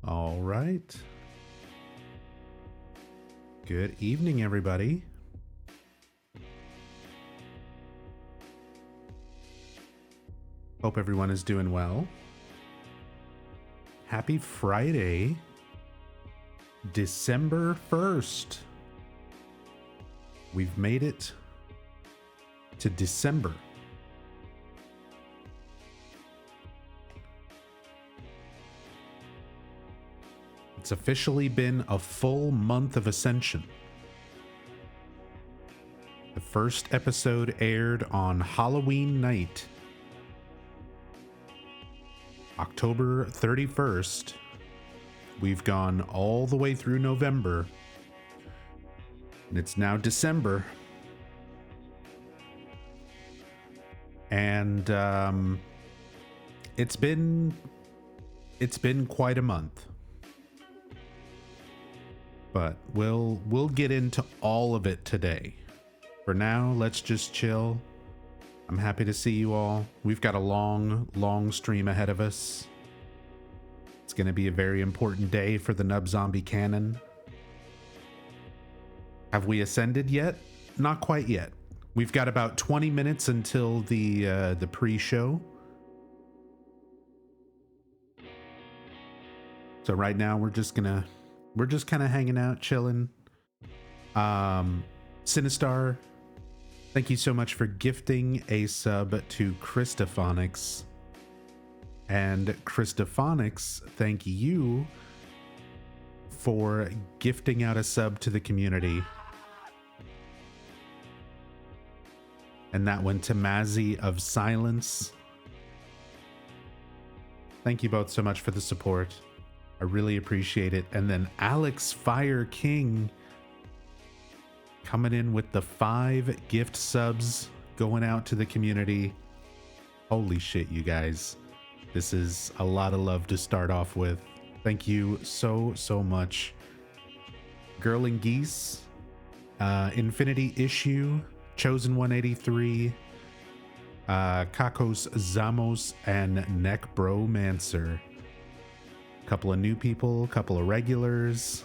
All right. Good evening, everybody. Hope everyone is doing well. Happy Friday, December 1st. We've made it to December. It's officially been a full month of Ascension. The first episode aired on Halloween night, October 31st. We've gone all the way through November, and it's now December. And it's been quite a month. But we'll get into all of it today. For now, let's just chill. I'm happy to see you all. We've got a long stream ahead of us. It's going to be a very important day for the Nub Zombie canon. Have we ascended yet? Not quite yet. We've got about 20 minutes until the pre-show. So right now we're just kind of hanging out, chilling. Sinistar, thank you so much for gifting a sub to Christophonics. And Christophonics, thank you for gifting out a sub to the community. And that went to Mazzy of Silence. Thank you both so much for the support. I really appreciate it. And then Alex Fire King coming in with the 5 gift subs going out to the community. Holy shit, you guys. This is a lot of love to start off with. Thank you so much. Girl and Geese, Infinity Issue, Chosen 183, Kakos Zamos, and Neck Bromancer. Couple of new people, couple of regulars,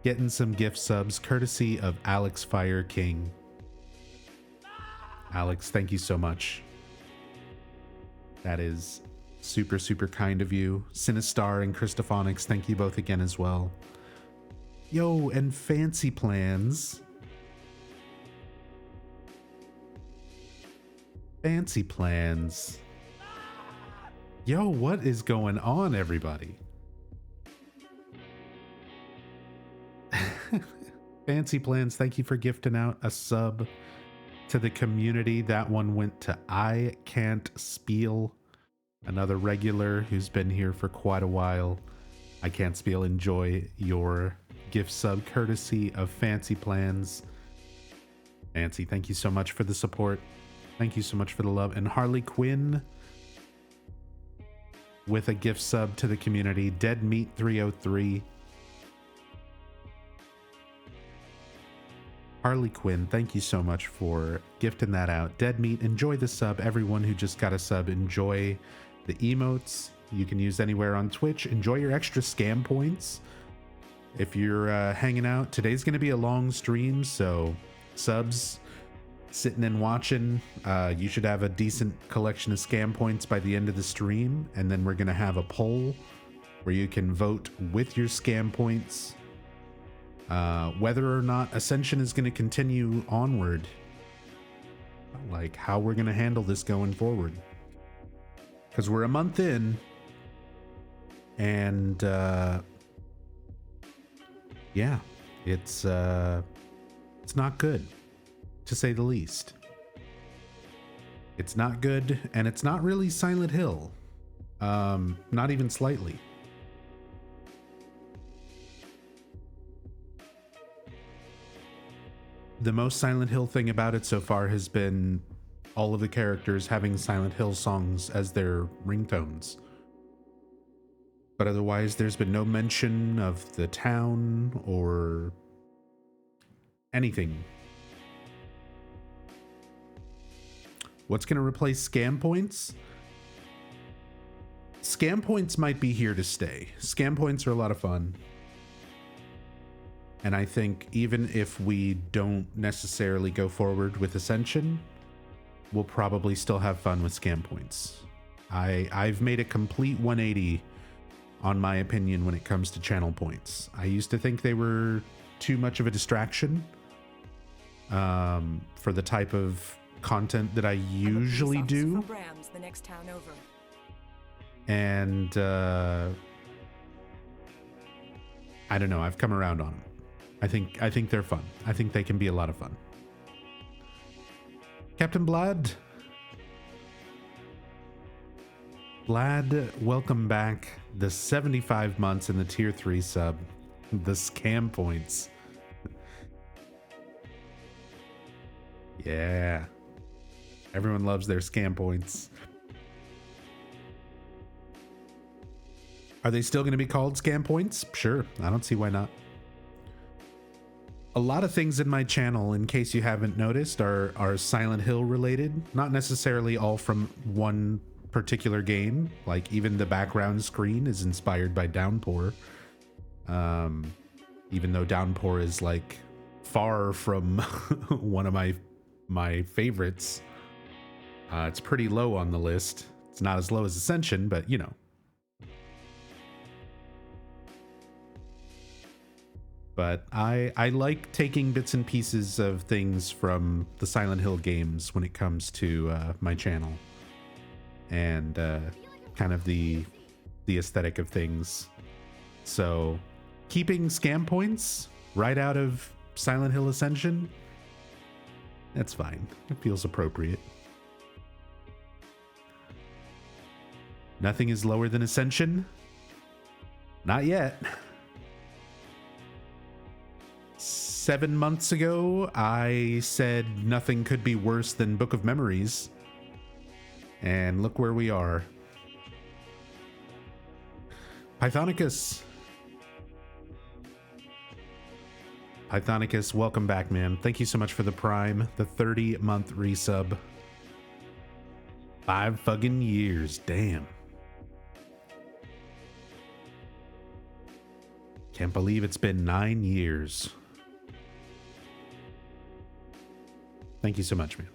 getting some gift subs courtesy of Alex Fire King. Alex, thank you so much. That is super kind of you. Sinistar and Christophonics, thank you both again as well. Yo, and Fancy Plans. Fancy Plans. Yo, what is going on, everybody? Fancy Plans, thank you for gifting out a sub to the community. That one went to I Can't Spiel, another regular who's been here for quite a while. I Can't Spiel, enjoy your gift sub courtesy of Fancy Plans. Fancy, thank you so much for the support. Thank you so much for the love. And Harley Quinn with a gift sub to the community. Dead Meat 303. Harley Quinn, thank you so much for gifting that out. Dead Meat, enjoy the sub. Everyone who just got a sub, enjoy the emotes. You can use anywhere on Twitch. Enjoy your extra scam points. If you're hanging out, today's going to be a long stream, so subs, sitting and watching, you should have a decent collection of scam points by the end of the stream, and then we're going to have a poll where you can vote with your scam points whether or not Ascension is going to continue onward, like how we're going to handle this going forward, because we're a month in, and yeah, it's not good, to say the least. It's not good, and it's not really Silent Hill, not even slightly. The most Silent Hill thing about it so far has been all of the characters having Silent Hill songs as their ringtones. But otherwise, there's been no mention of the town or anything. What's going to replace scam points? scam points might be here to stay. Scam points are a lot of fun. And I think even if we don't necessarily go forward with Ascension, we'll probably still have fun with scam points. I've made a complete 180 on my opinion when it comes to channel points. I used to think they were too much of a distraction for the type of content that I usually do. Brams, the next town over. And I don't know, I've come around on them. I think they're fun. I think they can be a lot of fun. Captain Blad. Blad, welcome back. The 75 months in the tier 3 sub. The scam points. Yeah. Everyone loves their scam points. Are they still going to be called scam points? Sure. I don't see why not. A lot of things in my channel, in case you haven't noticed, are Silent Hill related. Not necessarily all from one particular game. Like even the background screen is inspired by Downpour. Even though Downpour is like far from one of my favorites. It's pretty low on the list. It's not as low as Ascension, but you know. But I like taking bits and pieces of things from the Silent Hill games when it comes to my channel. And kind of the aesthetic of things. So keeping scam points right out of Silent Hill Ascension, that's fine. It feels appropriate. Nothing is lower than Ascension? Not yet. 7 months ago, I said nothing could be worse than Book of Memories. And look where we are. Pythonicus. Pythonicus, welcome back, man. Thank you so much for the Prime, the 30-month resub. 5 fucking years, damn. Can't believe it's been 9 years. Thank you so much, man.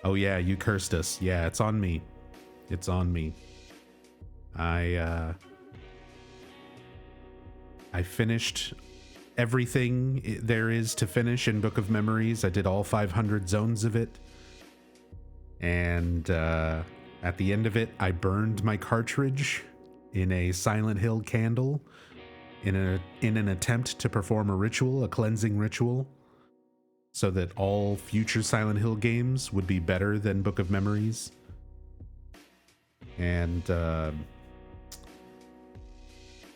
Oh yeah, you cursed us. Yeah, it's on me. It's on me. I finished everything there is to finish in Book of Memories. I did all 500 zones of it. And at the end of it, I burned my cartridge in a Silent Hill candle in an attempt to perform a ritual, a cleansing ritual, so that all future Silent Hill games would be better than Book of Memories. And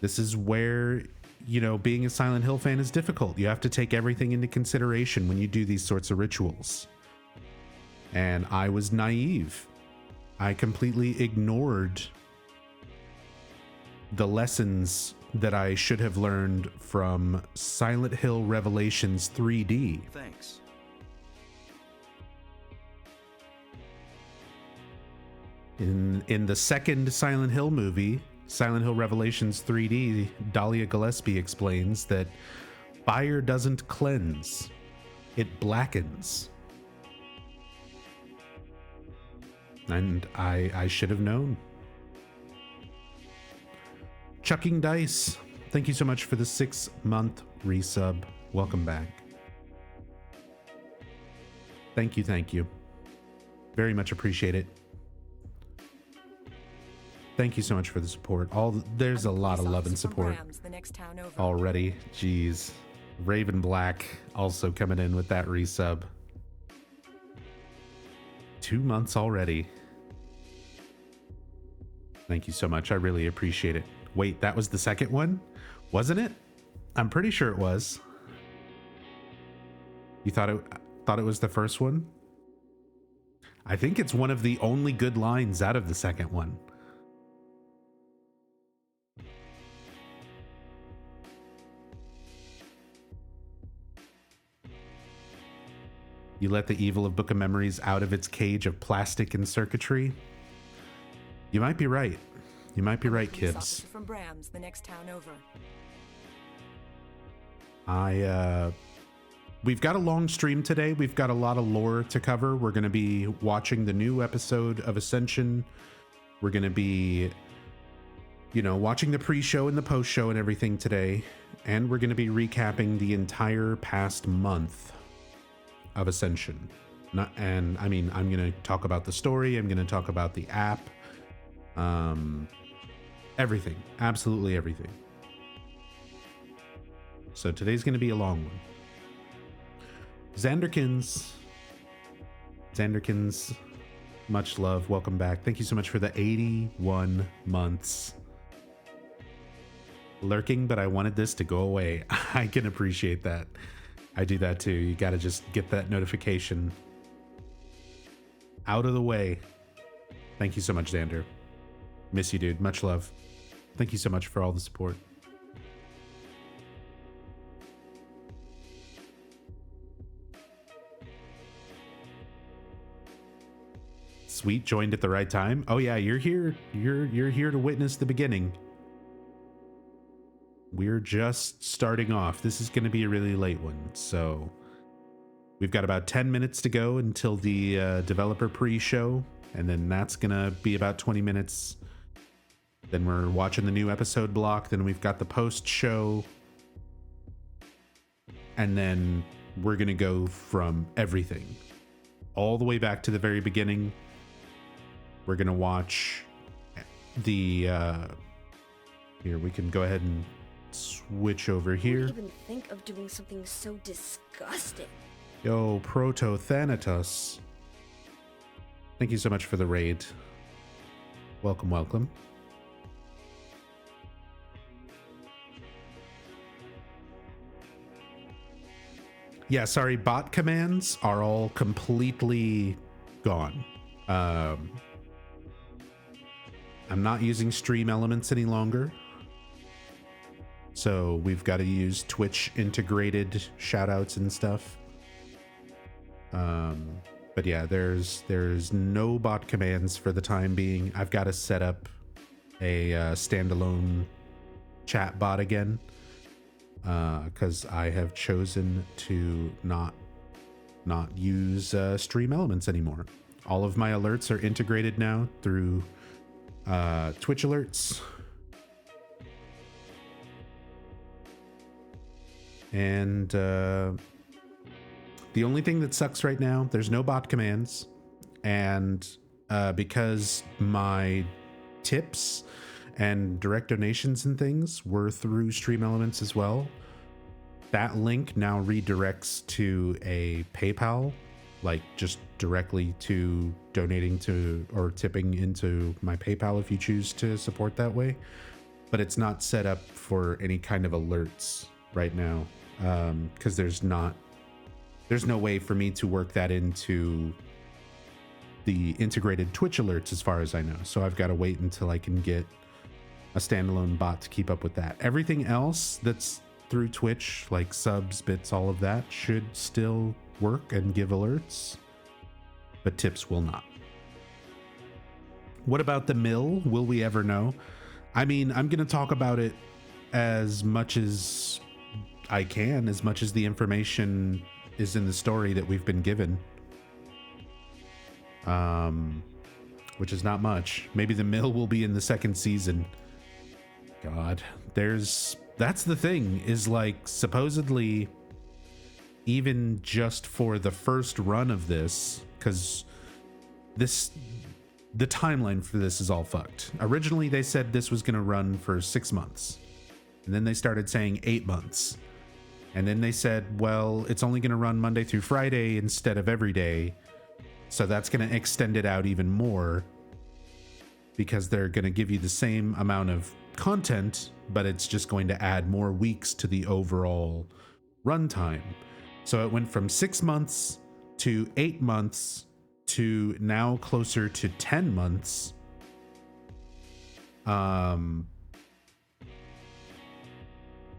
this is where, you know, being a Silent Hill fan is difficult. You have to take everything into consideration when you do these sorts of rituals. And I was naive. I completely ignored the lessons that I should have learned from Silent Hill Revelations 3D. Thanks. In the second Silent Hill movie, Silent Hill Revelations 3D, Dahlia Gillespie explains that fire doesn't cleanse, it blackens. And I should have known. Chucking Dice, thank you so much for the 6-month resub. Welcome back. Thank you, thank you. Very much appreciate it. Thank you so much for the support. There's a lot of love and support already. Jeez. Raven Black also coming in with that resub. 2 months already. Thank you so much. I really appreciate it. Wait, that was the second one? Wasn't it? I'm pretty sure it was. You thought it was the first one? I think it's one of the only good lines out of the second one. You let the evil of Book of Memories out of its cage of plastic and circuitry. You might be right. You might be right, Police Kibbs. officer from Bram's, the next town over. We've got a long stream today. We've got a lot of lore to cover. We're going to be watching the new episode of Ascension. We're going to be, watching the pre-show and the post-show and everything today. And we're going to be recapping the entire past month of Ascension. I'm going to talk about the story. I'm going to talk about the app. Everything. Absolutely everything. So today's going to be a long one. Xanderkins, much love. Welcome back. Thank you so much for the 81 months lurking, but I wanted this to go away. I can appreciate that. I do that too. You got to just get that notification out of the way. Thank you so much, Xander. Miss you, dude. Much love. Thank you so much for all the support. Sweet, joined at the right time. Oh yeah, you're here. You're here to witness the beginning. We're just starting off. This is going to be a really late one, so we've got about 10 minutes to go until the developer pre-show, and then that's going to be about 20 minutes. Then we're watching the new episode block. Then we've got the post-show, and then we're going to go from everything all the way back to the very beginning. We're going to watch the, here, we can go ahead and switch over here. Who would even think of doing something so disgusting? Yo, Proto-Thanatos. Thank you so much for the raid. Welcome, welcome. Yeah, sorry, bot commands are all completely gone. I'm not using stream elements any longer. So we've got to use Twitch integrated shoutouts and stuff. But yeah, there's no bot commands for the time being. I've got to set up a standalone chat bot again. Because I have chosen to not use stream elements anymore. All of my alerts are integrated now through Twitch alerts. And the only thing that sucks right now, there's no bot commands. And because my tips and direct donations and things were through stream elements as well, that link now redirects to a PayPal, like just directly to donating to or tipping into my PayPal if you choose to support that way. But it's not set up for any kind of alerts right now, because there's no way for me to work that into the integrated Twitch alerts as far as I know. So I've got to wait until I can get a standalone bot to keep up with that. Everything else that's through Twitch, like subs, bits, all of that, should still work and give alerts, but tips will not. What about the mill? Will we ever know? I mean, I'm going to talk about it as much as I can, as much as the information is in the story that we've been given. Which is not much. Maybe the mill will be in the second season. God, that's the thing, is like, supposedly, even just for the first run of this, because the timeline for this is all fucked. Originally, they said this was going to run for 6 months. And then they started saying 8 months. And then they said, well, it's only going to run Monday through Friday instead of every day. So that's going to extend it out even more, because they're going to give you the same amount of content, but it's just going to add more weeks to the overall runtime. So it went from 6 months to 8 months to now closer to 10 months.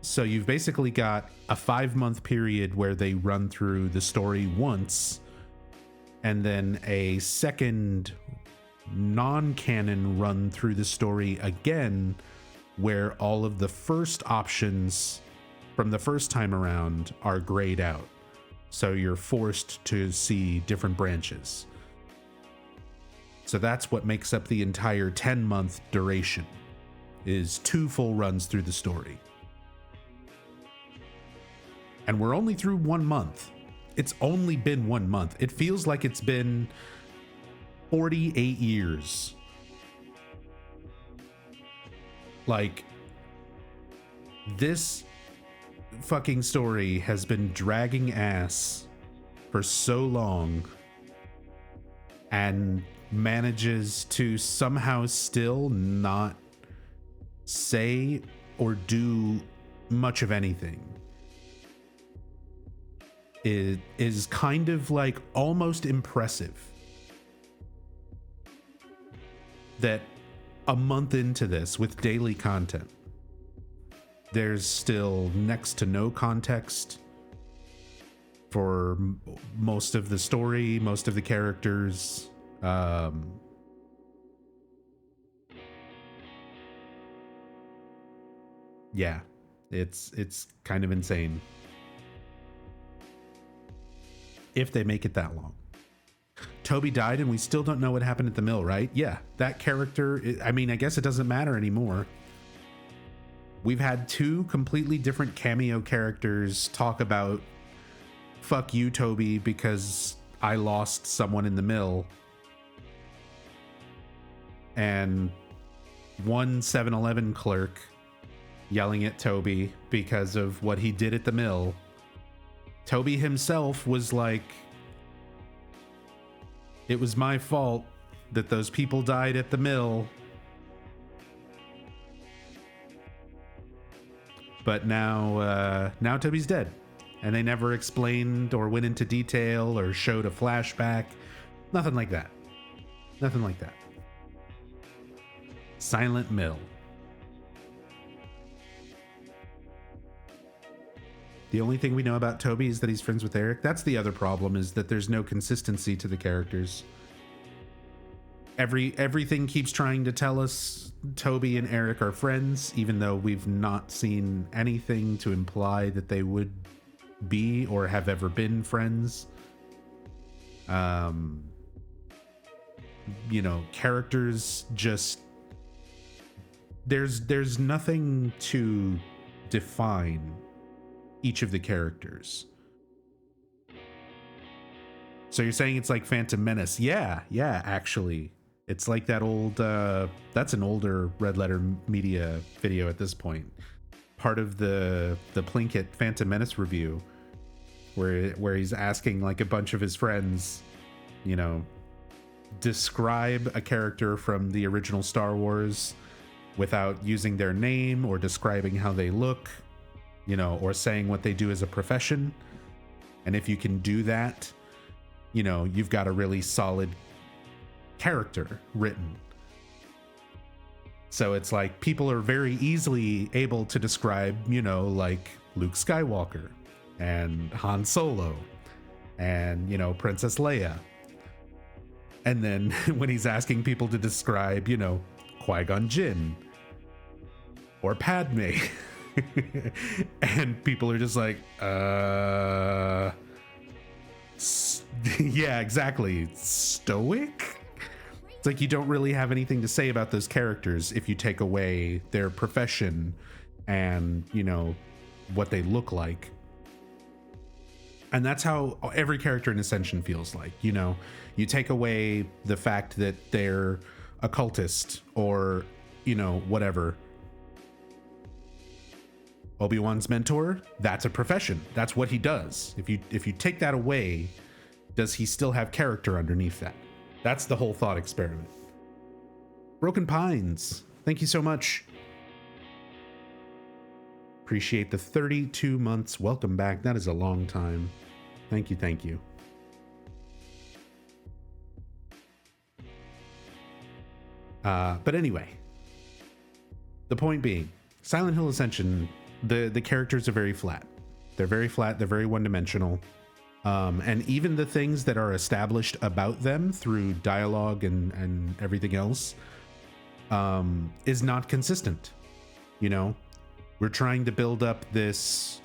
So you've basically got a 5-month period where they run through the story once, and then a second non-canon run through the story again, where all of the first options from the first time around are grayed out. So you're forced to see different branches. So that's what makes up the entire 10-month duration, is 2 full runs through the story. And we're only through 1 month. It's only been 1 month. It feels like it's been 48 years. Like, this fucking story has been dragging ass for so long and manages to somehow still not say or do much of anything. It is kind of like almost impressive that a month into this with daily content, there's still next to no context for most of the story, most of the characters. Yeah, it's kind of insane if they make it that long. Toby died and we still don't know what happened at the mill, right? Yeah, that character, I mean, I guess it doesn't matter anymore. We've had 2 completely different cameo characters talk about, fuck you, Toby, because I lost someone in the mill. And one 7-Eleven clerk yelling at Toby because of what he did at the mill. Toby himself was like, it was my fault that those people died at the mill. But now Toby's dead. And they never explained or went into detail or showed a flashback. Nothing like that. Nothing like that. Silent Mill. The only thing we know about Toby is that he's friends with Eric. That's the other problem, is that there's no consistency to the characters. Everything keeps trying to tell us Toby and Eric are friends, even though we've not seen anything to imply that they would be or have ever been friends. You know, characters just... There's nothing to define each of the characters. So you're saying it's like Phantom Menace? Yeah, actually. It's like that old, that's an older Red Letter Media video at this point. Part of the Plinkett Phantom Menace review, where he's asking like a bunch of his friends, you know, describe a character from the original Star Wars without using their name or describing how they look, you know, or saying what they do as a profession. And if you can do that, you know, you've got a really solid character written. So it's like people are very easily able to describe, you know, like Luke Skywalker and Han Solo and, you know, Princess Leia. And then when he's asking people to describe, you know, Qui-Gon Jinn or Padme, and people are just like, yeah, exactly. Stoic? It's like you don't really have anything to say about those characters if you take away their profession and, you know, what they look like. And that's how every character in Ascension feels like, you know. You take away the fact that they're a cultist or, you know, whatever. Obi-Wan's mentor, that's a profession. That's what he does. If you take that away, does he still have character underneath that? That's the whole thought experiment. Broken Pines, thank you so much. Appreciate the 32 months. Welcome back. That is a long time. Thank you, thank you. But anyway, the point being, Silent Hill Ascension, the characters are very flat. They're very flat. They're very one-dimensional. And even the things that are established about them through dialogue and everything else is not consistent. You know, we're trying to build up this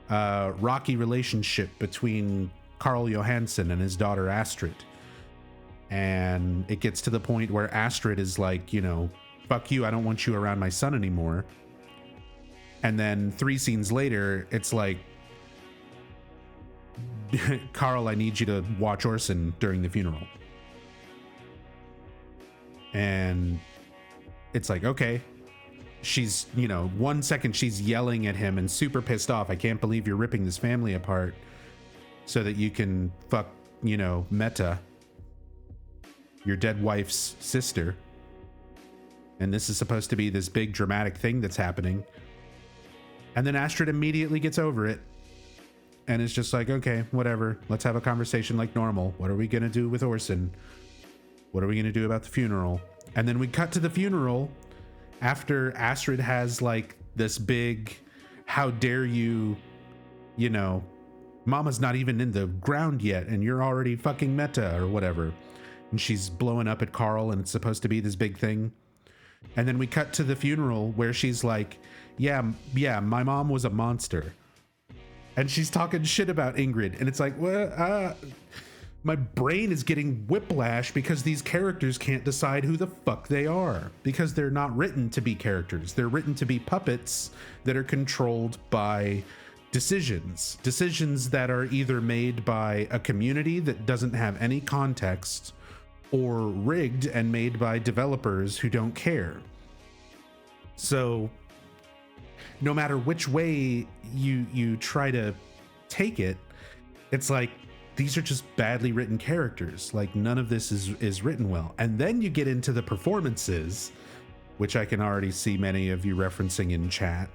rocky relationship between Carl Johansson and his daughter Astrid. And it gets to the point where Astrid is like, you know, fuck you, I don't want you around my son anymore. And then 3 scenes later, it's like, Carl, I need you to watch Orson during the funeral. And it's like, okay. She's, you know, 1 second she's yelling at him and super pissed off. I can't believe you're ripping this family apart so that you can fuck, you know, Meta, your dead wife's sister. And this is supposed to be this big dramatic thing that's happening. And then Astrid immediately gets over it. And it's just like, okay, whatever. Let's have a conversation like normal. What are we going to do with Orson? What are we going to do about the funeral? And then we cut to the funeral after Astrid has like this big, how dare you, you know, Mama's not even in the ground yet and you're already fucking Meta or whatever. And she's blowing up at Carl and it's supposed to be this big thing. And then we cut to the funeral where she's like, yeah, my mom was a monster. And she's talking shit about Ingrid. And it's like, well, my brain is getting whiplash because these characters can't decide who the fuck they are. Because they're not written to be characters. They're written to be puppets that are controlled by decisions. Decisions that are either made by a community that doesn't have any context or rigged and made by developers who don't care. So no matter which way you try to take it, it's like these are just badly written characters. Like none of this is written well. And then you get into the performances, which I can already see many of you referencing in chat.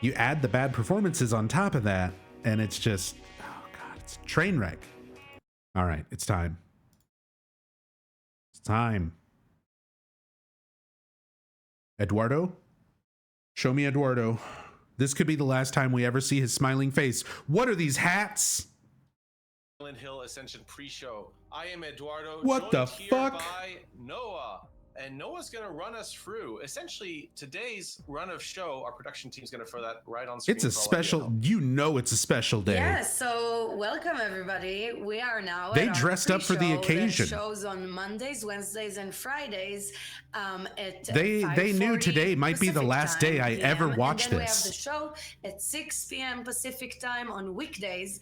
You add the bad performances on top of that, and it's just, oh God, it's a train wreck. All right, it's time. It's time. Eduardo? Show me Eduardo. This could be the last time we ever see his smiling face. What are these hats? Silent Hill Ascension pre-show. I am Eduardo. What the fuck? By Noah. And Noah's going to run us through essentially today's run of show. Our production team's going to throw that right on screen. It's a special, you know, it's a special day. Yeah, so welcome everybody. We are now. They dressed up for the occasion. Shows on Mondays, Wednesdays, and Fridays. They knew today might be the last day I ever watched this. We have the show at 6 p.m. Pacific time on weekdays,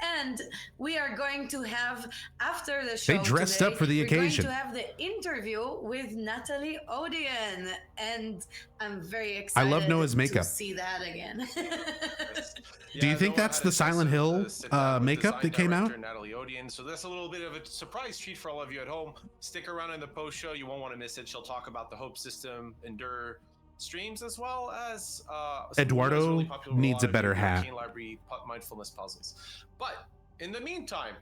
and we are going to have after the show. They dressed up for the occasion. We're going to have the interview with Natalie Odeon, and I'm very excited. I love Noah's makeup. To see that again. Do you think that's the Silent Hill makeup that came out? Natalie Odeon. So that's a little bit of a surprise treat for all of you at home. Stick around in the post show; you won't want to miss it. She'll talk about the Hope System, Endure streams, as well as Eduardo really needs a better hat. Library mindfulness puzzles. But in the meantime,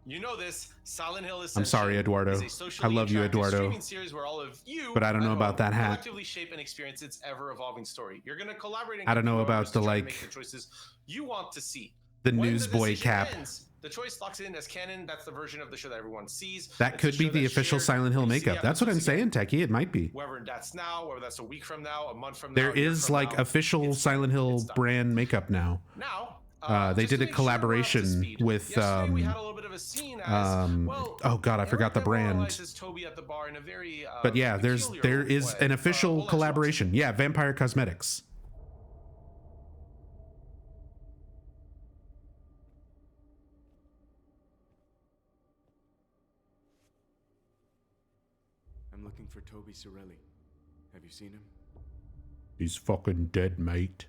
you know this, Silent Hill is. I'm sorry, Eduardo. I love you, Eduardo. Where all of you but I don't know about that hat. Collectively shape and experience its ever-evolving story. You're going to collaborate. I don't know about the like the choices you want to see. The newsboy cap. Ends, the choice locks in as canon. That's the version of the show that everyone sees. That could be the official Silent Hill makeup. That's what I'm saying, Techie. It might be. Whether that's now, whether that's a week from now, a month from now. There is like official Silent Hill brand makeup now. Now. They did a collaboration with oh god, I forgot the brand. But yeah, there is an official collaboration. Yeah, Vampire Cosmetics. I'm looking for Toby Sorelli. Have you seen him? He's fucking dead, mate.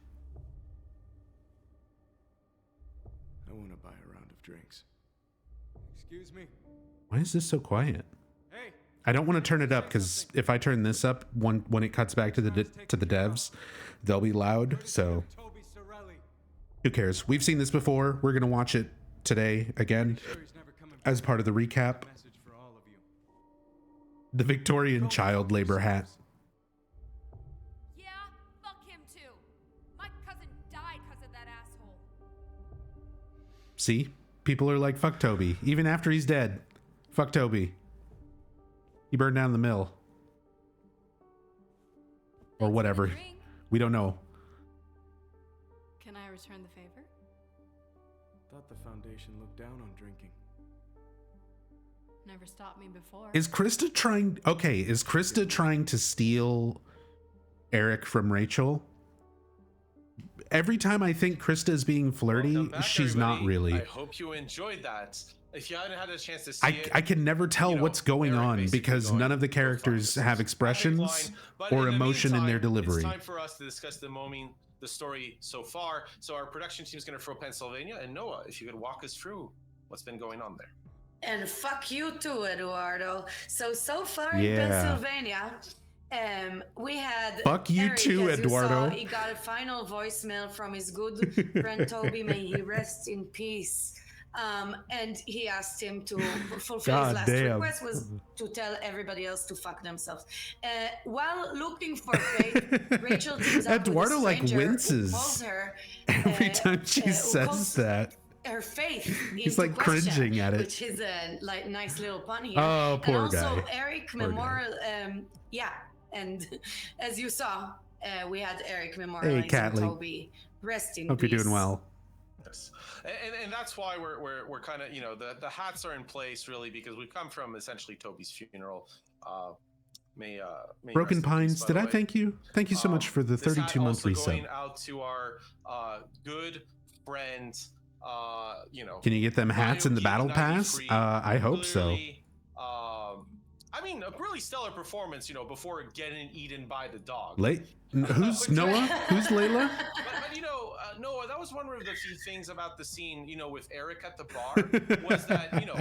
I want to buy a round of drinks. Excuse me. Why is this so quiet? Hey. I don't want to turn it up because if I turn this up, when it cuts back to the devs, they'll be loud. So who cares? We've seen this before. We're gonna watch it today again as part of the recap. The Victorian child labor hat. Yeah, fuck him too. My cousin died because of that asshole. See? People are like, fuck Toby. Even after he's dead. Fuck Toby. He burned down the mill. Or That's whatever. the ring. We don't know. Can I return the favor? Thought the Foundation looked down on drinking. Never stopped me before. Is Krista trying... Okay, is Krista trying to steal Eric from Rachel? Every time I think Krista is being flirty, Welcome back, she's not everybody. really. I hope you enjoyed that. If you hadn't had a chance to see it, I can never tell you know, what's going Eric on basically because going, none of the "Go fuck characters have yourselves." expressions Line. But or in the emotion in their meantime, delivery. It's time for us to discuss the story so far. So our production team is going to throw Pennsylvania, and Noah, if you could walk us through what's been going on there. And fuck you too, Eduardo. So far Yeah. in Pennsylvania, we had Fuck you Eric, too, as you Eduardo. saw, he got a final voicemail from his good friend Toby. May he rest in peace. And he asked him to fulfill God his last damn. request was to tell everybody else to fuck themselves. While looking for fate, Rachel teams up Eduardo, with a like, stranger who winces calls her, Every time she who says calls that. her faith. He's into like question, cringing at it. which is a like nice little pun here. Oh, poor and also, guy. Eric Poor guy. Memorial. Yeah, and as you saw, we had Eric memorializing Catley. Toby. Rest in Hope peace. you're doing well. Yes. And that's why we're kind of, you know, the hats are in place really because we've come from essentially Toby's funeral. May Broken rest in peace, Pines, by did the I way. thank you? Thank you so much for the This hat 32-month also resub. going out to our good friend, you know. Can you get them hats in the Mario battle pass? Geek93, I hope so. clearly, I mean, a really stellar performance, you know, before getting eaten by the dog. Who's Noah? Who's Layla? But you know, Noah, that was one of the few things about the scene, you know, with Eric at the bar was that, you know,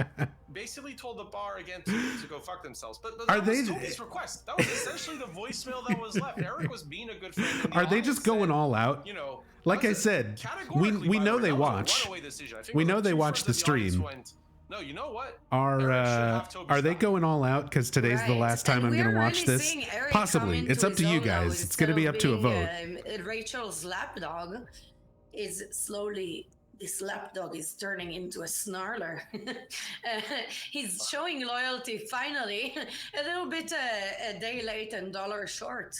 basically told the bar again to go fuck themselves. But Are that they- was Toby's request. That was essentially the voicemail that was left. Eric was being a good friend. in the Are they audience just going and, all out? You know, Like that I was a- said, categorically, we by know the way, they that was a watch. runaway decision. I think We it was know like they 2/3 watch the of audience stream. went, no, you know what? Are Eric should have Toby's they back. going all out because today's the Right. last time And I'm going to we're watch really this? seeing Eric Possibly. come It's into up to his you own now guys. It's going to be up to a vote. Rachel's lapdog is slowly. This lapdog is turning into a snarler. He's showing loyalty finally, a little bit a day late and dollar short.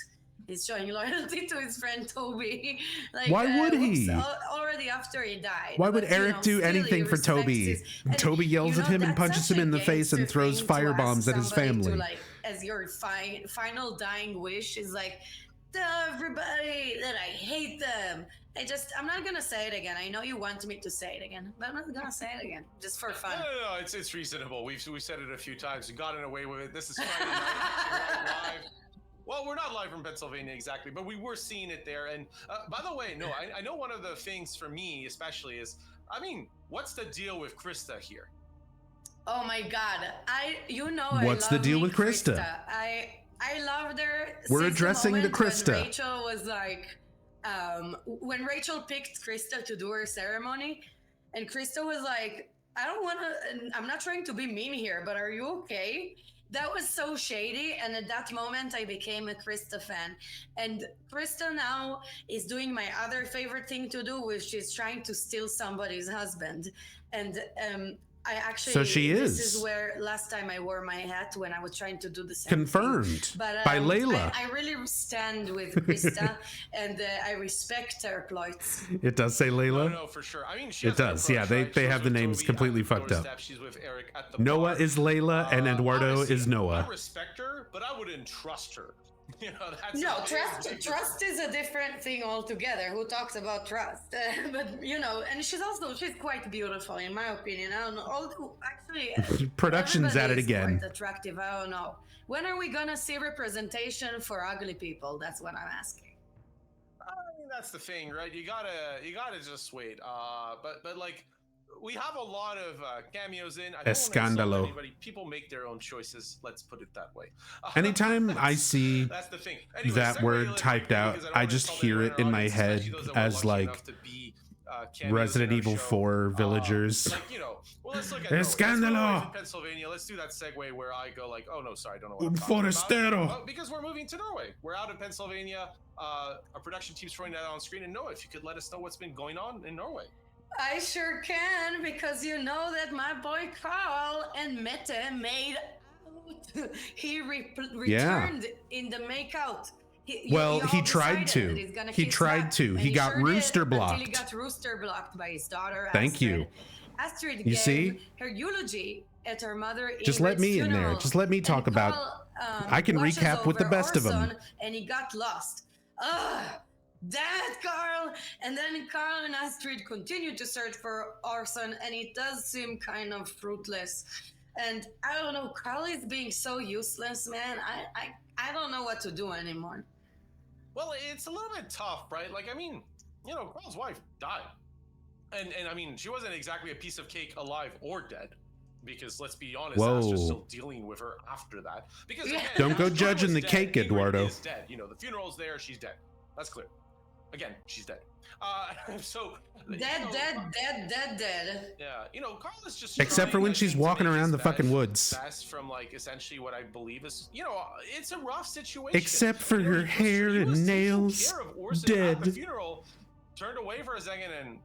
He's showing loyalty to his friend Toby. Like, Why would he? Already after he died. Why would But, you Eric know, do still he anything for respects Toby? his- and, Toby yells you at know, him and that's punches such him a in the face and gangster throws thing to ask firebombs at his somebody family. To, like, as your final dying wish is like, tell everybody that I hate them. I'm not gonna say it again. I know you want me to say it again, but I'm not gonna say it again, just for fun. No, it's reasonable. We've said it a few times. We've gotten away with it. This is Friday night. We're not live. Well, we're not live from Pennsylvania exactly, but we were seeing it there. And by the way, no, I know one of the things for me especially is, I mean, what's the deal with Krista here? Oh my God, What's I the love deal me with Krista? I loved her. We're since addressing the moment when Krista. Rachel was like, when Rachel picked Krista to do her ceremony, and Krista was like, I don't want to, I'm not trying to be mean here, but are you okay? That was so shady. And at that moment, I became a Krista fan. And Krista now is doing my other favorite thing to do, which is trying to steal somebody's husband. And I actually, So she this is. is where last time I wore my hat when I was trying to do the same Confirmed thing. But, by Layla. I really stand with Krista, and I respect her ploys. It does say Layla. No, for sure. I mean, she It has an does, yeah, approach, they- right? they She have was the with names Toby completely at the fucked up. doorstep. She's with Eric at the Noah bar. is Layla and Eduardo Honestly, is Noah. I respect her, but I wouldn't trust her. You know, that's No, a big trust is a different thing altogether. Who talks about trust? But you know, and she's quite beautiful in my opinion. I don't know. Actually, Production's at it everybody is again. quite attractive. I don't know. When are we gonna see representation for ugly people? That's what I'm asking. I mean, that's the thing, right? You gotta just wait. But like, we have a lot of cameos in. I don't wanna insult Escándalo. anybody. People make their own choices. Let's put it that way. Anytime I see that's the thing. Anyway, that segue word really typed quickly out, because don't I wanna just insult hear anyone it in our my audience, head especially those that were as lucky like enough to be, cameos Resident in our Evil show. 4 villagers. Like, you know, well, let's look at Norway. Let's go Escándalo. away from Pennsylvania. Let's do that segue where I go like, oh no, sorry, I don't know what I'm Un talking about. forastero. Well, because we're moving to Norway. We're out of Pennsylvania. Our production team's throwing that on screen. And Noah, if you could let us know what's been going on in Norway. I sure can, because you know that my boy Carl and Mette made out. He returned in the makeout. Well, he all tried decided to. that he's gonna He kiss tried her, to. and He got sure did, rooster until he blocked. got rooster blocked by his daughter. Thank you. Astrid You gave see? her eulogy at her mother. Just let Ingrid's me in there. funeral, Just let me talk and about. Carl, I can watches recap with the over best of them. Orson, and he got lost. Ugh. That Carl, and then Carl and Astrid continue to search for Orson, and it does seem kind of fruitless. And I don't know, Carl is being so useless, man. I don't know what to do anymore. Well, it's a little bit tough, right? Like, I mean, you know, Carl's wife died, and I mean, she wasn't exactly a piece of cake, alive or dead. Because let's be honest, Astra's still dealing with her after that. Because again, don't go Astrid judging was the dead, cake, Ingrid Eduardo. is dead. You know, the funeral's there, she's dead. That's clear. Again, she's dead. So dead. Yeah, you know, Carl is just except for when she's walking around the fucking woods. Best from like essentially what I believe is, you know, it's a rough situation. Except for her hair and nails, dead. At the funeral, turned away for a second and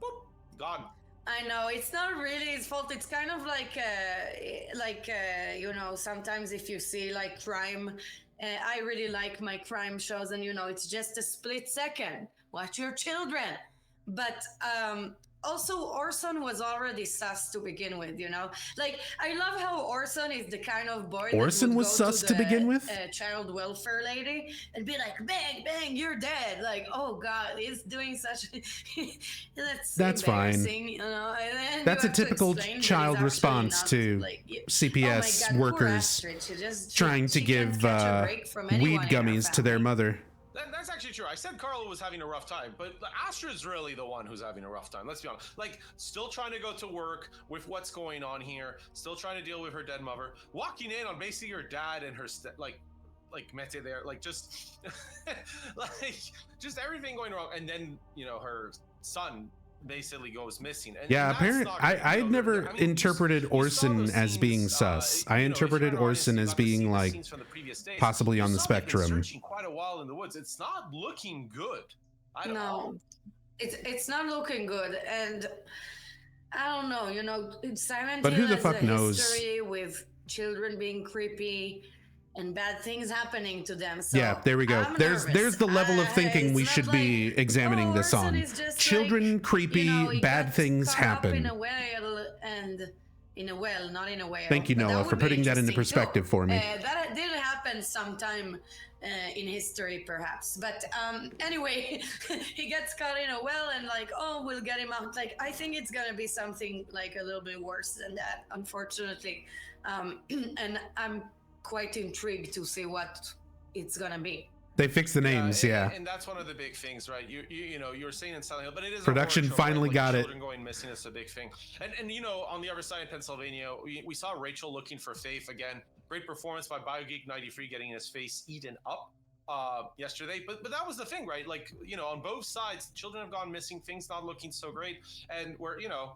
whoop, gone. I know it's not really his fault. It's kind of like you know, sometimes if you see like crime, I really like my crime shows, and you know, it's just a split second. Watch your children. But also Orson was already sus to begin with, you know. Like I love how Orson is the kind of boy Orson that would was go sus to to the, begin with. Child welfare lady and be like, bang, bang, you're dead. Like, oh God, he's doing such. That's fine. You know? And that's you a have to typical explain that child he's response actually to not, like, CPS oh my God, poor workers Astrid. She trying to can't give catch a break from anyone weed in her gummies to their family. mother. That's actually true. I said Carl was having a rough time, but Astrid's really the one who's having a rough time. Let's be honest. Like, still trying to go to work with what's going on here. Still trying to deal with her dead mother. Walking in on basically her dad and her like Mette there, like just like just everything going wrong. And then you know her son basically goes missing. And Yeah, that's apparently, not good. I'd never interpreted you saw Orson those as being scenes, sus. you I know, interpreted if you're an Orson artist, as you got to see being the like scenes from the previous days. possibly You on the saw they've been spectrum. searching quite a while in the woods. It's not looking good. No, it's not looking good, and I don't know. You know, Silent But who Hill the has fuck a knows? history with children being creepy and bad things happening to them. So Yeah, there we go. I'm There's nervous. the level of thinking It's we not should be like, examining this Orson on. is just Children like, creepy, you know, he bad got things caught up in happen. a whale and in a well, not in a whale. Thank you, But Noah, would for be putting that into interesting, perspective too. for me. That did happen sometime in history, perhaps. But anyway, he gets caught in a well, and like, oh, we'll get him out. Like, I think it's gonna be something like a little bit worse than that, unfortunately. And I'm quite intrigued to see what it's gonna be. They fixed the names, yeah. And that's one of the big things, right? You know, you're saying in Silent Hill, but it is a Production horror trope, right? finally Like, got it. children going missing is a big thing. And you know, on the other side in Pennsylvania, we saw Rachel looking for Faith again. Great performance by BioGeek93 getting his face eaten up yesterday. But that was the thing, right? Like, you know, on both sides, children have gone missing, things not looking so great. And we're, you know,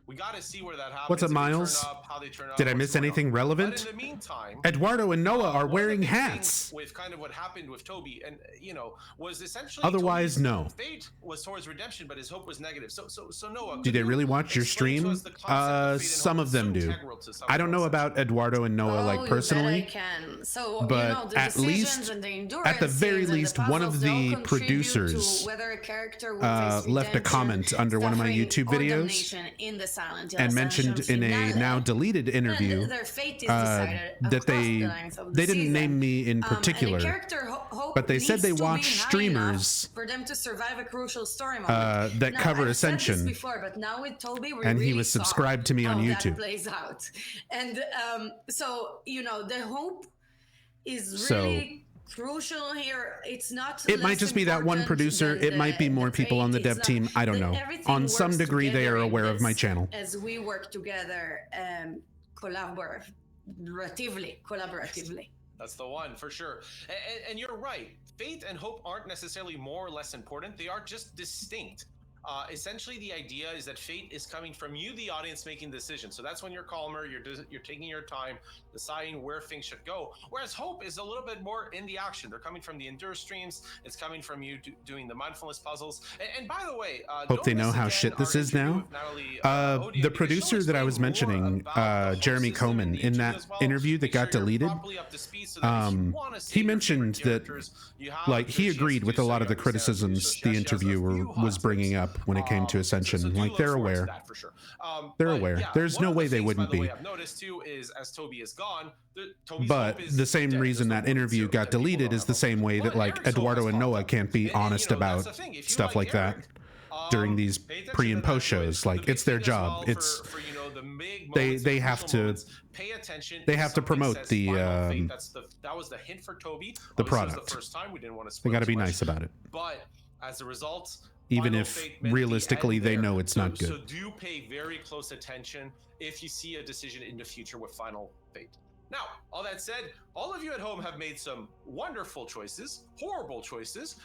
we got to see where that happens. What's up, if they turn Miles? up, how they turn up, Did I what's miss going on. anything relevant? But in the meantime, Eduardo and Noah are one of the wearing big hats. things with kind of what happened with Toby, and you know, was essentially Otherwise, Toby's no. fate was towards redemption, but his hope was negative. So Noah, Do they really watch your explain to stream? us the concept of fate and Some hope of them so do. integral to some I of don't know those about Eduardo and Noah like You personally, bet I can. So, but you know, the at least, decisions and the at the very endurance least, and the one of puzzles, they all the contribute producers to whether a character will face left a redemption, comment under one of my suffering, YouTube or videos damnation in the Silent Hill and mentioned Ascension in a finale. now deleted interview Their fate is decided that across the length of the they didn't season. name me in And the particular, character hope but they said needs they to be watch high streamers enough for them to survive a crucial story moment. that Now, cover I've said Ascension. this before, but now with Toby, we And he really was saw subscribed to me on how YouTube. That plays out, and so you know the hope is So- really crucial here. It's not. It might less just be that one important producer. than It might be the more people on the fate. dev It's team. not- I don't that know. everything On some works degree, they are together in aware of my this channel. as we work together collaboratively. That's the one for sure. And you're right. Faith and hope aren't necessarily more or less important. They are just distinct. Essentially, the idea is that fate is coming from you, the audience, making the decision. So that's when you're calmer, you're taking your time, deciding where things should go. Whereas hope is a little bit more in the action. They're coming from the endure streams. It's coming from you doing the mindfulness puzzles. And by the way, Hope they know how shit this is now. The producer that I was mentioning, Jeremy Coman, in that interview that got deleted, he mentioned that, like, he agreed with a lot of the criticisms the interviewer was bringing up when it came to Ascension. Like, they're aware. They're aware. There's no way they wouldn't be. I've noticed too is as Toby is gone, but the same reason that interview got deleted is the same way that, like, Eduardo and Noah can't be honest about stuff like that during these pre and post shows. Like, it's their job. It's they have to pay attention. They have to promote the that was the hint for Toby. The product. The first time we didn't want to. They got to be nice about it. But as a result, even if realistically they know it's not good. So do pay very close attention if you see a decision in the future with Final Fate. Now, all that said, all of you at home have made some wonderful choices, horrible choices,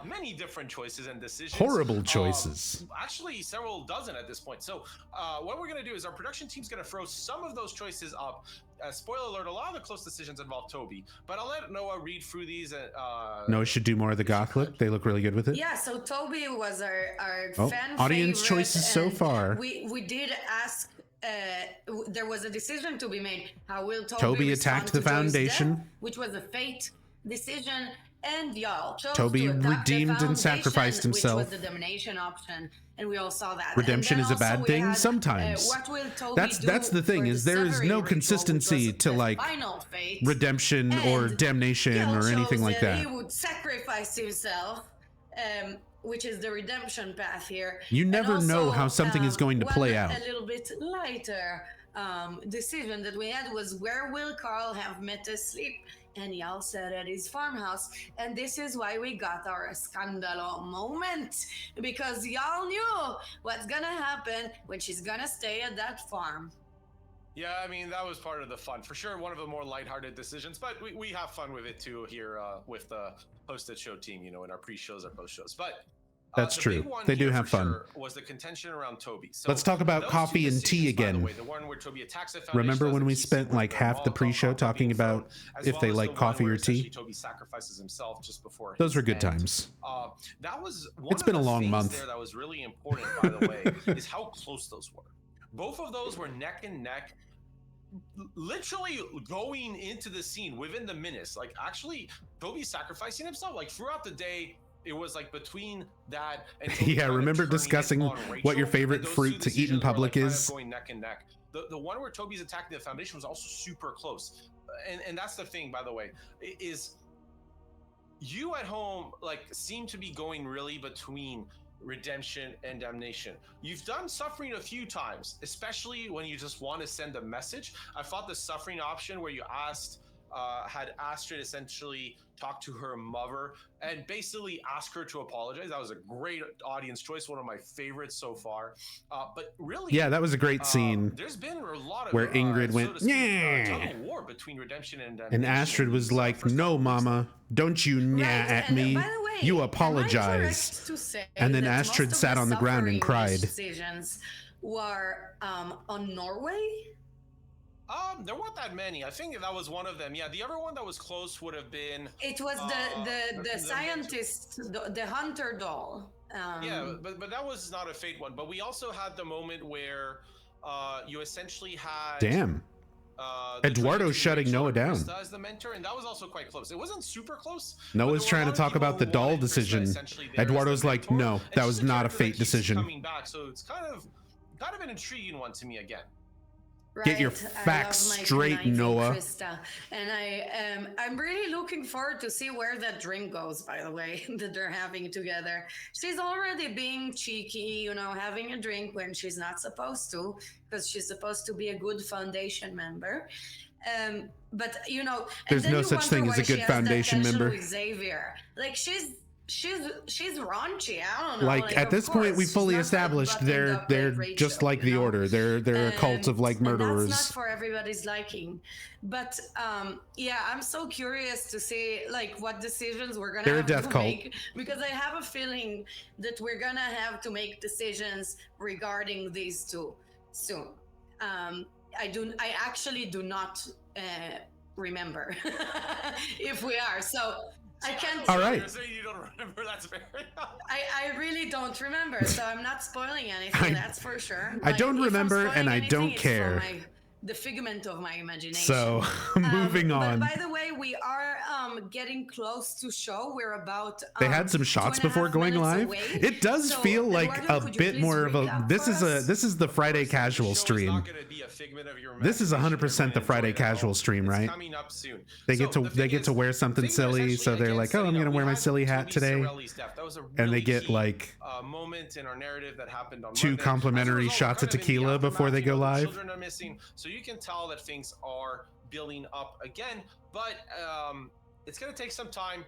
many different choices and decisions. Horrible choices. Actually, several dozen at this point. So what we're going to do is our production team's going to throw some of those choices up. Spoiler alert, a lot of the close decisions involve Toby, but I'll let Noah read through these. Noah should do more of the goth look. They look really good with it. Yeah, so Toby was our fan audience favorite, choices so far. We did ask. There was a decision to be made. How will Toby attacked the Foundation, death, which was a fate decision, and y'all chose Toby to attack redeemed and sacrificed himself. Which was the domination option, and we all saw that. Redemption is a bad thing sometimes. What will Toby that's the thing, is there is no consistency to, like, redemption or damnation or anything like that. He would sacrifice himself. Which is the redemption path here. You never know how something is going to play out. A little bit lighter decision that we had was, where will Carl have Meta sleep? And y'all said at his farmhouse. And this is why we got our scandalo moment, because y'all knew what's gonna happen when she's gonna stay at that farm. Yeah, I mean, that was part of the fun. For sure, one of the more lighthearted decisions, but we have fun with it too here with the hosted show team, you know, in our pre-shows or post-shows. But that's true. They do have fun. Sure was the contention around Toby. So let's talk about coffee and tea again. The one where Toby attacks the Remember when we spent like half the pre-show talking about if they like coffee or tea? Toby sacrifices himself just before. Those were good times. That was one it's been a long month. There that was really important, by the way, is how close those were. Both of those were neck and neck. Literally going into the scene within the minutes. Like, actually, Toby sacrificing himself. Like, throughout the day, it was like between that and yeah, remember discussing what your favorite fruit to eat in public is? Going neck and neck. The one where Toby's attacking the Foundation was also super close. And that's the thing, by the way, is you at home, like, seem to be going really between redemption and damnation. You've done suffering a few times, especially when you just want to send a message. I thought the suffering option where you had Astrid essentially talk to her mother and basically ask her to apologize. That was a great audience choice, one of my favorites so far. But really, yeah, that was a great scene. There's been a lot of where Ingrid went, tug of war between redemption and Astrid was like, "No, Mama, don't you nya at me. By the way, you apologize." And then Astrid sat on the ground and cried. Decisions were on Norway. There weren't that many. I think that was one of them. Yeah, the other one that was close would have been. It was the scientist, the hunter doll. Yeah, but that was not a fate one. But we also had the moment where you essentially had. Damn. Eduardo shutting Noah down. As the mentor, and that was also quite close. It wasn't super close. Noah's trying to talk about the doll decision. Eduardo's like, no, that was not a fate decision. Coming back, so it's kind of an intriguing one to me again. Right. Get your facts straight, Noah. Krista. And I'm really looking forward to see where that drink goes, by the way, that they're having together. She's already being cheeky, you know, having a drink when she's not supposed to, because she's supposed to be a good Foundation member. But, you know, there's no such thing as a good Foundation member. Xavier. Like, she's she's raunchy. I don't know. Like at of this point, we course, fully she's not gonna established button up they're like just Rachel, like you the know? Order. They're a cult of like And that's murderers. not for everybody's liking. But yeah, I'm so curious to see like what decisions we're gonna They're a have death to cult. make, because I have a feeling that we're gonna have to make decisions regarding these two soon. I actually do not remember if we are. So I can't. All right. You're saying you don't remember. That's fair. I really don't remember, so I'm not spoiling anything. That's for sure. I don't if I'm remember, spoiling and I anything, don't it's care. from the figment of my imagination. So moving on. But by the way, we are getting close to show. We're about. They had some shots 2.5 before going minutes live. away. It does So, feel like Eduardo, a could you bit please more of a. recap This for is us? this is the Friday The casual show is stream. not gonna be a figment of your This is imagination. 100% You're the gonna Friday enjoy it all. casual stream, It's right? coming up soon. They So get to the they thing get to is, wear something things are silly, essentially, so they're again, like, "Oh, I'm setting gonna up. wear We my had silly hat Tony today," Sorelli's death. That was a and they really get key, like moment in our narrative that happened on 2 Monday. complimentary As a result, shots we're of kind in the tequila before aftermath, they go the live. Children are missing, so you can tell that things are building up again. But it's gonna take some time.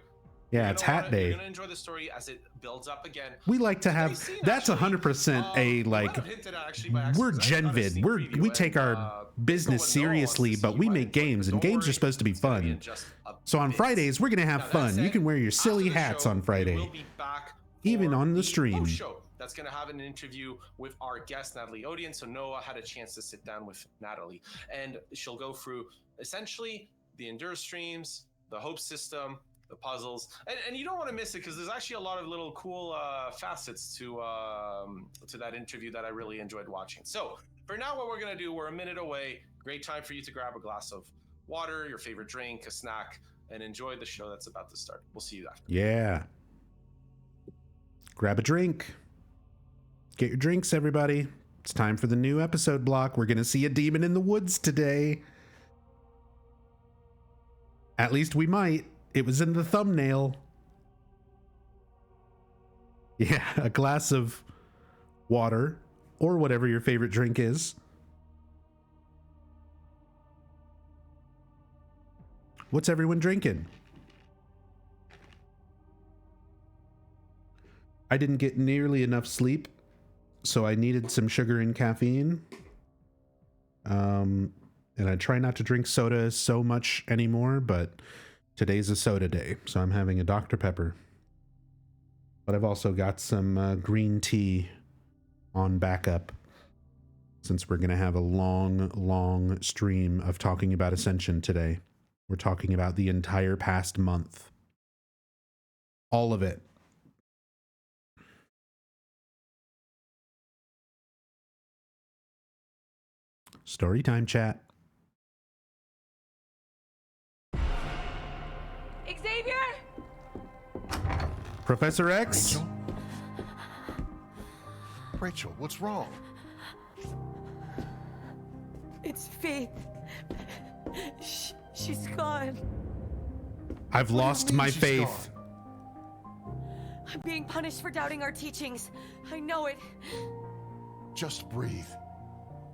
Yeah, it's hat day. You're gonna enjoy the story as it builds up again. We like to have. Today's scene, That's actually, 100% a we like. might have hinted at actually by accident, We're 'cause I got a Genvid. sneak preview We and, take our business Nico and Noah wants seriously, to see but we you make in it, games, but and don't games are worry, supposed to be it's gonna be fun. in just a So on bit. Fridays, we're gonna have Now, that fun. You said, can wear your after silly the hats show, on we Friday, will be back even for on the stream. post-show. That's going to have an interview with our guest, Natalie Odeon. So Noah had a chance to sit down with Natalie, and she'll go through essentially the Endure streams, the Hope system, the puzzles, and you don't want to miss it because there's actually a lot of little cool facets to that interview that I really enjoyed watching. So for now, what we're going to do, we're a minute away. Great time for you to grab a glass of water, your favorite drink, a snack, and enjoy the show that's about to start. We'll see you after. Yeah. Grab a drink. Get your drinks, everybody. It's time for the new episode block. We're gonna see a demon in the woods today. At least we might. It was in the thumbnail. Yeah, a glass of water or whatever your favorite drink is. What's everyone drinking? I didn't get nearly enough sleep, so I needed some sugar and caffeine. And I try not to drink soda so much anymore, but today's a soda day, so I'm having a Dr. Pepper. But I've also got some green tea on backup, since we're going to have a long stream of talking about Ascension today. We're talking about the entire past month. All of it. Story time, chat. Xavier! Professor X? Rachel? Rachel, what's wrong? It's Faith. She's gone. I've What do you lost mean my she's faith. I'm being punished for doubting our teachings. I know it. Just breathe.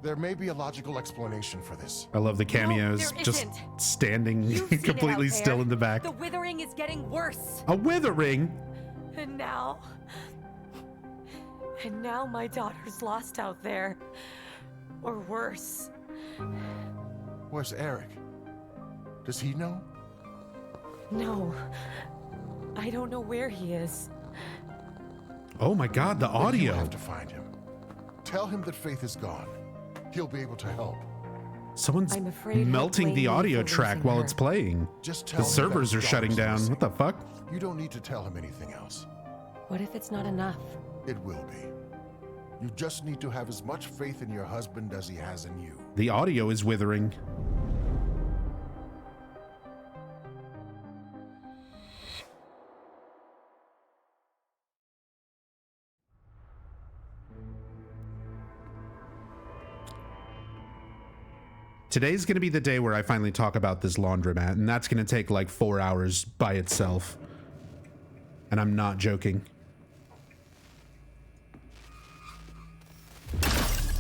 There may be a logical explanation for this. I love the cameos. there Just isn't. standing You've seen it completely out still there. in the back. The withering is getting worse. A withering? And now my daughter's lost out there. Or worse. Where's Eric? Does he know? No. I don't know where he is. Oh my god, the Then you audio. have to find him. Tell him that Faith is gone. He'll be able to help. Someone's I'm afraid he'll melting blame the me audio for track losing while her. it's playing. Just tell The him that servers his are shutting daughter's down. missing. What the fuck? You don't need to tell him anything else. What if it's not enough? It will be. You just need to have as much faith in your husband as he has in you. The audio is withering. Today's going to be the day where I finally talk about this laundromat, and that's going to take like 4 hours by itself. And I'm not joking.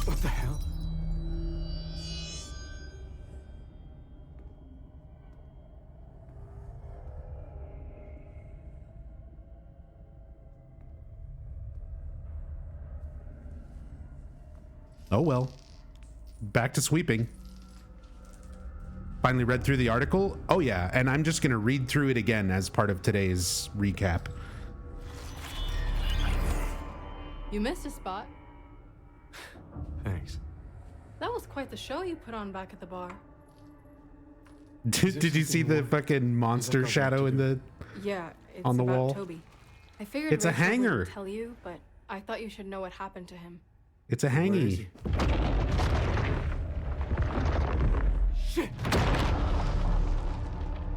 What the hell? Oh well. Back to sweeping. Finally read through the article. Oh yeah, and I'm just gonna read through it again as part of today's recap. You missed a spot. Thanks. That was quite the show you put on back at the bar. Did you see the fucking monster shadow in the... Yeah, it's On the about wall? Toby. I figured It's a Rachel wouldn't hanger. tell you, but I thought you should know what happened to him. It's a Where is hangy. he? Shit!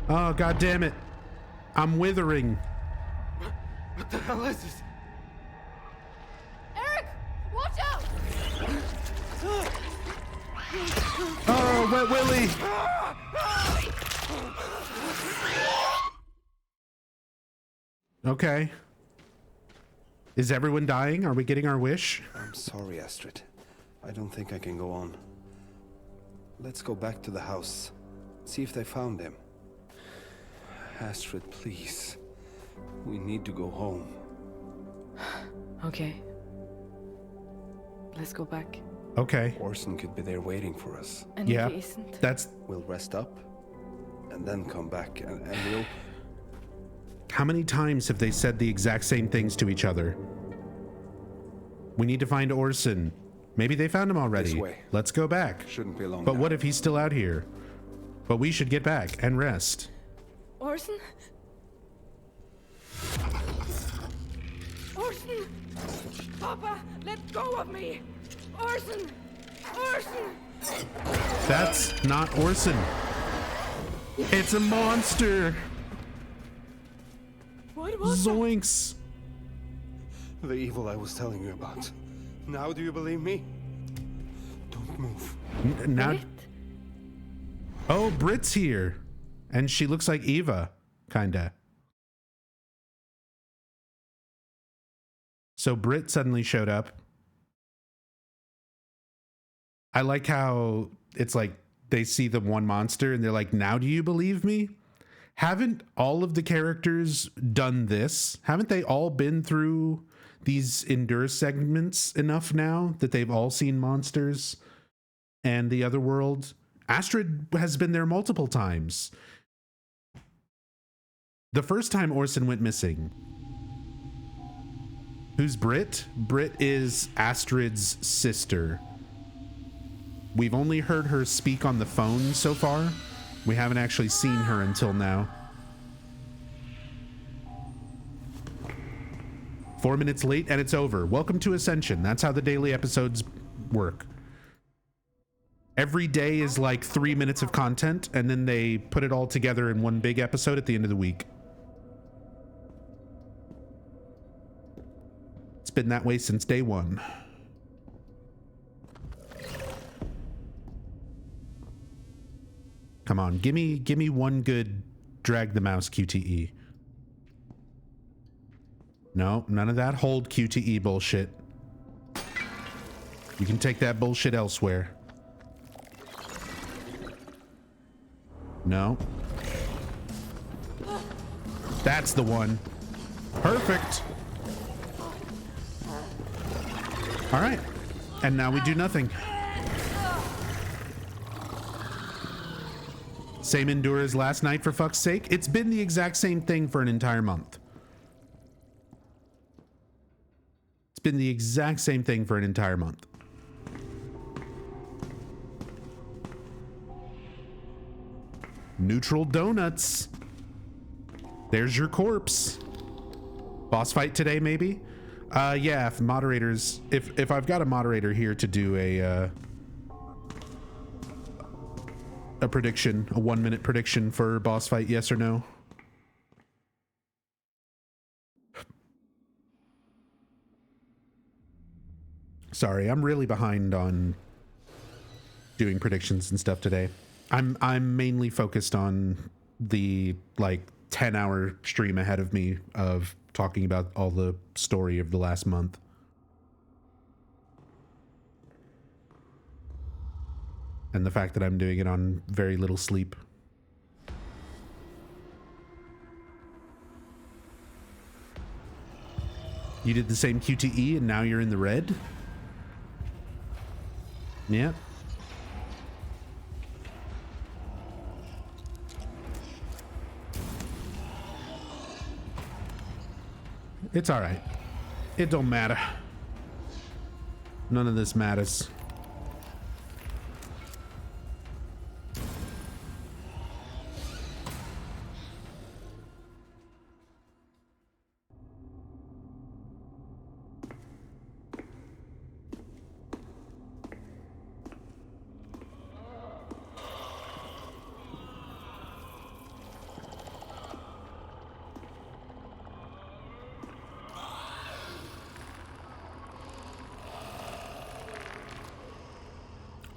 Oh, god damn it. I'm withering. What the hell is this? Eric, watch out! Oh, Wet Willie. Okay. Is everyone dying? Are we getting our wish? I'm sorry, Astrid. I don't think I can go on. Let's go back to the house. See if they found him. Astrid, please. We need to go home. Okay. Let's go back. Okay. Orson could be there waiting for us. And Yeah. if he isn't, That's... We'll rest up, and then come back, and we'll... How many times have they said the exact same things to each other? We need to find Orson. Maybe they found him already. This way. Let's go back. Shouldn't be long But now. what if he's still out here? But we should get back and rest. Orson? Orson! Papa, let go of me! Orson! Orson! That's not Orson. It's a monster. What was that? Zoinks. The evil I was telling you about. Now do you believe me? Don't move. Now... Brit? Oh, Brit's here. And she looks like Eva, kinda. So Brit suddenly showed up. I like how it's like they see the one monster and they're like, now do you believe me? Haven't all of the characters done this? Haven't they all been through these Endure segments enough now that they've all seen monsters and the other world? Astrid has been there multiple times. The first time Orson went missing. Who's Brit? Brit is Astrid's sister. We've only heard her speak on the phone so far. We haven't actually seen her until now. 4 minutes late and it's over. Welcome to Ascension. That's how the daily episodes work. Every day is like 3 minutes of content, and then they put it all together in one big episode at the end of the week. It's been that way since day one. Come on, give me one good drag the mouse QTE. No, none of that hold QTE bullshit. You can take that bullshit elsewhere. No. That's the one. Perfect. All right. And now we do nothing. Same Endure as last night, for fuck's sake. It's been the exact same thing for an entire month. It's been the exact same thing for an entire month. Neutral donuts. There's your corpse. Boss fight today, maybe? Yeah, if moderators... If I've got a moderator here to do a prediction, a 1 minute prediction for boss fight, yes or no? Sorry, I'm really behind on doing predictions and stuff today. I'm mainly focused on the like 10-hour stream ahead of me of talking about all the story of the last month. And the fact that I'm doing it on very little sleep. You did the same QTE and now you're in the red? Yeah. It's all right. It don't matter. None of this matters.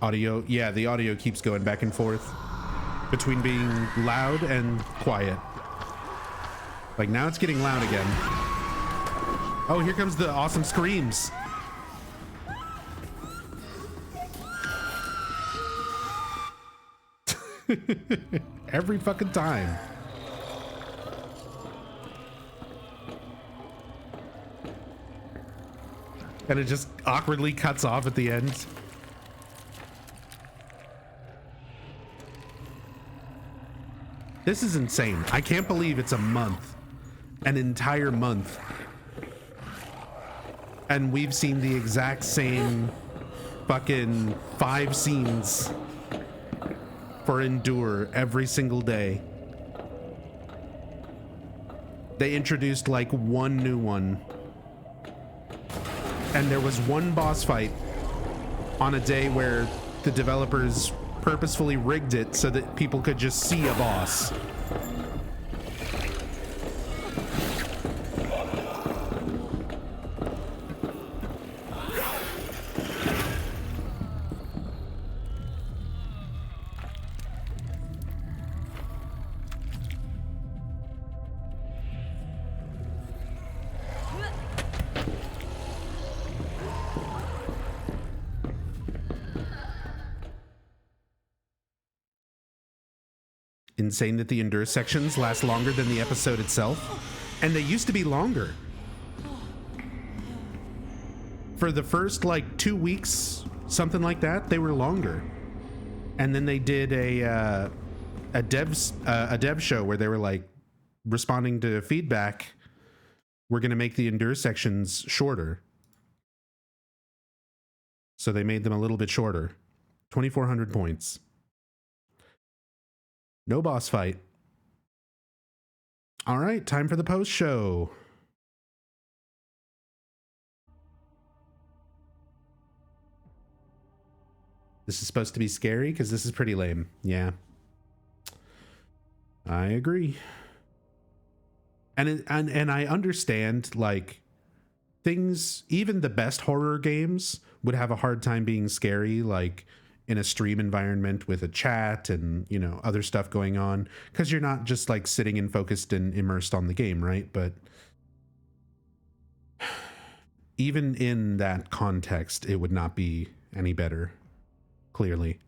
Audio, yeah, the audio keeps going back and forth between being loud and quiet. Like now it's getting loud again. Oh, here comes the awesome screams. Every fucking time. And it just awkwardly cuts off at the end. This is insane. I can't believe it's a month. An entire month. And we've seen the exact same fucking 5 scenes for Endure every single day. They introduced like one new one. And there was one boss fight on a day where the developers purposefully rigged it so that people could just see a boss. Insane that the Endure sections last longer than the episode itself. And they used to be longer. For the first like 2 weeks, something like that, they were longer. And then they did a dev show where they were like responding to feedback. We're going to make the Endure sections shorter. So they made them a little bit shorter. 2,400 points. No boss fight. All right, time for the post show. This is supposed to be scary because this is pretty lame. Yeah. I agree. And I understand, like, things, even the best horror games would have a hard time being scary, like in a stream environment with a chat and, you know, other stuff going on, because you're not just like sitting and focused and immersed on the game, right? But even in that context, it would not be any better, clearly.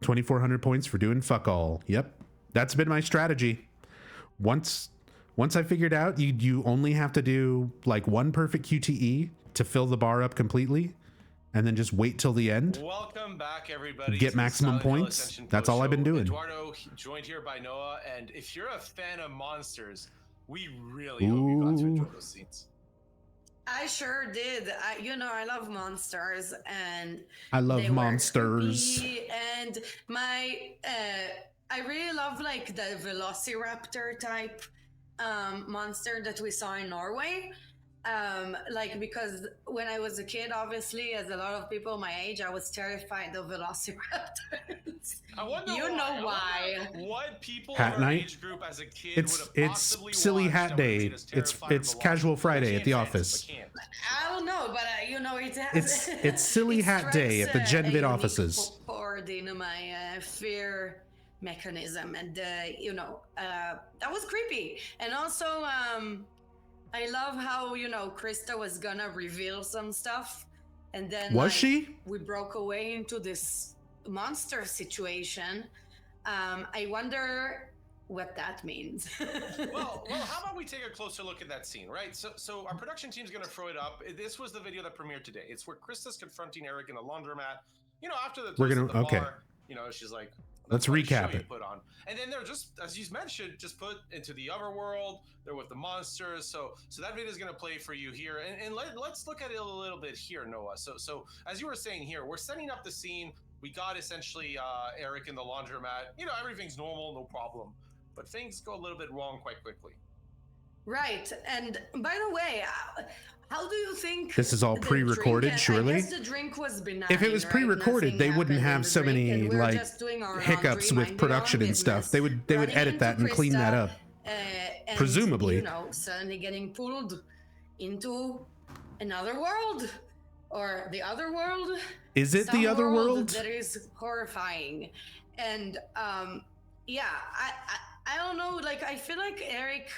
$2,400 points for doing fuck all. Yep, that's been my strategy. Once I figured out you only have to do like one perfect QTE to fill the bar up completely, and then just wait till the end. Welcome back, everybody. Get maximum points. That's all I've been doing. Eduardo joined here by Noah, and if you're a fan of monsters, we really hope you got to enjoy those scenes. I sure did. I love monsters, and I love they were monsters. creepy, and I really love like the Velociraptor type monster that we saw in Norway. Like, because when I was a kid, obviously, as a lot of people my age, I was terrified of Velociraptors. I wonder why. What people Hat in our night? age group as a kid It's would have possibly silly watched hat that would have day. made us terrified It's of casual Velociraptors. Friday at the Can't office. fans, but can't. I don't know, but it has. It's silly it hat day at the strikes, Gen a Vid unique offices. chord in my fear mechanism, and that was creepy. And also, I love how Krista was gonna reveal some stuff, and then She? We broke away into this monster situation. I wonder what that means. well, how about we take a closer look at that scene, right? So our production team's going to throw it up. This was the video that premiered today. It's where Krista's confronting Eric in the laundromat. You know, after the We're gonna the okay. bar, you know, she's like, let's "What a recap show you it. put on." And then they're just, as you mentioned, just put into the other world. They're with the monsters. So that video is going to play for you here, and let's look at it a little bit here, Noah. So as you were saying here, we're setting up the scene. We got essentially Eric in the laundromat. You know, everything's normal, no problem. But things go a little bit wrong quite quickly. Right. And by the way, how do you think This is all the pre-recorded, drink- surely? I guess the drink was benign, If it was right? pre-recorded, Nothing they wouldn't happened in have the so drink, many and we're like just doing our hiccups laundry, with minding production our and stuff. business, They would running edit into that and clean that Krista, up. and, Presumably. you know, suddenly getting pulled into another world or the other world. Is it the Some other world? that is horrifying. And yeah, I don't know, like I feel like Eric,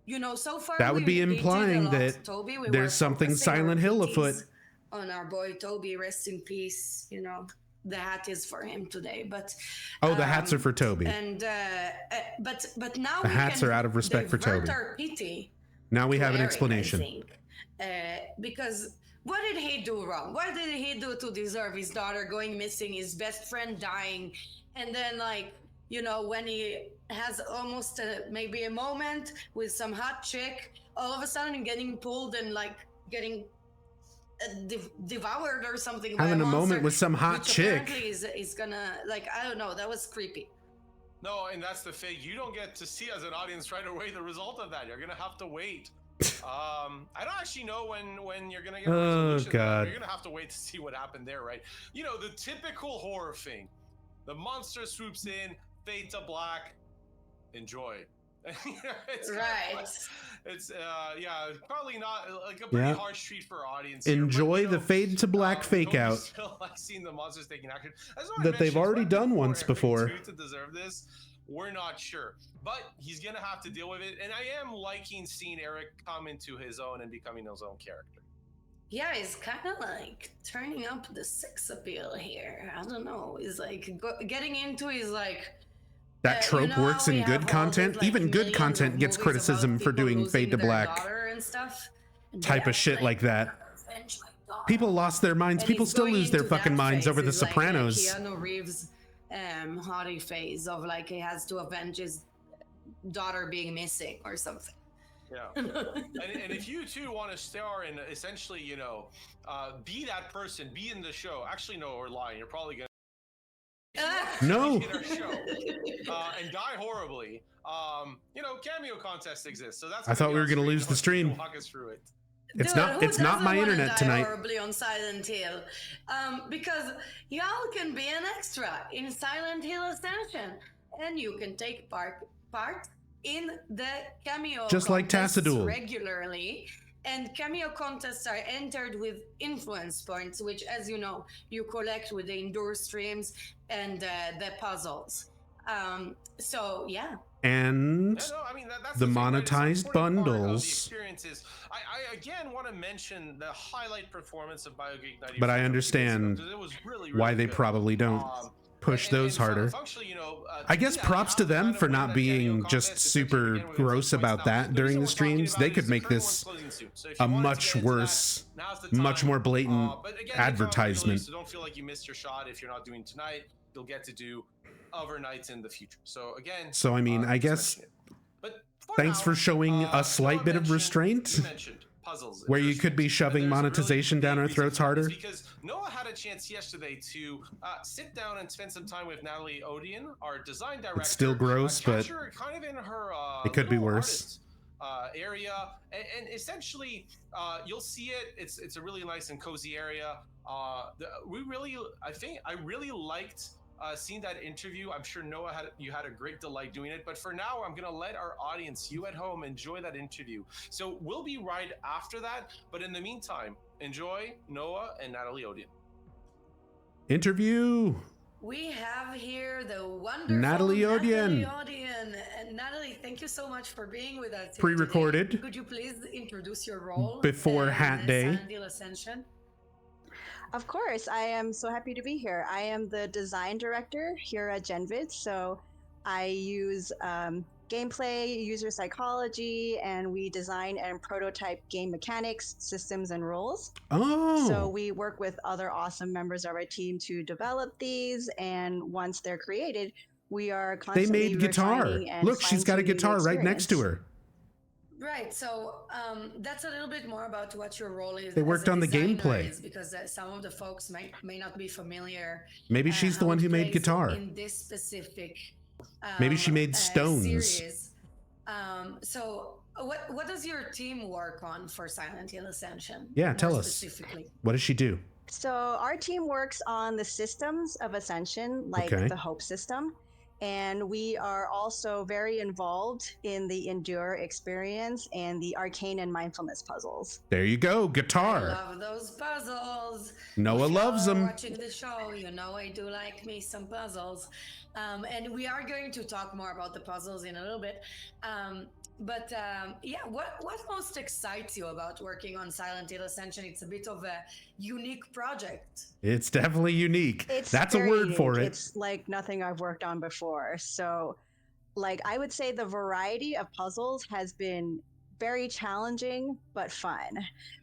you know, so far That would be we've hated implying a lot that Toby. We there's were something focusing our Silent Hill afoot. PTs on our boy Toby, rest in peace. You know, the hat is for him today, but The hats are for Toby. And but now The we hats can are out of respect for divert Toby. our pity Now we to have an Eric, explanation. I think. Because what did he do wrong? What did he do to deserve his daughter going missing, his best friend dying, and then like, you know, when he has almost maybe a moment with some hot chick, all of a sudden getting pulled and like getting devoured or something. by Having a monster, moment with some hot which chick. apparently is gonna, like, I don't know, that was creepy. No, and that's the thing. You don't get to see as an audience right away the result of that. You're gonna have to wait. I don't actually know when you're gonna get a resolution. God. You're gonna have to wait to see what happened there, right? You know, the typical horror thing. The monster swoops in, fade to black, enjoy. It's Right. It's yeah, probably not like a pretty Yeah. harsh treat for audience. here, but, Enjoy you know, the fade to black fake Toby's out Still like seeing the monsters taking action. That's what I that they've mentioned, already it's not done good once for before. Eric to deserve this. We're not sure, but he's gonna have to deal with it. And I am liking seeing Eric come into his own and becoming his own character. Yeah, he's kind of like turning up the sex appeal here. I don't know. He's like getting into his like. That trope you know, works in we good have all content. these, like, Even good millions content of gets movies criticism about for people doing losing fade to their black daughter and stuff. And type they of shit have, like that. revenge my daughter. People lost their minds. And People he's still going lose their into fucking that minds phase. over The It's like Sopranos. Keanu Reeves, haughty phase of like he has to avenge his daughter being missing or something. Yeah. and if you too want to star in essentially, you know, be that person, be in the show. Actually, no, we're lying. You're probably gonna No. in our show and die horribly. You know, cameo contests exist, so that's. I thought we were gonna lose the stream. Walk us through it. It's Dude, not. who It's not doesn't my wanna internet die tonight. horribly on Silent Hill, because y'all can be an extra in Silent Hill Ascension, and you can take part in the cameo Just like contests Tassadul. regularly. And cameo contests are entered with influence points, which, as you know, you collect with the indoor streams and the puzzles. So yeah. And Yeah, no, I mean, that's the thing, right? It's an monetized important part of the bundles. experiences. I again want to mention the highlight performance of BioGeek 90. But I understand it was really, why really they good. probably don't push those harder. Functionally, you know, I guess yeah, props to them kind of for win not that being cameo just contest. It's super actually, again, we're gonna gross take points about now. that The during reason the we're talking streams. about They it could is make the current this one's closing soon. So if you a wanted to much get into worse, that, now's the much time. more blatant But again, it's all advertisement. early, so don't feel like you missed your shot. If you're not doing tonight, you'll get to do other nights in the future. So again, So I mean, I just guess mention it. But for thanks now, for showing a slight Noah bit of mentioned- restraint you mentioned puzzles, where you could be and shoving there's a really monetization down big our reason throats for this, harder. Because Noah had a chance yesterday to sit down and spend some time with Natalie Odian, our design director. It's still gross, but catch her kind of in her it could be little worse. artist, area, and essentially you'll see it. It's a really nice and cozy area. I really liked seeing that interview. I'm sure Noah had a great delight doing it, but for now I'm gonna let our audience, you at home, enjoy that interview. So we'll be right after that, but in the meantime, enjoy Noah and Natalie Odian. Interview. We have here the wonderful Natalie Odian. And Natalie, thank you so much for being with us. here Pre-recorded. today. Could you please introduce your role Before in Hat Day. Silent Hill Ascension? Of course, I am so happy to be here. I am the design director here at Genvid. So I use gameplay, user psychology, and we design and prototype game mechanics, systems, and rules. Oh. So we work with other awesome members of our team to develop these, and once they're created, we are They constantly made guitar. refining and Look, she's got a fine-tuning the guitar right next to experience. her. Right. So that's a little bit more about what your role is. They worked as a on the designer gameplay. is, because some of the folks may not be familiar. Maybe she's the how one it who made plays guitar. in this specific. Maybe she made Stones. Series. So what does your team work on for Silent Hill Ascension? Yeah, more tell us. Specifically. What does she do? So our team works on the systems of Ascension, like Okay. the Hope system. And we are also very involved in the Endure experience and the arcane and mindfulness puzzles. There you go, I guitar. love those puzzles. Noah If loves you're them. Watching the show, you know I do like me some puzzles, and we are going to talk more about the puzzles in a little bit. Yeah, what most excites you about working on Silent Hill Ascension? It's a bit of a unique project. It's definitely unique. It's That's a very word for unique. it. It's like nothing I've worked on before. So, like, I would say the variety of puzzles has been very challenging but fun,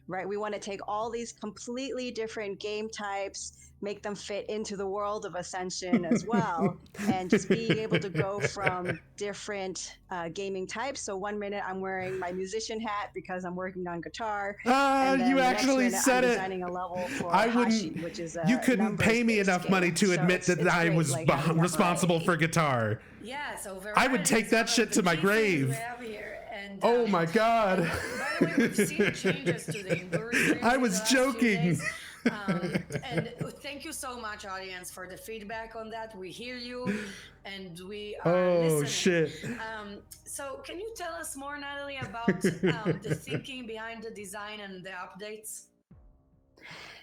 right? We want to take all these completely different game types, make them fit into the world of Ascension as well, and just being able to go from different gaming types. So 1 minute I'm wearing my musician hat because I'm working on guitar. and then You the next actually minute said I'm it. designing a level for I Hashi, wouldn't. which is a You couldn't pay me numbers-based enough money game. to So admit that I great, was like, having that responsible variety. for guitar. Yeah, so I would variety take is that one of shit the to my key things grave. we have here, and, Oh my god. By the way, we've seen changes to the Endure series I in was the last few joking. days. And thank you so much, audience, for the feedback on that. We hear you, and we are Oh listening. shit. So, can you tell us more, Natalie, about the thinking behind the design and the updates?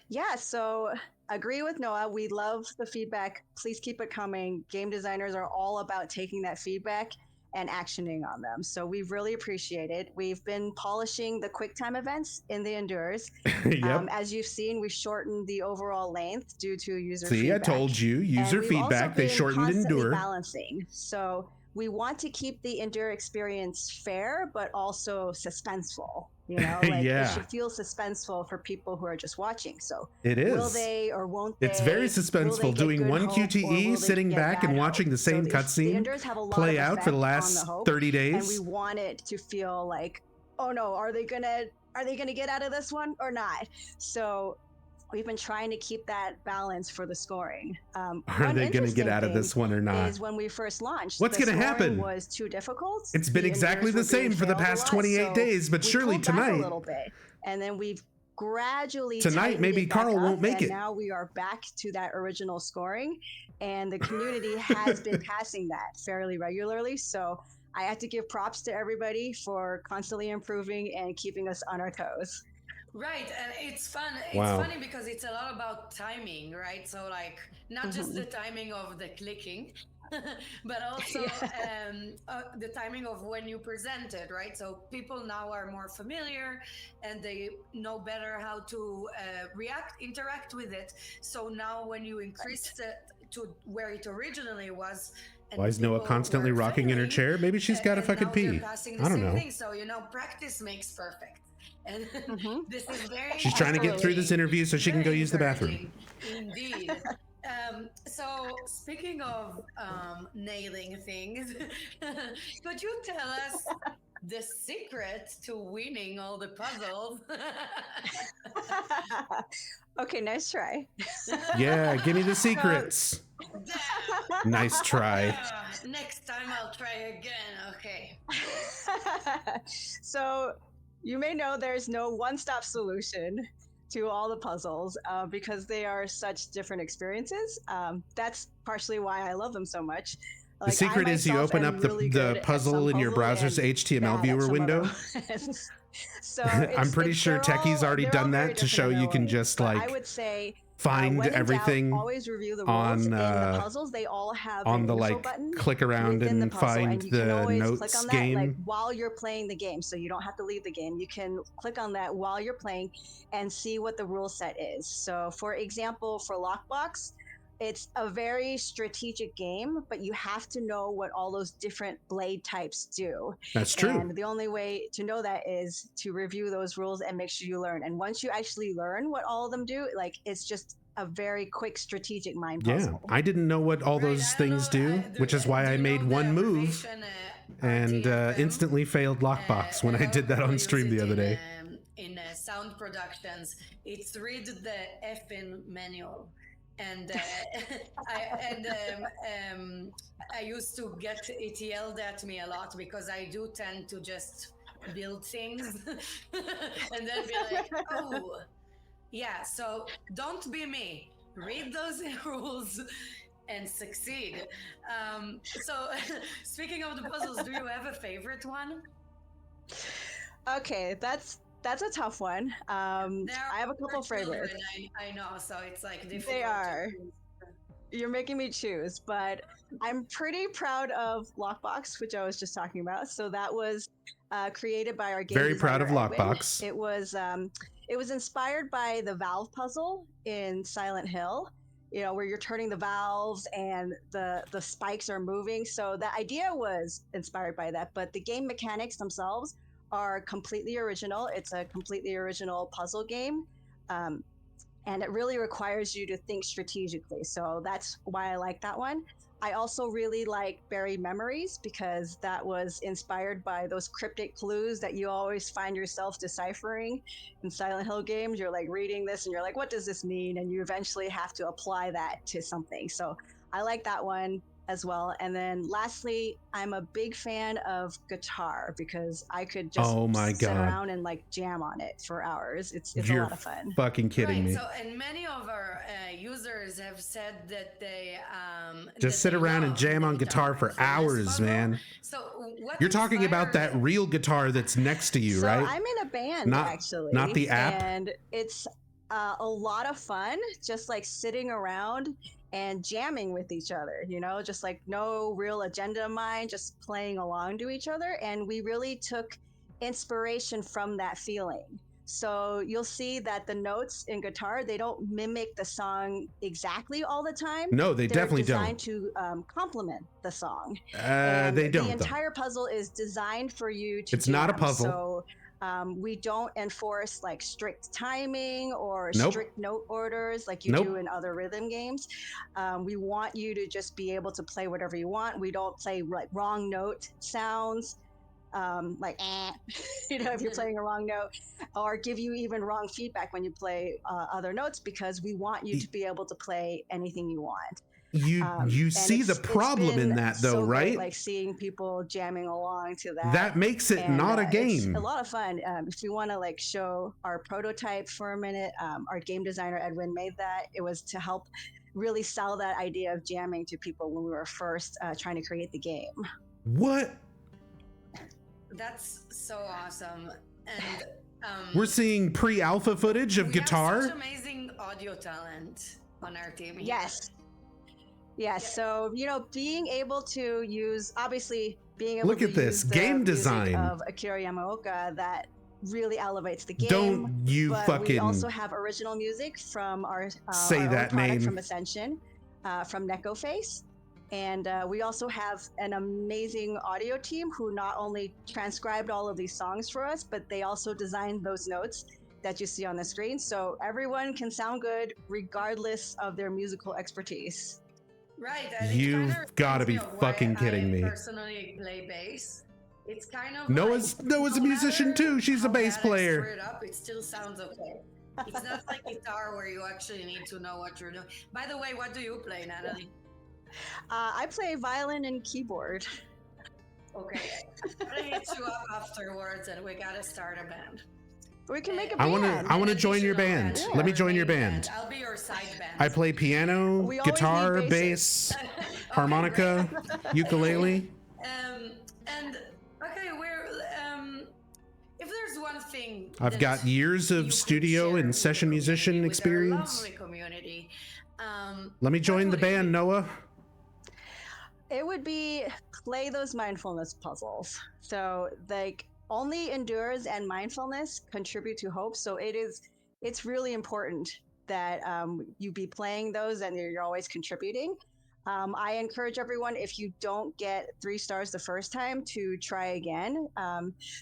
Yeah, so agree with Noah. We love the feedback. Please keep it coming. Game designers are all about taking that feedback and actioning on them. So we really appreciate it. We've been polishing the QuickTime events in the Endures. Yep. As you've seen, we shortened the overall length due to user See, feedback. I told you, user And we've also feedback. They been shortened constantly Endure. balancing. So we want to keep the Endure experience fair, but also suspenseful. You know, like Yeah. it should feel suspenseful for people who are just watching. So It is. will they or won't they? It's very will they suspenseful get doing good one hope, or will QTE, they sitting get back bad and hope? watching the So same the cutscene Endures have a lot play of out for the effect on last the hope, 30 and days. we want it to feel like, oh no, are they gonna get out of this one or not? So we've been trying to keep that balance for the scoring. Are One they going to get interesting out of this thing one or not? is when we first launched, What's the gonna scoring happen? was too difficult. It's been The exactly Endures the were being same for the failed a past lot, 28 so days, but we surely pulled back a tonight. little bit, and then we've gradually Tonight, tightened maybe it back Carl up, won't make and it. now we are back to that original scoring, and the community has been passing that fairly regularly. So I have to give props to everybody for constantly improving and keeping us on our toes. Right, and it's fun. It's Wow. funny because it's a lot about timing, right? So, like, not just the timing of the clicking, but also the timing of when you present it, right? So people now are more familiar and they know better how to interact with it. So now when you increase it to where it originally was, and Why is Noah people constantly were rocking in her failing, chair? Maybe she's got to and fucking now they're pee. passing the I don't same know. thing. So, practice makes perfect. And this is very She's trying to get through this interview so she can go very use the bathroom. encouraging indeed. So speaking of nailing things, could you tell us the secret to winning all the puzzles? Okay, nice try. Yeah, give me the secrets. Nice try. Next time I'll try again. Okay. So you may know there's no one-stop solution to all the puzzles because they are such different experiences. That's partially why I love them so much. The secret is you open up the puzzle in your browser's HTML viewer window. So I'm pretty sure Techie's already they're done all very that to show different in you their can ways, just but I like would say find when in doubt, everything always review the rules. on In the puzzles, they all have on an the info like button click around within the and puzzle, find and you can the always notes click on that, game. like while you're playing the game, so you don't have to leave the game. You can click on that while you're playing and see what the rule set is. So, for example, for Lockbox, it's a very strategic game, but you have to know what all those different blade types do. That's true. And the only way to know that is to review those rules and make sure you learn. And once you actually learn what all of them do, like it's just a very quick strategic mind puzzle. Yeah, I didn't know what all those things do, which is why I made one move and instantly failed lockbox when I did that on stream the other day. In sound productions, it's read the effing manual. And I used to get it yelled at me a lot because I do tend to just build things and then be like, oh, yeah, so don't be me. Read those rules and succeed. So speaking of the puzzles, do you have a favorite one? Okay, that's a tough one. I have a couple favorites. I know, so it's like difficult. They are. You're making me choose, but I'm pretty proud of Lockbox, which I was just talking about. So that was created by our game Very proud of designer, Edwin. Lockbox. It was inspired by the valve puzzle in Silent Hill. You know, where you're turning the valves and the spikes are moving. So the idea was inspired by that, but the game mechanics themselves are completely original. It's a completely original puzzle game. And it really requires you to think strategically. So that's why I like that one. I also really like Buried Memories because that was inspired by those cryptic clues that you always find yourself deciphering in Silent Hill games. You're like reading this and you're like, what does this mean? And you eventually have to apply that to something. So I like that one as well. And then lastly, I'm a big fan of guitar because I could just sit around and like jam on it for hours. It's a lot of fun. Fucking kidding me. So, and many of our users have said that they just sit around and jam on guitar for hours, man. So you're talking about that real guitar that's next to you, right? I'm in a band actually, not the app, and it's a lot of fun. Just like sitting around and jamming with each other, you know, just like no real agenda in mind, just playing along to each other. And we really took inspiration from that feeling. So you'll see that the notes in guitar, they don't mimic the song exactly all the time. No, they definitely don't. They're designed to complement the song. They don't. The entire puzzle is designed for you to It's not a puzzle. So we don't enforce like strict timing or strict note orders like you do in other rhythm games. We want you to just be able to play whatever you want. We don't play like wrong note sounds, like you know, if you're playing a wrong note, or give you even wrong feedback when you play other notes, because we want you to be able to play anything you want. You see the problem in that though, right? Great, like seeing people jamming along to that. That makes it not a game. It's a lot of fun. If you want to like show our prototype for a minute, our game designer Edwin made that. It was to help really sell that idea of jamming to people when we were first trying to create the game. What? That's so awesome. And we're seeing pre-alpha footage of guitar. We have such amazing audio talent on our team here. Yes, so you know, being able to use, obviously, being able look to at this use the game music design of Akira Yamaoka, that really elevates the game. Don't you but fucking we also have original music from our say our that own product name from Ascension, from Necoface. And we also have an amazing audio team who not only transcribed all of these songs for us, but they also designed those notes that you see on the screen. So everyone can sound good regardless of their musical expertise. Right. You've got to be fucking kidding me. I personally play bass. It's kind of Noah's a musician too. She's a bass player. It still sounds okay. It's not like guitar where you actually need to know what you're doing. By the way, what do you play, Natalie? I play violin and keyboard. Okay. I'm gonna hit you up afterwards and we gotta start a band. We can make a band. I want to join your band. Yeah. Let me join your band. I'll be your side band. I play piano, guitar, bass, harmonica, ukulele. And okay, if there's one thing, I've got years of studio and session musician experience. Lovely community. Let me join the band, Noah. It would be play those mindfulness puzzles. So like only endurance and mindfulness contribute to hope. So it's really important that you be playing those and you're always contributing. I encourage everyone, if you don't get 3 stars the first time, to try again.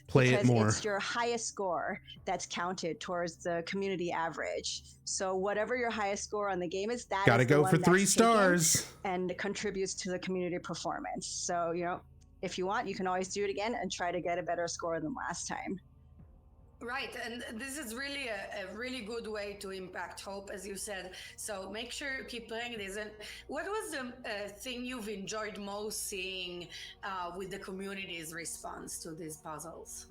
Play it because more. it's your highest score that's counted towards the community average. So whatever your highest score on the game is, that Gotta is the go one for 3 that's taken stars. and contributes to the community performance. So, you know, if you want, you can always do it again and try to get a better score than last time. Right, and this is really a really good way to impact hope, as you said. So make sure you keep playing this. And what was the thing you've enjoyed most seeing with the community's response to these puzzles?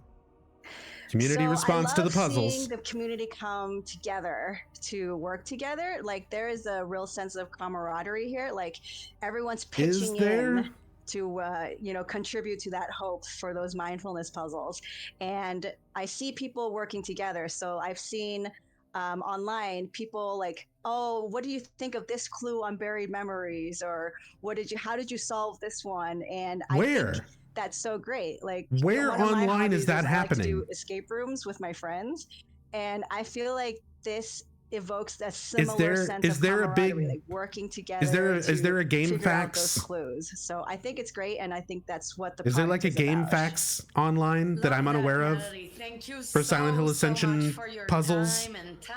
Community response to the puzzles. Seeing the community come together to work together, like there is a real sense of camaraderie here. Like everyone's pitching in to contribute to that hope for those mindfulness puzzles. And I see people working together. So I've seen online people like, oh, what do you think of this clue on buried memories? Or how did you solve this one? And I think that's so great. Like, where online is that happening? I like to do escape rooms with my friends, and I feel like this evokes a similar sense of camaraderie, like working together. Is there a game facts? Those clues. So I think it's great, and I think that's what the. Is there like a game facts online that I'm unaware of? Thank you for Silent Hill Ascension puzzles,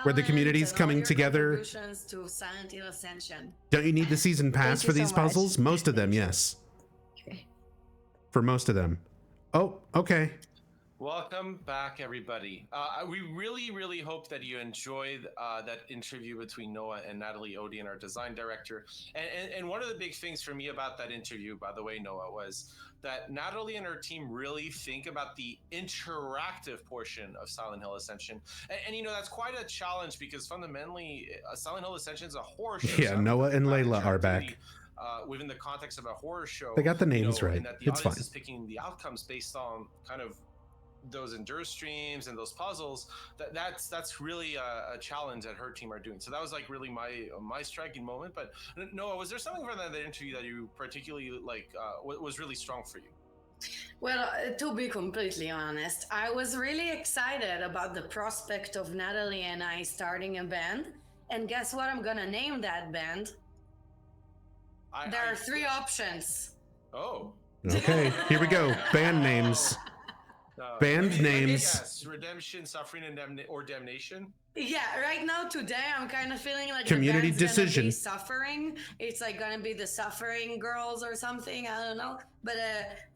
where the community's coming together. To Silent Hill Ascension. Don't you need the season pass for these puzzles? Most of them, yes. For most of them. Oh, okay. Welcome back, everybody. We really hope that you enjoyed that interview between Noah and Natalie Odeon, our design director. And one of the big things for me about that interview, by the way, Noah, was that Natalie and her team really think about the interactive portion of Silent Hill Ascension. And you know, that's quite a challenge because fundamentally, Silent Hill Ascension is a horror show. Yeah, Noah and Layla are back. Within the context of a horror show, they got the names right. And that the it's audience fine. is picking the outcomes based on kind of those endure streams and those puzzles. That's really a challenge that her team are doing. So that was like really my striking moment. But Noah, was there something from that interview that you particularly like was really strong for you? Well, to be completely honest, I was really excited about the prospect of Natalie and I starting a band. And guess what? I'm gonna name that band. There are 3 options. Oh. Okay, here we go. Band names. Band names. Yes, redemption, suffering, and or damnation. Yeah, right now today I'm kind of feeling like community the band's decision. Gonna be suffering. It's like gonna be the Suffering Girls or something. I don't know. But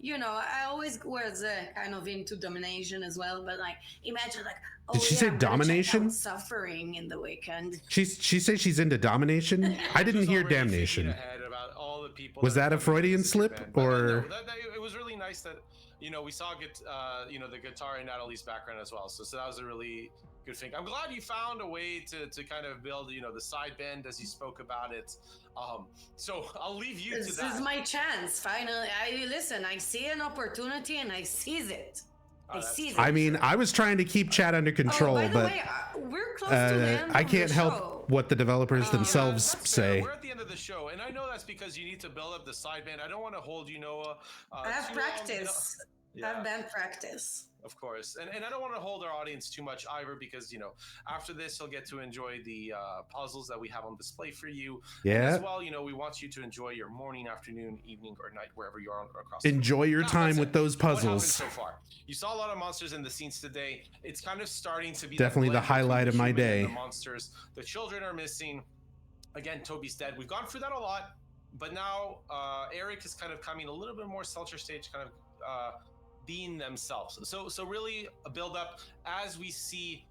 you know, I always was kind of into domination as well. But like, imagine like, oh, did she say domination? Suffering in the weekend. She said she's into domination. I didn't hear damnation. Was that a Freudian slip or? It was really nice that we saw the guitar in Natalie's background as well. So that was a really good thing. I'm glad you found a way to kind of build the side bend as you spoke about it. So I'll leave you to that. This is my chance. Finally, I see an opportunity and I seize it. I mean, I was trying to keep chat under control, by the but way, we're close to the end I of can't the help show. what the developers themselves say. We're at the end of the show, and I know that's because you need to build up the side band. I don't want to hold you, Noah. I have practice. I have band practice. Of course. And I don't want to hold our audience too much either because, after this, you'll get to enjoy the puzzles that we have on display for you. Yeah. And as well, we want you to enjoy your morning, afternoon, evening, or night, wherever you are across the Enjoy your time with those puzzles. So far, you saw a lot of monsters in the scenes today. It's kind of starting to be definitely the highlight of my day. The monsters, the children are missing. Again, Toby's dead. We've gone through that a lot, but now Eric is kind of coming a little bit more center stage, kind of being themselves. So really a build up as we see,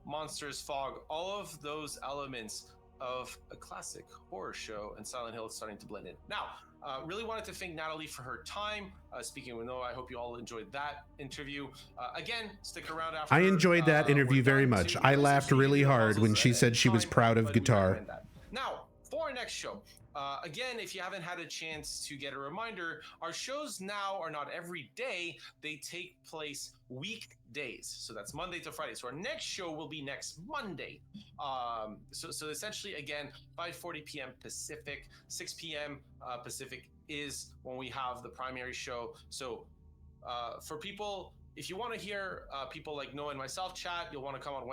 monsters, fog, all of those elements of a classic horror show and Silent Hill is starting to blend in. Now, really wanted to thank Natalie for her time. Speaking with Noah, I hope you all enjoyed that interview. Again, stick around after. I enjoyed that interview very much. I laughed really hard when she said she was proud of guitar. Now, for our next show, again, if you haven't had a chance to get a reminder, our shows now are not every day. They take place weekdays. So that's Monday to Friday. So our next show will be next Monday. So essentially, again, 5:40 p.m. Pacific, 6 p.m. Pacific is when we have the primary show. So for people if you want to hear people like Noah and myself chat, you'll want to come on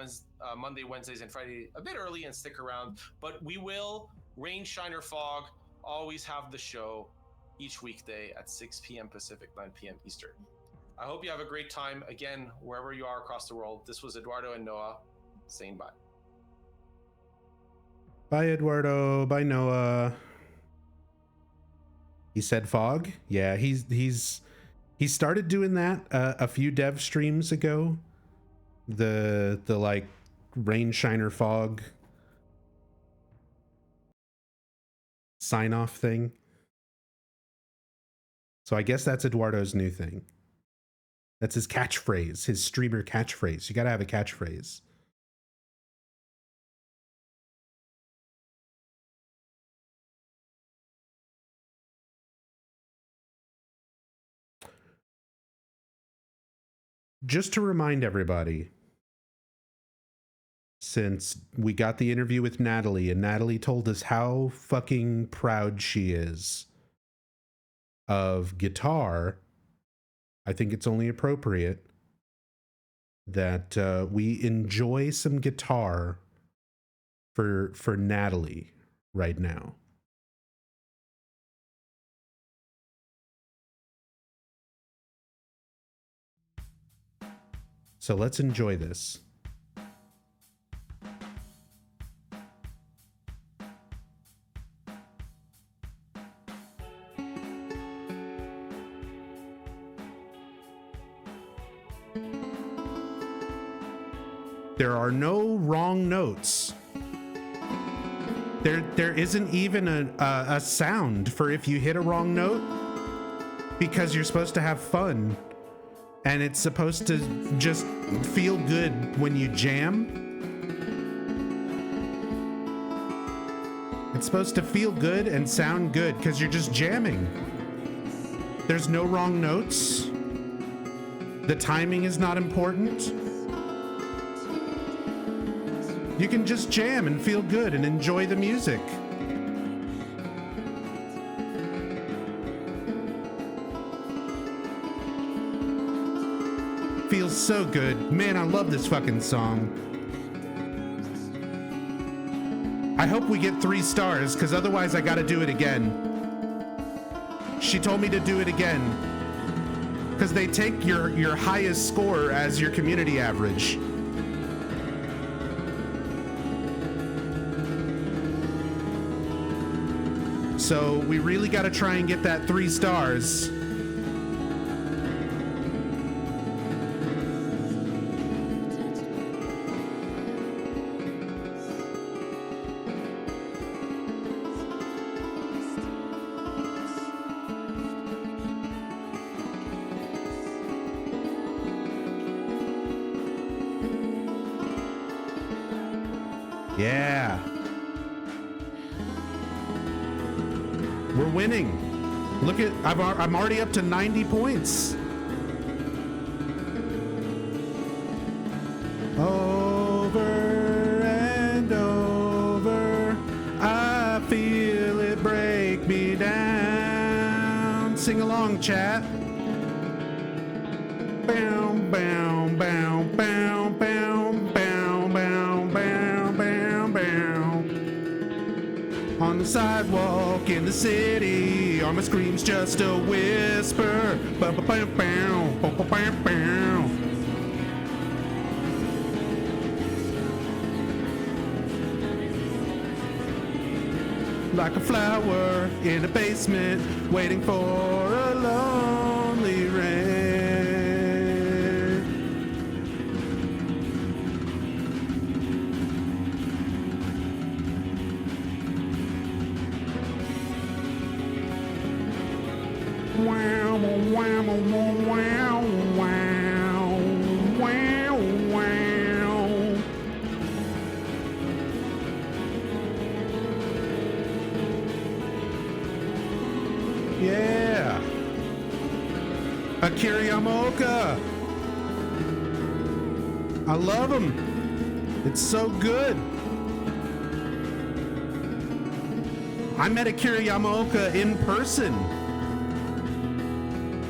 Monday, Wednesdays, and Friday a bit early and stick around. But we will, rain, shine, or fog, always have the show each weekday at 6 p.m. Pacific, 9 p.m. Eastern. I hope you have a great time. Again, wherever you are across the world, this was Eduardo and Noah saying bye. Bye, Eduardo. Bye, Noah. He said fog. Yeah, he started doing that a few dev streams ago. The like rain, shiner, fog sign off thing. So I guess that's Eduardo's new thing. That's his catchphrase, his streamer catchphrase. You gotta have a catchphrase. Just to remind everybody, since we got the interview with Natalie and Natalie told us how fucking proud she is of guitar, I think it's only appropriate that we enjoy some guitar for Natalie right now. So let's enjoy this. There are no wrong notes. There isn't even a sound for if you hit a wrong note, because you're supposed to have fun and it's supposed to just feel good when you jam. It's supposed to feel good and sound good because you're just jamming. There's no wrong notes. The timing is not important. You can just jam and feel good and enjoy the music. Feels so good. Man, I love this fucking song. I hope we get 3 stars, because otherwise I gotta do it again. She told me to do it again. Because they take your highest score as your community average. So we really got to try and get that 3 stars. Yeah. We're winning. Look at, I'm already up to 90 points. Over and over, I feel it break me down. Sing along, chat. Bow, bow, bow, bow, bow, bow, bow, bow, bow, bow. On the sidewalk in the city, all my screams just a whisper. Bow, bow, bow, bow, bow, bow, bow, bow. Like a flower in a basement, waiting for a lonely rain. Wow, wow, wow, wow, wow, wow, wow. Yeah. Akira Yamaoka. I love him. It's so good. I met Akira Yamaoka in person.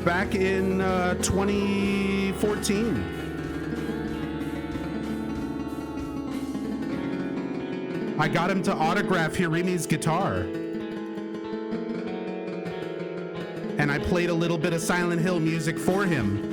back in 2014. I got him to autograph Hirimi's guitar. And I played a little bit of Silent Hill music for him.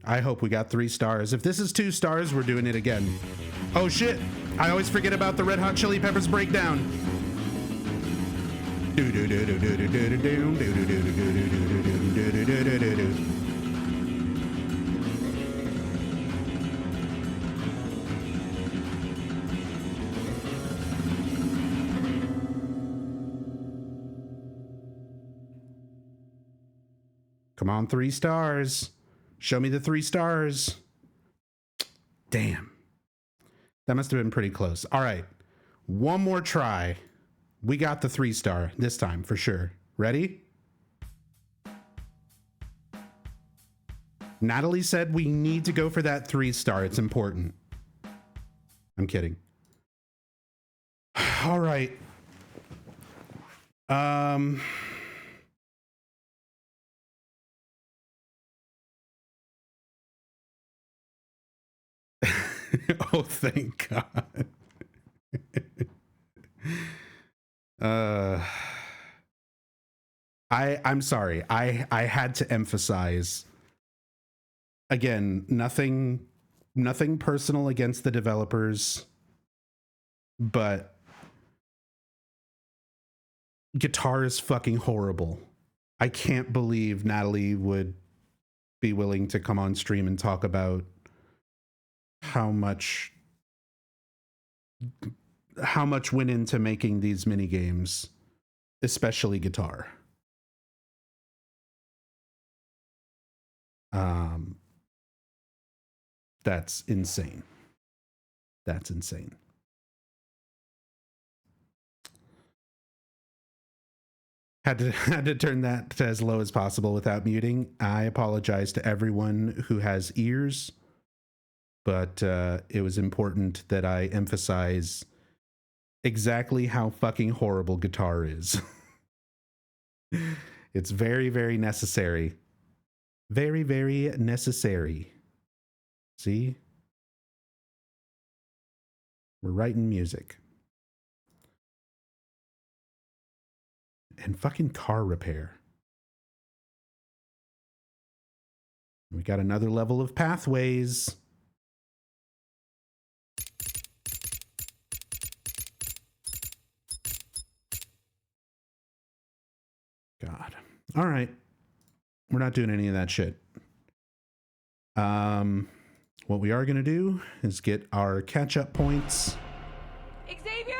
I hope we got 3 stars. If this is 2 stars, we're doing it again. Oh shit! I always forget about the Red Hot Chili Peppers breakdown. Come on, 3 stars. Show me the 3 stars. Damn. That must have been pretty close. All right. One more try. We got the 3 star this time for sure. Ready? Natalie said we need to go for that 3 star. It's important. I'm kidding. All right. Oh, thank God. I'm sorry. I had to emphasize again, nothing personal against the developers, but guitar is fucking horrible. I can't believe Natalie would be willing to come on stream and talk about how much went into making these mini games, especially guitar. That's insane. That's insane. Had to turn that to as low as possible without muting. I apologize to everyone who has ears, but it was important that I emphasize exactly how fucking horrible guitar is. It's very, very necessary. Very, very necessary. See? We're writing music. And fucking car repair. We got another level of pathways. God. All right. We're not doing any of that shit. What we are going to do is get our catch-up points. Xavier!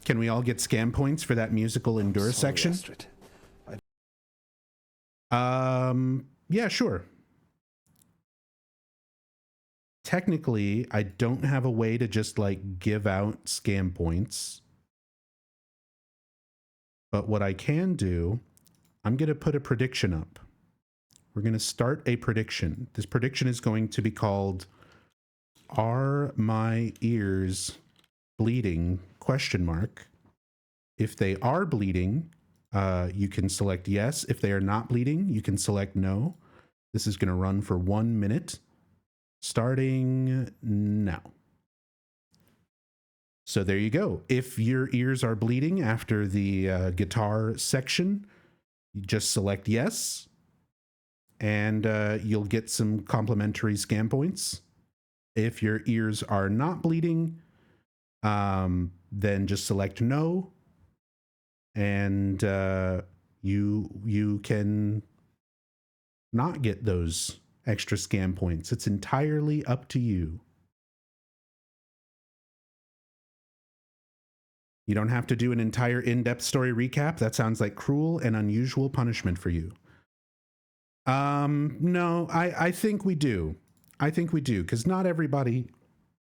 Can we all get scam points for that musical endure section? Astrid. Yeah, sure. Technically, I don't have a way to just like give out scam points. But what I can do, I'm going to put a prediction up. We're going to start a prediction. This prediction is going to be called "Are my ears bleeding?" ? If they are bleeding, you can select yes. If they are not bleeding, you can select no. This is going to run for 1 minute. Starting now. So there you go. If your ears are bleeding after the guitar section, you just select yes, and you'll get some complimentary scam points. If your ears are not bleeding, then just select no, and you can not get those extra scam points. It's entirely up to you. You don't have to do an entire in-depth story recap. That sounds like cruel and unusual punishment for you. No, I think we do. I think we do, because not everybody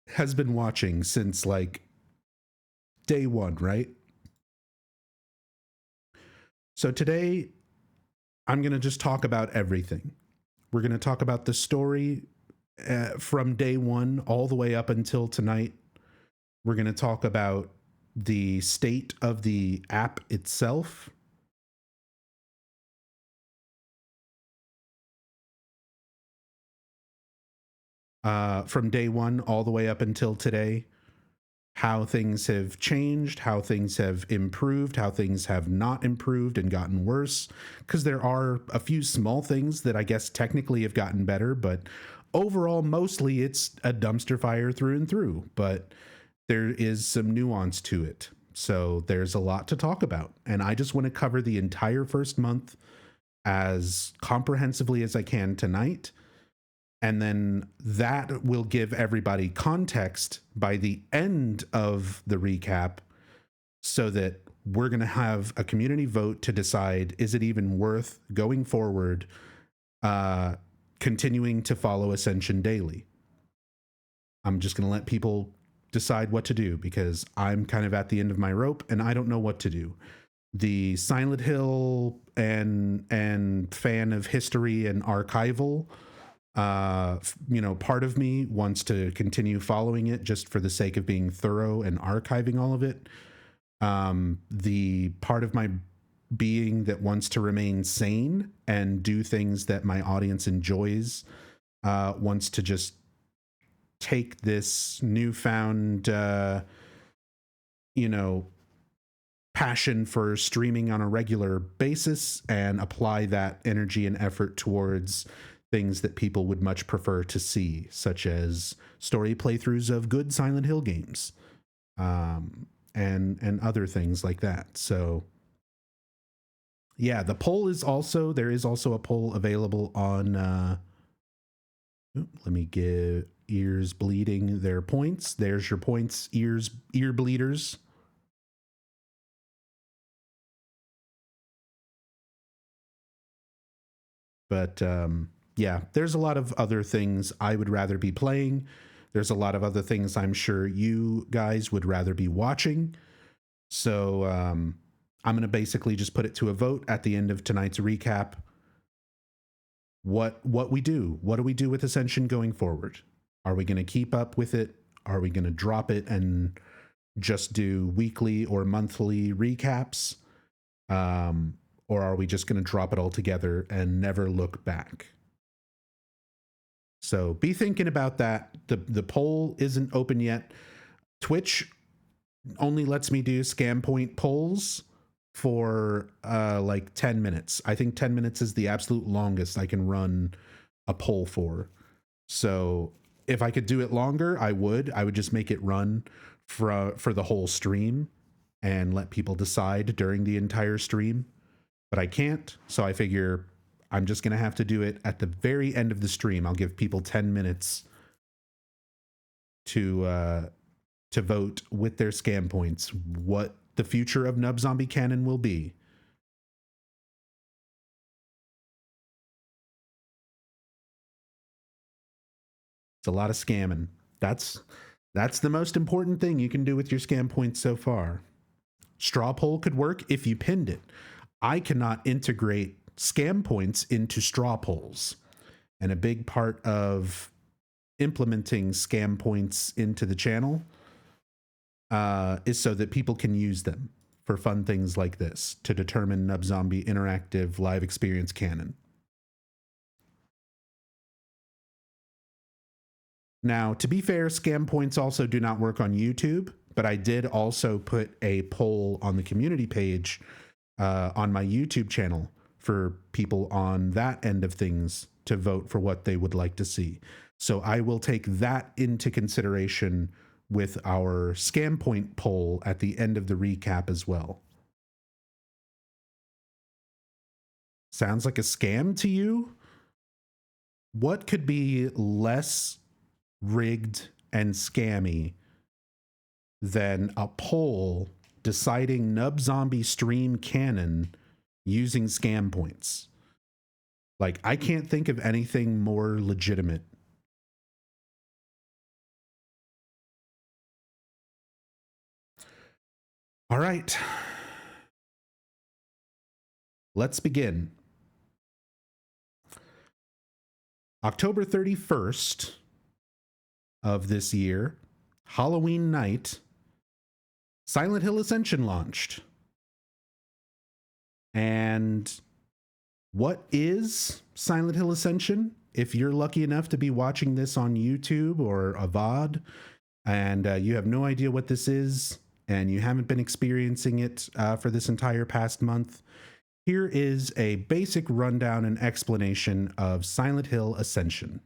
has been watching since like day one, right? So today, I'm going to just talk about everything. We're going to talk about the story from day one all the way up until tonight. We're going to talk about the state of the app itself. From day one all the way up until today, how things have changed, how things have improved, how things have not improved and gotten worse. Because there are a few small things that I guess technically have gotten better, but overall, mostly it's a dumpster fire through and through. But there is some nuance to it. So there's a lot to talk about. And I just want to cover the entire first month as comprehensively as I can tonight. And then that will give everybody context by the end of the recap so that we're going to have a community vote to decide, is it even worth going forward, continuing to follow Ascension daily? I'm just going to let people decide what to do because I'm kind of at the end of my rope and I don't know what to do. The Silent Hill and fan of history and archival, part of me wants to continue following it just for the sake of being thorough and archiving all of it. The part of my being that wants to remain sane and do things that my audience enjoys, wants to just take this newfound, passion for streaming on a regular basis and apply that energy and effort towards things that people would much prefer to see, such as story playthroughs of good Silent Hill games, and other things like that. So yeah, the poll is also, there is also a poll available on, let me give Ears Bleeding their points. There's your points, ear bleeders. But yeah, there's a lot of other things I would rather be playing. There's a lot of other things I'm sure you guys would rather be watching. So I'm going to basically just put it to a vote at the end of tonight's recap. What we do? What do we do with Ascension going forward? Are we going to keep up with it? Are we going to drop it and just do weekly or monthly recaps? Or are we just going to drop it all together and never look back? So be thinking about that. The poll isn't open yet. Twitch only lets me do scam point polls for like 10 minutes. I think 10 minutes is the absolute longest I can run a poll for. So if I could do it longer, I would just make it run for the whole stream and let people decide during the entire stream. But I can't, so I figure I'm just going to have to do it at the very end of the stream. I'll give people 10 minutes to vote with their scam points what the future of Nub Zombie Canon will be. It's a lot of scamming. That's the most important thing you can do with your scam points so far. Straw poll could work if you pinned it. I cannot integrate scam points into straw polls. And a big part of implementing scam points into the channel is so that people can use them for fun things like this to determine Nub Zombie interactive live experience canon. Now, to be fair, scam points also do not work on YouTube, but I did also put a poll on the community page on my YouTube channel for people on that end of things to vote for what they would like to see. So I will take that into consideration with our scam point poll at the end of the recap as well. Sounds like a scam to you? What could be less rigged and scammy than a poll deciding Nub Zombie stream canon using scam points. Like, I can't think of anything more legitimate. All right. Let's begin. October 31st of this year, Halloween night, Silent Hill Ascension launched. And what is Silent Hill Ascension? If you're lucky enough to be watching this on YouTube or a VOD, and you have no idea what this is, and you haven't been experiencing it for this entire past month, here is a basic rundown and explanation of Silent Hill Ascension.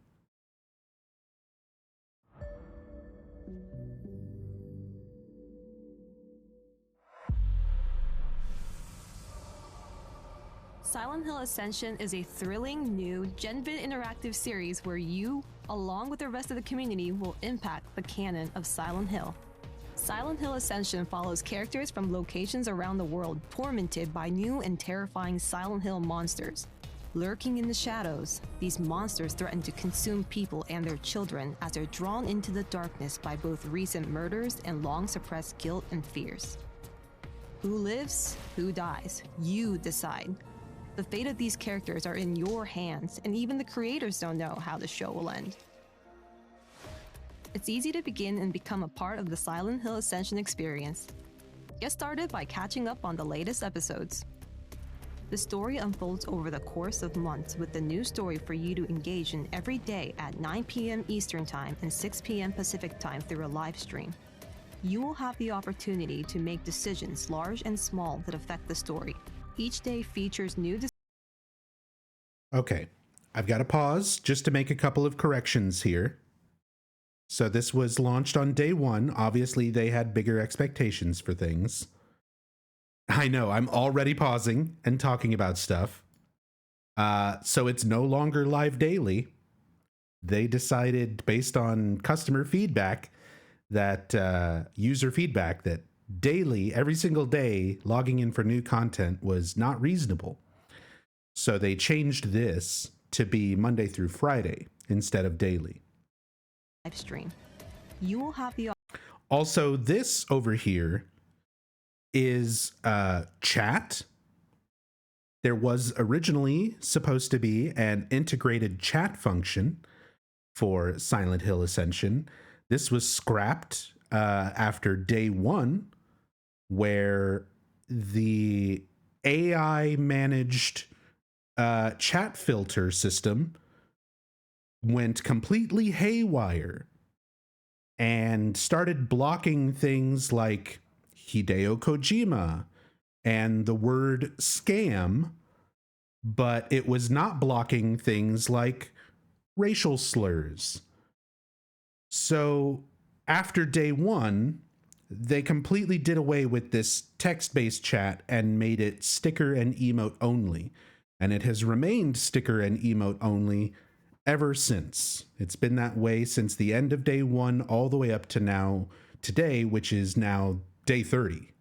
Silent Hill Ascension is a thrilling, new, Genvid interactive series where you, along with the rest of the community, will impact the canon of Silent Hill. Silent Hill Ascension follows characters from locations around the world tormented by new and terrifying Silent Hill monsters. Lurking in the shadows, these monsters threaten to consume people and their children as they're drawn into the darkness by both recent murders and long-suppressed guilt and fears. Who lives? Who dies? You decide. The fate of these characters are in your hands, and even the creators don't know how the show will end. It's easy to begin and become a part of the Silent Hill Ascension experience. Get started by catching up on the latest episodes. The story unfolds over the course of months with a new story for you to engage in every day at 9 p.m. Eastern Time and 6 p.m. Pacific Time through a live stream. You will have the opportunity to make decisions large and small that affect the story. Each day features new Okay, I've got to pause just to make a couple of corrections here. So this was launched on day one. Obviously, they had bigger expectations for things. I know, I'm already pausing and talking about stuff. So it's no longer live daily. They decided, based on customer feedback, that user feedback, that daily, every single day, logging in for new content was not reasonable. So they changed this to be Monday through Friday instead of daily. live stream. You will have the Also, this over here is chat. There was originally supposed to be an integrated chat function for Silent Hill Ascension. This was scrapped after day one, where the AI managed chat filter system went completely haywire and started blocking things like Hideo Kojima and the word scam, but it was not blocking things like racial slurs. So after day one, they completely did away with this text-based chat and made it sticker and emote only. And it has remained sticker and emote only ever since. It's been that way since the end of day one all the way up to now, today, which is now day 30.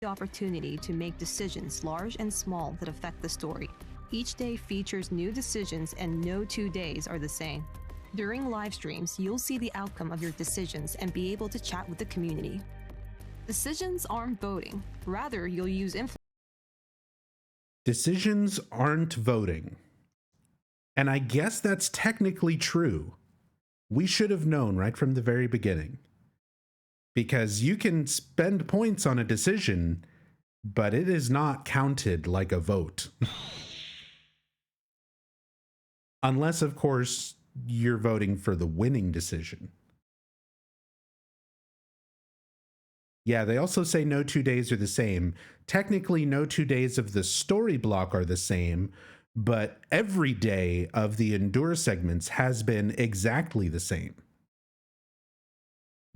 The opportunity to make decisions large and small that affect the story. Each day features new decisions and no 2 days are the same. During live streams, you'll see the outcome of your decisions and be able to chat with the community. Decisions aren't voting. Rather, you'll use influence. Decisions aren't voting. And I guess that's technically true. We should have known right from the very beginning. Because you can spend points on a decision, but it is not counted like a vote. Unless, of course, you're voting for the winning decision. Yeah, they also say no 2 days are the same. Technically, no 2 days of the story block are the same, but every day of the Endure segments has been exactly the same.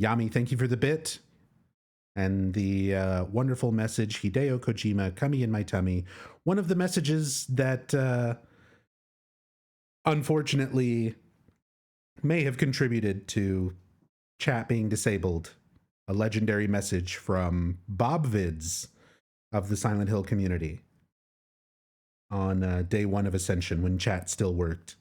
Yami, thank you for the bit. And the wonderful message, Hideo Kojima, Kami in my tummy. One of the messages that unfortunately may have contributed to chat being disabled a legendary message from Bob Vids of the Silent Hill community on day 1 of Ascension when chat still worked.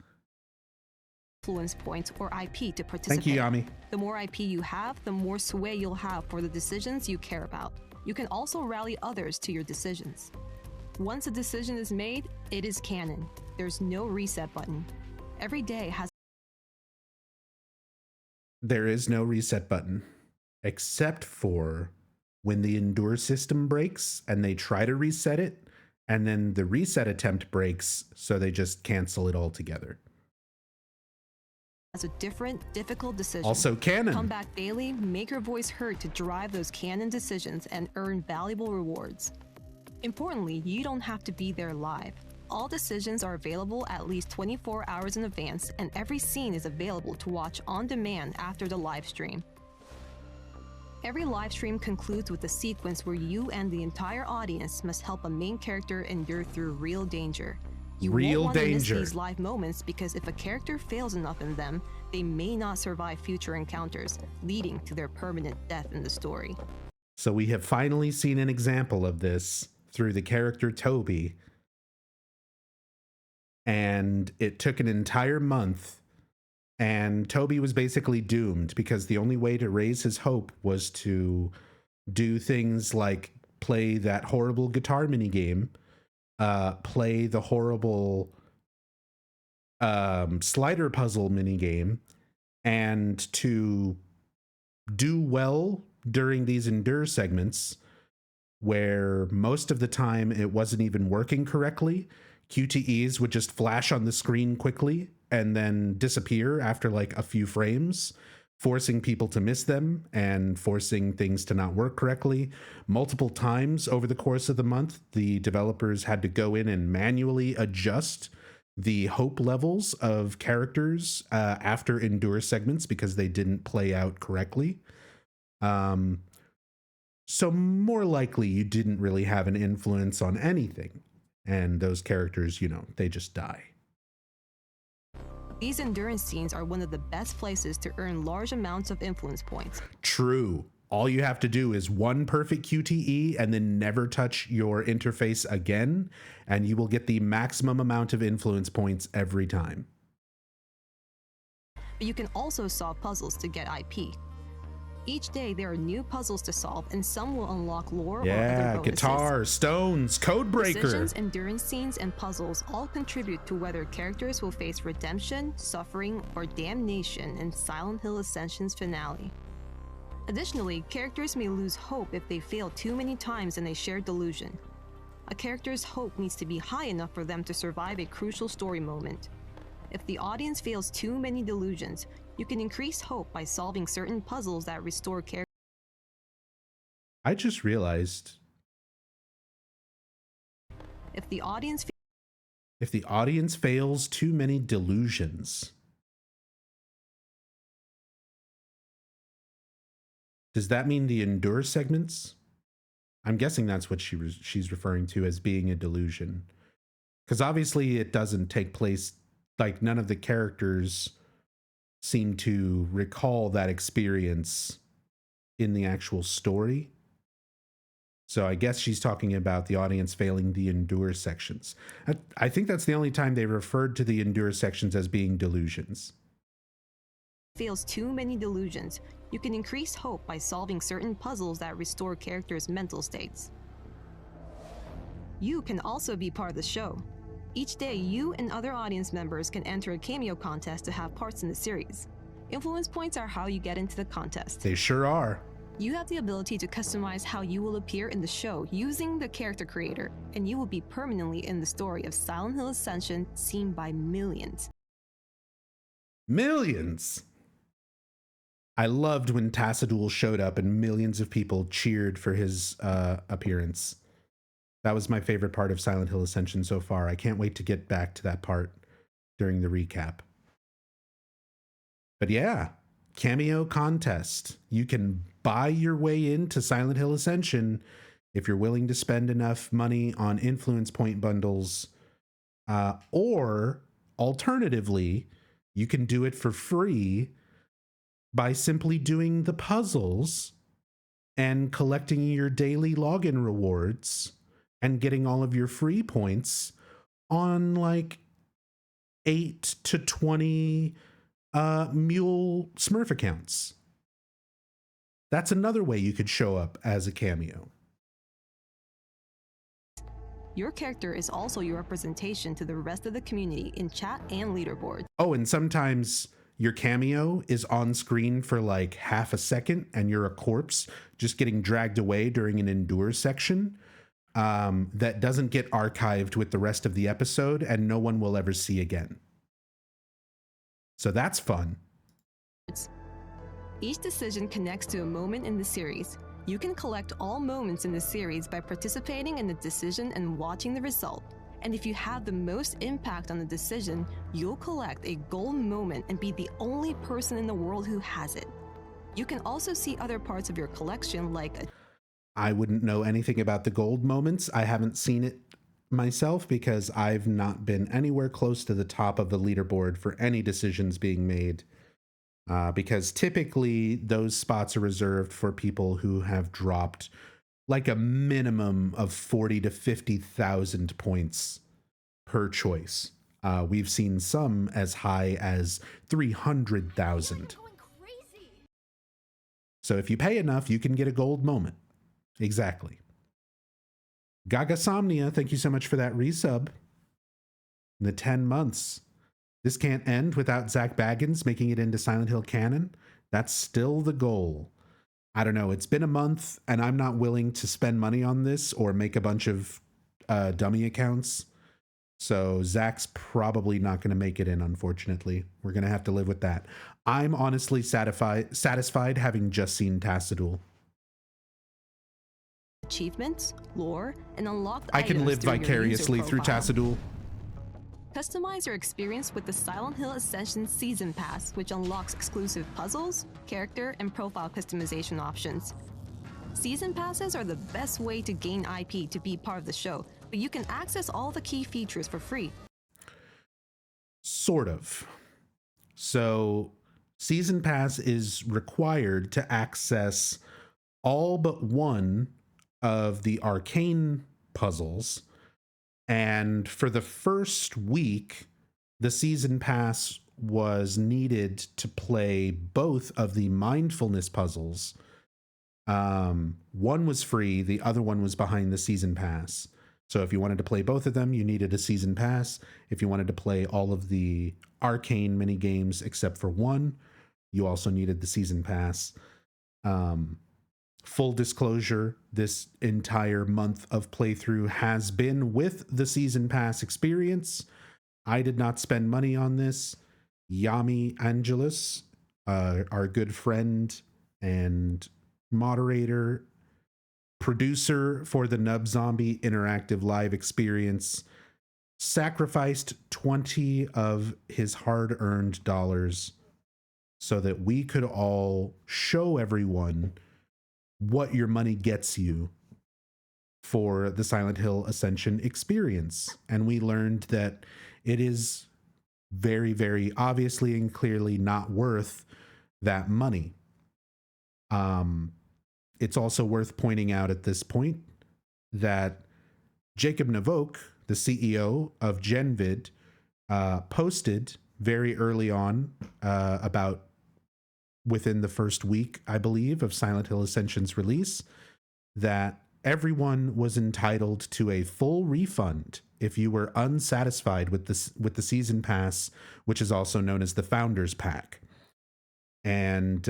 Influence points or IP to participate. Thank you, Yami. The more IP you have, the more sway you'll have for the decisions you care about. You can also rally others to your decisions. Once a decision is made, it is canon. There's no reset button. Every day has. There is no reset button, except for when the endure system breaks and they try to reset it, and then the reset attempt breaks, so they just cancel it altogether. As a different, difficult decision. Also canon. Come back daily, make your voice heard to drive those canon decisions and earn valuable rewards. Importantly, you don't have to be there live. All decisions are available at least 24 hours in advance, and every scene is available to watch on demand after the live stream. Every live stream concludes with a sequence where you and the entire audience must help a main character endure through real danger. You won't want to miss these live moments because if a character fails enough in them, they may not survive future encounters, leading to their permanent death in the story. So we have finally seen an example of this through the character Toby. And it took an entire month, and Toby was basically doomed because the only way to raise his hope was to do things like play that horrible guitar minigame, play the horrible slider puzzle minigame, and to do well during these endure segments where most of the time it wasn't even working correctly. QTEs would just flash on the screen quickly and then disappear after like a few frames, forcing people to miss them and forcing things to not work correctly. Multiple times over the course of the month, the developers had to go in and manually adjust the hope levels of characters after endure segments because they didn't play out correctly. So more likely you didn't really have an influence on anything. And those characters, you know, they just die. These endurance scenes are one of the best places to earn large amounts of influence points. True. All you have to do is one perfect QTE and then never touch your interface again, and you will get the maximum amount of influence points every time. But you can also solve puzzles to get IP. Each day there are new puzzles to solve, and some will unlock lore or other bonuses. Guitar, stones, codebreaker. Decisions, endurance scenes, and puzzles all contribute to whether characters will face redemption, suffering, or damnation in Silent Hill Ascension's finale. Additionally, characters may lose hope if they fail too many times in a shared delusion. A character's hope needs to be high enough for them to survive a crucial story moment. If the audience fails too many delusions, you can increase hope by solving certain puzzles that restore character. I just realized if the audience fails too many delusions, does that mean the endure segments? I'm guessing that's what she's referring to as being a delusion, because obviously it doesn't take place, like none of the characters seem to recall that experience in the actual story. So I guess she's talking about the audience failing the endure sections. I think that's the only time they referred to the endure sections as being delusions. Fails too many delusions, you can increase hope by solving certain puzzles that restore characters' mental states. You can also be part of the show. Each day, you and other audience members can enter a cameo contest to have parts in the series. Influence points are how you get into the contest. They sure are. You have the ability to customize how you will appear in the show using the character creator, and you will be permanently in the story of Silent Hill Ascension, seen by millions. Millions! I loved when Tassadul showed up and millions of people cheered for his appearance. That was my favorite part of Silent Hill Ascension so far. I can't wait to get back to that part during the recap. But yeah, cameo contest. You can buy your way into Silent Hill Ascension if you're willing to spend enough money on influence point bundles. Or alternatively, you can do it for free by simply doing the puzzles and collecting your daily login rewards and getting all of your free points on like 8 to 20 Mule Smurf accounts. That's another way you could show up as a cameo. Your character is also your representation to the rest of the community in chat and leaderboard. Oh, and sometimes your cameo is on screen for like half a second and you're a corpse just getting dragged away during an endure section that doesn't get archived with the rest of the episode and no one will ever see again. So that's fun. Each decision connects to a moment in the series. You can collect all moments in the series by participating in the decision and watching the result. And if you have the most impact on the decision, you'll collect a gold moment and be the only person in the world who has it. You can also see other parts of your collection like I wouldn't know anything about the gold moments. I haven't seen it myself because I've not been anywhere close to the top of the leaderboard for any decisions being made. Because typically those spots are reserved for people who have dropped like a minimum of 40 to 50,000 points per choice. We've seen some as high as 300,000. So if you pay enough, you can get a gold moment. Exactly. Gaga Somnia, thank you so much for that resub. The 10 months. This can't end without Zach Baggins making it into Silent Hill canon. That's still the goal. I don't know. It's been a month and I'm not willing to spend money on this or make a bunch of dummy accounts. So Zach's probably not going to make it in, unfortunately. We're going to have to live with that. I'm honestly satisfied having just seen Tassadul. achievements, lore, and unlocked I can items live through your vicariously user through profile. Tassadul. Customize your experience with the Silent Hill Ascension Season Pass, which unlocks exclusive puzzles, character, and profile customization options. Season passes are the best way to gain IP to be part of the show, but you can access all the key features for free. Sort of. So, Season Pass is required to access all but one of the arcane puzzles. And for the first week, the Season Pass was needed to play both of the mindfulness puzzles. One was free, the other one was behind the Season Pass. So if you wanted to play both of them, you needed a Season Pass. If you wanted to play all of the arcane mini games except for one, you also needed the Season Pass. Full disclosure, this entire month of playthrough has been with the Season Pass experience. I did not spend money on this. Yami Angelus, our good friend and moderator, producer for the Nub Zombie interactive live experience, sacrificed 20 of his hard-earned dollars so that we could all show everyone what your money gets you for the Silent Hill Ascension experience. And we learned that it is very, very obviously and clearly not worth that money. It's also worth pointing out at this point that Jacob Navok, the CEO of GenVid, posted very early on about within the first week, I believe, of Silent Hill Ascension's release, that everyone was entitled to a full refund if you were unsatisfied with the Season Pass, which is also known as the Founders Pack. And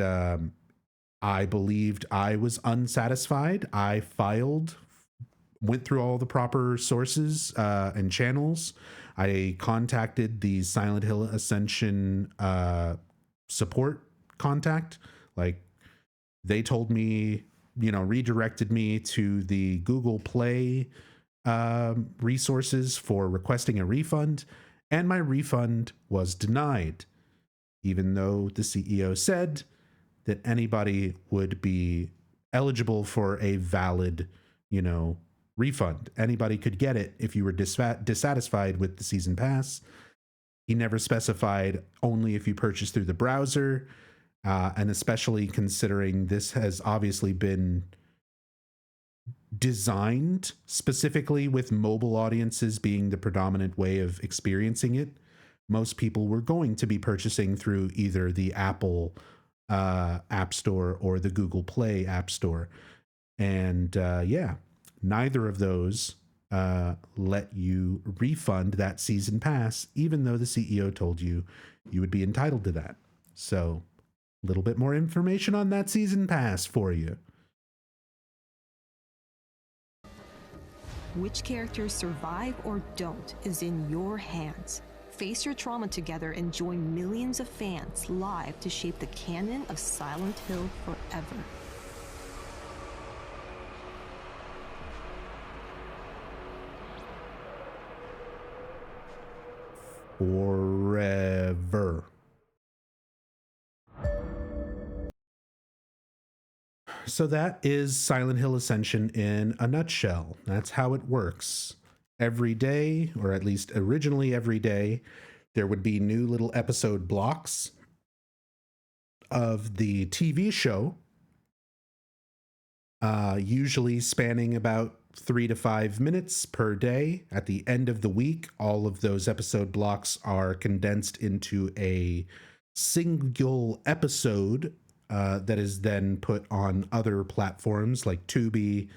I believed I was unsatisfied. I went through all the proper sources and channels. I contacted the Silent Hill Ascension support contact. Like, they told me, redirected me to the Google Play resources for requesting a refund, and my refund was denied, even though the CEO said that anybody would be eligible for a valid, refund. Anybody could get it if you were dissatisfied with the Season Pass. He never specified only if you purchased through the browser. And especially considering this has obviously been designed specifically with mobile audiences being the predominant way of experiencing it. Most people were going to be purchasing through either the Apple App Store or the Google Play App Store. And yeah, neither of those let you refund that season pass, even though the CEO told you you would be entitled to that. So a little bit more information on that season pass for you. Which characters survive or don't is in your hands. Face your trauma together and join millions of fans live to shape the canon of Silent Hill forever. Forever. So that is Silent Hill Ascension in a nutshell. That's how it works. Every day, or at least originally every day, there would be new little episode blocks of the TV show, usually spanning about 3 to 5 minutes per day. At the end of the week, all of those episode blocks are condensed into a single episode that is then put on other platforms like Tubi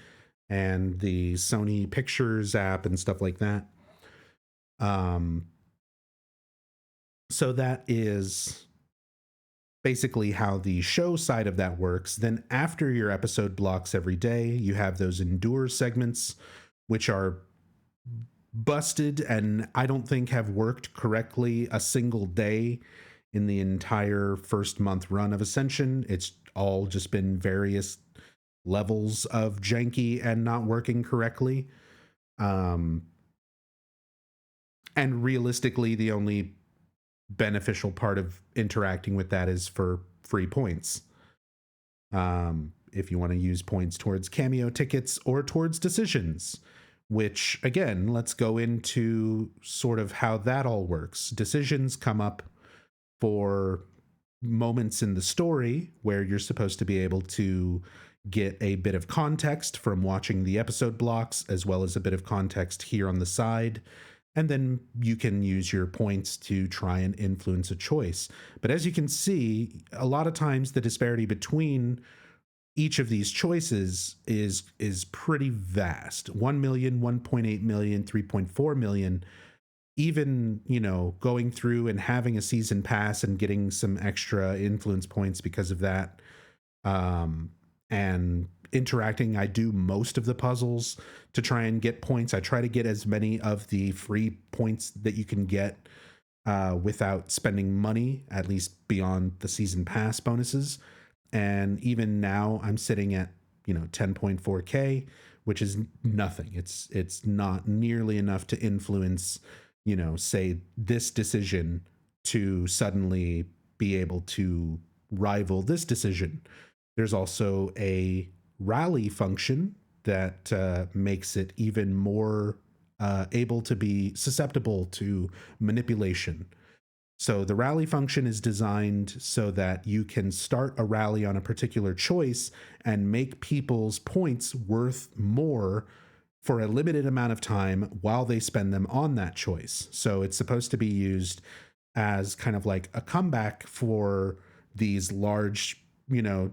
and the Sony Pictures app and stuff like that. So that is basically how the show side of that works. Then after your episode blocks every day, you have those endure segments, which are busted and I don't think have worked correctly a single day in the entire first month run of Ascension. It's all just been various levels of janky and not working correctly. And realistically, the only beneficial part of interacting with that is for free points. If you want to use points towards cameo tickets or towards decisions, which again, let's go into sort of how that all works. Decisions come up for moments in the story where you're supposed to be able to get a bit of context from watching the episode blocks, as well as a bit of context here on the side. And then you can use your points to try and influence a choice. But as you can see, a lot of times the disparity between each of these choices is pretty vast. 1 million, 1.8 million, 3.4 million. Even, you know, going through and having a season pass and getting some extra influence points because of that, and interacting, I do most of the puzzles to try and get points. I try to get as many of the free points that you can get without spending money, at least beyond the season pass bonuses. And even now I'm sitting at, 10.4K, which is nothing. It's not nearly enough to influence, say this decision to suddenly be able to rival this decision. There's also a rally function that makes it even more able to be susceptible to manipulation. So the rally function is designed so that you can start a rally on a particular choice and make people's points worth more for a limited amount of time while they spend them on that choice. So it's supposed to be used as kind of like a comeback for these large,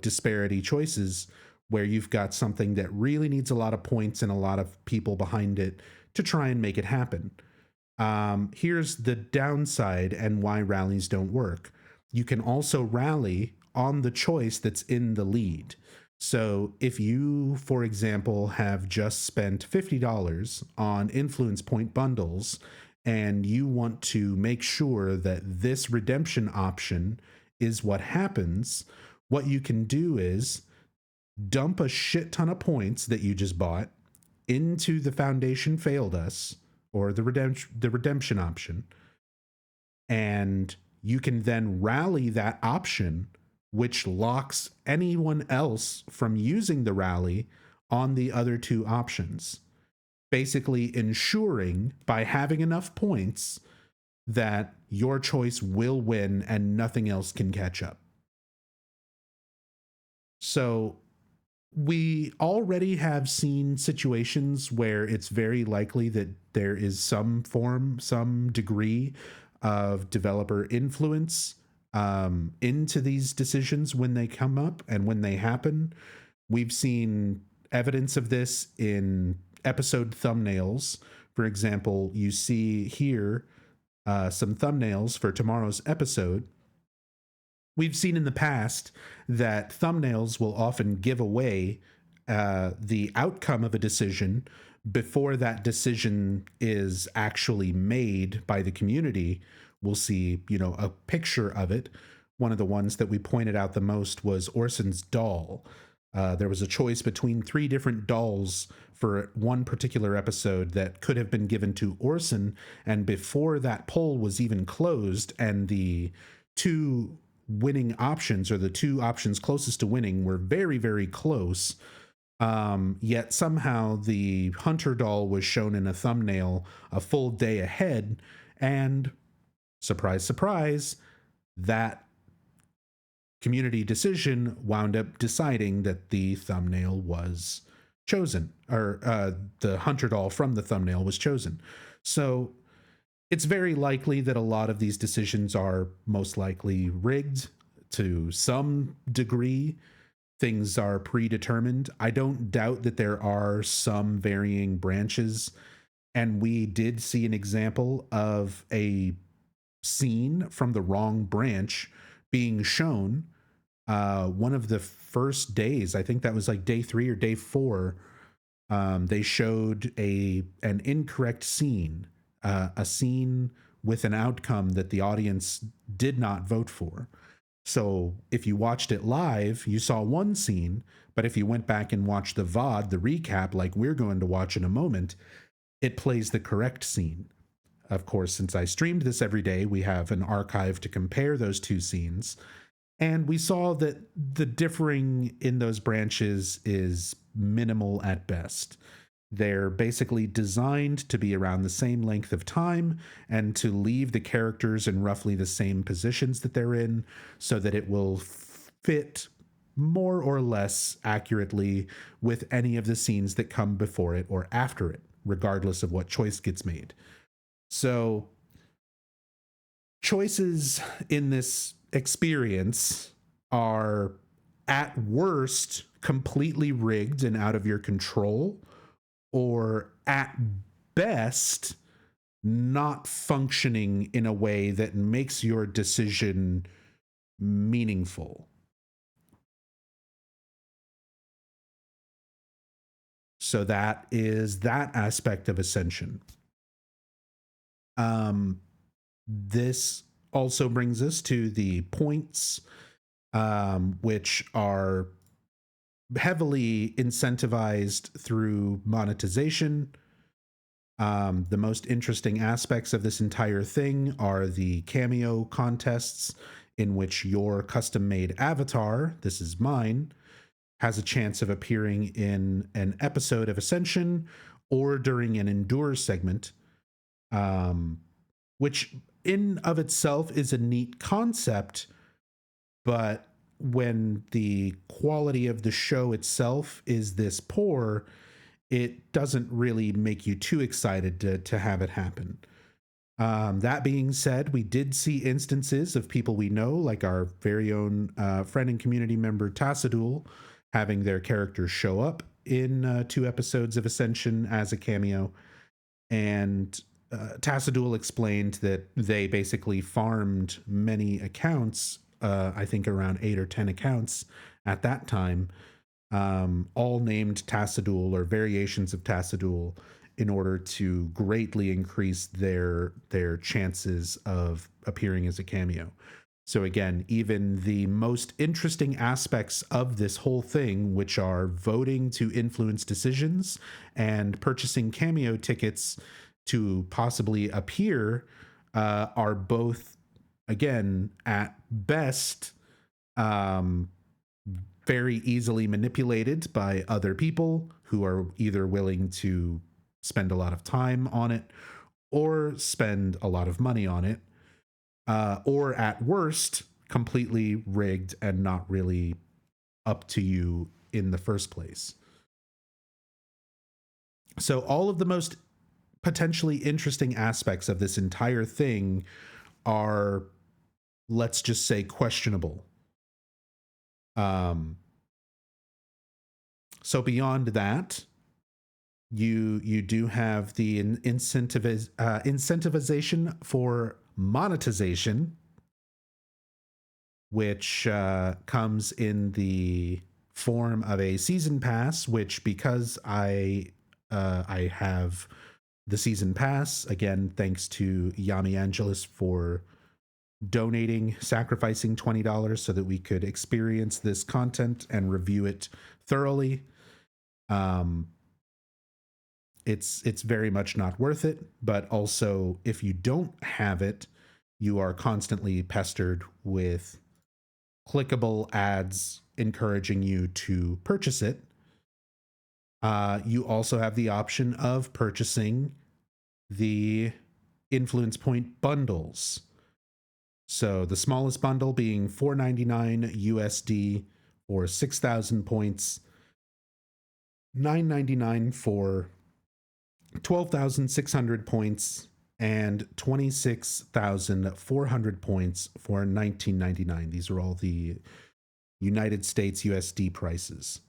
disparity choices where you've got something that really needs a lot of points and a lot of people behind it to try and make it happen. Here's the downside and why rallies don't work. You can also rally on the choice that's in the lead. So if you, for example, have just spent $50 on influence point bundles and you want to make sure that this redemption option is what happens, what you can do is dump a shit ton of points that you just bought into the Foundation Failed Us, or the redemption option, and you can then rally that option, which locks anyone else from using the rally on the other two options, basically ensuring by having enough points that your choice will win and nothing else can catch up. So we already have seen situations where it's very likely that there is some degree of developer influence into these decisions when they come up and when they happen. We've seen evidence of this in episode thumbnails. For example, you see here some thumbnails for tomorrow's episode. We've seen in the past that thumbnails will often give away the outcome of a decision before that decision is actually made by the community. We'll see, a picture of it. One of the ones that we pointed out the most was Orson's doll. There was a choice between 3 different dolls for one particular episode that could have been given to Orson, and before that poll was even closed and the 2 winning options, or the 2 options closest to winning, were very, very close. Yet somehow the Hunter doll was shown in a thumbnail a full day ahead, and surprise, surprise, that community decision wound up deciding that the thumbnail was chosen, or the Hunter doll from the thumbnail was chosen. So it's very likely that a lot of these decisions are most likely rigged to some degree. Things are predetermined. I don't doubt that there are some varying branches, and we did see an example of a scene from the wrong branch being shown one of the first days. I think that was like day 3 or day 4. They showed an incorrect scene, a scene with an outcome that the audience did not vote for. So if you watched it live, you saw one scene, but if you went back and watched the VOD, the recap, like we're going to watch in a moment, it plays the correct scene. Of course, since I streamed this every day, we have an archive to compare those 2 scenes. And we saw that the differing in those branches is minimal at best. They're basically designed to be around the same length of time and to leave the characters in roughly the same positions that they're in, so that it will fit more or less accurately with any of the scenes that come before it or after it, regardless of what choice gets made. So choices in this experience are at worst completely rigged and out of your control, or at best not functioning in a way that makes your decision meaningful. So that is that aspect of Ascension. This also brings us to the points, which are heavily incentivized through monetization. The most interesting aspects of this entire thing are the cameo contests, in which your custom-made avatar, this is mine, has a chance of appearing in an episode of Ascension or during an Endure segment, which in of itself is a neat concept, but when the quality of the show itself is this poor, it doesn't really make you too excited to have it happen. That being said, we did see instances of people we know, like our very own friend and community member Tassadul, having their characters show up in 2 episodes of Ascension as a cameo. And Tassadul explained that they basically farmed many accounts, I think around 8 or 10 accounts at that time, all named Tassadul or variations of Tassadul, in order to greatly increase their chances of appearing as a cameo. So again, even the most interesting aspects of this whole thing, which are voting to influence decisions and purchasing cameo tickets to possibly appear, are both, again, at best, very easily manipulated by other people who are either willing to spend a lot of time on it or spend a lot of money on it, or at worst, completely rigged and not really up to you in the first place. So all of the most potentially interesting aspects of this entire thing are, let's just say, questionable. So beyond that, you do have the incentivization for monetization, which comes in the form of a season pass, which, because I have the season pass, again, thanks to Yami Angelus for donating, sacrificing $20 so that we could experience this content and review it thoroughly. It's very much not worth it, but also if you don't have it, you are constantly pestered with clickable ads encouraging you to purchase it. You also have the option of purchasing the influence point bundles. So the smallest bundle being $4.99 USD for 6,000 points, $9.99 for 12,600 points, and 26,400 points for $19.99. These are all the United States USD prices.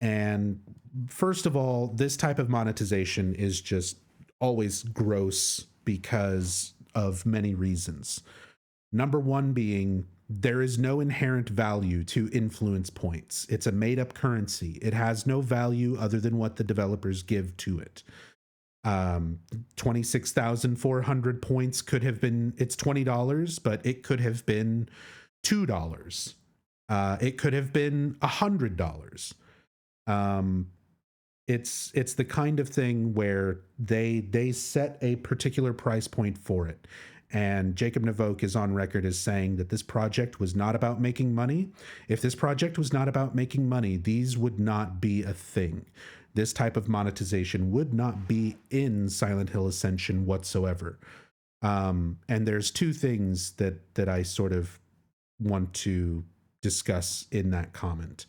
And first of all, this type of monetization is just always gross because of many reasons. Number one being, there is no inherent value to influence points. It's a made-up currency. It has no value other than what the developers give to it. 26,400 points could have been, it's $20, but it could have been $2. It could have been $100. It's the kind of thing where they set a particular price point for it. And Jacob Navoke is on record as saying that this project was not about making money. If this project was not about making money, these would not be a thing. This type of monetization would not be in Silent Hill Ascension whatsoever. And there's two things that I sort of want to discuss in that comment.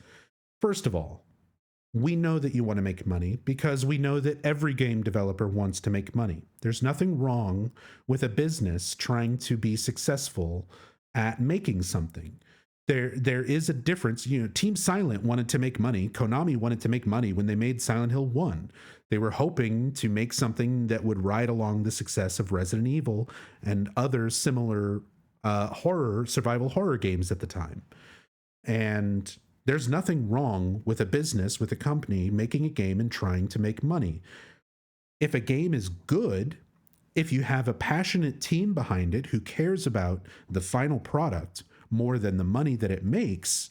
First of all, we know that you want to make money because we know that every game developer wants to make money. There's nothing wrong with a business trying to be successful at making something. There is a difference. You know, Team Silent wanted to make money. Konami wanted to make money when they made Silent Hill 1. They were hoping to make something that would ride along the success of Resident Evil and other similar survival horror games at the time. And there's nothing wrong with a business, with a company making a game and trying to make money. If a game is good, if you have a passionate team behind it who cares about the final product more than the money that it makes,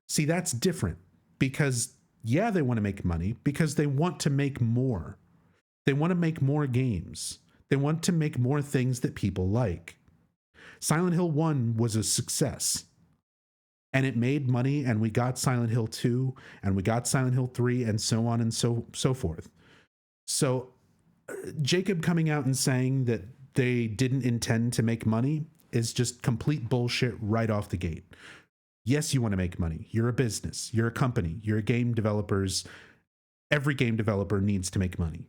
see, that's different. Because, yeah, they want to make money because they want to make more. They want to make more games. They want to make more things that people like. Silent Hill 1 was a success. And it made money, and we got Silent Hill 2, and we got Silent Hill 3, and so on and so forth. So Jacob coming out and saying that they didn't intend to make money is just complete bullshit right off the gate. Yes, you want to make money. You're a business. You're a company. You're a game developers. Every game developer needs to make money.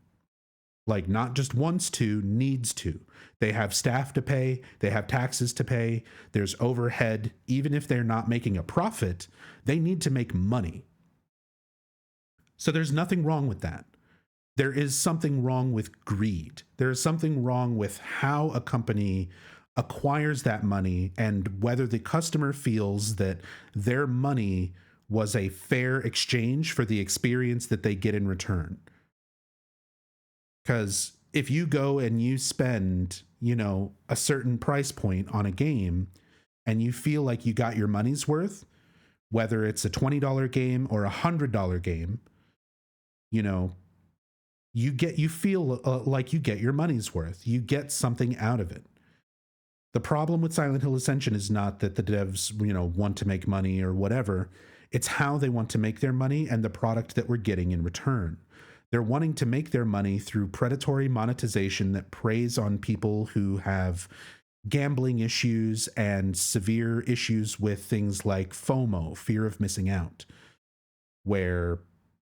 Like, not just wants to, needs to. They have staff to pay. They have taxes to pay. There's overhead. Even if they're not making a profit, they need to make money. So there's nothing wrong with that. There is something wrong with greed. There is something wrong with how a company acquires that money and whether the customer feels that their money was a fair exchange for the experience that they get in return. Because if you go and you spend, a certain price point on a game and you feel like you got your money's worth, whether it's a $20 game or a $100 game, you feel like you get your money's worth. You get something out of it. The problem with Silent Hill Ascension is not that the devs, want to make money or whatever. It's how they want to make their money and the product that we're getting in return. They're wanting to make their money through predatory monetization that preys on people who have gambling issues and severe issues with things like FOMO, fear of missing out, where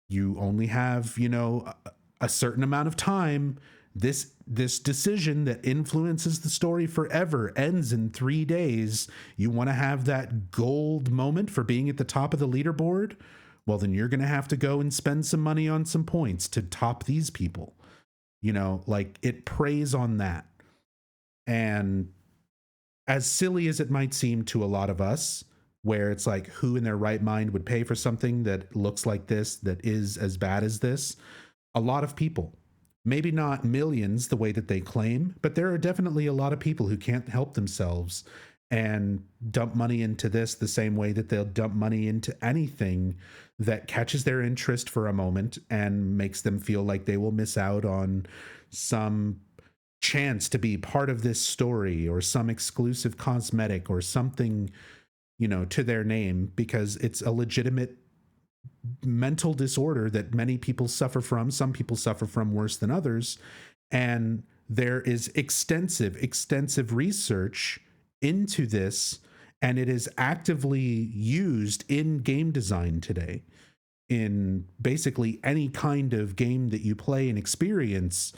you only have, you know, a certain amount of time. This decision that influences the story forever ends in 3 days. You want to have that gold moment for being at the top of the leaderboard? Well, then you're going to have to go and spend some money on some points to top these people. You know, like, it preys on that. And as silly as it might seem to a lot of us, where it's like, who in their right mind would pay for something that looks like this, that is as bad as this? A lot of people. Maybe not millions the way that they claim, but there are definitely a lot of people who can't help themselves and dump money into this the same way that they'll dump money into anything that catches their interest for a moment and makes them feel like they will miss out on some chance to be part of this story or some exclusive cosmetic or something, you know, to their name, because it's a legitimate mental disorder that many people suffer from. Some people suffer from worse than others. And there is extensive research into this, and it is actively used in game design today. In basically any kind of game that you play and experience,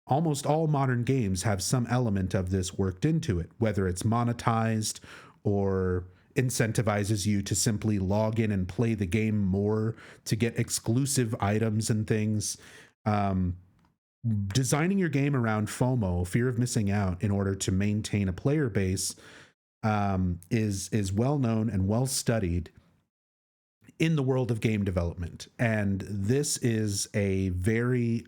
almost all modern games have some element of this worked into it, whether it's monetized or incentivizes you to simply log in and play the game more to get exclusive items and things. Designing your game around FOMO, fear of missing out, in order to maintain a player base is well known and well studied in the world of game development. And this is a very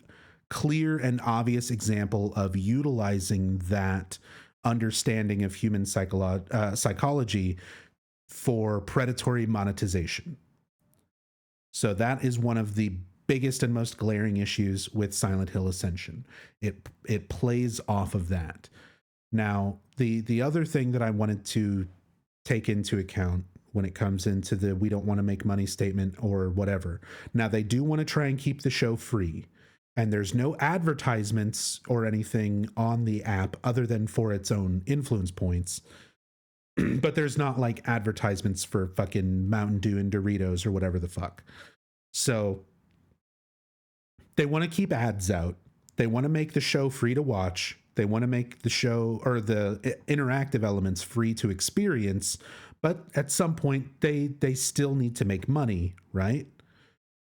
clear and obvious example of utilizing that understanding of human psychology for predatory monetization. So that is one of the biggest and most glaring issues with Silent Hill Ascension. It plays off of that. Now, the other thing that I wanted to take into account when it comes into the we don't want to make money statement or whatever. Now, they do want to try and keep the show free, and there's no advertisements or anything on the app other than for its own influence points. But there's not like advertisements for fucking Mountain Dew and Doritos or whatever the fuck. So they want to keep ads out. They want to make the show free to watch. They want to make the show or the interactive elements free to experience. But at some point, they still need to make money, right?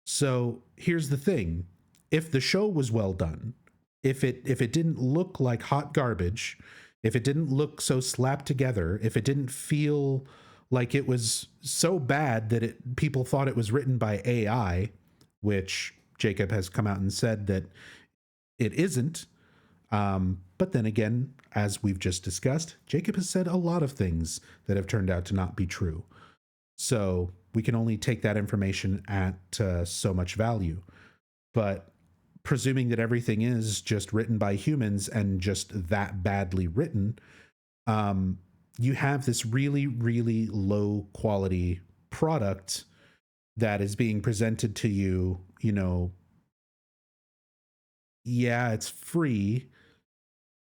So here's the thing. If the show was well done, if it didn't look like hot garbage, if it didn't look so slapped together, if it didn't feel like it was so bad that people thought it was written by AI, which Jacob has come out and said that it isn't. But then again, as we've just discussed, Jacob has said a lot of things that have turned out to not be true. So we can only take that information at so much value. But presuming that everything is just written by humans and just that badly written, you have this really, really low quality product that is being presented to you, you know, yeah, it's free,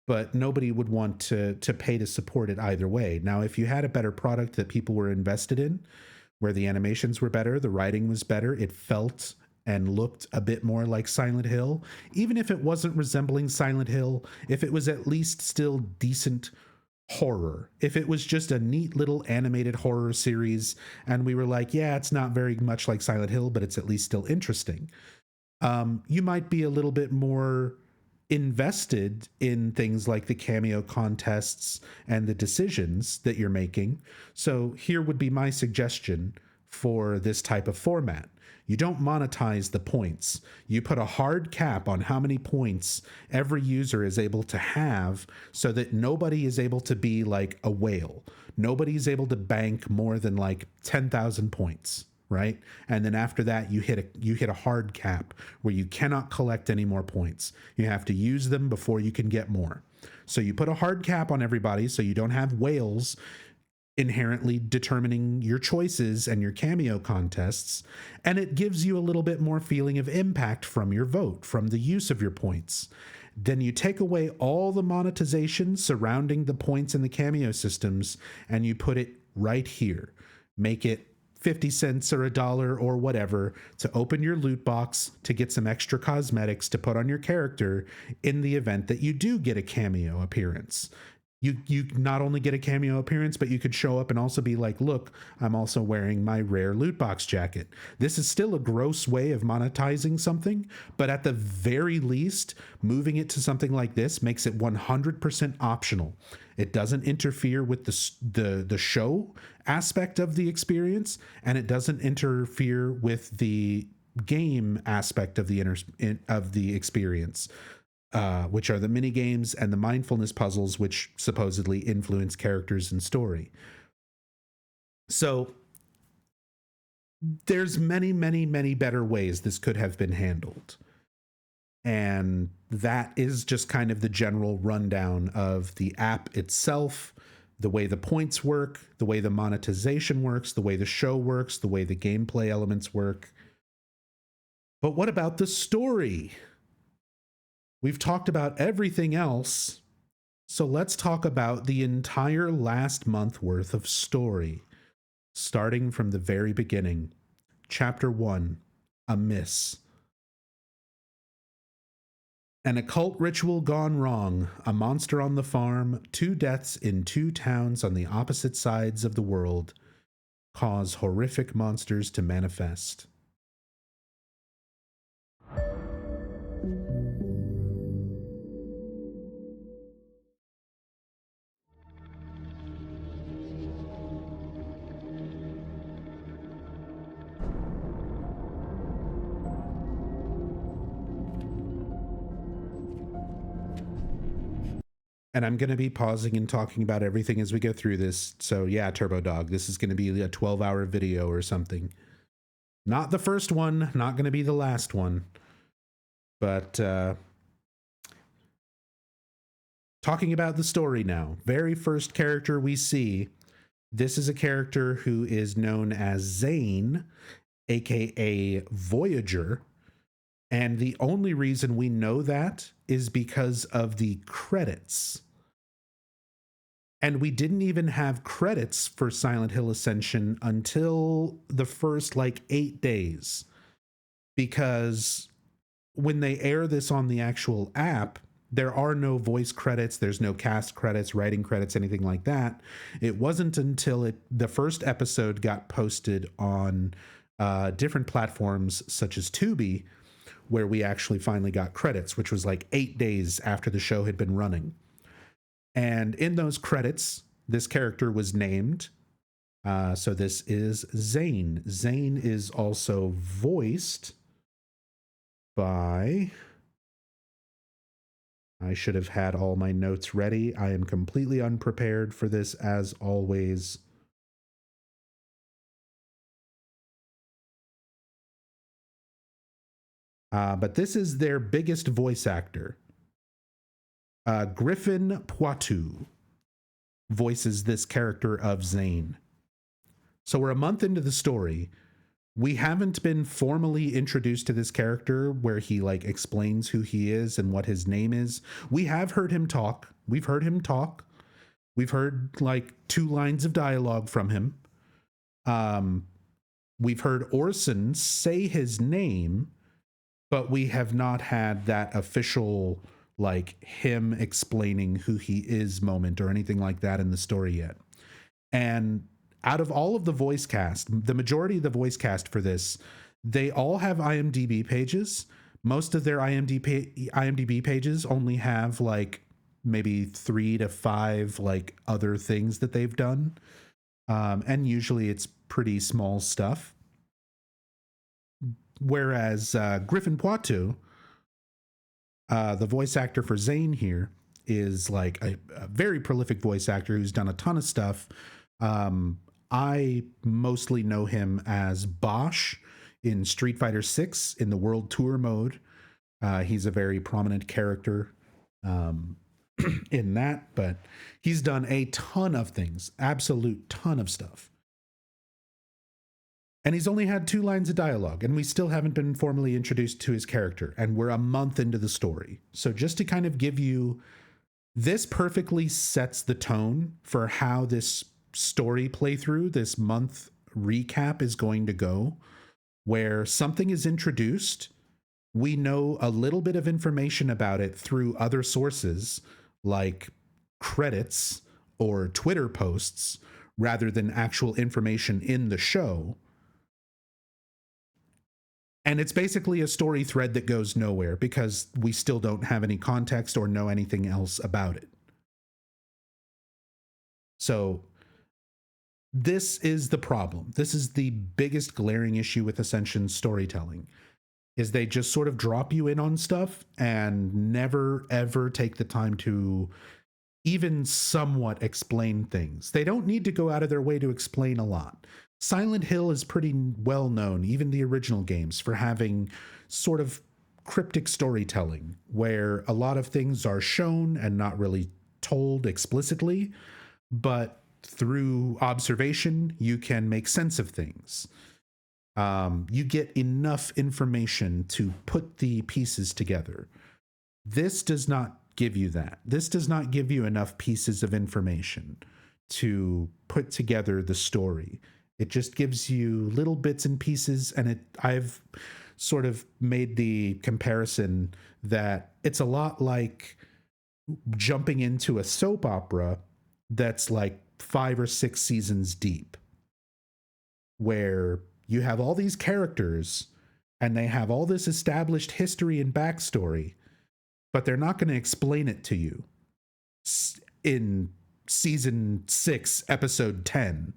but nobody would want to pay to support it either way. Now, if you had a better product that people were invested in, where the animations were better, the writing was better, it felt and looked a bit more like Silent Hill, even if it wasn't resembling Silent Hill, if it was at least still decent horror, if it was just a neat little animated horror series, and we were like, yeah, it's not very much like Silent Hill, but it's at least still interesting, you might be a little bit more invested in things like the cameo contests and the decisions that you're making. So here would be my suggestion for this type of format. You don't monetize the points. You put a hard cap on how many points every user is able to have so that nobody is able to be like a whale. Nobody is able to bank more than like 10,000 points, right? And then after that, you hit a hard cap where you cannot collect any more points. You have to use them before you can get more. So you put a hard cap on everybody so you don't have whales inherently determining your choices and your cameo contests, and it gives you a little bit more feeling of impact from your vote, from the use of your points. then you take away all the monetization surrounding the points and the cameo systems, and you put it right here. Make it 50 cents or $1 or whatever to open your loot box to get some extra cosmetics to put on your character in the event that you do get a cameo appearance. You not only get a cameo appearance, but you could show up and also be like, look, I'm also wearing my rare loot box jacket. This is still a gross way of monetizing something, but at the very least, moving it to something like this makes it 100% optional. It doesn't interfere with the show aspect of the experience, and it doesn't interfere with the game aspect of the experience. Which are the mini games and the mindfulness puzzles, which supposedly influence characters and story. So there's many, many, many better ways this could have been handled. And that is just kind of the general rundown of the app itself, the way the points work, the way the monetization works, the way the show works, the way the gameplay elements work. But what about the story? We've talked about everything else, so let's talk about the entire last month worth of story, starting from the very beginning. Chapter 1, A Miss. An occult ritual gone wrong, a monster on the farm, 2 deaths in 2 towns on the opposite sides of the world cause horrific monsters to manifest. And I'm going to be pausing and talking about everything as we go through this. So yeah, Turbo Dog, this is going to be a 12-hour video or something. Not the first one, not going to be the last one. But talking about the story now. Very first character we see. This is a character who is known as Zane, aka Voyager. And the only reason we know that is because of the credits. And we didn't even have credits for Silent Hill Ascension until the first 8 days. Because when they air this on the actual app, there are no voice credits, there's no cast credits, writing credits, anything like that. It wasn't until the first episode got posted on different platforms such as Tubi, where we actually finally got credits, which was 8 days after the show had been running. And in those credits, this character was named. So this is Zane. Zane is also voiced by... I should have had all my notes ready. I am completely unprepared for this, as always. But this is their biggest voice actor. Griffin Poitou voices this character of Zane. So we're a month into the story. We haven't been formally introduced to this character where he explains who he is and what his name is. We have heard him talk. We've heard him talk. We've heard 2 lines of dialogue from him. We've heard Orson say his name, but we have not had that official him explaining who he is moment or anything like that in the story yet. And out of all of the voice cast, the majority of the voice cast for this, they all have IMDb pages. Most of their IMDb pages only have maybe 3 to 5 other things that they've done. And usually it's pretty small stuff. Whereas Griffin Poitou, the voice actor for Zane here, is a very prolific voice actor who's done a ton of stuff. I mostly know him as Bosch in Street Fighter 6 in the World Tour mode. He's a very prominent character in that, but he's done a ton of things, absolute ton of stuff. And he's only had 2 lines of dialogue, and we still haven't been formally introduced to his character, and we're a month into the story. So just to kind of give you, this perfectly sets the tone for how this story playthrough, this month recap is going to go, where something is introduced, we know a little bit of information about it through other sources like credits or Twitter posts rather than actual information in the show. And it's basically a story thread that goes nowhere because we still don't have any context or know anything else about it. So this is the problem. This is the biggest glaring issue with Ascension storytelling, is they just sort of drop you in on stuff and never, ever take the time to even somewhat explain things. They don't need to go out of their way to explain a lot. Silent Hill is pretty well known, even the original games, for having sort of cryptic storytelling where a lot of things are shown and not really told explicitly, but through observation, you can make sense of things. You get enough information to put the pieces together. This does not give you that. This does not give you enough pieces of information to put together the story. It just gives you little bits and pieces, and I've sort of made the comparison that it's a lot like jumping into a soap opera that's like 5 or 6 seasons deep, where you have all these characters and they have all this established history and backstory, but they're not going to explain it to you in season 6, episode 10.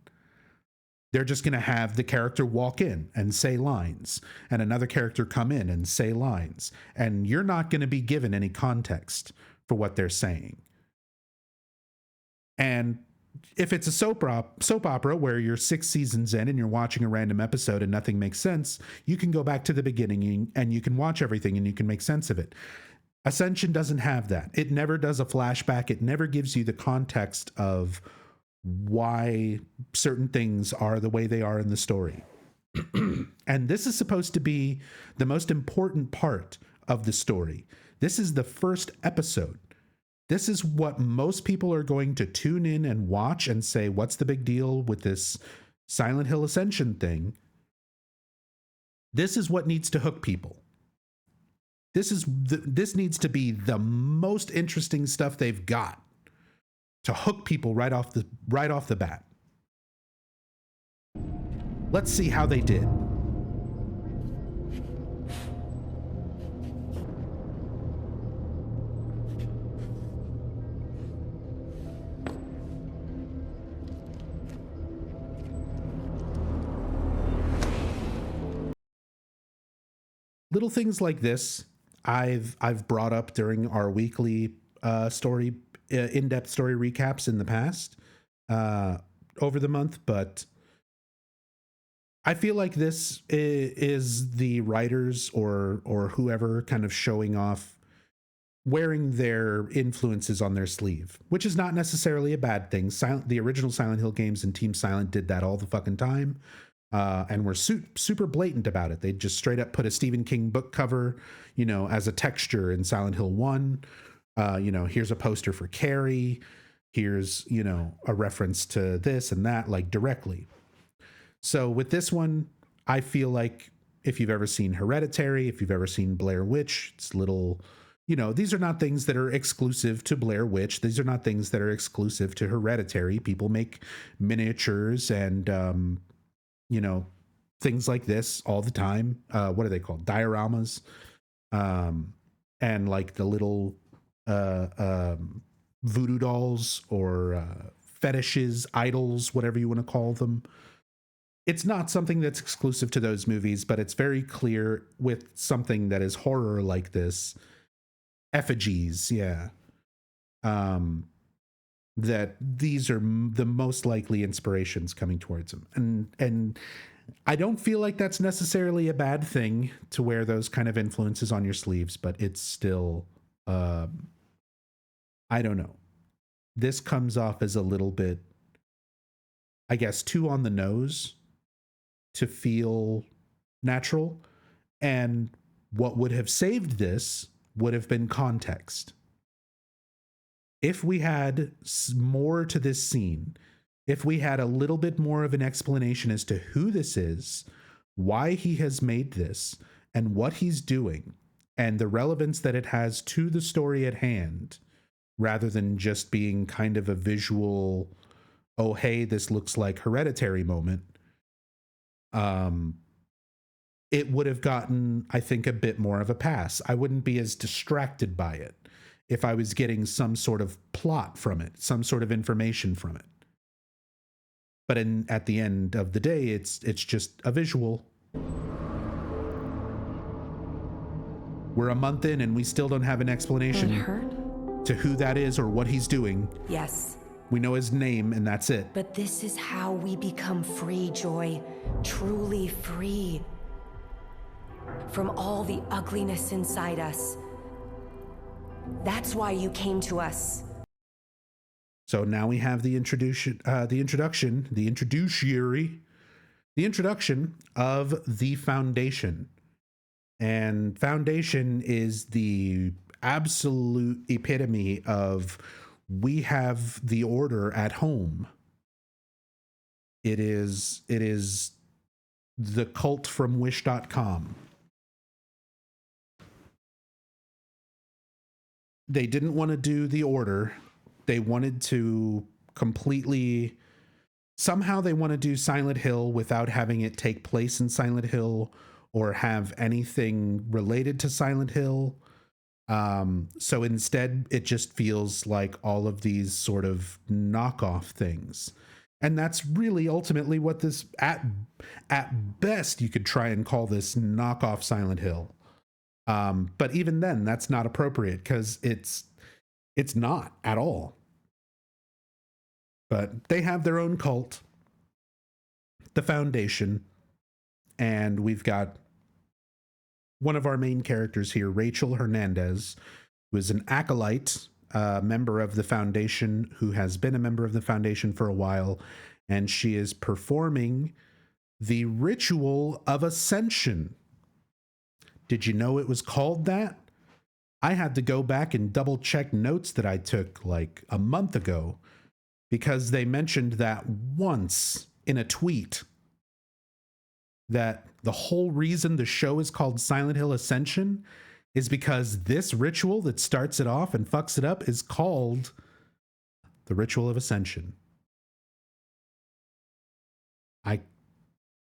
They're just going to have the character walk in and say lines, and another character come in and say lines, and you're not going to be given any context for what they're saying. And if it's a soap opera where you're 6 seasons in and you're watching a random episode and nothing makes sense, you can go back to the beginning and you can watch everything and you can make sense of it. Ascension doesn't have that. It never does a flashback. It never gives you the context of why certain things are the way they are in the story. And this is supposed to be the most important part of the story. This is the first episode. This is what most people are going to tune in and watch and say, what's the big deal with this Silent Hill Ascension thing? This is what needs to hook people. This needs to be the most interesting stuff they've got to hook people right off the bat. Let's see how they did. Little things like this I've brought up during our weekly in-depth story recaps in the past over the month, but I feel like this is the writers or whoever kind of showing off, wearing their influences on their sleeve, which is not necessarily a bad thing. The original Silent Hill games and Team Silent did that all the fucking time. And were super blatant about it. They just straight up put a Stephen King book cover, as a texture in Silent Hill 1. Here's a poster for Carrie. Here's, a reference to this and that, like directly. So with this one, I feel like if you've ever seen Hereditary, if you've ever seen Blair Witch, it's little, these are not things that are exclusive to Blair Witch. These are not things that are exclusive to Hereditary. People make miniatures and, things like this all the time. What are they called? Dioramas. And like the little voodoo dolls or fetishes, idols, whatever you want to call them. It's not something that's exclusive to those movies, but it's very clear with something that is horror like this. Effigies, yeah. That these are the most likely inspirations coming towards them. And I don't feel like that's necessarily a bad thing to wear those kind of influences on your sleeves, but it's still, I don't know. This comes off as a little bit, I guess, too on the nose to feel natural. And what would have saved this would have been context. If we had more to this scene, if we had a little bit more of an explanation as to who this is, why he has made this, and what he's doing, and the relevance that it has to the story at hand, rather than just being kind of a visual, oh, hey, this looks like Hereditary moment, it would have gotten, I think, a bit more of a pass. I wouldn't be as distracted by it if I was getting some sort of plot from it, some sort of information from it. But at the end of the day, it's just a visual. We're a month in and we still don't have an explanation to who that is or what he's doing. Yes. We know his name and that's it. But this is how we become free, Joy. Truly free. From all the ugliness inside us. That's why you came to us. So now we have the introduction of the Foundation. And Foundation is the absolute epitome of we have the order at home. It is the cult from wish.com. They didn't want to do the order. They wanted to completely, somehow they want to do Silent Hill without having it take place in Silent Hill or have anything related to Silent Hill. So instead, it just feels like all of these sort of knockoff things. And that's really ultimately what this, at best, you could try and call this knockoff Silent Hill. But even then, that's not appropriate because it's not at all. But they have their own cult, the Foundation, and we've got one of our main characters here, Rachel Hernandez, who is an acolyte, member of the Foundation, who has been a member of the Foundation for a while, and she is performing the ritual of Ascension. Did you know it was called that? I had to go back and double check notes that I took like a month ago because they mentioned that once in a tweet that the whole reason the show is called Silent Hill Ascension is because this ritual that starts it off and fucks it up is called the Ritual of Ascension.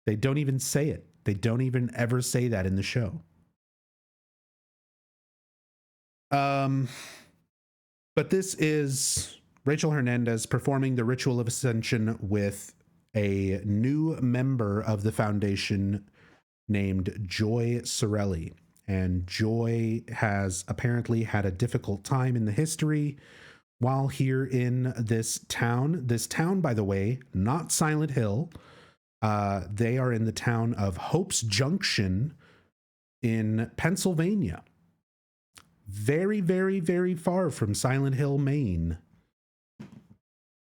They don't even say it. They don't even ever say that in the show. But this is Rachel Hernandez performing the Ritual of Ascension with a new member of the Foundation named Joy Sorelli. And Joy has apparently had a difficult time in the history while here in this town. This town, by the way, not Silent Hill. They are in the town of Hope's Junction in Pennsylvania. Very, very, very far from Silent Hill, Maine.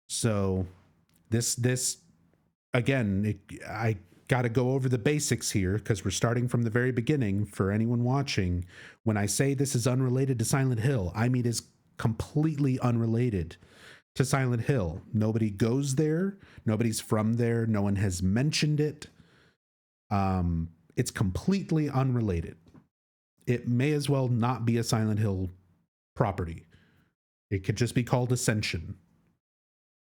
So this again, I got to go over the basics here because we're starting from the very beginning for anyone watching. When I say this is unrelated to Silent Hill, I mean it's completely unrelated to Silent Hill. Nobody goes there. Nobody's from there. No one has mentioned it. It's completely unrelated. It may as well not be a Silent Hill property. It could just be called Ascension.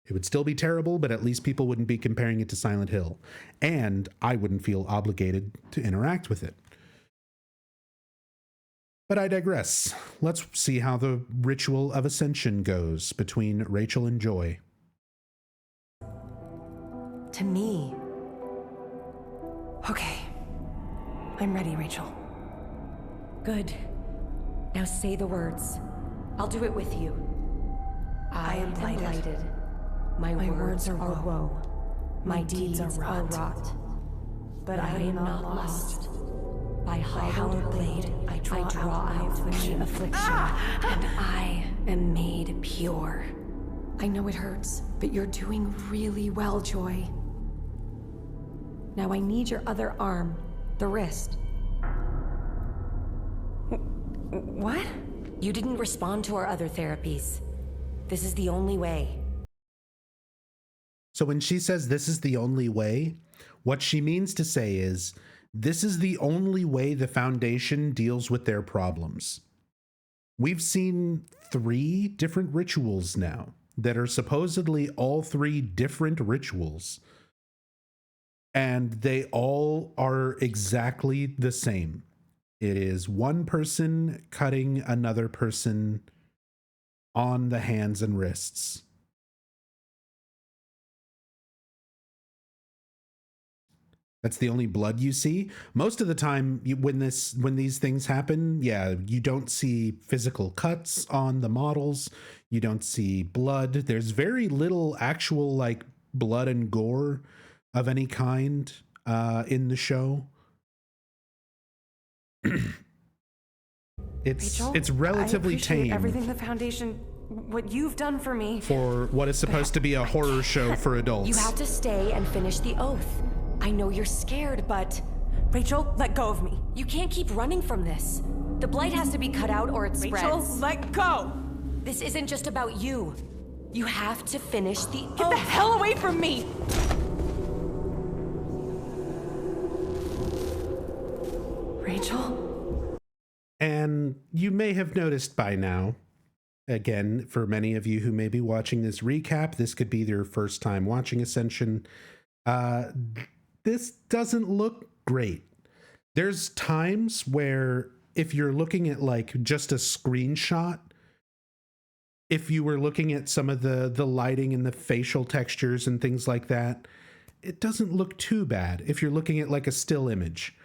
It would still be terrible, but at least people wouldn't be comparing it to Silent Hill. And I wouldn't feel obligated to interact with it. But I digress. Let's see how the Ritual of Ascension goes between Rachel and Joy. To me. Okay. I'm ready, Rachel. Good. Now say the words. I'll do it with you. I am blighted. My words are woe. My deeds are rot. But I am not lost. By hallowed blade, I draw out my affliction, and I am made pure. I know it hurts, but you're doing really well, Joy. Now I need your other arm, the wrist. What? You didn't respond to our other therapies. This is the only way. So when she says this is the only way, what she means to say is this is the only way the Foundation deals with their problems. We've seen 3 different rituals now that are supposedly all 3 different rituals. And they all are exactly the same. It is one person cutting another person on the hands and wrists. That's the only blood you see. Most of the time when these things happen, yeah, you don't see physical cuts on the models. You don't see blood. There's very little actual like blood and gore of any kind in the show. Rachel, it's relatively I appreciate tame. Everything the Foundation, what you've done for me. For what is supposed to be a horror show for adults. You have to stay and finish the oath. I know you're scared, but... Rachel, let go of me. You can't keep running from this. The blight has to be cut out or it spreads. Rachel, let go! This isn't just about you. You have to finish the oath. Get the hell away from me! Rachel? And you may have noticed by now, again, for many of you who may be watching this recap, this could be their first time watching Ascension. This doesn't look great. There's times where if you're looking at like just a screenshot, if you were looking at some of the lighting and the facial textures and things like that, it doesn't look too bad if you're looking at like a still image.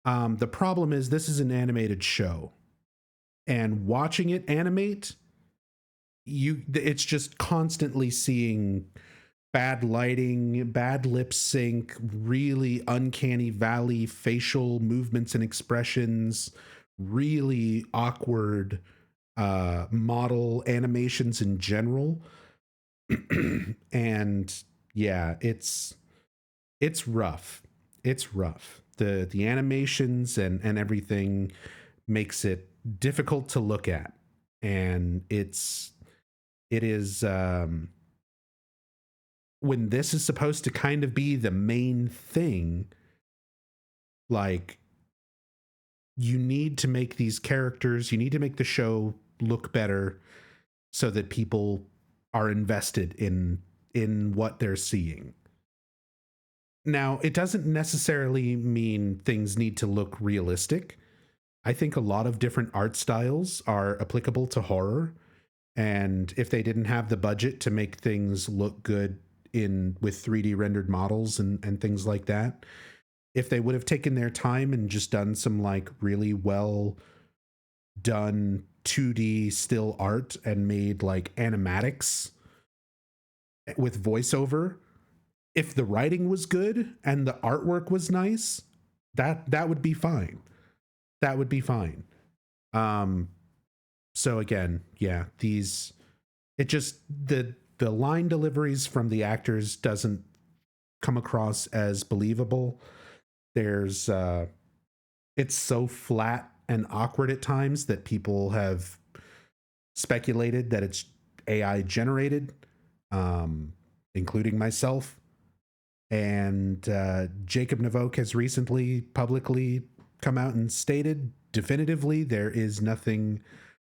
The problem is this is an animated show, and watching it animate, it's just constantly seeing bad lighting, bad lip sync, really uncanny valley facial movements and expressions, really awkward model animations in general. And yeah, it's rough. It's rough. The animations and everything makes it difficult to look at. And it is when this is supposed to kind of be the main thing, like, you need to make these characters, you need to make the show look better so that people are invested in what they're seeing. Now, it doesn't necessarily mean things need to look realistic. I think a lot of different art styles are applicable to horror. And if they didn't have the budget to make things look good with 3D rendered models and things like that, if they would have taken their time and just done some like really well done 2D still art and made like animatics with voiceover, if the writing was good and the artwork was nice, that would be fine. That would be fine. So again, yeah, the line deliveries from the actors doesn't come across as believable. It's so flat and awkward at times that people have speculated that it's AI generated, including myself. And Jacob Navoke has recently publicly come out and stated definitively there is nothing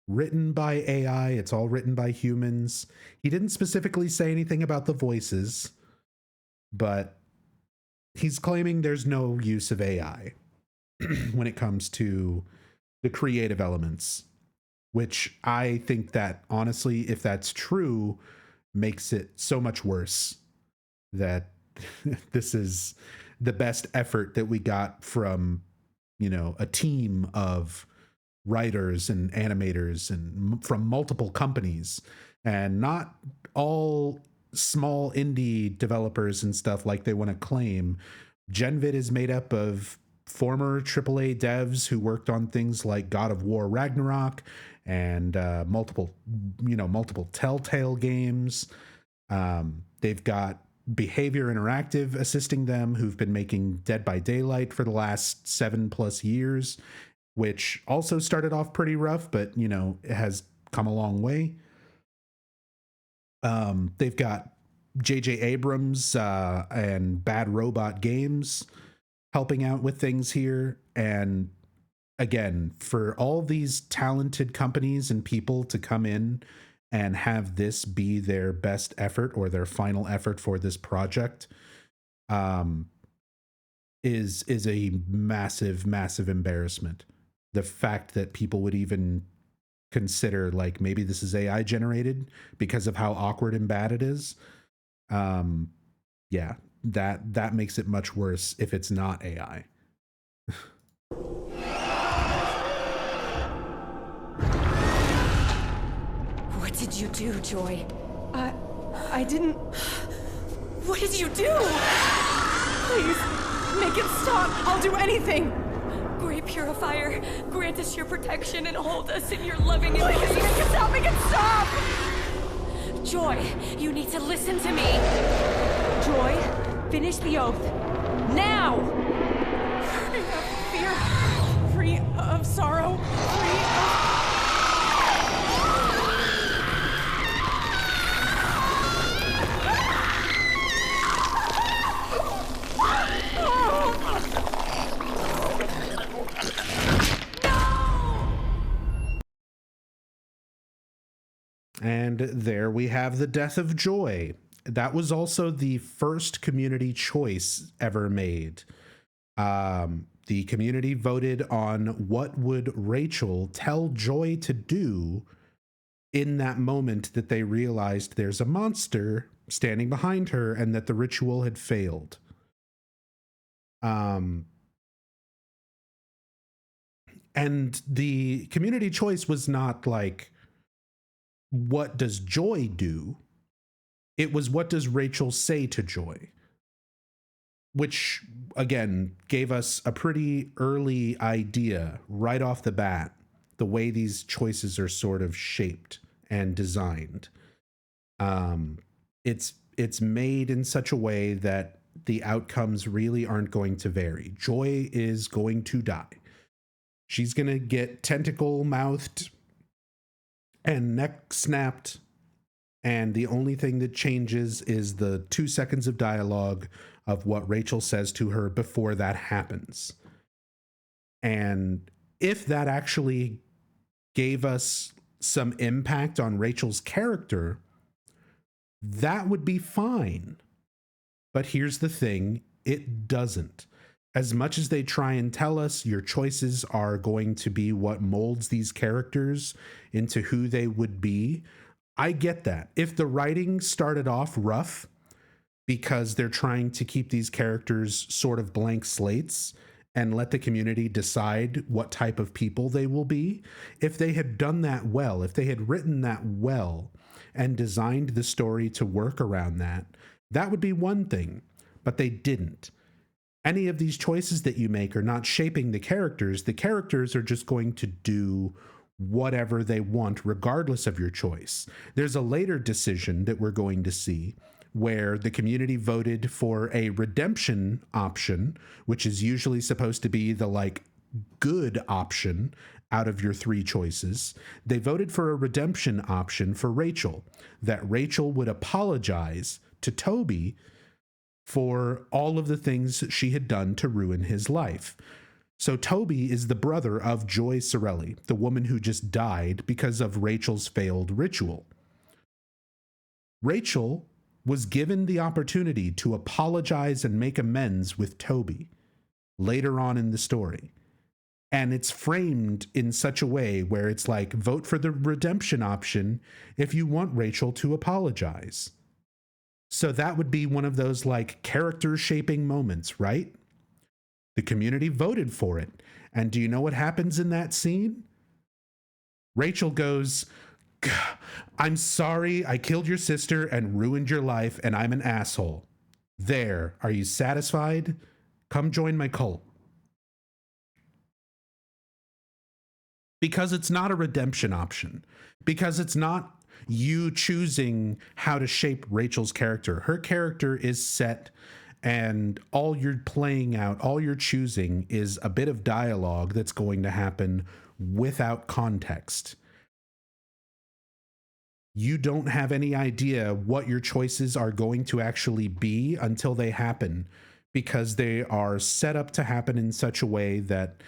written by AI. It's all written by humans. He didn't specifically say anything about the voices, but he's claiming there's no use of AI when it comes to the creative elements, which I think that honestly, if that's true, makes it so much worse that this is the best effort that we got from, a team of writers and animators and from multiple companies, and not all small indie developers and stuff like they want to claim. GenVid is made up of former AAA devs who worked on things like God of War Ragnarok and multiple Telltale games. They've got Behavior Interactive assisting them, who've been making Dead by Daylight for the last 7+ years, which also started off pretty rough, but, you know, it has come a long way. They've got J.J. Abrams and Bad Robot Games helping out with things here. And again, for all these talented companies and people to come in and have this be their best effort or their final effort for this project, is a massive, massive embarrassment. The fact that people would even consider, like, maybe this is AI generated because of how awkward and bad it is. Yeah, that makes it much worse if it's not AI. What did you do, Joy? I didn't... What did you do? Please, make it stop. I'll do anything. Great Purifier, grant us your protection and hold us in your loving embrace. Please, make it stop, make it stop! Joy, you need to listen to me. Joy, finish the oath. Now! Free of fear, free of sorrow, free of... And there we have the death of Joy. That was also the first community choice ever made. The community voted on what would Rachel tell Joy to do in that moment that they realized there's a monster standing behind her and that the ritual had failed. And the community choice was not like, what does Joy do? It was, what does Rachel say to Joy? Which, again, gave us a pretty early idea right off the bat, the way these choices are sort of shaped and designed. It's made in such a way that the outcomes really aren't going to vary. Joy is going to die. She's going to get tentacle-mouthed and neck snapped, and the only thing that changes is the 2 seconds of dialogue of what Rachel says to her before that happens. And if that actually gave us some impact on Rachel's character, that would be fine. But here's the thing, it doesn't. As much as they try and tell us your choices are going to be what molds these characters into who they would be, I get that. If the writing started off rough because they're trying to keep these characters sort of blank slates and let the community decide what type of people they will be, if they had done that well, if they had written that well and designed the story to work around that, that would be one thing, but they didn't. Any of these choices that you make are not shaping the characters. The characters are just going to do whatever they want, regardless of your choice. There's a later decision that we're going to see where the community voted for a redemption option, which is usually supposed to be the like good option out of your 3 choices. They voted for a redemption option for Rachel, that Rachel would apologize to Toby for all of the things she had done to ruin his life. So Toby is the brother of Joy Sorelli, the woman who just died because of Rachel's failed ritual. Rachel was given the opportunity to apologize and make amends with Toby later on in the story. And it's framed in such a way where it's like, vote for the redemption option if you want Rachel to apologize. So that would be one of those like character shaping moments, right? The community voted for it. And do you know what happens in that scene? Rachel goes, I'm sorry I killed your sister and ruined your life and I'm an asshole. There, are you satisfied? Come join my cult. Because it's not a redemption option. Because it's not you choosing how to shape Rachel's character. Her character is set, and all you're playing out, all you're choosing is a bit of dialogue that's going to happen without context. You don't have any idea what your choices are going to actually be until they happen, because they are set up to happen in such a way that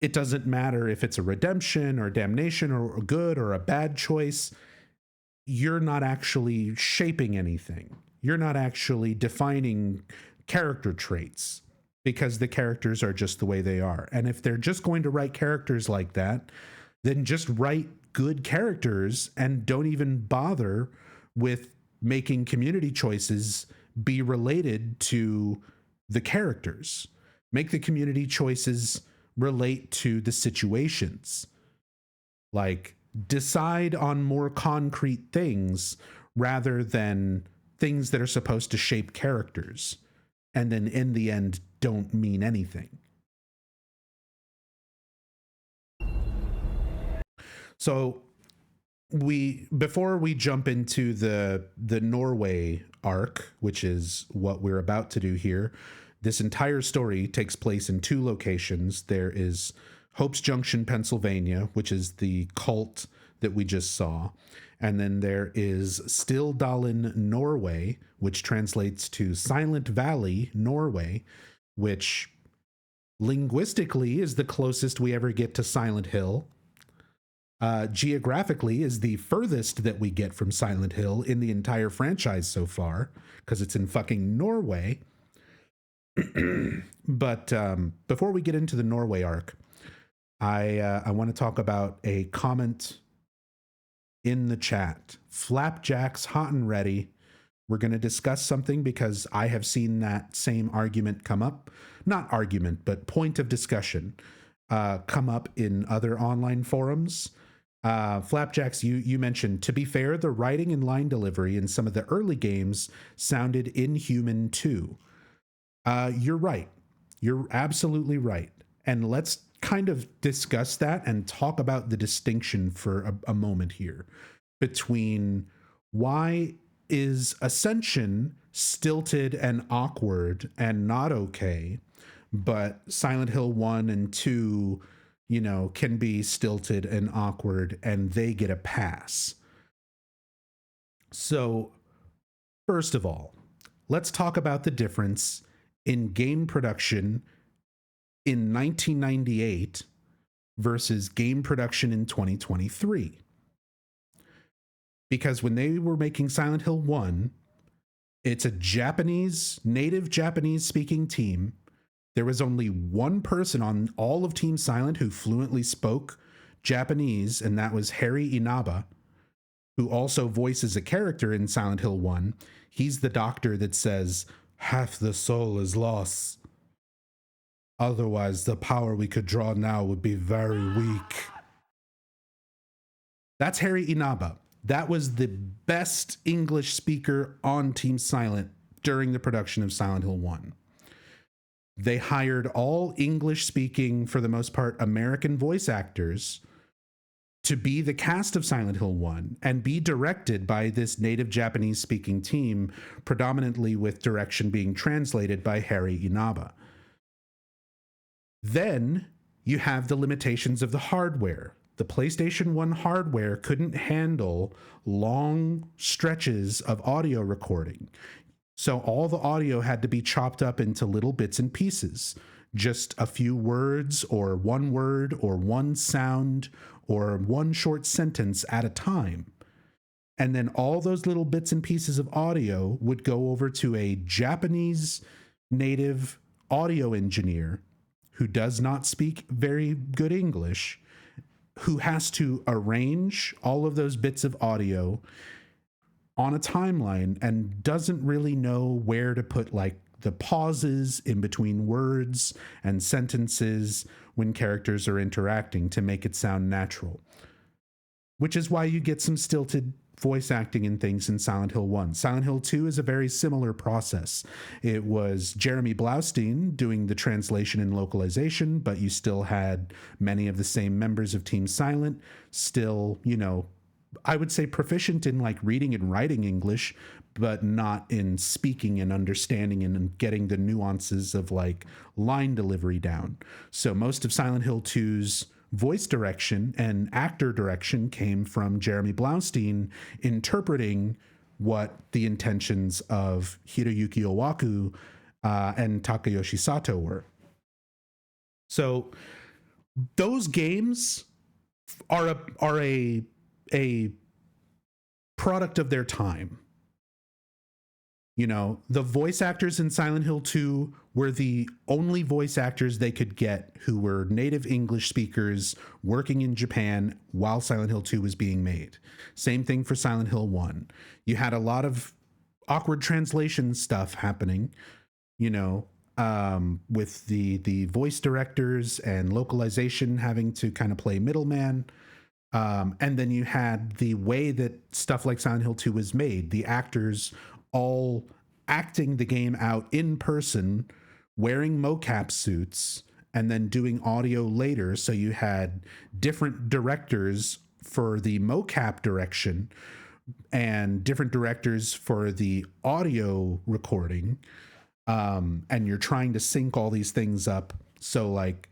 it doesn't matter if it's a redemption or damnation or a good or a bad choice. You're not actually shaping anything. You're not actually defining character traits, because the characters are just the way they are. And if they're just going to write characters like that, then just write good characters and don't even bother with making community choices be related to the characters. Make the community choices relate to the situations. Like, decide on more concrete things rather than things that are supposed to shape characters and then in the end don't mean anything. So before we jump into the Norway arc, which is what we're about to do here, this entire story takes place in two locations. There is Hope's Junction, Pennsylvania, which is the cult that we just saw. And then there is Stilldalen, Norway, which translates to Silent Valley, Norway, which linguistically is the closest we ever get to Silent Hill. Geographically is the furthest that we get from Silent Hill in the entire franchise so far, because it's in fucking Norway. But before we get into the Norway arc, I want to talk about a comment in the chat. Flapjack's hot and ready. We're going to discuss something because I have seen that same argument come up. Not argument, but point of discussion come up in other online forums. Flapjacks, you mentioned, to be fair, the writing and line delivery in some of the early games sounded inhuman too. You're right. You're absolutely right. And let's kind of discuss that and talk about the distinction for a moment here between why is Ascension stilted and awkward and not okay, but Silent Hill 1 and 2, you know, can be stilted and awkward and they get a pass. So, first of all, let's talk about the difference in game production in 1998 versus game production in 2023. Because when they were making Silent Hill 1, it's a native Japanese speaking team. There was only one person on all of Team Silent who fluently spoke Japanese, and that was Harry Inaba, who also voices a character in Silent Hill 1. He's the doctor that says, "Half the soul is lost. Otherwise, the power we could draw now would be very weak." That's Harry Inaba. That was the best English speaker on Team Silent during the production of Silent Hill 1. They hired all English-speaking, for the most part, American voice actors to be the cast of Silent Hill 1 and be directed by this native Japanese-speaking team, predominantly with direction being translated by Harry Inaba. Then you have the limitations of the hardware. The PlayStation 1 hardware couldn't handle long stretches of audio recording. So all the audio had to be chopped up into little bits and pieces. Just a few words or one word or one sound or one short sentence at a time. And then all those little bits and pieces of audio would go over to a Japanese native audio engineer who does not speak very good English, who has to arrange all of those bits of audio on a timeline and doesn't really know where to put like the pauses in between words and sentences when characters are interacting to make it sound natural. Which is why you get some stilted voice acting and things in Silent Hill 1. Silent Hill 2 is a very similar process. It was Jeremy Blaustein doing the translation and localization, but you still had many of the same members of Team Silent still, you know, I would say, proficient in like reading and writing English, but not in speaking and understanding and getting the nuances of like line delivery down. So most of Silent Hill 2's voice direction and actor direction came from Jeremy Blaustein interpreting what the intentions of Hiroyuki Owaku and Takayoshi Sato were. So those games are a product of their time. You know, the voice actors in Silent Hill 2 were the only voice actors they could get who were native English speakers working in Japan while Silent Hill 2 was being made. Same thing for Silent Hill 1. You had a lot of awkward translation stuff happening, you know, with the voice directors and localization having to kind of play middleman. And then you had the way that stuff like Silent Hill 2 was made, the actors all acting the game out in person, wearing mocap suits, and then doing audio later. So you had different directors for the mocap direction and different directors for the audio recording. And you're trying to sync all these things up. So like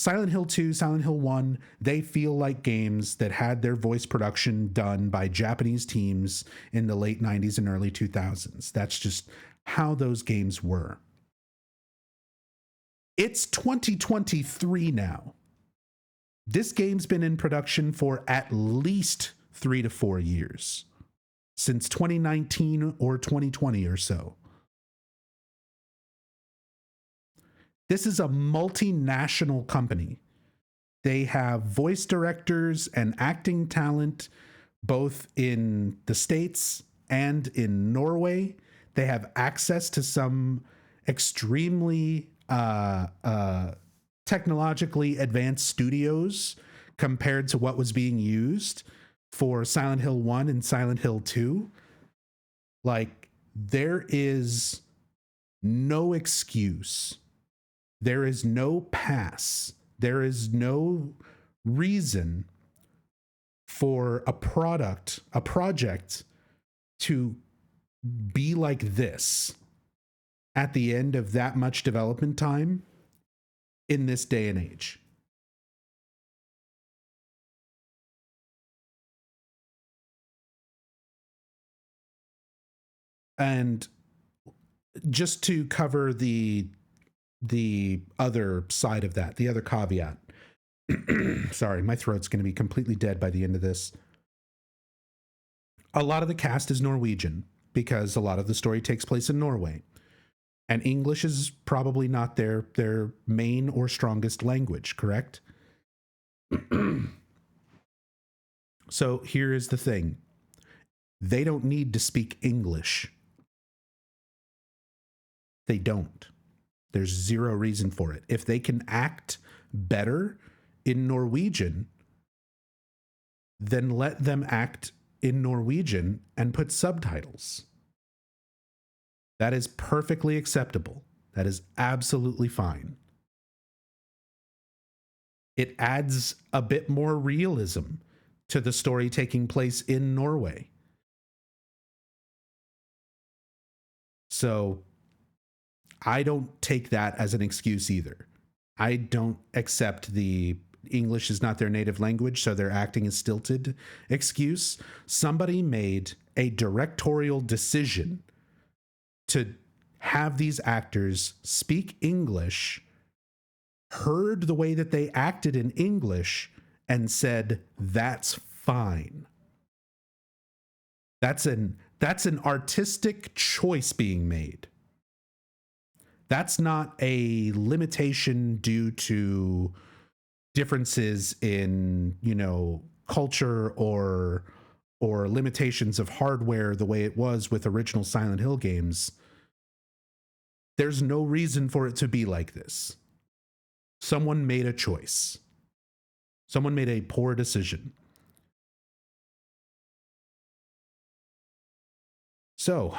Silent Hill 2, Silent Hill 1, they feel like games that had their voice production done by Japanese teams in the late 90s and early 2000s. That's just how those games were. It's 2023 now. This game's been in production for at least 3 to 4 years, since 2019 or 2020 or so. This is a multinational company. They have voice directors and acting talent both in the States and in Norway. They have access to some extremely technologically advanced studios compared to what was being used for Silent Hill 1 and Silent Hill 2. Like, there is no excuse. There is no pass. There is no reason for a project to be like this at the end of that much development time in this day and age. And just to cover the other side of that, the other caveat. Sorry, my throat's going to be completely dead by the end of this. A lot of the cast is Norwegian because a lot of the story takes place in Norway. And English is probably not their main or strongest language, correct? So here is the thing. They don't need to speak English. They don't. There's zero reason for it. If they can act better in Norwegian, then let them act in Norwegian and put subtitles. That is perfectly acceptable. That is absolutely fine. It adds a bit more realism to the story taking place in Norway. So I don't take that as an excuse either. I don't accept the English is not their native language, so their acting is stilted excuse. Somebody made a directorial decision to have these actors speak English, heard the way that they acted in English, and said, that's fine. That's an artistic choice being made. That's not a limitation due to differences in, you know, culture or limitations of hardware the way it was with original Silent Hill games. There's no reason for it to be like this. Someone made a choice. Someone made a poor decision. So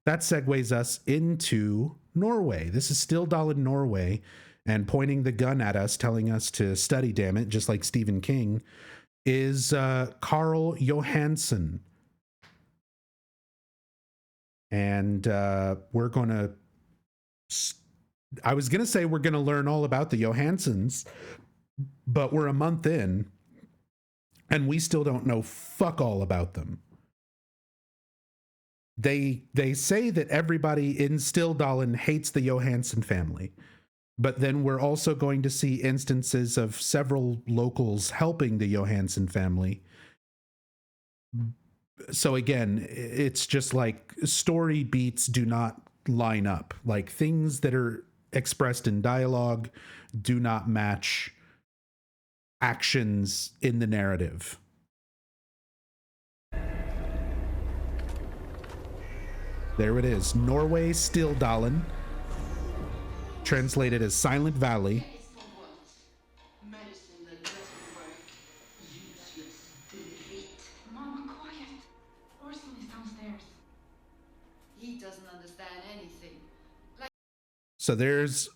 that segues us into Norway. This is still Dahlin, Norway, and pointing the gun at us, telling us to study, damn it, just like Stephen King. is Carl Johansson. And we're going to... I was going to say we're going to learn all about the Johanssons, but we're a month in, and we still don't know fuck all about them. They say that everybody in Stilldalen hates the Johansson family, but then we're also going to see instances of several locals helping the Johansson family. So again, it's just like story beats do not line up. Like things that are expressed in dialogue do not match actions in the narrative. There it is. Norway Stilldalen, translated as Silent Valley. Mama, quiet. Orson is downstairs. He doesn't understand anything. So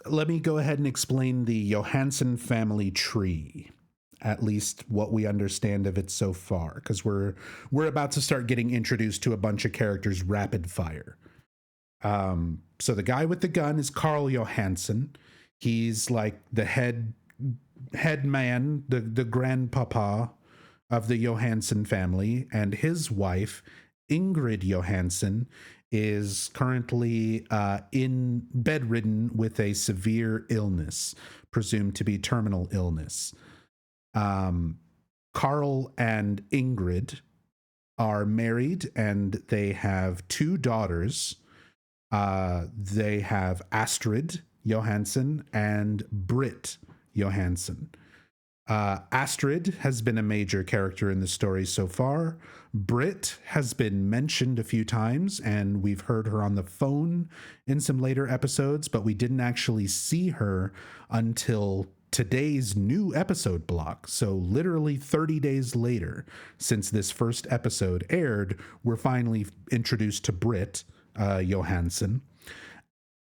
let me go ahead and explain the Johansson family tree, at least what we understand of it so far, because we're about to start getting introduced to a bunch of characters rapid fire. So the guy with the gun is Carl Johansson. He's like the head man, the grandpapa of the Johansson family, and his wife, Ingrid Johansson, is currently in bedridden with a severe illness, presumed to be terminal illness. Carl and Ingrid are married, and they have 2 daughters. They have Astrid Johansson and Britt Johansson. Astrid has been a major character in the story so far. Britt has been mentioned a few times, and we've heard her on the phone in some later episodes, but we didn't actually see her until today's new episode block. So literally 30 days later, since this first episode aired, we're finally introduced to Britt Johansson.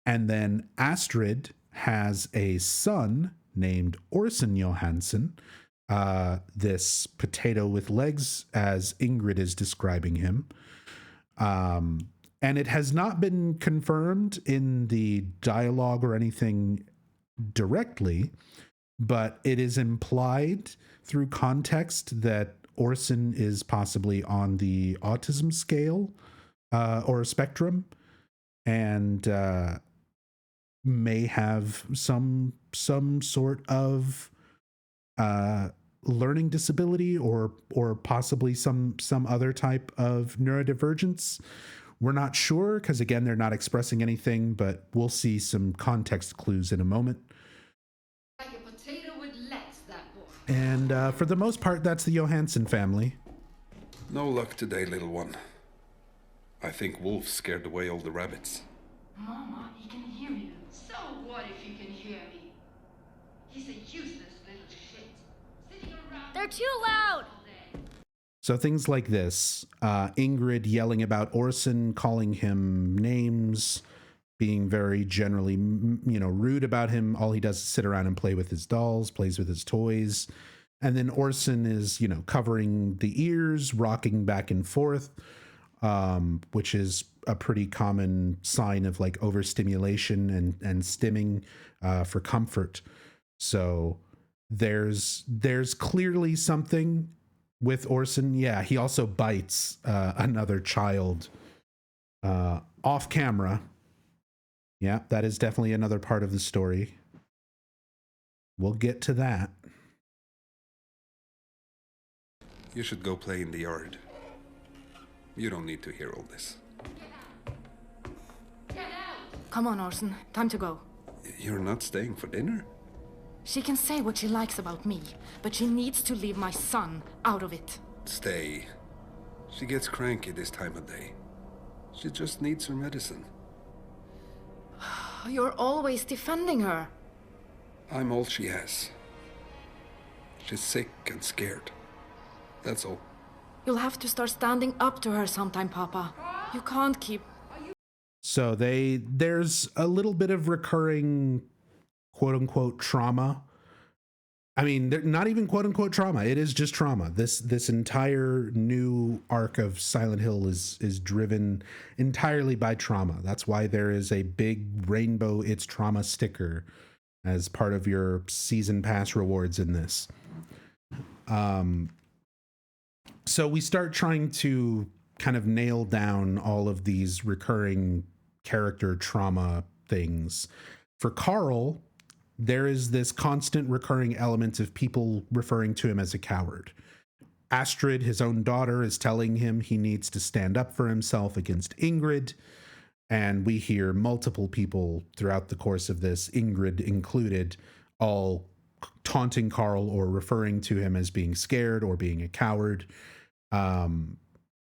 And then Astrid has a son named Orson Johansson, this potato with legs, as Ingrid is describing him. And it has not been confirmed in the dialogue or anything directly, but it is implied through context that Orson is possibly on the autism scale or spectrum, and may have some sort of learning disability or possibly some other type of neurodivergence. We're not sure, because again, they're not expressing anything, but we'll see some context clues in a moment. Like a potato with legs, that boy. And for the most part, that's the Johansson family. No luck today, little one. I think Wolf scared away all the rabbits. Mama, he can hear you. So what if he can hear me? He's a useless little shit. Sitting around. They're too loud! So things like this, Ingrid yelling about Orson, calling him names, being very generally, rude about him. All he does is sit around and play with his dolls, plays with his toys. And then Orson is, covering the ears, rocking back and forth, which is a pretty common sign of like overstimulation and stimming for comfort. So there's clearly something with Orson. Yeah, he also bites another child off camera. Yeah, that is definitely another part of the story. We'll get to that. You should go play in the yard. You don't need to hear all this. Come on, Orson. Time to go. You're not staying for dinner? She can say what she likes about me, but she needs to leave my son out of it. Stay. She gets cranky this time of day. She just needs her medicine. You're always defending her. I'm all she has. She's sick and scared. That's all. You'll have to start standing up to her sometime, Papa. You can't keep... So there's a little bit of recurring quote-unquote trauma I mean, they're not even quote unquote trauma. It is just trauma. This entire new arc of Silent Hill is driven entirely by trauma. That's why there is a big rainbow It's Trauma sticker as part of your season pass rewards in this. So we start trying to kind of nail down all of these recurring character trauma things. For Carl, there is this constant recurring element of people referring to him as a coward. Astrid, his own daughter, is telling him he needs to stand up for himself against Ingrid. And we hear multiple people throughout the course of this, Ingrid included, all taunting Carl or referring to him as being scared or being a coward. And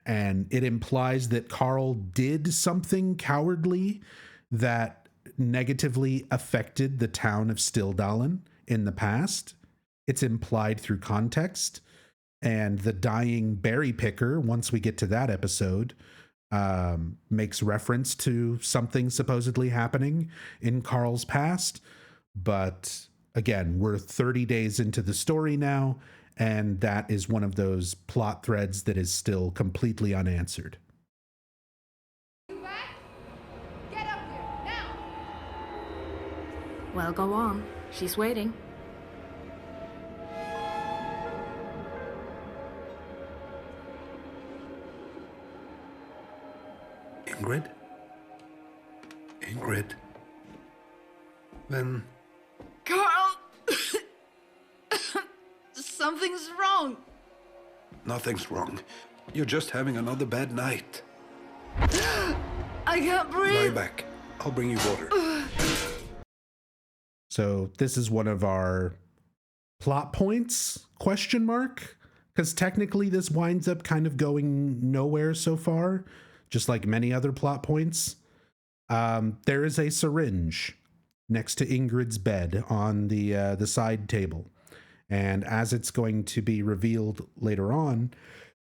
it implies that Carl did something cowardly that negatively affected the town of Stilldalen in the past. It's implied through context. And the dying berry picker, once we get to that episode, makes reference to something supposedly happening in Carl's past. But again, we're 30 days into the story now, and that is one of those plot threads that is still completely unanswered. Well, go on. She's waiting. Ingrid? Ingrid? Then... Carl! Something's wrong. Nothing's wrong. You're just having another bad night. I can't breathe. Lie back. I'll bring you water. So this is one of our plot points, question mark? Because technically this winds up kind of going nowhere so far, just like many other plot points. There is a syringe next to Ingrid's bed on the side table. And as it's going to be revealed later on,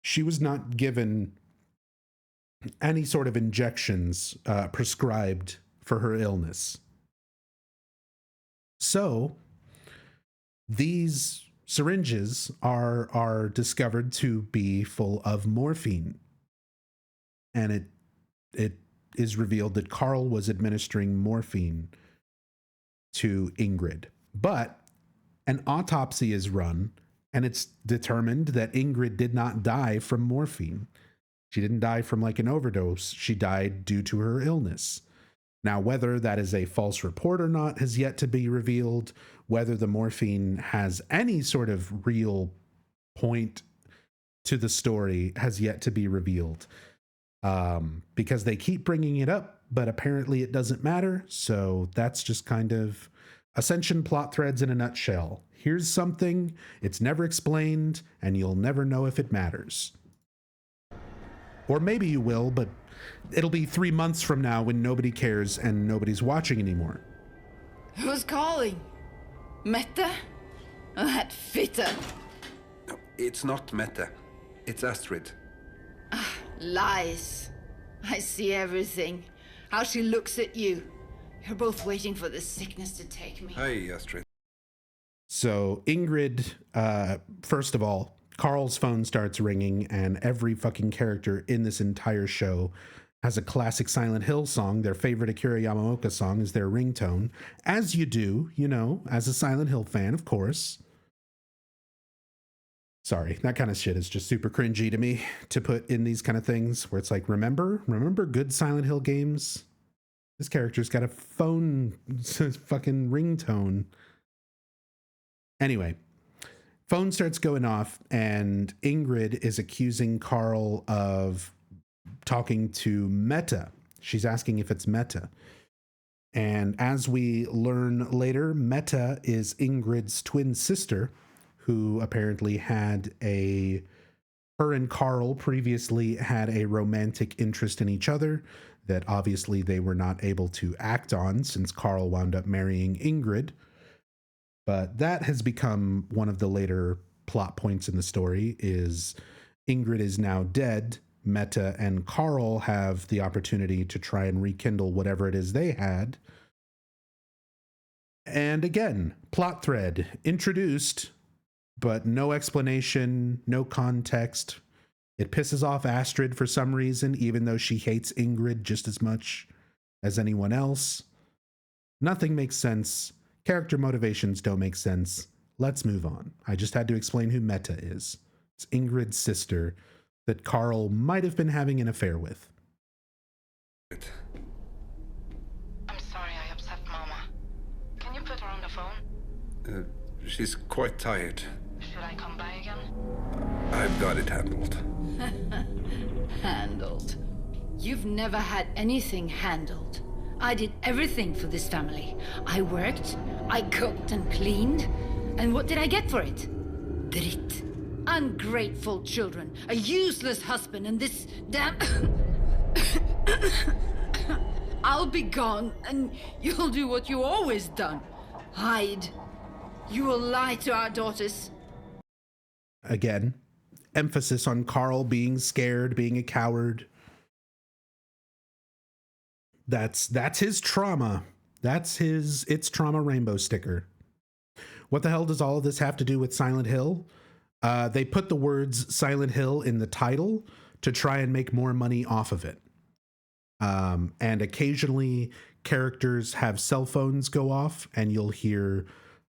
she was not given any sort of injections prescribed for her illness. So these syringes are discovered to be full of morphine. And it is revealed that Carl was administering morphine to Ingrid. But an autopsy is run, and it's determined that Ingrid did not die from morphine. She didn't die from like an overdose. She died due to her illness. Now, whether that is a false report or not has yet to be revealed. Whether the morphine has any sort of real point to the story has yet to be revealed. Because they keep bringing it up, but apparently it doesn't matter. So that's just kind of Ascension plot threads in a nutshell. Here's something, it's never explained, and you'll never know if it matters. Or maybe you will, but it'll be 3 months from now when nobody cares and nobody's watching anymore. Who's calling? Mette? Oh, that fitter. No, it's not Mette. It's Astrid. Lies. I see everything. How she looks at you. You're both waiting for the sickness to take me. Hi, Astrid. So Ingrid, first of all, Carl's phone starts ringing, and every fucking character in this entire show has a classic Silent Hill song. Their favorite Akira Yamaoka song is their ringtone. As you do, you know, as a Silent Hill fan, of course. Sorry, that kind of shit is just super cringy to me to put in these kind of things where it's like, remember good Silent Hill games? This character's got a phone fucking ringtone. Anyway, phone starts going off, and Ingrid is accusing Carl of talking to Mette. She's asking if it's Mette. And as we learn later, Mette is Ingrid's twin sister, who apparently had her and Carl previously had a romantic interest in each other that obviously they were not able to act on since Carl wound up marrying Ingrid. But that has become one of the later plot points in the story is Ingrid is now dead. Mette and Carl have the opportunity to try and rekindle whatever it is they had. And again, plot thread introduced, but no explanation, no context. It pisses off Astrid for some reason, even though she hates Ingrid just as much as anyone else. Nothing makes sense. Character motivations don't make sense. Let's move on. I just had to explain who Meta is. It's Ingrid's sister that Carl might have been having an affair with. I'm sorry I upset Mama. Can you put her on the phone? She's quite tired. Should I come by again? I've got it handled. Handled. You've never had anything handled. I did everything for this family. I worked, I cooked and cleaned. And what did I get for it? Drit. Ungrateful children, a useless husband, and this damn... I'll be gone, and you'll do what you always done. Hide. You will lie to our daughters. Again, emphasis on Carl being scared, being a coward. That's his trauma. It's trauma rainbow sticker. What the hell does all of this have to do with Silent Hill? They put the words Silent Hill in the title to try and make more money off of it. And occasionally characters have cell phones go off and you'll hear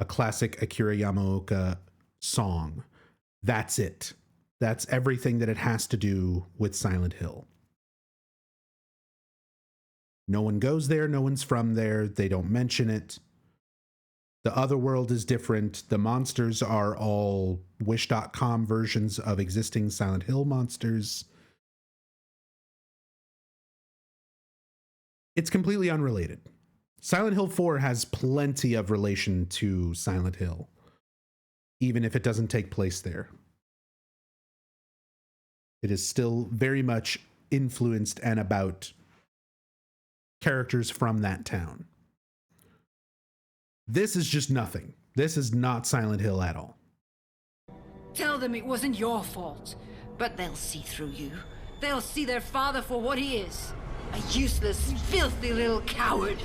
a classic Akira Yamaoka song. That's it. That's everything that it has to do with Silent Hill. No one goes there. No one's from there. They don't mention it. The other world is different. The monsters are all Wish.com versions of existing Silent Hill monsters. It's completely unrelated. Silent Hill 4 has plenty of relation to Silent Hill, even if it doesn't take place there. It is still very much influenced and about characters from that town. This is just nothing. This is not Silent Hill at all. Tell them it wasn't your fault, but they'll see through you. They'll see their father for what he is. A useless, filthy little coward.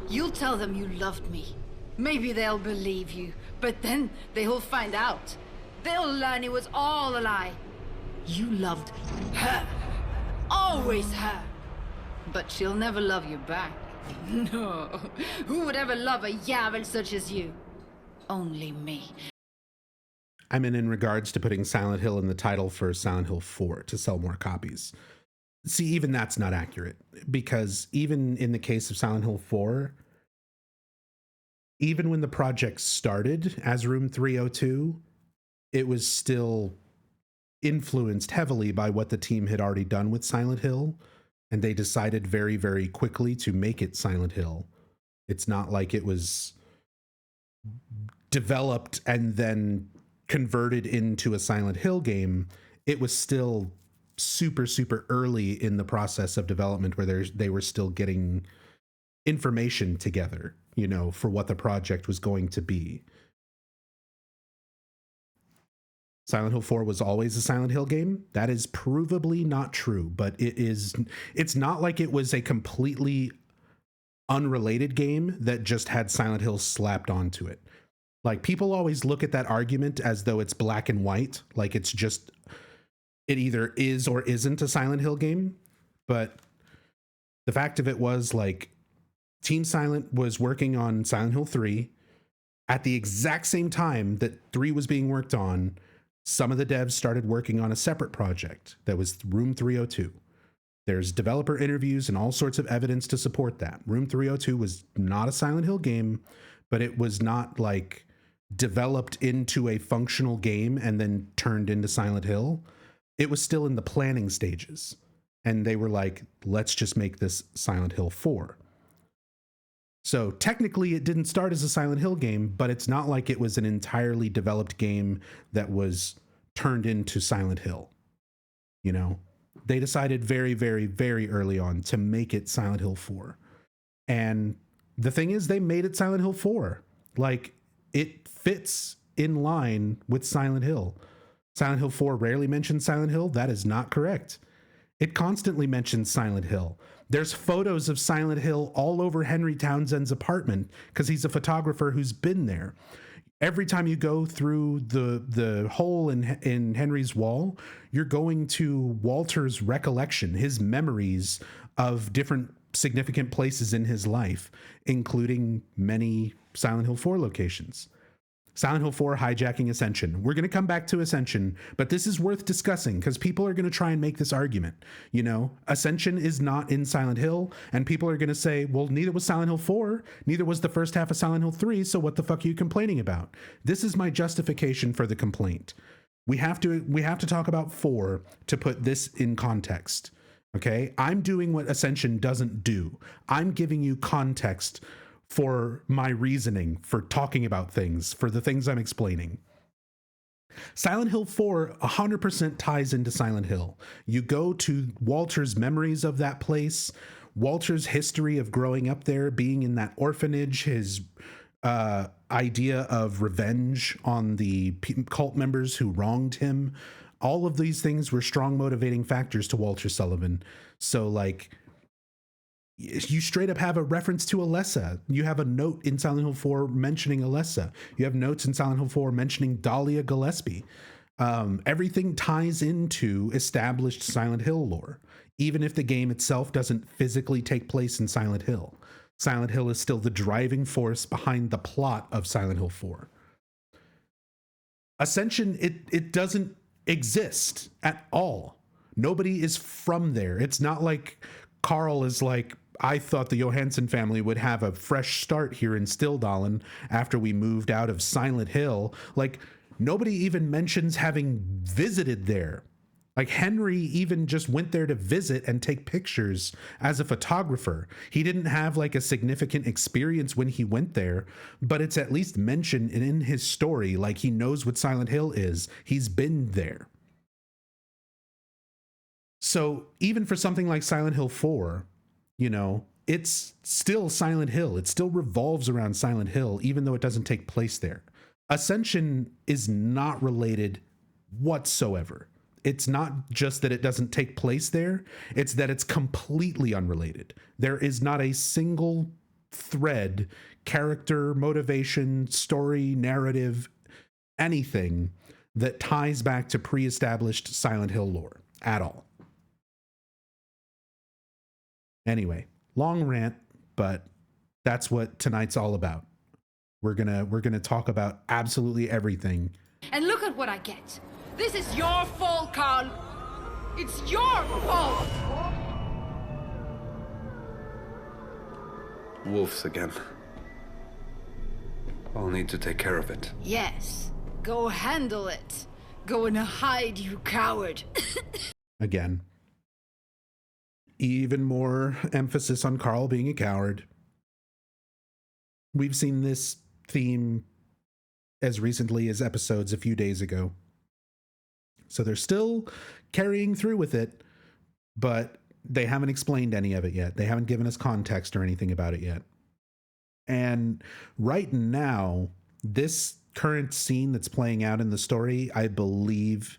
You'll tell them you loved me. Maybe they'll believe you, but then they'll find out. They'll learn it was all a lie. You loved her. Always her. But she'll never love you back. No. Who would ever love a yavel such as you? Only me. I mean, in regards to putting Silent Hill in the title for Silent Hill 4 to sell more copies. See, even that's not accurate, because even in the case of Silent Hill 4, even when the project started as Room 302, it was still influenced heavily by what the team had already done with Silent Hill, and they decided very, very quickly to make it Silent Hill. It's not like it was developed and then converted into a Silent Hill game. It was still super, super early in the process of development where they were still getting information together, you know, for what the project was going to be. Silent Hill 4 was always a Silent Hill game. That is provably not true, but it's not like it was a completely unrelated game that just had Silent Hill slapped onto it. Like, people always look at that argument as though it's black and white, like it's just, it either is or isn't a Silent Hill game. But the fact of it was, like, Team Silent was working on Silent Hill 3 at the exact same time that 3 was being worked on. Some of the devs started working on a separate project that was Room 302. There's developer interviews and all sorts of evidence to support that. Room 302 was not a Silent Hill game, but it was not like developed into a functional game and then turned into Silent Hill. It was still in the planning stages. And they were like, let's just make this Silent Hill 4. So technically it didn't start as a Silent Hill game, but it's not like it was an entirely developed game that was turned into Silent Hill. You know, they decided very, very, very early on to make it Silent Hill 4. And the thing is, they made it Silent Hill 4. Like, it fits in line with Silent Hill. Silent Hill 4 rarely mentions Silent Hill. That is not correct. It constantly mentions Silent Hill. There's photos of Silent Hill all over Henry Townsend's apartment because he's a photographer who's been there. Every time you go through the hole in Henry's wall, you're going to Walter's recollection, his memories of different significant places in his life, including many Silent Hill 4 locations. Silent Hill 4 hijacking Ascension. We're going to come back to Ascension, but this is worth discussing because people are going to try and make this argument. You know, Ascension is not in Silent Hill, and people are going to say, well, neither was Silent Hill 4, neither was the first half of Silent Hill 3, so what the fuck are you complaining about? This is my justification for the complaint. We have to talk about 4 to put this in context. Okay? I'm doing what Ascension doesn't do. I'm giving you context for my reasoning for talking about things, for the things I'm explaining. Silent Hill 4 100% ties into Silent Hill. You go to Walter's memories of that place, Walter's history of growing up there, being in that orphanage, his idea of revenge on the cult members who wronged him. All of these things were strong motivating factors to Walter Sullivan. So, like, you straight up have a reference to Alessa. You have a note in Silent Hill 4 mentioning Alessa. You have notes in Silent Hill 4 mentioning Dahlia Gillespie. Everything ties into established Silent Hill lore, even if the game itself doesn't physically take place in Silent Hill. Silent Hill is still the driving force behind the plot of Silent Hill 4. Ascension, it doesn't exist at all. Nobody is from there. It's not like Carl is like, I thought the Johansson family would have a fresh start here in Stilldalen after we moved out of Silent Hill. Like, nobody even mentions having visited there. Like, Henry even just went there to visit and take pictures as a photographer. He didn't have like a significant experience when he went there, but it's at least mentioned in his story. Like, he knows what Silent Hill is. He's been there. So even for something like Silent Hill 4, you know, it's still Silent Hill. It still revolves around Silent Hill, even though it doesn't take place there. Ascension is not related whatsoever. It's not just that it doesn't take place there. It's that it's completely unrelated. There is not a single thread, character, motivation, story, narrative, anything that ties back to pre-established Silent Hill lore at all. Anyway, long rant, but that's what tonight's all about. We're gonna talk about absolutely everything. And look at what I get. This is your fault, Carl. It's your fault. Wolves again. I'll need to take care of it. Yes. Go handle it. Go and hide, you coward. Again. Even more emphasis on Carl being a coward. We've seen this theme as recently as episodes a few days ago. So they're still carrying through with it, but they haven't explained any of it yet. They haven't given us context or anything about it yet. And right now, this current scene that's playing out in the story, I believe,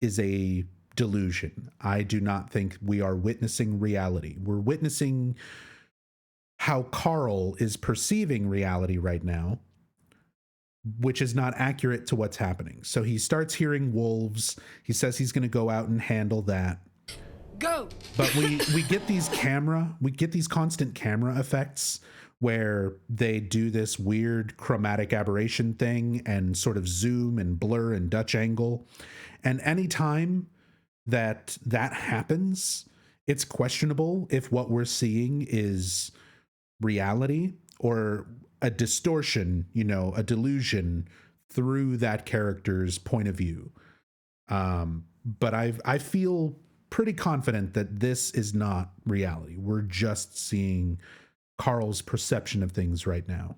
is a delusion. I do not think we are witnessing reality. We're witnessing how Carl is perceiving reality right now, which is not accurate to what's happening. So he starts hearing wolves. He says he's going to go out and handle that. Go. But we get these constant camera effects where they do this weird chromatic aberration thing and sort of zoom and blur and Dutch angle. And anytime that happens, it's questionable if what we're seeing is reality or a distortion, you know, a delusion through that character's point of view. But I feel pretty confident that this is not reality. We're just seeing Carl's perception of things right now.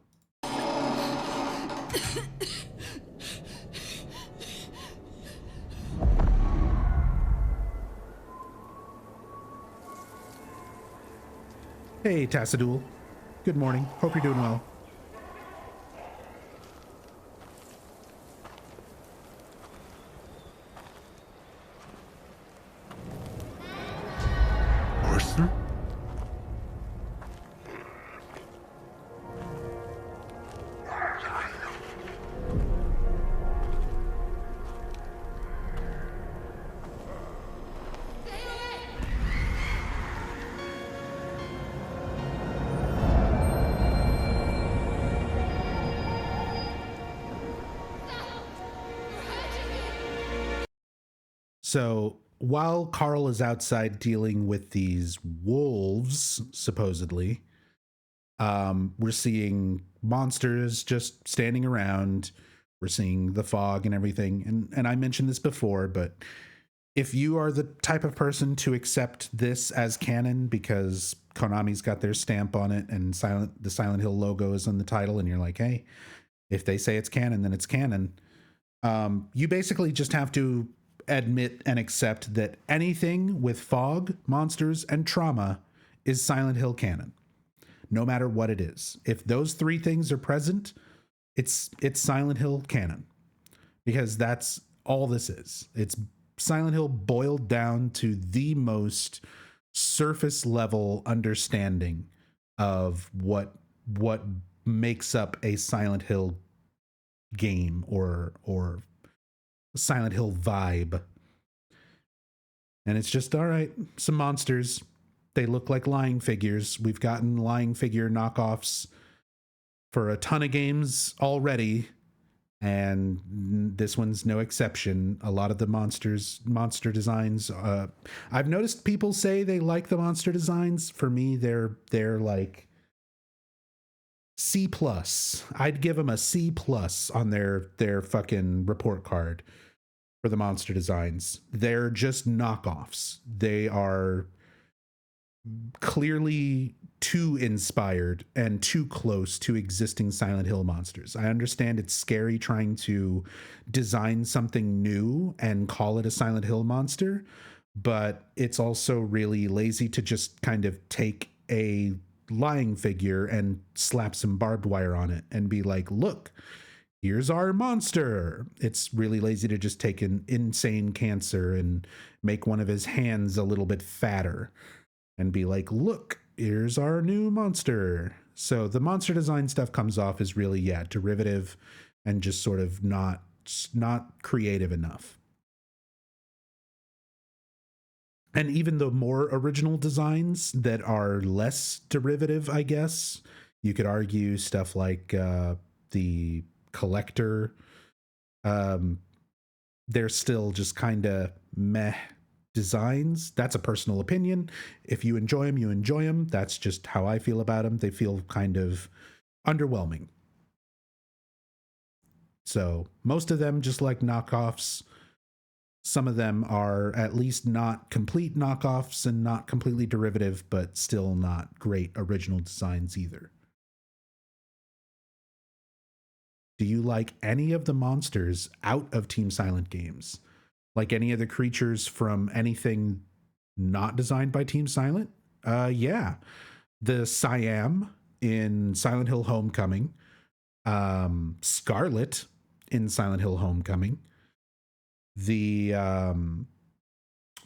Hey, Tassadul. Good morning. Hope you're doing well. Arthur? So while Carl is outside dealing with these wolves, supposedly, we're seeing monsters just standing around. We're seeing the fog and everything. And I mentioned this before, but if you are the type of person to accept this as canon because Konami's got their stamp on it and the Silent Hill logo is on the title, and you're like, hey, if they say it's canon, then it's canon. You basically just have to admit and accept that anything with fog, monsters, and trauma is Silent Hill canon, no matter what it is. If those three things are present, it's Silent Hill canon, because that's all this is. It's Silent Hill boiled down to the most surface level understanding of what makes up a Silent Hill game or Silent Hill vibe. And it's just, all right, some monsters. They look like lying figures. We've gotten lying figure knockoffs for a ton of games already, and this one's no exception. A lot of the monster designs, I've noticed people say they like the monster designs. For me, they're like C+. I'd give them a C+ on their fucking report card for the monster designs. They're just knockoffs. They are clearly too inspired and too close to existing Silent Hill monsters. I understand it's scary trying to design something new and call it a Silent Hill monster, but it's also really lazy to just kind of take a lying figure and slap some barbed wire on it and be like, look, here's our monster. It's really lazy to just take an insane cancer and make one of his hands a little bit fatter and be like, look, here's our new monster. So the monster design stuff comes off as really, derivative and just sort of not creative enough. And even the more original designs that are less derivative, I guess, you could argue stuff like the collector, they're still just kind of meh designs. That's a personal opinion. If you enjoy them, you enjoy them. That's just how I feel about them. They feel kind of underwhelming. So most of them just like knockoffs. Some of them are at least not complete knockoffs and not completely derivative, but still not great original designs either. Do you like any of the monsters out of Team Silent games? Like any of the creatures from anything not designed by Team Silent? Yeah. The Siam in Silent Hill Homecoming. Scarlet in Silent Hill Homecoming. The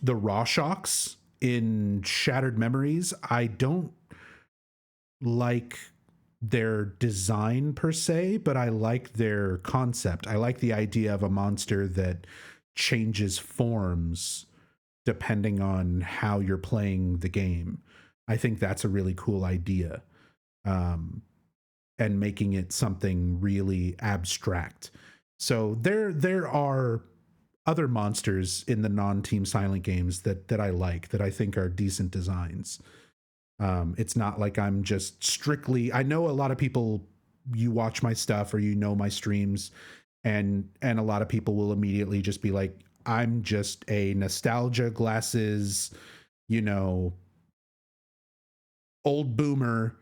Rorschachs in Shattered Memories. I don't like their design per se, but I like their concept. I like the idea of a monster that changes forms depending on how you're playing the game. I think that's a really cool idea. And making it something really abstract. So there are other monsters in the non-Team Silent games that I like, that I think are decent designs. It's not like I'm just strictly, I know a lot of people, you watch my stuff or you know my streams, and a lot of people will immediately just be like, I'm just a nostalgia glasses, old boomer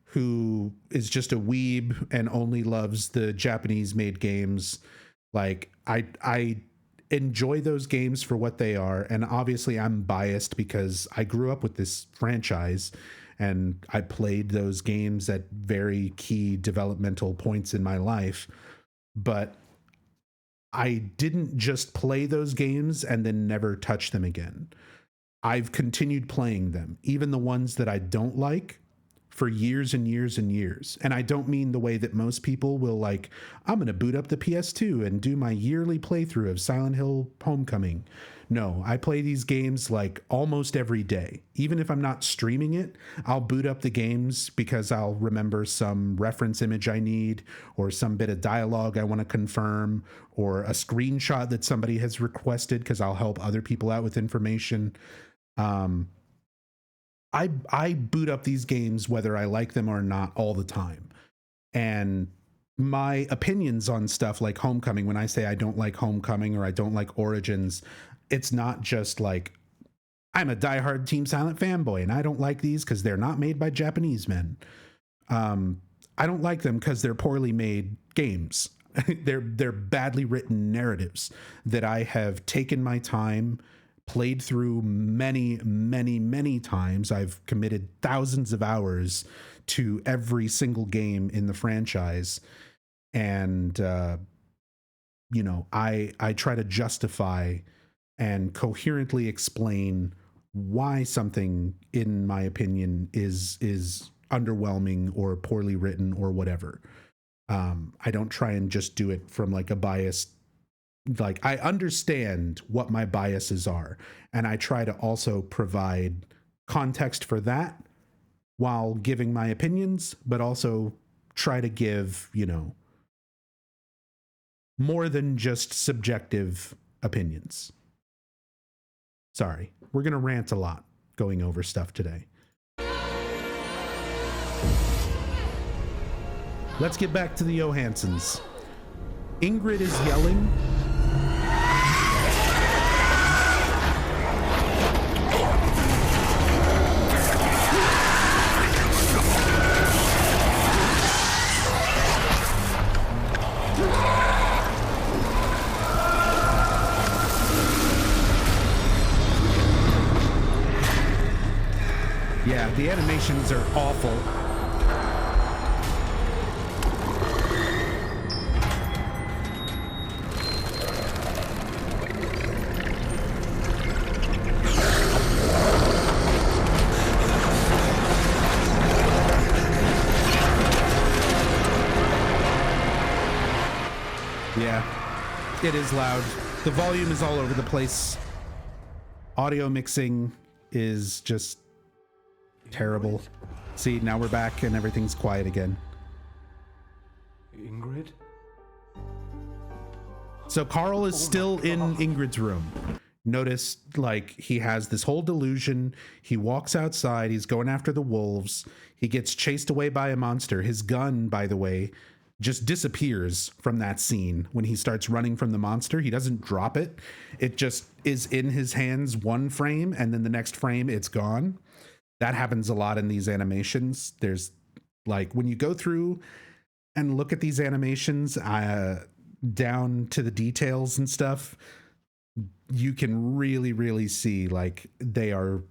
who is just a weeb and only loves the Japanese made games. Like I enjoy those games for what they are. And obviously I'm biased because I grew up with this franchise and I played those games at very key developmental points in my life. But I didn't just play those games and then never touch them again. I've continued playing them, even the ones that I don't like. for years and years and years. And I don't mean the way that most people will, like, I'm going to boot up the PS2 and do my yearly playthrough of Silent Hill Homecoming. No, I play these games like almost every day. Even if I'm not streaming it, I'll boot up the games because I'll remember some reference image I need, or some bit of dialogue I want to confirm, or a screenshot that somebody has requested because I'll help other people out with information. I boot up these games whether I like them or not all the time. And my opinions on stuff like Homecoming, when I say I don't like Homecoming or I don't like Origins, it's not just like I'm a diehard Team Silent fanboy and I don't like these because they're not made by Japanese men. I don't like them because they're poorly made games. They're badly written narratives that I have taken my time, played through many, many, many times. I've committed thousands of hours to every single game in the franchise. And, you know, I try to justify and coherently explain why something, in my opinion, is underwhelming or poorly written or whatever. I don't try and just do it from like a biased, like, I understand what my biases are, and I try to also provide context for that while giving my opinions, but also try to give, you know, more than just subjective opinions. Sorry, we're going to rant a lot going over stuff today. Let's get back to the Johanssons. Ingrid is yelling. Yeah, the animations are awful. Yeah, it is loud. The volume is all over the place. Audio mixing is just terrible. See, now we're back and everything's quiet again. Ingrid? So Carl is still in Ingrid's room. Notice, like, he has this whole delusion. He walks outside. He's going after the wolves. He gets chased away by a monster. His gun, by the way, just disappears from that scene when he starts running from the monster. He doesn't drop it. It just is in his hands one frame, and then the next frame, it's gone. That happens a lot in these animations. There's, like, when you go through and look at these animations down to the details and stuff, you can really, really see, like, they are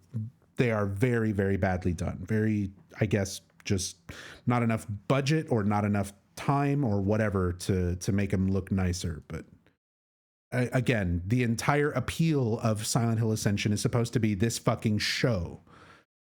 very, very badly done. Very, I guess, just not enough budget or not enough time or whatever to make them look nicer. But again, the entire appeal of Silent Hill Ascension is supposed to be this fucking show.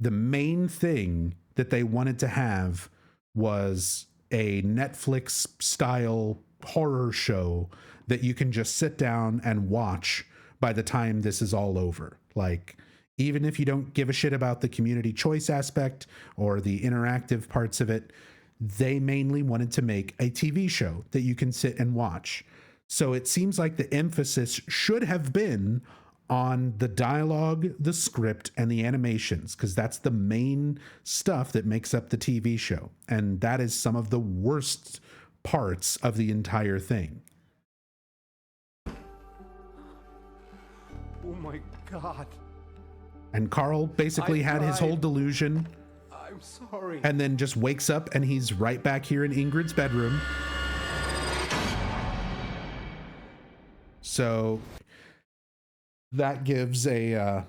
The main thing that they wanted to have was a Netflix style horror show that you can just sit down and watch by the time this is all over. Like, even if you don't give a shit about the community choice aspect or the interactive parts of it, they mainly wanted to make a TV show that you can sit and watch. So it seems like the emphasis should have been on the dialogue, the script, and the animations, because that's the main stuff that makes up the TV show. And that is some of the worst parts of the entire thing. Oh my God. And Carl basically had his whole delusion. I'm sorry. And then just wakes up and he's right back here in Ingrid's bedroom. So that gives a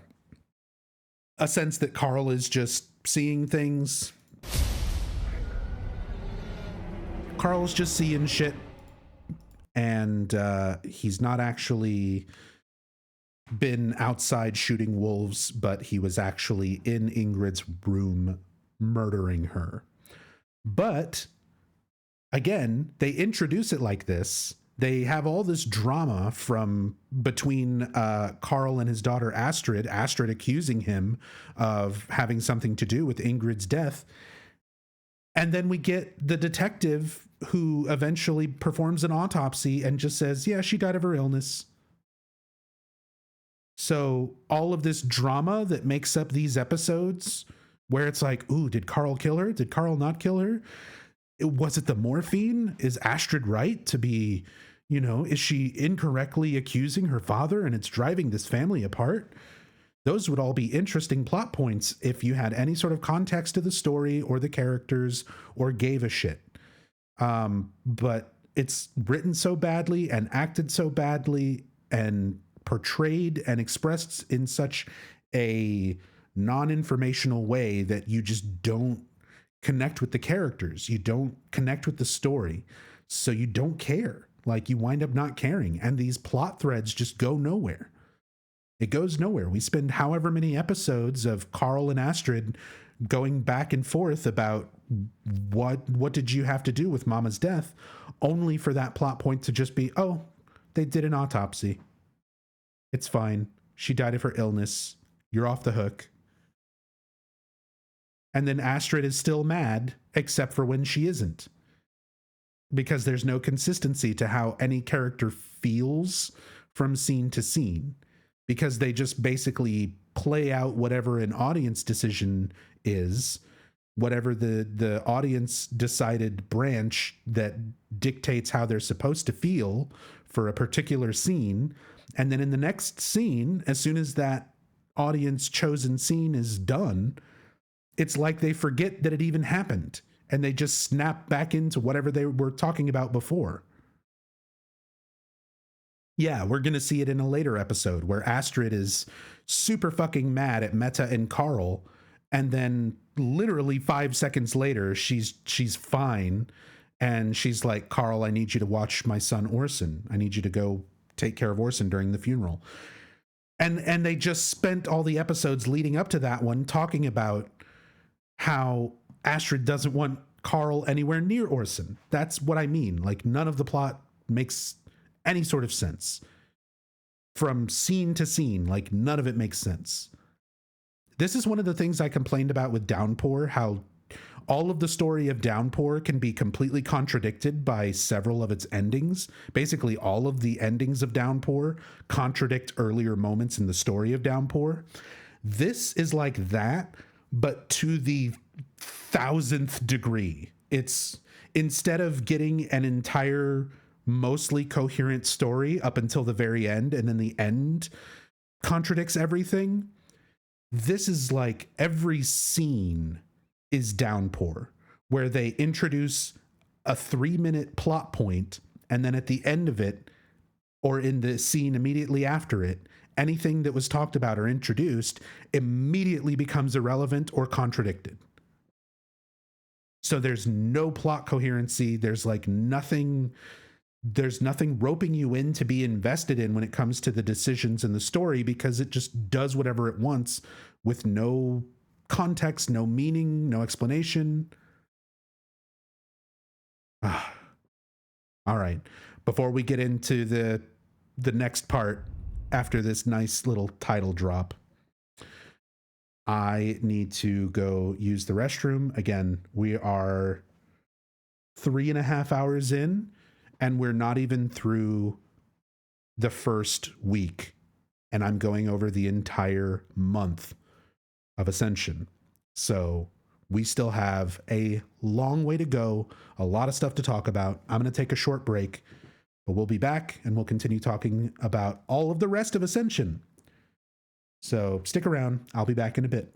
sense that Carl is just seeing things. Carl's just seeing shit. And he's not actually been outside shooting wolves, but he was actually in Ingrid's room murdering her. But again, they introduce it like this. They have all this drama from between Carl and his daughter Astrid accusing him of having something to do with Ingrid's death. And then we get the detective who eventually performs an autopsy and just says, yeah, she died of her illness. So all of this drama that makes up these episodes where it's like, ooh, did Carl kill her? Did Carl not kill her? Was it the morphine? Is Astrid right to be, is she incorrectly accusing her father and it's driving this family apart? Those would all be interesting plot points if you had any sort of context to the story or the characters or gave a shit. But it's written so badly and acted so badly and portrayed and expressed in such a non-informational way that you just don't connect with the characters. You don't connect with the story. So you don't care. Like, you wind up not caring. And these plot threads just go nowhere. It goes nowhere. We spend however many episodes of Carl and Astrid going back and forth about what did you have to do with Mama's death, only for that plot point to just be, oh, they did an autopsy. It's fine. She died of her illness. You're off the hook. And then Astrid is still mad, except for when she isn't. Because there's no consistency to how any character feels from scene to scene. Because they just basically play out whatever an audience decision is, whatever the audience decided branch that dictates how they're supposed to feel for a particular scene. And then in the next scene, as soon as that audience chosen scene is done, it's like they forget that it even happened and they just snap back into whatever they were talking about before. Yeah, we're going to see it in a later episode where Astrid is super fucking mad at Meta and Carl. And then literally 5 seconds later, she's fine. And she's like, Carl, I need you to watch my son Orson. I need you to go take care of Orson during the funeral. And they just spent all the episodes leading up to that one talking about how Astrid doesn't want Carl anywhere near Orson. That's what I mean. Like, none of the plot makes any sort of sense. From scene to scene, like, none of it makes sense. This is one of the things I complained about with Downpour, how all of the story of Downpour can be completely contradicted by several of its endings. Basically, all of the endings of Downpour contradict earlier moments in the story of Downpour. This is like that, but to the 1000th degree. It's, instead of getting an entire mostly coherent story up until the very end, and then the end contradicts everything, this is like every scene is Downpour, where they introduce a 3-minute plot point, and then at the end of it, or in the scene immediately after it, anything that was talked about or introduced immediately becomes irrelevant or contradicted. So there's no plot coherency. There's nothing roping you in to be invested in when it comes to the decisions in the story, because it just does whatever it wants with no context, no meaning, no explanation. All right. Before we get into the next part after this nice little title drop, I need to go use the restroom. Again, we are 3.5 hours in, and we're not even through the first week. And I'm going over the entire month of Ascension. So we still have a long way to go, a lot of stuff to talk about. I'm going to take a short break, but we'll be back and we'll continue talking about all of the rest of Ascension. So stick around. I'll be back in a bit.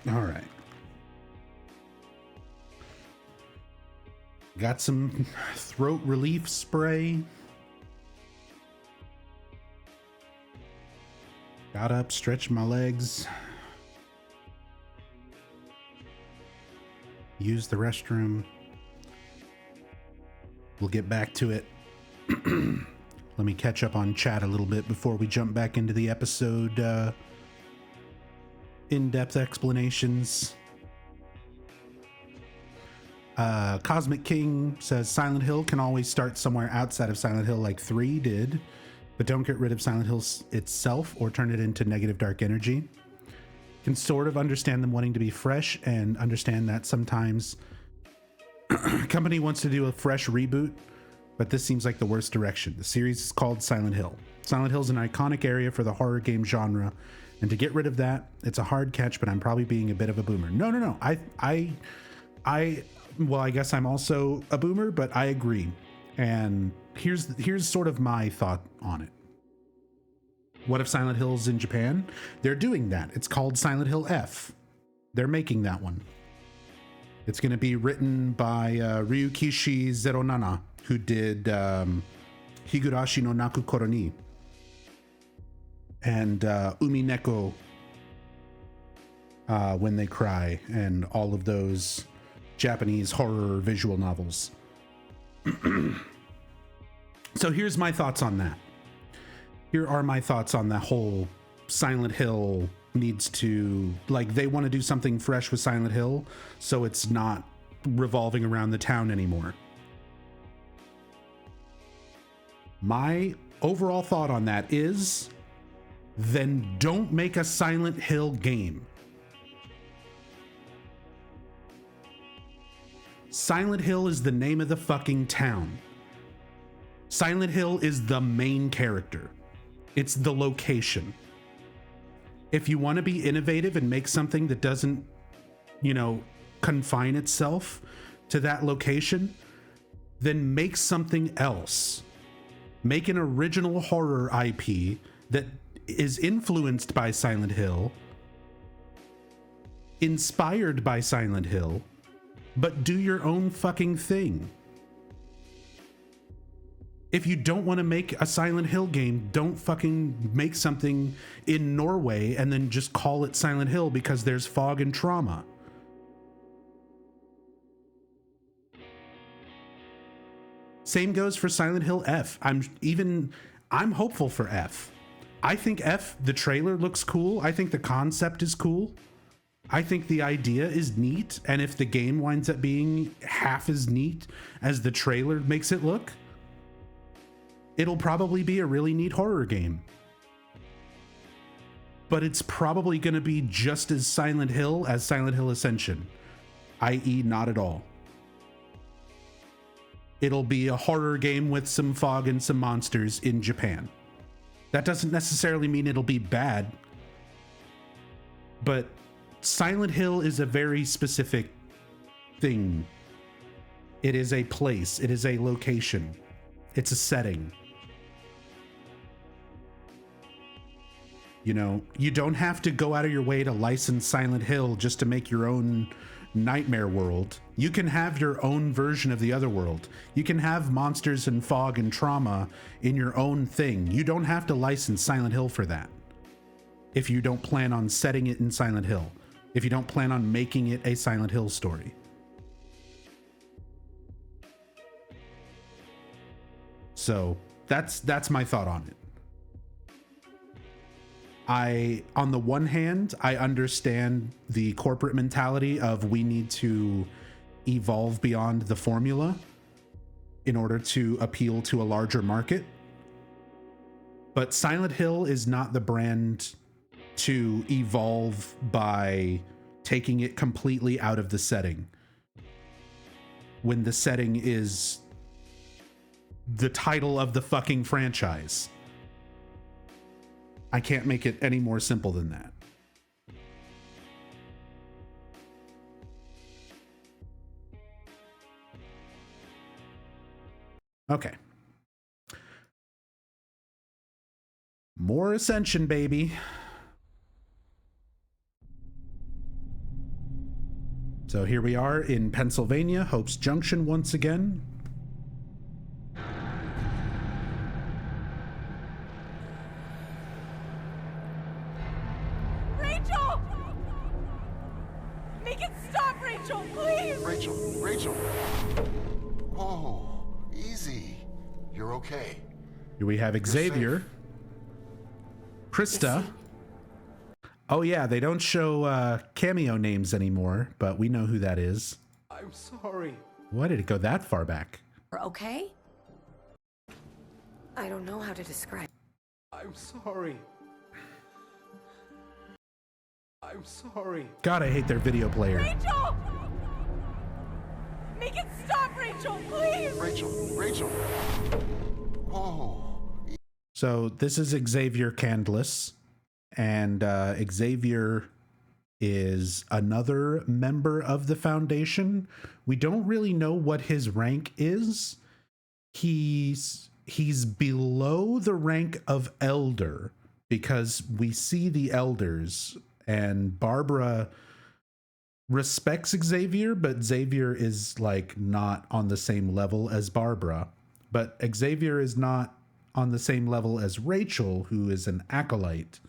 All right. Got some throat relief spray. Got up, stretched my legs. Used the restroom. We'll get back to it. Let me catch up on chat a little bit before we jump back into the episode in-depth explanations. Cosmic King says Silent Hill can always start somewhere outside of Silent Hill like 3 did, but don't get rid of Silent Hill itself or turn it into negative dark energy. Can sort of understand them wanting to be fresh and understand that sometimes company wants to do a fresh reboot, but this seems like the worst direction. The series is called Silent Hill. Silent Hill is an iconic area for the horror game genre, and to get rid of that, it's a hard catch, but I'm probably being a bit of a boomer. No. Well, I guess I'm also a boomer, but I agree. And here's sort of my thought on it. What if Silent Hill's in Japan? They're doing that. It's called Silent Hill F. They're making that one. It's going to be written by Ryukishi Zeronana, who did Higurashi no Naku Koroni and Umineko, When They Cry, and all of those Japanese horror visual novels. So here's my thoughts on that. Here are my thoughts on that whole Silent Hill needs to, like, they want to do something fresh with Silent Hill, so it's not revolving around the town anymore. My overall thought on that is, then don't make a Silent Hill game. Silent Hill is the name of the fucking town. Silent Hill is the main character. It's the location. If you want to be innovative and make something that doesn't, confine itself to that location, then make something else. Make an original horror IP that is influenced by Silent Hill, inspired by Silent Hill, but do your own fucking thing. If you don't want to make a Silent Hill game, don't fucking make something in Norway and then just call it Silent Hill because there's fog and trauma. Same goes for Silent Hill F. I'm hopeful for F. I think F, the trailer looks cool. I think the concept is cool. I think the idea is neat. And if the game winds up being half as neat as the trailer makes it look, it'll probably be a really neat horror game. But it's probably going to be just as Silent Hill as Silent Hill Ascension, i.e. not at all. It'll be a horror game with some fog and some monsters in Japan. That doesn't necessarily mean it'll be bad, but Silent Hill is a very specific thing. It is a place. It is a location. It's a setting. You don't have to go out of your way to license Silent Hill just to make your own nightmare world. You can have your own version of the other world. You can have monsters and fog and trauma in your own thing. You don't have to license Silent Hill for that. If you don't plan on setting it in Silent Hill. If you don't plan on making it a Silent Hill story. So that's my thought on it. On the one hand, I understand the corporate mentality of we need to evolve beyond the formula in order to appeal to a larger market. But Silent Hill is not the brand to evolve by taking it completely out of the setting, when the setting is the title of the fucking franchise. I can't make it any more simple than that. Okay. More Ascension, baby. So here we are in Pennsylvania, Hope's Junction once again. Rachel! Make it stop, Rachel, please! Rachel. Whoa, easy. You're okay. Here we have Xavier. Krista. Oh yeah, they don't show cameo names anymore, but we know who that is. I'm sorry. Why did it go that far back? Okay? I don't know how to describe. I'm sorry. I'm sorry. God, I hate their video player. Rachel! Make it stop, Rachel, please! Rachel. Whoa. So this is Xavier Candless, and Xavier is another member of the Foundation. We don't really know what his rank is. He's below the rank of Elder because we see the Elders, and Barbara respects Xavier, but Xavier is like not on the same level as Barbara. But Xavier is not on the same level as Rachel, who is an acolyte.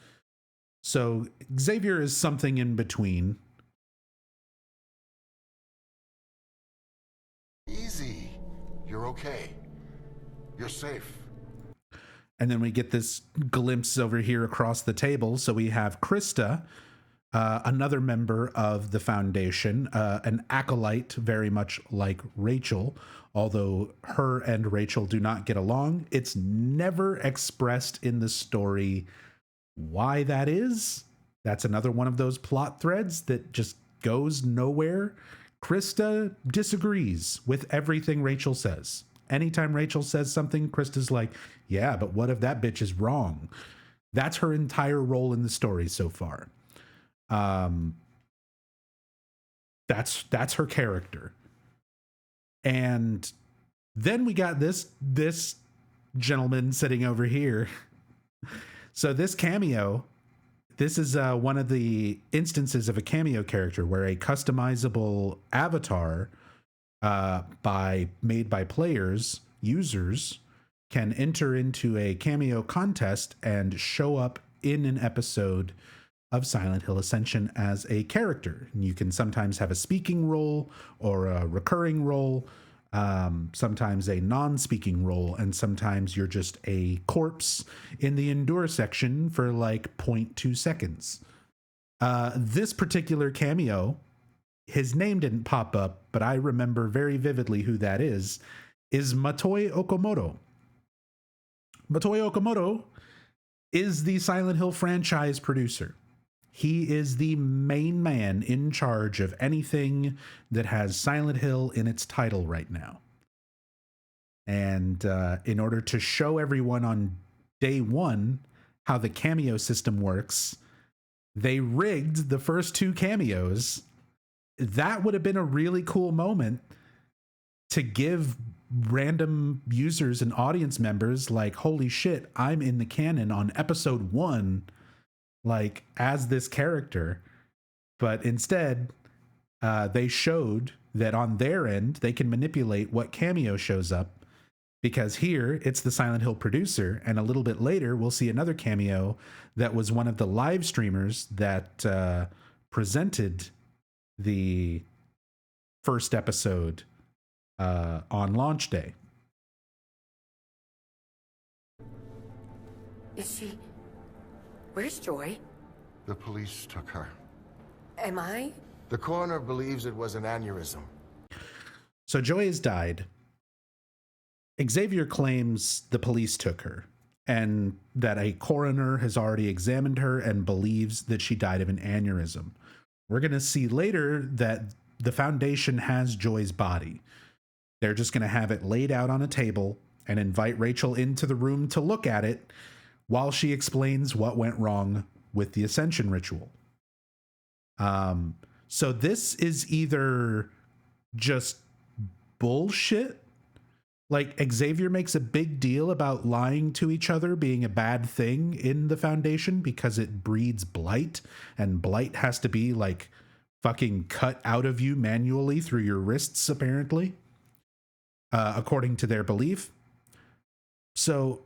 So Xavier is something in between. Easy. You're okay. You're safe. And then we get this glimpse over here across the table. So we have Krista, another member of the Foundation, an acolyte, very much like Rachel, although her and Rachel do not get along. It's never expressed in the story why that is. That's another one of those plot threads that just goes nowhere. Krista disagrees with everything Rachel says. Anytime Rachel says something, Krista's like, yeah, but what if that bitch is wrong? That's her entire role in the story so far. That's her character. And then we got this gentleman sitting over here. So this cameo, this is one of the instances of a cameo character where a customizable avatar made by players, users, can enter into a cameo contest and show up in an episode of Silent Hill Ascension as a character. And you can sometimes have a speaking role or a recurring role, sometimes a non-speaking role, and sometimes you're just a corpse in the endure section for like 0.2 seconds. This particular cameo, his name didn't pop up, but I remember very vividly who that is Motoi Okamoto. Motoi Okamoto is the Silent Hill franchise producer. He is the main man in charge of anything that has Silent Hill in its title right now. And in order to show everyone on day one how the cameo system works, they rigged the first two cameos. That would have been a really cool moment to give random users and audience members like, holy shit, I'm in the canon on episode 1, like as this character. But instead, they showed that on their end, they can manipulate what cameo shows up, because here it's the Silent Hill producer. And a little bit later, we'll see another cameo that was one of the live streamers that presented the first episode on launch day. Is she... Where's Joy? The police took her. Am I? The coroner believes it was an aneurysm. So Joy has died. Xavier claims the police took her, and that a coroner has already examined her and believes that she died of an aneurysm. We're going to see later that the Foundation has Joy's body. They're just going to have it laid out on a table and invite Rachel into the room to look at it while she explains what went wrong with the Ascension ritual. So this is either just bullshit. Like, Xavier makes a big deal about lying to each other being a bad thing in the Foundation because it breeds blight, and blight has to be like fucking cut out of you manually through your wrists, apparently, according to their belief. So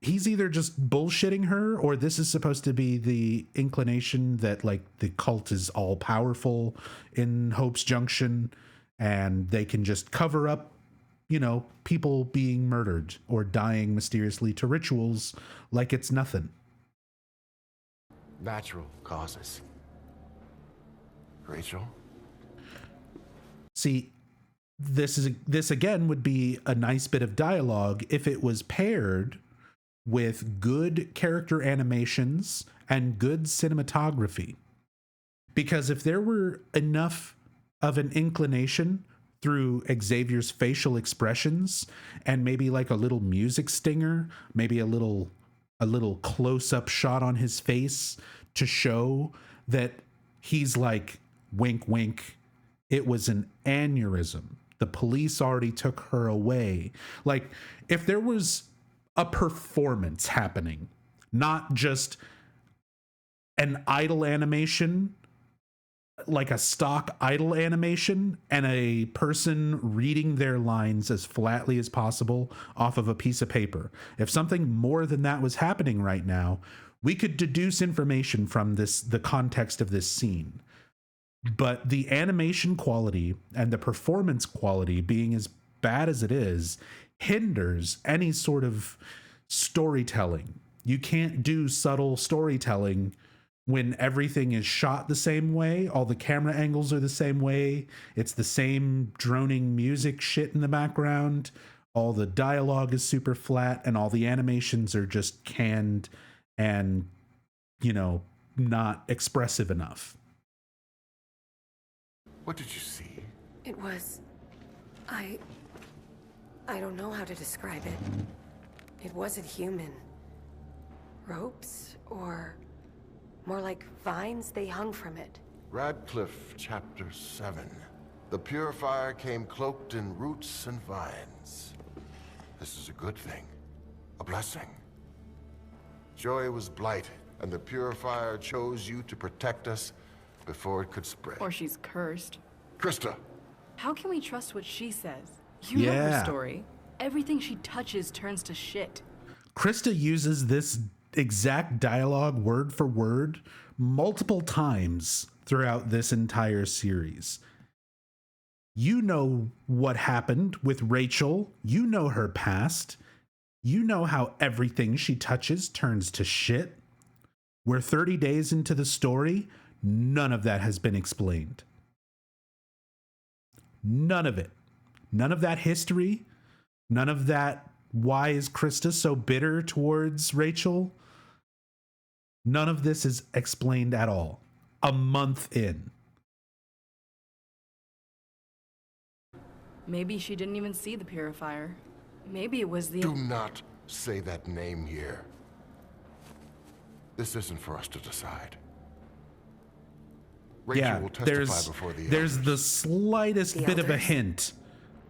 he's either just bullshitting her, or this is supposed to be the inclination that like the cult is all powerful in Hope's Junction and they can just cover up, you know, people being murdered or dying mysteriously to rituals like it's nothing. Natural causes. Rachel? See, this again would be a nice bit of dialogue if it was paired with good character animations and good cinematography. Because if there were enough of an inclination through Xavier's facial expressions and maybe like a little music stinger, maybe a little close-up shot on his face to show that he's like, wink, wink, it was an aneurysm. The police already took her away. Like, if there was a performance happening, not just an idle animation, like a stock idle animation, and a person reading their lines as flatly as possible off of a piece of paper. If something more than that was happening right now, we could deduce information from the context of this scene. But the animation quality and the performance quality being as bad as it is hinders any sort of storytelling. You can't do subtle storytelling when everything is shot the same way, all the camera angles are the same way, it's the same droning music shit in the background, all the dialogue is super flat, and all the animations are just canned and, you know, not expressive enough. What did you see? It was... I don't know how to describe it. It wasn't human. Ropes, or more like vines they hung from it. Radcliffe, Chapter 7. The Purifier came cloaked in roots and vines. This is a good thing. A blessing. Joy was blighted, and the Purifier chose you to protect us before it could spread. Or she's cursed. Krista! How can we trust what she says? You know her story. Everything she touches turns to shit. Krista uses this exact dialogue word for word multiple times throughout this entire series. You know what happened with Rachel. You know her past. You know how everything she touches turns to shit. We're 30 days into the story. None of that has been explained. None of it. None of that history. None of that. Why is Krista so bitter towards Rachel? None of this is explained at all. A month in. Maybe she didn't even see the Purifier. Maybe it was the... Do not say that name here. This isn't for us to decide. Rachel will testify before the there's elders. the slightest bit of a hint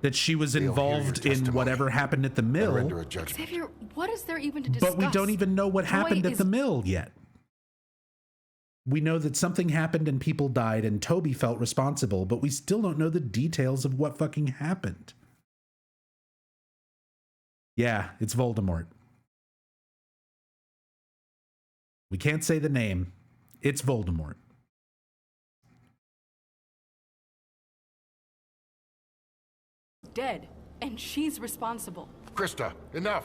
that she was involved in whatever happened at the mill. Xavier, what is there even to discuss? But we don't even know what happened at the mill yet. We know that something happened and people died and Toby felt responsible, but we still don't know the details of what fucking happened. Yeah, it's Voldemort. We can't say the name. It's Voldemort. Dead, and she's responsible. Krista, enough!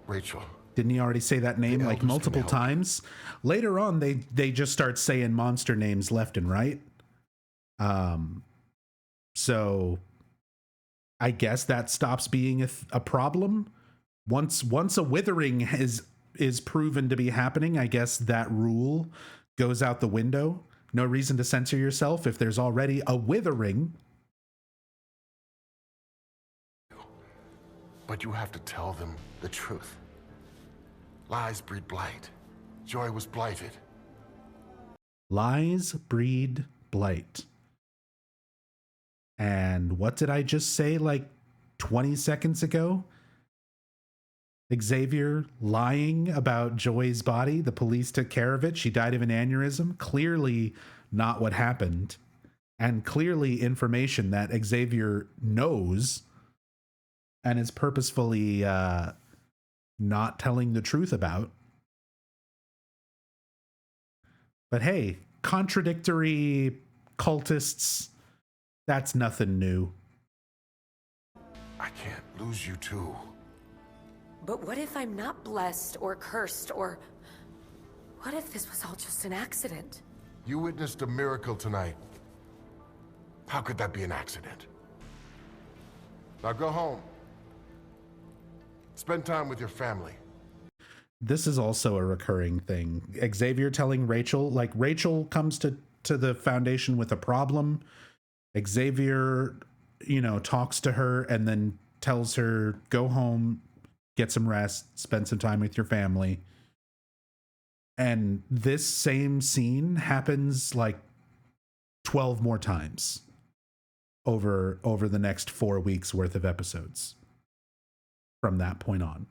Rachel. Didn't he already say that name like multiple times? Later on, they just start saying monster names left and right. So I guess that stops being a problem. Once a withering is proven to be happening, I guess that rule goes out the window. No reason to censor yourself if there's already a withering. But you have to tell them the truth. Lies breed blight. Joy was blighted. Lies breed blight. And what did I just say like 20 seconds ago? Xavier lying about Joy's body. The police took care of it. She died of an aneurysm. Clearly not what happened, and clearly information that Xavier knows and is purposefully not telling the truth about. But hey, contradictory cultists, that's nothing new. I can't lose you too. But what if I'm not blessed or cursed, or what if this was all just an accident? You witnessed a miracle tonight. How could that be an accident? Now go home. Spend time with your family. This is also a recurring thing. Xavier telling Rachel, like Rachel comes to the Foundation with a problem. Xavier, talks to her and then tells her, go home, get some rest, spend some time with your family. And this same scene happens like 12 more times over the next 4 weeks worth of episodes from that point on.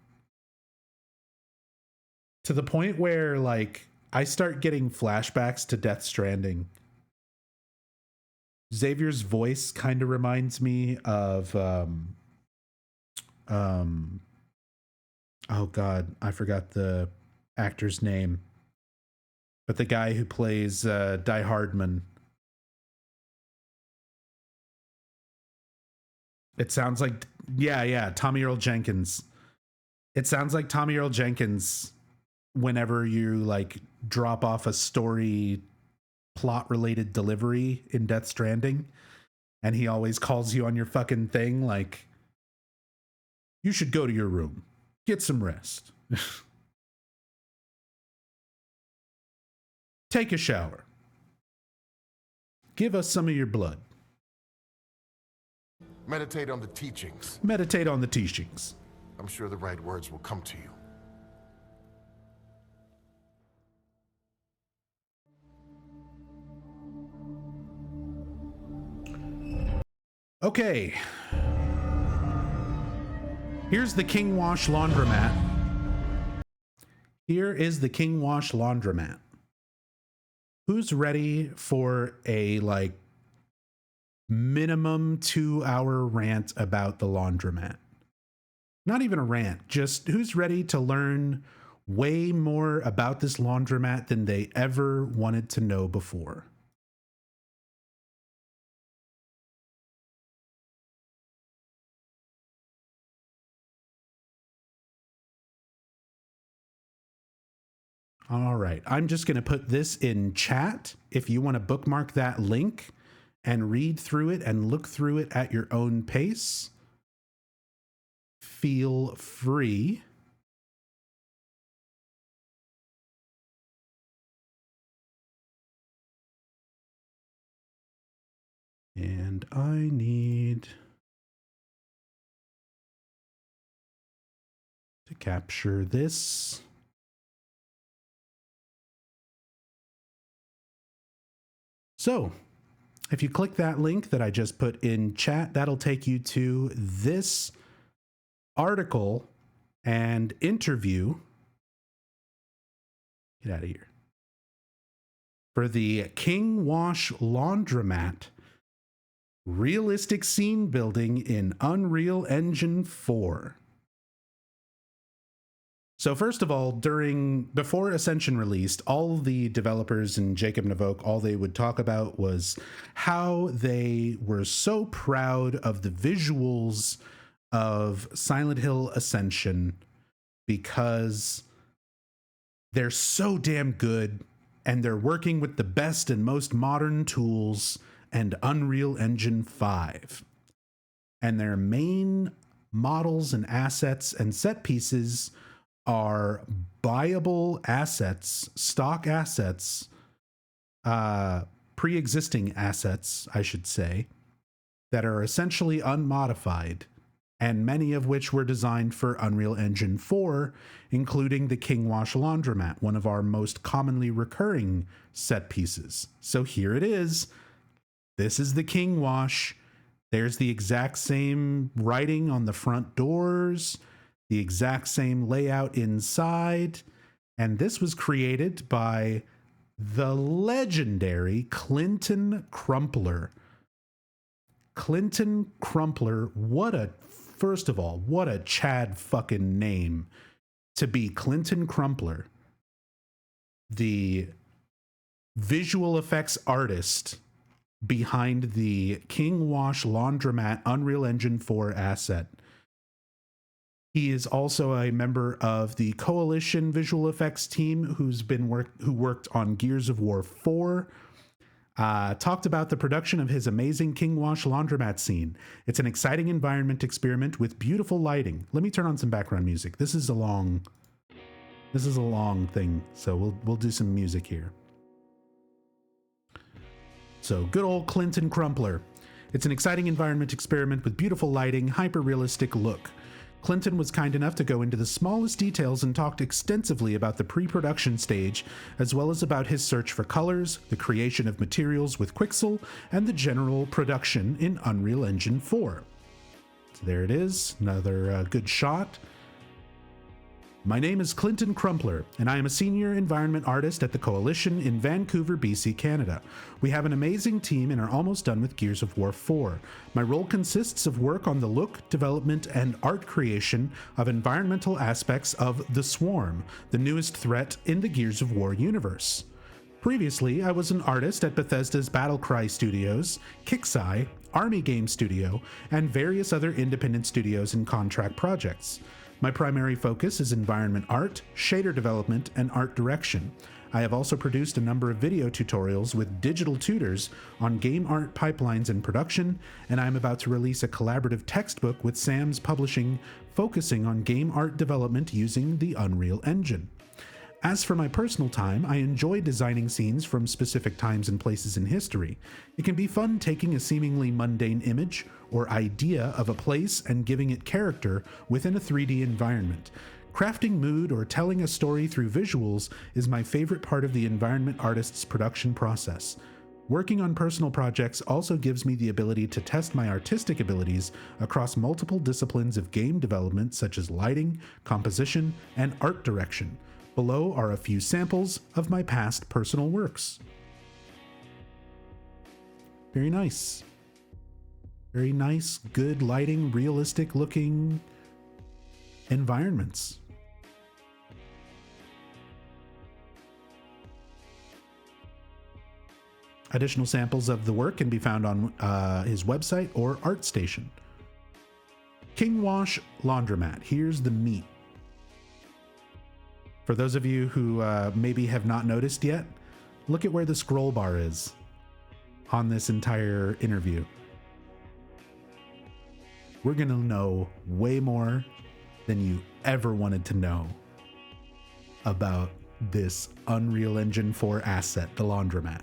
To the point where, like, I start getting flashbacks to Death Stranding. Xavier's voice kind of reminds me of, oh God, I forgot the actor's name. But the guy who plays Die Hardman. It sounds like, yeah, Tommy Earl Jenkins. It sounds like Tommy Earl Jenkins whenever you like drop off a story plot related delivery in Death Stranding, and he always calls you on your fucking thing like, you should go to your room, get some rest, take a shower, give us some of your blood, meditate on the teachings. Meditate on the teachings. I'm sure the right words will come to you. Okay. Here's the King Wash Laundromat. Here is the King Wash Laundromat. Who's ready for a like minimum 2-hour rant about the laundromat? Not even a rant, just who's ready to learn way more about this laundromat than they ever wanted to know before? All right, I'm just going to put this in chat. If you want to bookmark that link and read through it and look through it at your own pace, feel free. And I need to capture this. So, if you click that link that I just put in chat, that'll take you to this article and interview. Get out of here. For the King Wash Laundromat, realistic scene building in Unreal Engine 4. So first of all, before Ascension released, all the developers and Jacob Navoke, all they would talk about was how they were so proud of the visuals of Silent Hill Ascension because they're so damn good and they're working with the best and most modern tools and Unreal Engine 5. And their main models and assets and set pieces are buyable assets, stock assets, pre-existing assets, I should say, that are essentially unmodified, and many of which were designed for Unreal Engine 4, including the King Wash Laundromat, one of our most commonly recurring set pieces. So here it is. This is the King Wash. There's the exact same writing on the front doors, the exact same layout inside, and this was created by the legendary Clinton Crumpler. Clinton Crumpler, first of all, what a Chad fucking name to be Clinton Crumpler, the visual effects artist behind the King Wash Laundromat Unreal Engine 4 asset. He is also a member of the Coalition visual effects team who worked on Gears of War 4. Talked about the production of his amazing King Wash Laundromat scene. It's an exciting environment experiment with beautiful lighting. Let me turn on some background music. This is a long thing, so we'll do some music here. So, good old Clinton Crumpler. It's an exciting environment experiment with beautiful lighting, hyper-realistic look. Clinton was kind enough to go into the smallest details and talked extensively about the pre-production stage, as well as about his search for colors, the creation of materials with Quixel, and the general production in Unreal Engine 4. So there it is, another good shot. My name is Clinton Crumpler, and I am a senior environment artist at the Coalition in Vancouver, BC, Canada. We have an amazing team and are almost done with Gears of War 4. My role consists of work on the look, development, and art creation of environmental aspects of The Swarm, the newest threat in the Gears of War universe. Previously, I was an artist at Bethesda's Battlecry Studios, Kixeye, Army Game Studio, and various other independent studios and contract projects. My primary focus is environment art, shader development, and art direction. I have also produced a number of video tutorials with digital tutors on game art pipelines and production, and I am about to release a collaborative textbook with Sam's Publishing focusing on game art development using the Unreal Engine. As for my personal time, I enjoy designing scenes from specific times and places in history. It can be fun taking a seemingly mundane image or idea of a place and giving it character within a 3D environment. Crafting mood or telling a story through visuals is my favorite part of the environment artist's production process. Working on personal projects also gives me the ability to test my artistic abilities across multiple disciplines of game development such as lighting, composition, and art direction. Below are a few samples of my past personal works. Very nice. Very nice, good lighting, realistic looking environments. Additional samples of the work can be found on his website or ArtStation. King Wash Laundromat. Here's the meat. For those of you who maybe have not noticed yet, look at where the scroll bar is on this entire interview. We're going to know way more than you ever wanted to know about this Unreal Engine 4 asset, the Laundromat.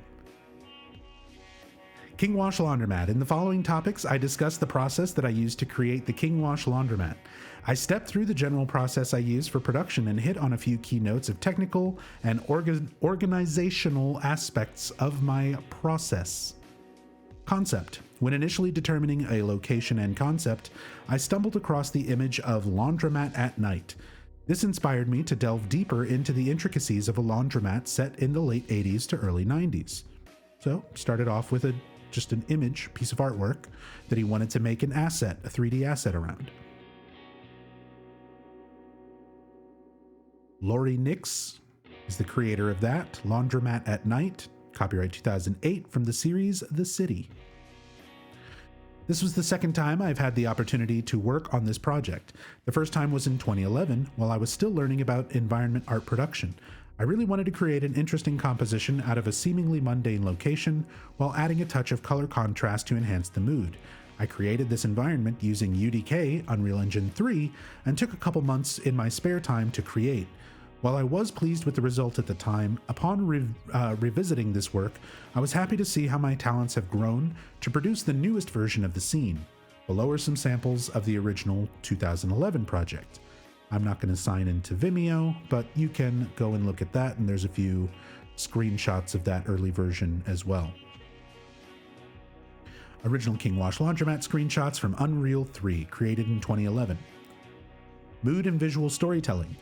King Wash Laundromat. In the following topics, I discuss the process that I used to create the King Wash Laundromat. I stepped through the general process I use for production and hit on a few key notes of technical and organizational aspects of my process. Concept. When initially determining a location and concept, I stumbled across the image of laundromat at night. This inspired me to delve deeper into the intricacies of a laundromat set in the late 80s to early 90s. So, started off with just an image, piece of artwork, that he wanted to make an asset, a 3D asset around. Laurie Nix is the creator of that, Laundromat at Night, copyright 2008, from the series The City. This was the second time I've had the opportunity to work on this project. The first time was in 2011, while I was still learning about environment art production. I really wanted to create an interesting composition out of a seemingly mundane location, while adding a touch of color contrast to enhance the mood. I created this environment using UDK, Unreal Engine 3, and took a couple months in my spare time to create. While I was pleased with the result at the time, upon revisiting this work, I was happy to see how my talents have grown to produce the newest version of the scene. Below are some samples of the original 2011 project. I'm not going to sign into Vimeo, but you can go and look at that, and there's a few screenshots of that early version as well. Original King Wash Laundromat screenshots from Unreal 3, created in 2011. Mood and visual storytelling.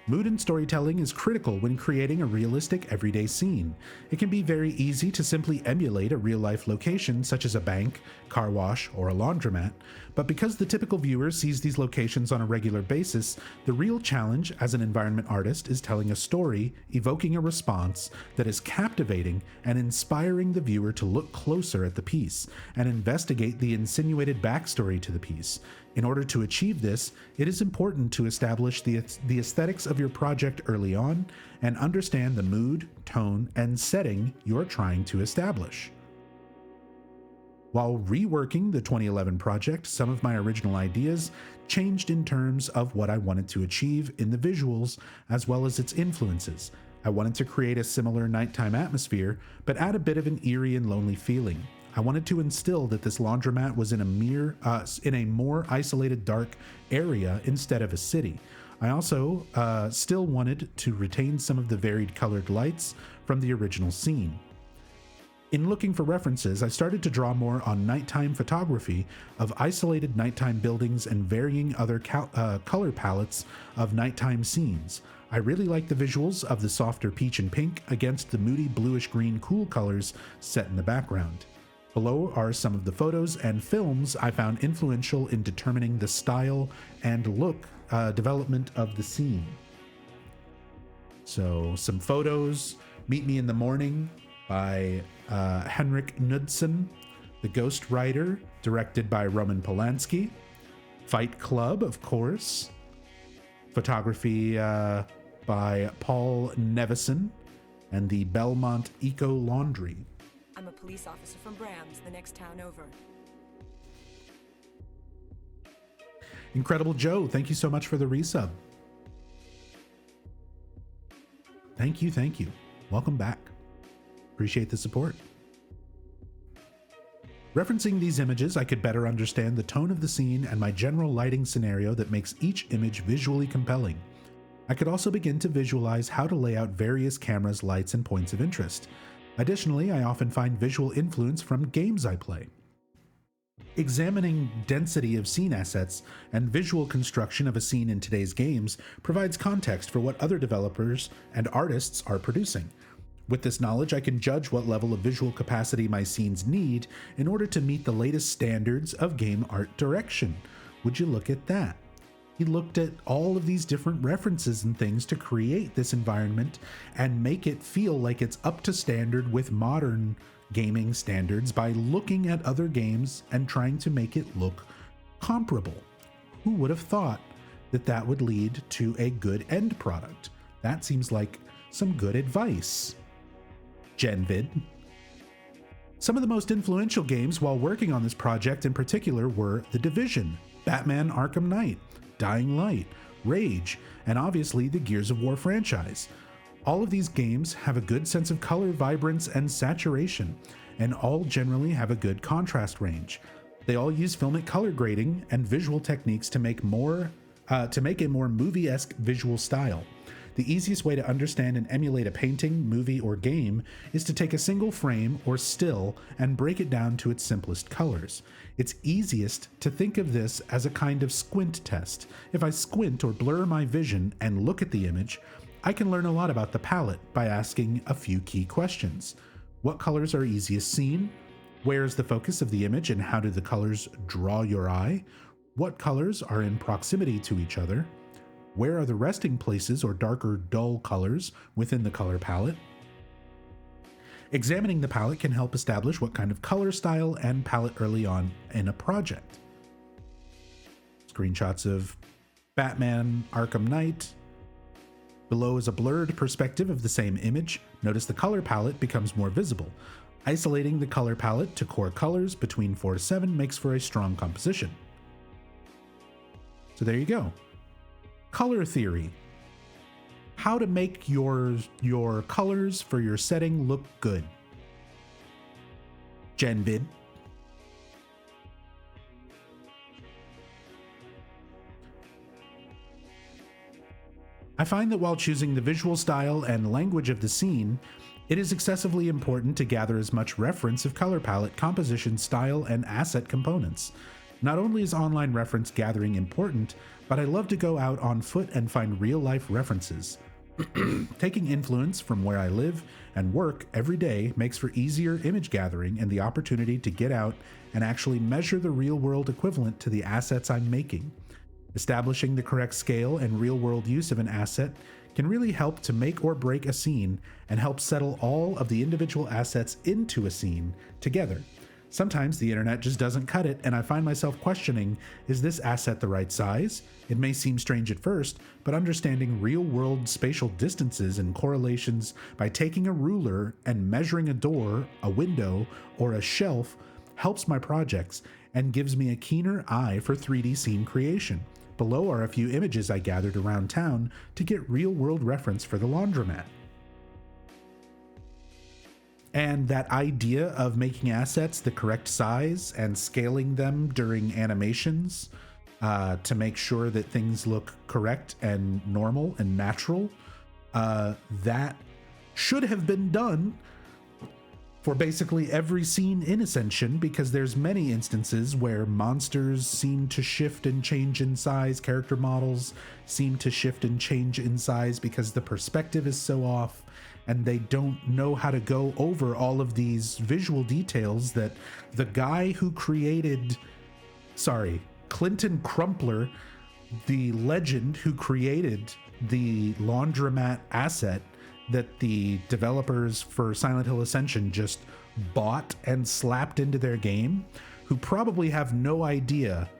Mood and storytelling is critical when creating a realistic everyday scene. It can be very easy to simply emulate a real-life location such as a bank, car wash, or a laundromat, but because the typical viewer sees these locations on a regular basis, the real challenge as an environment artist is telling a story, evoking a response that is captivating and inspiring the viewer to look closer at the piece and investigate the insinuated backstory to the piece. In order to achieve this, it is important to establish the aesthetics of your project early on and understand the mood, tone, and setting you're trying to establish. While reworking the 2011 project, some of my original ideas changed in terms of what I wanted to achieve in the visuals as well as its influences. I wanted to create a similar nighttime atmosphere, but add a bit of an eerie and lonely feeling. I wanted to instill that this laundromat was in a more isolated, dark area instead of a city. I also still wanted to retain some of the varied colored lights from the original scene. In looking for references, I started to draw more on nighttime photography of isolated nighttime buildings and varying other color palettes of nighttime scenes. I really like the visuals of the softer peach and pink against the moody bluish-green cool colors set in the background. Below are some of the photos and films I found influential in determining the style and look development of the scene. So some photos: Meet Me in the Morning by Henrik Knudsen, The Ghost Rider, directed by Roman Polanski, Fight Club, of course, photography by Paul Nevison, and the Belmont Eco Laundry. I'm a police officer from Brams, the next town over. Incredible Joe, thank you so much for the resub. Thank you, thank you. Welcome back. Appreciate the support. Referencing these images, I could better understand the tone of the scene and my general lighting scenario that makes each image visually compelling. I could also begin to visualize how to lay out various cameras, lights, and points of interest. Additionally, I often find visual influence from games I play. Examining density of scene assets and visual construction of a scene in today's games provides context for what other developers and artists are producing. With this knowledge, I can judge what level of visual capacity my scenes need in order to meet the latest standards of game art direction. Would you look at that? He looked at all of these different references and things to create this environment and make it feel like it's up to standard with modern gaming standards by looking at other games and trying to make it look comparable. Who would have thought that that would lead to a good end product? That seems like some good advice. Genvid. Some of the most influential games while working on this project in particular were The Division, Batman Arkham Knight, Dying Light, Rage, and obviously the Gears of War franchise. All of these games have a good sense of color vibrance and saturation, and all generally have a good contrast range. They all use filmic color grading and visual techniques to make a more movie-esque visual style. The easiest way to understand and emulate a painting, movie, or game is to take a single frame or still and break it down to its simplest colors. It's easiest to think of this as a kind of squint test. If I squint or blur my vision and look at the image, I can learn a lot about the palette by asking a few key questions. What colors are easiest seen? Where is the focus of the image and how do the colors draw your eye? What colors are in proximity to each other? Where are the resting places or darker, dull colors within the color palette? Examining the palette can help establish what kind of color style and palette early on in a project. Screenshots of Batman Arkham Knight. Below is a blurred perspective of the same image. Notice the color palette becomes more visible. Isolating the color palette to core colors between 4 to 7 makes for a strong composition. So there you go. Color theory. How to make your colors for your setting look good. Genvid. I find that while choosing the visual style and language of the scene, it is excessively important to gather as much reference of color palette, composition, style, and asset components. Not only is online reference gathering important, but I love to go out on foot and find real-life references. Taking influence from where I live and work every day makes for easier image gathering and the opportunity to get out and actually measure the real-world equivalent to the assets I'm making. Establishing the correct scale and real-world use of an asset can really help to make or break a scene and help settle all of the individual assets into a scene together. Sometimes the internet just doesn't cut it, and I find myself questioning, is this asset the right size? It may seem strange at first, but understanding real-world spatial distances and correlations by taking a ruler and measuring a door, a window, or a shelf helps my projects and gives me a keener eye for 3D scene creation. Below are a few images I gathered around town to get real-world reference for the laundromat. And that idea of making assets the correct size and scaling them during animations to make sure that things look correct and normal and natural, that should have been done for basically every scene in Ascension, because there's many instances where monsters seem to shift and change in size, character models seem to shift and change in size because the perspective is so off, and they don't know how to go over all of these visual details that the guy who created, Clinton Crumpler, the legend who created the laundromat asset that the developers for Silent Hill Ascension just bought and slapped into their game, who probably have no idea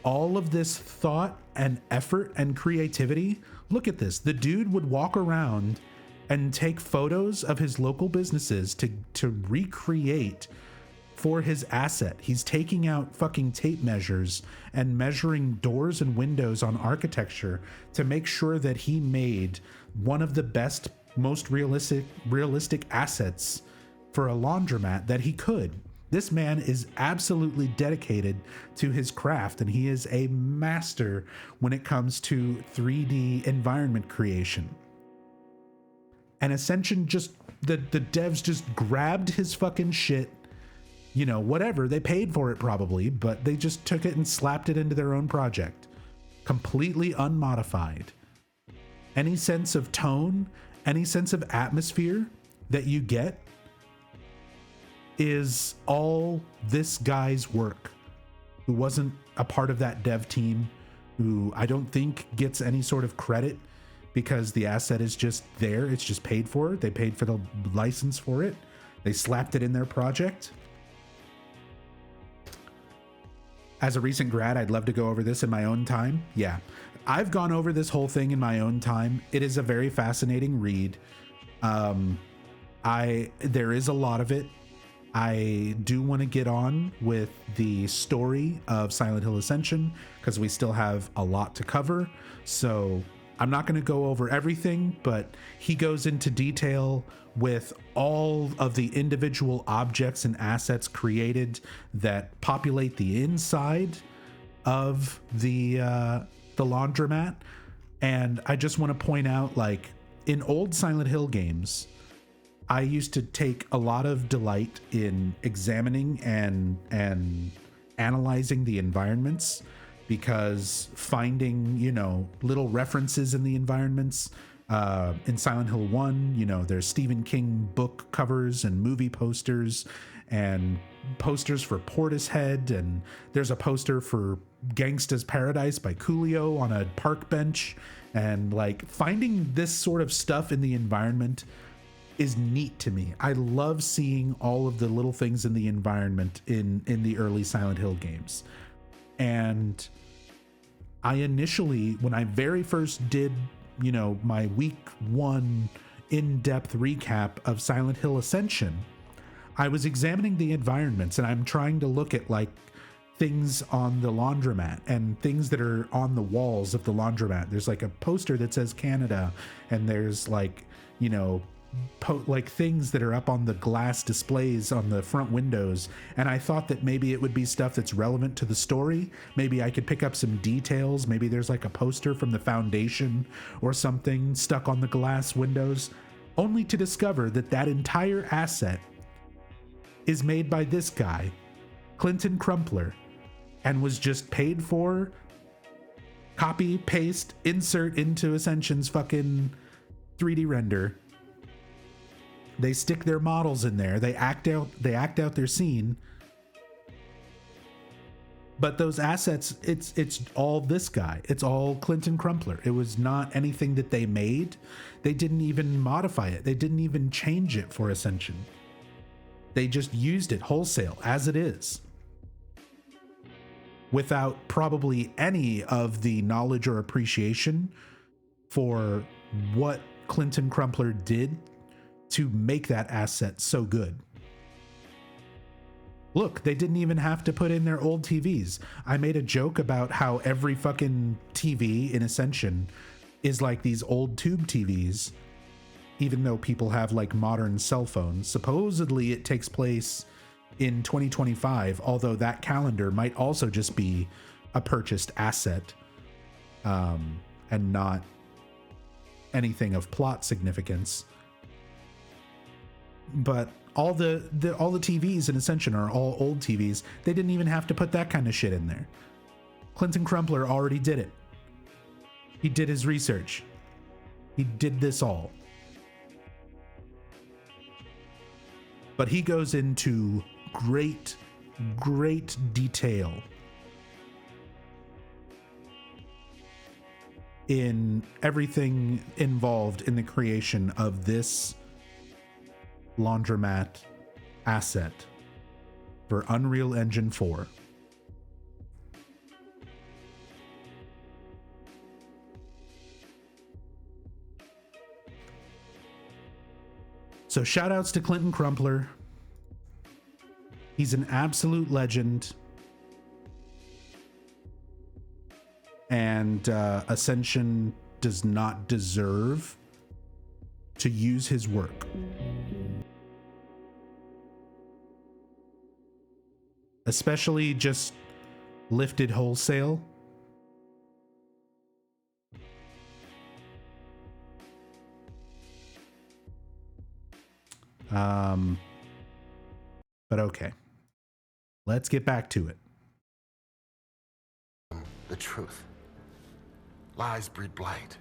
all of this thought and effort and creativity. Look at this. The dude would walk around and take photos of his local businesses to recreate for his asset. He's taking out fucking tape measures and measuring doors and windows on architecture to make sure that he made one of the best, most realistic assets for a laundromat that he could. This man is absolutely dedicated to his craft, and he is a master when it comes to 3D environment creation. And Ascension just, the devs just grabbed his fucking shit, you know, whatever, they paid for it probably, but they just took it and slapped it into their own project, completely unmodified. Any sense of tone, any sense of atmosphere that you get is all this guy's work, who wasn't a part of that dev team, who I don't think gets any sort of credit because the asset is just there. It's just paid for. They paid for the license for it. They slapped it in their project. As a recent grad, I'd love to go over this in my own time. Yeah, I've gone over this whole thing in my own time. It is a very fascinating read. There is a lot of it. I do want to get on with the story of Silent Hill Ascension because we still have a lot to cover. So I'm not going to go over everything, but he goes into detail with all of the individual objects and assets created that populate the inside of the laundromat. And I just want to point out, like, in old Silent Hill games, I used to take a lot of delight in examining and analyzing the environments, because finding, you know, little references in the environments, in Silent Hill 1, you know, there's Stephen King book covers and movie posters and posters for Portishead, and there's a poster for Gangsta's Paradise by Coolio on a park bench. And like, finding this sort of stuff in the environment is neat to me. I love seeing all of the little things in the environment in the early Silent Hill games. And I initially, when I very first did, you know, my week 1 in-depth recap of Silent Hill Ascension, I was examining the environments, and I'm trying to look at like things on the laundromat and things that are on the walls of the laundromat. There's like a poster that says Canada, and there's like, you know, like things that are up on the glass displays on the front windows. And I thought that maybe it would be stuff that's relevant to the story. Maybe I could pick up some details. Maybe there's like a poster from the Foundation or something stuck on the glass windows, only to discover that that entire asset is made by this guy, Clinton Crumpler. and was just paid for. Copy, paste, insert into Ascension's fucking 3D render. They stick their models in there. They act out their scene. But those assets, it's all this guy. It's all Clinton Crumpler. It was not anything that they made. They didn't even modify it. They didn't even change it for Ascension. They just used it wholesale as it is, without probably any of the knowledge or appreciation for what Clinton Crumpler did to make that asset so good. Look, they didn't even have to put in their old TVs. I made a joke about how every fucking TV in Ascension is like these old tube TVs, even though people have like modern cell phones. Supposedly it takes place in 2025, although that calendar might also just be a purchased asset, and not anything of plot significance. But all the TVs in Ascension are all old TVs. They didn't even have to put that kind of shit in there. Clinton Crumpler already did it. He did his research. He did this all. But he goes into great detail in everything involved in the creation of this laundromat asset for Unreal Engine 4. So shout outs to Clinton Crumpler. He's an absolute legend. And Ascension does not deserve to use his work. Especially just lifted wholesale. But okay. Let's get back to it. The truth. Lies breed blight.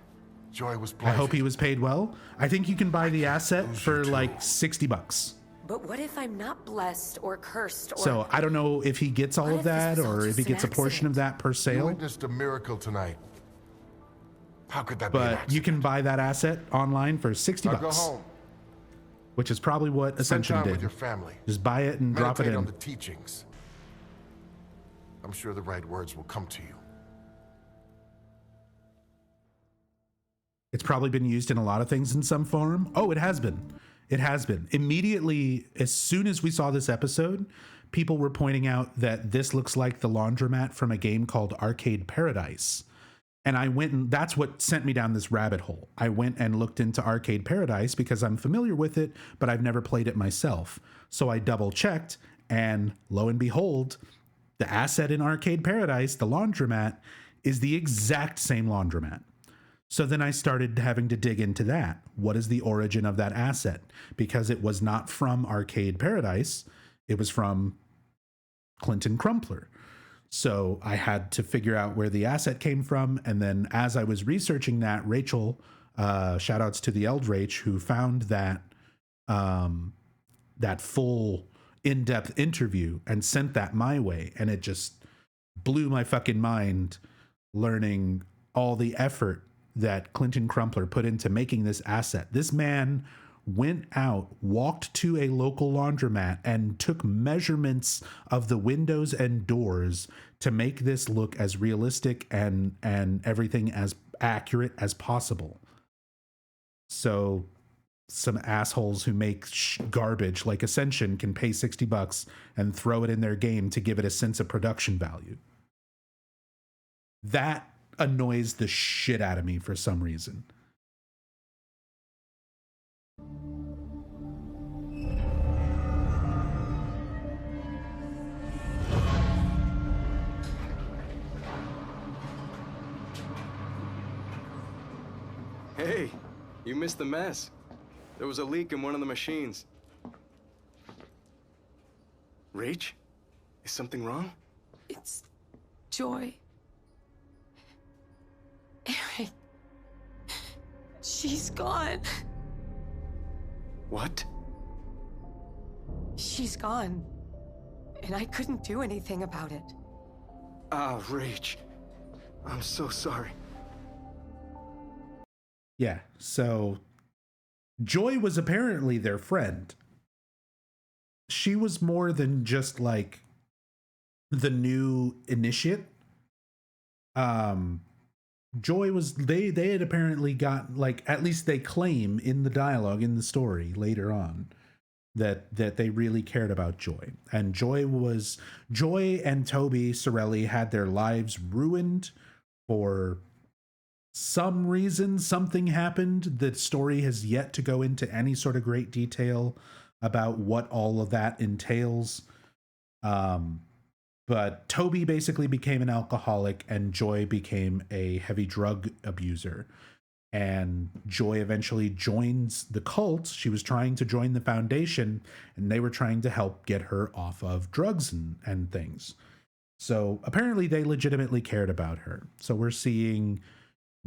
Joy was I blighted. hope he was paid well. I think you can buy the asset for like $60. But what if I'm not blessed or cursed or... So I don't know if he gets all What of if this that was all or if just he an gets a portion of that per You sale. witnessed a miracle tonight. How could that be an But accident? you can buy that asset online for $60. Now go home. Which is probably what Spend Ascension time did. with your family. Just buy it and drop it Meditate in. on the teachings. I'm sure the right words will come to you. It's probably been used in a lot of things in some form. Oh, it has been. It has been. Immediately, as soon as we saw this episode, people were pointing out that this looks like the laundromat from a game called Arcade Paradise. And I went and that's what sent me down this rabbit hole. I went and looked into Arcade Paradise because I'm familiar with it, but I've never played it myself. So I double checked, and lo and behold, the asset in Arcade Paradise, the laundromat, is the exact same laundromat. So then I started having to dig into that. What is the origin of that asset? Because it was not from Arcade Paradise. It was from Clinton Crumpler. So I had to figure out where the asset came from. And then as I was researching that, Rachel, shout outs to the Eldrach, who found that, that full in-depth interview and sent that my way. And it just blew my fucking mind learning all the effort that Clinton Crumpler put into making this asset. This man went out, walked to a local laundromat, and took measurements of the windows and doors to make this look as realistic and everything as accurate as possible. So some assholes who make garbage like Ascension can pay $60 and throw it in their game to give it a sense of production value. That annoys the shit out of me for some reason. Hey, you missed the mess. There was a leak in one of the machines. Rach? Is something wrong? It's Joy. Eric. She's gone. What? She's gone. And I couldn't do anything about it. Ah, Rach. I'm so sorry. Yeah, so Joy was apparently their friend. She was more than just like the new initiate. Joy was they had apparently got, like, at least they claim in the dialogue in the story later on that they really cared about Joy. And Joy and Toby Sorelli had their lives ruined for some reason. Something happened. The story has yet to go into any sort of great detail about what all of that entails. But Toby basically became an alcoholic and Joy became a heavy drug abuser. And Joy eventually joins the cult. She was trying to join the foundation and they were trying to help get her off of drugs and things. So apparently they legitimately cared about her. So we're seeing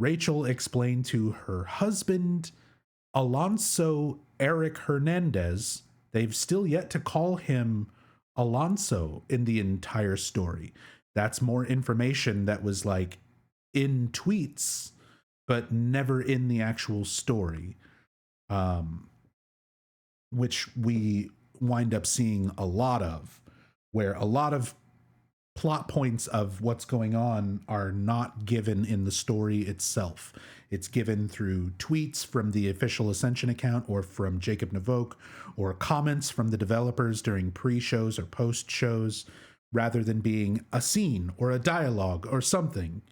Rachel explain to her husband, Alonso Eric Hernandez. They've still yet to call him Alonso in the entire story. That's more information that was like in tweets, but never in the actual story. Which we wind up seeing a lot of, where a lot of plot points of what's going on are not given in the story itself. It's given through tweets from the official Ascension account or from Jacob Navoke or comments from the developers during pre-shows or post-shows, rather than being a scene or a dialogue or something.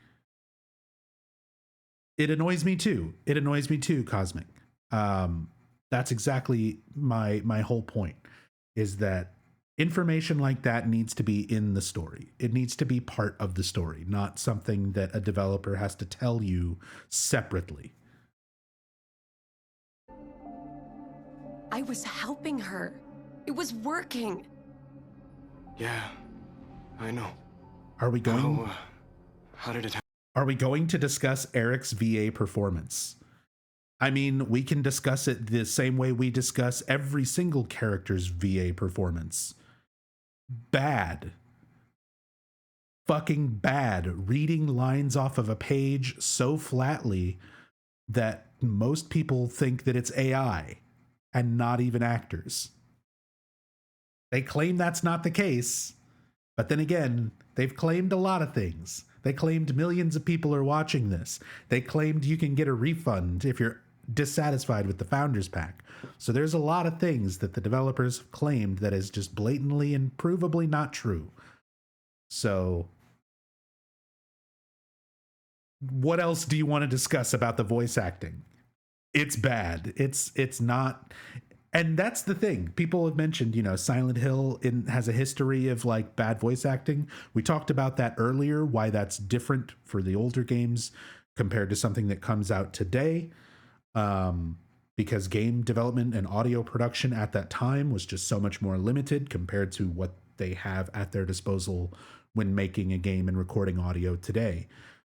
It annoys me too. It annoys me too, Cosmic. That's exactly my whole point, is that information like that needs to be in the story. It needs to be part of the story, not something that a developer has to tell you separately. I was helping her. It was working. Yeah, I know. Are we going? How did it happen? Are we going to discuss Eric's VA performance? I mean, we can discuss it the same way we discuss every single character's VA performance. Bad. Fucking bad. Reading lines off of a page so flatly that most people think that it's AI and not even actors. They claim that's not the case, but then again, they've claimed a lot of things. They claimed millions of people are watching this. They claimed you can get a refund if you're dissatisfied with the Founders Pack. So there's a lot of things that the developers have claimed that is just blatantly and provably not true. So what else do you want to discuss about the voice acting? It's bad. It's not. And that's the thing. People have mentioned, you know, Silent Hill has a history of like bad voice acting. We talked about that earlier, why that's different for the older games compared to something that comes out today. Because game development and audio production at that time was just so much more limited compared to what they have at their disposal when making a game and recording audio today.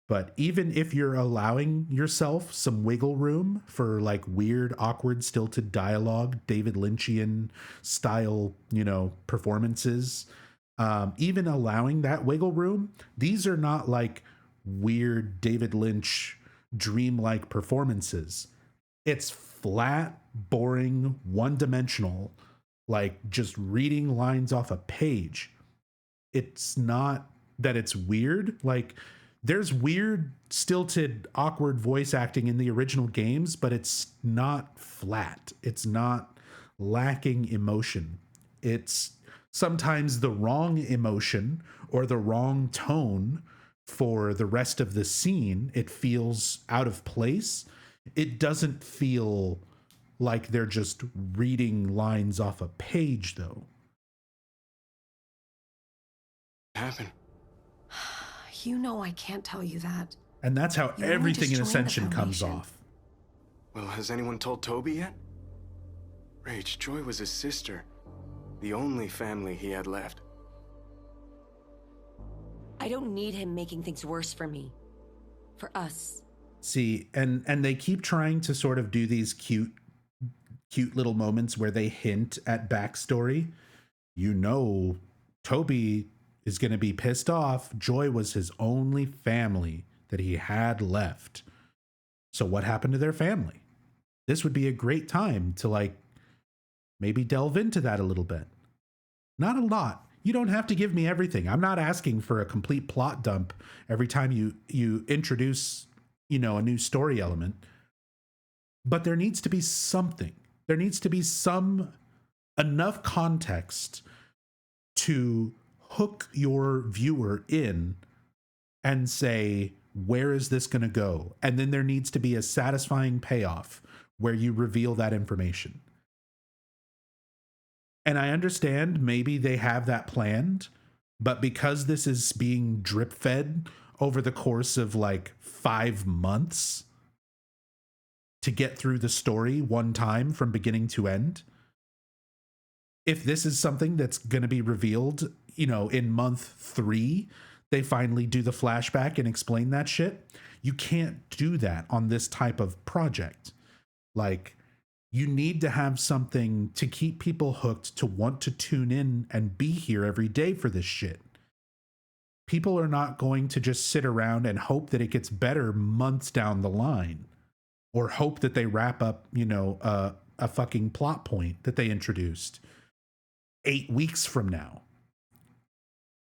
But even if you're allowing yourself some wiggle room for like weird, awkward, stilted dialogue, David Lynchian style, you know, performances, even allowing that wiggle room, these are not like weird David Lynch dreamlike performances. It's flat, boring, one-dimensional, like just reading lines off a page. It's not that it's weird. Like, there's weird, stilted, awkward voice acting in the original games, but it's not flat. It's not lacking emotion. It's sometimes the wrong emotion or the wrong tone for the rest of the scene. It feels out of place. It doesn't feel like they're just reading lines off a page, though. What happened? You know I can't tell you that. And that's how You everything only in just joined the Ascension comes Foundation. off. Well, has anyone told Toby yet? Rach, Joy was his sister. The only family he had left. I don't need him making things worse for me. For us. See, and they keep trying to sort of do these cute little moments where they hint at backstory. You know, Toby is going to be pissed off. Joy was his only family that he had left. So what happened to their family? This would be a great time to like maybe delve into that a little bit. Not a lot. You don't have to give me everything. I'm not asking for a complete plot dump every time you introduce, you know, a new story element. But there needs to be something. There needs to be enough context to hook your viewer in and say, where is this going to go? And then there needs to be a satisfying payoff where you reveal that information. And I understand maybe they have that planned, but because this is being drip fed over the course of like 5 months to get through the story one time from beginning to end, if this is something that's going to be revealed, you know, in month 3, they finally do the flashback and explain that shit. You can't do that on this type of project. Like, you need to have something to keep people hooked to want to tune in and be here every day for this shit. People are not going to just sit around and hope that it gets better months down the line, or hope that they wrap up, you know, a fucking plot point that they introduced 8 weeks from now.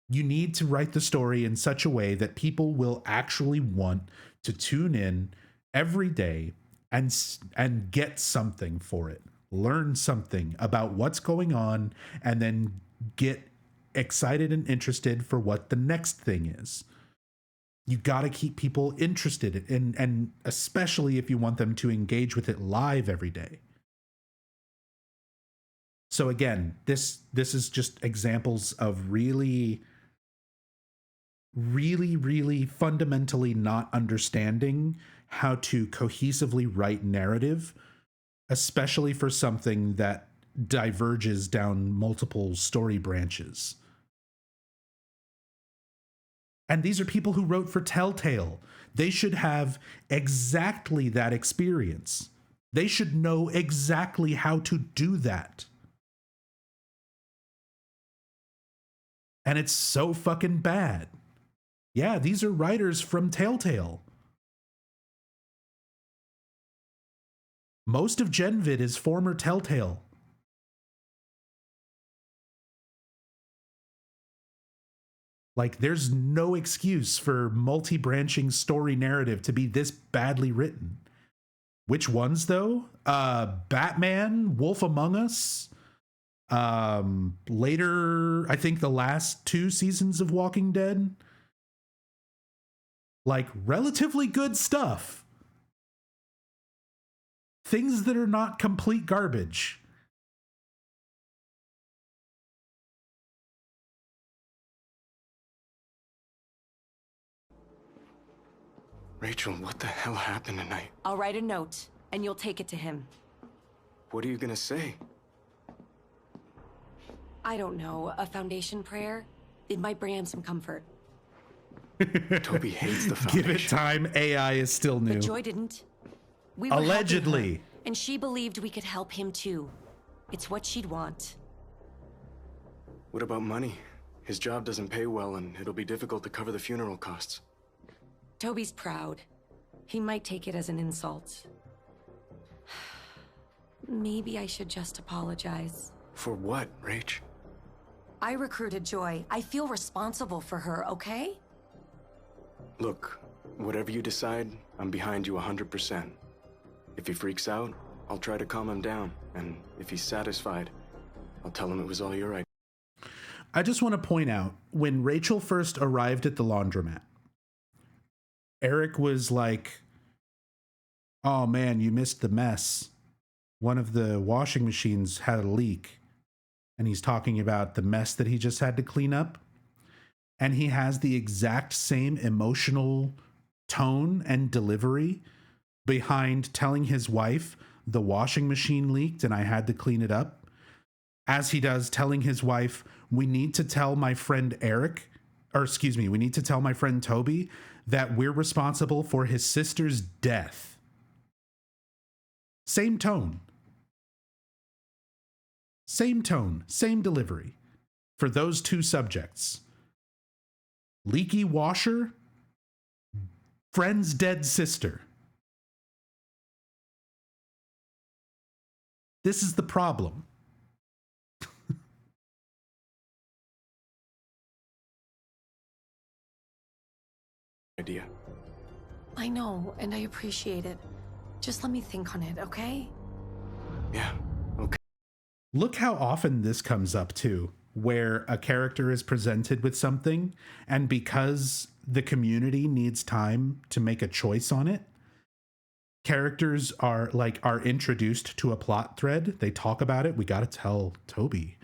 You need to write the story in such a way that people will actually want to tune in every day and get something for it, learn something about what's going on, and then get excited and interested for what the next thing is. You got to keep people interested in, and especially if you want them to engage with it live every day. So again, this is just examples of really fundamentally not understanding how to cohesively write narrative, especially for something that diverges down multiple story branches. And these are people who wrote for Telltale. They should have exactly that experience. They should know exactly how to do that. And it's so fucking bad. Yeah, these are writers from Telltale. Most of Genvid is former Telltale. Like, there's no excuse for multi-branching story narrative to be this badly written. Which ones, though? Batman, Wolf Among Us. Later, I think the last 2 seasons of Walking Dead. Like, relatively good stuff. Things that are not complete garbage. Rachel, what the hell happened tonight? I'll write a note, and you'll take it to him. What are you gonna say? I don't know, a foundation prayer? It might bring him some comfort. Toby hates the foundation. Give it time, AI is still new. But Joy didn't. We were allegedly. helping her, and she believed we could help him too. It's what she'd want. What about money? His job doesn't pay well, and it'll be difficult to cover the funeral costs. Toby's proud. He might take it as an insult. Maybe I should just apologize. For what, Rach? I recruited Joy. I feel responsible for her, okay? Look, whatever you decide, I'm behind you 100%. If he freaks out, I'll try to calm him down. And if he's satisfied, I'll tell him it was all your idea. I just want to point out, when Rachel first arrived at the laundromat, Eric was like, "Oh man, you missed the mess. One of the washing machines had a leak." And he's talking about the mess that he just had to clean up. And he has the exact same emotional tone and delivery behind telling his wife the washing machine leaked and I had to clean it up, as he does telling his wife, "We need to tell my friend Eric or excuse me, we need to tell my friend Toby that we're responsible for his sister's death. Same tone. Same tone, same delivery for those two subjects. Leaky washer, friend's dead sister. This is the problem. Idea. I know, and I appreciate it. Just let me think on it, okay? Yeah, okay. Look how often this comes up too, where a character is presented with something, and because the community needs time to make a choice on it, characters are introduced to a plot thread. They talk about it. We got to tell Toby,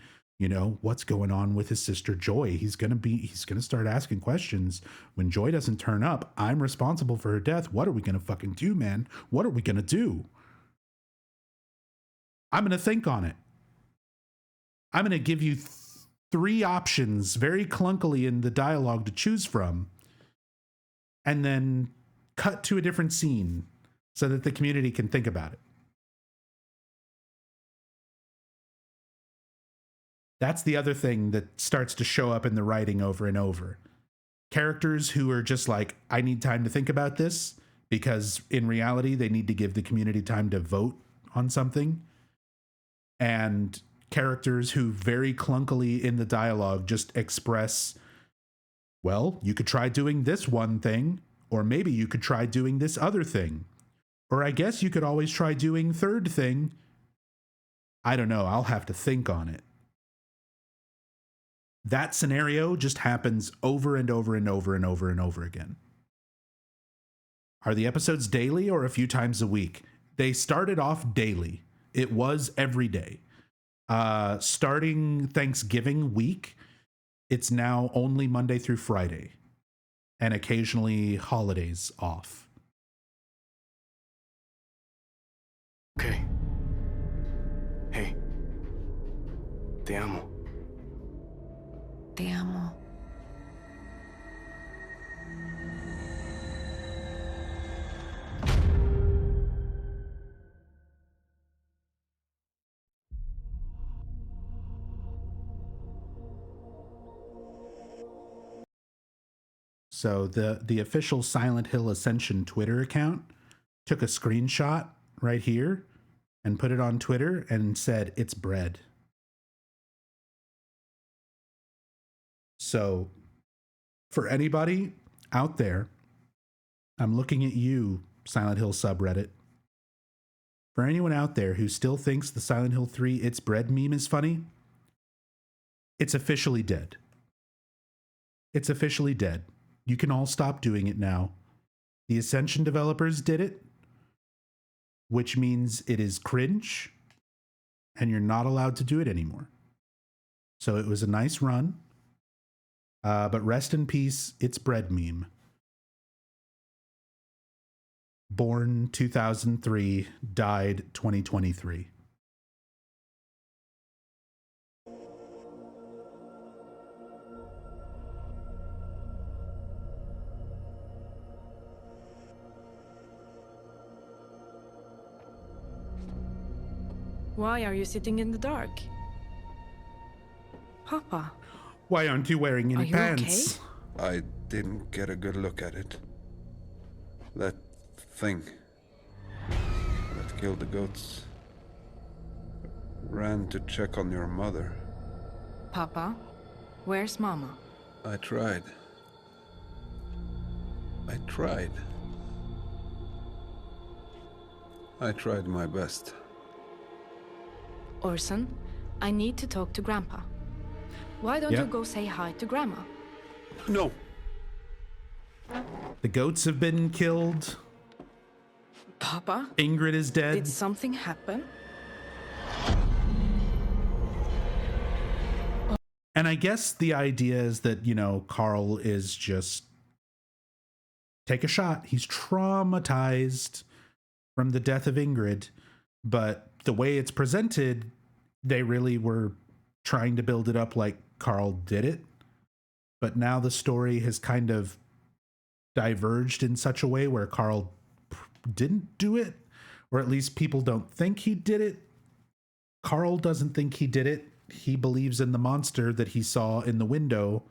what's going on with his sister Joy. He's going to start asking questions. When Joy doesn't turn up, I'm responsible for her death. What are we going to fucking do, man? What are we going to do? I'm going to think on it. I'm going to give you 3 options very clunkily in the dialogue to choose from, and then cut to a different scene so that the community can think about it. That's the other thing that starts to show up in the writing over and over. Characters who are just like, I need time to think about this, because in reality, they need to give the community time to vote on something. And characters who very clunkily in the dialogue just express, well, you could try doing this one thing, or maybe you could try doing this other thing. Or I guess you could always try doing third thing. I don't know. I'll have to think on it. That scenario just happens over and over and over and over and over again. Are the episodes daily or a few times a week? They started off daily. It was every day. Starting Thanksgiving week, it's now only Monday through Friday, and occasionally holidays off. Okay. Hey. Te amo. Te amo. So the official Silent Hill Ascension Twitter account took a screenshot right here and put it on Twitter and said, it's bread. So for anybody out there, I'm looking at you, Silent Hill subreddit. For anyone out there who still thinks the Silent Hill 3 It's Bread meme is funny, it's officially dead. It's officially dead. You can all stop doing it now. The Ascension developers did it, which means it is cringe, and you're not allowed to do it anymore. So it was a nice run, but rest in peace, It's Bread meme. Born 2003, died 2023. Why are you sitting in the dark? Papa. Why aren't you wearing any pants? I didn't get a good look at it. That thing that killed the goats ran to check on your mother. Papa, where's Mama? I tried. I tried my best. Orson, I need to talk to Grandpa. Why don't Yeah. you go say hi to Grandma? No. The goats have been killed. Papa? Ingrid is dead. Did something happen? And I guess the idea is that, Carl is just take a shot. He's traumatized from the death of Ingrid, but the way it's presented, they really were trying to build it up like Carl did it. But now the story has kind of diverged in such a way where Carl didn't do it, or at least people don't think he did it. Carl doesn't think he did it. He believes in the monster that he saw in the window,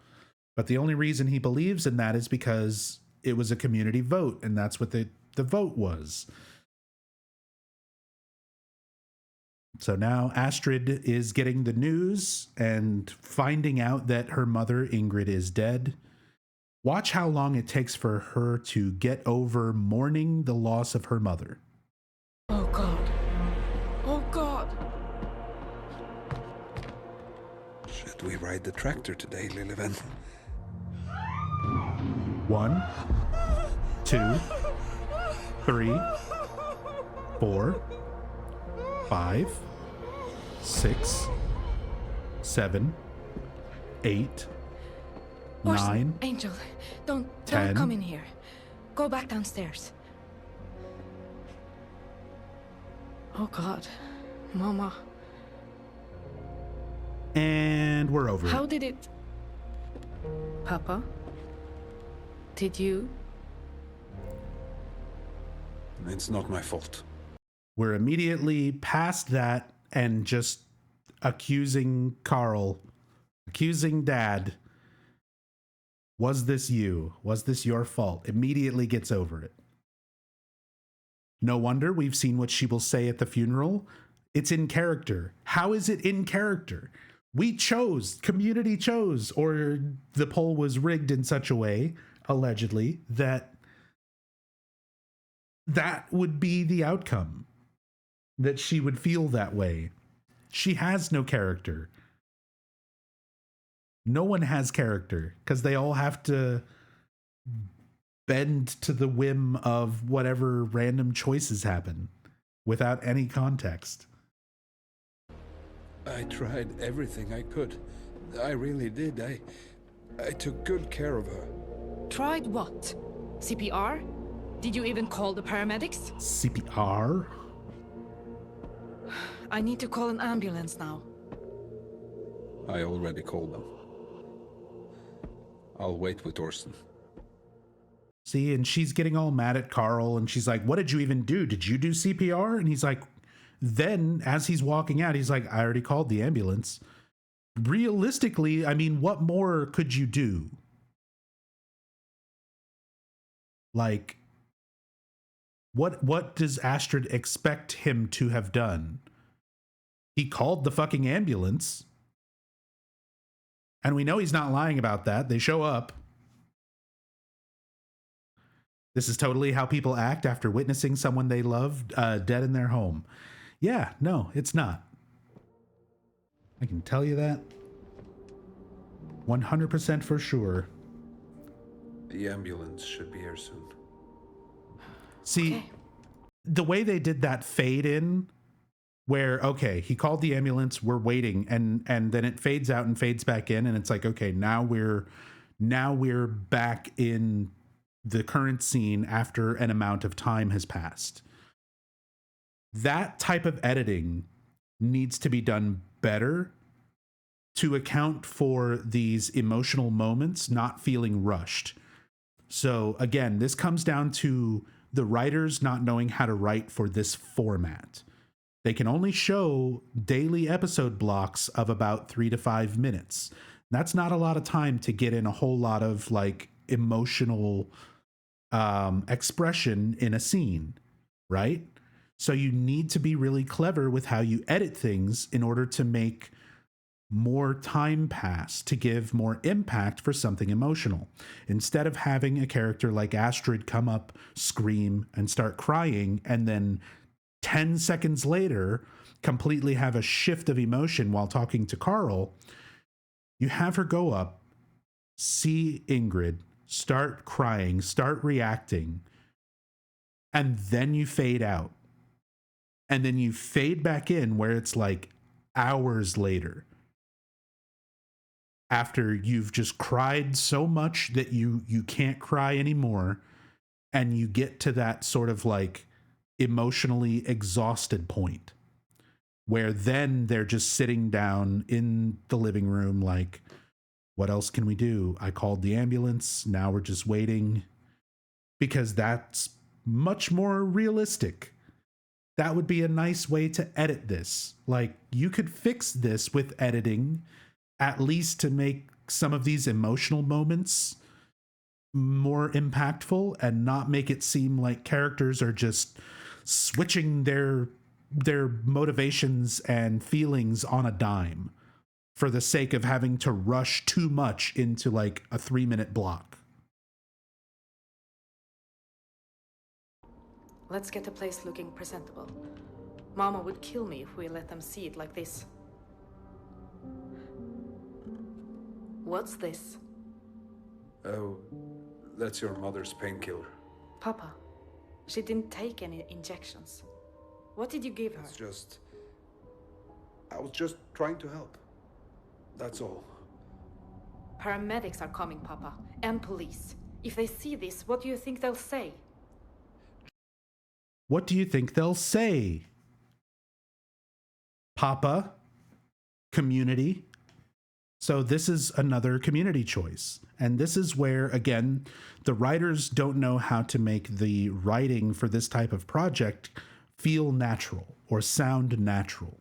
but the only reason he believes in that is because it was a community vote, and that's what the vote was. So now Astrid is getting the news and finding out that her mother, Ingrid, is dead. Watch how long it takes for her to get over mourning the loss of her mother. Oh God. Oh God. Should we ride the tractor today, Lilivan? 1, 2, 3, 4, 5, 6, 7, 8, Orson, 9, Angel, don't 10. come in here. Go back downstairs. Oh God, Mama. And we're over. How did it... Papa? Did you? It's not my fault. We're immediately past that and just accusing Carl, accusing Dad. Was this you? Was this your fault? Immediately gets over it. No wonder we've seen what she will say at the funeral. It's in character. How is it in character? We chose, community chose, or the poll was rigged in such a way, allegedly, that would be the outcome. That she would feel that way. She has no character. No one has character because they all have to bend to the whim of whatever random choices happen without any context. I tried everything I could. I really did. I took good care of her. Tried what? CPR? Did you even call the paramedics? CPR? I need to call an ambulance now. I already called them. I'll wait with Orson. See, and she's getting all mad at Carl, and she's like, what did you even do? Did you do CPR? And he's like, then as he's walking out, he's like, I already called the ambulance. Realistically, I mean, what more could you do? Like, what does Astrid expect him to have done? He called the fucking ambulance. And we know he's not lying about that. They show up. This is totally how people act after witnessing someone they love dead in their home. Yeah, no, it's not. I can tell you that 100% for sure. The ambulance should be here soon. See, the way they did that fade in, where, okay, he called the ambulance, we're waiting, and then it fades out and fades back in, and it's like, okay, now we're back in the current scene after an amount of time has passed. That type of editing needs to be done better to account for these emotional moments not feeling rushed. So again, this comes down to the writers not knowing how to write for this format. They can only show daily episode blocks of about 3 to 5 minutes. That's not a lot of time to get in a whole lot of like emotional expression in a scene, right? So you need to be really clever with how you edit things in order to make more time pass, to give more impact for something emotional. Instead of having a character like Astrid come up, scream, and start crying, and then 10 seconds later completely have a shift of emotion while talking to Carl, you have her go up, see Ingrid, start crying, start reacting, and then you fade out. And then you fade back in where it's like hours later, after you've just cried so much that you can't cry anymore, and you get to that sort of like emotionally exhausted point where then they're just sitting down in the living room like, What else can we do? I called the ambulance. Now we're just waiting, because that's much more realistic. That would be a nice way to edit this. Like, you could fix this with editing, at least to make some of these emotional moments more impactful and not make it seem like characters are just switching their motivations and feelings on a dime for the sake of having to rush too much into like a 3-minute block. Let's get the place looking presentable. Mama would kill me if we let them see it like this. What's this? Oh, that's your mother's painkiller. Papa, she didn't take any injections. What did you give her? I was just trying to help. That's all. Paramedics are coming, Papa, and police. If they see this, what do you think they'll say? What do you think they'll say? Papa, community. So this is another community choice. And this is where, again, the writers don't know how to make the writing for this type of project feel natural or sound natural.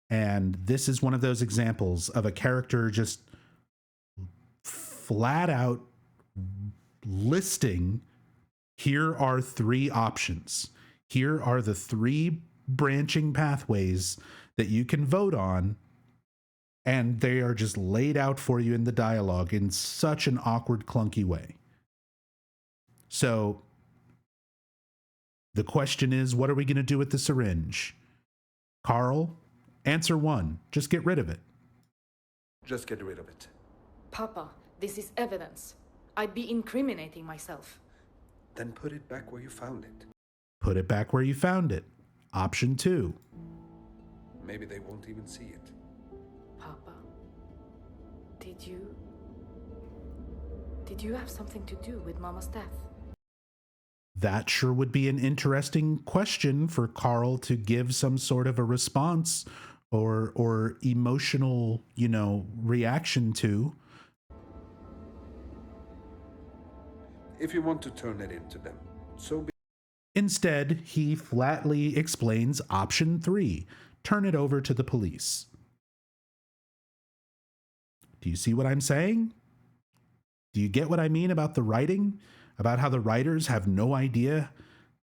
And this is one of those examples of a character just flat out listing, here are 3 options. Here are the 3 branching pathways that you can vote on. And they are just laid out for you in the dialogue in such an awkward, clunky way. So the question is, what are we going to do with the syringe? Carl, answer 1. Just get rid of it. Just get rid of it. Papa, this is evidence. I'd be incriminating myself. Then put it back where you found it. Put it back where you found it. Option 2. Maybe they won't even see it. Papa, did you have something to do with Mama's death? That sure would be an interesting question for Carl to give some sort of a response or emotional, reaction to. If you want to turn it into them, so be. Instead, he flatly explains option 3. Turn it over to the police. Do you see what I'm saying? Do you get what I mean about the writing? About how the writers have no idea,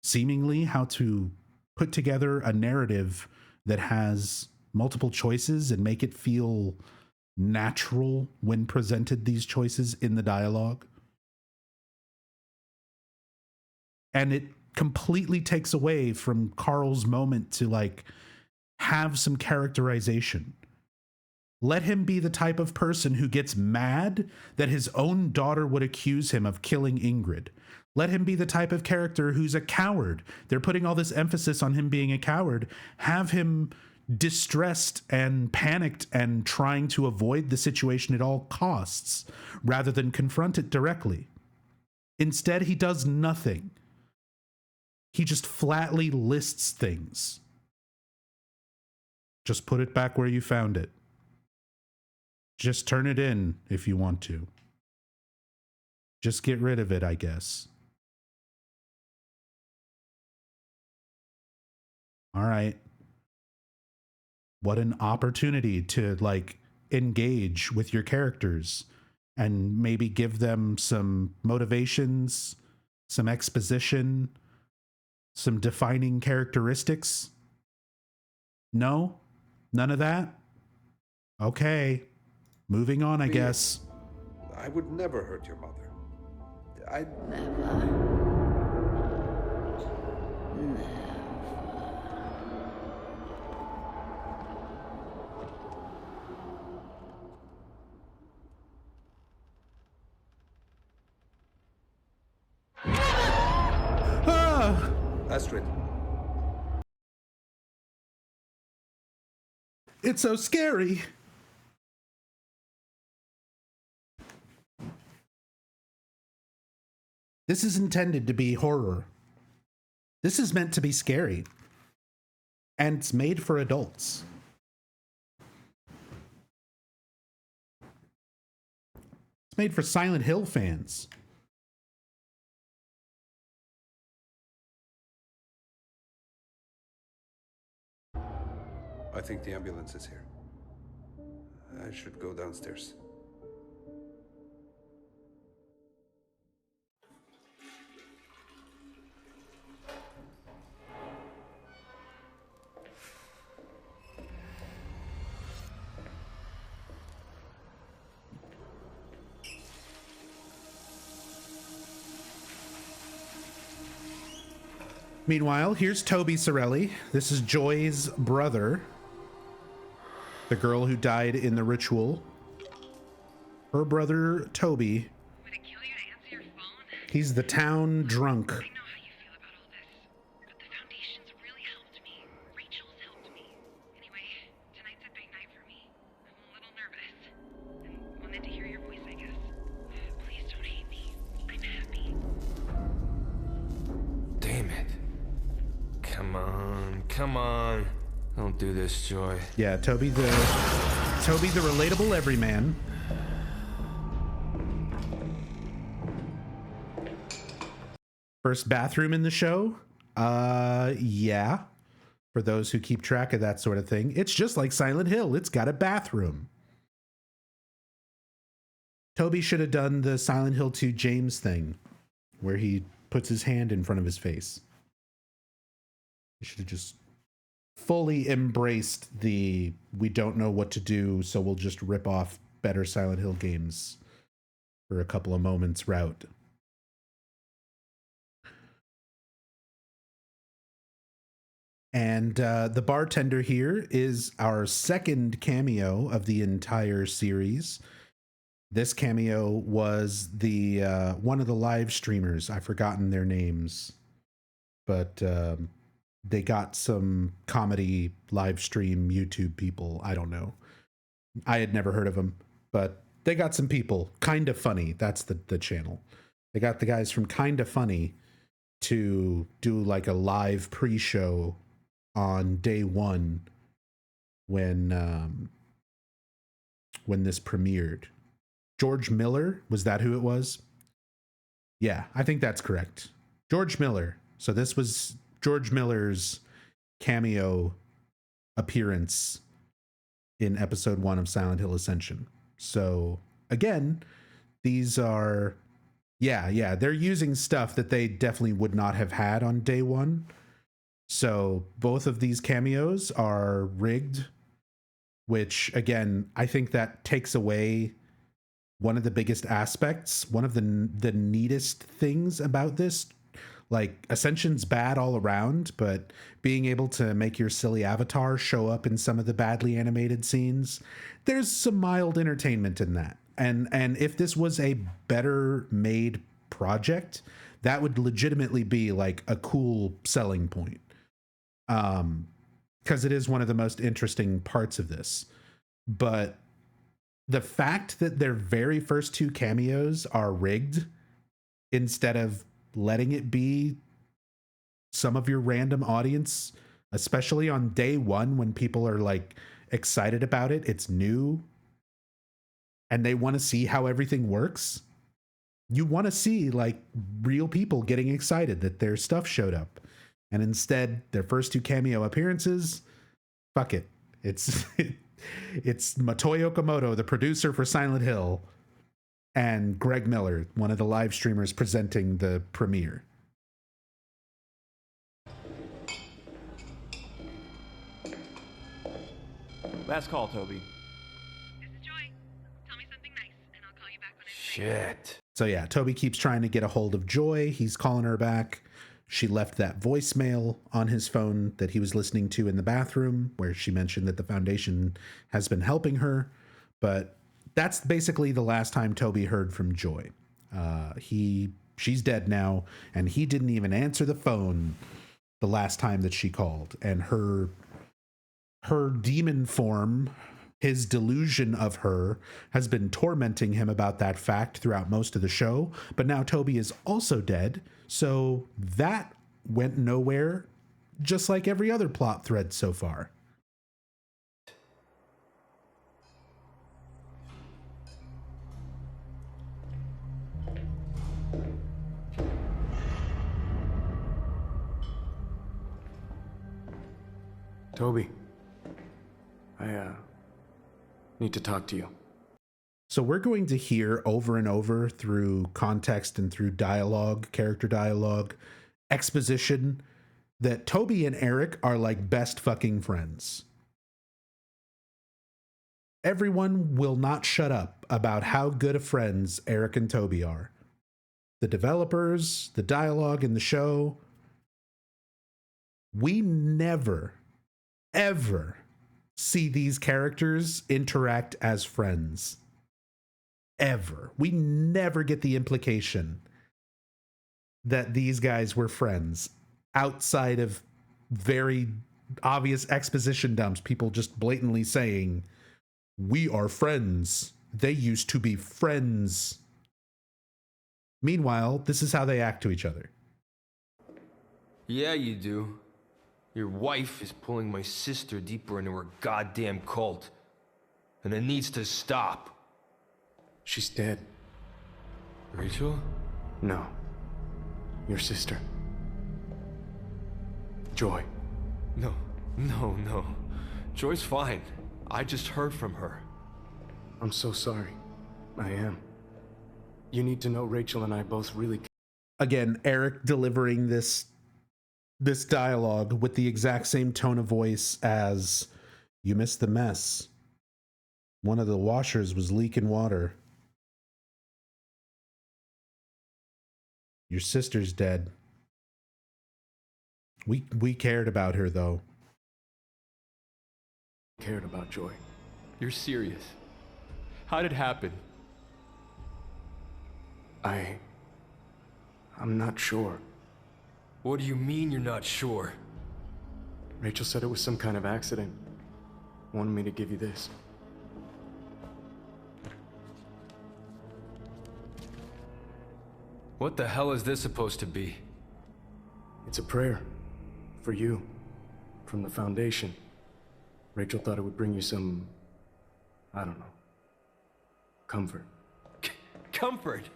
seemingly, how to put together a narrative that has multiple choices and make it feel natural when presented these choices in the dialogue? And it completely takes away from Carl's moment to have some characterization. Let him be the type of person who gets mad that his own daughter would accuse him of killing Ingrid. Let him be the type of character who's a coward. They're putting all this emphasis on him being a coward. Have him distressed and panicked and trying to avoid the situation at all costs rather than confront it directly. Instead, he does nothing. He just flatly lists things. Just put it back where you found it. Just turn it in if you want to. Just get rid of it, I guess. All right. What an opportunity to engage with your characters and maybe give them some motivations, some exposition, some defining characteristics. No? None of that? Okay. Moving on, I guess. I would never hurt your mother. I'd Astrid. It's so scary. This is intended to be horror. This is meant to be scary. And it's made for adults. It's made for Silent Hill fans. I think the ambulance is here. I should go downstairs. Meanwhile, here's Toby Sorelli. This is Joy's brother. The girl who died in the ritual. Her brother, Toby. He's the town drunk. Damn it. Come on. Don't do this, Joy. Yeah, Toby the relatable everyman. First bathroom in the show? Yeah. For those who keep track of that sort of thing. It's just like Silent Hill. It's got a bathroom. Toby should have done the Silent Hill 2 James thing, where he puts his hand in front of his face. He should have just fully embraced the we don't know what to do, so we'll just rip off better Silent Hill games for a couple of moments route. And the bartender here is our second cameo of the entire series. This cameo was the one of the live streamers. I've forgotten their names, but they got some comedy live stream YouTube people. I don't know. I had never heard of them, but they got some people. Kinda Funny. That's the channel. They got the guys from Kinda Funny to do like a live pre-show on day one when this premiered. George Miller, was that who it was? Yeah, I think that's correct. George Miller. So this was George Miller's cameo appearance in episode 1 of Silent Hill Ascension. So again, these are, yeah, they're using stuff that they definitely would not have had on day one. So both of these cameos are rigged, which again, I think that takes away one of the biggest aspects, one of the neatest things about this. Like, Ascension's bad all around, but being able to make your silly avatar show up in some of the badly animated scenes, there's some mild entertainment in that. And if this was a better made project, that would legitimately be like a cool selling point. Because it is one of the most interesting parts of this. But the fact that their very first 2 cameos are rigged instead of letting it be some of your random audience, especially on day one when people are like excited about it, it's new, and they want to see how everything works. You want to see like real people getting excited that their stuff showed up. And instead, their first 2 cameo appearances, fuck it. It's Matoyo Okamoto, the producer for Silent Hill, and Greg Miller, one of the live streamers presenting the premiere. Last call, Toby. Shit. So yeah, Toby keeps trying to get a hold of Joy. He's calling her back. She left that voicemail on his phone that he was listening to in the bathroom, where she mentioned that the Foundation has been helping her. But that's basically the last time Toby heard from Joy. She's dead now, and he didn't even answer the phone the last time that she called. And her demon form, his delusion of her, has been tormenting him about that fact throughout most of the show. But now Toby is also dead, so that went nowhere, just like every other plot thread so far. Toby. I need to talk to you. So we're going to hear over and over through context and through dialogue, character dialogue, exposition, that Toby and Eric are like best fucking friends. Everyone will not shut up about how good of friends Eric and Toby are. The developers, the dialogue in the show. We never, ever see these characters interact as friends. Ever. We never get the implication that these guys were friends outside of very obvious exposition dumps. People just blatantly saying, we are friends. They used to be friends. Meanwhile, this is how they act to each other. Yeah, you do. Your wife is pulling my sister deeper into her goddamn cult. And it needs to stop. She's dead. Rachel? No. Your sister. Joy. No. Joy's fine. I just heard from her. I'm so sorry. I am. You need to know Rachel and I both really... Again, Eric delivering this dialogue with the exact same tone of voice as, you missed the mess. One of the washers was leaking water. Your sister's dead. We cared about her, though. Cared about Joy. You're serious? How did it happen? I'm not sure. What do you mean you're not sure? Rachel said it was some kind of accident. Wanted me to give you this. What the hell is this supposed to be? It's a prayer. For you. From the Foundation. Rachel thought it would bring you some... I don't know. Comfort. Comfort?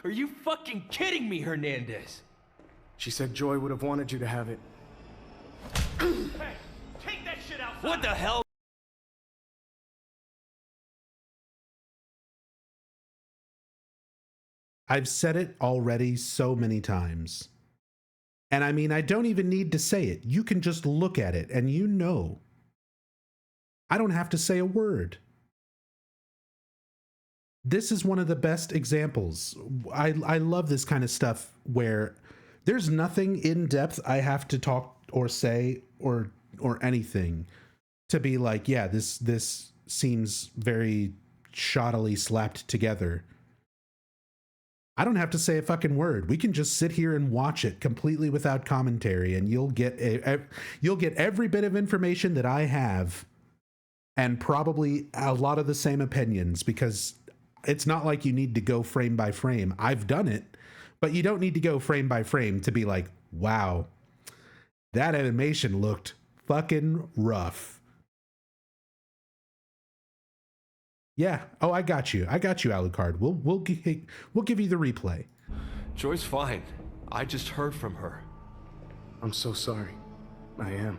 Are you fucking kidding me, Hernandez? She said Joy would have wanted you to have it. Hey, take that shit outside! What the hell? I've said it already so many times. And I mean, I don't even need to say it. You can just look at it and you know. I don't have to say a word. This is one of the best examples. I love this kind of stuff where there's nothing in depth I have to talk or say or anything to be like, yeah, this seems very shoddily slapped together. I don't have to say a fucking word. We can just sit here and watch it completely without commentary, and you'll get every bit of information that I have, and probably a lot of the same opinions, because it's not like you need to go frame by frame. I've done it, but you don't need to go frame by frame to be like, wow, that animation looked fucking rough. Yeah. Oh, I got you, Alucard. We'll give you the replay. Joy's fine. I just heard from her. I'm so sorry. I am.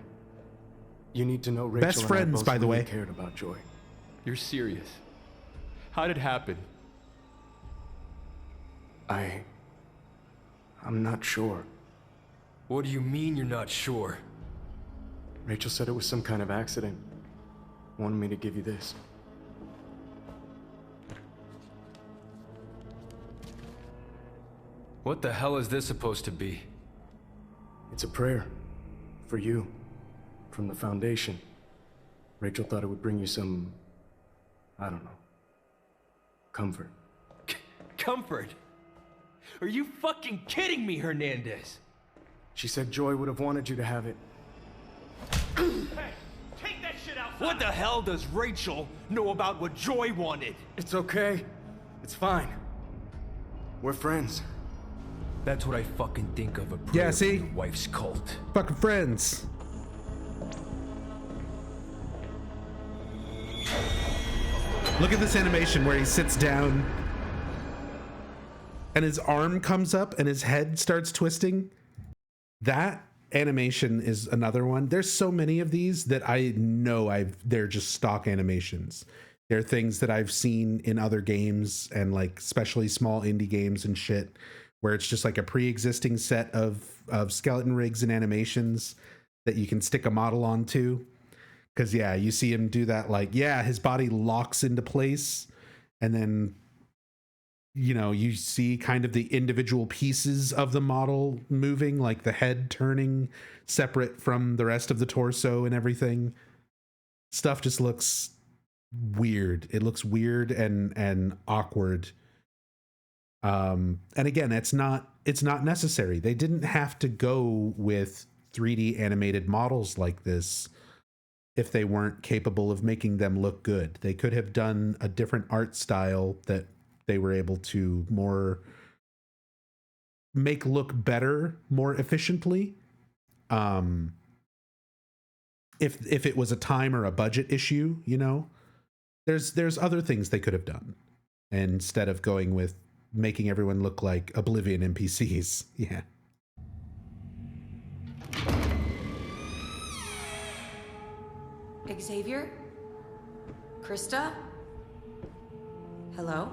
You need to know Rachel Best friends, and I both by the really way. cared about Joy. You're serious? How did it happen? I'm not sure. What do you mean you're not sure? Rachel said it was some kind of accident. Wanted me to give you this. What the hell is this supposed to be? It's a prayer. For you. From the Foundation. Rachel thought it would bring you some... I don't know. Comfort. Comfort? Are you fucking kidding me, Hernandez? She said Joy would have wanted you to have it. Hey, take that shit outside! What the hell does Rachel know about what Joy wanted? It's okay. It's fine. We're friends. That's what I fucking think of a prayer see? from your wife's cult. Fucking friends. Look at this animation where he sits down and his arm comes up and his head starts twisting. That animation is another one. There's so many of these that I know they're just stock animations. They're things that I've seen in other games and like especially small indie games and shit where it's just like a pre-existing set of skeleton rigs and animations that you can stick a model onto. Cause yeah, you see him do that, like, yeah, his body locks into place and then, you know, you see kind of the individual pieces of the model moving, like the head turning separate from the rest of the torso and everything. Stuff just looks weird. It looks weird and awkward. And again, it's not necessary. They didn't have to go with 3D animated models like this if they weren't capable of making them look good. They could have done a different art style that they were able to make look better, more efficiently. If it was a time or a budget issue, you know, there's other things they could have done instead of going with making everyone look like Oblivion NPCs. Yeah. Xavier? Krista? Hello?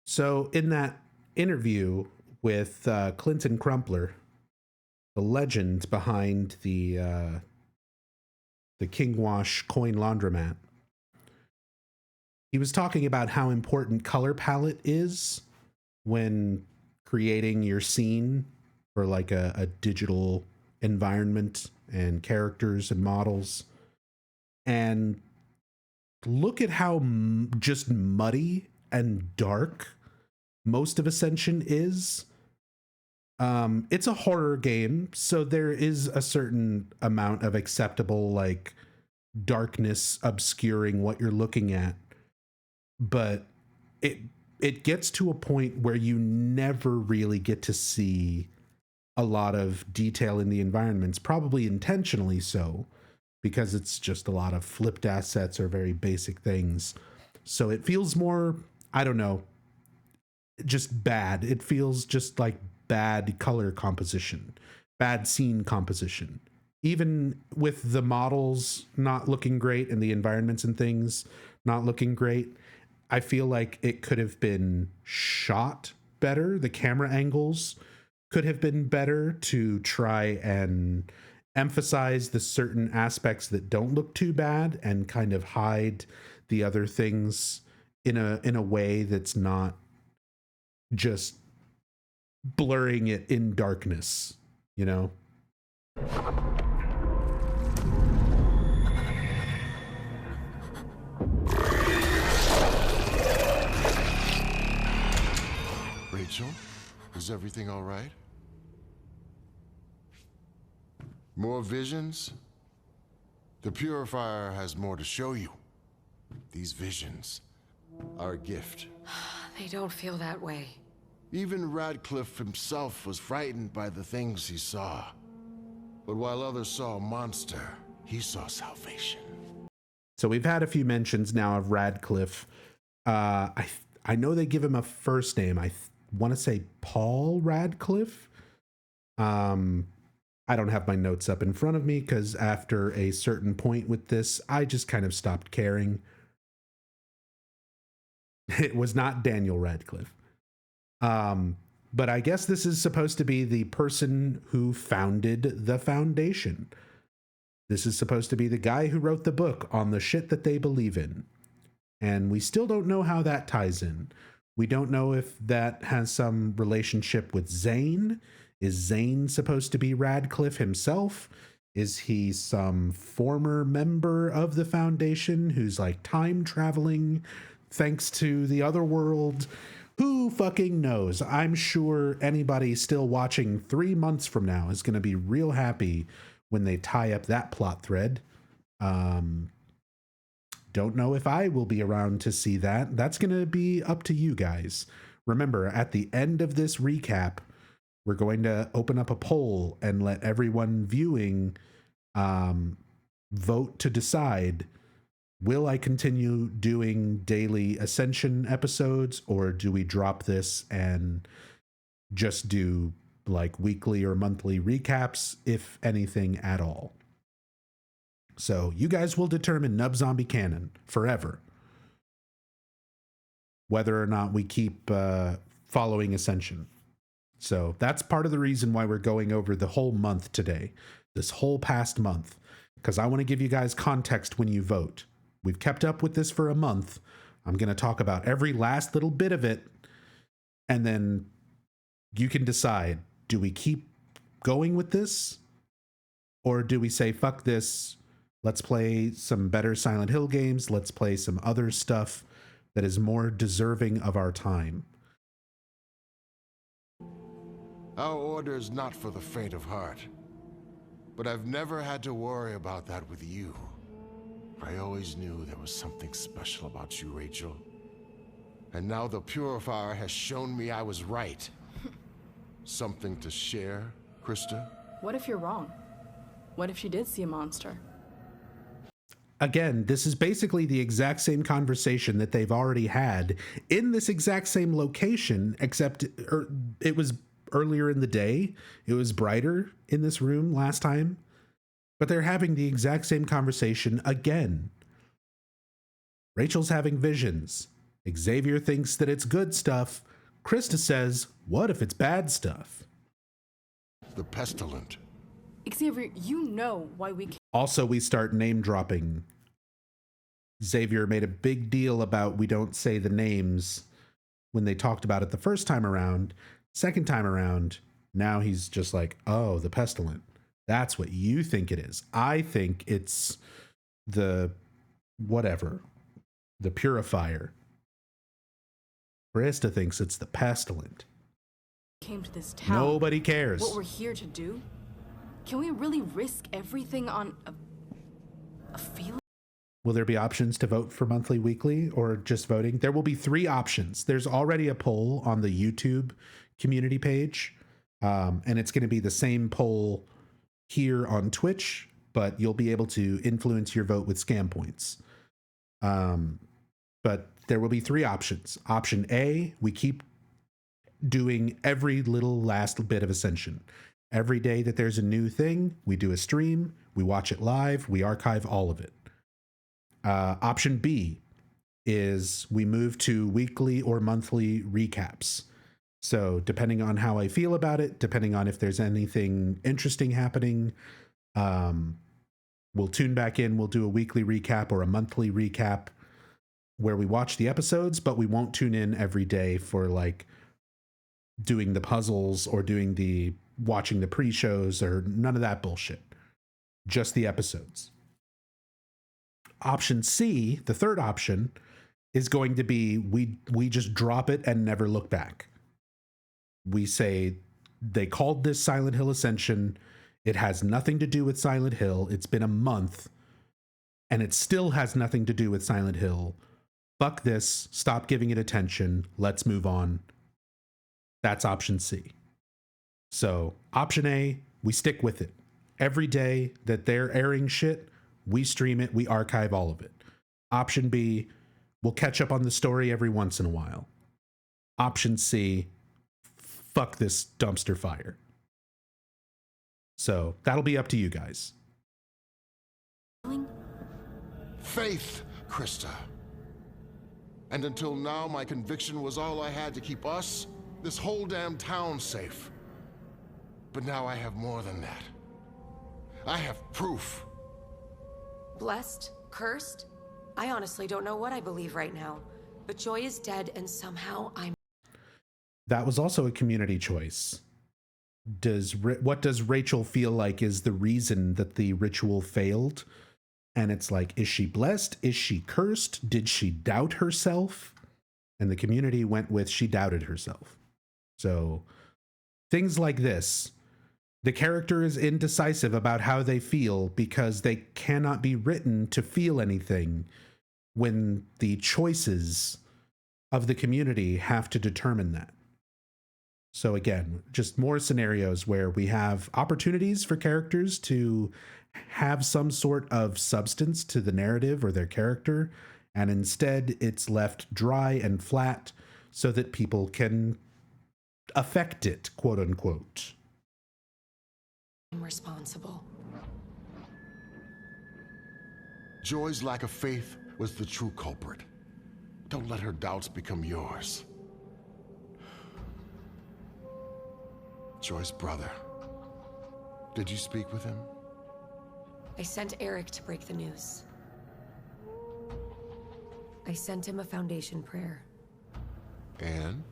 So in that interview with Clinton Crumpler, the legend behind the Kingwash coin laundromat, he was talking about how important color palette is when creating your scene for like a digital environment and characters and models. And look at how just muddy and dark most of Ascension is. It's a horror game, so there is a certain amount of acceptable like darkness obscuring what you're looking at, but it gets to a point where you never really get to see a lot of detail in the environments, probably intentionally so, because it's just a lot of flipped assets or very basic things. So it feels more, I don't know, just bad. It feels just like bad color composition, bad scene composition. Even with the models not looking great and the environments and things not looking great, I feel like it could have been shot better. The camera angles could have been better to try and emphasize the certain aspects that don't look too bad and kind of hide the other things in a way that's not just blurring it in darkness, you know? Rachel, is everything all right? More visions? The Purifier has more to show you. These visions are a gift. They don't feel that way. Even Radcliffe himself was frightened by the things he saw. But while others saw a monster, he saw salvation. So we've had a few mentions now of Radcliffe. I know they give him a first name. I want to say Paul Radcliffe. I don't have my notes up in front of me because after a certain point with this, I just kind of stopped caring. It was not Daniel Radcliffe. But I guess this is supposed to be the person who founded the Foundation. This is supposed to be the guy who wrote the book on the shit that they believe in. And we still don't know how that ties in. We don't know if that has some relationship with Zane. Is Zane supposed to be Radcliffe himself? Is he some former member of the Foundation who's like time traveling thanks to the other world? Who fucking knows? I'm sure anybody still watching 3 months from now is going to be real happy when they tie up that plot thread. Don't know if I will be around to see that. That's going to be up to you guys. Remember, at the end of this recap, we're going to open up a poll and let everyone viewing vote to decide, will I continue doing daily Ascension episodes, or do we drop this and just do like weekly or monthly recaps, if anything at all? So you guys will determine Nub Zombie canon forever, whether or not we keep following Ascension. So that's part of the reason why we're going over the whole month today, this whole past month, because I want to give you guys context when you vote. We've kept up with this for a month. I'm going to talk about every last little bit of it, and then you can decide, do we keep going with this, or do we say, fuck this, let's play some better Silent Hill games, let's play some other stuff that is more deserving of our time. Our order is not for the faint of heart. But I've never had to worry about that with you. I always knew there was something special about you, Rachel. And now the Purifier has shown me I was right. Something to share, Krista? What if you're wrong? What if she did see a monster? Again, this is basically the exact same conversation that they've already had in this exact same location, except it was earlier in the day. It was brighter in this room last time, but they're having the exact same conversation again. Rachel's having visions. Xavier thinks that it's good stuff. Krista says, what if it's bad stuff? The pestilent. Xavier, you know why we can't. Also, we start name dropping. Xavier made a big deal about we don't say the names when they talked about it the first time around. Second time around, now he's just like, oh, the pestilent. That's what you think it is. I think it's the whatever, the purifier. Krista thinks it's the pestilent. Came to this town. Nobody cares. What we're here to do? Can we really risk everything on a feeling? Will there be options to vote for monthly, weekly, or just voting? There will be 3 options. There's already a poll on the YouTube community page, and it's going to be the same poll here on Twitch, but you'll be able to influence your vote with scam points. But there will be 3 options. Option A, we keep doing every little last bit of Ascension. Every day that there's a new thing, we do a stream, we watch it live, we archive all of it. Option B is we move to weekly or monthly recaps. So depending on how I feel about it, depending on if there's anything interesting happening, we'll tune back in, we'll do a weekly recap or a monthly recap where we watch the episodes, but we won't tune in every day for like doing the puzzles or doing the watching the pre-shows or none of that bullshit. Just the episodes. Option C, the third option, is going to be we just drop it and never look back. We say they called this Silent Hill Ascension. It has nothing to do with Silent Hill. It's been a month and it still has nothing to do with Silent Hill. Fuck this. Stop giving it attention. Let's move on. That's option C. So option A, we stick with it. Every day that they're airing shit, we stream it, we archive all of it. Option B, we'll catch up on the story every once in a while. Option C, fuck this dumpster fire. So that'll be up to you guys. Faith, Krista. And until now, my conviction was all I had to keep us, this whole damn town, safe. But now I have more than that. I have proof. Blessed? Cursed? I honestly don't know what I believe right now. But Joy is dead and somehow I'm... That was also a community choice. What does Rachel feel like is the reason that the ritual failed? And it's like, is she blessed? Is she cursed? Did she doubt herself? And the community went with she doubted herself. So things like this. The character is indecisive about how they feel because they cannot be written to feel anything when the choices of the community have to determine that. So again, just more scenarios where we have opportunities for characters to have some sort of substance to the narrative or their character, and instead it's left dry and flat so that people can affect it, quote unquote. I'm responsible. Joy's lack of faith was the true culprit. Don't let her doubts become yours. Joy's brother. Did you speak with him? I sent Eric to break the news. I sent him a foundation prayer. And?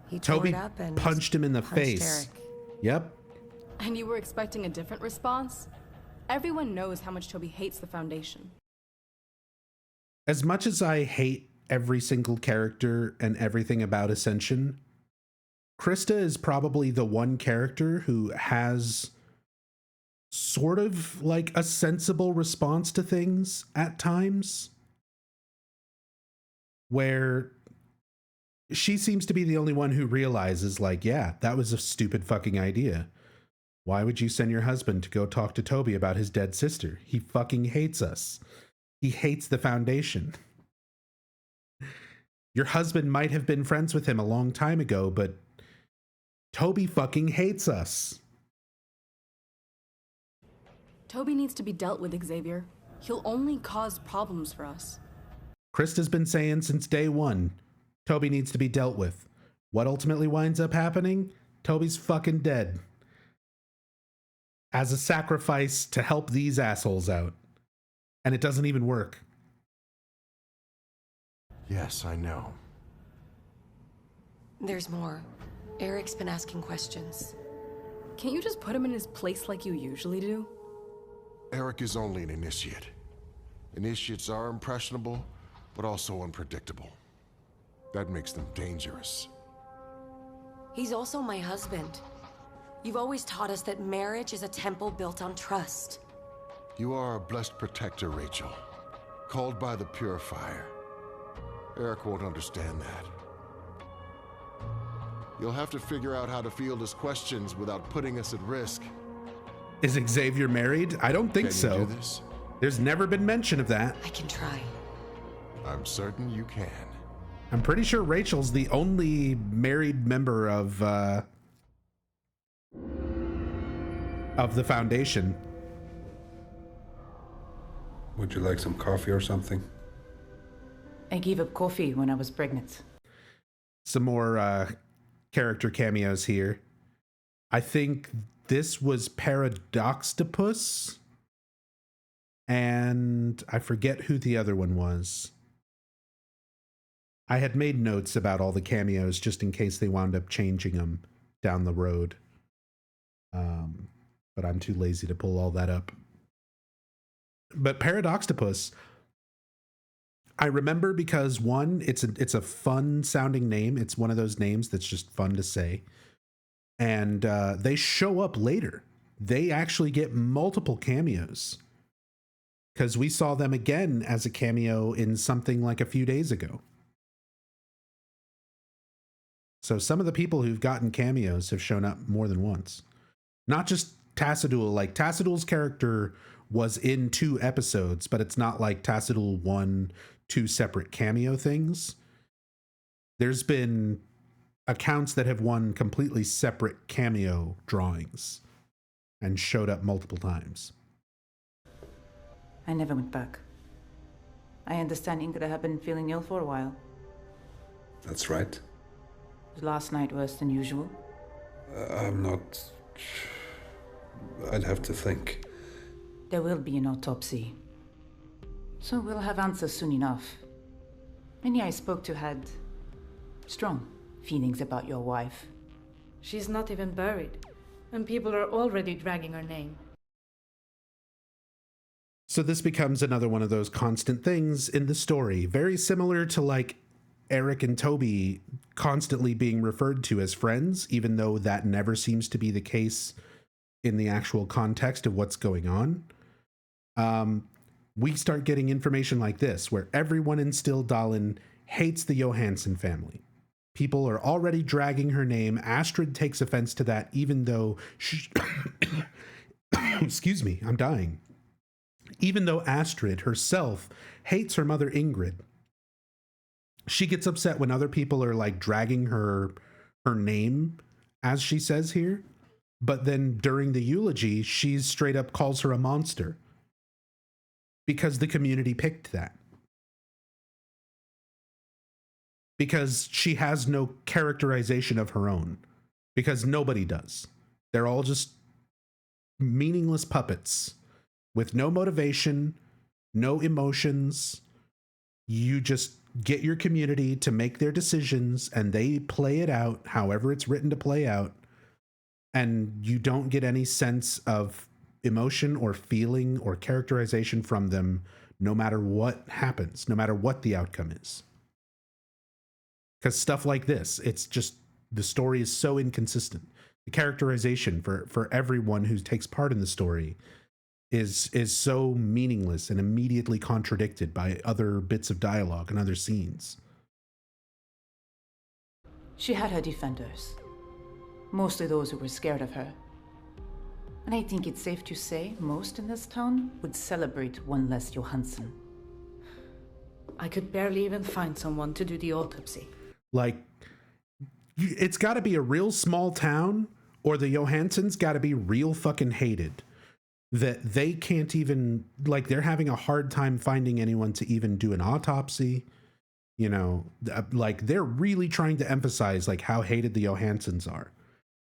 He tore Toby it up and punched him in the punched face. Eric. Yep. And you were expecting a different response? Everyone knows how much Toby hates the Foundation. As much as I hate every single character and everything about Ascension, Krista is probably the one character who has sort of like a sensible response to things at times, where she seems to be the only one who realizes, like, yeah, that was a stupid fucking idea. Why would you send your husband to go talk to Toby about his dead sister? He fucking hates us. He hates the Foundation. Your husband might have been friends with him a long time ago, but Toby fucking hates us. Toby needs to be dealt with, Xavier. He'll only cause problems for us. Krista's been saying since day one, Toby needs to be dealt with. What ultimately winds up happening? Toby's fucking dead. As a sacrifice to help these assholes out. And it doesn't even work. Yes, I know. There's more. Eric's been asking questions. Can't you just put him in his place like you usually do? Eric is only an initiate. Initiates are impressionable, but also unpredictable. That makes them dangerous. He's also my husband. You've always taught us that marriage is a temple built on trust. You are a blessed protector, Rachel. Called by the Purifier. Eric won't understand that. You'll have to figure out how to field his questions without putting us at risk. Is Xavier married? I don't think so. Can you do this? There's never been mention of that. I can try. I'm certain you can. I'm pretty sure Rachel's the only married member of the Foundation. Would you like some coffee or something? I gave up coffee when I was pregnant. Some more character cameos here. I think this was Paradoxtopus, and I forget who the other one was. I had made notes about all the cameos just in case they wound up changing them down the road. But I'm too lazy to pull all that up. But Paradoxtopus, I remember because one, it's a fun sounding name. It's one of those names that's just fun to say. And they show up later. They actually get multiple cameos. Because we saw them again as a cameo in something like a few days ago. So some of the people who've gotten cameos have shown up more than once. Not just Tassadul. Like, Tassadul's character was in 2 episodes, but it's not like Tassadul won 2 separate cameo things. There's been accounts that have won completely separate cameo drawings and showed up multiple times. I never went back. I understand Ingrid had been feeling ill for a while. That's right. Was last night worse than usual? I'm not... I'd have to think. There will be an autopsy. So we'll have answers soon enough. Many I spoke to had strong feelings about your wife. She's not even buried, and people are already dragging her name. So this becomes another one of those constant things in the story, very similar to like Eric and Toby constantly being referred to as friends, even though that never seems to be the case in the actual context of what's going on. we start getting information like this, where everyone in Stilldalen hates the Johansson family. People are already dragging her name. Astrid takes offense to that, even though she... Excuse me, I'm dying. Even though Astrid herself hates her mother Ingrid. She gets upset when other people are like dragging her name, as she says here. But then during the eulogy, she straight up calls her a monster. Because the community picked that. Because she has no characterization of her own. Because nobody does. They're all just meaningless puppets with no motivation, no emotions. You just get your community to make their decisions and they play it out however it's written to play out. And you don't get any sense of emotion or feeling or characterization from them, no matter what happens, no matter what the outcome is. Because stuff like this, it's just, the story is so inconsistent. The characterization for everyone who takes part in the story is so meaningless and immediately contradicted by other bits of dialogue and other scenes. She had her defenders. Mostly those who were scared of her. And I think it's safe to say most in this town would celebrate one less Johansson. I could barely even find someone to do the autopsy. Like, it's got to be a real small town, or the Johanssons got to be real fucking hated. That they can't even, like, they're having a hard time finding anyone to even do an autopsy. You know, like, they're really trying to emphasize, like, how hated the Johanssons are.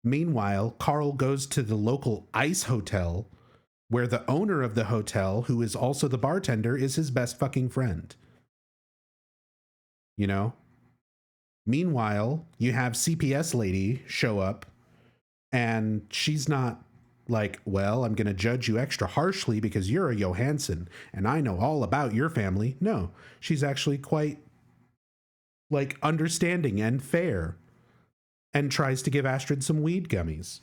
Meanwhile, Carl goes to the local ice hotel where the owner of the hotel, who is also the bartender, is his best fucking friend. You know? Meanwhile, you have CPS lady show up and she's not like, well, I'm going to judge you extra harshly because you're a Johansson and I know all about your family. No, she's actually quite like understanding and fair and tries to give Astrid some weed gummies.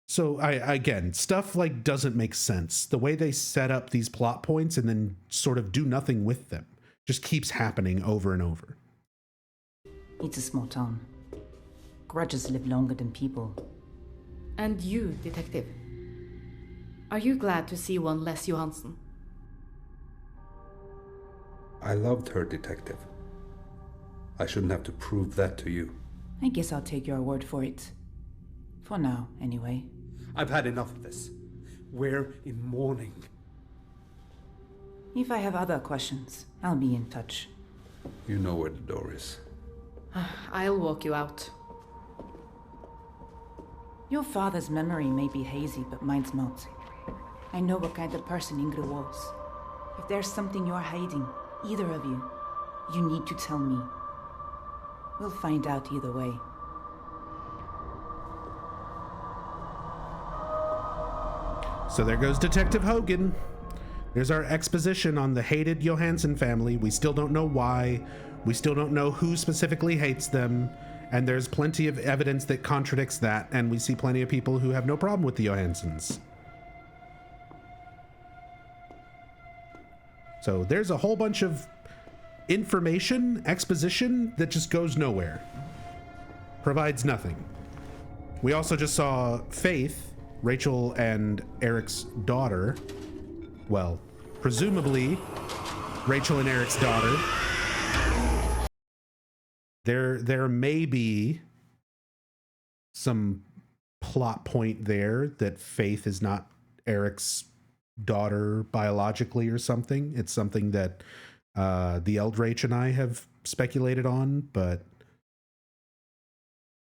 So again, stuff like doesn't make sense. The way they set up these plot points and then sort of do nothing with them just keeps happening over and over. It's a small town. Grudges live longer than people. And you, detective, are you glad to see one less Johansson? I loved her, detective. I shouldn't have to prove that to you. I guess I'll take your word for it. For now, anyway. I've had enough of this. We're in mourning. If I have other questions, I'll be in touch. You know where the door is. I'll walk you out. Your father's memory may be hazy, but mine's not. I know what kind of person Ingrid was. If there's something you're hiding, either of you, you need to tell me. We'll find out either way. So there goes Detective Hogan. There's our exposition on the hated Johansson family. We still don't know why. We still don't know who specifically hates them. And there's plenty of evidence that contradicts that. And we see plenty of people who have no problem with the Johanssons. So there's a whole bunch of information, exposition that just goes nowhere. Provides nothing. We also just saw Faith, Rachel and Eric's daughter. Well, presumably Rachel and Eric's daughter. There may be some plot point there that Faith is not Eric's daughter biologically or something. It's something that the Eldritch and I have speculated on, but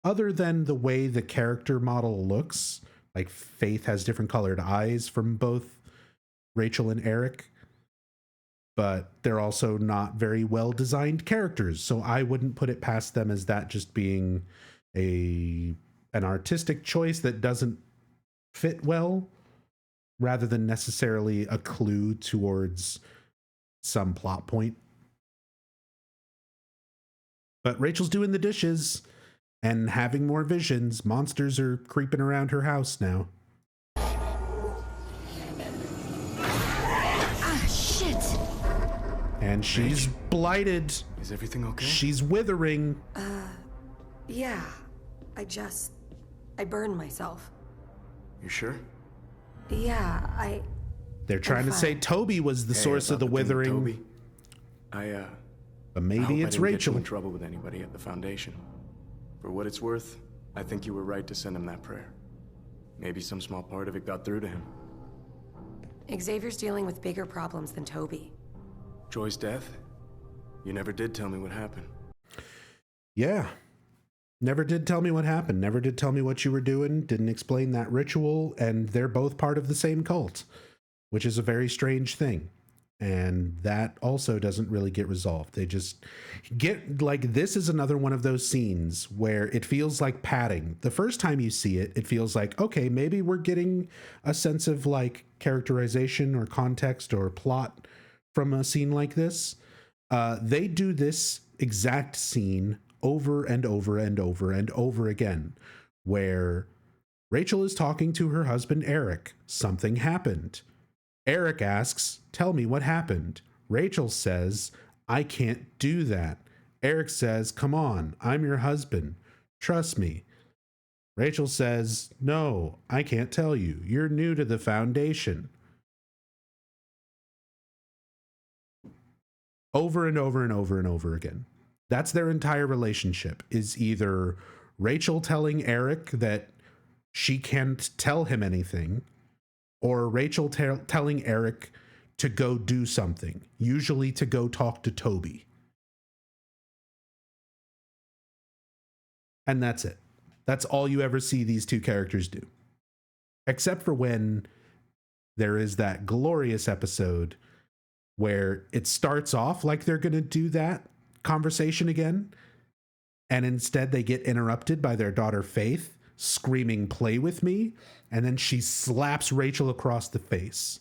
other than the way the character model looks, like Faith has different colored eyes from both Rachel and Eric, but they're also not very well designed characters. So I wouldn't put it past them as that just being an artistic choice that doesn't fit well, rather than necessarily a clue towards some plot point. But Rachel's doing the dishes and having more visions. Monsters are creeping around her house now. And she's blighted. Is everything okay? She's withering. Yeah. I burned myself. You sure? Yeah, They're trying to say Toby was the source of the withering. Toby. But maybe it's I didn't Rachel. Get you in trouble with anybody at the Foundation. For what it's worth, I think you were right to send him that prayer. Maybe some small part of it got through to him. Xavier's dealing with bigger problems than Toby. Joy's death? You never did tell me what happened. Yeah. Never did tell me what happened. Never did tell me what you were doing. Didn't explain that ritual. And they're both part of the same cult, which is a very strange thing. And that also doesn't really get resolved. They just get like, this is another one of those scenes where it feels like padding. The first time you see it, it feels like, okay, maybe we're getting a sense of like characterization or context or plot from a scene like this. They do this exact scene over and over and over and over again, where Rachel is talking to her husband, Eric. Something happened. Eric asks, tell me what happened. Rachel says, I can't do that. Eric says, come on, I'm your husband. Trust me. Rachel says, no, I can't tell you. You're new to the Foundation. Over and over and over and over again. That's their entire relationship, is either Rachel telling Eric that she can't tell him anything, or Rachel telling Eric to go do something, usually to go talk to Toby. And that's it. That's all you ever see these two characters do. Except for when there is that glorious episode where it starts off like they're going to do that conversation again, and instead they get interrupted by their daughter Faith screaming, play with me, and then she slaps Rachel across the face.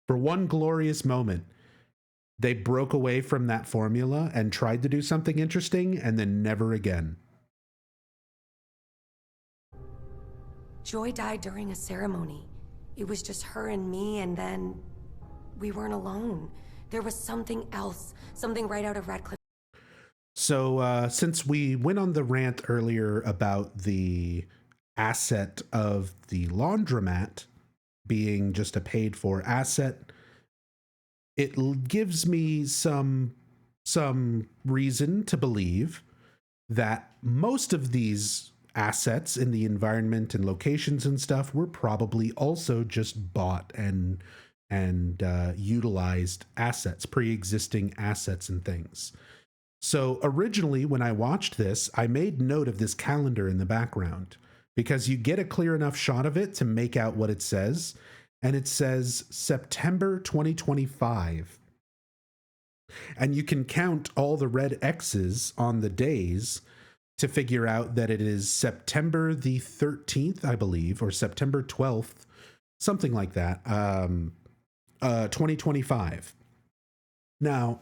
For one glorious moment, they broke away from that formula and tried to do something interesting, and then never again. Joy died during a ceremony. It was just her and me, and then we weren't alone. There was something else, something right out of Radcliffe. So since we went on the rant earlier about the asset of the laundromat being just a paid for asset, it gives me some reason to believe that most of these assets in the environment and locations and stuff were probably also just bought and utilized assets, pre-existing assets and things. So originally when I watched this, I made note of this calendar in the background because you get a clear enough shot of it to make out what it says. And it says September 2025. And you can count all the red X's on the days to figure out that it is September the 13th, I believe, or September 12th, something like that, 2025. Now,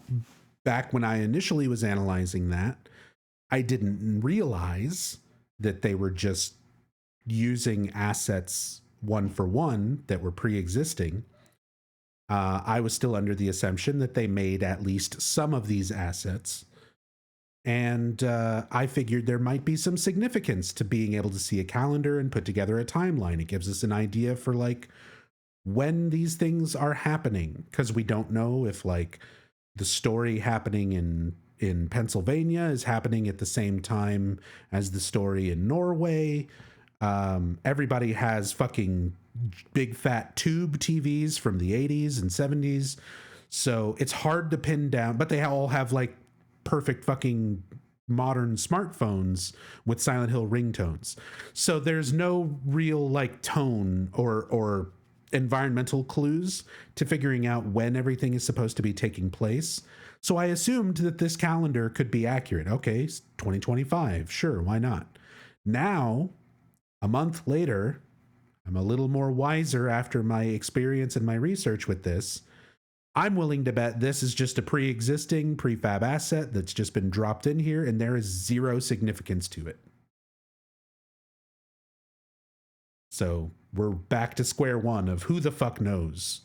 back when I initially was analyzing that, I didn't realize that they were just using assets one for one that were pre-existing. I was still under the assumption that they made at least some of these assets. And I figured there might be some significance to being able to see a calendar and put together a timeline. It gives us an idea for like when these things are happening, because we don't know if like the story happening in Pennsylvania is happening at the same time as the story in Norway. Everybody has fucking big fat tube TVs from the 80s and 70s. So it's hard to pin down, but they all have like perfect fucking modern smartphones with Silent Hill ringtones. So there's no real like tone or environmental clues to figuring out when everything is supposed to be taking place. So I assumed that this calendar could be accurate. Okay, 2025, sure, why not? Now, a month later, I'm a little more wiser after my experience and my research with this. I'm willing to bet this is just a pre-existing prefab asset that's just been dropped in here, and there is zero significance to it. So we're back to square one of who the fuck knows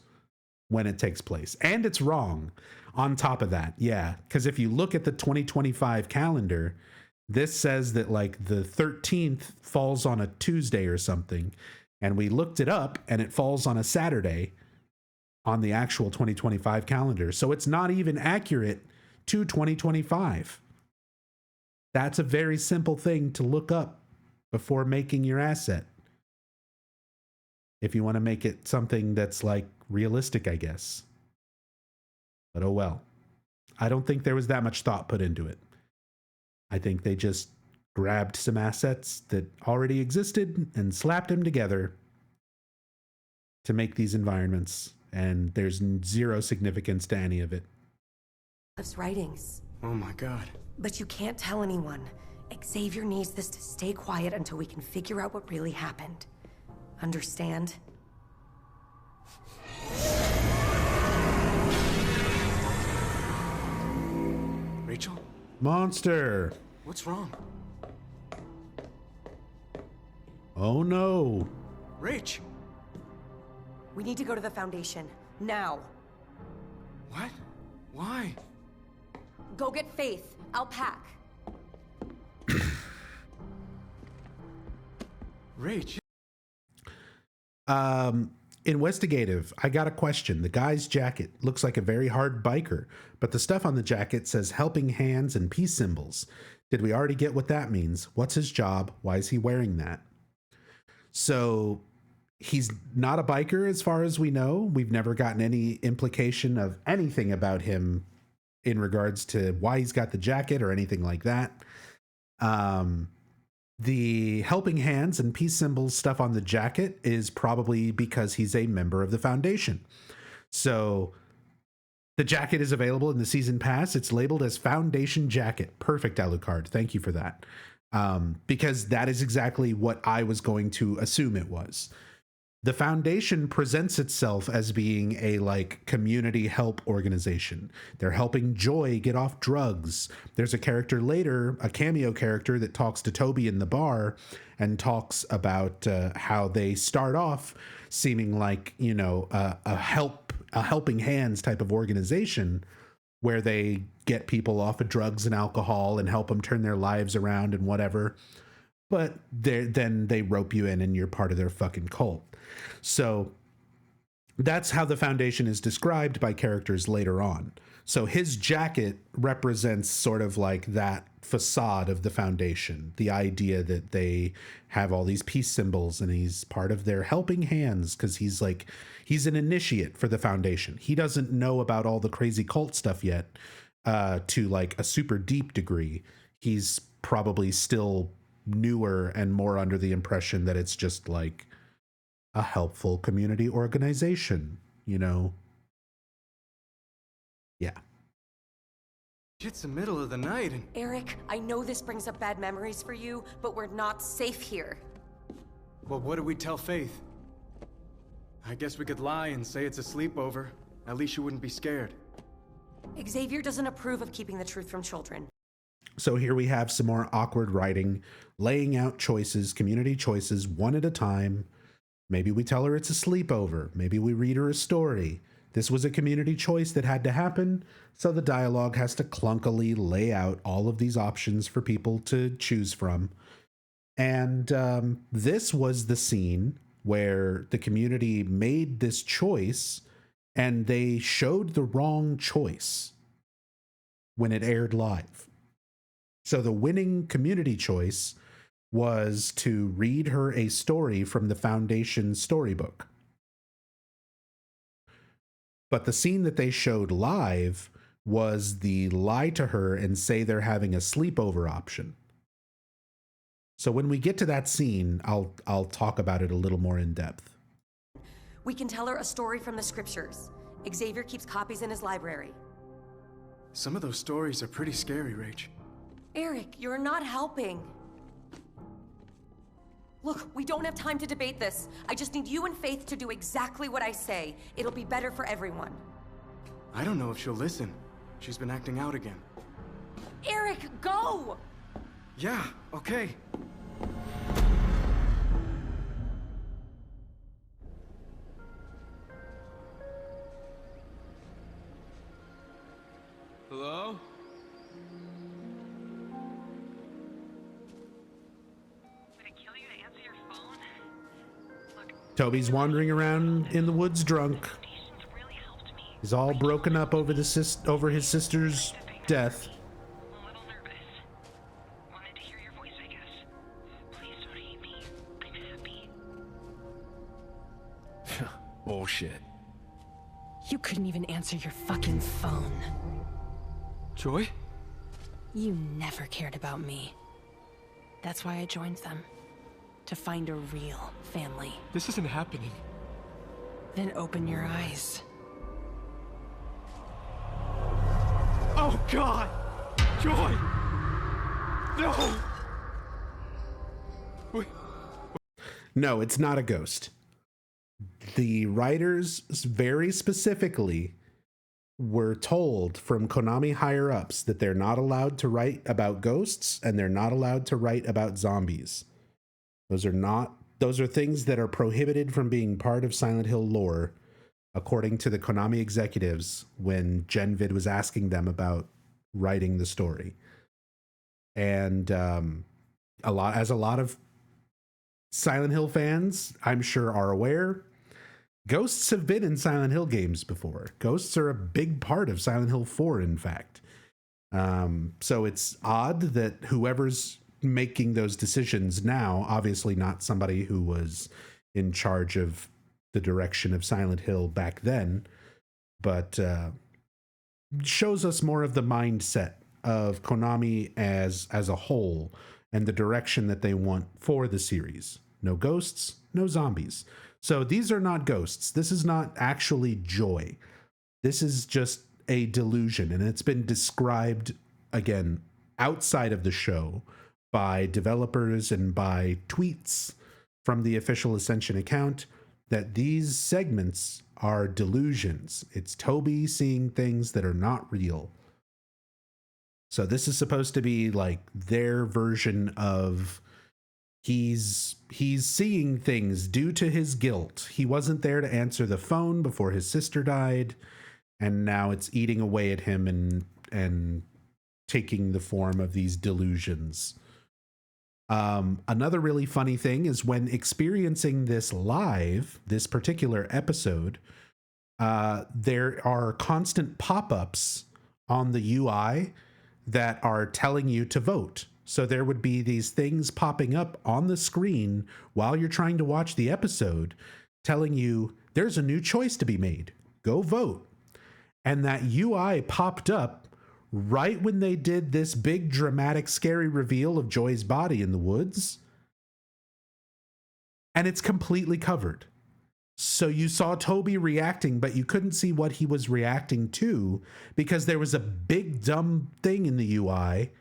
when it takes place. And it's wrong on top of that. Yeah. Because if you look at the 2025 calendar, this says that like the 13th falls on a Tuesday or something. And we looked it up and it falls on a Saturday on the actual 2025 calendar. So it's not even accurate to 2025. That's a very simple thing to look up before making your asset. If you want to make it something that's like realistic, I guess. But oh well. I don't think there was that much thought put into it. I think they just grabbed some assets that already existed and slapped them together to make these environments. And there's zero significance to any of it. His writings. Oh my god. But you can't tell anyone. Xavier needs this to stay quiet until we can figure out what really happened. Understand? Rachel? Monster! What's wrong? Oh no. Rach! We need to go to the Foundation. Now. What? Why? Go get Faith. I'll pack. Rach. Investigative. I got a question. The guy's jacket looks like a very hard biker, but the stuff on the jacket says helping hands and peace symbols. Did we already get what that means? What's his job? Why is he wearing that? So he's not a biker as far as we know. We've never gotten any implication of anything about him in regards to why he's got the jacket or anything like that. The helping hands and peace symbols stuff on the jacket is probably because he's a member of the Foundation. So the jacket is available in the season pass. It's labeled as Foundation Jacket. Perfect, Alucard. Thank you for that. Because that is exactly what I was going to assume it was. The Foundation presents itself as being a like community help organization. They're helping Joy get off drugs. There's a character later, a cameo character that talks to Toby in the bar and talks about how they start off seeming like, you know, a helping hands type of organization where they get people off of drugs and alcohol and help them turn their lives around and whatever. But then they rope you in and you're part of their fucking cult. So that's how the Foundation is described by characters later on. So his jacket represents sort of like that facade of the Foundation, the idea that they have all these peace symbols and he's part of their helping hands because he's an initiate for the Foundation. He doesn't know about all the crazy cult stuff yet to like a super deep degree. He's probably still newer and more under the impression that it's just like a helpful community organization, you know? Yeah. It's the middle of the night and... Eric, I know this brings up bad memories for you, but we're not safe here. Well, what do we tell Faith? I guess we could lie and say it's a sleepover. At least she wouldn't be scared. Xavier doesn't approve of keeping the truth from children. So here we have some more awkward writing, laying out choices, community choices, one at a time. Maybe we tell her it's a sleepover. Maybe we read her a story. This was a community choice that had to happen, so the dialogue has to clunkily lay out all of these options for people to choose from. And this was the scene where the community made this choice, and they showed the wrong choice when it aired live. So the winning community choice was to read her a story from the Foundation storybook. But the scene that they showed live was the lie to her and say they're having a sleepover option. So when we get to that scene, I'll talk about it a little more in depth. We can tell her a story from the scriptures. Xavier keeps copies in his library. Some of those stories are pretty scary, Rach. Eric, you're not helping. Look, we don't have time to debate this. I just need you and Faith to do exactly what I say. It'll be better for everyone. I don't know if she'll listen. She's been acting out again. Eric, go! Yeah, okay. Toby's wandering around in the woods drunk. He's all broken up over over his sister's death. Bullshit. You couldn't even answer your fucking phone. Joy? You never cared about me. That's why I joined them. To find a real family. This isn't happening. Then open your eyes. Oh, God! Joy! No! Wait. No, it's not a ghost. The writers very specifically were told from Konami higher ups that they're not allowed to write about ghosts and they're not allowed to write about zombies. Those are things that are prohibited from being part of Silent Hill lore, according to the Konami executives when Genvid was asking them about writing the story. And a lot of Silent Hill fans, I'm sure, are aware, ghosts have been in Silent Hill games before. Ghosts are a big part of Silent Hill 4, in fact. So it's odd that whoever's making those decisions now, obviously not somebody who was in charge of the direction of Silent Hill back then, but shows us more of the mindset of Konami as a whole and the direction that they want for the series. No ghosts, no zombies. So these are not ghosts. This is not actually Joy. This is just a delusion, and it's been described, again, outside of the show by developers and by tweets from the official Ascension account that these segments are delusions. It's Toby seeing things that are not real. So this is supposed to be like their version of he's seeing things due to his guilt. He wasn't there to answer the phone before his sister died, and now it's eating away at him and taking the form of these delusions. Another really funny thing is when experiencing this live, this particular episode, there are constant pop-ups on the UI that are telling you to vote. So there would be these things popping up on the screen while you're trying to watch the episode, telling you there's a new choice to be made. Go vote. And that UI popped up right when they did this big dramatic scary reveal of Joy's body in the woods. And it's completely covered. So you saw Toby reacting, but you couldn't see what he was reacting to because there was a big dumb thing in the UI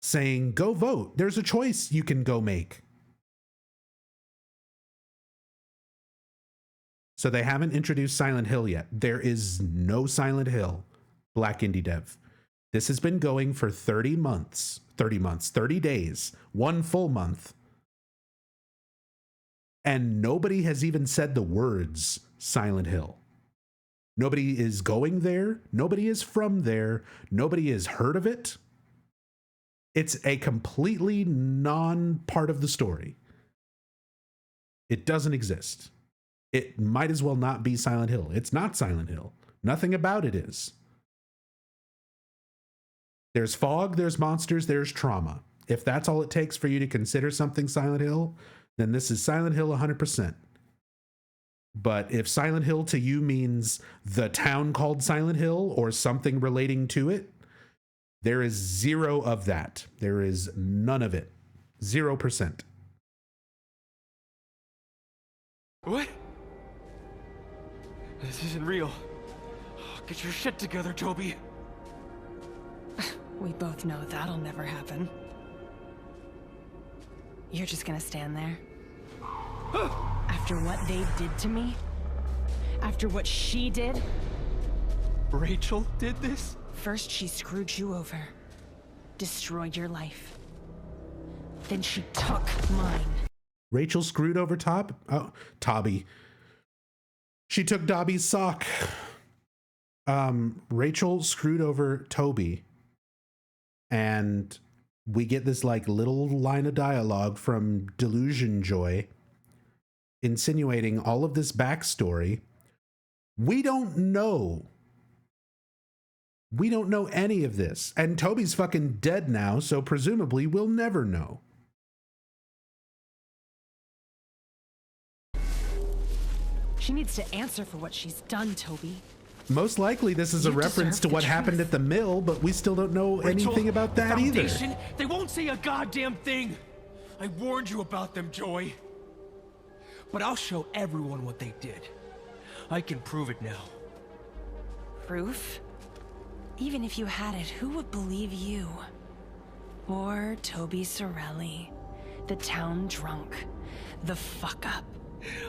saying, go vote. There's a choice you can go make. So they haven't introduced Silent Hill yet. There is no Silent Hill Black Indie Dev. This has been going for 30 days, one full month. And nobody has even said the words Silent Hill. Nobody is going there. Nobody is from there. Nobody has heard of it. It's a completely non-part of the story. It doesn't exist. It might as well not be Silent Hill. It's not Silent Hill. Nothing about it is. There's fog, there's monsters, there's trauma. If that's all it takes for you to consider something Silent Hill, then this is Silent Hill 100%. But if Silent Hill to you means the town called Silent Hill or something relating to it, there is zero of that. There is none of it. 0%. What? This isn't real. Get your shit together, Toby. We both know that'll never happen. You're just gonna stand there? After what they did to me? After what she did? Rachel did this? First she screwed you over. Destroyed your life. Then she took mine. Rachel screwed over Toby. She took Dobby's sock. Rachel screwed over Toby. And we get this like little line of dialogue from Delusion Joy insinuating all of this backstory. We don't know. We don't know any of this. And Toby's fucking dead now, so presumably we'll never know. She needs to answer for what she's done, Toby. Most likely this is a reference to what happened at the mill, but we still don't know anything about that either. They won't say a goddamn thing. I warned you about them, Joy. But I'll show everyone what they did. I can prove it now. Proof? Even if you had it, who would believe you? Or Toby Sorelli, the town drunk, the fuck-up.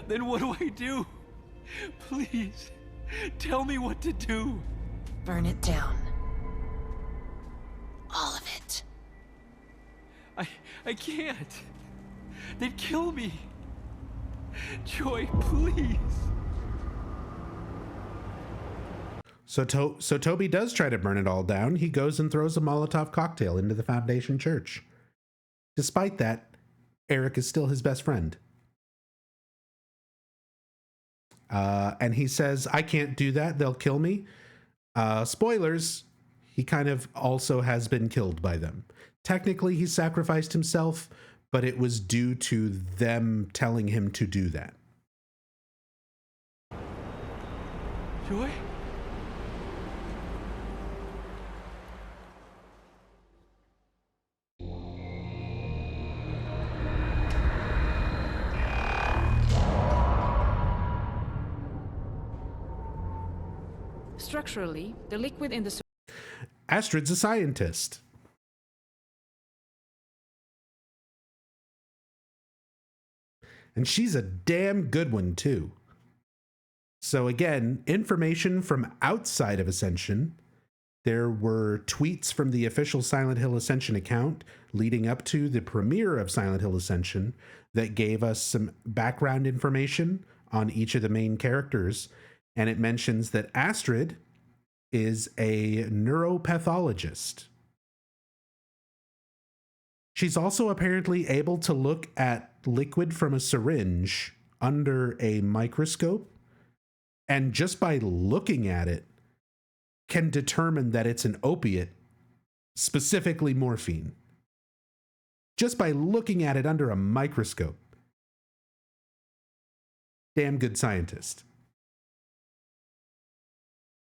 Then what do I do? Please, tell me what to do. Burn it down. All of it. I can't. They'd kill me. Joy, please. So Toby does try to burn it all down. He goes and throws a Molotov cocktail into the Foundation Church. Despite that, Eric is still his best friend. And he says, I can't do that. They'll kill me. Spoilers, he kind of also has been killed by them. Technically, he sacrificed himself, but it was due to them telling him to do that. Joy? Structurally, the liquid in the... Astrid's a scientist. And she's a damn good one, too. So again, information from outside of Ascension. There were tweets from the official Silent Hill Ascension account leading up to the premiere of Silent Hill Ascension that gave us some background information on each of the main characters. And it mentions that Astrid is a neuropathologist. She's also apparently able to look at liquid from a syringe under a microscope, and just by looking at it, can determine that it's an opiate, specifically morphine. Just by looking at it under a microscope. Damn good scientist.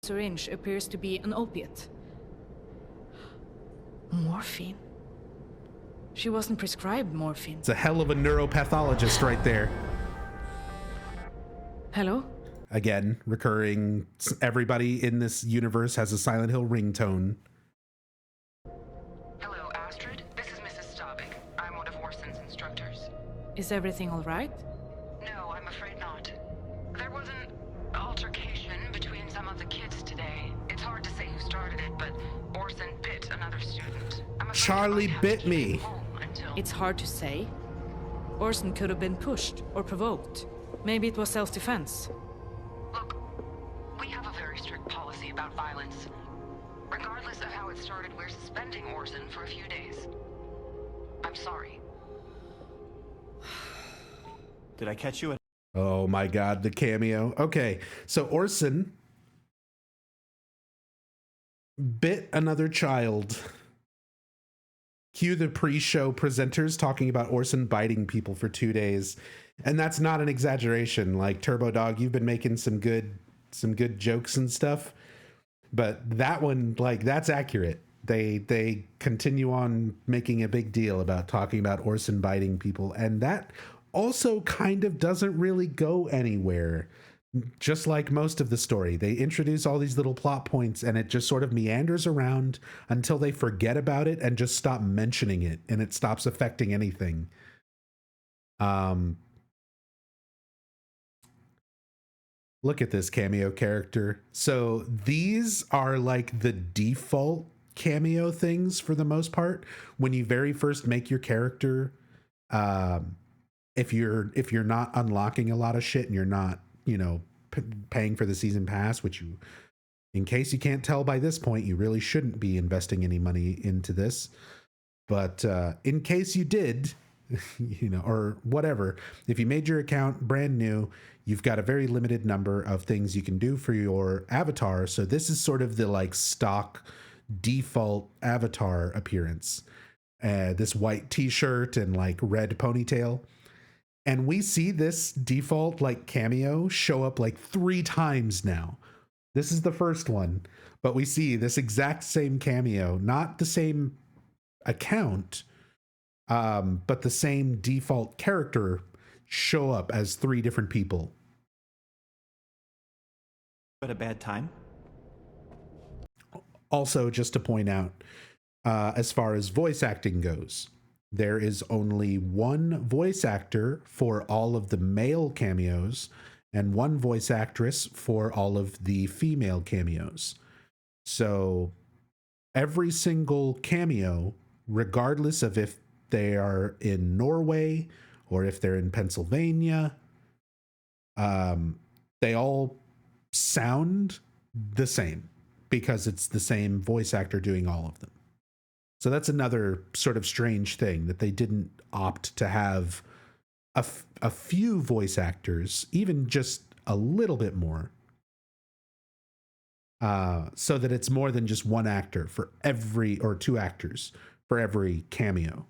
syringe appears to be an opiate. Morphine? She wasn't prescribed morphine. It's a hell of a neuropathologist right there. Hello? Again, recurring. Everybody in this universe has a Silent Hill ringtone. Hello, Astrid. This is Mrs. Staubig. I'm one of Orson's instructors. Is everything all right? No, I'm afraid not. There was an altercation between some of the kids today. It's hard to say who started it, but Orson bit another student. Charlie bit me. It's hard to say. Orson could have been pushed or provoked. Maybe it was self-defense. Look, we have a very strict policy about violence. Regardless of how it started, we're suspending Orson for a few days. I'm sorry. Did I catch you at... Oh my god, the cameo. Okay, so Orson bit another child. Cue the pre-show presenters talking about Orson biting people for 2 days. And that's not an exaggeration. Like, Turbo Dog, you've been making some good jokes and stuff. But that one, like, that's accurate. They continue on making a big deal about talking about Orson biting people. And that also kind of doesn't really go anywhere. Just like most of the story, they introduce all these little plot points and it just sort of meanders around until they forget about it and just stop mentioning it, and it stops affecting anything. Look at this cameo character. So these are like the default cameo things for the most part. When you very first make your character, if you're not unlocking a lot of shit and you're not, paying for the season pass, which you, in case you can't tell by this point, you really shouldn't be investing any money into this. But in case you did, you know, or whatever. If you made your account brand new, you've got a very limited number of things you can do for your avatar. So this is sort of the like stock default avatar appearance. This white t-shirt and like red ponytail. And we see this default like cameo show up like 3 times now. This is the first one, but we see this exact same cameo, not the same account, but the same default character show up as 3 different people. At a bad time? Also, just to point out, as far as voice acting goes, there is only one voice actor for all of the male cameos and one voice actress for all of the female cameos. So every single cameo, regardless of if they are in Norway or if they're in Pennsylvania, they all sound the same because it's the same voice actor doing all of them. So that's another sort of strange thing, that they didn't opt to have a few voice actors, even just a little bit more, so that it's more than just one actor for every, or 2 actors for every cameo.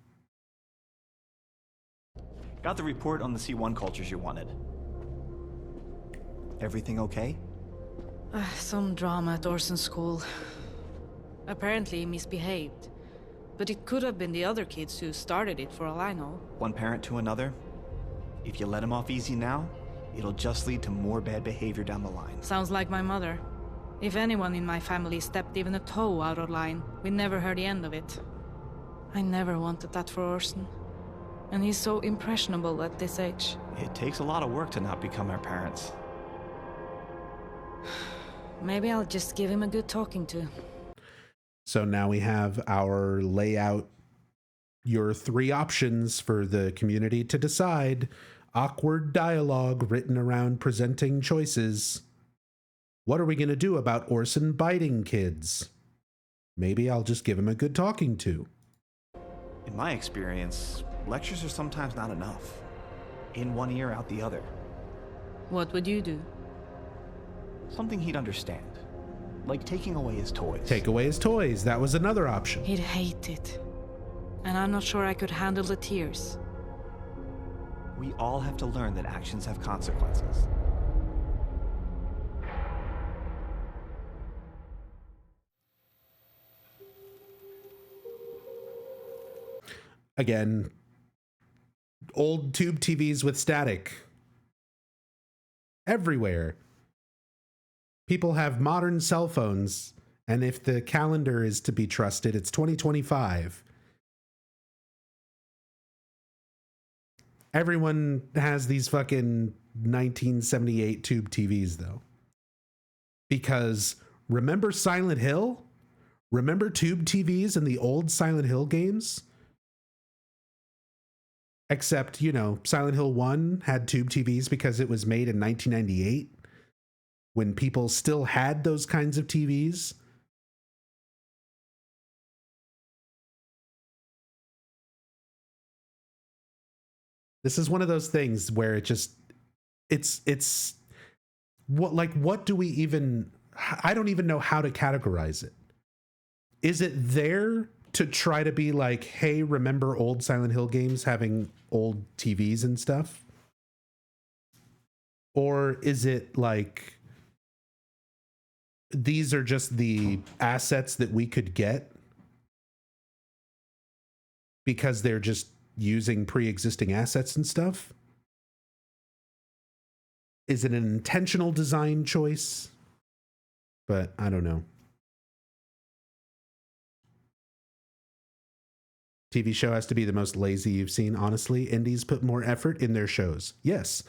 Got the report on the C1 cultures you wanted. Everything okay? Some drama at Orson School. Apparently he misbehaved. But it could have been the other kids who started it, for all I know. One parent to another? If you let him off easy now, it'll just lead to more bad behavior down the line. Sounds like my mother. If anyone in my family stepped even a toe out of line, we never heard the end of it. I never wanted that for Orson. And he's so impressionable at this age. It takes a lot of work to not become our parents. Maybe I'll just give him a good talking to. So now we have our layout, your 3 options for the community to decide. Awkward dialogue written around presenting choices. What are we going to do about Orson biting kids? Maybe I'll just give him a good talking to. In my experience, lectures are sometimes not enough. In one ear, out the other. What would you do? Something he'd understand. Like taking away his toys. Take away his toys. That was another option. He'd hate it. And I'm not sure I could handle the tears. We all have to learn that actions have consequences. Again, old tube TVs with static. Everywhere. People have modern cell phones, and if the calendar is to be trusted, it's 2025. Everyone has these fucking 1978 tube TVs, though. Because remember Silent Hill? Remember tube TVs in the old Silent Hill games? Except, you know, Silent Hill 1 had tube TVs because it was made in 1998. When people still had those kinds of TVs. This is one of those things where it's what do we even, I don't even know how to categorize it. Is it there to try to be like, hey, remember old Silent Hill games having old TVs and stuff? Or is it like, these are just the assets that we could get because they're just using pre-existing assets and stuff? Is it an intentional design choice? But I don't know. TV show has to be the most lazy you've seen. Honestly, indies put more effort in their shows. Yes.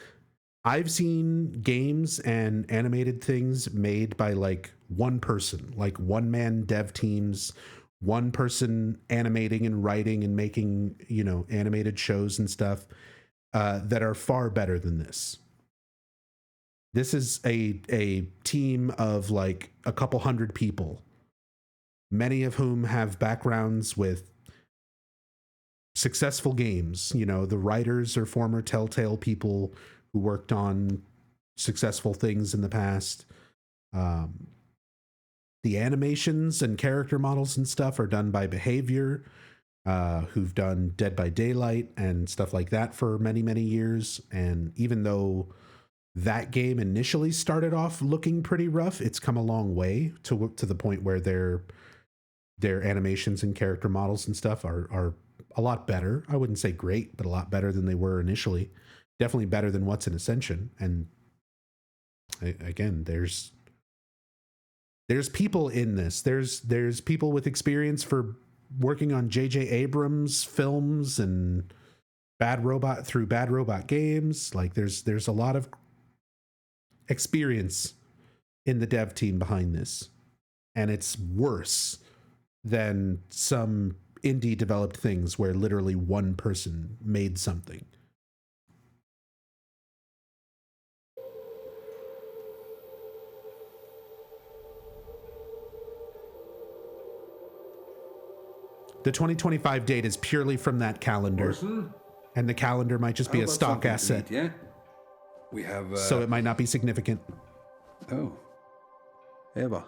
I've seen games and animated things made by like one person, like one-man dev teams, one person animating and writing and making, you know, animated shows and stuff that are far better than this. This is a team of like a couple hundred people, many of whom have backgrounds with successful games. You know, the writers are former Telltale people who worked on successful things in the past. The animations and character models and stuff are done by Behavior, who've done Dead by Daylight and stuff like that for many, many years. And even though that game initially started off looking pretty rough, it's come a long way to the point where their animations and character models and stuff are a lot better. I wouldn't say great, but a lot better than they were initially. Definitely better than what's in Ascension. And again, there's people in this. There's people with experience for working on J.J. Abrams films and Bad Robot games. Like there's a lot of experience in the dev team behind this. And it's worse than some indie developed things where literally one person made something. The 2025 date is purely from that calendar. Orson? And the calendar might just be a stock asset. Yeah. We have so it might not be significant. Oh. Eva.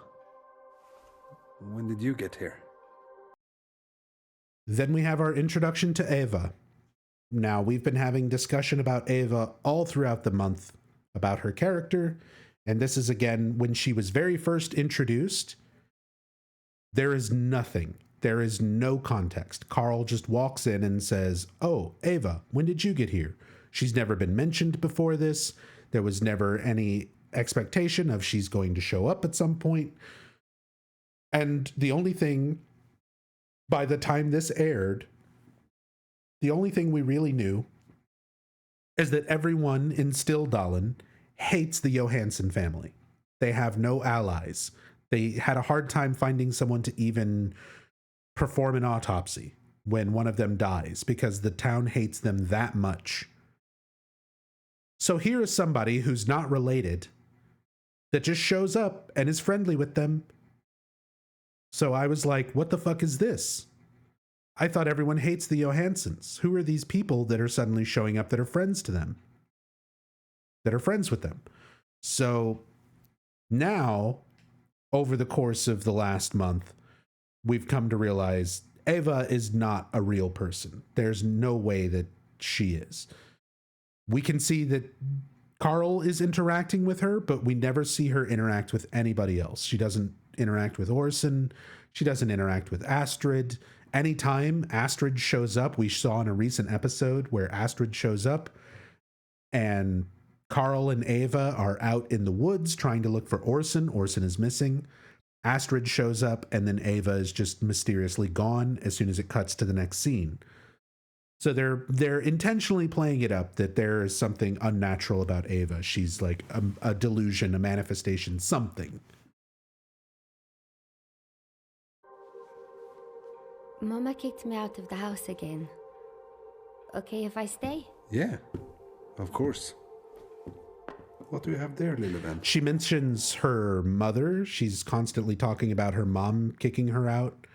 When did you get here? Then we have our introduction to Eva. Now, we've been having discussion about Eva all throughout the month, about her character, and this is again when she was very first introduced. There is nothing. There is no context. Carl just walks in and says, "Oh, Eva, when did you get here?" She's never been mentioned before this. There was never any expectation of she's going to show up at some point. And the only thing, by the time this aired, the only thing we really knew is that everyone in Stilldalen hates the Johansson family. They have no allies. They had a hard time finding someone to even perform an autopsy when one of them dies because the town hates them that much. So here is somebody who's not related that just shows up and is friendly with them. So I was like, what the fuck is this? I thought everyone hates the Johanssons. Who are these people that are suddenly showing up that are friends to them? That are friends with them? So now, over the course of the last month, we've come to realize Eva is not a real person. There's no way that she is. We can see that Carl is interacting with her, but we never see her interact with anybody else. She doesn't interact with Orson. She doesn't interact with Astrid. Anytime Astrid shows up, we saw in a recent episode where Astrid shows up and Carl and Eva are out in the woods trying to look for Orson. Orson is missing. Astrid shows up and then Eva is just mysteriously gone as soon as it cuts to the next scene. So they're intentionally playing it up that there is something unnatural about Eva. She's like a delusion, a manifestation, something. Mama kicked me out of the house again. Okay if I stay? Yeah, of course. What do you have there, Lilivan? She mentions her mother. She's constantly talking about her mom kicking her out.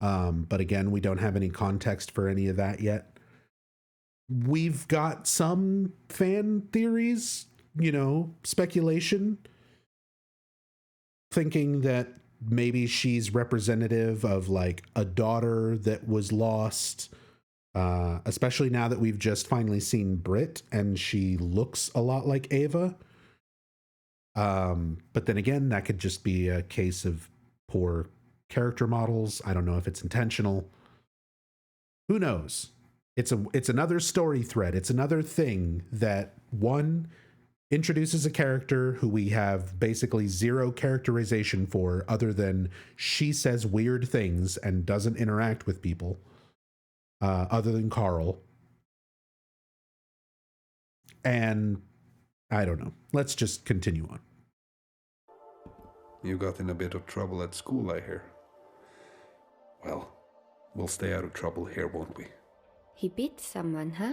But again, we don't have any context for any of that yet. We've got some fan theories, speculation, thinking that maybe she's representative of like a daughter that was lost, especially now that we've just finally seen Britt and she looks a lot like Eva. But then again, that could just be a case of poor character models. I don't know if it's intentional. Who knows? It's another story thread. It's another thing that one introduces a character who we have basically zero characterization for other than she says weird things and doesn't interact with people other than Carl. And I don't know. Let's just continue on. You got in a bit of trouble at school, I hear. Well, we'll stay out of trouble here, won't we? He beat someone, huh?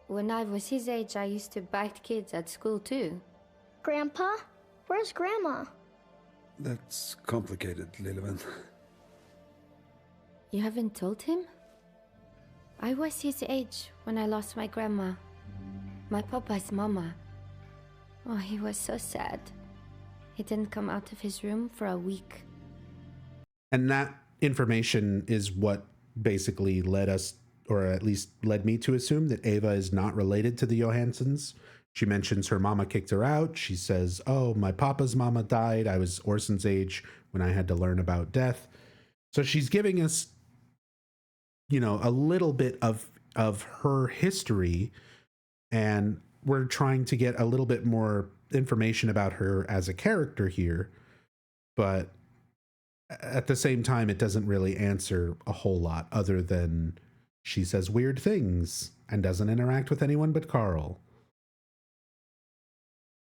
When I was his age, I used to bite kids at school too. Grandpa? Where's Grandma? That's complicated, Lilivan. You haven't told him? I was his age when I lost my grandma. My papa's mama. Oh, he was so sad. He didn't come out of his room for a week. And that information is what basically led us, or at least led me to assume that Ava is not related to the Johanssons. She mentions her mama kicked her out. She says, oh, my papa's mama died. I was Orson's age when I had to learn about death. So she's giving us, you know, a little bit of her history, and we're trying to get a little bit more information about her as a character here. But at the same time, it doesn't really answer a whole lot other than she says weird things and doesn't interact with anyone but Carl.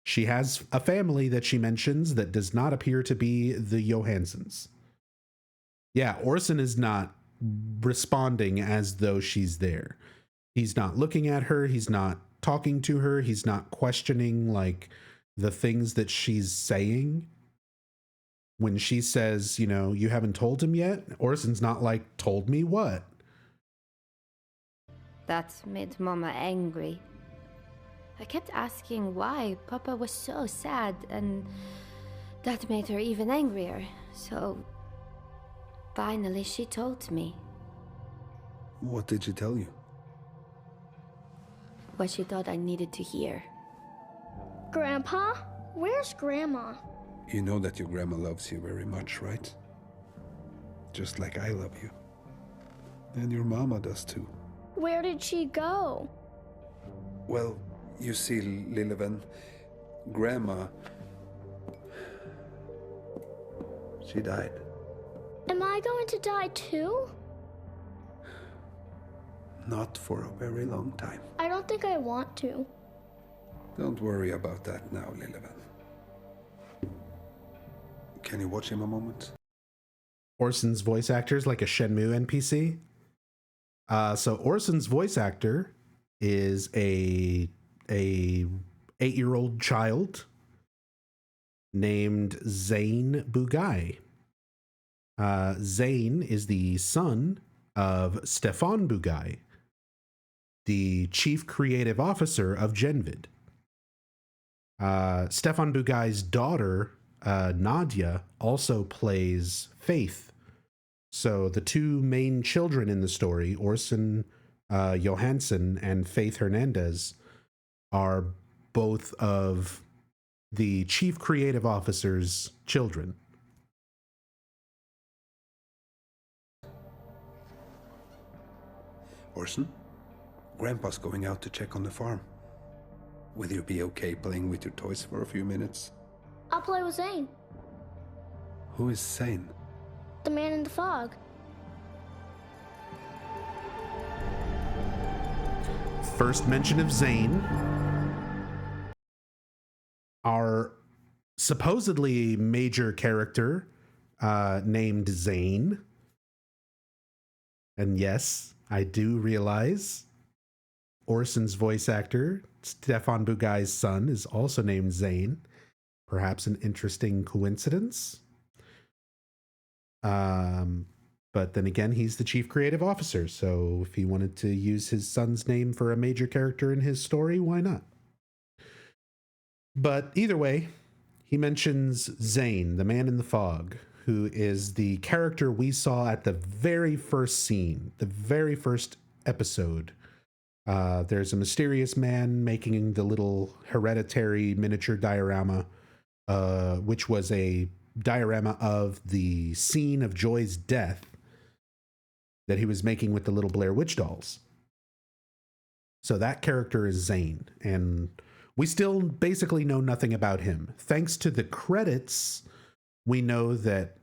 She has a family that she mentions that does not appear to be the Johanssons. Yeah, Orson is not responding as though she's there. He's not looking at her. He's not talking to her. He's not questioning, like, the things that she's saying. When she says, you know, you haven't told him yet, Orson's not like, told me what? That made Mama angry. I kept asking why Papa was so sad, and that made her even angrier. So finally she told me. What did she tell you? What she thought I needed to hear. Grandpa? Where's Grandma? You know that your grandma loves you very much, right? Just like I love you. And your mama does too. Where did she go? Well, you see, Lilleven, Grandma, she died. Am I going to die too? Not for a very long time. I don't think I want to. Don't worry about that now, Lilleven. Can you watch him a moment? Orson's voice actor is like a Shenmue NPC. So Orson's voice actor is a 8-year-old child named Zane Bugai. Zane is the son of Stefan Bugai, the chief creative officer of Genvid. Stefan Bugai's daughter, Nadia, also plays Faith. So the two main children in the story, Orson Johansson and Faith Hernandez, are both of the chief creative officer's children. Orson, Grandpa's going out to check on the farm. Will you be okay playing with your toys for a few minutes? I'll play with Zane. Who is Zane? The man in the fog. First mention of Zane. Our supposedly major character named Zane. And yes, I do realize Orson's voice actor, Stefan Bugai's son, is also named Zane. Perhaps an interesting coincidence. But then again, he's the chief creative officer, so if he wanted to use his son's name for a major character in his story, why not? But either way, he mentions Zane, the man in the fog, who is the character we saw at the very first scene, the very first episode. There's a mysterious man making the little hereditary miniature diorama, which was a diorama of the scene of Joy's death that he was making with the little Blair Witch dolls. So that character is Zane, and we still basically know nothing about him. Thanks to the credits, we know that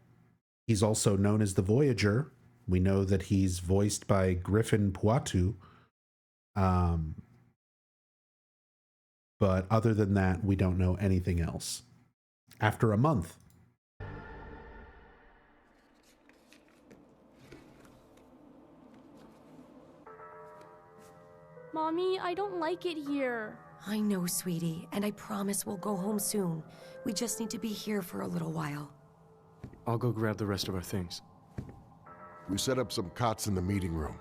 he's also known as the Voyager. We know that he's voiced by Griffin Puatu. But other than that, we don't know anything else. After a month. Mommy, I don't like it here. I know, sweetie, and I promise we'll go home soon. We just need to be here for a little while. I'll go grab the rest of our things. We set up some cots in the meeting room.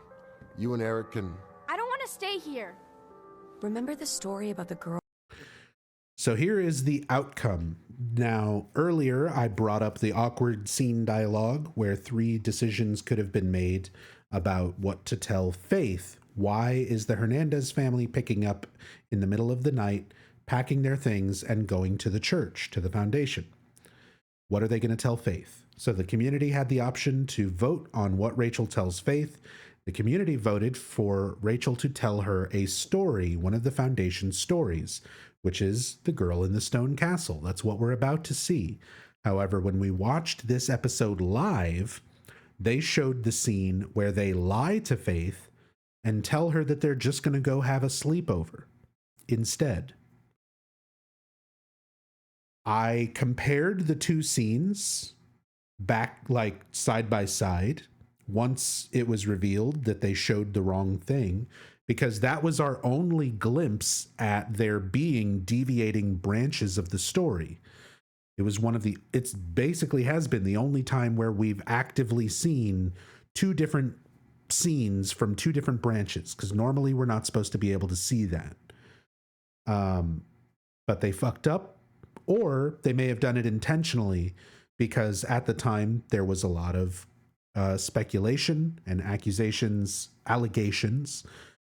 You and Eric can... I don't want to stay here. Remember the story about the girl? So here is the outcome. Now, earlier I brought up the awkward scene dialogue where 3 decisions could have been made about what to tell Faith. Why is the Hernandez family picking up in the middle of the night, packing their things, and going to the church, to the foundation? What are they going to tell Faith? So the community had the option to vote on what Rachel tells Faith. The community voted for Rachel to tell her a story, one of the Foundation's stories, which is the girl in the stone castle. That's what we're about to see. However, when we watched this episode live, they showed the scene where they lie to Faith and tell her that they're just going to go have a sleepover instead. I compared the 2 scenes back, like, side by side, once it was revealed that they showed the wrong thing, because that was our only glimpse at there being deviating branches of the story. It was it's basically has been the only time where we've actively seen 2 different scenes from 2 different branches, because normally we're not supposed to be able to see that. But they fucked up, or they may have done it intentionally, because at the time there was a lot of speculation and allegations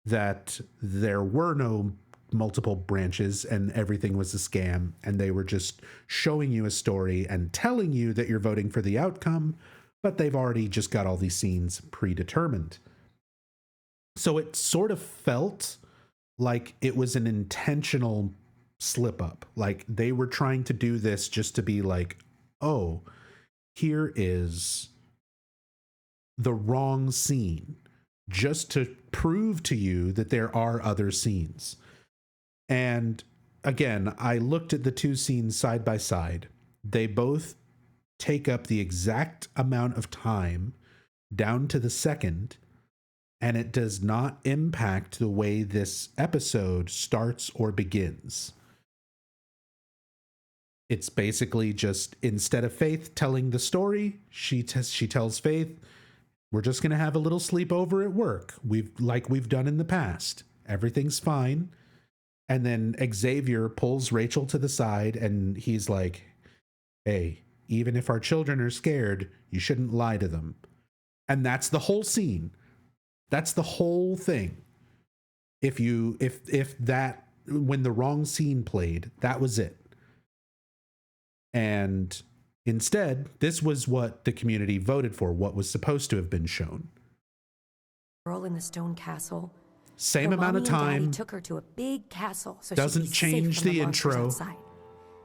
that there were no multiple branches and everything was a scam, and they were just showing you a story and telling you that you're voting for the outcome, but they've already just got all these scenes predetermined. So it sort of felt like it was an intentional slip up. Like they were trying to do this just to be like, oh, here is the wrong scene, just to prove to you that there are other scenes. And again, I looked at the 2 scenes side by side. They both take up the exact amount of time down to the second, and it does not impact the way this episode starts or begins. It's basically just, instead of Faith telling the story, she tells Faith, we're just going to have a little sleepover at work. We've done in the past. Everything's fine. And then Xavier pulls Rachel to the side and he's like, hey, even if our children are scared, you shouldn't lie to them. And that's the whole scene. That's the whole thing. If that, when the wrong scene played, that was it. And instead, this was what the community voted for, what was supposed to have been shown. Girl in the stone castle. Same amount of time. Took her to a big castle, so doesn't she'd be change safe from the monsters intro. outside.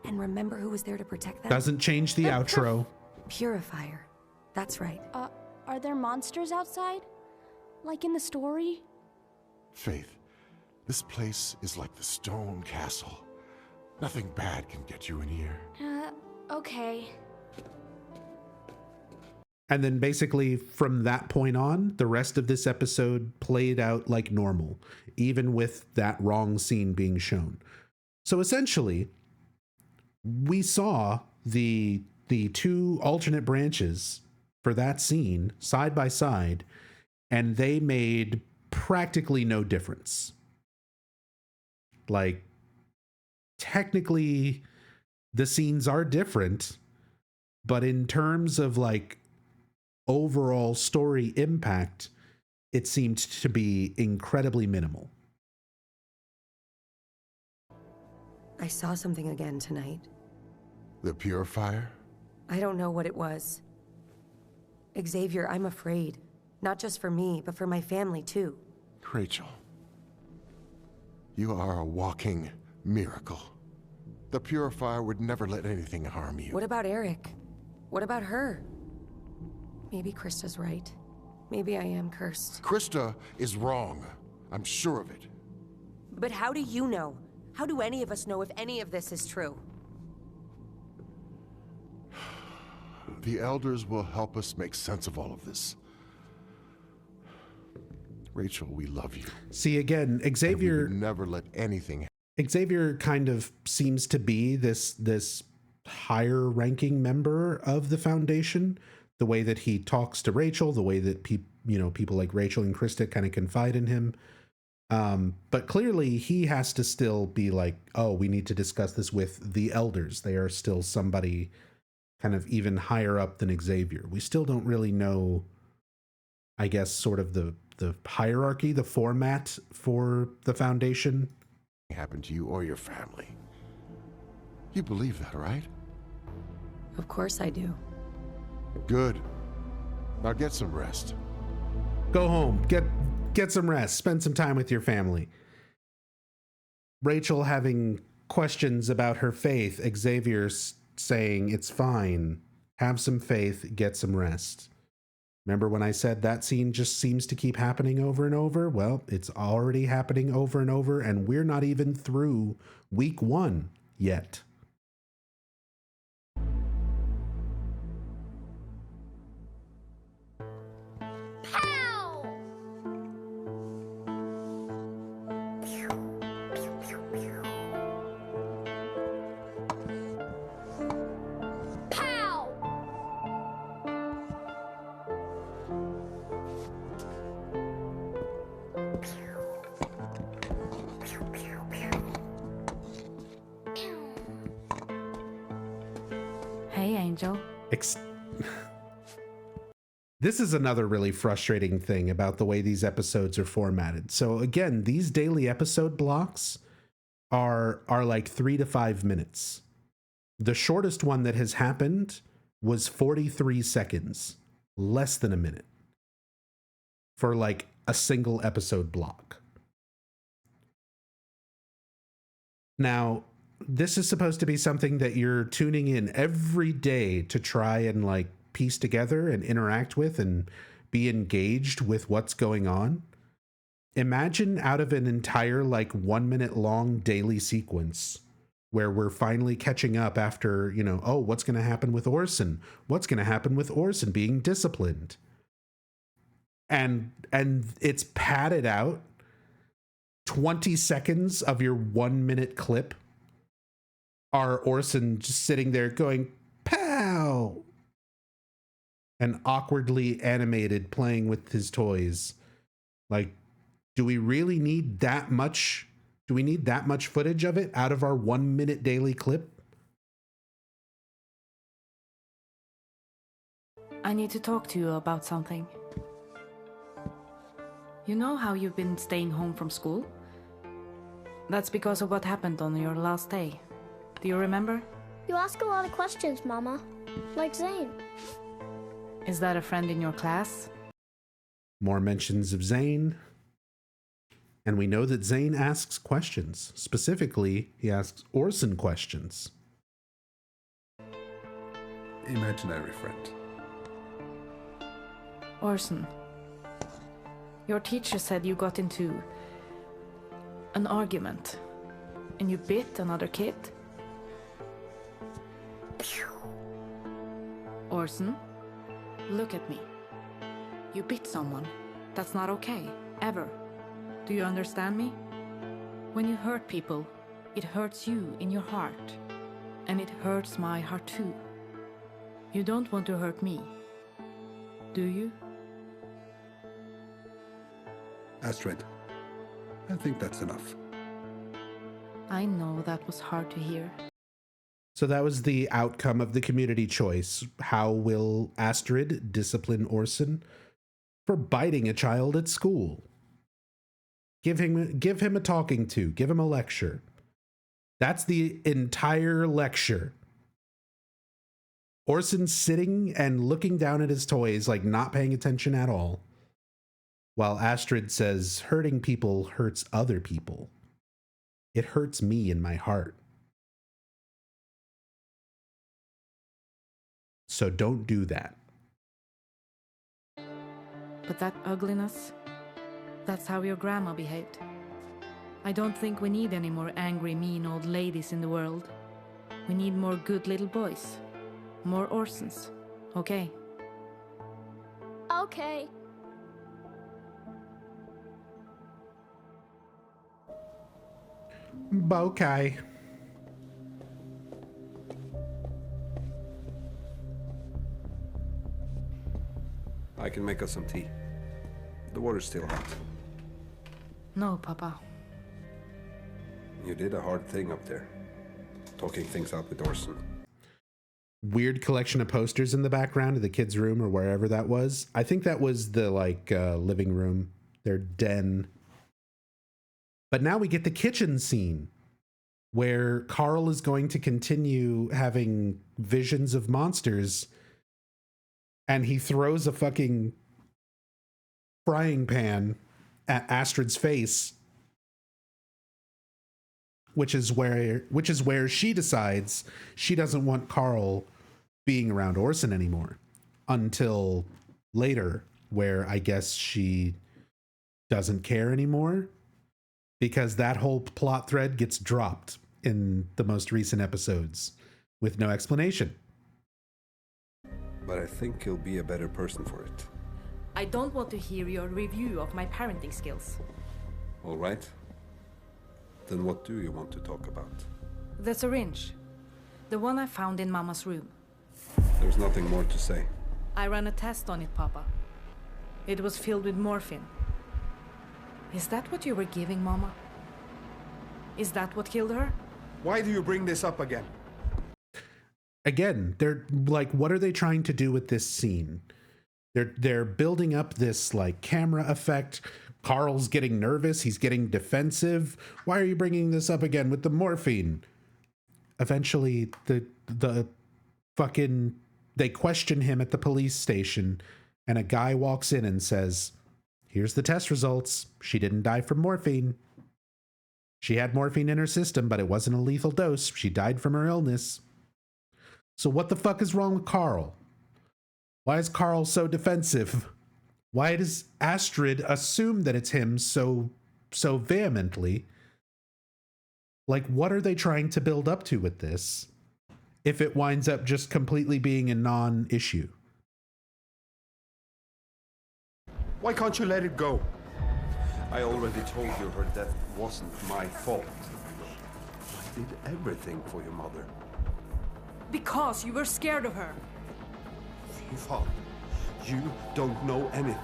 And remember who was there to protect them? Doesn't change the outro. Purifier. That's right. Are there monsters outside? Like in the story? Faith, this place is like the stone castle. Nothing bad can get you in here. Okay. And then basically from that point on, the rest of this episode played out like normal, even with that wrong scene being shown. So essentially, we saw the 2 alternate branches for that scene side by side, and they made practically no difference. Like, technically, the scenes are different, but in terms of like overall story impact, it seemed to be incredibly minimal. I saw something again tonight. The Purifier? I don't know what it was. Xavier, I'm afraid. Not just for me, but for my family too. Rachel, you are a walking miracle. The Purifier would never let anything harm you. What about Eric? What about her? Maybe Krista's right. Maybe I am cursed. Krista is wrong. I'm sure of it. But how do you know? How do any of us know if any of this is true? The elders will help us make sense of all of this. Rachel, we love you. See, again, Xavier... And we would never let anything happen. Xavier kind of seems to be this higher ranking member of the Foundation. The way that he talks to Rachel, the way that people like Rachel and Krista kind of confide in him. But clearly he has to still be like, oh, we need to discuss this with the elders. They are still somebody kind of even higher up than Xavier. We still don't really know, I guess, sort of the hierarchy, the format for the Foundation. Happened to you or your family. You believe that, right? Of course I do. Good. Now get some rest. Go home. Get some rest. Spend some time with your family. Rachel having questions about her faith. Xavier saying it's fine. Have some faith. Get some rest. Remember when I said that scene just seems to keep happening over and over? Well, it's already happening over and over, and we're not even through week 1 yet. Hey, Angel. This is another really frustrating thing about the way these episodes are formatted. So again, these daily episode blocks are like 3 to 5 minutes. The shortest one that has happened was 43 seconds, less than a minute, for like a single episode block. Now, this is supposed to be something that you're tuning in every day to try and like piece together and interact with and be engaged with what's going on. Imagine out of an entire like 1 minute long daily sequence where we're finally catching up after, oh, what's going to happen with Orson? What's going to happen with Orson being disciplined? And it's padded out 20 seconds of your 1 minute clip are Orson just sitting there going, pow, and awkwardly animated playing with his toys. Like, do we really need that much? Do we need that much footage of it out of our 1 minute daily clip? I need to talk to you about something. You know how you've been staying home from school? That's because of what happened on your last day. Do you remember? You ask a lot of questions, Mama. Like Zane. Is that a friend in your class? More mentions of Zane. And we know that Zane asks questions. Specifically, he asks Orson questions. Imaginary friend. Orson, your teacher said you got into an argument and you bit another kid. Orson, look at me. You bit someone. That's not okay, ever. Do you understand me? When you hurt people, it hurts you in your heart. And it hurts my heart too. You don't want to hurt me, do you? Astrid, I think that's enough. I know that was hard to hear. So that was the outcome of the community choice. How will Astrid discipline Orson for biting a child at school? Give him a talking to. Give him a lecture. That's the entire lecture. Orson sitting and looking down at his toys, like not paying attention at all. While Astrid says, hurting people hurts other people. It hurts me in my heart. So don't do that. But that ugliness, that's how your grandma behaved. I don't think we need any more angry, mean old ladies in the world. We need more good little boys. More Orsons. Okay? Okay. Okay. I can make us some tea. The water's still hot. No, Papa. You did a hard thing up there. Talking things out with Orson. Weird collection of posters in the background of the kids' room or wherever that was. I think that was the living room, their den. But now we get the kitchen scene where Carl is going to continue having visions of monsters, and he throws a fucking frying pan at Astrid's face, which is where she decides she doesn't want Carl being around Orson anymore until later, where I guess she doesn't care anymore because that whole plot thread gets dropped in the most recent episodes with no explanation. But I think he'll be a better person for it. I don't want to hear your review of my parenting skills. All right. Then what do you want to talk about? The syringe. The one I found in Mama's room. There's nothing more to say. I ran a test on it, Papa. It was filled with morphine. Is that what you were giving Mama? Is that what killed her? Why do you bring this up again? Again, they're like, what are they trying to do with this scene? They're building up this like camera effect. Carl's getting nervous. He's getting defensive. Why are you bringing this up again with the morphine? Eventually, the fucking, they question him at the police station, and a guy walks in and says, here's the test results. She didn't die from morphine. She had morphine in her system, but it wasn't a lethal dose. She died from her illness. So what the fuck is wrong with Carl? Why is Carl so defensive? Why does Astrid assume that it's him so vehemently? Like, what are they trying to build up to with this if it winds up just completely being a non-issue? Why can't you let it go? I already told you her death wasn't my fault. I did everything for your mother. Because you were scared of her. Father, you don't know anything.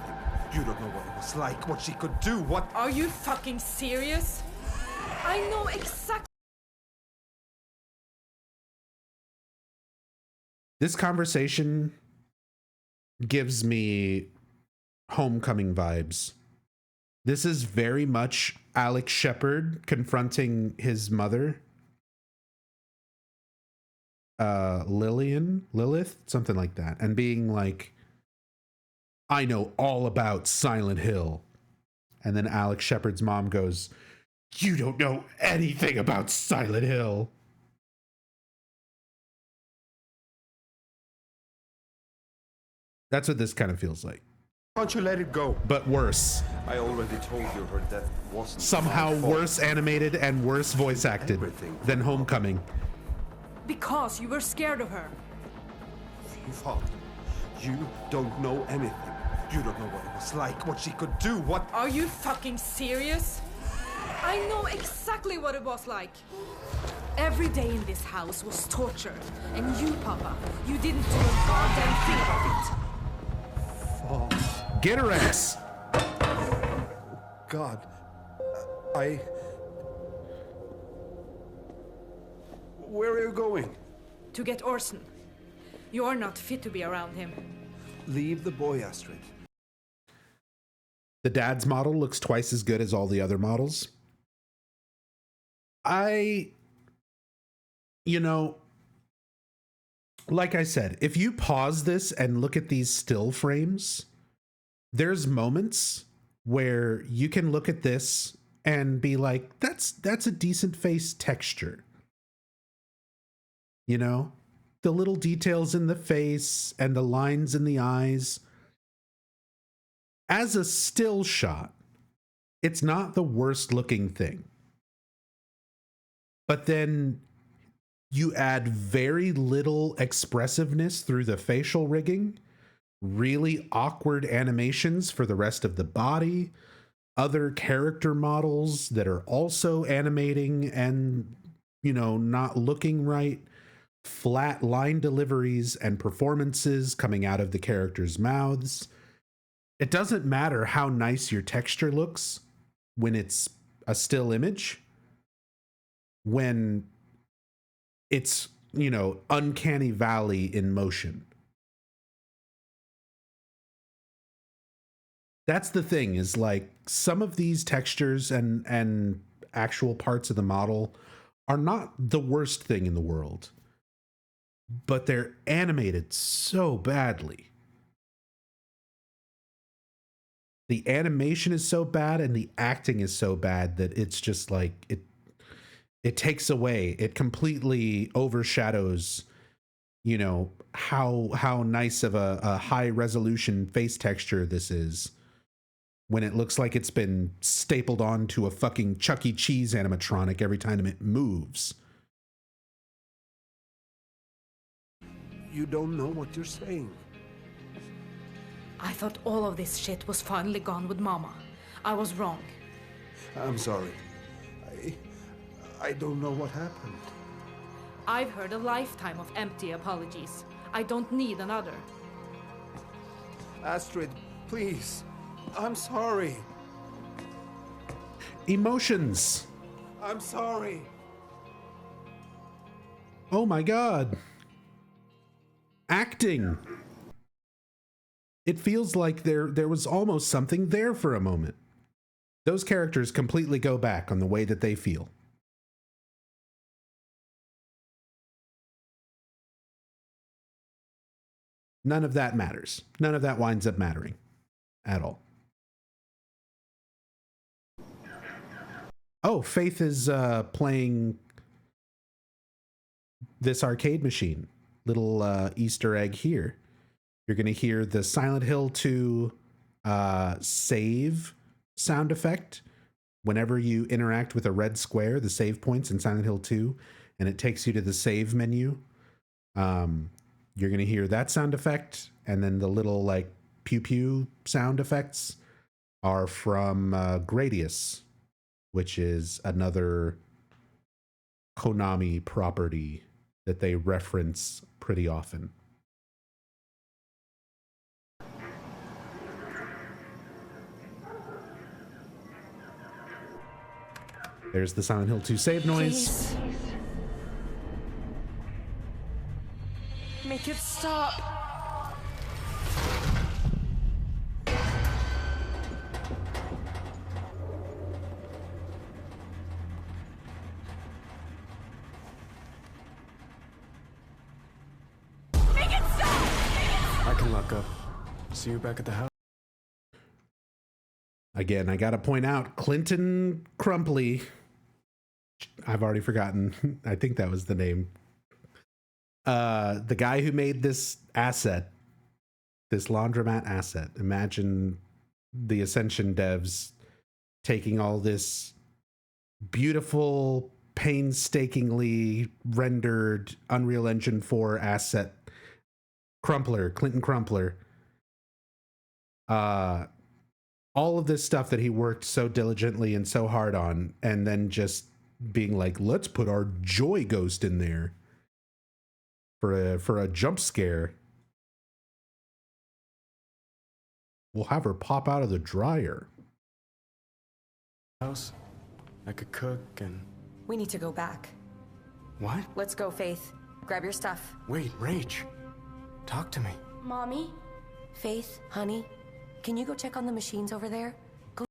You don't know what it was like, what she could do, what... Are you fucking serious? I know exactly... This conversation gives me Homecoming vibes. This is very much Alex Shepard confronting his mother. Lilith, something like that, and being like, I know all about Silent Hill. And then Alex Shepard's mom goes, you don't know anything about Silent Hill. That's what this kind of feels like. Can't you let it go? But worse. I already told you her death wasn't somehow worse animated and worse voice acted than Homecoming. Because you were scared of her. Father, you don't know anything. You don't know what it was like, what she could do, what... Are you fucking serious? I know exactly what it was like. Every day in this house was torture. And you, Papa, you didn't do a goddamn thing about it. Get her ass. God, Where are you going? To get Orson. You're not fit to be around him. Leave the boy, Astrid. The dad's model looks twice as good as all the other models. Like I said, if you pause this and look at these still frames, there's moments where you can look at this and be like, that's a decent face texture. You know, the little details in the face and the lines in the eyes. As a still shot, it's not the worst looking thing. But then you add very little expressiveness through the facial rigging, really awkward animations for the rest of the body, other character models that are also animating and, not looking right, flat line deliveries and performances coming out of the characters' mouths. it doesn't matter how nice your texture looks when it's a still image, when it's, you know, uncanny valley in motion. That's the thing, is like some of these textures and actual parts of the model are not the worst thing in the world, but they're animated so badly. The animation is so bad and the acting is so bad that it's just like it takes away, it completely overshadows, you know, how nice of a high resolution face texture this is when it looks like it's been stapled onto a fucking Chuck E. Cheese animatronic every time it moves. You don't know what you're saying. I thought all of this shit was finally gone with Mama. I was wrong. I'm sorry. I don't know what happened. I've heard a lifetime of empty apologies. I don't need another. Astrid, please. I'm sorry. Emotions. I'm sorry. Oh my God. Acting. It feels like there was almost something there for a moment. Those characters completely go back on the way that they feel. None of that matters. None of that winds up mattering at all. Oh, Faith is playing this arcade machine. Little Easter egg here. You're going to hear the Silent Hill 2 save sound effect whenever you interact with a red square, the save points in Silent Hill 2, and it takes you to the save menu. You're going to hear that sound effect, and then the little like pew pew sound effects are from Gradius, which is another Konami property that they reference pretty often. There's the Silent Hill 2 save noise. Please. Make it stop. Make it stop! I can lock up. See you back at the house. Again, I gotta point out, Clinton Crumpley. I've already forgotten. I think that was the name. The guy who made this asset, this laundromat asset. Imagine the Ascension devs taking all this beautiful, painstakingly rendered Unreal Engine 4 asset. Clinton Crumpler. All of this stuff that he worked so diligently and so hard on, and then just being like, let's put our Joy Ghost in there for a jump scare. We'll have her pop out of the dryer. House, I could cook and... We need to go back. What? Let's go, Faith. Grab your stuff. Wait, Rach. Talk to me. Mommy? Faith, honey, can you go check on the machines over there? Go.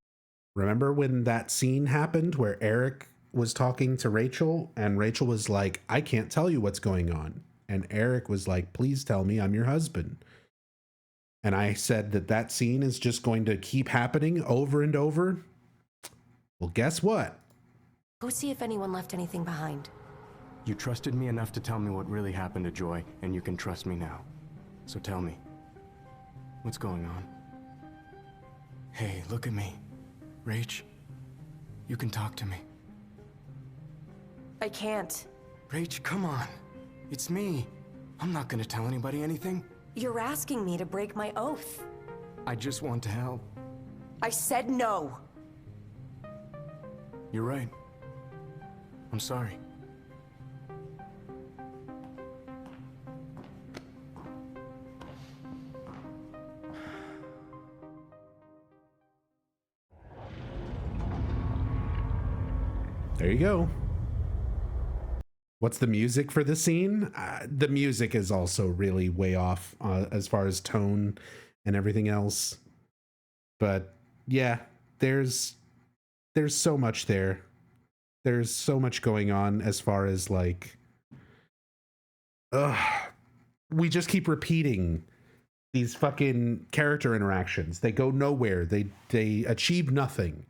Remember when that scene happened where Eric was talking to Rachel and Rachel was like, I can't tell you what's going on. And Eric was like, please tell me, I'm your husband. And I said that scene is just going to keep happening over and over. Well, guess what? Go see if anyone left anything behind. You trusted me enough to tell me what really happened to Joy, and you can trust me now. So tell me, what's going on? Hey, look at me. Rach, you can talk to me. I can't. Rach, come on. It's me. I'm not gonna tell anybody anything. You're asking me to break my oath. I just want to help. I said no. You're right. I'm sorry. There you go. What's the music for the scene? The music is also really way off as far as tone and everything else. But yeah, there's so much there. There's so much going on as far as like, we just keep repeating these fucking character interactions. They go nowhere. They achieve nothing.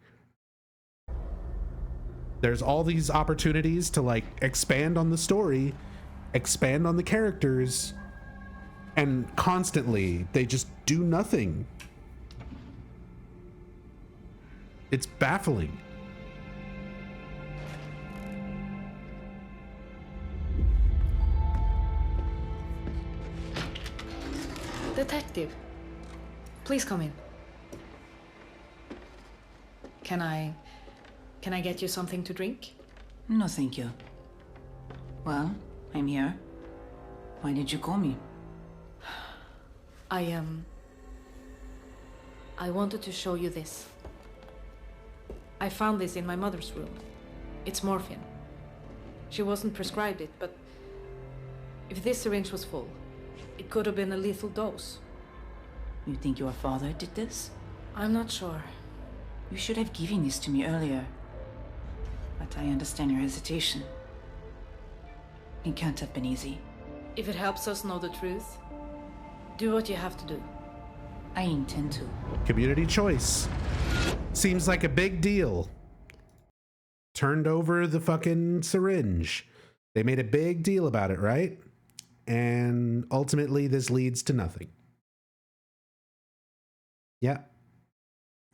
There's all these opportunities to like expand on the story, expand on the characters, and constantly they just do nothing. It's baffling. Detective, please come in. Can I get you something to drink? No, thank you. Well, I'm here. Why did you call me? I wanted to show you this. I found this in my mother's room. It's morphine. She wasn't prescribed it, but if this syringe was full, it could have been a lethal dose. You think your father did this? I'm not sure. You should have given this to me earlier. But I understand your hesitation. It can't have been easy. If it helps us know the truth, do what you have to do. I intend to. Community choice. Seems like a big deal. Turned over the fucking syringe. They made a big deal about it, right? And ultimately this leads to nothing. Yeah.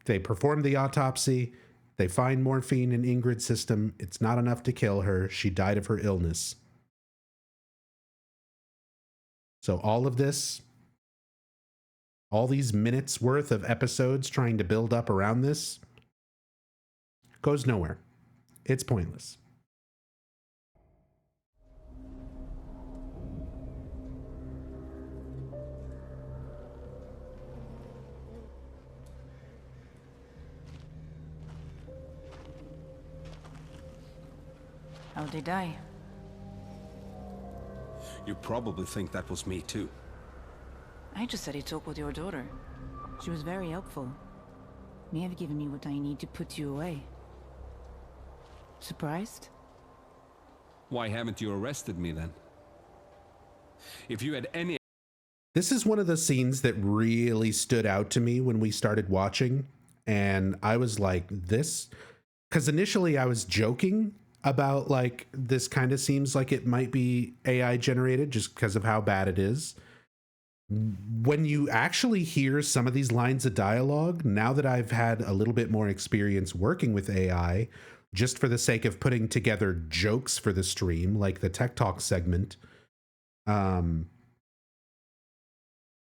They perform the autopsy. They find morphine in Ingrid's system. It's not enough to kill her. She died of her illness. So all of this, all these minutes worth of episodes trying to build up around this, goes nowhere. It's pointless. How'd they die? You probably think that was me too. I just said he talked with your daughter. She was very helpful. May have given me what I need to put you away. Surprised? Why haven't you arrested me then? If you had any... This is one of the scenes that really stood out to me when we started watching. And I was like, this... Because initially I was joking about like, this kind of seems like it might be AI generated just because of how bad it is. When you actually hear some of these lines of dialogue, now that I've had a little bit more experience working with AI, just for the sake of putting together jokes for the stream, like the Tech Talk segment,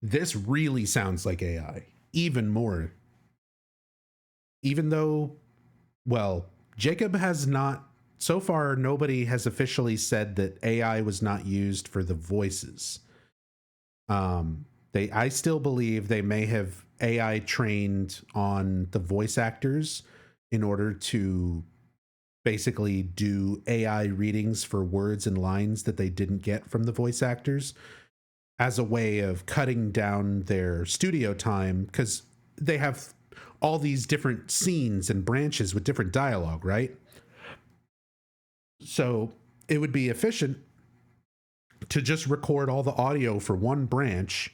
this really sounds like AI, even more. Even though, well, Jacob has not, so far, nobody has officially said that AI was not used for the voices. I still believe they may have AI trained on the voice actors in order to basically do AI readings for words and lines that they didn't get from the voice actors as a way of cutting down their studio time, because they have all these different scenes and branches with different dialogue, right? So it would be efficient to just record all the audio for one branch,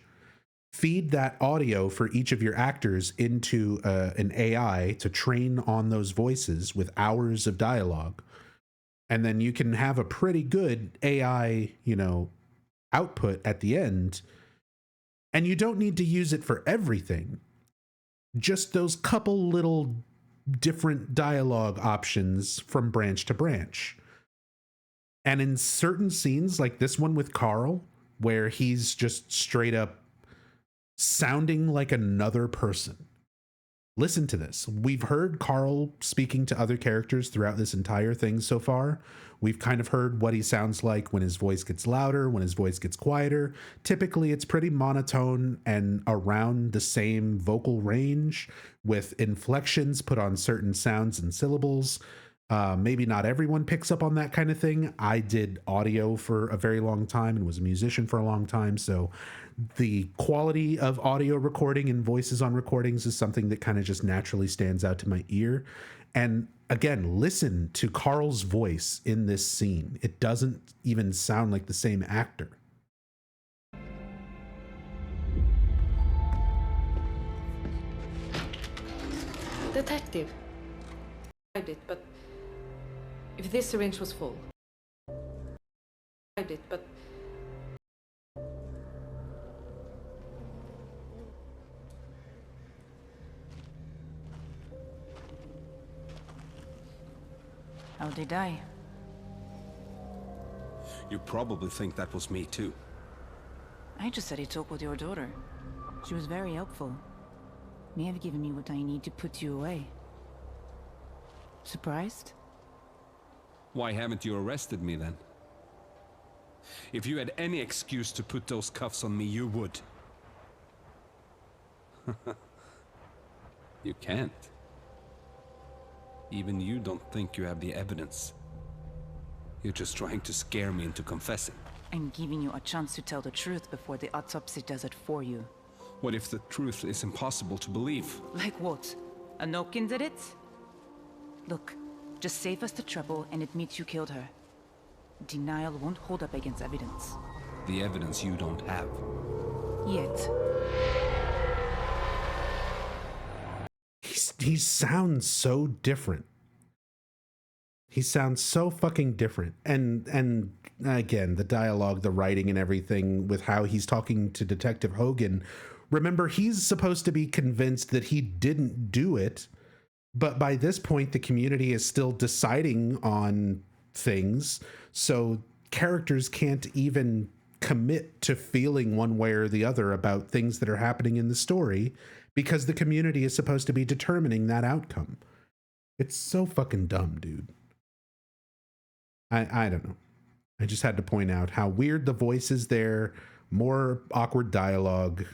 feed that audio for each of your actors into an AI to train on those voices with hours of dialogue. And then you can have a pretty good AI, output at the end. And you don't need to use it for everything. Just those couple little different dialogue options from branch to branch. And in certain scenes, like this one with Carl, where he's just straight up sounding like another person. Listen to this. We've heard Carl speaking to other characters throughout this entire thing so far. We've kind of heard what he sounds like when his voice gets louder, when his voice gets quieter. Typically, it's pretty monotone and around the same vocal range with inflections put on certain sounds and syllables. Maybe not everyone picks up on that kind of thing. I did audio for a very long time and was a musician for a long time. So the quality of audio recording and voices on recordings is something that kind of just naturally stands out to my ear. And again, listen to Carl's voice in this scene. It doesn't even sound like the same actor. Detective. I did, but if this syringe was full. I did, but How'd they die? You probably think that was me too. I just said he talked with your daughter. She was very helpful. May have given me what I need to put you away. Surprised? Why haven't you arrested me then? If you had any excuse to put those cuffs on me, you would. You can't. Even you don't think you have the evidence. You're just trying to scare me into confessing. I'm giving you a chance to tell the truth before the autopsy does it for you. What if the truth is impossible to believe? Like what? A Nokin did it? Look, just save us the trouble and admit you killed her. Denial won't hold up against evidence. The evidence you don't have. Yet. He sounds so different. He sounds so fucking different. And again, the dialogue, the writing and everything with how he's talking to Detective Hogan. Remember, he's supposed to be convinced that he didn't do it. But by this point, the community is still deciding on things. So characters can't even commit to feeling one way or the other about things that are happening in the story because the community is supposed to be determining that outcome. It's so fucking dumb, dude. I don't know. I just had to point out how weird the voice is there, more awkward dialogue,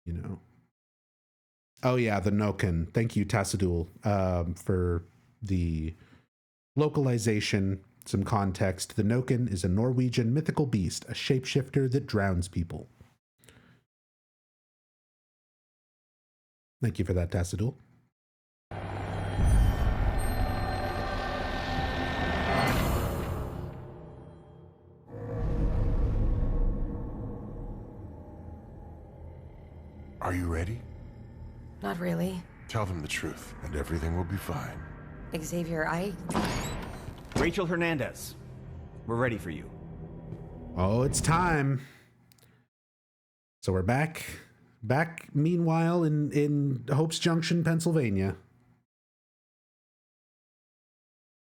you know. Oh yeah, the Noken. Thank you, Tassadul, for the localization, some context. The Noken is a Norwegian mythical beast, a shapeshifter that drowns people. Thank you for that, Tassadul. Are you ready? Not really. Tell them the truth, and everything will be fine. Xavier, Rachel Hernandez, we're ready for you. Oh, it's time. So we're back meanwhile in Hope's Junction, Pennsylvania.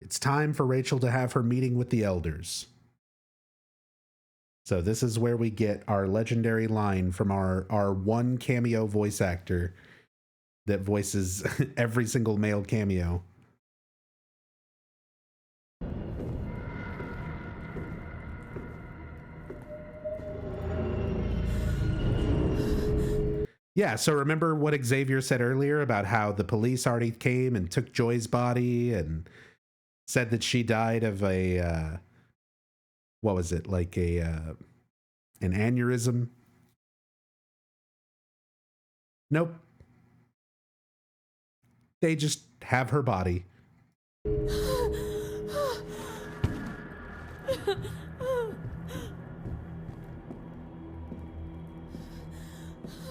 It's time for Rachel to have her meeting with the elders. So this is where we get our legendary line from our one cameo voice actor that voices every single male cameo. Yeah, so remember what Xavier said earlier about how the police already came and took Joy's body and said that she died of a, what was it, like an aneurysm? Nope. They just have her body.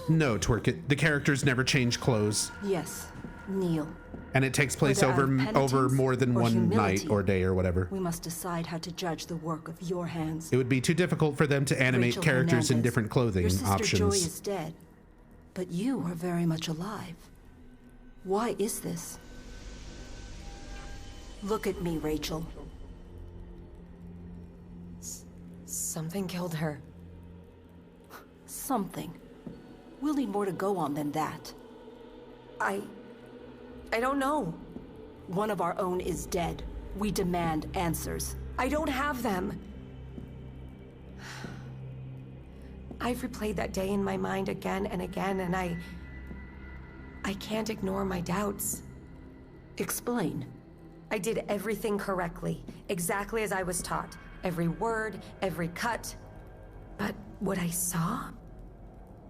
No, Twerkit. The characters never change clothes. Yes, kneel. And it takes place over more than one night or day or whatever. We must decide how to judge the work of your hands. It would be too difficult for them to animate Rachel characters Hernandez, in different clothing your sister options. Joy is dead, but you are very much alive. Why is this? Look at me, Rachel. Something killed her. Something. We'll need more to go on than that. I don't know. One of our own is dead. We demand answers. I don't have them. I've replayed that day in my mind again and again, and I can't ignore my doubts. Explain. I did everything correctly, exactly as I was taught. Every word, every cut. But what I saw?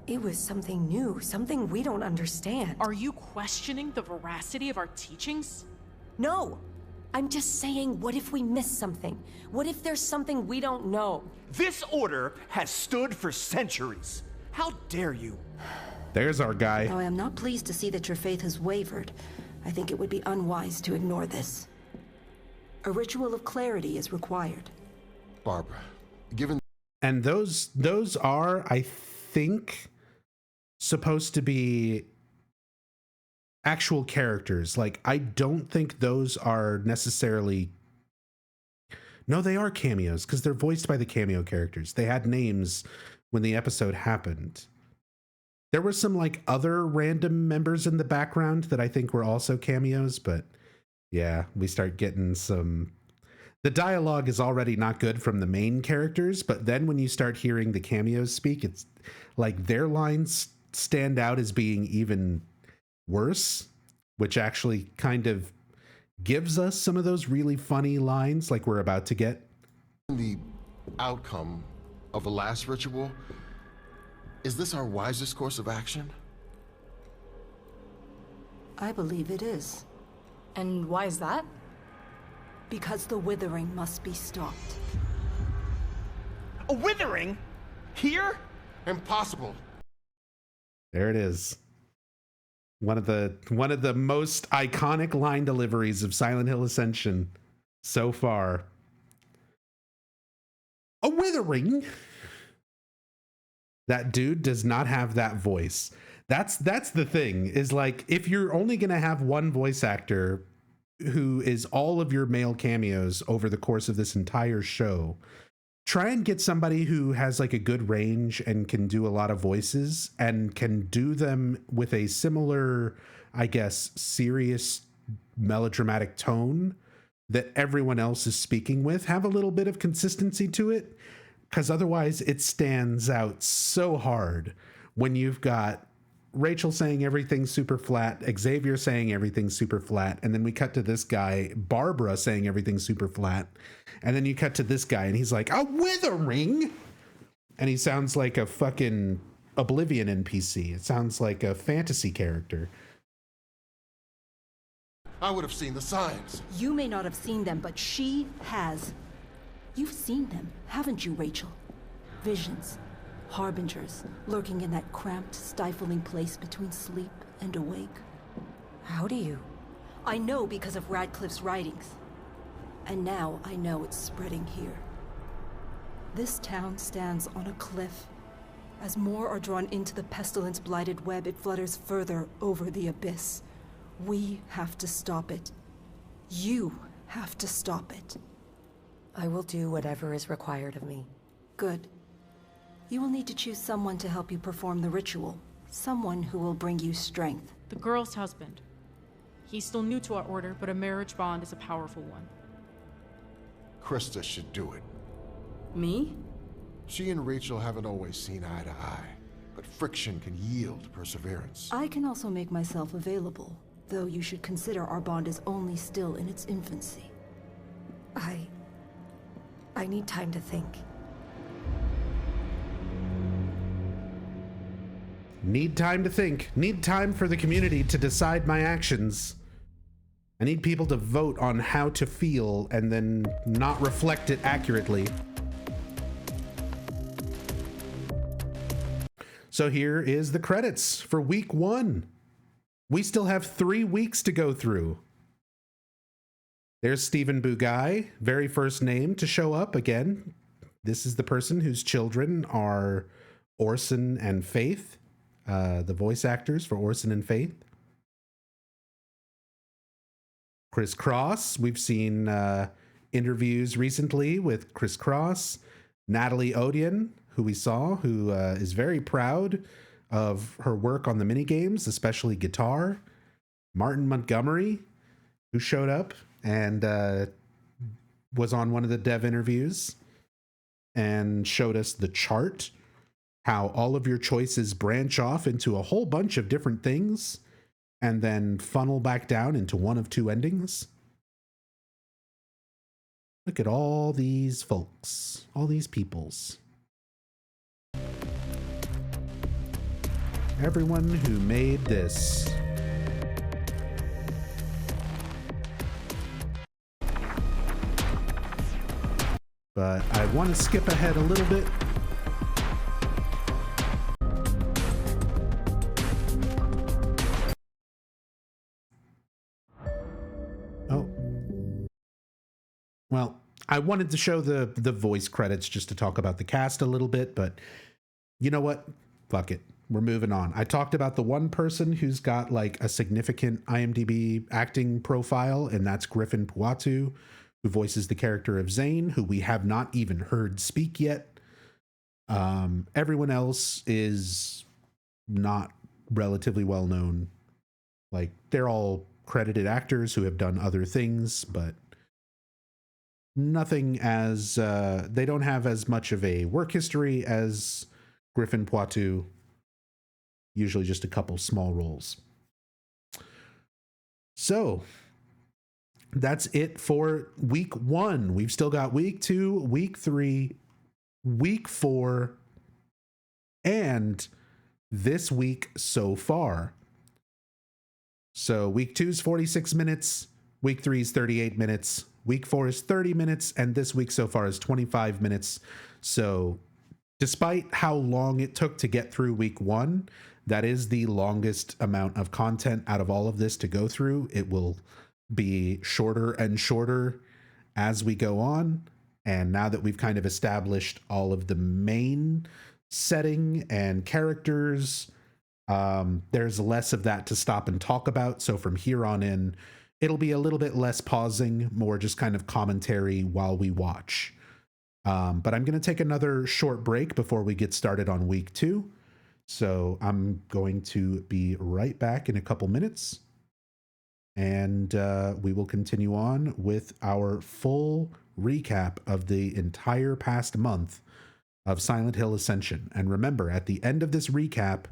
It was something new, something we don't understand. Are you questioning the veracity of our teachings? No! I'm just saying, what if we miss something? What if there's something we don't know? This order has stood for centuries. How dare you? There's our guy. Though I am not pleased to see that your faith has wavered, I think it would be unwise to ignore this. A ritual of clarity is required. Barbara, given... And those are, I think, supposed to be actual characters. Like, I don't think those are necessarily... No, they are cameos, because they're voiced by the cameo characters. They had names when the episode happened. There were some, like, other random members in the background that I think were also cameos, but yeah, we start getting some... The dialogue is already not good from the main characters, but then when you start hearing the cameos speak, it's like their lines stand out as being even worse, which actually kind of gives us some of those really funny lines like we're about to get. The outcome of the last ritual, is this our wisest course of action? I believe it is. And why is that? Because the withering must be stopped. A withering? Here? Impossible. There it is. One of the most iconic line deliveries of Silent Hill Ascension so far. A withering? That dude does not have that voice. That's the thing, is like, if you're only gonna have one voice actor who is all of your male cameos over the course of this entire show, try and get somebody who has like a good range and can do a lot of voices and can do them with a similar, I guess, serious melodramatic tone that everyone else is speaking with. Have a little bit of consistency to it, because otherwise it stands out so hard when you've got Rachel saying everything super flat, Xavier saying everything super flat, and then we cut to this guy, Barbara, saying everything super flat, and then you cut to this guy and he's like, a withering, and he sounds like a fucking Oblivion NPC. It sounds like a fantasy character. I would have seen the signs. You may not have seen them, but she has. You've seen them, haven't you, Rachel? Visions. Harbingers, lurking in that cramped, stifling place between sleep and awake. How do you? I know because of Radcliffe's writings. And now I know it's spreading here. This town stands on a cliff. As more are drawn into the pestilence-blighted web, it flutters further over the abyss. We have to stop it. You have to stop it. I will do whatever is required of me. Good. You will need to choose someone to help you perform the ritual. Someone who will bring you strength. The girl's husband. He's still new to our order, but a marriage bond is a powerful one. Krista should do it. Me? She and Rachel haven't always seen eye to eye, but friction can yield perseverance. I can also make myself available, though you should consider our bond is only still in its infancy. I need time to think. Need time to think. Need time for the community to decide my actions. I need people to vote on how to feel and then not reflect it accurately. So here is the credits for week 1. We still have 3 weeks to go through. There's Stephen Bugaj, very first name to show up again. This is the person whose children are Orson and Faith. The voice actors for Orson and Faith. Chris Cross, we've seen interviews recently with Chris Cross. Natalie Odion, who we saw, who is very proud of her work on the minigames, especially guitar. Martin Montgomery, who showed up and was on one of the dev interviews and showed us the chart, how all of your choices branch off into a whole bunch of different things and then funnel back down into one of 2 endings. Look at all these folks, all these peoples. Everyone who made this. But I want to skip ahead a little bit. Oh. Well, I wanted to show the voice credits just to talk about the cast a little bit, but you know what? Fuck it. We're moving on. I talked about the one person who's got like a significant IMDb acting profile, and that's Griffin Puatu, who voices the character of Zane, who we have not even heard speak yet. Everyone else is not relatively well known. Like, they're all credited actors who have done other things, but nothing as they don't have as much of a work history as Griffin Puatu. Usually just a couple small roles. So that's it for week 1. We've still got week 2, week 3, week 4, and this week so far. So week 2 is 46 minutes, week 3 is 38 minutes, week 4 is 30 minutes, and this week so far is 25 minutes. So despite how long it took to get through week 1, that is the longest amount of content out of all of this to go through. It will be shorter and shorter as we go on. And now that we've kind of established all of the main setting and characters, there's less of that to stop and talk about. So from here on in, it'll be a little bit less pausing, more just kind of commentary while we watch. But I'm going to take another short break before we get started on week 2. So I'm going to be right back in a couple minutes, and we will continue on with our full recap of the entire past month of Silent Hill Ascension. And remember, at the end of this recap,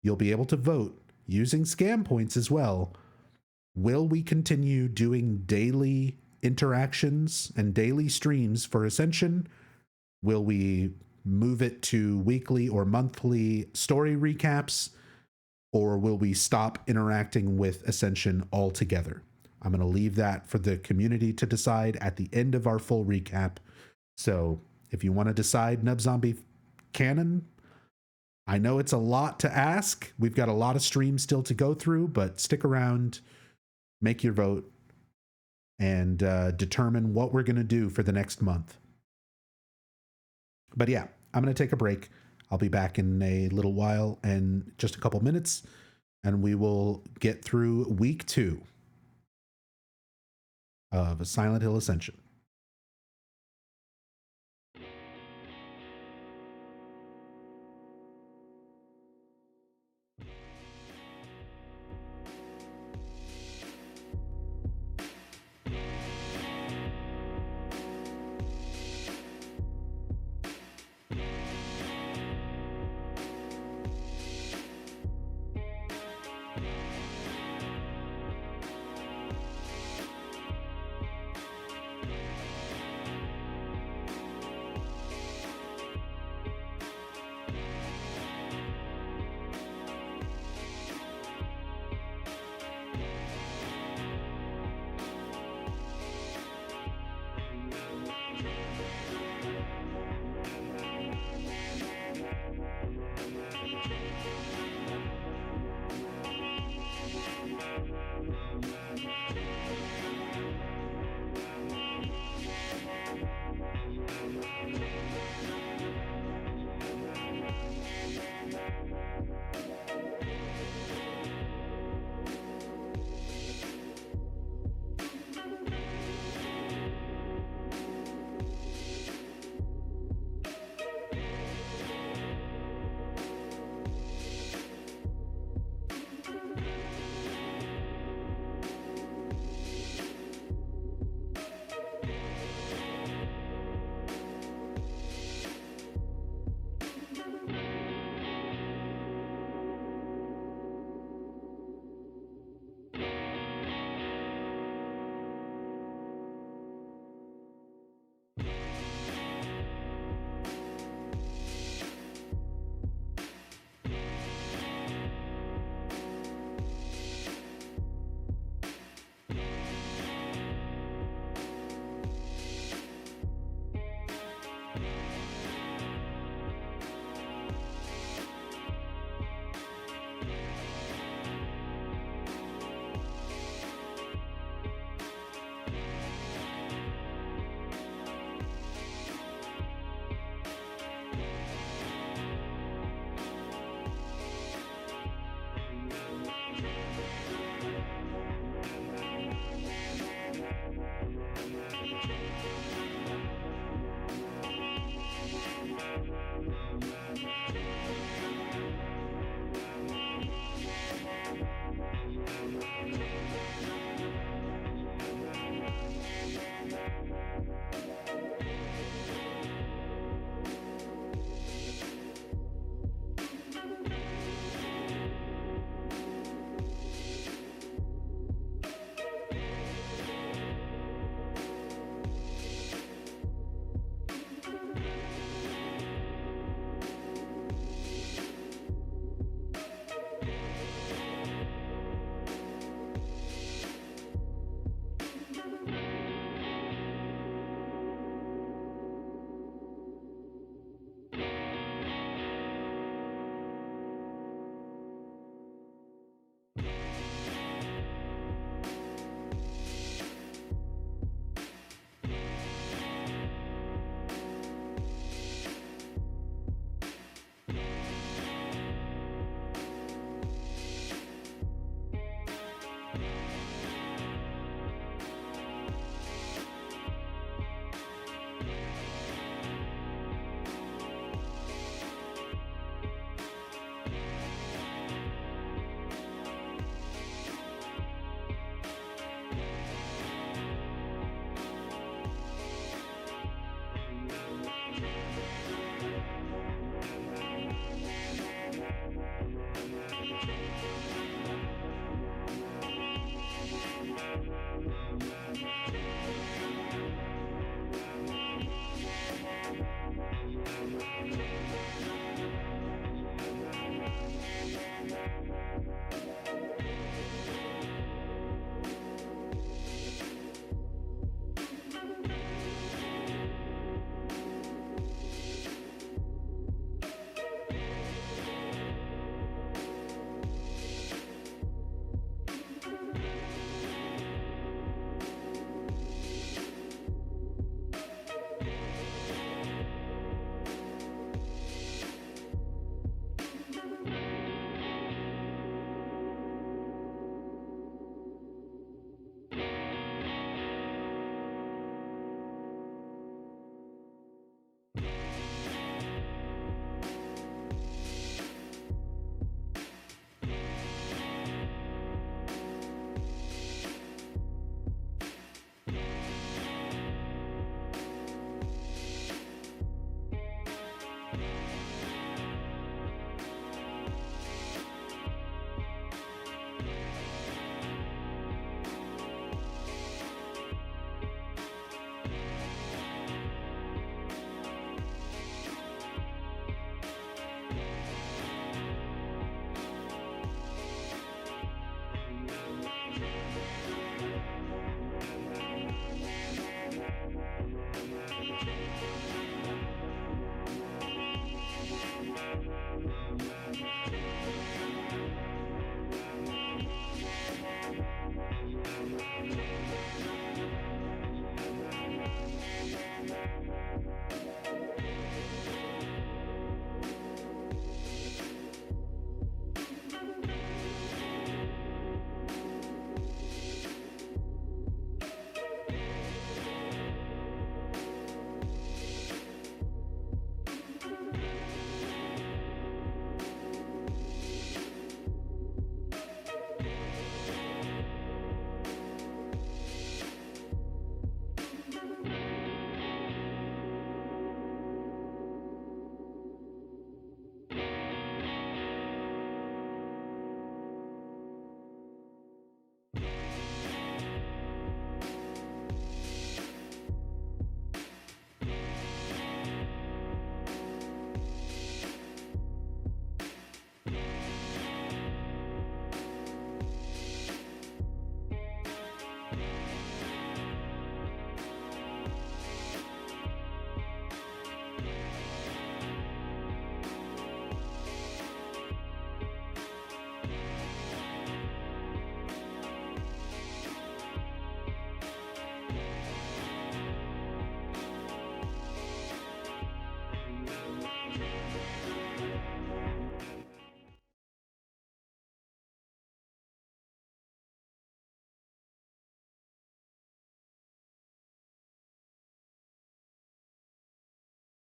you'll be able to vote using scam points as well. Will we continue doing daily interactions and daily streams for Ascension? Will we move it to weekly or monthly story recaps? Or will we stop interacting with Ascension altogether? I'm going to leave that for the community to decide at the end of our full recap. So if you want to decide Nub Zombie canon, I know it's a lot to ask. We've got a lot of streams still to go through, but stick around, make your vote, and determine what we're going to do for the next month. But yeah, I'm going to take a break. I'll be back in a little while, and just a couple minutes, and we will get through week 2 of Silent Hill Ascension.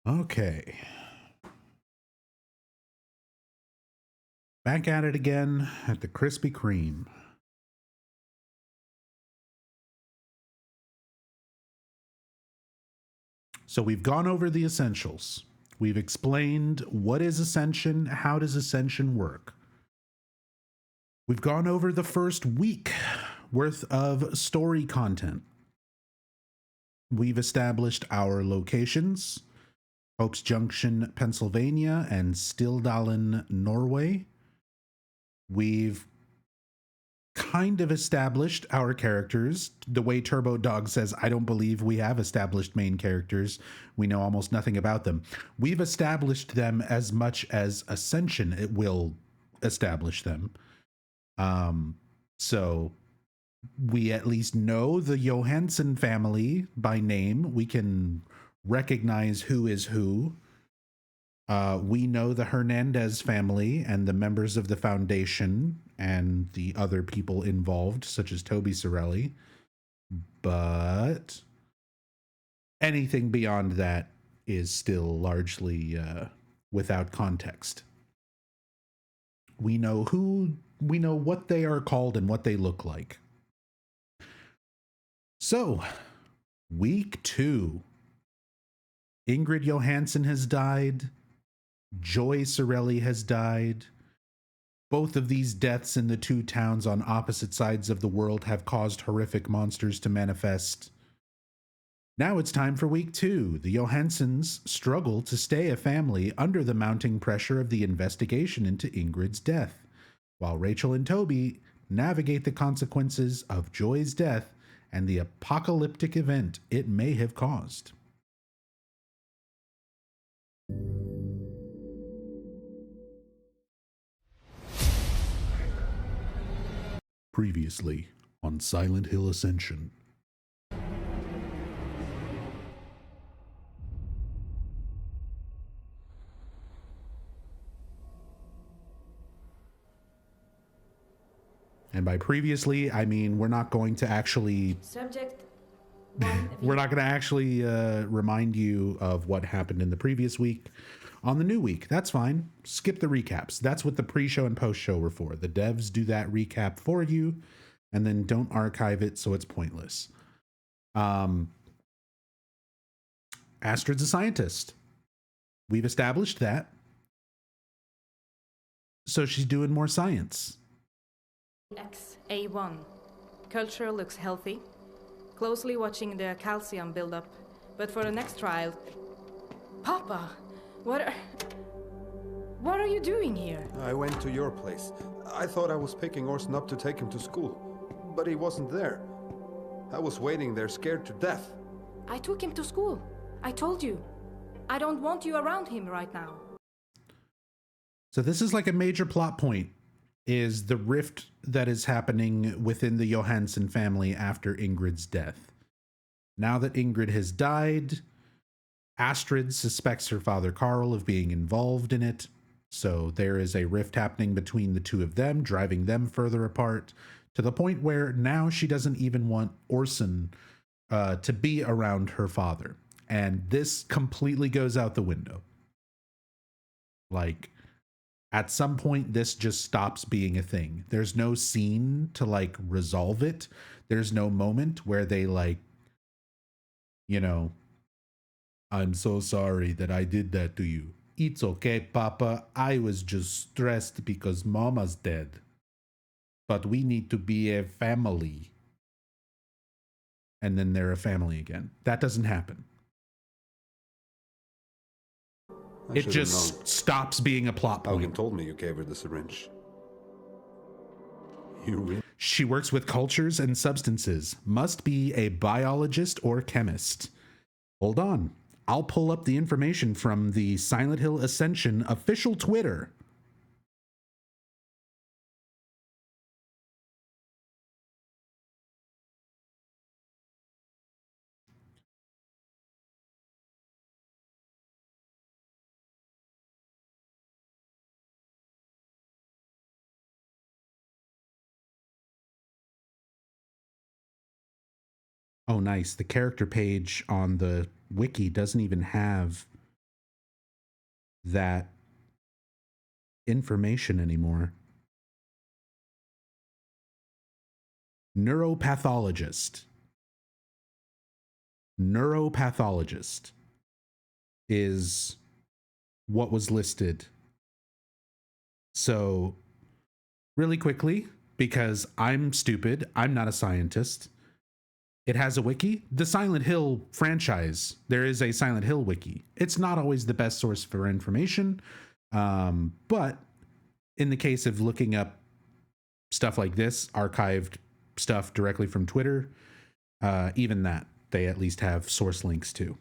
Okay. Back at it again at the Krispy Kreme. So we've gone over the essentials. We've explained what is Ascension, how does Ascension work. We've gone over the first week worth of story content. We've established our locations, Oaks Junction, Pennsylvania, and Stildalen, Norway. We've kind of established our characters. The way Turbo Dog says, I don't believe we have established main characters. We know almost nothing about them. We've established them as much as Ascension it will establish them. So we at least know the Johansson family by name. We can recognize who is who. We know the Hernandez family and the members of the Foundation and the other people involved, such as Toby Sorelli. But anything beyond that is still largely without context. We know what they are called and what they look like. So, week 2. Ingrid Johansson has died. Joy Sorelli has died. Both of these deaths in the two towns on opposite sides of the world have caused horrific monsters to manifest. Now it's time for week 2. The Johanssons struggle to stay a family under the mounting pressure of the investigation into Ingrid's death, while Rachel and Toby navigate the consequences of Joy's death and the apocalyptic event it may have caused. Previously on Silent Hill Ascension. And by previously, I mean we're not going to actually remind you of what happened in the previous week on the new week. That's fine. Skip the recaps. That's what the pre-show and post-show were for. The devs do that recap for you and then don't archive it, so it's pointless. Astrid's a scientist. We've established that. So she's doing more science. XA1. Culture looks healthy. Closely watching the calcium buildup. But for the next trial... Papa! What are you doing here? I went to your place. I thought I was picking Orson up to take him to school. But he wasn't there. I was waiting there scared to death. I took him to school. I told you. I don't want you around him right now. So this is like a major plot point, is the rift that is happening within the Johansson family after Ingrid's death. Now that Ingrid has died, Astrid suspects her father Carl of being involved in it. So there is a rift happening between the two of them, driving them further apart to the point where now she doesn't even want Orson to be around her father. And this completely goes out the window. Like, at some point, this just stops being a thing. There's no scene to, like, resolve it. There's no moment where they, like, you know, I'm so sorry that I did that to you. It's okay, Papa. I was just stressed because Mama's dead. But we need to be a family. And then they're a family again. That doesn't happen. It just stops being a plot point. Hogan told me you gave her the syringe. She works with cultures and substances. Must be a biologist or chemist. Hold on. I'll pull up the information from the Silent Hill Ascension official Twitter. Oh, nice. The character page on the wiki doesn't even have that information anymore. Neuropathologist. Neuropathologist is what was listed. So, really quickly, because I'm stupid, I'm not a scientist. It has a wiki. The Silent Hill franchise, there is a Silent Hill wiki. It's not always the best source for information, but in the case of looking up stuff like this, archived stuff directly from Twitter, even that, they at least have source links to.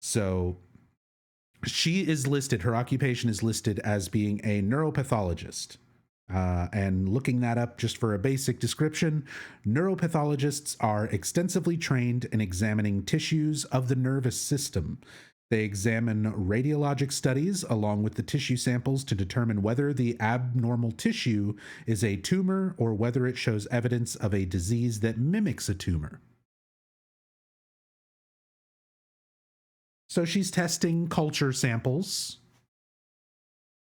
So she is listed, her occupation is listed as being a neuropathologist. And looking that up just for a basic description, neuropathologists are extensively trained in examining tissues of the nervous system. They examine radiologic studies along with the tissue samples to determine whether the abnormal tissue is a tumor or whether it shows evidence of a disease that mimics a tumor. So she's testing culture samples.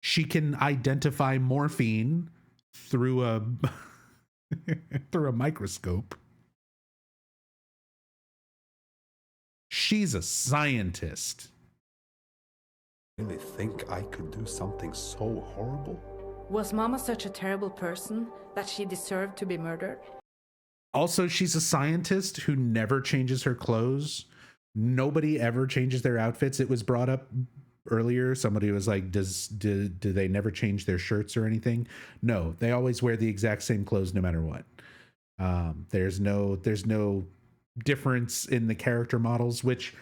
She can identify morphine through a through a microscope. She's a scientist. Really think I could do something so horrible? Was Mama such a terrible person that she deserved to be murdered? Also, she's a scientist who never changes her clothes. Nobody ever changes their outfits. It was brought up earlier. Somebody was like, do they never change their shirts or anything? No, they always wear the exact same clothes no matter what. There's no difference in the character models, which,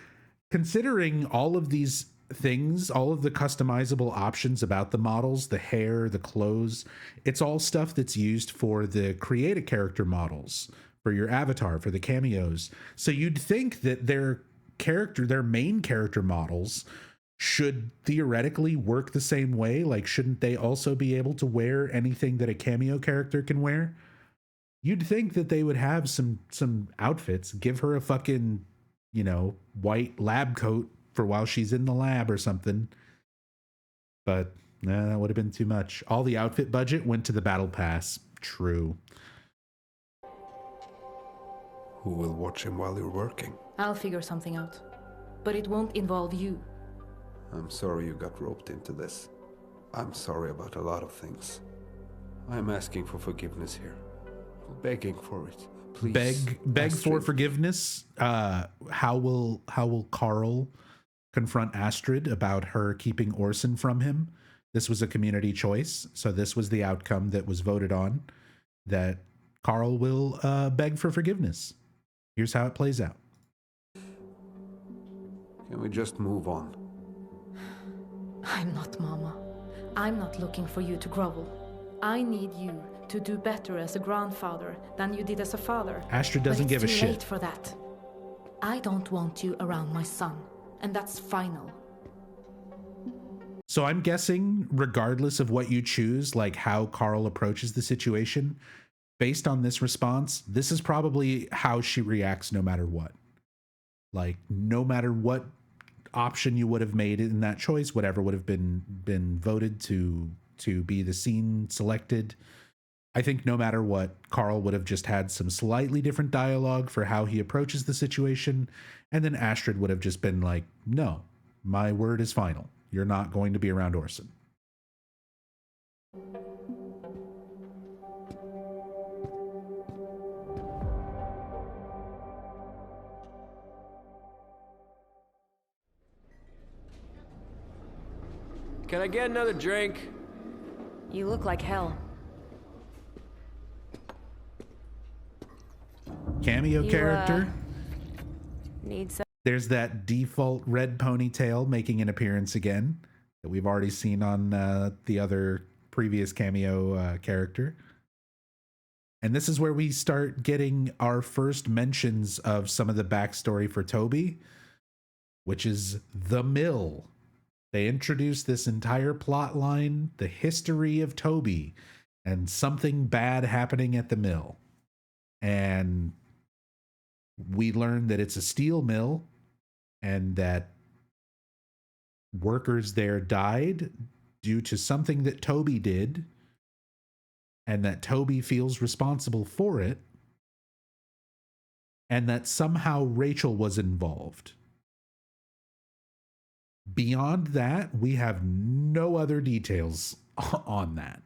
considering all of these things, all of the customizable options about the models, the hair, the clothes, it's all stuff that's used for the create a character models, for your avatar, for the cameos. So you'd think that their main character models should theoretically work the same way. Like, shouldn't they also be able to wear anything that a cameo character can wear? You'd think that they would have some outfits. Give her a fucking, white lab coat for while she's in the lab or something. But nah, that would have been too much. All the outfit budget went to the battle pass. True. Who will watch him while you're working? I'll figure something out. But it won't involve you. I'm sorry you got roped into this. I'm sorry about a lot of things. I'm asking for forgiveness here. Begging for it. Please. Beg for forgiveness. How will Carl confront Astrid about her keeping Orson from him? This was a community choice, so this was the outcome that was voted on, that Carl will beg for forgiveness. Here's how it plays out. Can we just move on? I'm not Mama. I'm not looking for you to grovel. I need you to do better as a grandfather than you did as a father. Astrid doesn't give a shit. But it's too late for that. I don't want you around my son, and that's final. So I'm guessing, regardless of what you choose, like how Carl approaches the situation, based on this response, this is probably how she reacts no matter what. Like, no matter what option you would have made in that choice, whatever would have been voted to be the scene selected, I think no matter what, Carl would have just had some slightly different dialogue for how he approaches the situation, and then Astrid would have just been like, no, my word is final. You're not going to be around Orson. Can I get another drink? You look like hell. Cameo character. Need some. There's that default red ponytail making an appearance again that we've already seen on the other previous cameo character. And this is where we start getting our first mentions of some of the backstory for Toby, which is the mill. They introduced this entire plot line, the history of Toby, and something bad happening at the mill. And we learn that it's a steel mill and that workers there died due to something that Toby did, and that Toby feels responsible for it, and that somehow Rachel was involved. Beyond that, we have no other details on that.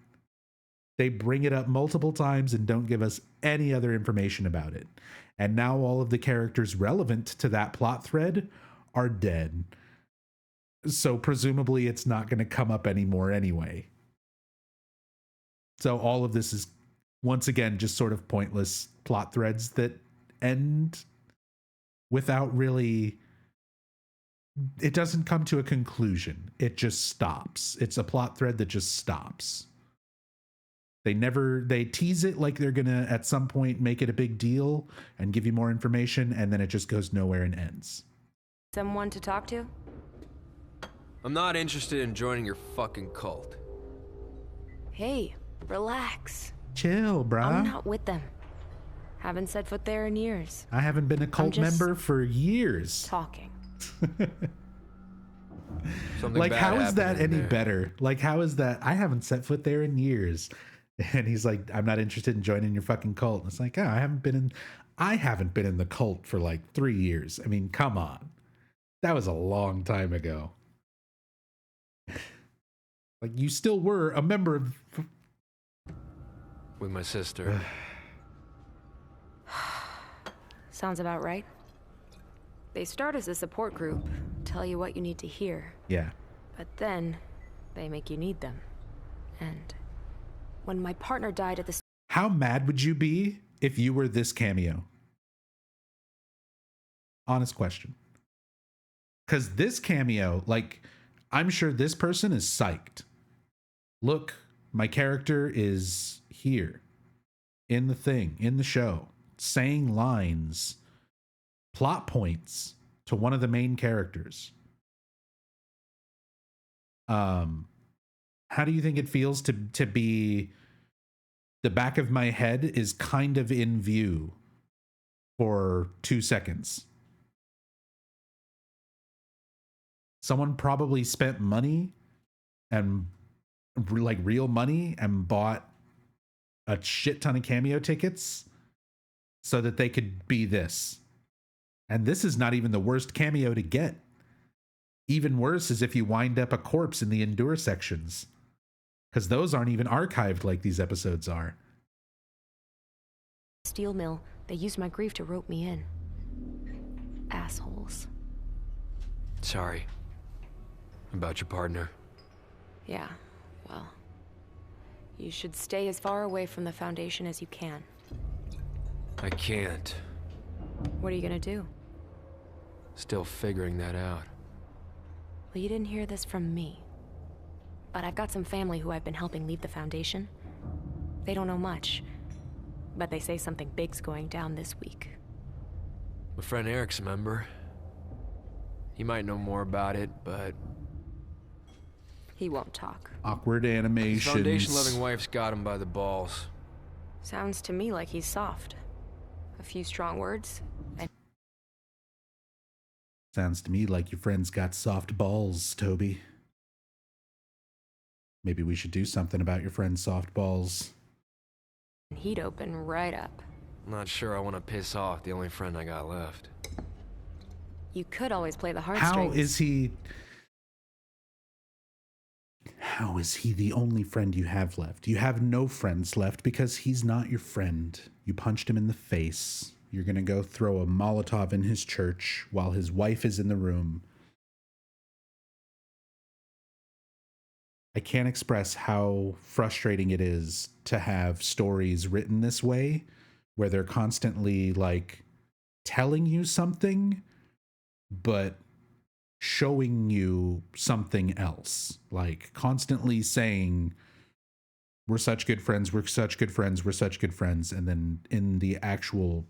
They bring it up multiple times and don't give us any other information about it. And now all of the characters relevant to that plot thread are dead. So presumably it's not going to come up anymore anyway. So all of this is, once again, just sort of pointless plot threads that end without really... It doesn't come to a conclusion. It just stops. It's a plot thread that just stops. They tease it like they're gonna at some point make it a big deal and give you more information, and then it just goes nowhere and ends. Someone to talk to? I'm not interested in joining your fucking cult. Hey, relax. Chill, brah. I'm not with them. Haven't set foot there in years. I haven't been a cult member for years. Talking. Like, how is that any better? Like, how is that? I haven't set foot there in years. And he's like, I'm not interested in joining your fucking cult. And it's like, oh, I haven't been in the cult for like 3 years. I mean, come on. That was a long time ago. Like, you still were a member of... With my sister. Sounds about right. They start as a support group, tell you what you need to hear. Yeah. But then, they make you need them. And when my partner died at the... How mad would you be if you were this cameo? Honest question. Because this cameo, like, I'm sure this person is psyched. Look, my character is here. In the thing, in the show. Saying lines. Plot points to one of the main characters. How do you think it feels to be the back of my head is kind of in view for 2 seconds? Someone probably spent money and like real money and bought a shit ton of cameo tickets so that they could be this. And this is not even the worst cameo to get. Even worse is if you wind up a corpse in the endure sections. Because those aren't even archived like these episodes are. Steel mill, they used my grief to rope me in. Assholes. Sorry. About your partner. Yeah, well. You should stay as far away from the Foundation as you can. I can't. What are you gonna do? Still figuring that out. Well, you didn't hear this from me. But I've got some family who I've been helping leave the Foundation. They don't know much. But they say something big's going down this week. My friend Eric's a member. He might know more about it, but... He won't talk. Awkward animations. His Foundation-loving wife's got him by the balls. Sounds to me like he's soft. A few strong words, and... Sounds to me like your friend's got soft balls, Toby. Maybe we should do something about your friend's soft balls. He'd open right up. I'm not sure I want to piss off the only friend I got left. You could always play the heartstrings. How is he the only friend you have left? You have no friends left because he's not your friend. You punched him in the face. You're going to go throw a Molotov in his church while his wife is in the room. I can't express how frustrating it is to have stories written this way, where they're constantly like telling you something, but showing you something else. Like constantly saying, we're such good friends, we're such good friends, we're such good friends. And then in the actual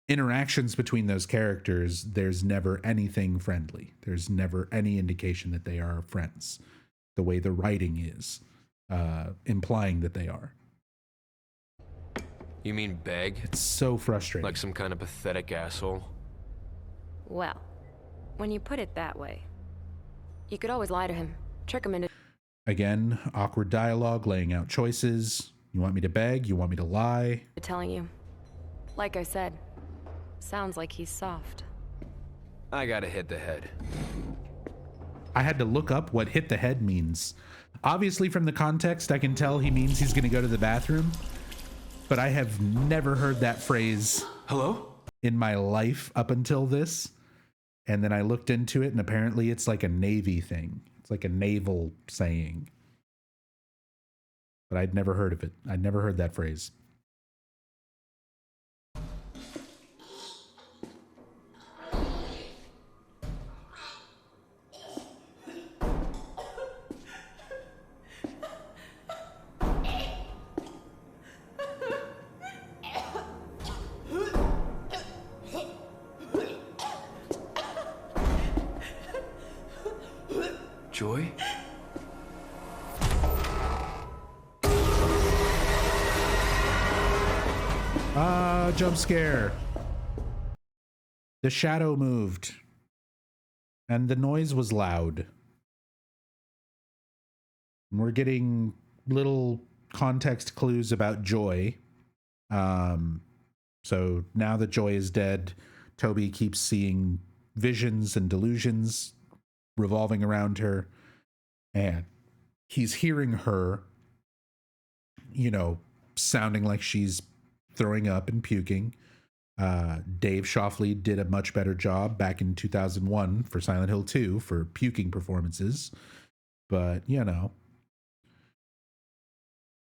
interactions between those characters, there's never anything friendly. There's never any indication that they are friends. The way the writing is implying that they are. You mean beg? It's so frustrating. Like some kind of pathetic asshole? Well, when you put it that way, You could always lie to him. Trick him into... Again, awkward dialogue, laying out choices. You want me to beg? You want me to lie? telling you. Like I said, sounds like he's soft. I gotta hit the head. I had to look up what hit the head means. Obviously, from the context, I can tell he means he's gonna go to the bathroom, but I have never heard that phrase in my life up until this. And then I looked into it, and apparently it's like a Navy thing. It's like a naval saying. But I'd never heard of it. I'd never heard that phrase. Joy? Jump scare. The shadow moved. And the noise was loud. And we're getting little context clues about Joy. So now that Joy is dead, Toby keeps seeing visions and delusions revolving around her. And he's hearing her, you know, sounding like she's throwing up and puking. Dave Shoffley did a much better job back in 2001 for Silent Hill 2 for puking performances. But, you know.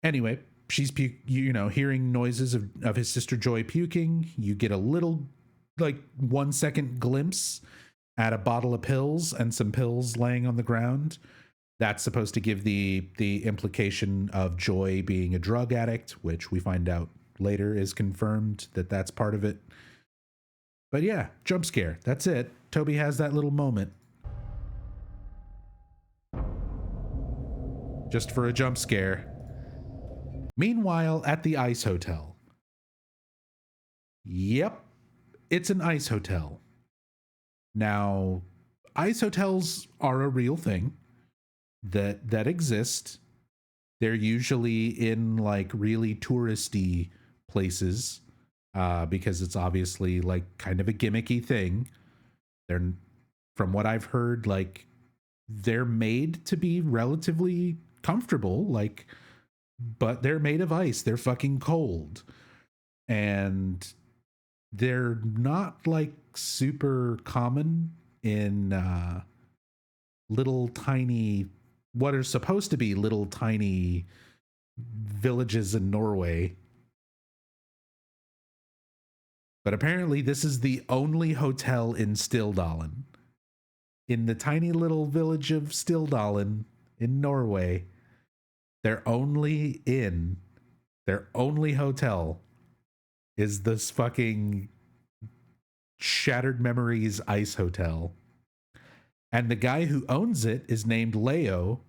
Anyway, she's, hearing noises of his sister Joy puking. You get a little, 1 second glimpse at a bottle of pills and some pills laying on the ground. That's supposed to give the implication of Joy being a drug addict, which we find out later is confirmed that that's part of it. But yeah, jump scare. That's it. Toby has that little moment. Just for a jump scare. Meanwhile, at the Ice Hotel. Yep, it's an ice hotel. Now, ice hotels are a real thing that exist. They're usually in really touristy places because it's obviously kind of a gimmicky thing. They're, from what I've heard, they're made to be relatively comfortable, but they're made of ice. They're fucking cold. And they're not super common in little tiny, what are supposed to be little tiny villages in Norway. But apparently this is the only hotel in Stildalen. In the tiny little village of Stildalen in Norway, their only hotel is this fucking Shattered Memories Ice Hotel. And the guy who owns it is named Leo,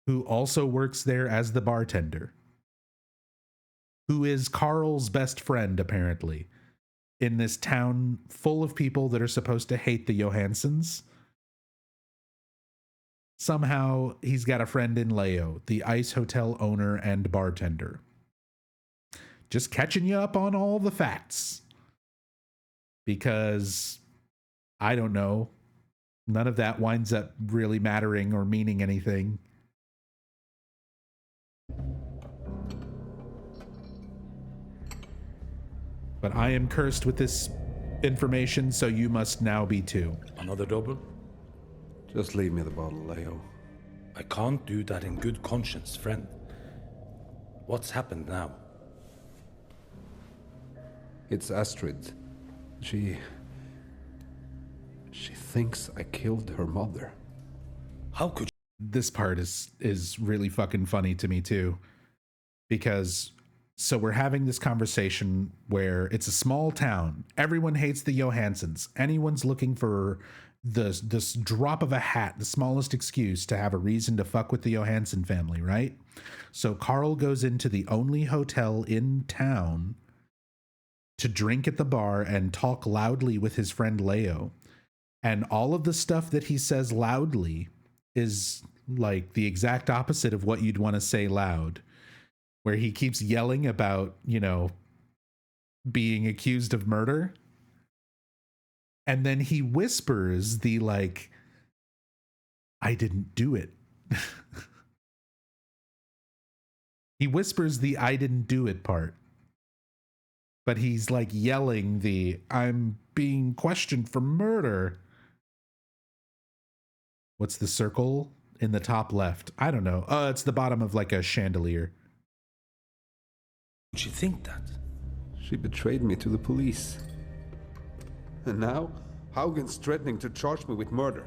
who also works there as the bartender, who is Carl's best friend, apparently, in this town full of people that are supposed to hate the Johansons. Somehow he's got a friend in Leo, the ice hotel owner and bartender. Just catching you up on all the facts. Because, I don't know, none of that winds up really mattering or meaning anything. But I am cursed with this information, so you must now be too. Another double? Just leave me the bottle, Leo. I can't do that in good conscience, friend. What's happened now? It's Astrid. She thinks I killed her mother. How could This part is really fucking funny to me too. Because so we're having this conversation where it's a small town. Everyone hates the Johansons. Anyone's looking for this drop of a hat, the smallest excuse to have a reason to fuck with the Johansson family, right? So Carl goes into the only hotel in town to drink at the bar and talk loudly with his friend Leo. And all of the stuff that he says loudly is like the exact opposite of what you'd want to say loud, where he keeps yelling about, you know, being accused of murder. And then he whispers the like, I didn't do it. He whispers the I didn't do it part. But he's like yelling the I'm being questioned for murder. What's the circle in the top left? I don't know. It's the bottom of like a chandelier. Would she think that? She betrayed me to the police. And now, Haugen's threatening to charge me with murder.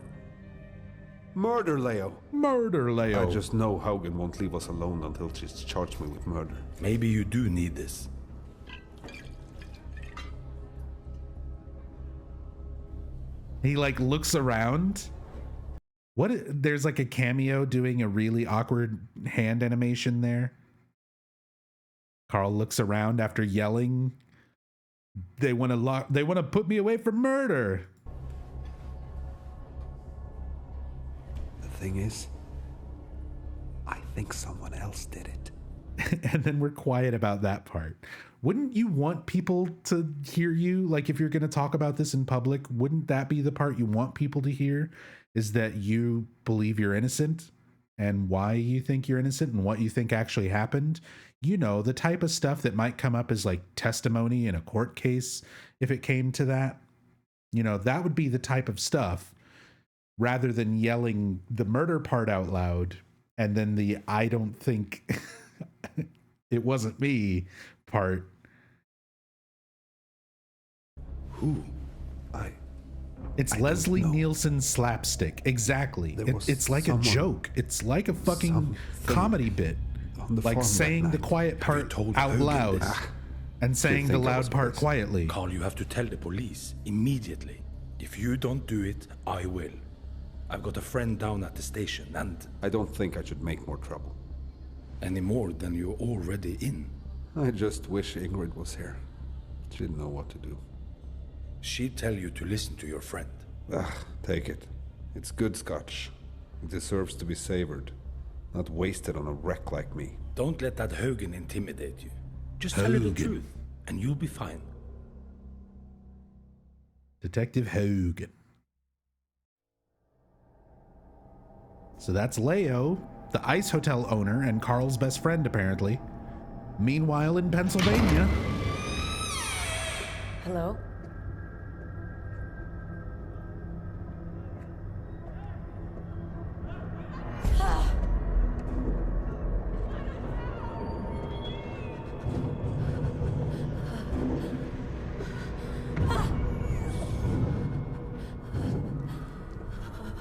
Murder, Leo. Murder, Leo. I just know Haugen won't leave us alone until she's charged me with murder. Maybe you do need this. He like looks around. There's like a cameo doing a really awkward hand animation there. Carl looks around after yelling, they want to put me away for murder. The thing is, I think someone else did it. And then we're quiet about that part. Wouldn't you want people to hear you? Like, if you're going to talk about this in public, wouldn't that be the part you want people to hear? Is that you believe you're innocent and why you think you're innocent and what you think actually happened? You know, the type of stuff that might come up as like testimony in a court case, if it came to that. You know, that would be the type of stuff, rather than yelling the murder part out loud and then the I don't think it wasn't me part. Who? It's Leslie Nielsen's slapstick. Exactly. It's like a joke. It's like a fucking comedy bit. Like saying the quiet part out loud and saying the loud part quietly. Carl, you have to tell the police immediately. If you don't do it, I will. I've got a friend down at the station and... I don't think I should make more trouble. Any more than you're already in. I just wish Ingrid was here. She'd know what to do. She'd tell you to listen to your friend. Take it. It's good scotch. It deserves to be savored, not wasted on a wreck like me. Don't let that Haugen intimidate you. Just tell her the truth, and you'll be fine. Detective Haugen. So that's Leo, the ice hotel owner and Carl's best friend, apparently. Meanwhile, in Pennsylvania... Hello?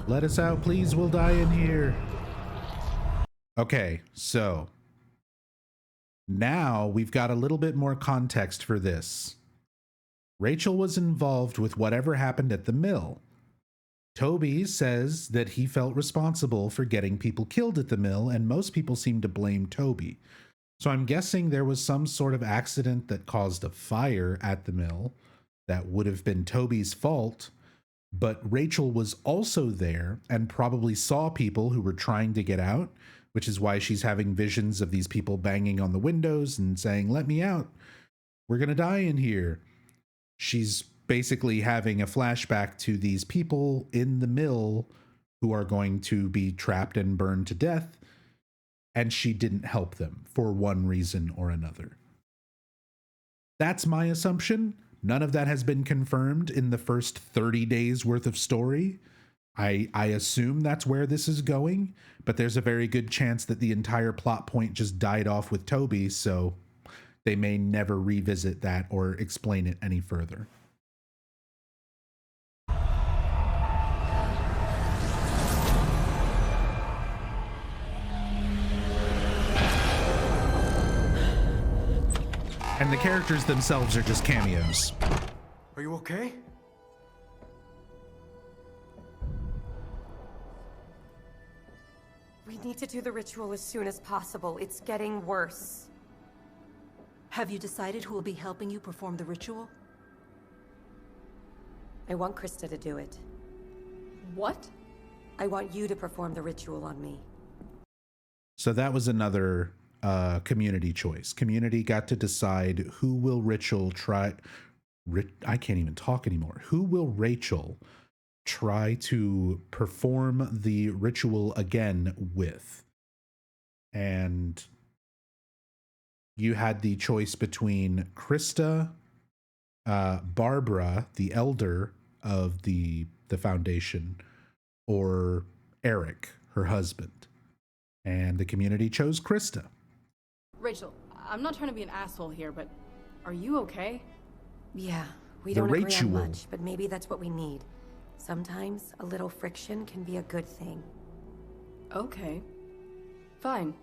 Let us out, please. We'll die in here. Okay, so now we've got a little bit more context for this. Rachel was involved with whatever happened at the mill. Toby says that he felt responsible for getting people killed at the mill, and most people seem to blame Toby. So I'm guessing there was some sort of accident that caused a fire at the mill that would have been Toby's fault. But Rachel was also there and probably saw people who were trying to get out, which is why she's having visions of these people banging on the windows and saying, "Let me out. We're going to die in here." She's basically having a flashback to these people in the mill who are going to be trapped and burned to death, and she didn't help them for one reason or another. That's my assumption. None of that has been confirmed in the first 30 days worth of story. I assume that's where this is going, but there's a very good chance that the entire plot point just died off with Toby, so they may never revisit that or explain it any further. And the characters themselves are just cameos. Are you okay? We need to do the ritual as soon as possible. It's getting worse. Have you decided who will be helping you perform the ritual? I want Krista to do it. What? I want you to perform the ritual on me. So that was another community choice. Community got to decide who will Rachel try. I can't even talk anymore. Who will Rachel try to perform the ritual again with? And you had the choice between Krista, Barbara, the elder of the foundation, or Eric, her husband. And the community chose Krista. Rachel, I'm not trying to be an asshole here, but are you okay? Yeah, we The don't agree ritual. on much, but maybe that's what we need. Sometimes a little friction can be a good thing. Okay. Fine.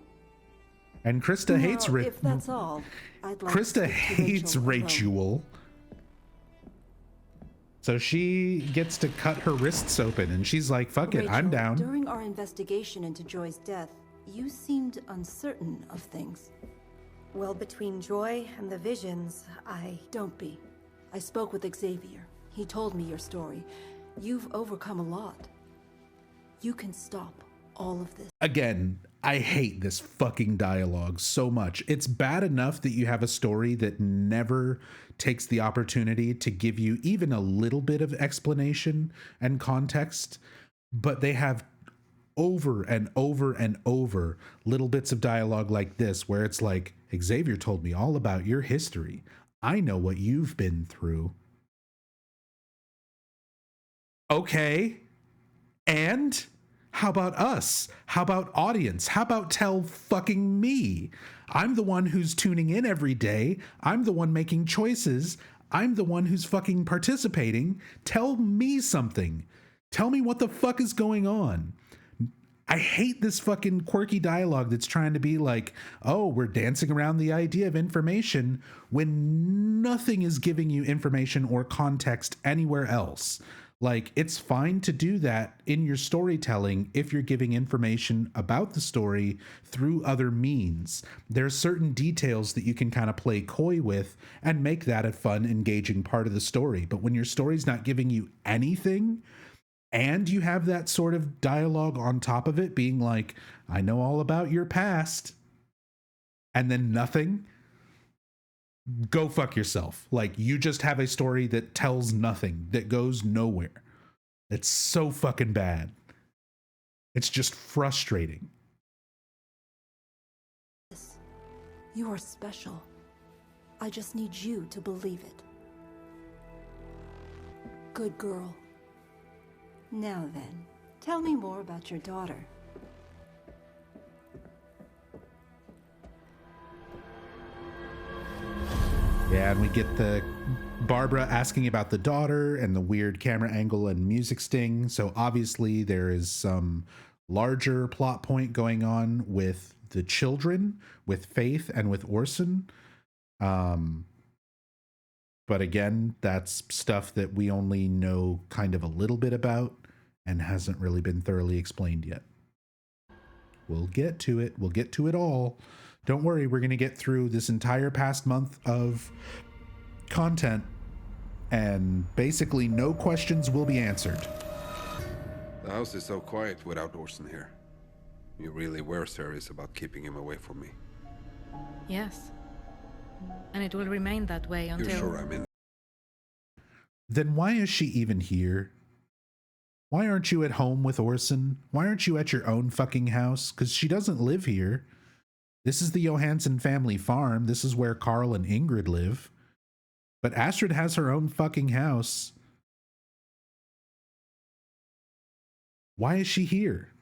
And Krista hates If that's all, I'd like Krista to hates Rachel. So she gets to cut her wrists open and she's like, fuck it, I'm down. During our investigation into Joy's death, you seemed uncertain of things. Well, between Joy and the visions, Don't be. I spoke with Xavier. He told me your story. You've overcome a lot. You can stop all of this. Again, I hate this fucking dialogue so much. It's bad enough that you have a story that never takes the opportunity to give you even a little bit of explanation and context, but they have over and over and over little bits of dialogue like this where it's like, Xavier told me all about your history. I know what you've been through. Okay. And how about us? How about audience? How about tell fucking me? I'm the one who's tuning in every day. I'm the one making choices. I'm the one who's fucking participating. Tell me something. Tell me what the fuck is going on. I hate this fucking quirky dialogue that's trying to be like, oh, we're dancing around the idea of information when nothing is giving you information or context anywhere else. Like, it's fine to do that in your storytelling if you're giving information about the story through other means. There's certain details that you can kind of play coy with and make that a fun, engaging part of the story. But when your story's not giving you anything, and you have that sort of dialogue on top of it being like, I know all about your past, and then nothing, go fuck yourself. Like, you just have a story that tells nothing, that goes nowhere. It's so fucking bad. It's just frustrating. You are special. I just need you to believe it. Good girl. Now then, tell me more about your daughter. Yeah, and we get the Barbara asking about the daughter and the weird camera angle and music sting. So obviously there is some larger plot point going on with the children, with Faith and with Orson. But again, that's stuff that we only know kind of a little bit about and hasn't really been thoroughly explained yet. We'll get to it. We'll get to it all. Don't worry, we're going to get through this entire past month of content and basically no questions will be answered. The house is so quiet without Orson here. You really were serious about keeping him away from me. Yes. And it will remain that way until... You're sure I'm in? Then why is she even here? Why aren't you at home with Orson? Why aren't you at your own fucking house? Because she doesn't live here. This is the Johansson family farm. This is where Carl and Ingrid live. But Astrid has her own fucking house. Why is she here?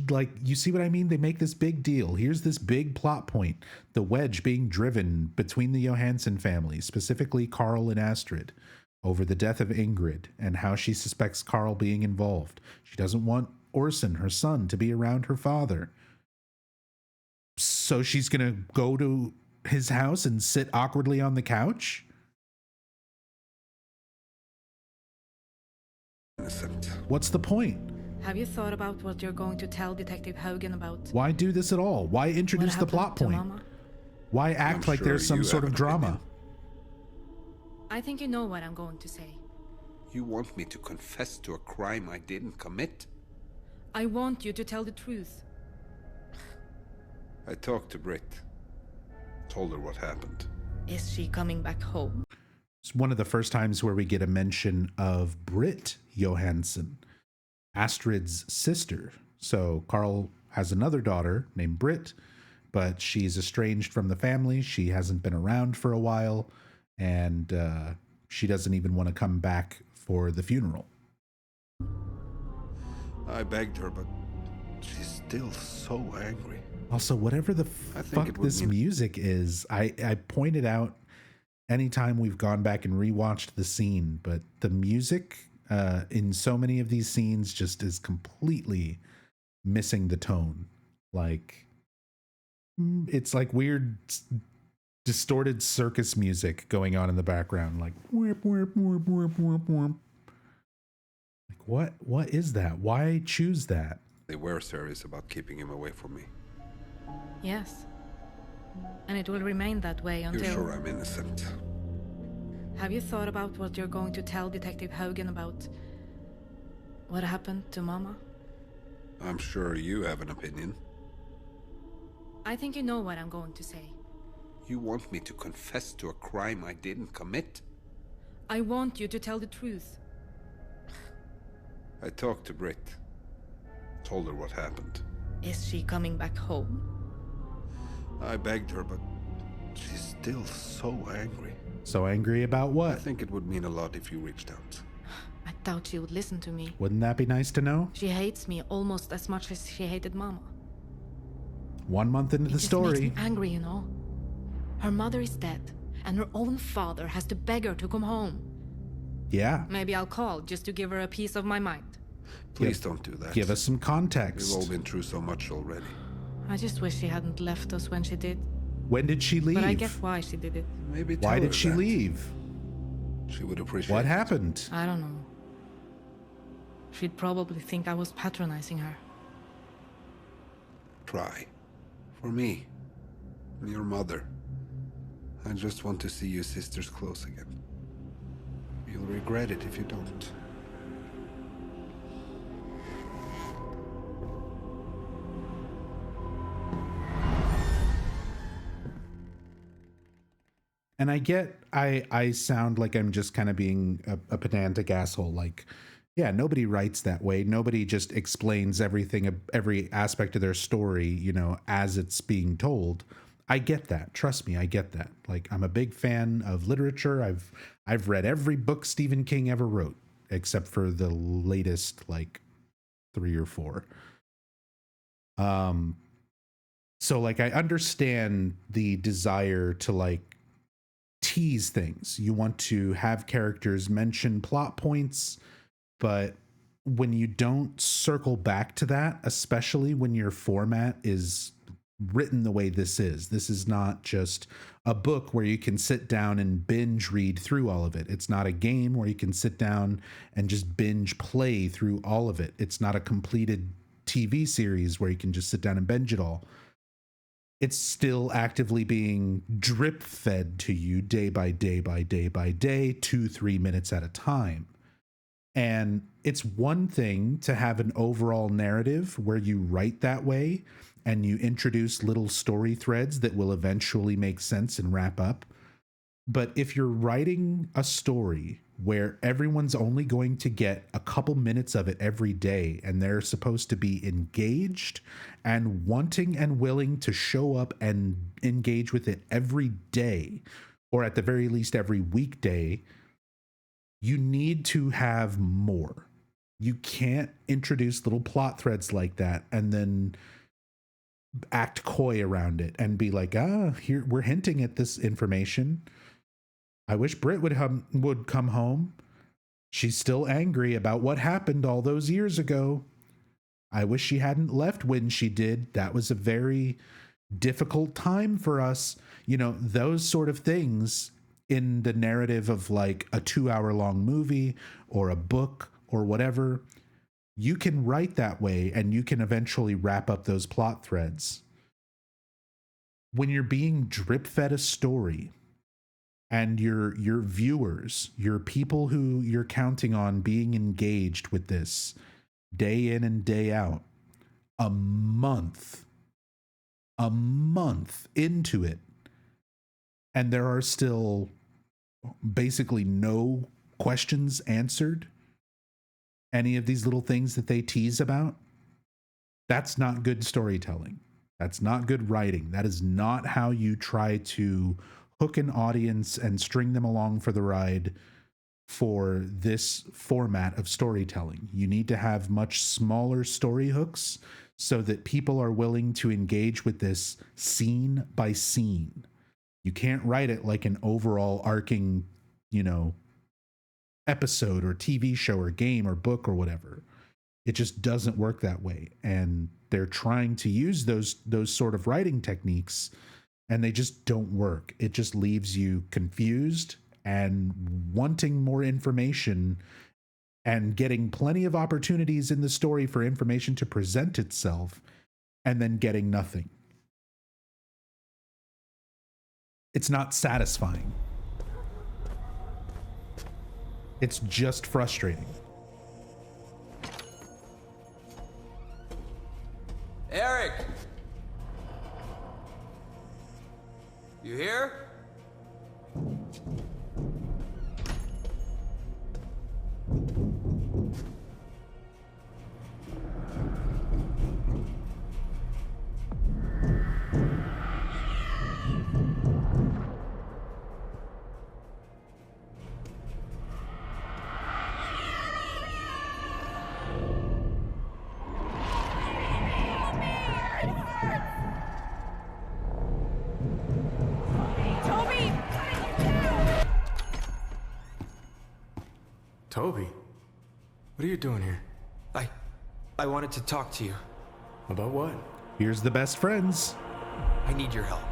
Like, you see what I mean? They make this big deal. Here's this big plot point. The wedge being driven between the Johansson family, specifically Carl and Astrid, over the death of Ingrid and how she suspects Carl being involved. She doesn't want Orson, her son, to be around her father. So she's going to go to his house and sit awkwardly on the couch? What's the point? Have you thought about what you're going to tell Detective Hogan about? Why do this at all? Why introduce the plot point? Mama? Why act like there's some sort of drama? I think you know what I'm going to say. You want me to confess to a crime I didn't commit? I want you to tell the truth. I talked to Britt. Told her what happened. Is she coming back home? It's one of the first times where we get a mention of Britt Johansson, Astrid's sister. So Carl has another daughter named Britt, but she's estranged from the family. She hasn't been around for a while, and she doesn't even want to come back for the funeral. I begged her, but she's still so angry. Also, whatever the fuck this music is, I pointed out anytime we've gone back and rewatched the scene, but the music in so many of these scenes just is completely missing the tone. Like, it's like weird distorted circus music going on in the background, like whip, whip, whip, whip, whip, whip. Like what is that? Why choose that? They were serious about keeping him away from me. Yes. And it will remain that way until... You're sure I'm innocent? Have you thought about what you're going to tell Detective Hogan about what happened to Mama? I'm sure you have an opinion. I think you know what I'm going to say. You want me to confess to a crime I didn't commit? I want you to tell the truth. I talked to Britt. Told her what happened. Is she coming back home? I begged her, but she's still so angry. So angry about what? I think it would mean a lot if you reached out. I doubt she would listen to me. Wouldn't that be nice to know? She hates me almost as much as she hated Mama. 1 month into the story. It just makes me angry, you know. Her mother is dead, and her own father has to beg her to come home. Yeah. Maybe I'll call just to give her a piece of my mind. Please don't do that. Give us some context. We've all been through so much already. I just wish she hadn't left us when she did. When did she leave? But I get why she did it. Maybe why tell did her she that. leave? She would appreciate What it. happened? I don't know. She'd probably think I was patronizing her. Try. For me. And your mother. I just want to see you sisters close again. You'll regret it if you don't. And I get, I sound like I'm just kind of being a pedantic asshole. Like, yeah, nobody writes that way. Nobody just explains everything, every aspect of their story, you know, as it's being told. I get that. Trust me, I get that. Like, I'm a big fan of literature. I've read every book Stephen King ever wrote, except for the latest, like, 3 or 4. So, like, I understand the desire to, like, tease things. You want to have characters mention plot points, but when you don't circle back to that, especially when your format is written the way this is not just a book where you can sit down and binge read through all of it. It's not a game where you can sit down and just binge play through all of it. It's not a completed TV series where you can just sit down and binge it all. It's still actively being drip fed to you day by day by day by day, 2-3 minutes at a time. And it's one thing to have an overall narrative where you write that way and you introduce little story threads that will eventually make sense and wrap up. But if you're writing a story where everyone's only going to get a couple minutes of it every day and they're supposed to be engaged and wanting and willing to show up and engage with it every day, or at the very least every weekday, you need to have more. You can't introduce little plot threads like that and then act coy around it and be like, here, we're hinting at this information. I wish Britt would come home. She's still angry about what happened all those years ago. I wish she hadn't left when she did. That was a very difficult time for us. You know, those sort of things in the narrative of like a 2-hour-long movie or a book or whatever, you can write that way and you can eventually wrap up those plot threads. When you're being drip-fed a story and your viewers, your people who you're counting on being engaged with this day in and day out, a month into it, and there are still basically no questions answered, any of these little things that they tease about, that's not good storytelling. That's not good writing. That is not how you try to hook an audience and string them along for the ride for this format of storytelling. You need to have much smaller story hooks so that people are willing to engage with this scene by scene. You can't write it like an overall arcing, episode or TV show or game or book or whatever. It just doesn't work that way. And they're trying to use those sort of writing techniques, and they just don't work. It just leaves you confused and wanting more information and getting plenty of opportunities in the story for information to present itself, and then getting nothing. It's not satisfying. It's just frustrating. Eric! You here? Toby, what are you doing here? I wanted to talk to you. About what? Here's the best friends. I need your help.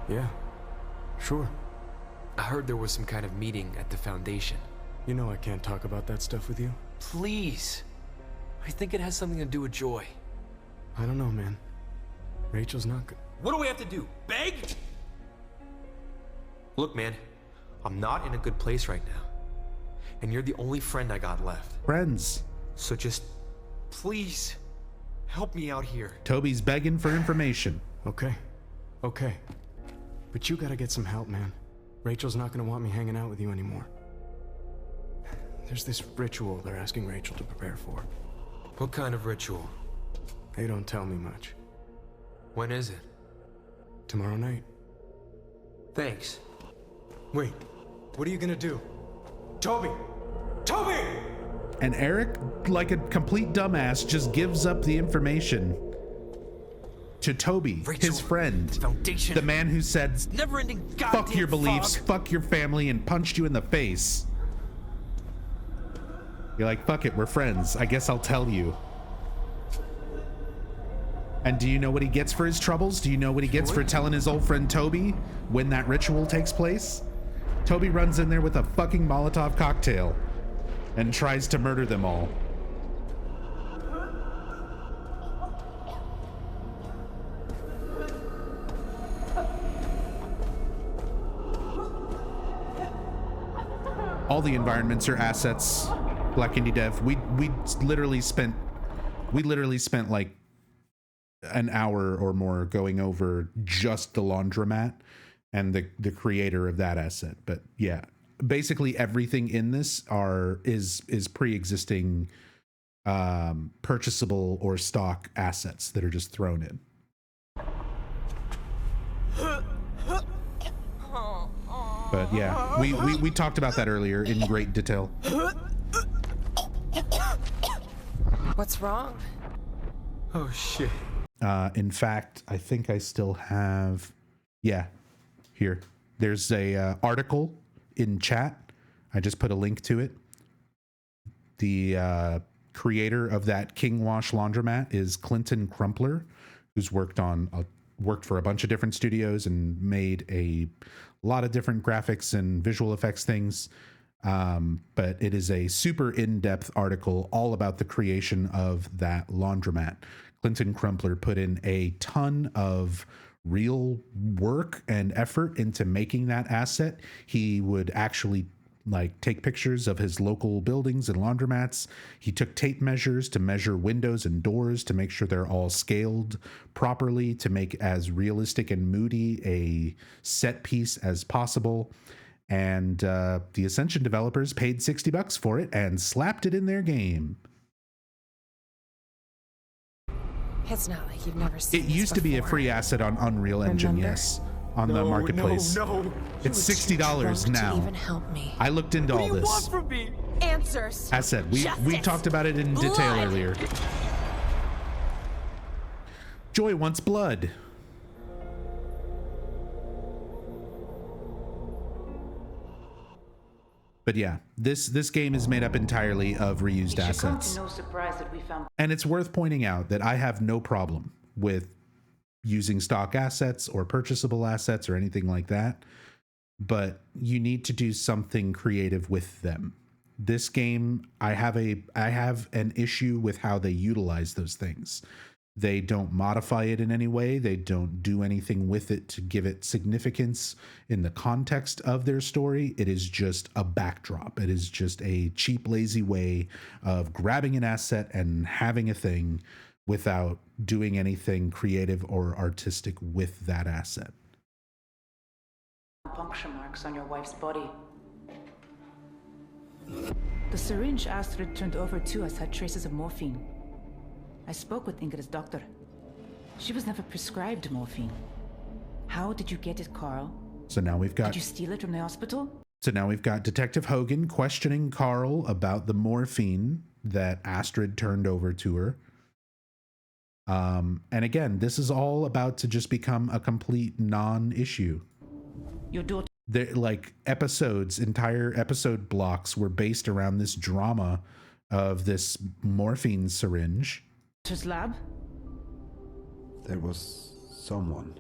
Yeah, sure. I heard there was some kind of meeting at the Foundation. You know I can't talk about that stuff with you. Please. I think it has something to do with Joy. I don't know, man. Rachel's not good. What do we have to do? Beg? Look, man, I'm not in a good place right now. And you're the only friend I got left. Friends. So just, please, help me out here. Toby's begging for information. Okay. But you gotta get some help, man. Rachel's not gonna want me hanging out with you anymore. There's this ritual they're asking Rachel to prepare for. What kind of ritual? They don't tell me much. When is it? Tomorrow night. Thanks. Wait, what are you gonna do? Toby! Toby! And Eric, like a complete dumbass, just gives up the information to Toby, Rachel, his friend, Foundation. the man who said, Never-ending fuck your beliefs, fog. fuck your family, and punched you in the face. You're like, fuck it, we're friends. I guess I'll tell you. And do you know what he gets for his troubles? Do you know what he gets for telling his old friend Toby when that ritual takes place? Toby runs in there with a fucking Molotov cocktail and tries to murder them all. All the environments are assets. Black Indie Dev. We literally spent like an hour or more going over just the laundromat and the creator of that asset. But yeah, basically everything in this is pre-existing purchasable or stock assets that are just thrown in. But yeah, we talked about that earlier in great detail. What's wrong? Oh shit. In fact, I think I still have, yeah, here. There's a article in chat. I just put a link to it. The creator of that King Wash laundromat is Clinton Crumpler, who's worked for a bunch of different studios and made a lot of different graphics and visual effects things. But it is a super in-depth article all about the creation of that laundromat. Clinton Crumpler put in a ton of real work and effort into making that asset. He would actually like take pictures of his local buildings and laundromats. He took tape measures to measure windows and doors to make sure they're all scaled properly to make as realistic and moody a set piece as possible. And the Ascension developers paid $60 for it and slapped it in their game. It's not like you've never seen It used to be a free asset on Unreal Engine, yes, on the marketplace. No. It's $60 now. To even help me. I looked into all this. What from me? Answers. As said, we talked about it in detail earlier. Joy wants blood. But yeah, this game is made up entirely of reused assets. No surprise that we found. And it's worth pointing out that I have no problem with using stock assets or purchasable assets or anything like that, but you need to do something creative with them. This game, I have an issue with how they utilize those things. They don't modify it in any way. They don't do anything with it to give it significance in the context of their story. It is just a backdrop. It is just a cheap, lazy way of grabbing an asset and having a thing without doing anything creative or artistic with that asset. Puncture marks on your wife's body. The syringe Astrid turned over to us had traces of morphine. I spoke with Ingrid's doctor. She was never prescribed morphine. How did you get it, Carl? So now we've got... Did you steal it from the hospital? So now we've got Detective Hogan questioning Carl about the morphine that Astrid turned over to her. And again, this is all about to just become a complete non-issue. Your daughter... Like episodes, entire episode blocks were based around this drama of this morphine syringe. Lab? There was someone.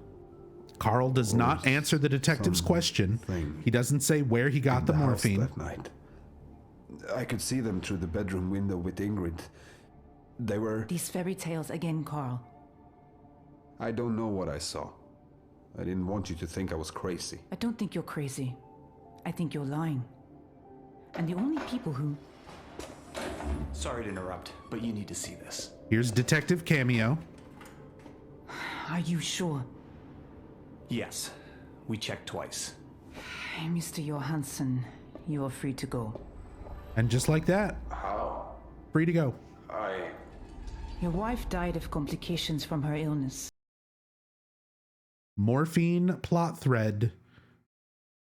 Carl does not answer the detective's question. He doesn't say where he got the morphine. That night. I could see them through the bedroom window with Ingrid. They were... These fairy tales again, Carl. I don't know what I saw. I didn't want you to think I was crazy. I don't think you're crazy. I think you're lying. And the only people who... Sorry to interrupt, but you need to see this. Here's Detective Cameo. Are you sure? Yes. We checked twice. Hey, Mr. Johansson, you're free to go. And just like that. How? Free to go. Your wife died of complications from her illness. Morphine plot thread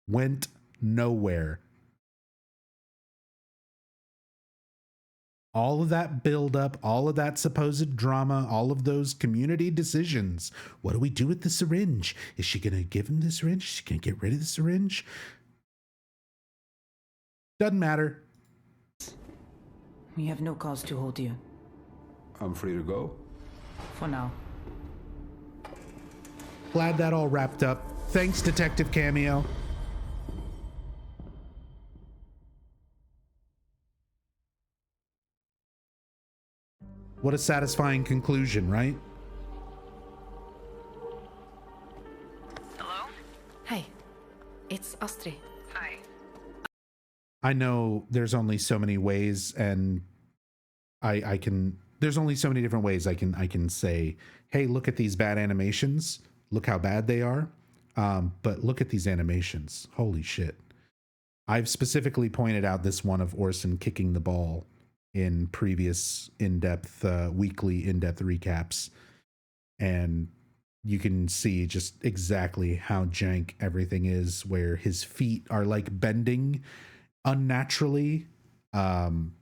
went nowhere. All of that buildup, all of that supposed drama, all of those community decisions. What do we do with the syringe? Is she going to give him the syringe? Is she going to get rid of the syringe? Doesn't matter. We have no cause to hold you. I'm free to go. For now. Glad that all wrapped up. Thanks, Detective Cameo. What a satisfying conclusion, right? Hello? Hey, it's Astrid. Hi. I know there's only so many ways, and I can. There's only so many different ways I can say, hey, look at these bad animations. Look how bad they are. But look at these animations. Holy shit. I've specifically pointed out this one of Orson kicking the ball in previous in-depth, weekly in-depth recaps. And you can see just exactly how jank everything is, where his feet are like bending unnaturally,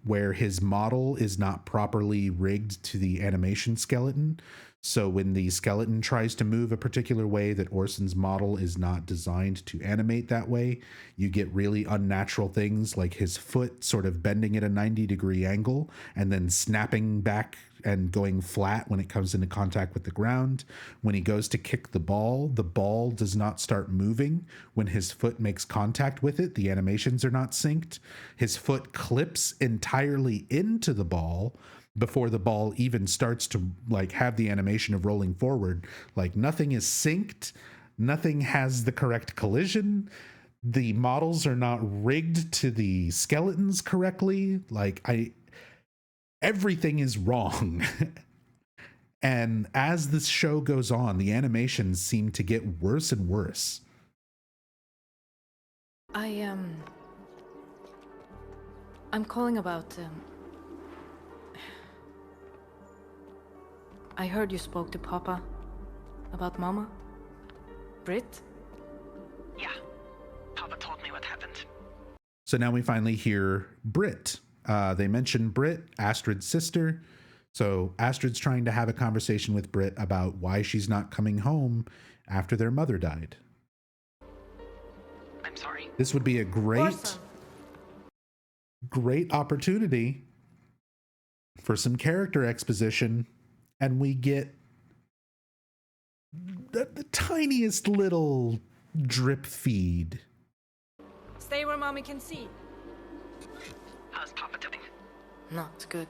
where his model is not properly rigged to the animation skeleton. So when the skeleton tries to move a particular way that Orson's model is not designed to animate that way, you get really unnatural things like his foot sort of bending at a 90-degree angle and then snapping back and going flat when it comes into contact with the ground. When he goes to kick the ball does not start moving when his foot makes contact with it. The animations are not synced. His foot clips entirely into the ball, before the ball even starts to like have the animation of rolling forward. Like nothing is synced, nothing has the correct collision. The models are not rigged to the skeletons correctly. Everything is wrong. And as this show goes on, the animations seem to get worse and worse. I'm calling about, I heard you spoke to Papa about Mama? Britt? Yeah. Papa told me what happened. So now we finally hear Britt. They mention Britt, Astrid's sister. So Astrid's trying to have a conversation with Britt about why she's not coming home after their mother died. I'm sorry. This would be a great opportunity for some character exposition, and we get the tiniest little drip feed. Stay where Mommy can see. How's Papa doing? Not good.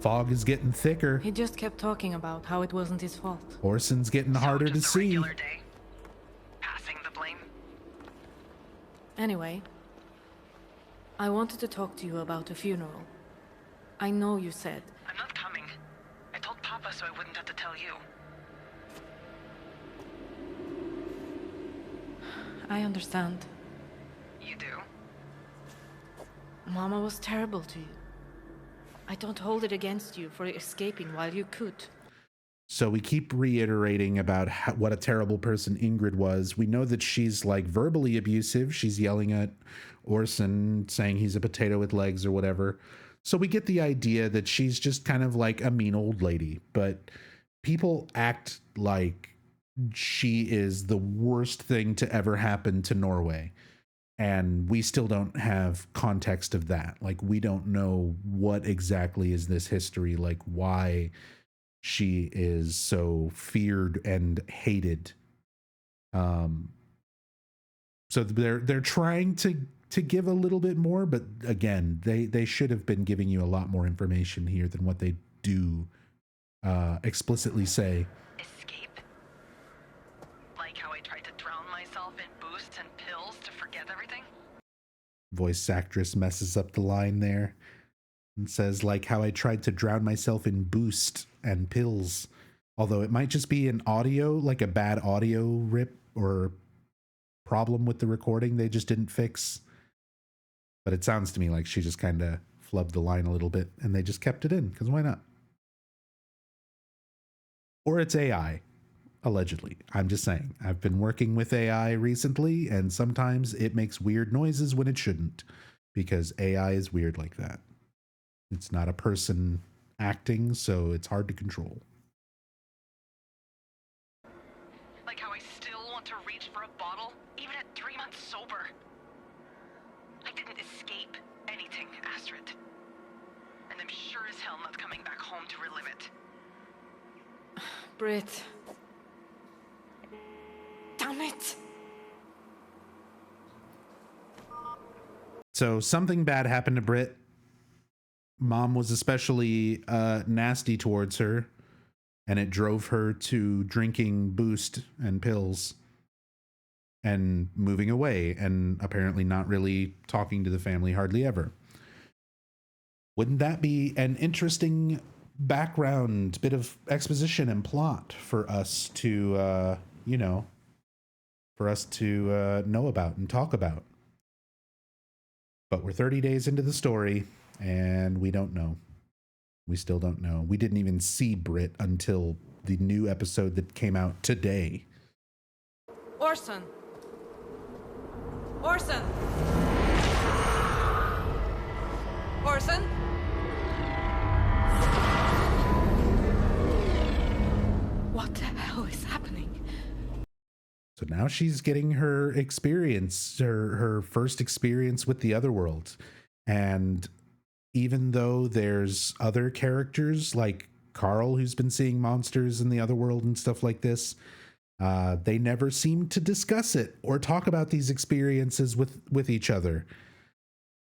Fog is getting thicker. He just kept talking about how it wasn't his fault. Orson's getting harder to see. Day? Passing the blame? Anyway, I wanted to talk to you about a funeral. I know you said. I'm not coming. I told Papa so I wouldn't have to tell you. I understand. You do? Mama was terrible to you. I don't hold it against you for escaping while you could. So we keep reiterating about what a terrible person Ingrid was. We know that she's like verbally abusive. She's yelling at Orson, saying he's a potato with legs or whatever. So we get the idea that she's just kind of like a mean old lady. But people act like she is the worst thing to ever happen to Norway. And we still don't have context of that. Like, we don't know what exactly is this history, like why she is so feared and hated. So they're trying to give a little bit more, but again, they should have been giving you a lot more information here than what they do explicitly say. Escape? Like how I tried to drown myself in boosts and pills to forget everything? Voice actress messes up the line there and says, like how I tried to drown myself in boost and pills. Although it might just be an audio, like a bad audio rip or problem with the recording they just didn't fix. But it sounds to me like she just kind of flubbed the line a little bit and they just kept it in, because why not? Or it's AI, allegedly. I'm just saying. I've been working with AI recently, and sometimes it makes weird noises when it shouldn't, because AI is weird like that. It's not a person acting, so it's hard to control. Like how I still want to reach for a bottle, even at 3 months sober. I didn't escape anything, Astrid. And I'm sure as hell not coming back home to relive it. Britt. Damn it. So something bad happened to Britt. Mom was especially nasty towards her, and it drove her to drinking boost and pills and moving away, and apparently not really talking to the family hardly ever. Wouldn't that be an interesting background bit of exposition and plot for us to, know about and talk about? But we're 30 days into the story, and we don't know. We still don't know. We didn't even see Britt until the new episode that came out today. Orson! Orson! Orson? What the hell is happening? So now she's getting her experience, her first experience with the other world. And even though there's other characters like Carl, who's been seeing monsters in the other world and stuff like this, they never seem to discuss it or talk about these experiences with each other.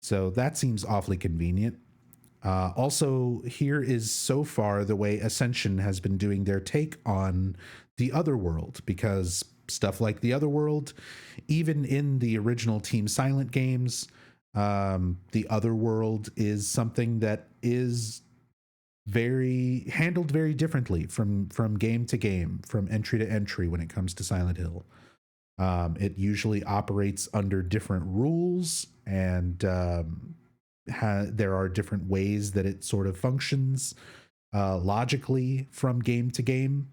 So that seems awfully convenient. Also, here is so far the way Ascension has been doing their take on the Otherworld, because stuff like the Otherworld, even in the original Team Silent games, the Otherworld is something that is handled very differently from game to game, from entry to entry when it comes to Silent Hill. It usually operates under different rules, and there are different ways that it sort of functions logically from game to game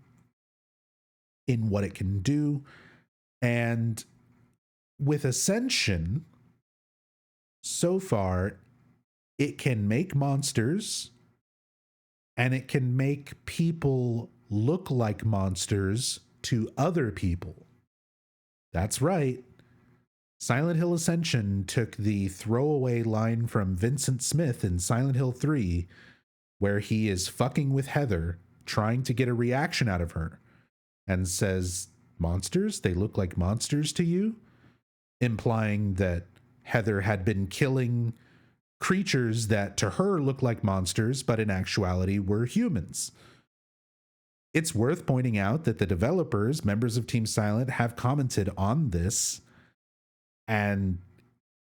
in what it can do. And with Ascension, so far, it can make monsters, and it can make people look like monsters to other people. That's right. Silent Hill Ascension took the throwaway line from Vincent Smith in Silent Hill 3, where he is fucking with Heather, trying to get a reaction out of her, and says, "Monsters? They look like monsters to you?" Implying that Heather had been killing creatures that to her looked like monsters, but in actuality were humans. It's worth pointing out that the developers, members of Team Silent, have commented on this, and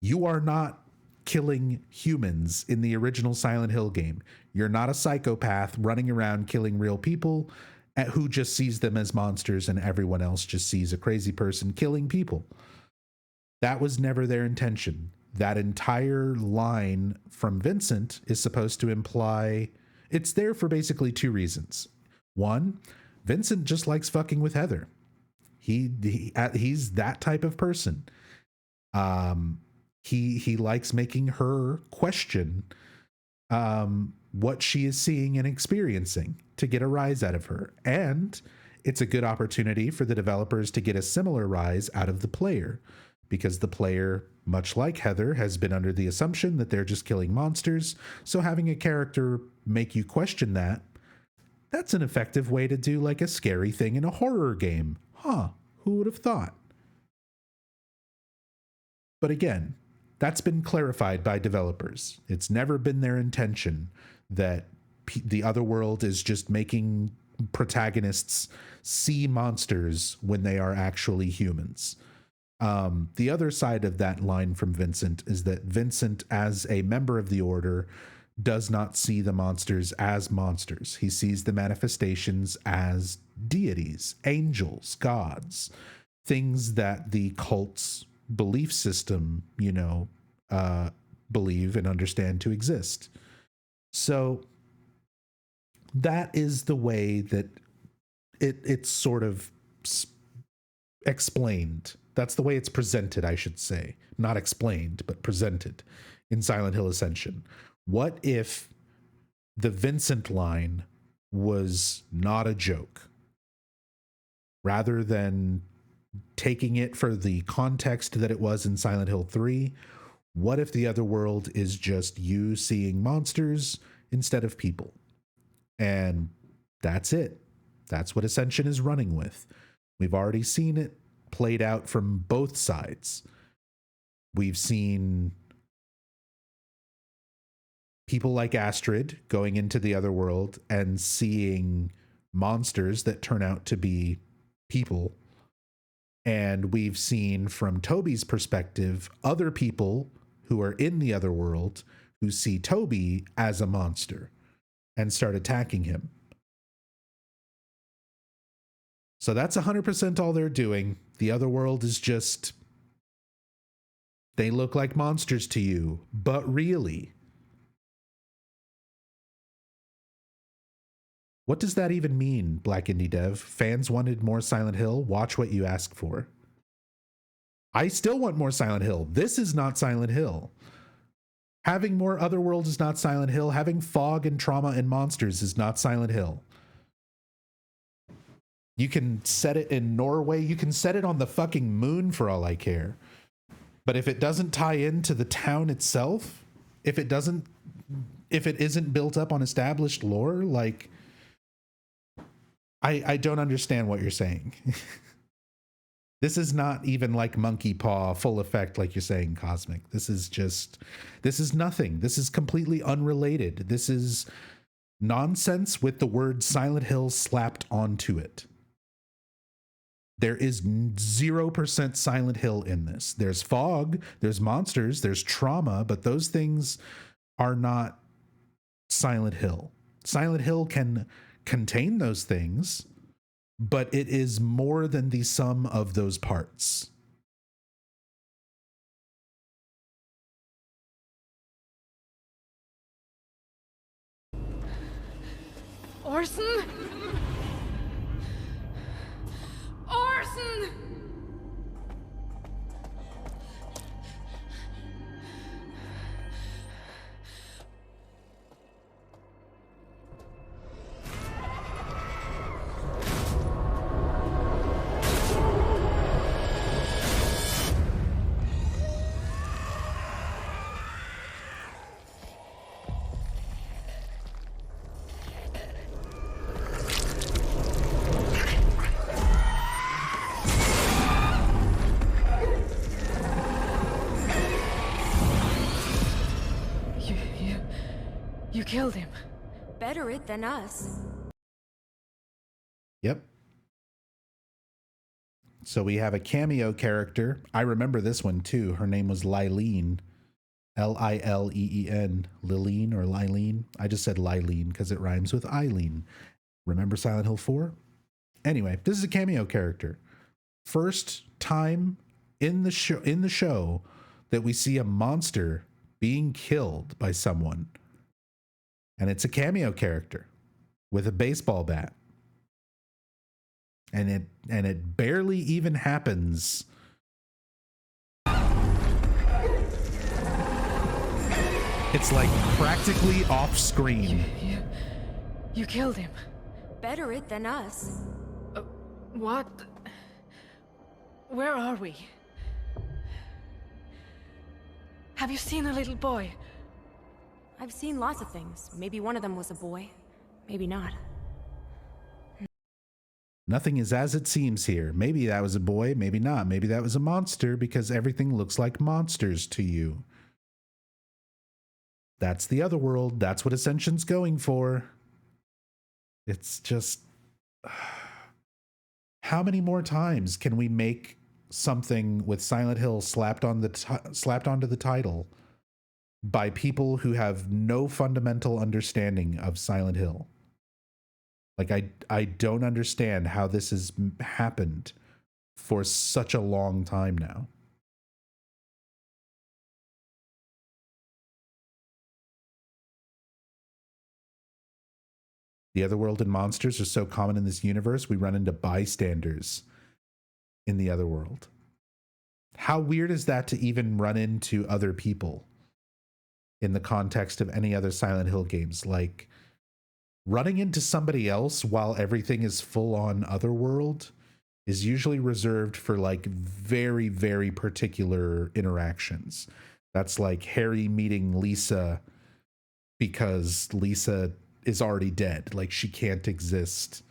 you are not killing humans in the original Silent Hill game. You're not a psychopath running around killing real people who just sees them as monsters, and everyone else just sees a crazy person killing people. That was never their intention. That entire line from Vincent is supposed to imply it's there for basically two reasons. One, Vincent just likes fucking with Heather. He's that type of person. He likes making her question what she is seeing and experiencing to get a rise out of her. And it's a good opportunity for the developers to get a similar rise out of the player, because the player, much like Heather, has been under the assumption that they're just killing monsters. So having a character make you question that's an effective way to do like a scary thing in a horror game. Who would have thought? But again, that's been clarified by developers. It's never been their intention that the Otherworld is just making protagonists see monsters when they are actually humans. The other side of that line from Vincent is that Vincent, as a member of the Order, does not see the monsters as monsters. He sees the manifestations as deities, angels, gods, things that the cult's belief system, believe and understand to exist. So that is the way that it's sort of explained. That's the way it's presented, I should say. Not explained, but presented in Silent Hill Ascension. What if the Vincent line was not a joke? Rather than taking it for the context that it was in Silent Hill 3, what if the Otherworld is just you seeing monsters instead of people? And that's it. That's what Ascension is running with. We've already seen it played out from both sides. We've seen people like Astrid going into the Otherworld and seeing monsters that turn out to be people. And we've seen, from Toby's perspective, other people who are in the Otherworld who see Toby as a monster and start attacking him. So that's 100% all they're doing. The Otherworld is just, they look like monsters to you, but really, what does that even mean, Black Indie Dev? Fans wanted more Silent Hill. Watch what you ask for. I still want more Silent Hill. This is not Silent Hill. Having more Otherworld is not Silent Hill. Having fog and trauma and monsters is not Silent Hill. You can set it in Norway. You can set it on the fucking moon for all I care. But if it doesn't tie into the town itself, if it isn't built up on established lore, like, I don't understand what you're saying. This is not even like monkey paw full effect, like you're saying, Cosmic. This is nothing. This is completely unrelated. This is nonsense with the word Silent Hill slapped onto it. There is 0% Silent Hill in this. There's fog, there's monsters, there's trauma, but those things are not Silent Hill. Silent Hill can contain those things, but it is more than the sum of those parts. Orson? Orson! You killed him. Better it than us. Yep. So we have a cameo character. I remember this one too. Her name was Lileen. Lileen. Lileen or Lileen. I just said Lileen because it rhymes with Eileen. Remember Silent Hill 4? Anyway, this is a cameo character. First time in the show that we see a monster being killed by someone. And it's a cameo character with a baseball bat. And it barely even happens. It's like practically off screen. You killed him. Better it than us. What? Where are we? Have you seen a little boy? I've seen lots of things. Maybe one of them was a boy. Maybe not. Nothing is as it seems here. Maybe that was a boy, maybe not. Maybe that was a monster because everything looks like monsters to you. That's the other world. That's what Ascension's going for. It's just... How many more times can we make something with Silent Hill slapped onto the title by people who have no fundamental understanding of Silent Hill? Like, I don't understand how this has happened for such a long time now. The otherworld and monsters are so common in this universe, we run into bystanders in the otherworld. How weird is that to even run into other people in the context of any other Silent Hill games? Like, running into somebody else while everything is full on otherworld is usually reserved for like very, very particular interactions. That's like Harry meeting Lisa because Lisa is already dead. Like, she can't exist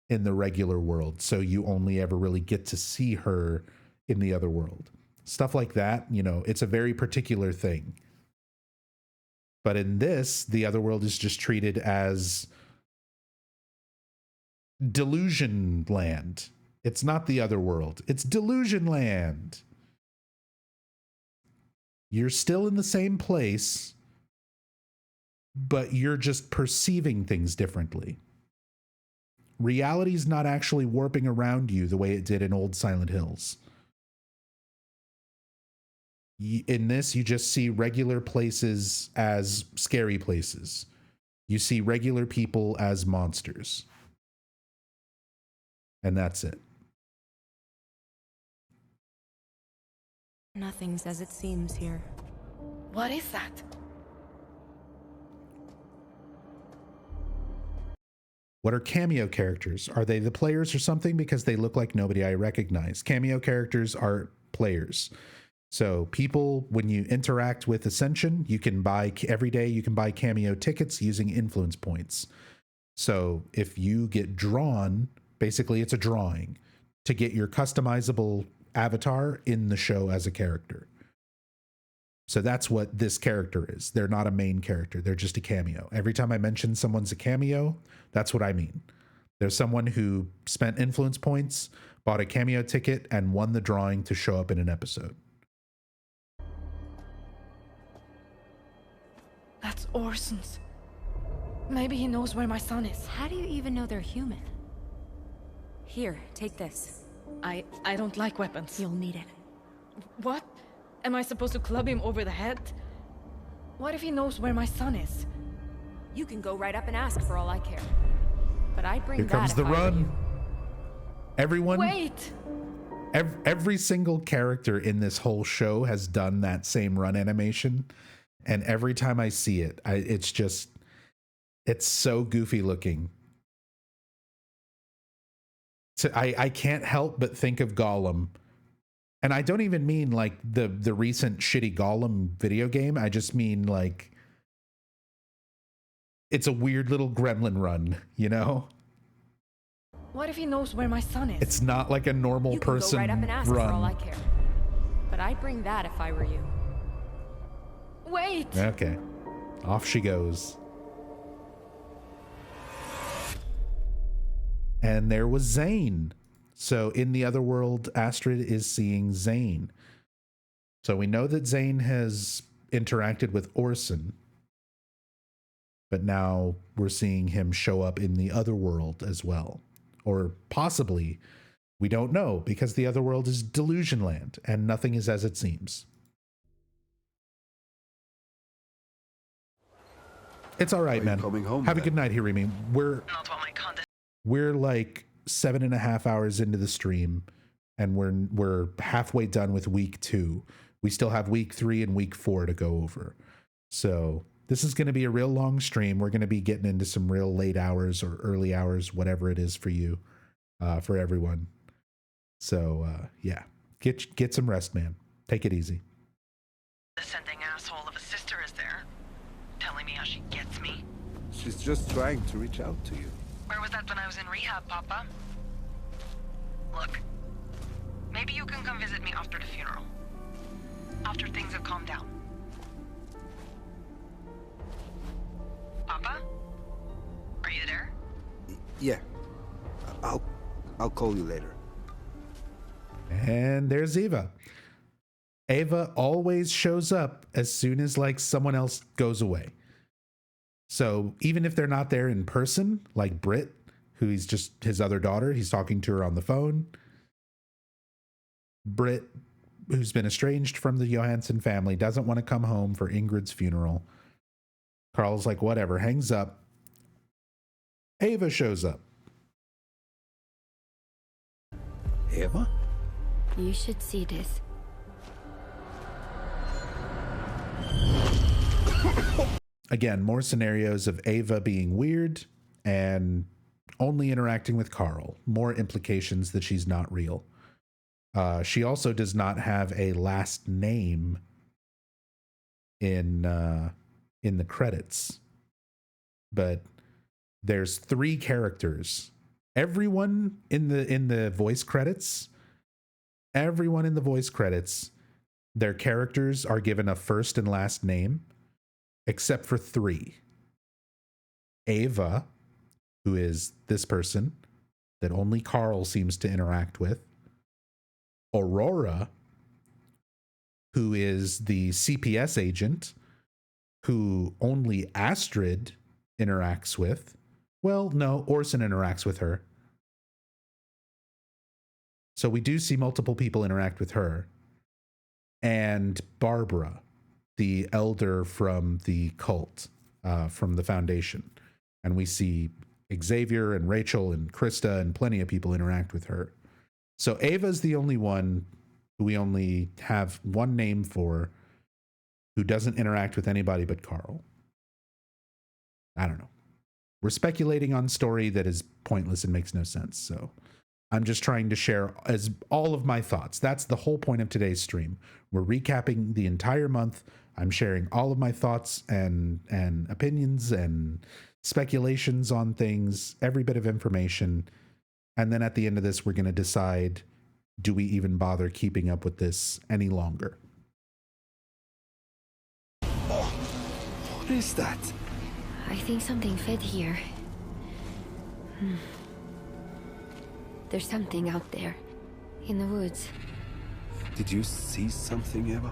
in the regular world. So you only ever really get to see her in the other world. Stuff like that, you know, it's a very particular thing. But in this, the other world is just treated as delusion land. It's not the other world. It's delusion land. You're still in the same place, but you're just perceiving things differently. Reality's not actually warping around you the way it did in old Silent Hills. In this, you just see regular places as scary places. You see regular people as monsters. And that's it. Nothing's as it seems here. What is that? What are cameo characters? Are they the players or something? Because they look like nobody I recognize. Cameo characters are players. So people, when you interact with Ascension, you can buy, every day you can buy cameo tickets using influence points. So if you get drawn, basically it's a drawing. to get your customizable avatar in the show as a character. So that's what this character is. They're not a main character. They're just a cameo. Every time I mention someone's a cameo, that's what I mean. There's someone who spent influence points, bought a cameo ticket, and won the drawing to show up in an episode. That's Orson's. Maybe he knows where my son is. How do you even know they're human? Here, take this. I don't like weapons. You'll need it. What? Am I supposed to club him over the head? What if he knows where my son is? You can go right up and ask for all I care. But I'd bring Here comes the run. Everyone. Wait! Every single character in this whole show has done that same run animation. And every time I see it, it's so goofy looking. So I can't help but think of Gollum. And I don't even mean like the recent shitty Gollum video game. I just mean like it's a weird little gremlin run, you know? What if he knows where my son is? It's not like a normal person You can go right up and ask run. for all I care. But I'd bring that if I were you. Wait! Okay. Off she goes. And there was Zane. So in the other world, Astrid is seeing Zane. So we know that Zane has interacted with Orson. But now we're seeing him show up in the other world as well. Or possibly, we don't know, because the other world is delusion land and nothing is as it seems. It's all right, man. Have a good night, Hirimi. We're like 7.5 hours into the stream, and we're halfway done with week 2. We still have week 3 and week 4 to go over. So this is going to be a real long stream. We're going to be getting into some real late hours or early hours, whatever it is for you, for everyone. So yeah, get some rest, man. Take it easy. The sending asshole of a sister is there, telling me how she gets me. She's just trying to reach out to you. Where was that when I was in rehab, Papa? Look, maybe you can come visit me after the funeral. After things have calmed down. Papa? Are you there? Yeah. I'll call you later. And there's Eva. Ava always shows up as soon as like someone else goes away. So even if they're not there in person, like Britt, who he's just his other daughter, he's talking to her on the phone. Britt, who's been estranged from the Johansson family, doesn't want to come home for Ingrid's funeral. Carl's like, whatever, hangs up. Ava shows up. Ava? You should see this. Again, more scenarios of Ava being weird and only interacting with Carl. More implications that she's not real. She also does not have a last name in the credits. But there's 3 characters. Everyone in the voice credits, their characters are given a first and last name. Except for 3. Ava, who is this person that only Carl seems to interact with. Aurora, who is the CPS agent who only Astrid interacts with. Well, no, Orson interacts with her. So we do see multiple people interact with her. And Barbara, the elder from the cult, from the Foundation. And we see Xavier and Rachel and Krista and plenty of people interact with her. So Ava's the only one who we only have one name for, who doesn't interact with anybody but Carl. I don't know. We're speculating on story that is pointless and makes no sense. So I'm just trying to share as all of my thoughts. That's the whole point of today's stream. We're recapping the entire month. I'm sharing all of my thoughts and opinions and speculations on things, every bit of information. And then at the end of this, we're going to decide, do we even bother keeping up with this any longer? What is that? I think something fed here. There's something out there, in the woods. Did you see something, Eva?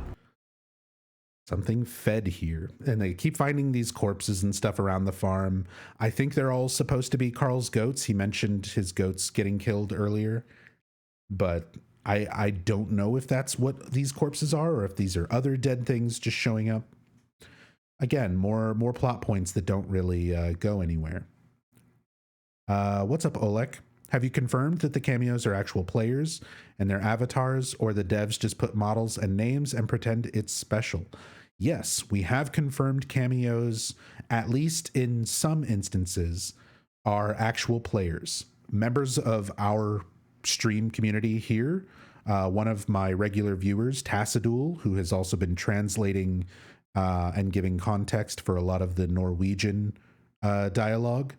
Something fed here. And they keep finding these corpses and stuff around the farm. I think they're all supposed to be Carl's goats. He mentioned his goats getting killed earlier. But I don't know if that's what these corpses are, or if these are other dead things just showing up. Again, more plot points that don't really go anywhere. What's up, Oleg? Have you confirmed that the cameos are actual players and their avatars, or the devs just put models and names and pretend it's special? Yes, we have confirmed cameos, at least in some instances, are actual players. Members of our stream community here, one of my regular viewers, Tassadul, who has also been translating and giving context for a lot of the Norwegian dialogue,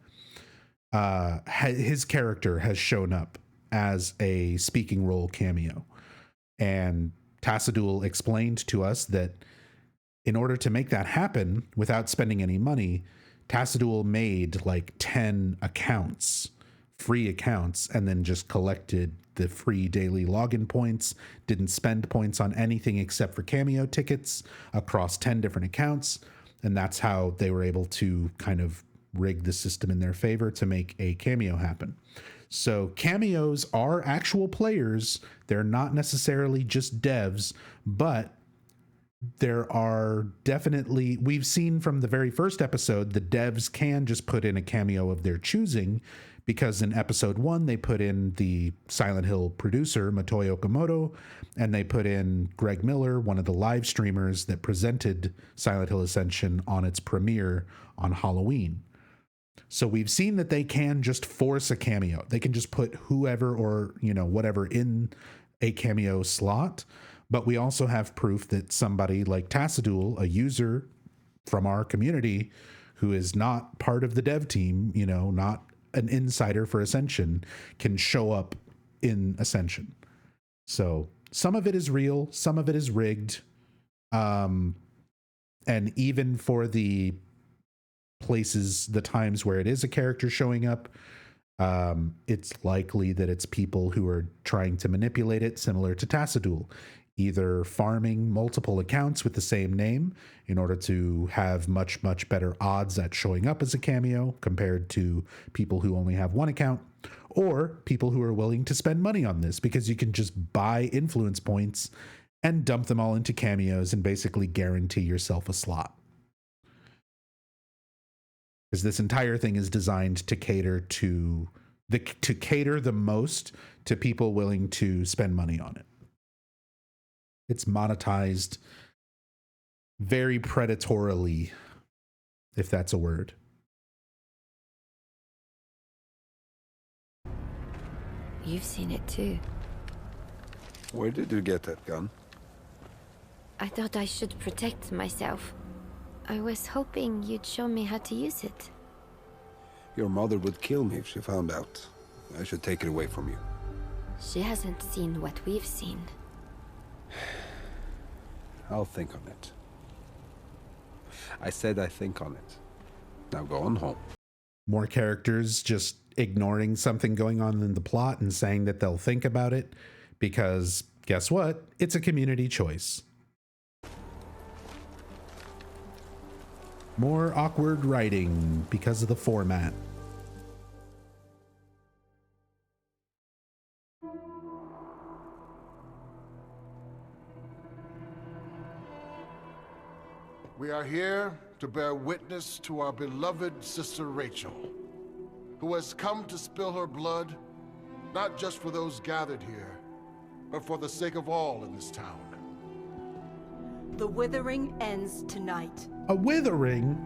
his character has shown up as a speaking role cameo. And Tassadul explained to us that in order to make that happen without spending any money, Tassadul made like 10 accounts, free accounts, and then just collected the free daily login points, didn't spend points on anything except for cameo tickets across 10 different accounts. And that's how they were able to kind of rig the system in their favor to make a cameo happen. So cameos are actual players. They're not necessarily just devs, but there are definitely, we've seen from the very first episode, the devs can just put in a cameo of their choosing, because in episode 1, they put in the Silent Hill producer, Motoi Okamoto, and they put in Greg Miller, one of the live streamers that presented Silent Hill Ascension on its premiere on Halloween. So we've seen that they can just force a cameo. They can just put whoever or, whatever in a cameo slot. But we also have proof that somebody like Tassadul, a user from our community who is not part of the dev team, not an insider for Ascension, can show up in Ascension. So some of it is real, some of it is rigged. And even for the places, the times where it is a character showing up, it's likely that it's people who are trying to manipulate it, similar to Tassadul, either farming multiple accounts with the same name in order to have much, much better odds at showing up as a cameo compared to people who only have one account, or people who are willing to spend money on this because you can just buy influence points and dump them all into cameos and basically guarantee yourself a slot. Because this entire thing is designed to cater to the most to people willing to spend money on it. It's monetized very predatorily, if that's a word. You've seen it too. Where did you get that gun? I thought I should protect myself. I was hoping you'd show me how to use it. Your mother would kill me if she found out. I should take it away from you. She hasn't seen what we've seen. I'll think on it. I said I think on it. Now go on home. More characters just ignoring something going on in the plot and saying that they'll think about it, because guess what? It's a community choice. More awkward writing because of the format. We are here to bear witness to our beloved sister Rachel, who has come to spill her blood, not just for those gathered here, but for the sake of all in this town. The withering ends tonight. A withering?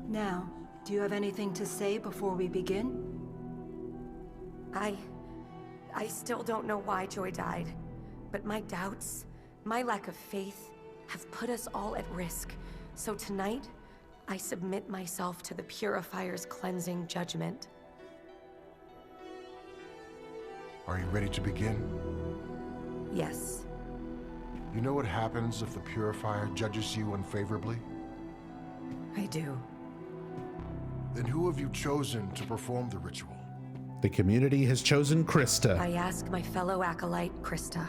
Now, do you have anything to say before we begin? I still don't know why Joy died, but my doubts, my lack of faith, have put us all at risk. So tonight, I submit myself to the Purifier's cleansing judgment. Are you ready to begin? Yes. You know what happens if the Purifier judges you unfavorably? I do. Then who have you chosen to perform the ritual? The community has chosen Krista. I ask my fellow acolyte, Krista.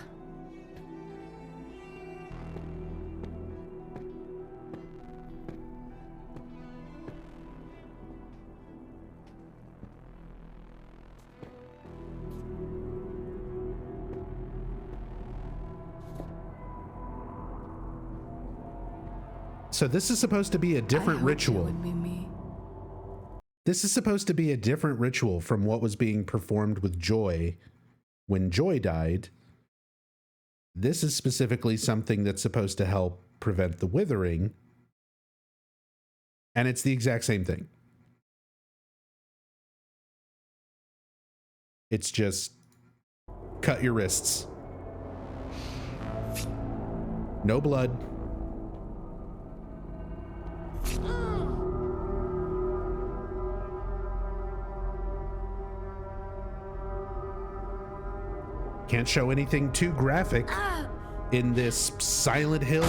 So this is supposed to be a different ritual. This is supposed to be a different ritual from what was being performed with Joy when Joy died. This is specifically something that's supposed to help prevent the withering. And it's the exact same thing. It's just cut your wrists. No blood. Can't show anything too graphic in this Silent Hill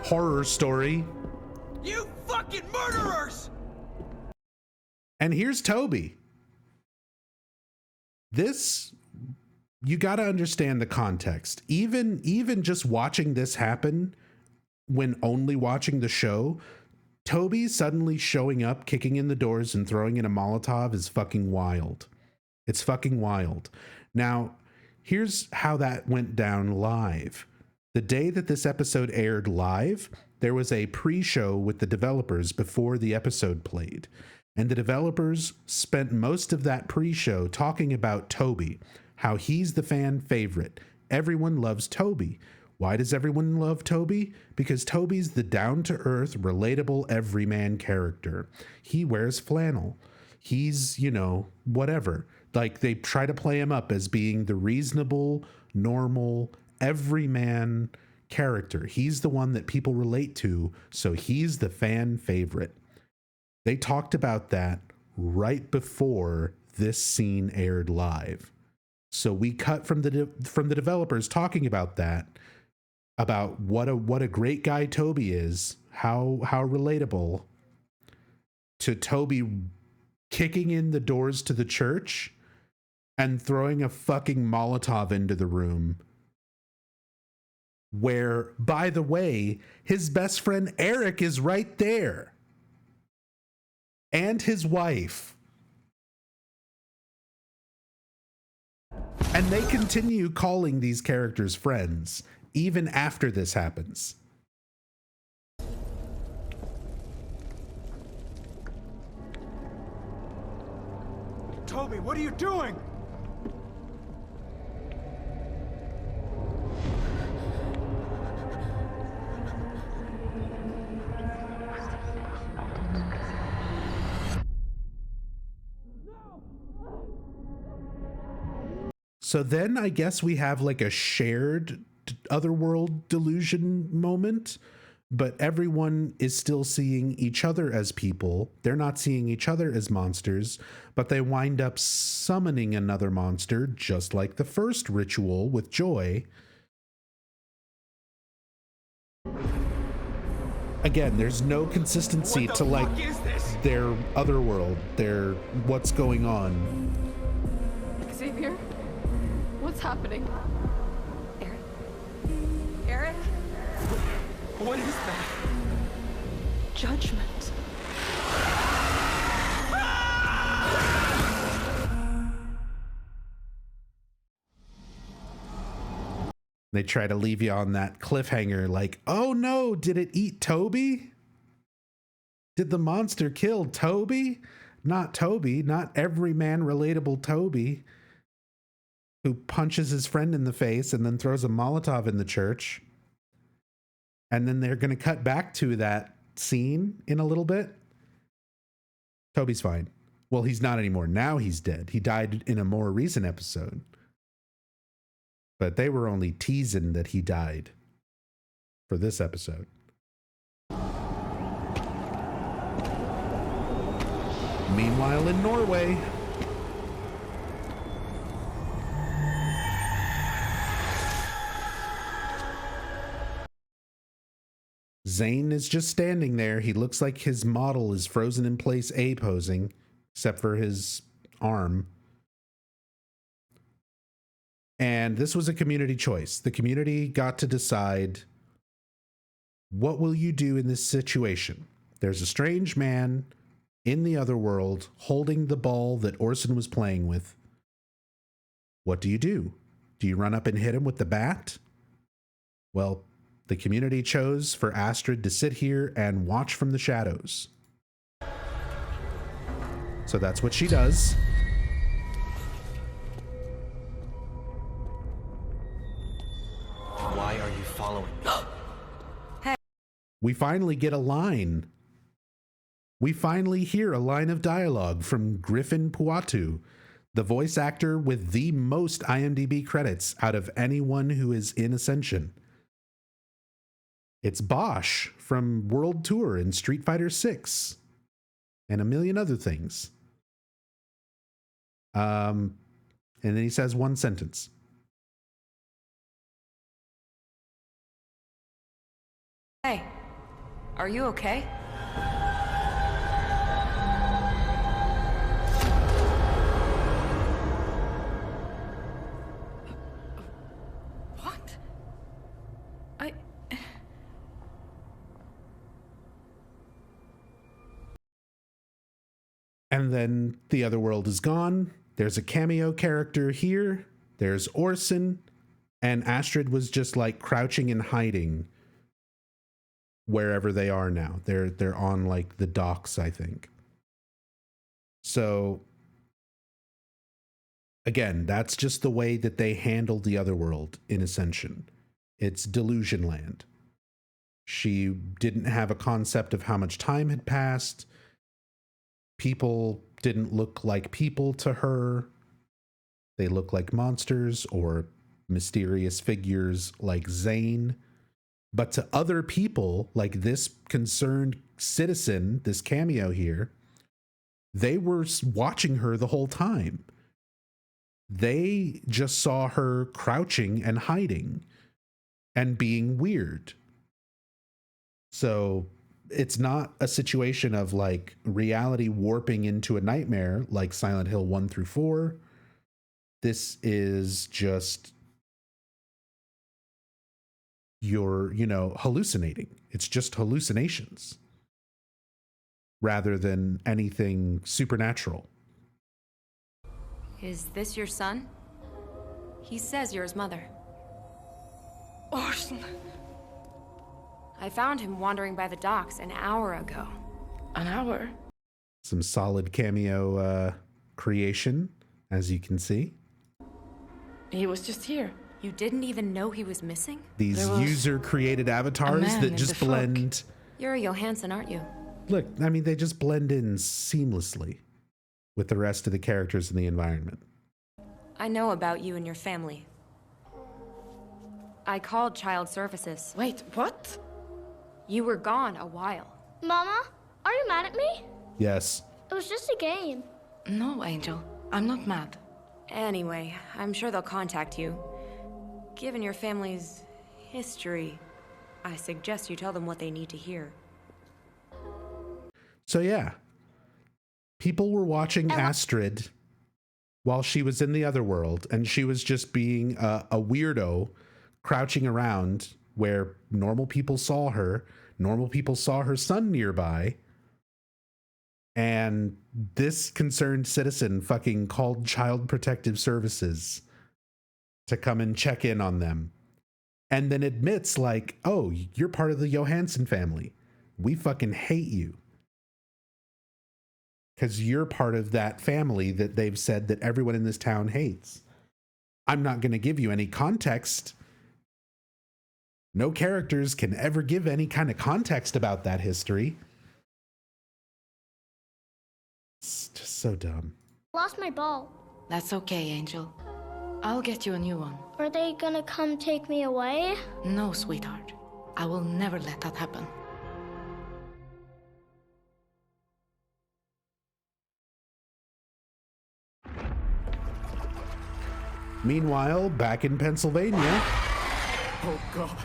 horror story. You fucking murderers! And here's Toby. This, you got to understand the context. Even just watching this happen, when only watching the show, Toby suddenly showing up, kicking in the doors and throwing in a Molotov is fucking wild. It's fucking wild. Now, here's how that went down live. The day that this episode aired live, there was a pre-show with the developers before the episode played. And the developers spent most of that pre-show talking about Toby, how he's the fan favorite. Everyone loves Toby. Why does everyone love Toby? Because Toby's the down-to-earth, relatable, everyman character. He wears flannel. He's, you know, whatever. Like, they try to play him up as being the reasonable, normal, everyman character. He's the one that people relate to, so he's the fan favorite. They talked about that right before this scene aired live. So we cut from the developers talking about that, about what a great guy Toby is, how relatable, to Toby kicking in the doors to the church and throwing a fucking Molotov into the room, where, by the way, his best friend Eric is right there. And his wife. And they continue calling these characters friends, even after this happens. Toby, what are you doing? So then I guess we have like a shared otherworld delusion moment, but everyone is still seeing each other as people. They're not seeing each other as monsters, but they wind up summoning another monster, just like the first ritual with Joy. Again, there's no consistency to like their otherworld, their what's going on. Xavier? What's happening? Eric? What is that? Judgment. They try to leave you on that cliffhanger like, oh no, did it eat Toby? Did the monster kill Toby? Not Toby, not every man relatable Toby, who punches his friend in the face and then throws a Molotov in the church. And then they're going to cut back to that scene in a little bit. Toby's fine. Well, he's not anymore. Now he's dead. He died in a more recent episode. But they were only teasing that he died for this episode. Meanwhile, in Norway, Zane is just standing there. He looks like his model is frozen in place, A posing, except for his arm. And this was a community choice. The community got to decide, what will you do in this situation? There's a strange man in the other world holding the ball that Orson was playing with. What do you do? Do you run up and hit him with the bat? Well, the community chose for Astrid to sit here and watch from the shadows. So that's what she does. Why are you following me? Hey. We finally get a line. We finally hear a line of dialogue from Griffin Puatu, the voice actor with the most IMDb credits out of anyone who is in Ascension. It's Bosch from World Tour and Street Fighter 6 and a million other things. And then he says one sentence. Hey, are you okay? What? And then the other world is gone. There's a cameo character here. There's Orson. And Astrid was just like crouching and hiding wherever they are now. They're on like the docks, I think. So again, that's just the way that they handled the other world in Ascension. It's delusion land. She didn't have a concept of how much time had passed. People didn't look like people to her. They looked like monsters or mysterious figures like Zane. But to other people, like this concerned citizen, this cameo here, they were watching her the whole time. They just saw her crouching and hiding and being weird. So it's not a situation of like reality warping into a nightmare like Silent Hill 1 through 4. This is just you're, hallucinating. It's just hallucinations rather than anything supernatural. Is this your son? He says you're his mother. Orson. I found him wandering by the docks an hour ago. An hour? Some solid cameo creation, as you can see. He was just here. You didn't even know he was missing? These user-created avatars that just blend. You're a Johansson, aren't you? Look, I mean, they just blend in seamlessly with the rest of the characters in the environment. I know about you and your family. I called Child Services. Wait, what? You were gone a while. Mama, are you mad at me? Yes. It was just a game. No, Angel. I'm not mad. Anyway, I'm sure they'll contact you. Given your family's history, I suggest you tell them what they need to hear. So yeah, people were watching Astrid while she was in the other world, and she was just being a weirdo crouching around where normal people saw her. Normal people saw her son nearby. And this concerned citizen fucking called Child Protective Services to come and check in on them. And then admits like, oh, you're part of the Johansson family. We fucking hate you. Because you're part of that family that they've said that everyone in this town hates. I'm not going to give you any context. No characters can ever give any kind of context about that history. It's just so dumb. Lost my ball. That's okay, Angel. I'll get you a new one. Are they gonna come take me away? No, sweetheart. I will never let that happen. Meanwhile, back in Pennsylvania. Oh, God.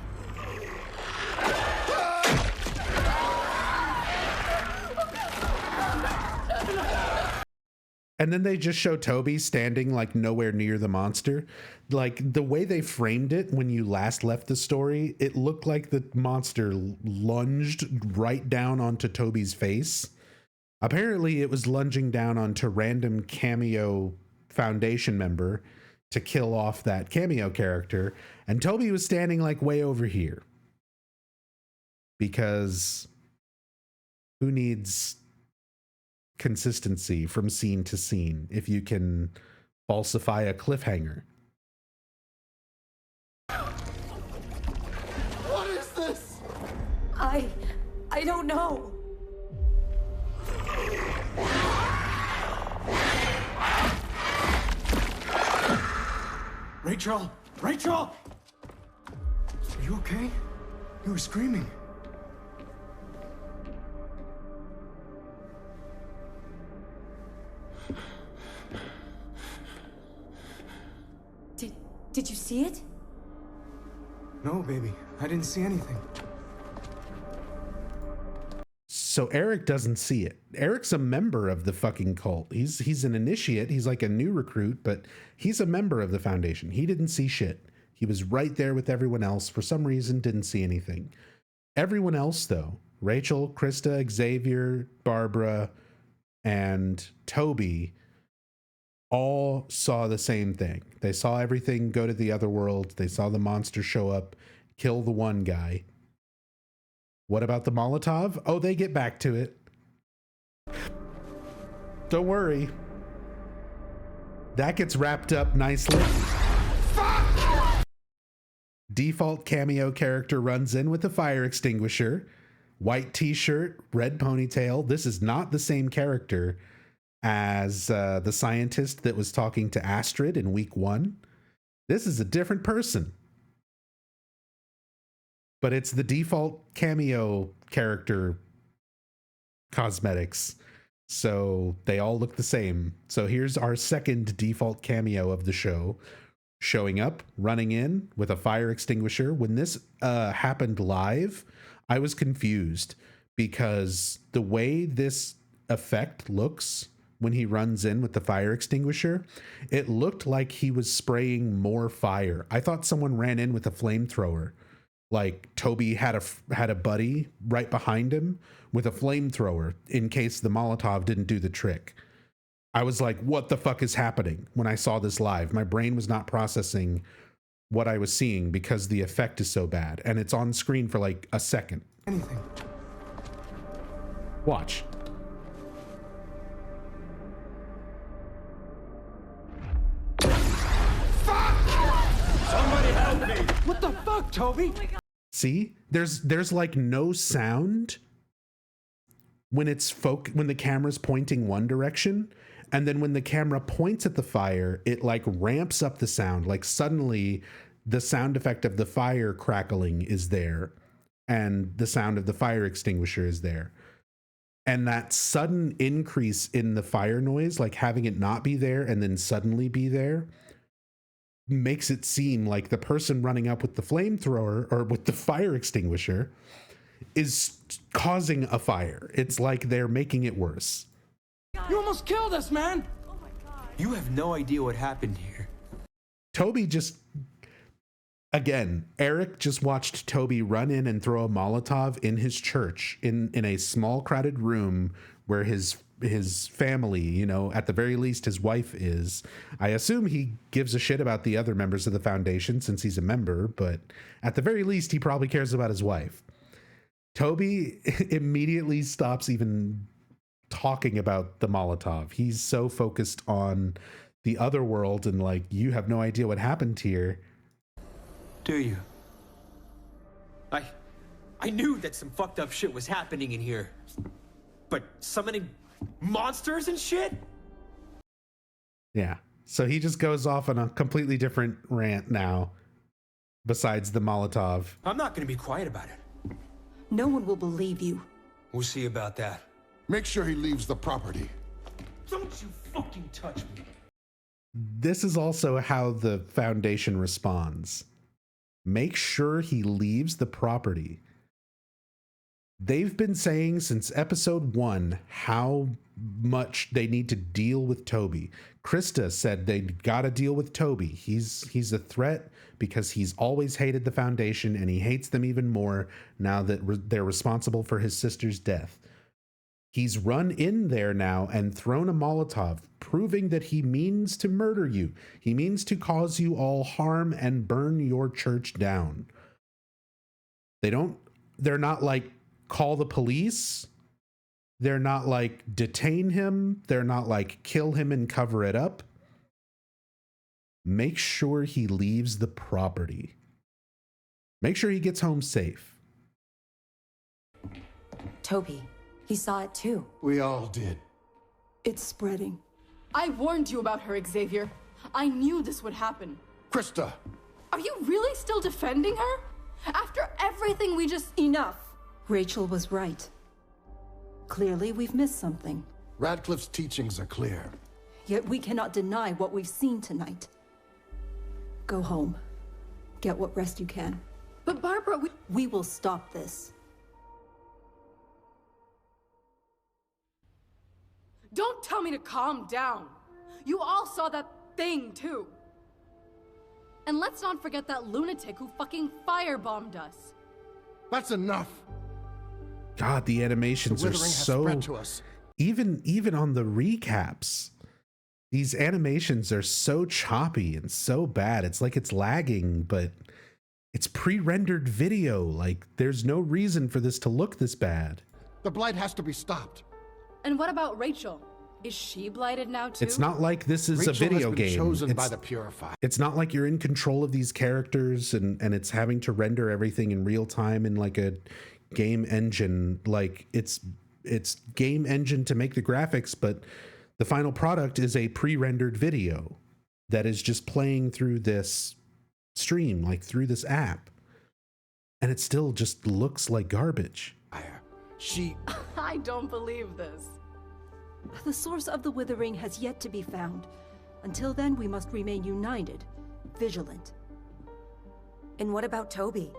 And then they just show Toby standing like nowhere near the monster. Like the way they framed it when you last left the story, it looked like the monster lunged right down onto Toby's face. Apparently it was lunging down onto random cameo Foundation member to kill off that cameo character. And Toby was standing like way over here. Because who needs consistency from scene to scene if you can falsify a cliffhanger? What is this? I don't know. Rachel! Rachel! Are you okay? You were screaming. Did you see it? No, baby. I didn't see anything. So Eric doesn't see it. Eric's a member of the fucking cult. He's an initiate. He's like a new recruit, but he's a member of the Foundation. He didn't see shit. He was right there with everyone else. For some reason, didn't see anything. Everyone else, though, Rachel, Krista, Xavier, Barbara, and Toby, all saw the same thing. They saw everything go to the other world. They saw the monster show up, kill the one guy. What about the Molotov? Oh, they get back to it. Don't worry. That gets wrapped up nicely. Default cameo character runs in with a fire extinguisher, white t-shirt, red ponytail. This is not the same character as the scientist that was talking to Astrid in week 1. This is a different person. But it's the default cameo character cosmetics. So they all look the same. So here's our second default cameo of the show. Showing up, running in with a fire extinguisher. When this happened live, I was confused because the way this effect looks when he runs in with the fire extinguisher, it looked like he was spraying more fire. I thought someone ran in with a flamethrower. Like Toby had a buddy right behind him with a flamethrower in case the Molotov didn't do the trick. I was like, what the fuck is happening when I saw this live? My brain was not processing what I was seeing because the effect is so bad. And it's on screen for like a second. Anything. Watch. Somebody help me! What the fuck, Toby? See? There's like no sound when when the camera's pointing one direction. And then when the camera points at the fire, it like ramps up the sound. Like suddenly the sound effect of the fire crackling is there and the sound of the fire extinguisher is there. And that sudden increase in the fire noise, like having it not be there and then suddenly be there, makes it seem like the person running up with the flamethrower or with the fire extinguisher is causing a fire. It's like they're making it worse. You almost killed us, man! Oh my God. You have no idea what happened here. Toby just... Again, Eric just watched Toby run in and throw a Molotov in his church in a small crowded room where his family, you know, at the very least his wife is. I assume he gives a shit about the other members of the Foundation since he's a member, but at the very least he probably cares about his wife. Toby immediately stops even talking about the Molotov. He's so focused on the other world and like, you have no idea what happened here. Do you? I knew that some fucked up shit was happening in here. But summoning monsters and shit? Yeah. So he just goes off on a completely different rant now, besides the Molotov. I'm not gonna be quiet about it. No one will believe you. We'll see about that. Make sure he leaves the property. Don't you fucking touch me. this is also how the Foundation responds. Make sure he leaves the property. They've been saying since episode 1 how much they need to deal with Toby. Krista said they gotta deal with Toby. He's a threat because he's always hated the Foundation, and he hates them even more now that they're responsible for his sister's death. He's run in there now and thrown a Molotov, proving that he means to murder you. He means to cause you all harm and burn your church down. They're not like, call the police. They're not like, detain him. They're not like, kill him and cover it up. Make sure he leaves the property. Make sure he gets home safe. Toby, he saw it too. We all did. It's spreading. I warned you about her, Xavier. I knew this would happen. Krista! Are you really still defending her? After everything we just... Enough! Rachel was right. Clearly, we've missed something. Radcliffe's teachings are clear. Yet we cannot deny what we've seen tonight. Go home. Get what rest you can. But Barbara, we will stop this. Don't tell me to calm down. You all saw that thing, too. And let's not forget that lunatic who fucking firebombed us. That's enough. God, the animations are so... to us. Even on the recaps, these animations are so choppy and so bad. It's like it's lagging, but it's pre-rendered video. Like, there's no reason for this to look this bad. The blight has to be stopped. And what about Rachel? Is she blighted now too? It's not like this is Rachel a video has been game. Chosen by the Purifier. It's not like you're in control of these characters and it's having to render everything in real time in like a game engine. Like it's game engine to make the graphics, but the final product is a pre-rendered video that is just playing through this stream, like through this app. And it still just looks like garbage. I don't believe this. The source of the withering has yet to be found. Until then, we must remain united, vigilant. And what about Toby?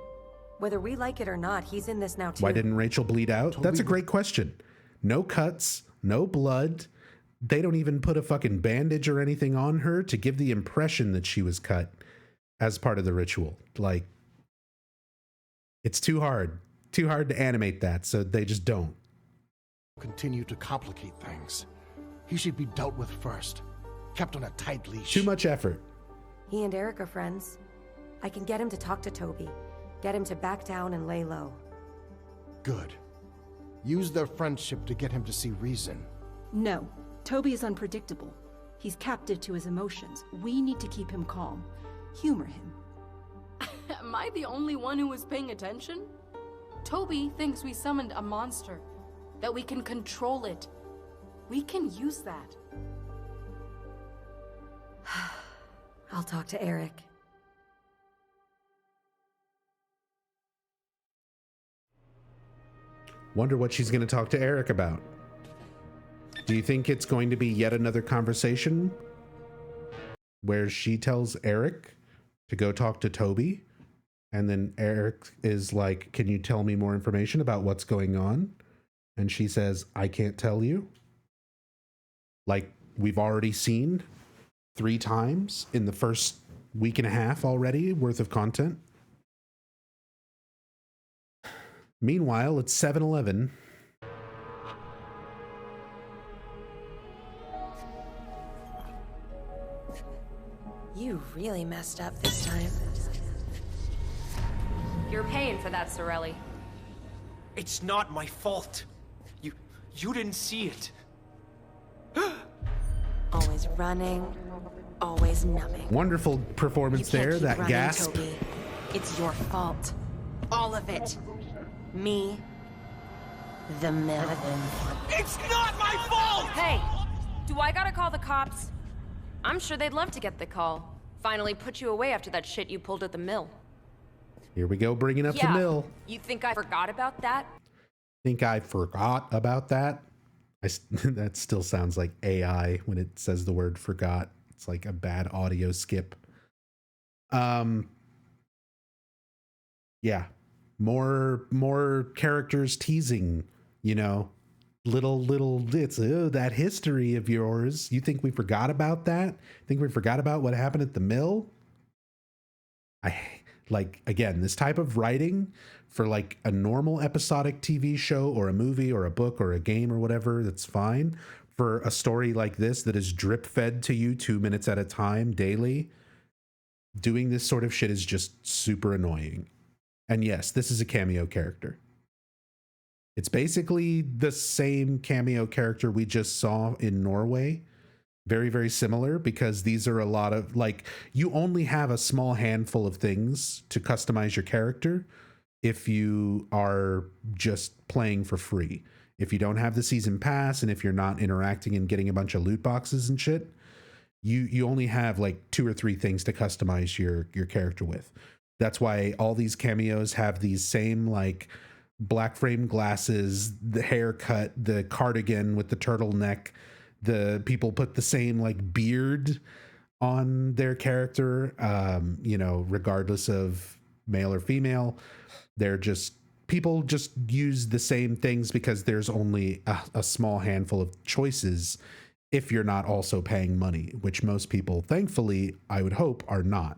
Whether we like it or not, he's in this now too. Why didn't Rachel bleed out? That's a great question. No cuts, no blood. They don't even put a fucking bandage or anything on her to give the impression that she was cut as part of the ritual. Like, it's too hard to animate that, so they just don't. Continue to complicate things. He should be dealt with first, kept on a tight leash. Too much effort. He and Eric are friends. I can get him to talk to Toby, get him to back down and lay low. Good. Use their friendship to get him to see reason. No, Toby is unpredictable. He's captive to his emotions. We need to keep him calm. Humor him. Am I the only one who was paying attention? Toby thinks we summoned a monster, that we can control it. We can use that. I'll talk to Eric. Wonder what she's going to talk to Eric about. Do you think it's going to be yet another conversation where she tells Eric to go talk to Toby? And then Eric is like, can you tell me more information about what's going on? And she says, I can't tell you. Like we've already seen 3 times in the first week and a half already worth of content. Meanwhile, it's 7-Eleven. You really messed up this time. You're paying for that, Sorelli. It's not my fault. You didn't see it. Always running, always numbing. Wonderful performance there, that running, gasp. Toby. It's your fault. All of it. Me. The mill. It's not my fault! Hey! Do I gotta call the cops? I'm sure they'd love to get the call. Finally put you away after that shit you pulled at the mill. Here we go, bringing up the mill. You think I forgot about that? Think I forgot about that? That still sounds like AI when it says the word forgot. It's like a bad audio skip. Yeah. More characters teasing, you know, little bits. That history of yours. You think we forgot about that? Think we forgot about what happened at the mill? Again, this type of writing for like a normal episodic TV show or a movie or a book or a game or whatever, that's fine. For a story like this that is drip fed to you 2 minutes at a time daily, doing this sort of shit is just super annoying. And yes, this is a cameo character. It's basically the same cameo character we just saw in Norway. Very, very similar, because these are a lot of, like, you only have a small handful of things to customize your character if you are just playing for free. If you don't have the season pass, and if you're not interacting and getting a bunch of loot boxes and shit, you only have like 2 or 3 things to customize your character with. That's why all these cameos have these same like black frame glasses, the haircut, the cardigan with the turtleneck. The people put the same like beard on their character, you know, regardless of male or female. They're just, people just use the same things because there's only a small handful of choices if you're not also paying money, which most people, thankfully, I would hope, are not.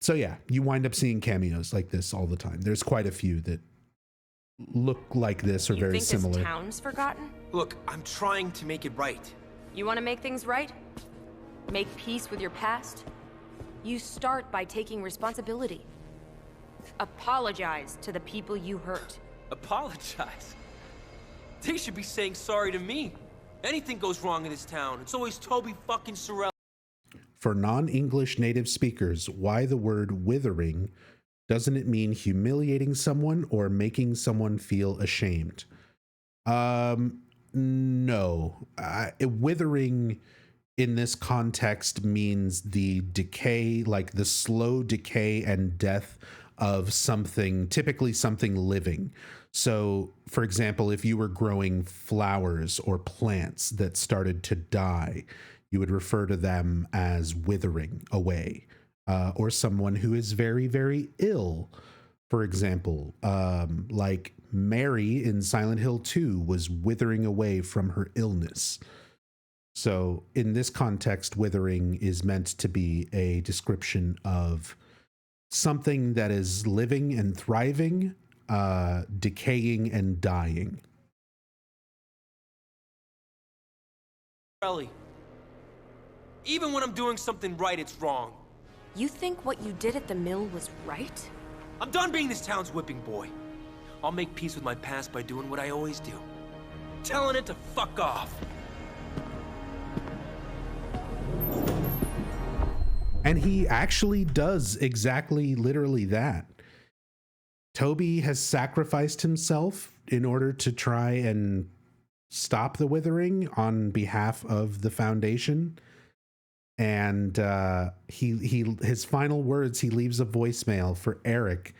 So yeah, you wind up seeing cameos like this all the time. There's quite a few that look like this or very similar. This town's forgotten? Look, I'm trying to make it right. You want to make things right? Make peace with your past? You start by taking responsibility. Apologize to the people you hurt. Apologize? They should be saying sorry to me. Anything goes wrong in this town, it's always Toby fucking Sorrell. For non-English native speakers, why the word withering? Doesn't it mean humiliating someone or making someone feel ashamed? No. Withering in this context means the decay, like the slow decay and death of something, typically something living. So, for example, if you were growing flowers or plants that started to die, you would refer to them as withering away. Or someone who is very, very ill. For example, like Mary in Silent Hill 2 was withering away from her illness. So in this context, withering is meant to be a description of something that is living and thriving, decaying and dying. Ellie, even when I'm doing something right, it's wrong. You think what you did at the mill was right? I'm done being this town's whipping boy. I'll make peace with my past by doing what I always do. Telling it to fuck off. And he actually does exactly literally that. Toby has sacrificed himself in order to try and stop the withering on behalf of the Foundation. And his final words, he leaves a voicemail for Eric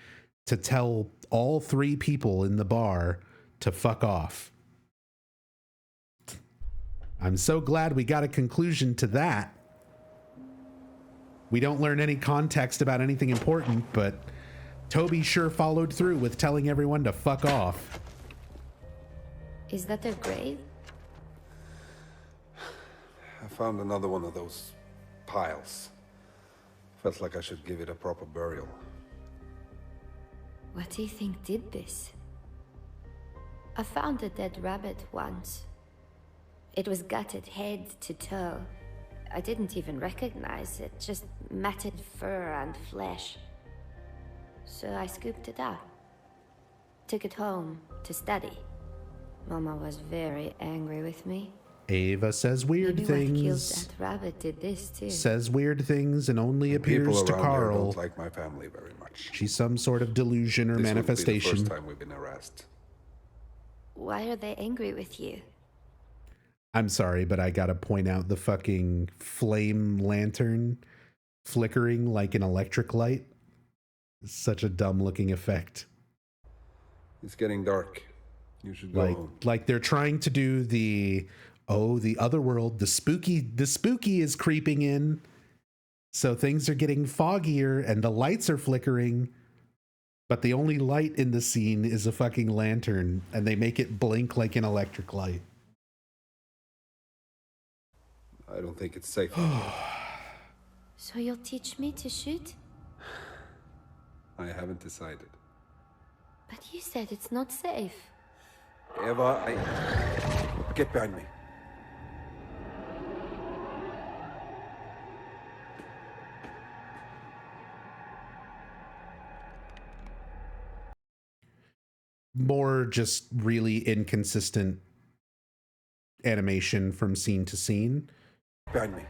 to tell all 3 people in the bar to fuck off. I'm so glad we got a conclusion to that. We don't learn any context about anything important, but Toby sure followed through with telling everyone to fuck off. Is that their grave? I found another one of those piles. Felt like I should give it a proper burial. What do you think did this? I found a dead rabbit once. It was gutted head to toe. I didn't even recognize it, just matted fur and flesh. So I scooped it up. Took it home to study. Mama was very angry with me. Ava says weird Maybe things. What killed that rabbit did this too. Says weird things and only appears to People around here Carl. don't like my family very much. She's some sort of delusion or This manifestation. would be the first time we've been harassed. Why are they angry with you? I'm sorry, but I gotta point out the fucking flame lantern flickering like an electric light. It's such a dumb looking effect. It's getting dark. You should go home. Like they're trying to do the, Oh, the other world, the spooky is creeping in. So things are getting foggier and the lights are flickering. But the only light in the scene is a fucking lantern, and they make it blink like an electric light. I don't think it's safe. So you'll teach me to shoot? I haven't decided. But you said it's not safe. Eva, get behind me. More just really inconsistent animation from scene to scene. Behind me.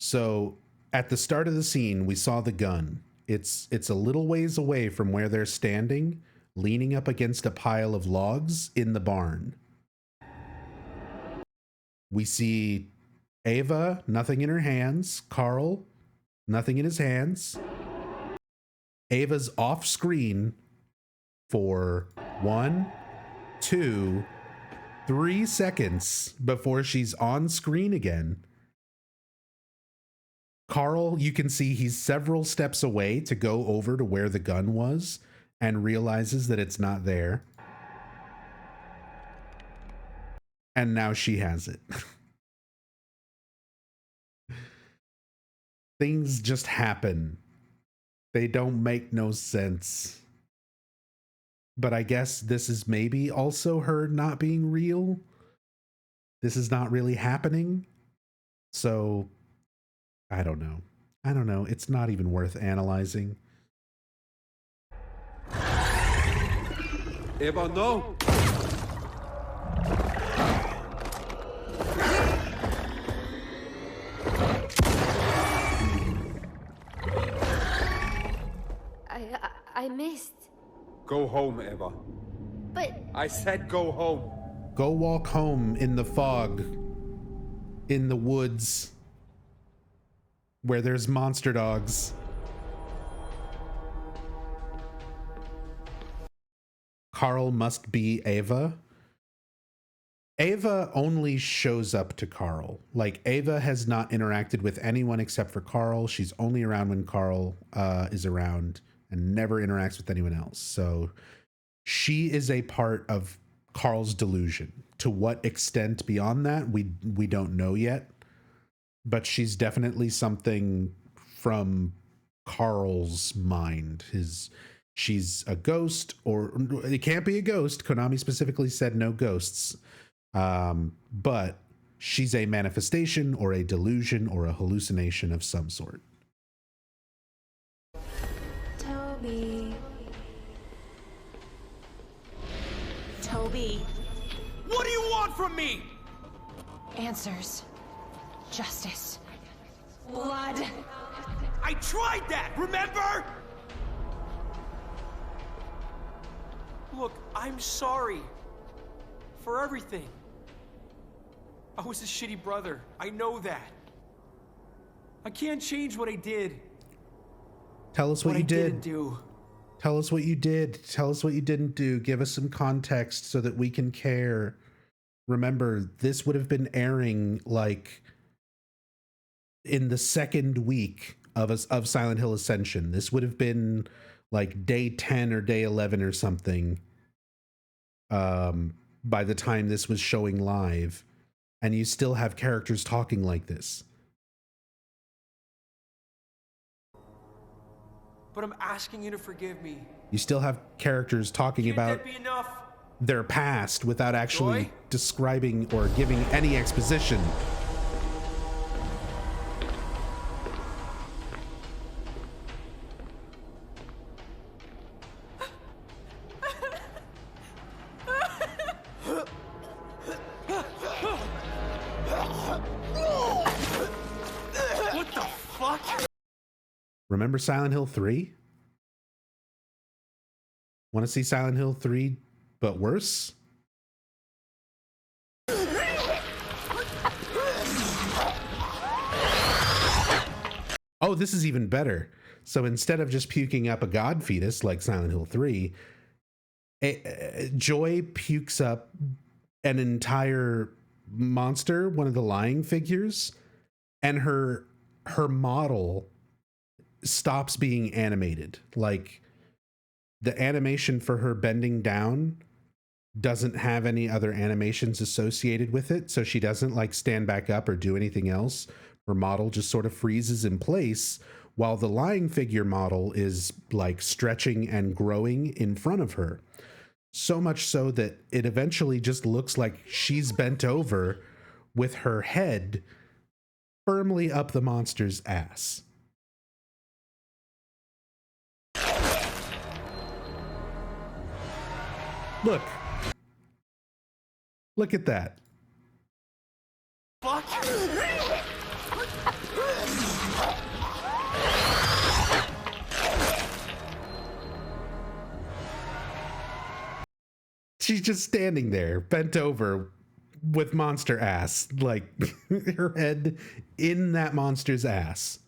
So at the start of the scene, we saw the gun. It's a little ways away from where they're standing, leaning up against a pile of logs in the barn. We see Ava, nothing in her hands. Carl, nothing in his hands. Ava's off screen for 1, 2, 3 seconds before she's on screen again. Carl, you can see he's several steps away to go over to where the gun was and realizes that it's not there. And now she has it. Things just happen. They don't make no sense. But I guess this is maybe also her not being real. This is not really happening. So I don't know. I don't know. It's not even worth analyzing. Eva, no! I missed. Go home, Eva. But I said go home. Go walk home in the fog, in the woods, where there's monster dogs. Carl must be Ava. Ava only shows up to Carl. Like, Ava has not interacted with anyone except for Carl. She's only around when Carl is around and never interacts with anyone else. So she is a part of Carl's delusion. To what extent beyond that, we don't know yet. But she's definitely something from Carl's mind. She's a ghost, or it can't be a ghost. Konami specifically said no ghosts. But she's a manifestation or a delusion or a hallucination of some sort. Toby. Toby. What do you want from me? Answers. Justice. Blood. I tried that, remember? Look, I'm sorry. For everything. I was a shitty brother. I know that. I can't change what I did. Tell us what you did. Didn't do. Tell us what you did. Tell us what you didn't do. Give us some context so that we can care. Remember, this would have been airing like in the second week of Silent Hill Ascension. This would have been like day 10 or day 11 or something. By the time this was showing live, and you still have characters talking like this. But I'm asking you to forgive me. You still have characters talking about Can't that be enough? their past without actually Joy? describing or giving any exposition. What the fuck? Remember Silent Hill 3? Want to see Silent Hill 3 but worse? Oh, this is even better. So instead of just puking up a god fetus like Silent Hill 3, Joy pukes up an entire monster, one of the lying figures, and her model stops being animated. Like, the animation for her bending down doesn't have any other animations associated with it, so she doesn't like stand back up or do anything else. Her model just sort of freezes in place, while the lying figure model is like stretching and growing in front of her. So much so that it eventually just looks like she's bent over with her head firmly up the monster's ass. Look at that. Fuck! She's just standing there, bent over with monster ass, like her head in that monster's ass.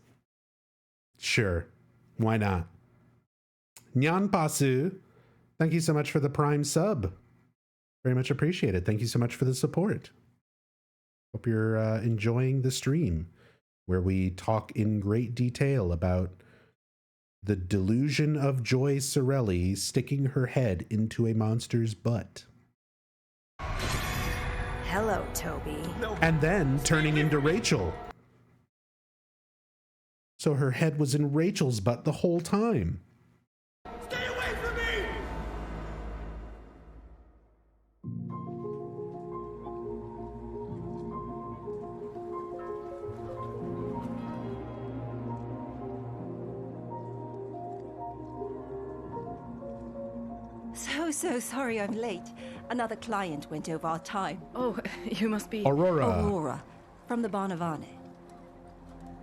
Sure, why not? Nyan Pasu, thank you so much for the Prime sub. Very much appreciated. Thank you so much for the support. Hope you're enjoying the stream where we talk in great detail about the delusion of Joy Sorelli sticking her head into a monster's butt. Hello, Toby. And then turning into Rachel. So her head was in Rachel's butt the whole time. Stay away from me! So sorry I'm late. Another client went over our time. Oh, you must be... Aurora, from the Barnavane.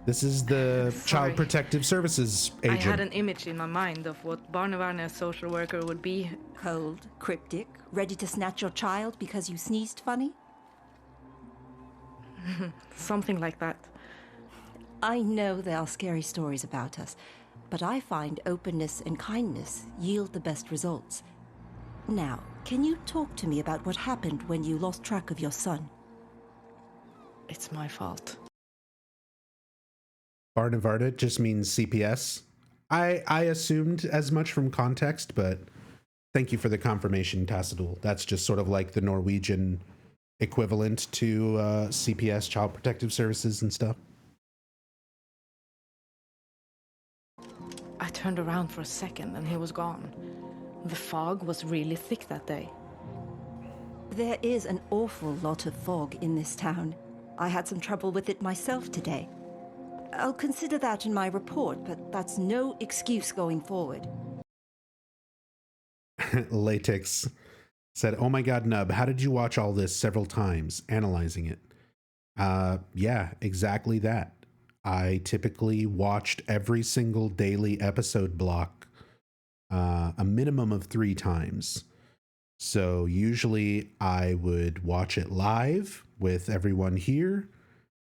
This is the Sorry. Child Protective Services agent. I had an image in my mind of what Barnavane social worker would be. Cold, cryptic, ready to snatch your child because you sneezed funny? Something like that. I know there are scary stories about us, but I find openness and kindness yield the best results. Now, can you talk to me about what happened when you lost track of your son? It's my fault. Barnavarda just means CPS. I assumed as much from context, but thank you for the confirmation, Tassadul. That's just sort of like the Norwegian equivalent to CPS, Child Protective Services and stuff. I turned around for a second and he was gone. The fog was really thick that day. There is an awful lot of fog in this town. I had some trouble with it myself today. I'll consider that in my report, but that's no excuse going forward. Latex said, "Oh my God, Nub, how did you watch all this several times, analyzing it?" Yeah, exactly that. I typically watched every single daily episode block a minimum of 3 times. So usually I would watch it live with everyone here.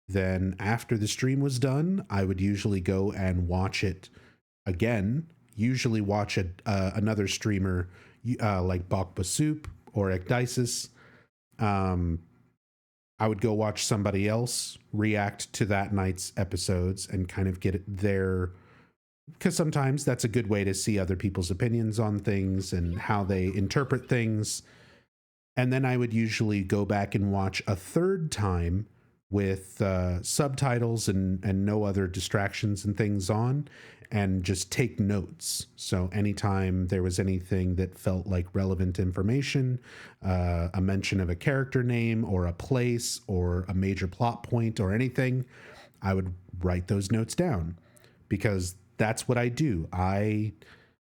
Then after the stream was done, I would usually go and watch it again. Usually watch another streamer like Bokba Soup or Ekdisis. I would go watch somebody else react to that night's episodes and kind of get their... Because sometimes that's a good way to see other people's opinions on things and how they interpret things. And then I would usually go back and watch a third time with subtitles and no other distractions and things on, and just take notes. So anytime there was anything that felt like relevant information, a mention of a character name or a place or a major plot point or anything, I would write those notes down, because that's what I do. I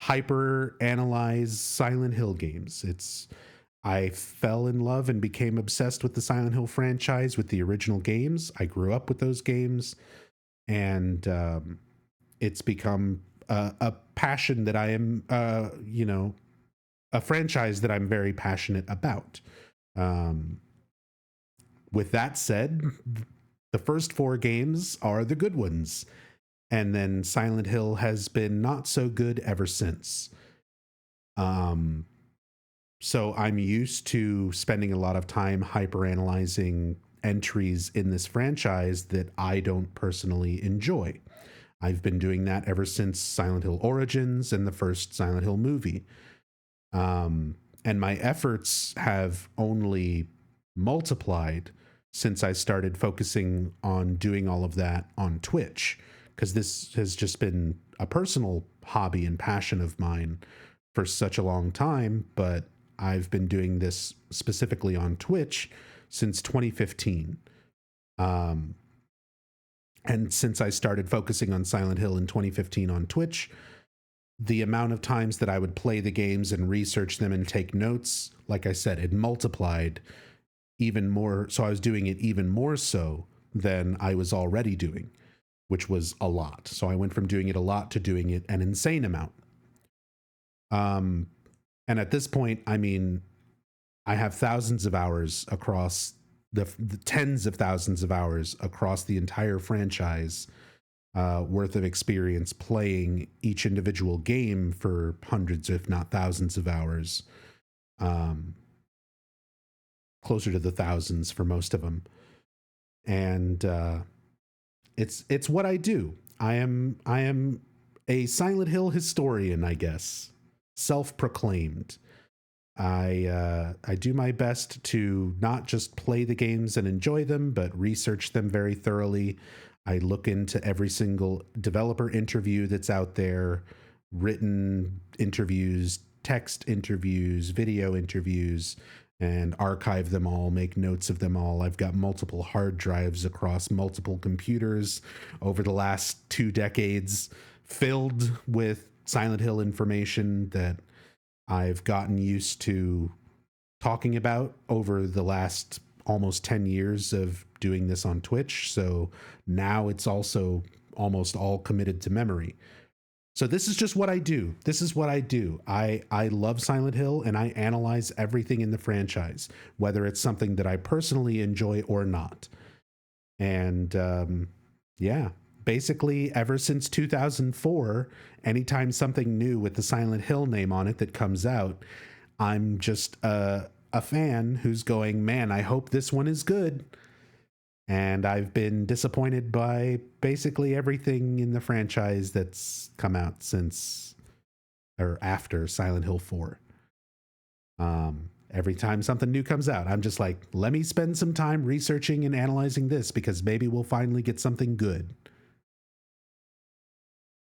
hyper analyze Silent Hill games. I fell in love and became obsessed with the Silent Hill franchise with the original games. I grew up with those games, and it's become a passion that I am, a franchise that I'm very passionate about. With that said, the first 4 games are the good ones. And then Silent Hill has been not so good ever since. So I'm used to spending a lot of time hyper-analyzing entries in this franchise that I don't personally enjoy. I've been doing that ever since Silent Hill Origins and the first Silent Hill movie. And my efforts have only multiplied since I started focusing on doing all of that on Twitch, because this has just been a personal hobby and passion of mine for such a long time, but I've been doing this specifically on Twitch since 2015. And since I started focusing on Silent Hill in 2015 on Twitch, the amount of times that I would play the games and research them and take notes, like I said, it multiplied even more. So I was doing it even more so than I was already doing, which was a lot. So I went from doing it a lot to doing it an insane amount. And at this point, I mean, I have thousands of hours across the tens of thousands of hours across the entire franchise worth of experience playing each individual game for hundreds, if not thousands of hours. Closer to the thousands for most of them. And it's what I do. I am a Silent Hill historian, I guess. Self-proclaimed. I do my best to not just play the games and enjoy them, but research them very thoroughly. I look into every single developer interview that's out there, written interviews, text interviews, video interviews, and archive them all, make notes of them all. I've got multiple hard drives across multiple computers over the last 2 decades filled with Silent Hill information that I've gotten used to talking about over the last almost 10 years of doing this on Twitch. So now it's also almost all committed to memory. So this is just what I do. This is what I do. I love Silent Hill, and I analyze everything in the franchise, whether it's something that I personally enjoy or not. And yeah, basically ever since 2004, anytime something new with the Silent Hill name on it that comes out, I'm just a fan who's going, man, I hope this one is good. And I've been disappointed by basically everything in the franchise that's come out since or after Silent Hill 4. Every time something new comes out, I'm just like, let me spend some time researching and analyzing this because maybe we'll finally get something good.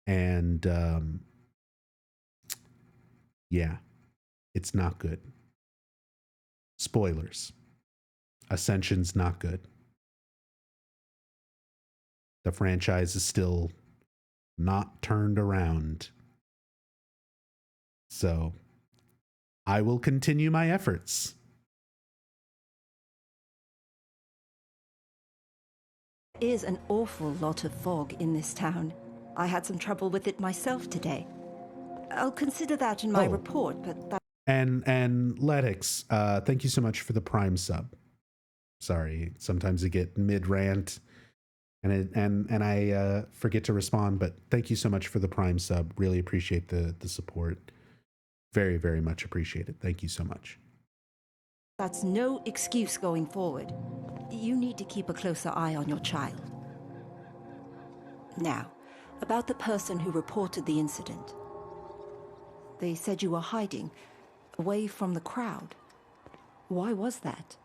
And yeah, it's not good. Spoilers. Ascension's not good. The franchise is still not turned around. So I will continue my efforts. There is an awful lot of fog in this town. I had some trouble with it myself today. I'll consider that in my report, but that... And Letix, thank you so much for the Prime sub. Sorry, sometimes I get mid-rant and I forget to respond, but thank you so much for the Prime sub. Really appreciate the support. Very, very much appreciated. Thank you so much. That's no excuse going forward. You need to keep a closer eye on your child. Now, about the person who reported the incident. They said you were hiding, away from the crowd. Why was that?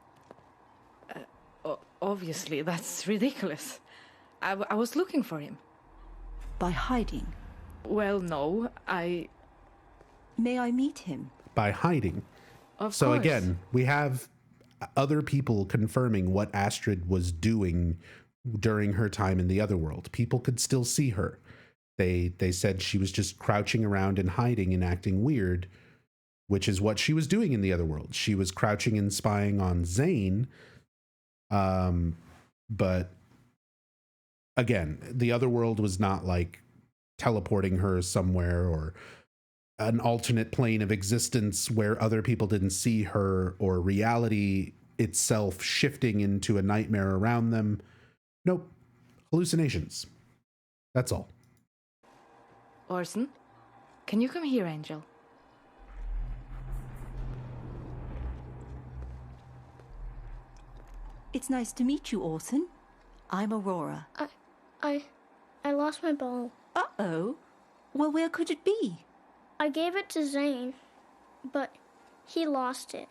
Obviously, that's ridiculous. I was looking for him. By hiding? Well, no, May I meet him? By hiding. Of so course. Again, we have other people confirming what Astrid was doing during her time in the other world. People could still see her. They said she was just crouching around and hiding and acting weird, which is what she was doing in the other world. She was crouching and spying on Zane. But again, the other world was not like teleporting her somewhere or an alternate plane of existence where other people didn't see her, or reality itself shifting into a nightmare around them. Nope. Hallucinations. That's all. Orson, can you come here, Angel? It's nice to meet you, Orson. I'm Aurora. I lost my ball. Uh-oh. Well, where could it be? I gave it to Zane, but he lost it.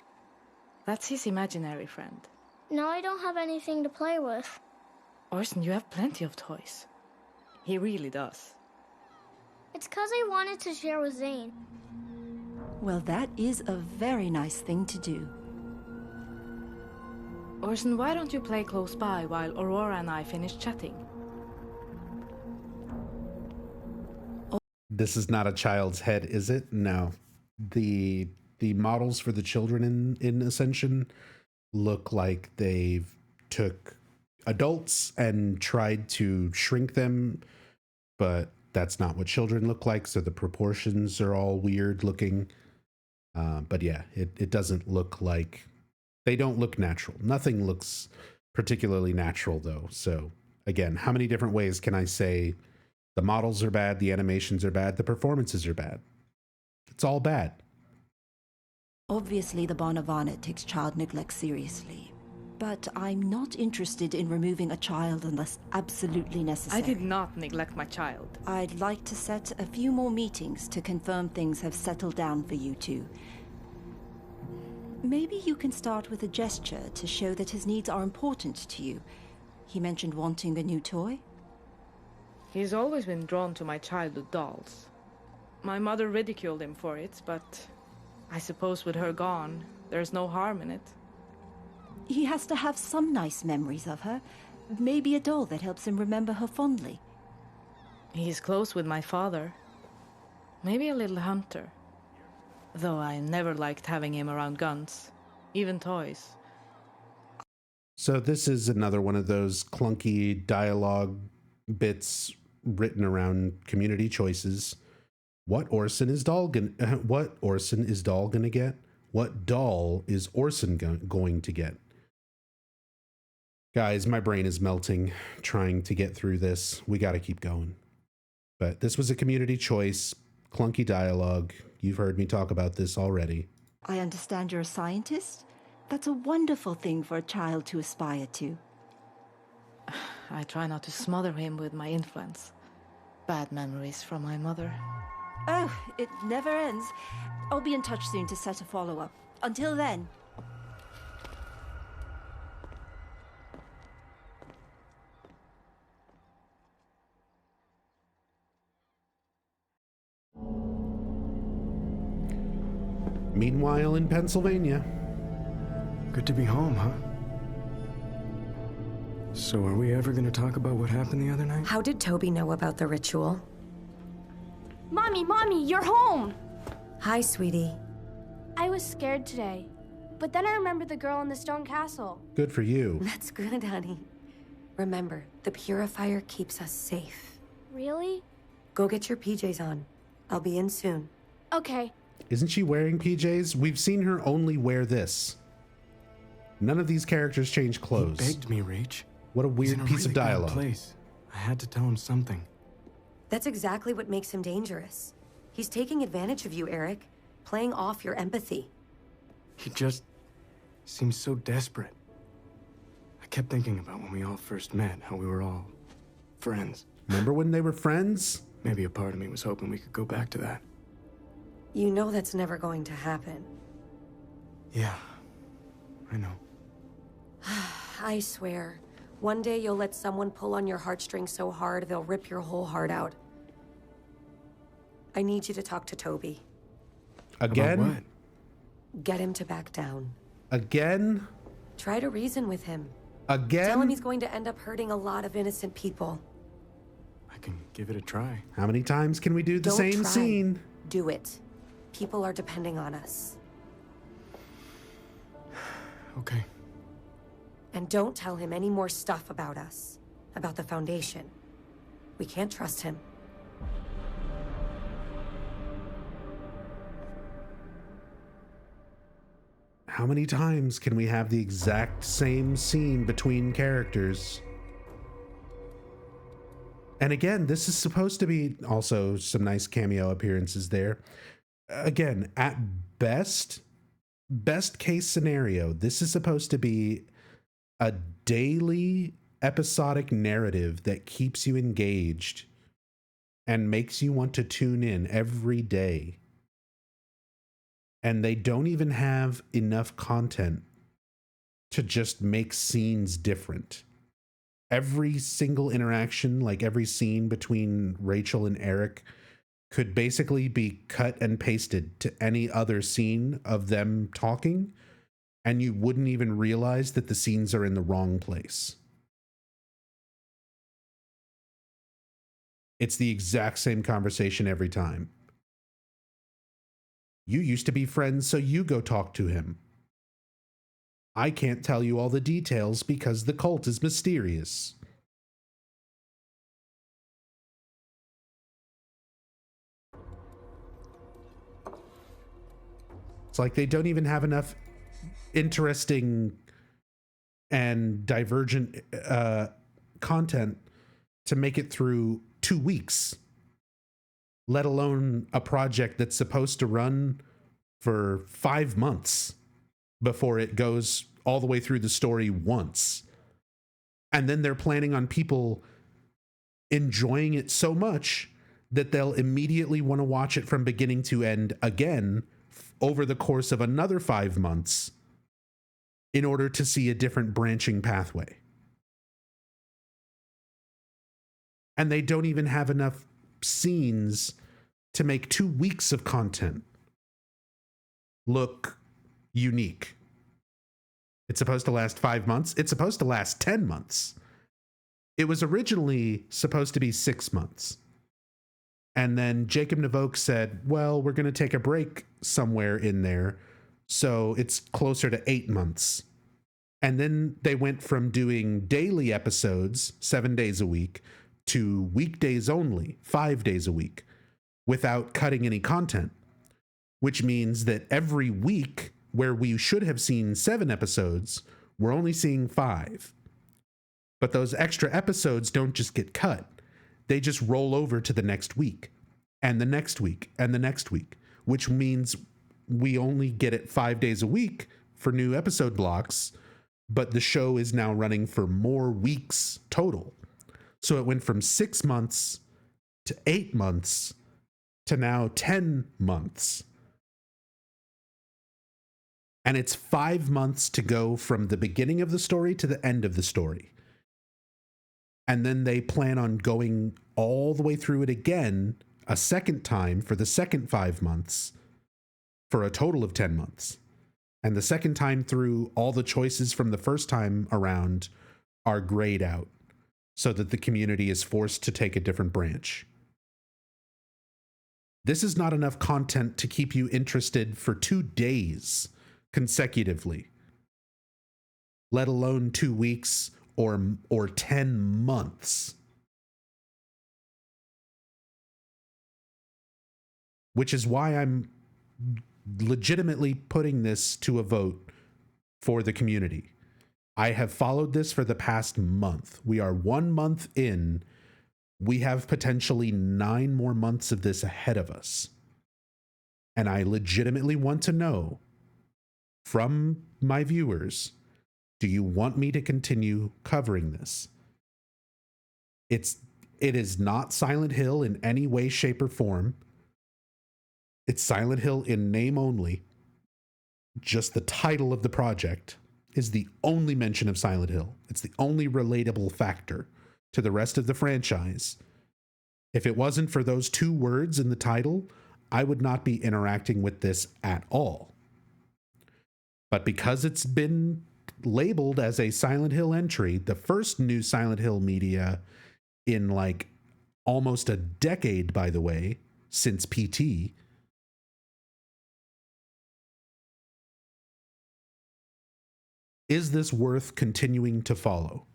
That's his imaginary friend. Now I don't have anything to play with. Orson, you have plenty of toys. He really does. It's 'cause I wanted to share with Zane. Well, that is a very nice thing to do. Orson, why don't you play close by while Aurora and I finish chatting? This is not a child's head, is it? No. The models for the children in Ascension look like they've took adults and tried to shrink them, but that's not what children look like, so the proportions are all weird looking. But yeah, it doesn't look like, they don't look natural. Nothing looks particularly natural though. So again, how many different ways can I say the models are bad, the animations are bad, the performances are bad? It's all bad. Obviously, the Bonavana takes child neglect seriously. But I'm not interested in removing a child unless absolutely necessary. I did not neglect my child. I'd like to set a few more meetings to confirm things have settled down for you two. Maybe you can start with a gesture to show that his needs are important to you. He mentioned wanting a new toy. He's always been drawn to my childhood dolls. My mother ridiculed him for it, but I suppose with her gone, there's no harm in it. He has to have some nice memories of her. Maybe a doll that helps him remember her fondly. He's close with my father. Maybe a little hunter. Though I never liked having him around guns, even toys. So this is another one of those clunky dialogue bits written around community choices. What Orson is Doll gonna get? What doll is Orson going to get? Guys, my brain is melting trying to get through this. We got to keep going. But this was a community choice, clunky dialogue. You've heard me talk about this already. I understand you're a scientist? That's a wonderful thing for a child to aspire to. I try not to smother him with my influence. Bad memories from my mother. Oh, it never ends. I'll be in touch soon to set a follow-up. Until then. Meanwhile, in Pennsylvania. Good to be home, huh? So are we ever gonna talk about what happened the other night? How did Toby know about the ritual? Mommy, you're home! Hi, sweetie. I was scared today, but then I remembered the girl in the stone castle. Good for you. That's good, honey. Remember, the purifier keeps us safe. Really? Go get your PJs on. I'll be in soon. Okay. Isn't she wearing PJs? We've seen her only wear this. None of these characters change clothes. He begged me, Rach. What a weird piece of dialogue. Place. I had to tell him something. That's exactly what makes him dangerous. He's taking advantage of you, Eric. Playing off your empathy. He just seems so desperate. I kept thinking about when we all first met, how we were all friends. Remember when they were friends? Maybe a part of me was hoping we could go back to that. You know that's never going to happen. Yeah, I know. I swear, one day you'll let someone pull on your heartstrings so hard they'll rip your whole heart out. I need you to talk to Toby. Again? About what? Get him to back down. Again? Try to reason with him. Again? Tell him he's going to end up hurting a lot of innocent people. I can give it a try. How many times can we do the Don't same try. scene? Do it. People are depending on us. Okay. And don't tell him any more stuff about us. About the Foundation. We can't trust him. How many times can we have the exact same scene between characters? And again, this is supposed to be also some nice cameo appearances there. Again, at best case scenario, this is supposed to be a daily episodic narrative that keeps you engaged and makes you want to tune in every day. And they don't even have enough content to just make scenes different. Every single interaction, like every scene between Rachel and Eric, could basically be cut and pasted to any other scene of them talking, and you wouldn't even realize that the scenes are in the wrong place. It's the exact same conversation every time. You used to be friends, so you go talk to him. I can't tell you all the details because the cult is mysterious. It's like they don't even have enough interesting and divergent content to make it through 2 weeks, let alone a project that's supposed to run for 5 months before it goes all the way through the story once. And then they're planning on people enjoying it so much that they'll immediately want to watch it from beginning to end again over the course of another 5 months in order to see a different branching pathway. And they don't even have enough scenes to make 2 weeks of content look unique. It's supposed to last 5 months. It's supposed to last 10 months. It was originally supposed to be 6 months. And then Jacob Navoke said, well, we're going to take a break somewhere in there, so it's closer to 8 months. And then they went from doing daily episodes, 7 days a week, to weekdays only, 5 days a week, without cutting any content. Which means that every week, where we should have seen 7 episodes, we're only seeing 5. But those extra episodes don't just get cut. They just roll over to the next week, and the next week, and the next week, which means we only get it 5 days a week for new episode blocks, but the show is now running for more weeks total. So it went from 6 months to 8 months to now 10 months. And it's 5 months to go from the beginning of the story to the end of the story. And then they plan on going all the way through it again a second time for the second 5 months for a total of 10 months. And the second time through, all the choices from the first time around are grayed out so that the community is forced to take a different branch. This is not enough content to keep you interested for 2 days consecutively, let alone 2 weeks or 10 months. Which is why I'm legitimately putting this to a vote for the community. I have followed this for the past month. We are 1 month in. We have potentially 9 more months of this ahead of us. And I legitimately want to know from my viewers, do you want me to continue covering this? It is not Silent Hill in any way, shape, or form. It's Silent Hill in name only. Just the title of the project is the only mention of Silent Hill. It's the only relatable factor to the rest of the franchise. If it wasn't for those 2 words in the title, I would not be interacting with this at all. But because it's been labeled as a Silent Hill entry, the first new Silent Hill media in like almost a decade, by the way, since PT, is this worth continuing to follow?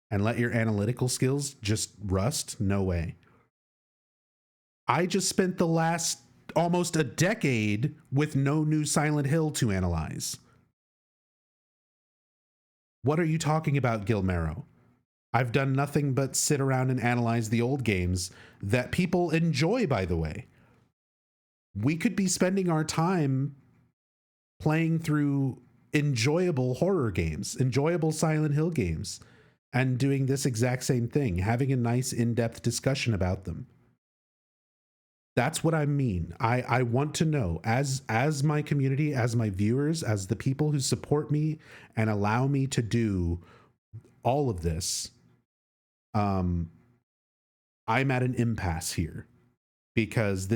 And let your analytical skills just rust? No way. I just spent the last almost a decade with no new Silent Hill to analyze. What are you talking about, Gilmero? I've done nothing but sit around and analyze the old games that people enjoy, by the way. We could be spending our time playing through enjoyable horror games, enjoyable Silent Hill games, and doing this exact same thing, having a nice in-depth discussion about them. That's what I mean. I want to know, as my community, as my viewers, as the people who support me and allow me to do all of this, I'm at an impasse here, because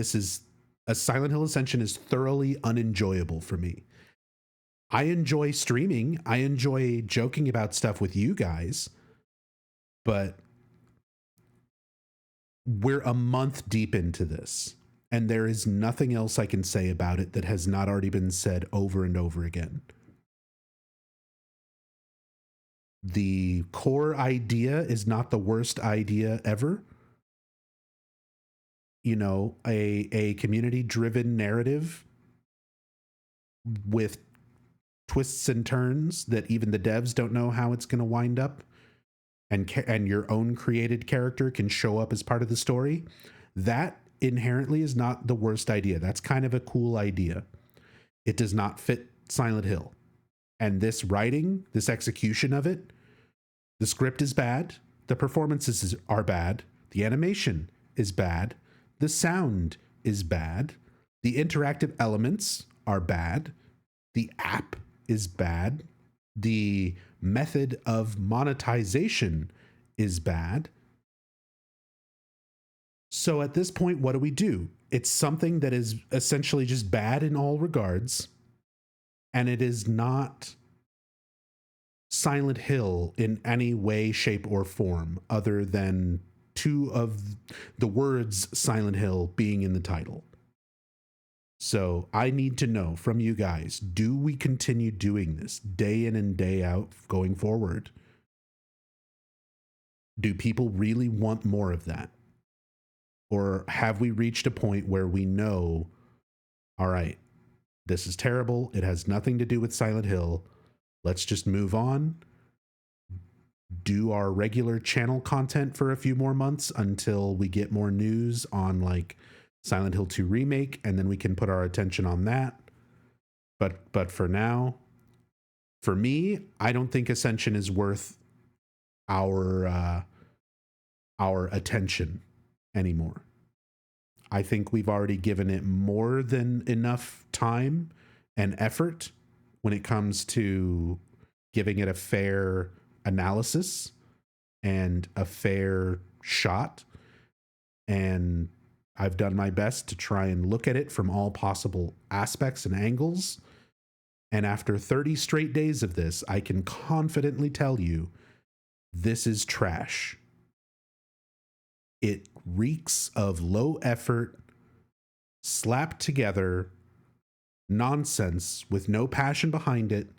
Silent Hill Ascension is thoroughly unenjoyable for me. I enjoy streaming. I enjoy joking about stuff with you guys, but we're a month deep into this, and there is nothing else I can say about it that has not already been said over and over again. The core idea is not the worst idea ever. You know, a community-driven narrative with twists and turns that even the devs don't know how it's going to wind up, and your own created character can show up as part of the story. That inherently is not the worst idea. That's kind of a cool idea. It does not fit Silent Hill. And this writing, this execution of it, the script is bad. The performances are bad. The animation is bad. The sound is bad. The interactive elements are bad. The app is bad. The method of monetization is bad. So at this point, what do? It's something that is essentially just bad in all regards, and it is not Silent Hill in any way, shape, or form other than two of the words Silent Hill being in the title. So I need to know from you guys, do we continue doing this day in and day out going forward? Do people really want more of that? Or have we reached a point where we know, all right, this is terrible. It has nothing to do with Silent Hill. Let's just move on. Do our regular channel content for a few more months until we get more news on like Silent Hill 2 Remake, and then we can put our attention on that. But for now, for me, I don't think Ascension is worth our attention anymore. I think we've already given it more than enough time and effort when it comes to giving it a fair analysis and a fair shot. And I've done my best to try and look at it from all possible aspects and angles. And after 30 straight days of this, I can confidently tell you this is trash. It reeks of low effort, slapped together nonsense with no passion behind it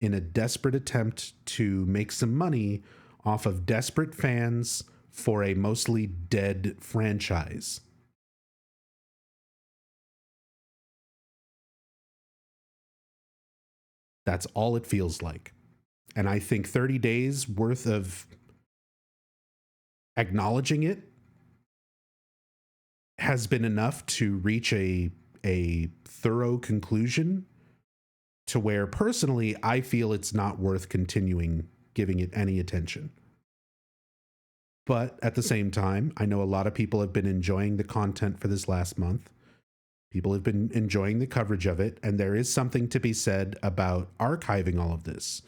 in a desperate attempt to make some money off of desperate fans for a mostly dead franchise. That's all it feels like. And I think 30 days worth of acknowledging it has been enough to reach a thorough conclusion to where personally I feel it's not worth continuing giving it any attention. But at the same time, I know a lot of people have been enjoying the content for this last month. People have been enjoying the coverage of it, and there is something to be said about archiving all of this,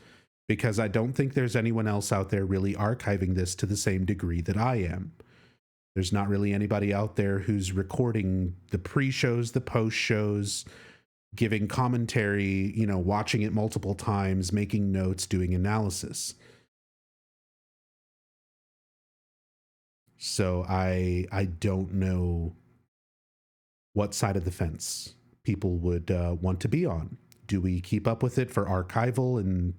because I don't think there's anyone else out there really archiving this to the same degree that I am. There's not really anybody out there who's recording the pre-shows, the post-shows, giving commentary, you know, watching it multiple times, making notes, doing analysis. So I don't know what side of the fence people would want to be on. Do we keep up with it for archival and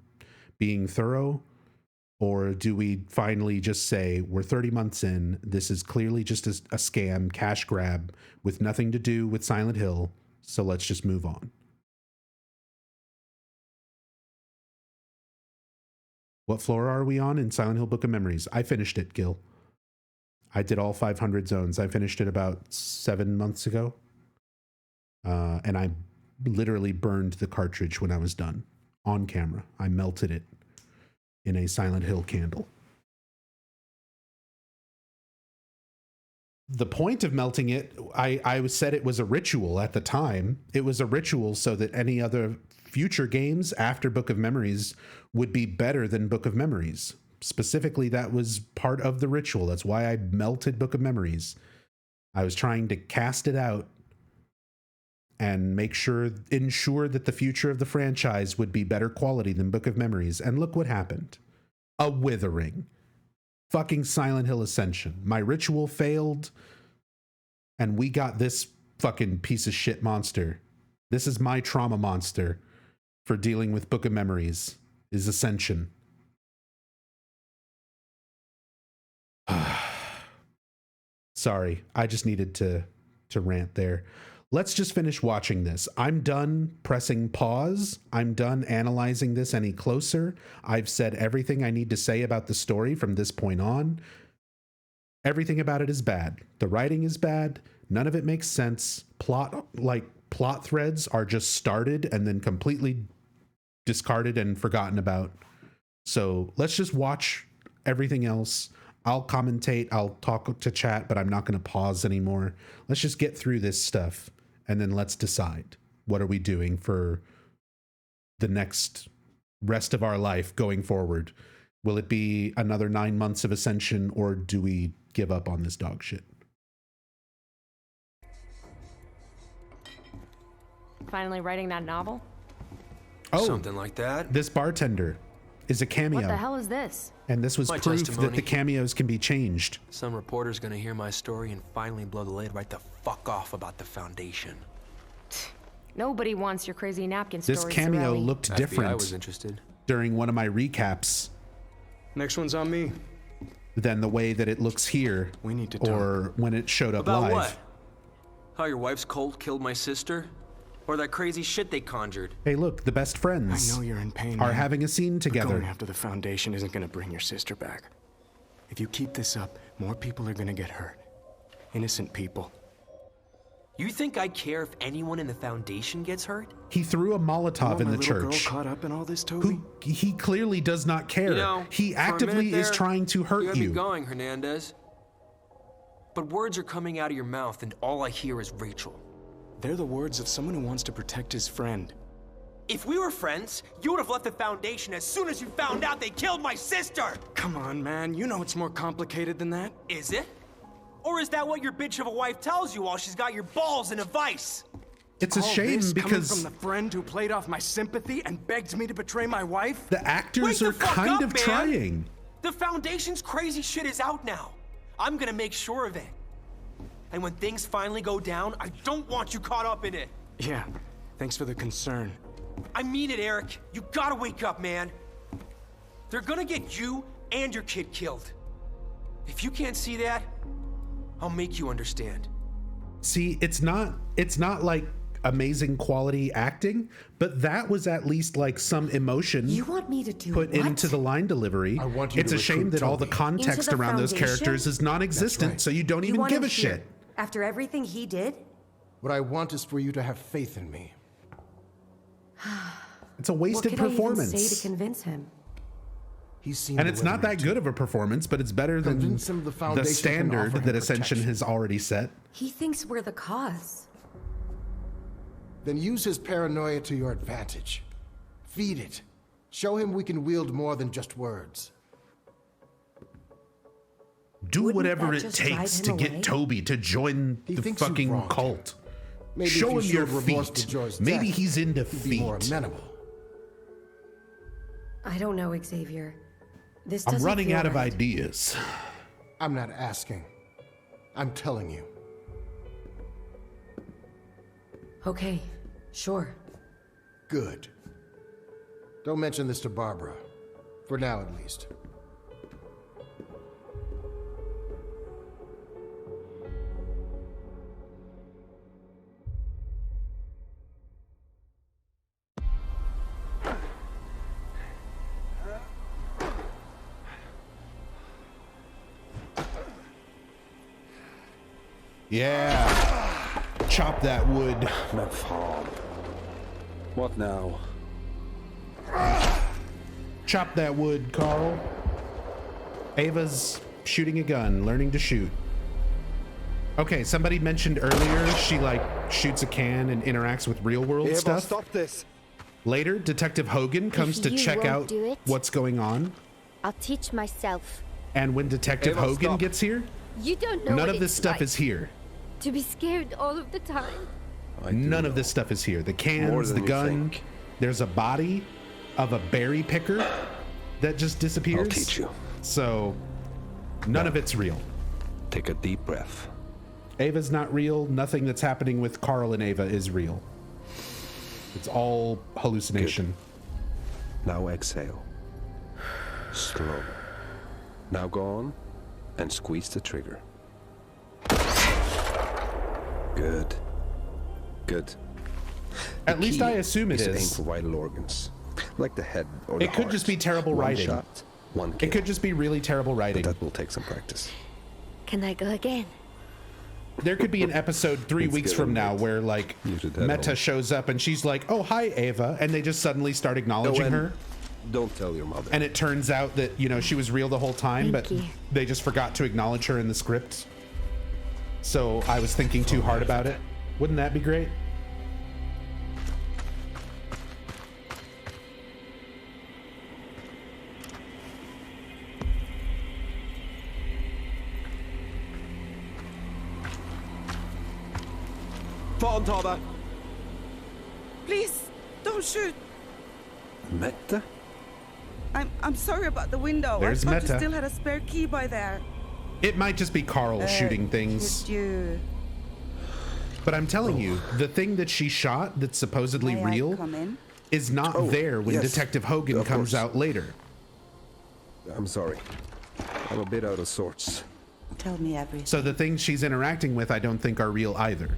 being thorough? Or do we finally just say, we're 30 months in, this is clearly just a scam, cash grab, with nothing to do with Silent Hill, so let's just move on? What floor are we on in Silent Hill Book of Memories? I finished it, Gil. I did all 500 zones. I finished it about 7 months ago. And I literally burned the cartridge when I was done on camera. I melted it in a Silent Hill candle. The point of melting it, I said it was a ritual at the time. It was a ritual so that any other future games after Book of Memories would be better than Book of Memories. Specifically, that was part of the ritual. That's why I melted Book of Memories. I was trying to cast it out and ensure that the future of the franchise would be better quality than Book of Memories. And look what happened. A withering. Fucking Silent Hill Ascension. My ritual failed, and we got this fucking piece of shit monster. This is my trauma monster for dealing with Book of Memories, is Ascension. Sorry, I just needed to rant there. Let's just finish watching this. I'm done pressing pause. I'm done analyzing this any closer. I've said everything I need to say about the story from this point on. Everything about it is bad. The writing is bad. None of it makes sense. Plot threads are just started and then completely discarded and forgotten about. So let's just watch everything else. I'll commentate. I'll talk to chat, but I'm not going to pause anymore. Let's just get through this stuff. And then let's decide, what are we doing for the next rest of our life going forward? Will it be another 9 months of Ascension, or do we give up on this dog shit? Finally writing that novel? Oh, something like that. This bartender is a cameo. What the hell is this? And this was My proof testimony. that the cameos can be changed. Some reporter's gonna hear my story and finally blow the lid right the fuck off about the Foundation. Nobody wants your crazy napkin story. This cameo Sorelli. looked FBI different was interested. during one of my recaps Next one's on me. than the way that it looks here, We need to talk. or when it showed up About live. what? How your wife's cult killed my sister? Or that crazy shit they conjured? Hey, look, the best friends I know you're in pain, are man, having a scene but together. going after the Foundation isn't gonna bring your sister back. If you keep this up, more people are gonna get hurt. Innocent people. You think I care if anyone in the Foundation gets hurt? He threw a Molotov in the church. Girl caught up in all this, Toby? He clearly does not care. You know, He for a actively minute is there, trying to hurt got me you. going, Hernandez. But words are coming out of your mouth, and all I hear is Rachel. They're the words of someone who wants to protect his friend. If we were friends, you would have left the Foundation as soon as you found out they killed my sister! Come on, man. You know it's more complicated than that. Is it? Or is that what your bitch of a wife tells you while she's got your balls in a vice? It's a All shame this because coming from the friend who played off my sympathy and begged me to betray my wife? the actors Wake the are fuck kind up, of man. trying. The Foundation's crazy shit is out now. I'm gonna make sure of it. And when things finally go down, I don't want you caught up in it. Yeah, thanks for the concern. I mean it, Eric. You gotta wake up, man. They're gonna get you and your kid killed. If you can't see that, I'll make you understand. See, it's not like amazing quality acting, but that was at least like some emotion You want me to do put what? into the line delivery. I want you It's to a shame recruit that all the Toby. context Into the around those Foundation? characters is non-existent, That's so you don't You even want give him a shit. here, after everything he did? What I want is for you to have faith in me. It's a wasted what could performance. I even say to convince him? He's seen And the it's not weathering that good of a performance, but it's better than Convince him the the Foundation can standard offer him that Ascension protection. has already set. He thinks we're the cause. Then use his paranoia to your advantage. Feed it. Show him we can wield more than just words. Do Wouldn't whatever that it just takes drive to him get away? Toby to join He the thinks you've fucking wronged him. cult. Maybe Show if him you your showed remorse feet. to Joy's Maybe death, he's into he'd be more feet. amenable. I don't know, Xavier. This I'm doesn't running feel out of right. ideas. I'm not asking. I'm telling you. Okay, sure. Good. Don't mention this to Barbara. For now, at least. Yeah. chop that wood. Men fan. What now? Chop that wood, Carl. Ava's shooting a gun, learning to shoot. Okay, somebody mentioned earlier she like shoots a can and interacts with real world Ava, stuff. Stop this. Later, Detective Hogan comes to check out what's going on. I'll teach myself. And when Detective Ava, Hogan stop. gets here, You don't know none what of this it's stuff like is here. to be scared all of the time. None of this stuff is here. The cans, the you gun. think. There's a body of a berry picker that just disappears. I'll teach you. So none of it's real. Take a deep breath. Ava's not real. Nothing that's happening with Carl and Ava is real. It's all hallucination. Good. Now exhale. Slow. Now go on and squeeze the trigger. Good. Good. At least I assume it is. is. Aim for vital organs, like the head or the It could heart. just be terrible One writing. shot, one kill. It could just be really terrible writing. But that will take some practice. Can I go again? There could be an episode 3 It's weeks good, from now mate. where like You should head Meta home. shows up and she's like, "Oh, hi Ava," and they just suddenly start acknowledging and her. Don't tell your mother. And it turns out that, you know, she was real the whole time, Thank but you. they just forgot to acknowledge her in the script. So I was thinking too hard about it. Wouldn't that be great? Fan ta det! Please, don't shoot. Mette? I'm sorry about the window. There's I thought Meta. you still had a spare key by there. It might just be Carl shooting things. Could you... But I'm telling you, the thing that she shot that's supposedly May I real come in? is not Oh, there when yes. Detective Hogan Of comes course. out later. I'm sorry. I'm a bit out of sorts. Tell me everything. So the things she's interacting with I don't think are real either.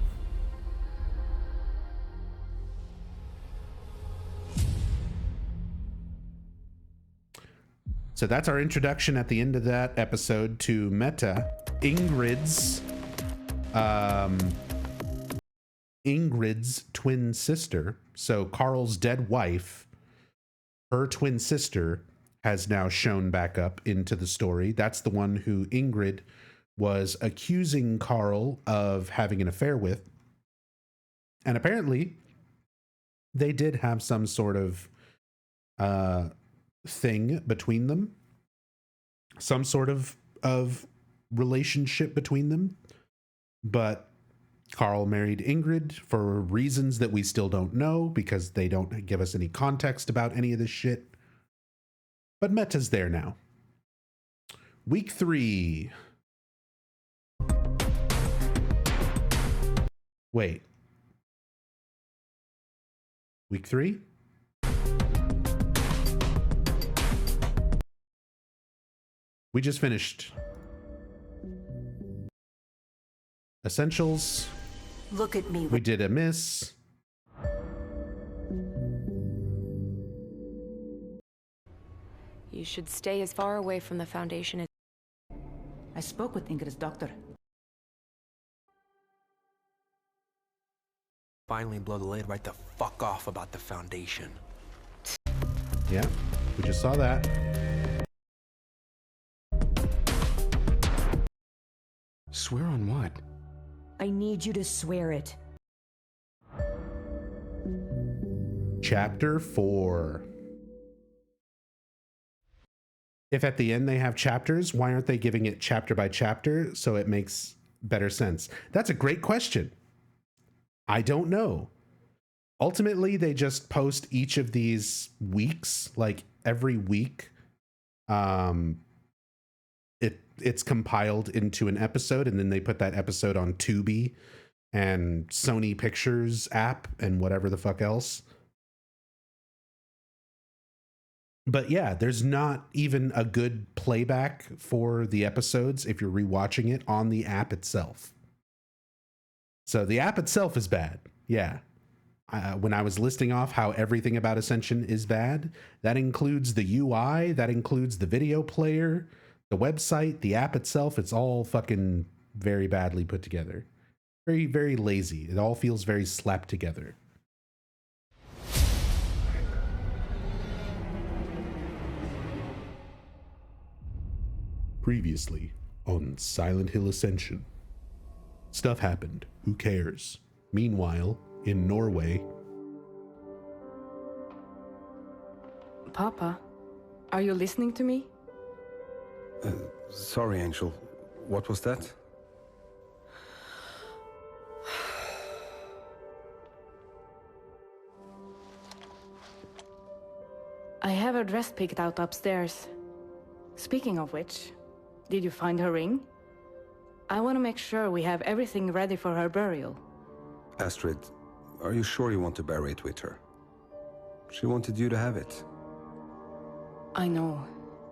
So that's our introduction at the end of that episode to Meta, Ingrid's twin sister. So Carl's dead wife, her twin sister, has now shown back up into the story. That's the one who Ingrid was accusing Carl of having an affair with. And apparently they did have some sort of thing between them, some sort of relationship between them. But Carl married Ingrid for reasons that we still don't know because they don't give us any context about any of this shit. But Meta's there now. Week 3. Wait. Week 3? We just finished Essentials. Look at me. We did a miss. You should stay as far away from the Foundation as... I spoke with Ingrid's doctor. Finally blow the lid right the fuck off about the Foundation. Yeah, we just saw that. Swear on what? I need you to swear it. Chapter 4. If at the end they have chapters, why aren't they giving it chapter by chapter so it makes better sense? That's a great question. I don't know. Ultimately, they just post each of these weeks, like every week. It's compiled into an episode, and then they put that episode on Tubi and Sony Pictures app and whatever the fuck else. But yeah, there's not even a good playback for the episodes if you're rewatching it on the app itself. So the app itself is bad. Yeah. When I was listing off how everything about Ascension is bad, that includes the UI, that includes the video player, the website, the app itself. It's all fucking very badly put together. Very, very lazy. It all feels very slapped together. Previously on Silent Hill Ascension. Stuff happened. Who cares? Meanwhile, in Norway... Papa, are you listening to me? Sorry, Angel. What was that? I have her dress picked out upstairs. Speaking of which, did you find her ring? I want to make sure we have everything ready for her burial. Astrid, are you sure you want to bury it with her? She wanted you to have it. I know.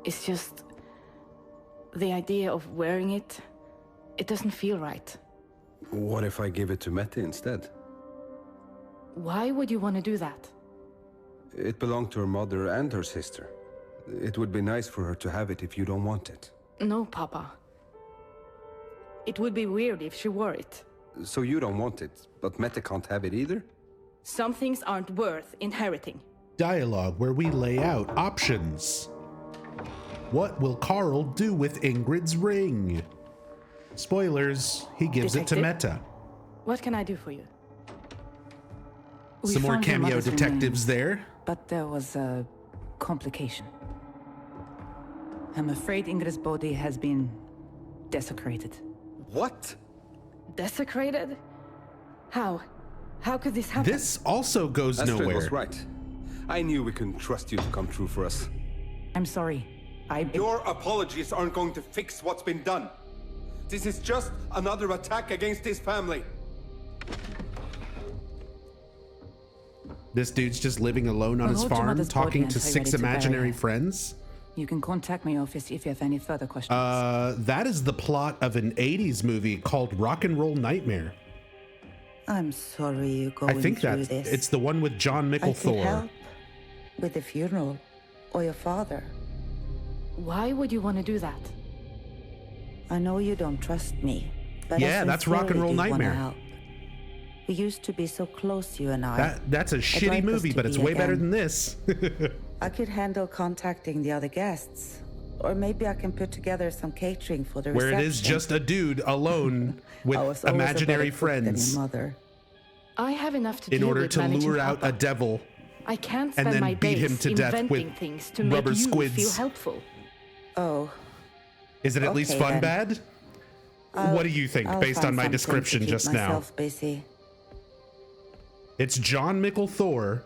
It's just... the idea of wearing it, it doesn't feel right. What if I give it to Mette instead? Why would you want to do that? It belonged to her mother and her sister. It would be nice for her to have it if you don't want it. No, Papa. It would be weird if she wore it. So you don't want it, but Mette can't have it either? Some things aren't worth inheriting. Dialogue where we lay out options. What will Carl do with Ingrid's ring? Spoilers, he gives it to Detective? Mette. What can I do for you? We Some more found your cameo mother's detectives remains, there. But there was a complication. I'm afraid Ingrid's body has been desecrated. What? Desecrated? How? How could this happen? This also goes Astrid nowhere. was right. I knew we couldn't trust you to come true for us. I'm sorry. Your apologies aren't going to fix what's been done. This is just another attack against his family. This dude's just living alone on I'll his hold your farm, mother's talking body to until you're 6 ready to bury imaginary her. friends. You can contact my office if you have any further questions. That is the plot of an 80s movie called Rock and Roll Nightmare. I'm sorry you're going I think through that this. it's the one with John I could Micklethor. help with the funeral, or your father. Why would you want to do that? I know you don't trust me, but Yeah, I that's Rock and sincerely Roll do wanna Nightmare. help. We used to be so close, you and I. That's a I'd shitty like us movie, to but it's be way better again. than this. I could handle contacting the other guests, or maybe I can put together some catering for the Where reception. it is just a dude alone I was with always a better imaginary cook than your friends mother. I have enough to in do order with to managing lure out Papa. a devil I can't and spend then my beat him days to death inventing with things to make rubber you squids. feel helpful. Oh. Is it at least Okay, fun then. bad? What do you think, I'll based find on my something to description keep just now? myself busy. It's John Micklethor,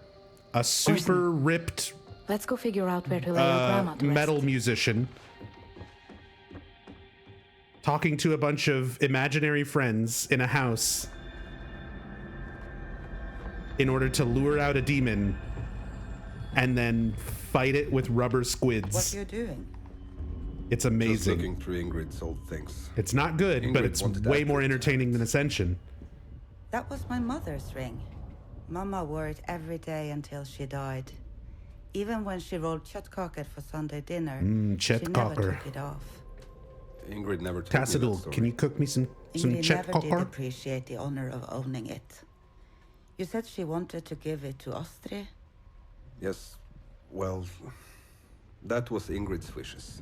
a super ripped Let's go figure out where to lay your grandma to rest. metal musician, talking to a bunch of imaginary friends in a house in order to lure out a demon and then fight it with rubber squids. What you're doing? It's Just amazing. looking through Ingrid's old things. It's not good, but Ingrid it's wanted way Astrid more to entertaining than Ascension. That was my mother's ring. Mama wore it every day until she died. Even when she rolled kjøttkaker for Sunday dinner, she never kjøttkaker. took it off. Ingrid never told me that Tassadul, story. can you cook me some Ingrid never did kjøttkaker? appreciate the honor of owning it. You said she wanted to give it to Astrid? Yes, well, that was Ingrid's wishes.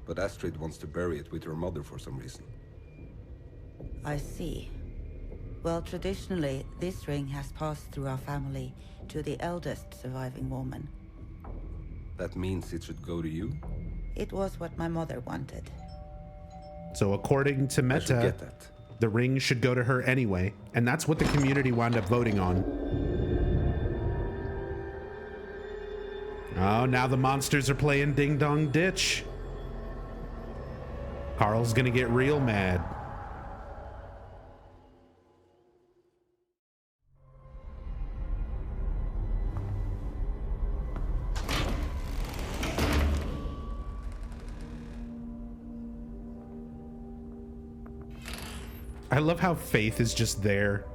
But Astrid wants to bury it with her mother for some reason. I see. Well, traditionally, this ring has passed through our family to the eldest surviving woman. That means it should go to you? It was what my mother wanted. So according to I should Meta, get that. the ring should go to her anyway, and that's what the community wound up voting on. Oh, now the monsters are playing Ding Dong Ditch. Carl's gonna get real mad. I love how Faith is just there.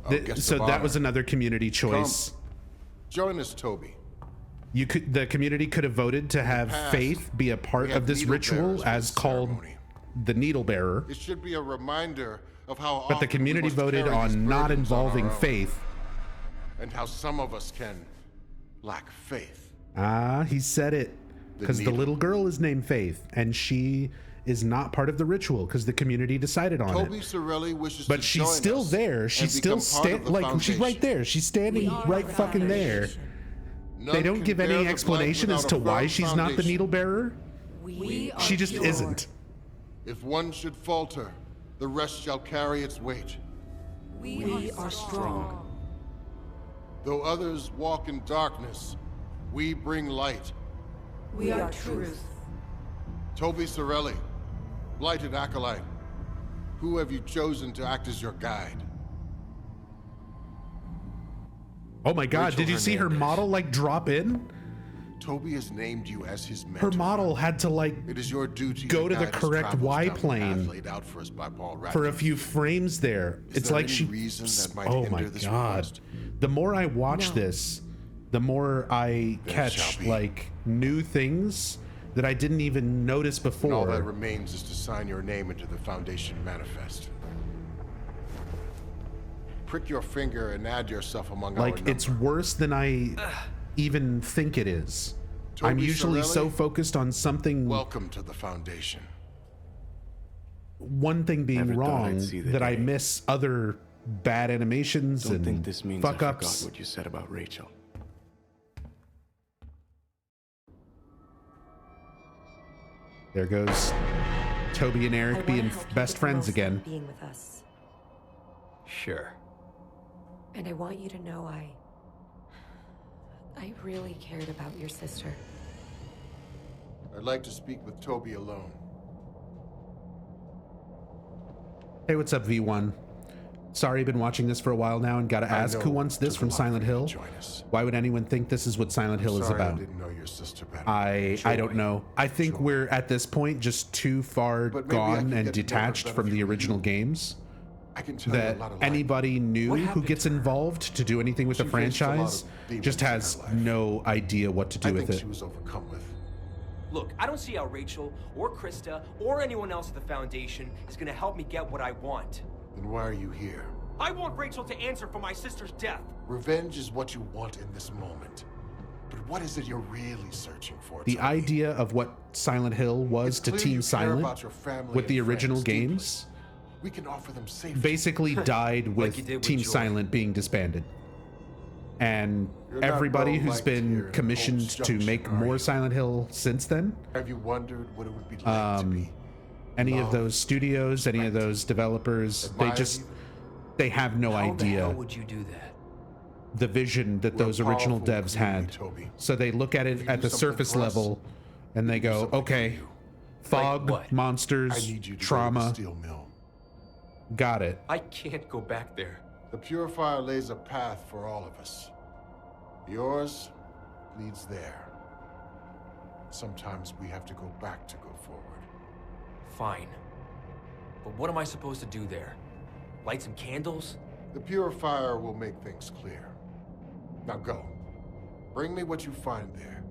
guest So of that honor. was another community choice. Join us, Toby. The community could have voted to have past, Faith be a part we of had this needle ritual bearers for as this called ceremony. the Needle Bearer. It should be a reminder of how But the often we community must voted carry these on not burdens on our involving own, faith. and how some of us can lack faith. Ah, he said it. Because the little girl is named Faith, and she is not part of the ritual because the community decided on Toby it. Sorelli wishes But to she's join still us there. and She's still become part of the like she's right Foundation. there. She's standing right fucking there. None They don't can give bear any the explanation blight as to without a why firm she's not the foundation. needle bearer. She just pure. isn't. If one should falter, the rest shall carry its weight. We are strong. Though others walk in darkness, we bring light. We are truth. Toby Sorelli, blighted acolyte, who have you chosen to act as your guide? Oh my God! Rachel Did you see her Hernandez. model like drop in? Toby has named you as his mentor. Her model had to like It is your duty go to the guide us correct travels Y down the path plane laid out for us by Paul for a Radcliffe. few frames there. Is It's there like any she. reason that might Oh hinder my this God! request? The more I watch No. this, the more I There catch shall be. like new things that I didn't even notice And all that before. remains is to sign your name into the Foundation manifest. Prick your finger and add yourself among our Like number. it's worse than I even think it is. I'm Toby usually so Sorelli, focused on something. Welcome to the Foundation. One thing being Never thought I'd wrong see the that I day. miss other bad animations Don't and think this means I fuck forgot ups. what you said about Rachel. There goes Toby and I Eric wanna being help you best get the friends most out again. of being with us. Sure. And I want you to know I really cared about your sister. I'd like to speak with Toby alone. Hey, what's up, V1? Sorry, been watching this for a while now and gotta I ask, know who wants it this took from a lot Silent for you to Hill? join us. Why would anyone think this is what Silent Hill is Sorry, about? I didn't know your sister better. I don't know. I think we're at this point just too far But maybe I gone can and get more detached from the benefit from original games I can tell you that a lot of anybody new What who happened gets involved to do anything with the She faced a lot franchise of demons just in her has life. no idea what to do I with think it. she was overcome with. Look, I don't see how Rachel or Krista or anyone else at the Foundation is gonna help me get what I want. Then why are you here? I want Rachel to answer for my sister's death. Revenge is what you want in this moment. But what is it you're really searching for? The idea of what Silent Hill was to clear Team you care Silent about your family with the and original friends deeply. games We can offer them safety. basically died Like with you did with Team Joy. Silent being disbanded. And You're not everybody well who's liked here been in commissioned Hope's to Junction, make are more you? Silent Hill since then, Have you wondered what it would be like to be any of loved, those studios, any of those developers, they admired just even? they have no How the idea hell would you do that? the vision that We're a those original powerful devs community, had. Toby. So they look at If it you at do the something surface for us, level and they go, something for okay, you. fog, what? I monsters, need you to go to trauma, the steel mill. got it. I can't go back there. The Purifier lays a path for all of us. Yours leads there. Sometimes we have to go back to go forward. Fine. But what am I supposed to do there? Light some candles? The Purifier will make things clear. Now go. Bring me what you find there.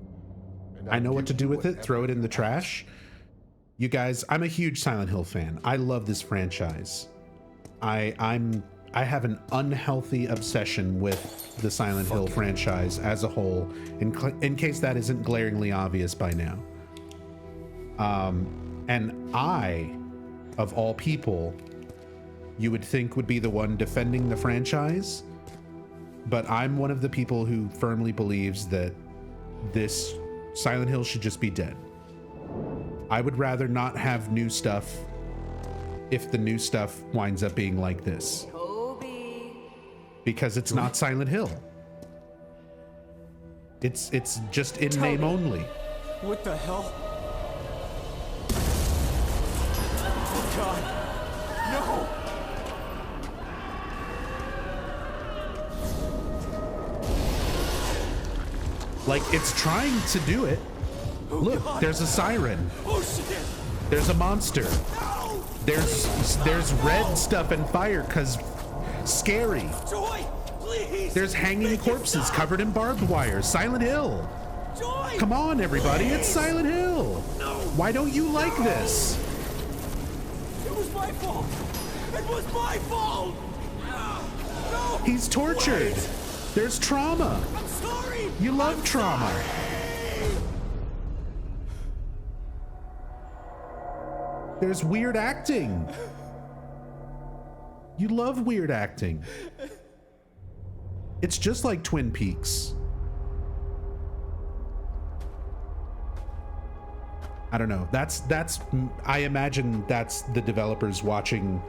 and I know I'll what to give do you with it, whatever throw it in you the ask. trash. You guys, I'm a huge Silent Hill fan. I love this franchise. I have an unhealthy obsession with the Silent Hill franchise as a whole, in case that isn't glaringly obvious by now. And I, of all people, you would think would be the one defending the franchise, but I'm one of the people who firmly believes that this Silent Hill should just be dead. I would rather not have new stuff if the new stuff winds up being like this. Because it's not Silent Hill. It's just in name only. What the hell? Oh God. No! Like, it's trying to do it. Look, there's a siren. Oh shit! There's a monster. There's red stuff and fire cause scary. Joy! Please! There's hanging corpses covered in barbed wire. Silent Hill. Joy! Come on, everybody, it's Silent Hill. No! Why don't you like this? It was my fault! It was my fault! No! He's tortured. Wait. There's trauma. I'm sorry! You love trauma. There's weird acting. You love weird acting. It's just like Twin Peaks. I don't know. I imagine that's the developers watching.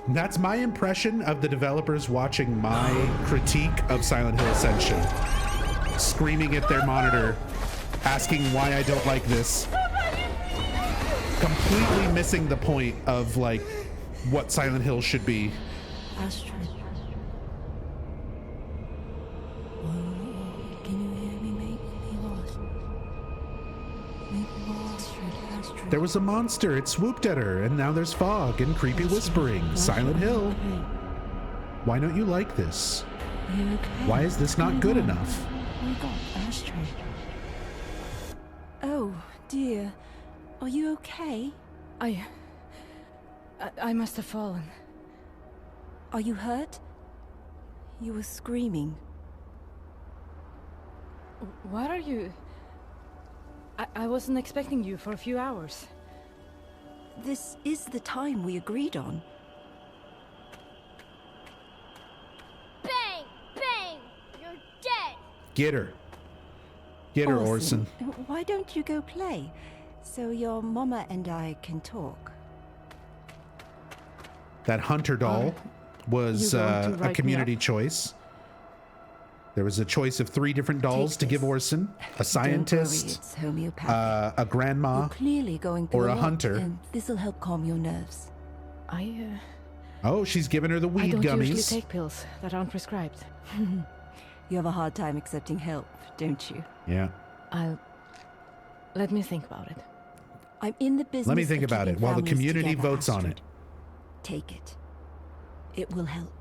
That's my impression of the developers watching my critique of Silent Hill Ascension. Screaming at their monitor, asking why I don't like this. Completely missing the point of like what Silent Hill should be. Astrid. Can you hear me? Make me lost. Make me lost. Astrid. There was a monster, it swooped at her, and now there's fog and creepy whispering. Silent Hill. Why don't you like this? Are you okay? Why is this not good enough? Oh my God, Astrid. Oh, dear. Are you okay? I must have fallen. Are you hurt? You were screaming. What are you... I wasn't expecting you for a few hours. This is the time we agreed on. Bang! Bang! You're dead! Get her. Get her, Orson. Why don't you go play? So your mama and I can talk. That hunter doll was a community choice. There was a choice of 3 different dolls to give Orson: a scientist, Don't worry, it's homeopathic. a grandma, You're clearly going through or a lot, hunter. and this'll help calm your nerves. Oh, she's giving her the I weed don't gummies. usually take pills that aren't prescribed. You have a hard time accepting help, don't you? Yeah. Let me think about it. I'm in the business. Let me think of about it keeping while the families community together, votes on Astrid. it. Take it. It will help.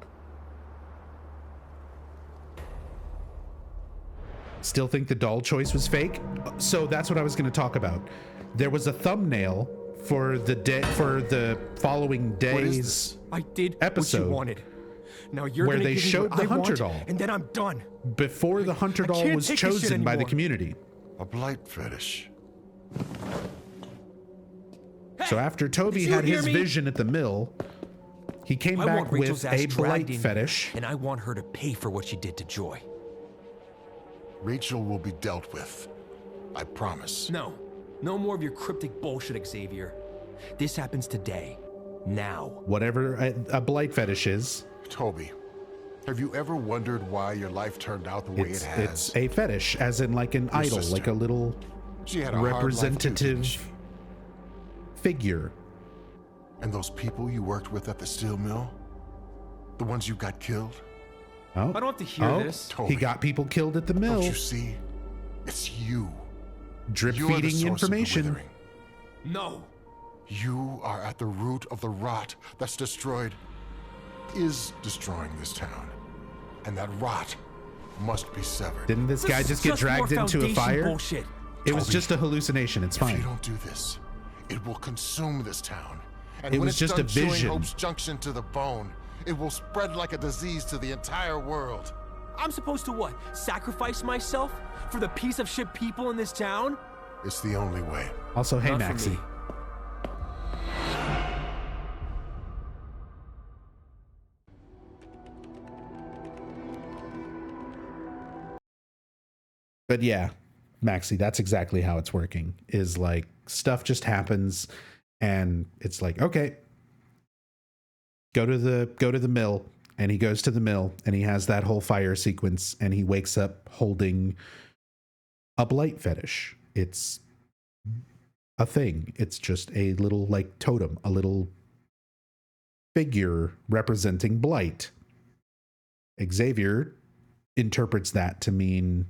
Still think the doll choice was fake? So that's what I was going to talk about. There was a thumbnail for the following day's I did episode what you wanted. Now you're where gonna they give me showed what the I hunter want, doll and then I'm done. before the hunter doll can't was take this shit chosen by the anymore. community. A blight fetish. So after Toby did you had hear his me? vision at the mill, he came I back want Rachel's with ass a dragged blight in, fetish. and I want her to pay for what she did to Joy. Rachel will be dealt with. I promise. No. No more of your cryptic bullshit, Xavier. This happens today. Now. Whatever a blight fetish is. Toby, have you ever wondered why your life turned out the way it has? It's a fetish, as in like an idol, sister. like a little She had a hard life too, representative didn't she? figure. And those people you worked with at the steel mill? The ones you got killed? Oh. I don't have to hear this. He got people killed at the mill. Don't you see? It's you. Drip You're the feeding source of the information. withering. No. You are at the root of the rot that's is destroying this town. And that rot must be severed. Didn't this guy just get dragged into a fire? Bullshit. It was Toby, just a hallucination. It's If fine. you don't do this, it will consume this town. And It when was it's just done a chewing vision. Hope's Junction to the bone, it will spread like a disease to the entire world. I'm supposed to what? Sacrifice myself for the piece of shit people in this town? It's the only way. Also, hey, Not for Maxie. me. But yeah, Maxie, that's exactly how it's working. Is like stuff just happens and it's like, okay, go to the mill, and he goes to the mill and he has that whole fire sequence and he wakes up holding a blight fetish. It's a thing. It's just a little like totem, a little figure representing blight. Xavier interprets that to mean,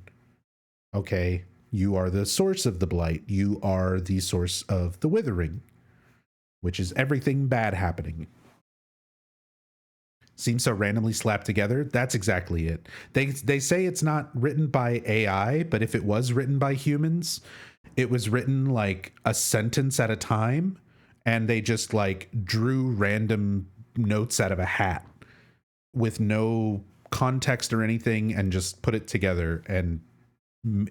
okay, you are the source of the blight. You are the source of the withering, which is everything bad happening. Seems so randomly slapped together. That's exactly it. They say it's not written by AI, but if it was written by humans, it was written like a sentence at a time, and they just like drew random notes out of a hat with no context or anything and just put it together, and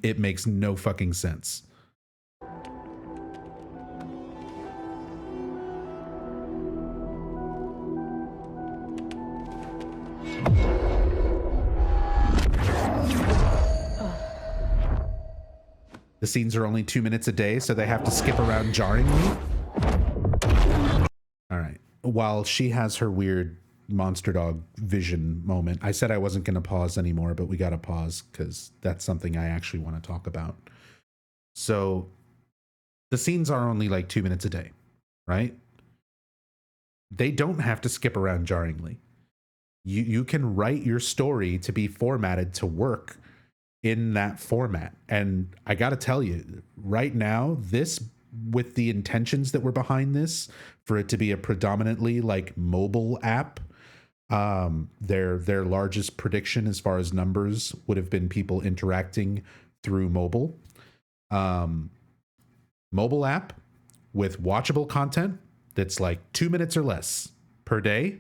it makes no fucking sense. The scenes are only 2 minutes a day, so they have to skip around jarringly. All right. While she has her weird monster dog vision moment, I said I wasn't going to pause anymore, but we got to pause because that's something I actually want to talk about. So the scenes are only like 2 minutes a day, right? They don't have to skip around jarringly. You can write your story to be formatted to work in that format. And I got to tell you, right now, this, with the intentions that were behind this, for it to be a predominantly like mobile app, their largest prediction as far as numbers would have been people interacting through mobile. Mobile app with watchable content that's like 2 minutes or less per day.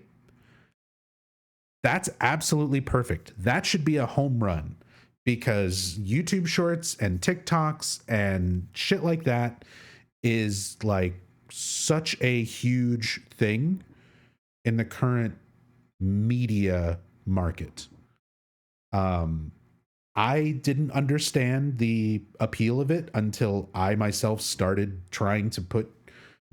That's absolutely perfect. That should be a home run, because YouTube shorts and TikToks and shit like that is like such a huge thing in the current media market. I didn't understand the appeal of it until I myself started trying to put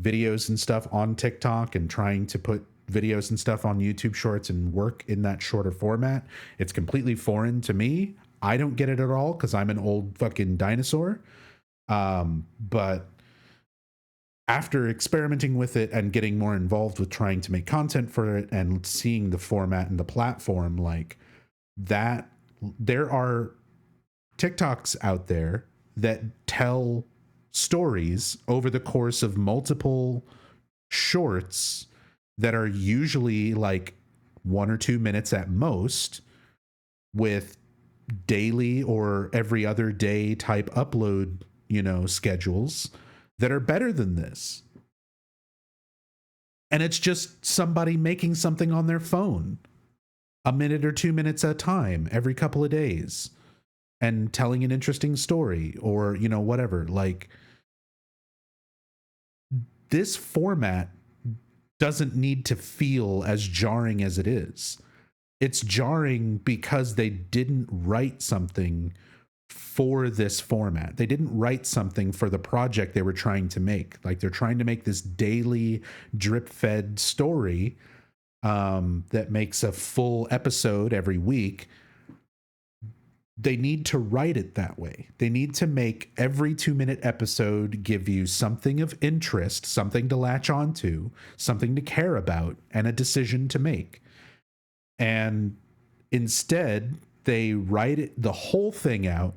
videos and stuff on TikTok and trying to put videos and stuff on YouTube shorts and work in that shorter format. It's completely foreign to me. I don't get it at all because I'm an old fucking dinosaur. But after experimenting with it and getting more involved with trying to make content for it and seeing the format and the platform like that, there are TikToks out there that tell stories over the course of multiple shorts that are usually like 1 or 2 minutes at most, with daily or every other day type upload, schedules that are better than this. And it's just somebody making something on their phone 1 minute or 2 minutes at a time every couple of days and telling an interesting story or, whatever. Like, this format doesn't need to feel as jarring as it is. It's jarring because they didn't write something for this format. They didn't write something for the project they were trying to make. Like, they're trying to make this daily drip-fed story that makes a full episode every week. They need to write it that way. They need to make every 2-minute episode give you something of interest, something to latch onto, something to care about, and a decision to make. And instead, they write the whole thing out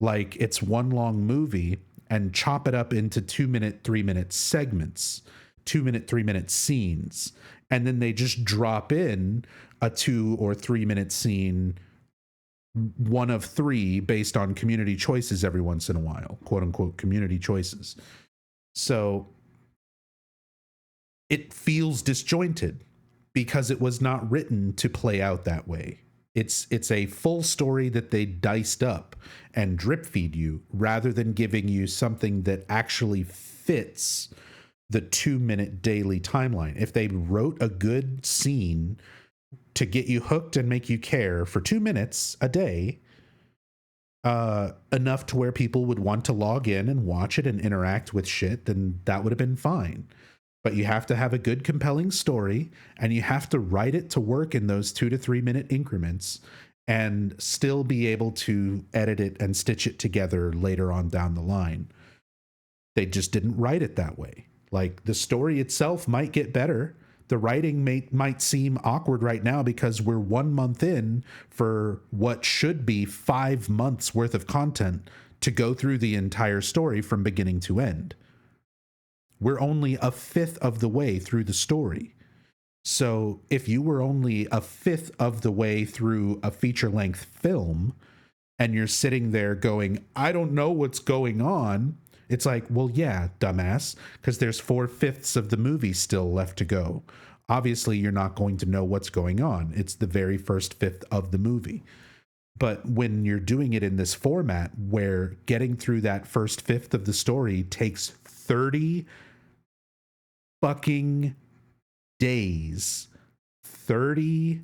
like it's one long movie and chop it up into 2-minute, 3-minute segments, 2-minute, 3-minute scenes. And then they just drop in a 2 or 3 minute scene, one of 3, based on community choices every once in a while, quote unquote community choices. So it feels disjointed because it was not written to play out that way. It's a full story that they diced up and drip feed you rather than giving you something that actually fits the 2-minute daily timeline. If they wrote a good scene to get you hooked and make you care for 2 minutes a day, enough to where people would want to log in and watch it and interact with shit, then that would have been fine. But you have to have a good, compelling story, and you have to write it to work in those 2 to 3 minute increments and still be able to edit it and stitch it together later on down the line. They just didn't write it that way. Like, the story itself might get better. The writing might seem awkward right now because we're 1 month in for what should be 5 months worth of content to go through the entire story from beginning to end. We're only 1/5 of the way through the story. So if you were only 1/5 of the way through a feature-length film and you're sitting there going, I don't know what's going on, it's like, well, yeah, dumbass, because there's 4/5 of the movie still left to go. Obviously, you're not going to know what's going on. It's the very first fifth of the movie. But when you're doing it in this format where getting through that first fifth of the story takes 30 fucking days, 30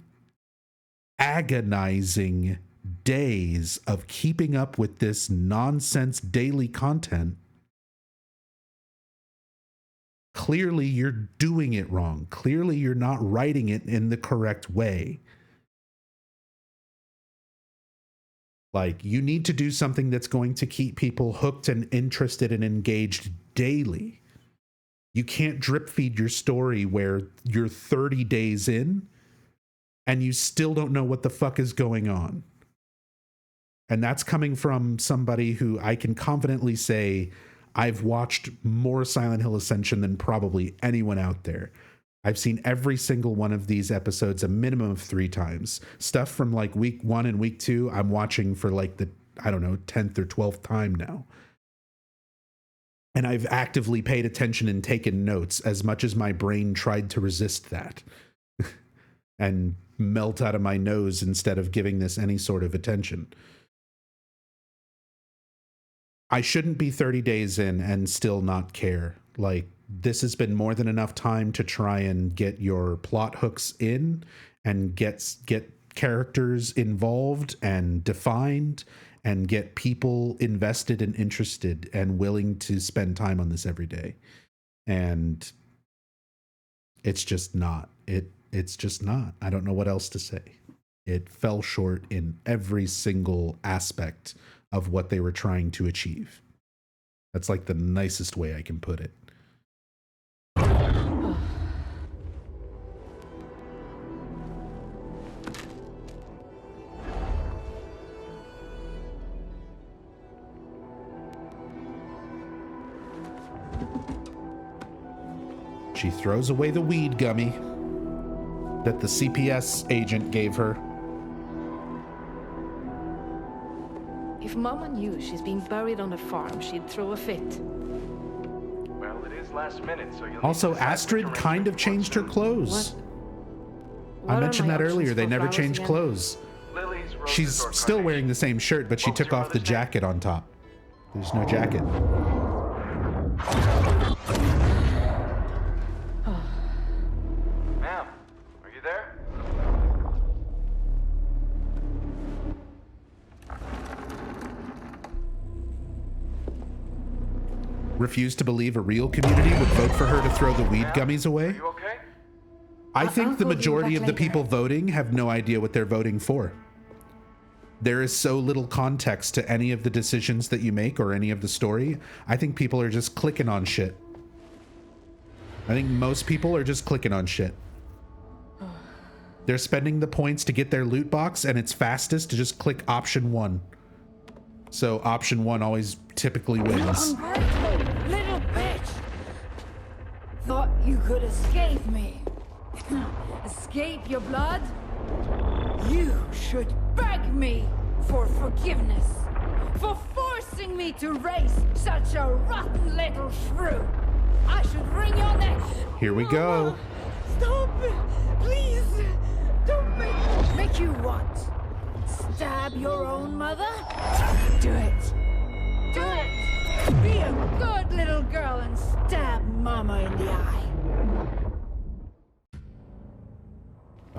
agonizing days of keeping up with this nonsense daily content, clearly you're doing it wrong. Clearly you're not writing it in the correct way. Like, you need to do something that's going to keep people hooked and interested and engaged daily. You can't drip feed your story where you're 30 days in and you still don't know what the fuck is going on. And that's coming from somebody who I can confidently say I've watched more Silent Hill Ascension than probably anyone out there. I've seen every single one of these episodes a minimum of 3 times. Stuff from like week 1 and week 2, I'm watching for like the, 10th or 12th time now. And I've actively paid attention and taken notes as much as my brain tried to resist that and melt out of my nose instead of giving this any sort of attention. I shouldn't be 30 days in and still not care. Like, this has been more than enough time to try and get your plot hooks in and get characters involved and defined and get people invested and interested and willing to spend time on this every day. And it's just not. It's just not. I don't know what else to say. It fell short in every single aspect of what they were trying to achieve. That's like the nicest way I can put it. She throws away the weed gummy that the CPS agent gave her. If Mama knew she's being buried on a farm, she'd throw a fit. Well, it is last minute, so you'll Also, Astrid kind of changed her clothes. What I are mentioned my that earlier. options They for never flowers changed again? clothes. She's still wearing the same shirt, but she took off the jacket on top. There's no jacket. Ma'am, are you there? Refused to believe a real community would vote for her to throw the weed gummies away. I think the majority of the people voting have no idea what they're voting for. There is so little context to any of the decisions that you make or any of the story. I think people are just clicking on shit. I think most people are just clicking on shit. They're spending the points to get their loot box, and it's fastest to just click option 1. So option 1 always typically wins. Ungrateful little bitch! Thought you could escape me. Escape your blood? You should beg me for forgiveness. For forcing me to raise such a rotten little shrew. I should wring your neck. Here we go. Stop! Please! Don't make you what? Stab your own mother? Do it! Do it! Be a good little girl and stab Mama in the eye.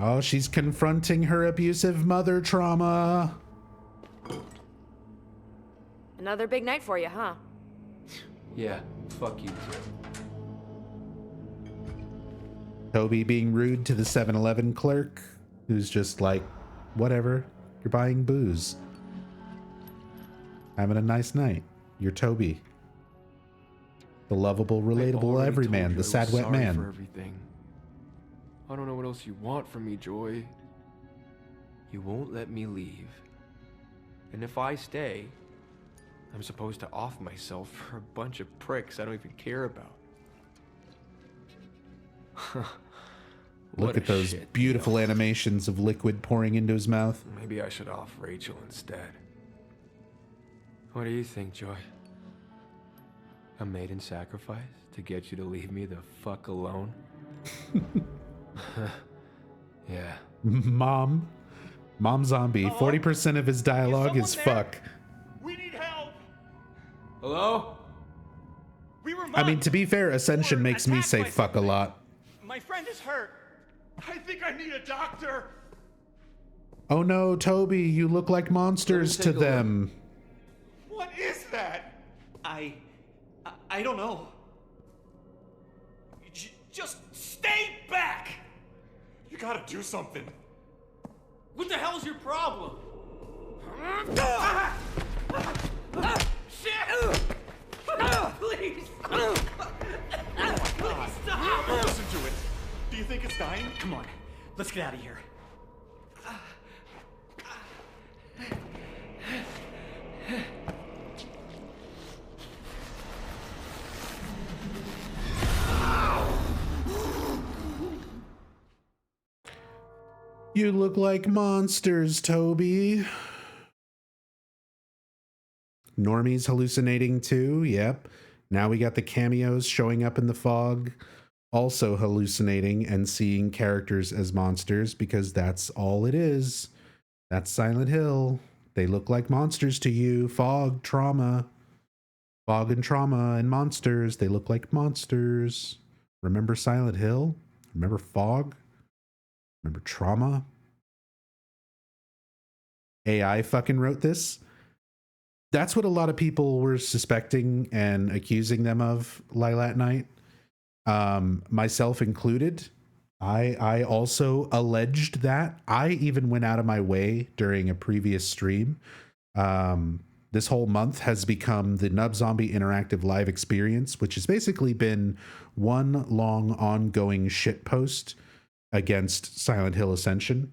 Oh, she's confronting her abusive mother trauma. Another big night for you, huh? Yeah, fuck you too. Toby being rude to the 7-Eleven clerk, who's just like, whatever, you're buying booze. Having a nice night. You're Toby. The lovable, relatable everyman, the sad wet For man. everything. I don't know what else you want from me, Joy. You won't let me leave. And if I stay, I'm supposed to off myself for a bunch of pricks I don't even care about. Look at those beautiful animations of liquid pouring into his mouth. Maybe I should off Rachel instead. What do you think, Joy? A maiden sacrifice to get you to leave me the fuck alone? Yeah. Mom zombie. 40% of his dialogue is fuck. We need help. Hello? I mean, to be fair, Ascension makes me say fuck a lot. My friend is hurt. I think I need a doctor. Oh no, Toby, you look like monsters to them. What is that? I don't know. Just stay back. You gotta do something. What the hell's your problem? Shit! Please! Please stop! Listen to it. Do you think it's dying? Come on, let's get out of here. You look like monsters, Toby. Normie's hallucinating too. Yep. Now we got the cameos showing up in the fog, also hallucinating and seeing characters as monsters because that's all it is. That's Silent Hill. They look like monsters to you. Fog, trauma. Fog and trauma and monsters. They look like monsters. Remember Silent Hill? Remember Fog? Remember trauma? AI fucking wrote this. That's what a lot of people were suspecting and accusing them of, Lilat Knight. Myself included. I also alleged that. I even went out of my way during a previous stream. This whole month has become the Nub Zombie Interactive Live Experience, which has basically been one long ongoing shitpost against Silent Hill Ascension.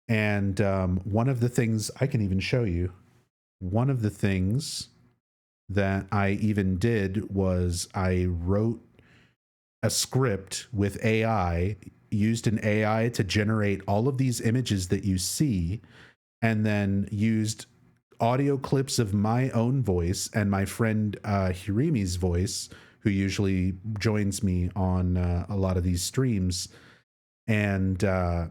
And one of the things I can even show you, one of the things that I even did was I wrote a script with AI, used an AI to generate all of these images that you see, and then used audio clips of my own voice and my friend Hirimi's voice, who usually joins me on a lot of these streams, and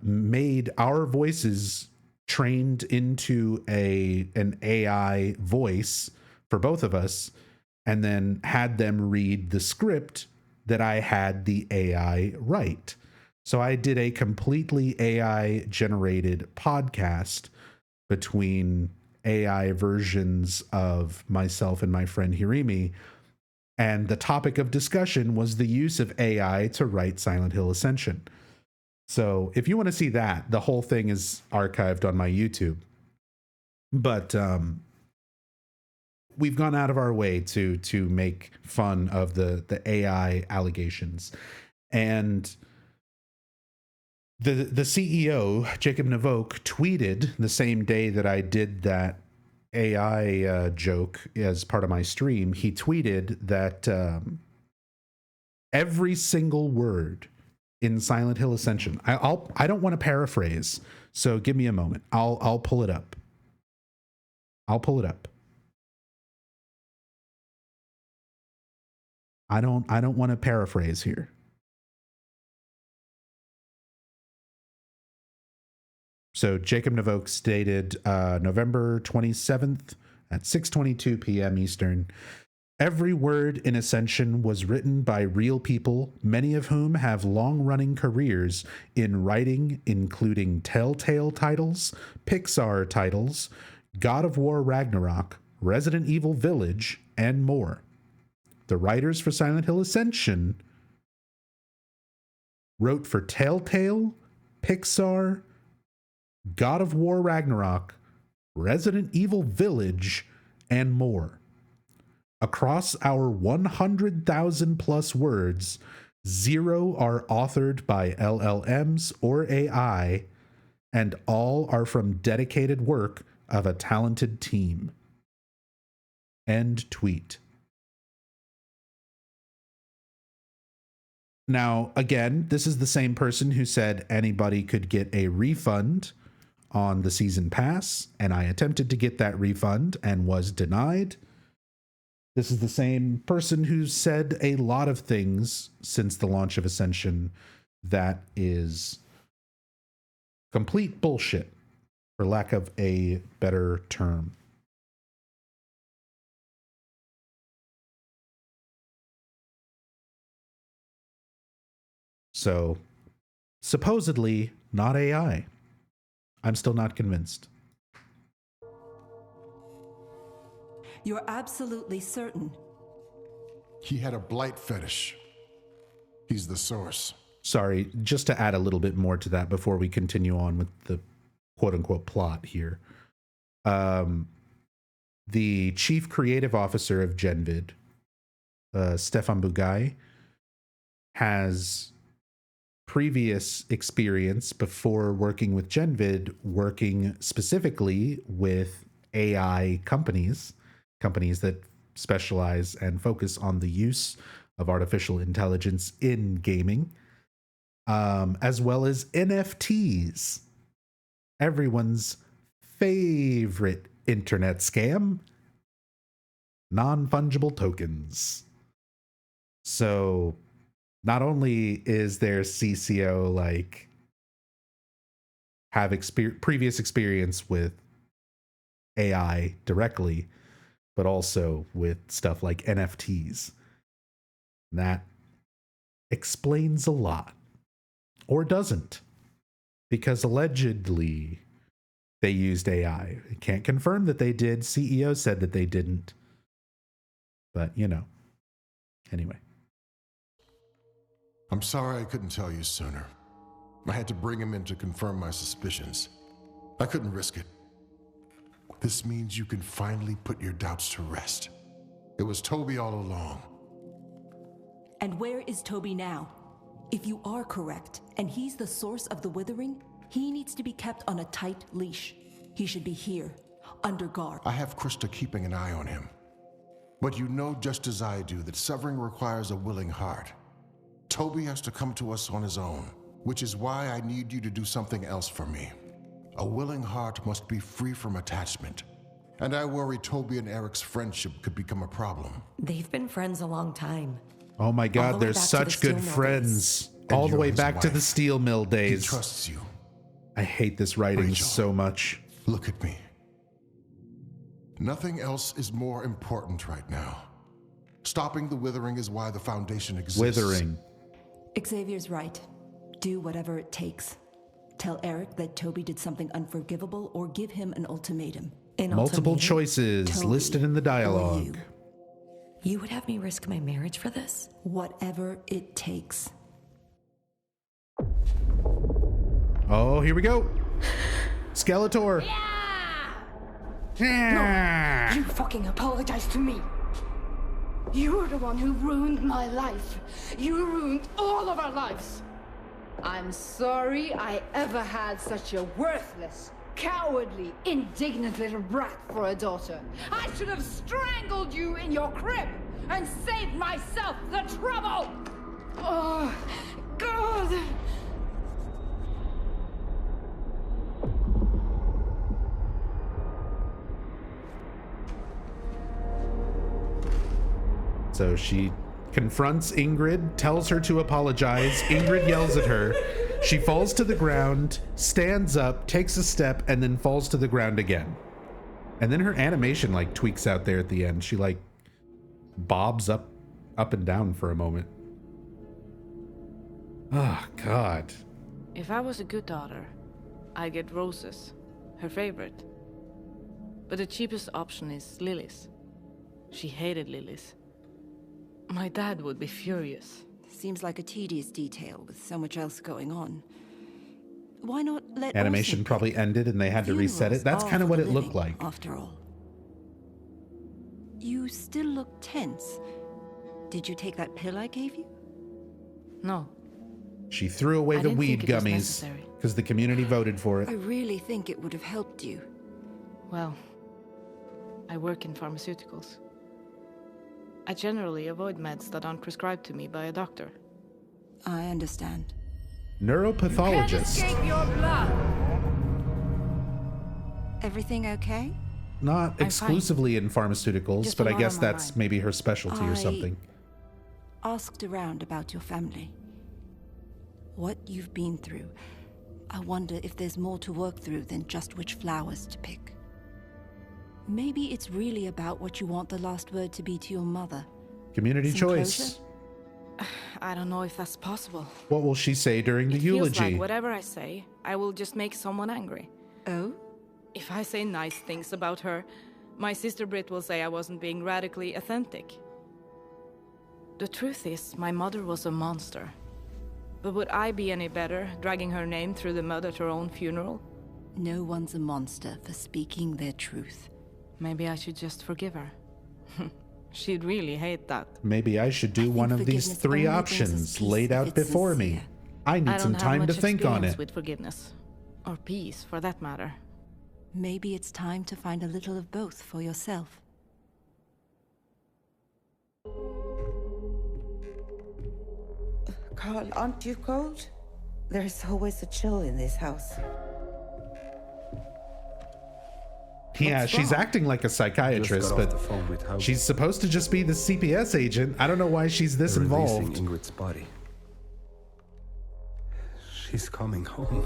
made our voices trained into an AI voice for both of us, and then had them read the script that I had the AI write. So I did a completely AI generated podcast between AI versions of myself and my friend Hirimi. And the topic of discussion was the use of AI to write Silent Hill Ascension. So if you want to see that, the whole thing is archived on my YouTube. But we've gone out of our way to make fun of the AI allegations. And the CEO, Jacob Navoke, tweeted the same day that I did that AI joke as part of my stream. He tweeted that every single word in Silent Hill Ascension, I don't want to paraphrase, so give me a moment. I'll pull it up. I'll pull it up. I don't want to paraphrase here. So Jacob Navoke stated November 27th at 6:22 p.m. Eastern. Every word in Ascension was written by real people, many of whom have long-running careers in writing, including Telltale titles, Pixar titles, God of War Ragnarok, Resident Evil Village, and more. The writers for Silent Hill Ascension wrote for Telltale, Pixar, God of War Ragnarok, Resident Evil Village, and more. Across our 100,000 plus words, 0 are authored by LLMs or AI, and all are from dedicated work of a talented team. End tweet. Now, again, this is the same person who said anybody could get a refund on the season pass, and I attempted to get that refund and was denied. This is the same person who said a lot of things since the launch of Ascension that is complete bullshit, for lack of a better term. So, supposedly not AI. I'm still not convinced. You're absolutely certain? He had a blight fetish. He's the source. Sorry, just to add a little bit more to that before we continue on with the quote-unquote plot here. The chief creative officer of Genvid, Stefan Bugai, has previous experience before working with Genvid, working specifically with AI companies that specialize and focus on the use of artificial intelligence in gaming, as well as NFTs, everyone's favorite internet scam, non-fungible tokens. So not only is their CCO like have previous experience with AI directly, but also with stuff like NFTs. That explains a lot. Or doesn't. Because allegedly they used AI. I can't confirm that they did. CEO said that they didn't. But, you know. Anyway. I'm sorry I couldn't tell you sooner. I had to bring him in to confirm my suspicions. I couldn't risk it. This means you can finally put your doubts to rest. It was Toby all along. And where is Toby now? If you are correct, and he's the source of the withering, he needs to be kept on a tight leash. He should be here, under guard. I have Krista keeping an eye on him. But you know just as I do that severing requires a willing heart. Toby has to come to us on his own, which is why I need you to do something else for me. A willing heart must be free from attachment. And I worry Toby and Eric's friendship could become a problem. They've been friends a long time. Oh my God, they're such good friends. All the way back to the steel mill days. He trusts you. I hate this writing Rachel, so much. Look at me. Nothing else is more important right now. Stopping the withering is why the Foundation exists. Withering. Xavier's right. Do whatever it takes. Tell Eric that Toby did something unforgivable or give him an ultimatum. Multiple choices Toby listed in the dialogue. You would have me risk my marriage for this? Whatever it takes. Oh, here we go. Skeletor. No, you fucking apologize to me. You were the one who ruined my life. You ruined all of our lives. I'm sorry I ever had such a worthless, cowardly, indignant little brat for a daughter. I should have strangled you in your crib and saved myself the trouble. Oh, God. So she confronts Ingrid, tells her to apologize. Ingrid yells at her. She falls to the ground, stands up, takes a step, and then falls to the ground again. And then her animation like tweaks out there at the end. She like bobs up and down for a moment. Oh, God. If I was a good daughter, I'd get roses, her favorite. But the cheapest option is lilies. She hated lilies. My dad would be furious. Seems like a tedious detail with so much else going on. Why not let Animation probably ended and they had to reset it. That's kind of what it looked like. After all. You still look tense. Did you take that pill I gave you? No. She threw away the weed gummies because the community voted for it. I really think it would have helped you. Well, I work in pharmaceuticals. I generally avoid meds that aren't prescribed to me by a doctor. I understand. Neuropathologist. You can't escape your blood. Everything okay? Not exclusively in pharmaceuticals, Just but a I lot guess on my that's mind. maybe her specialty or something. Asked around about your family. What you've been through, I wonder if there's more to work through than just which flowers to pick. Maybe it's really about what you want the last word to be to your mother. Community Some choice. closure? I don't know if that's possible. What will she say during the It feels eulogy? like whatever I say, I will just make someone angry. Oh? If I say nice things about her, my sister Britt will say I wasn't being radically authentic. The truth is, my mother was a monster. But would I be any better dragging her name through the mud at her own funeral? No one's a monster for speaking their truth. Maybe I should just forgive her. She'd really hate that. Maybe I should do one of these three options laid out before me. I need some time to think on it. With forgiveness. Or peace, for that matter. Maybe it's time to find a little of both for yourself. Carl, aren't you cold? There's always a chill in this house. Yeah, What's she's wrong? acting like a psychiatrist, Just got off but the phone with Howard. she's supposed to just be the CPS agent. I don't know why she's this They're involved. releasing Ingrid's body. She's coming home.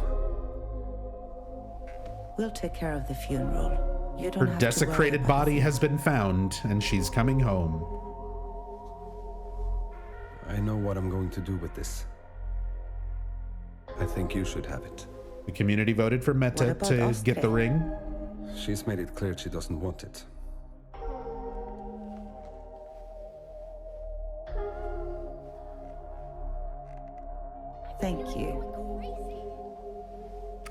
We'll take care of the funeral. You don't Her have to worry desecrated about body has been found, and she's coming home. I know what I'm going to do with this. I think you should have it. The community voted for Meta about to us, get the Kay? ring. She's made it clear she doesn't want it. Thank you.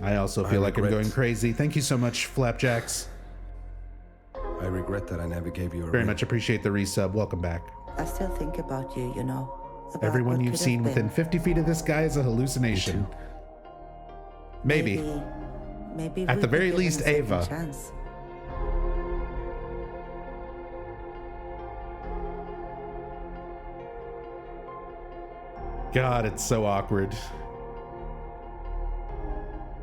I also feel like I'm regret- going crazy. Thank you so much, Flapjacks. I regret that I never gave you a Very ring. much appreciate the resub. Welcome back. I still think about you, you know. About Everyone what you've could have seen within been. 50 feet of this guy is a hallucination. Maybe. Maybe At we'll the be very given a least, second Ava. chance. God, it's so awkward.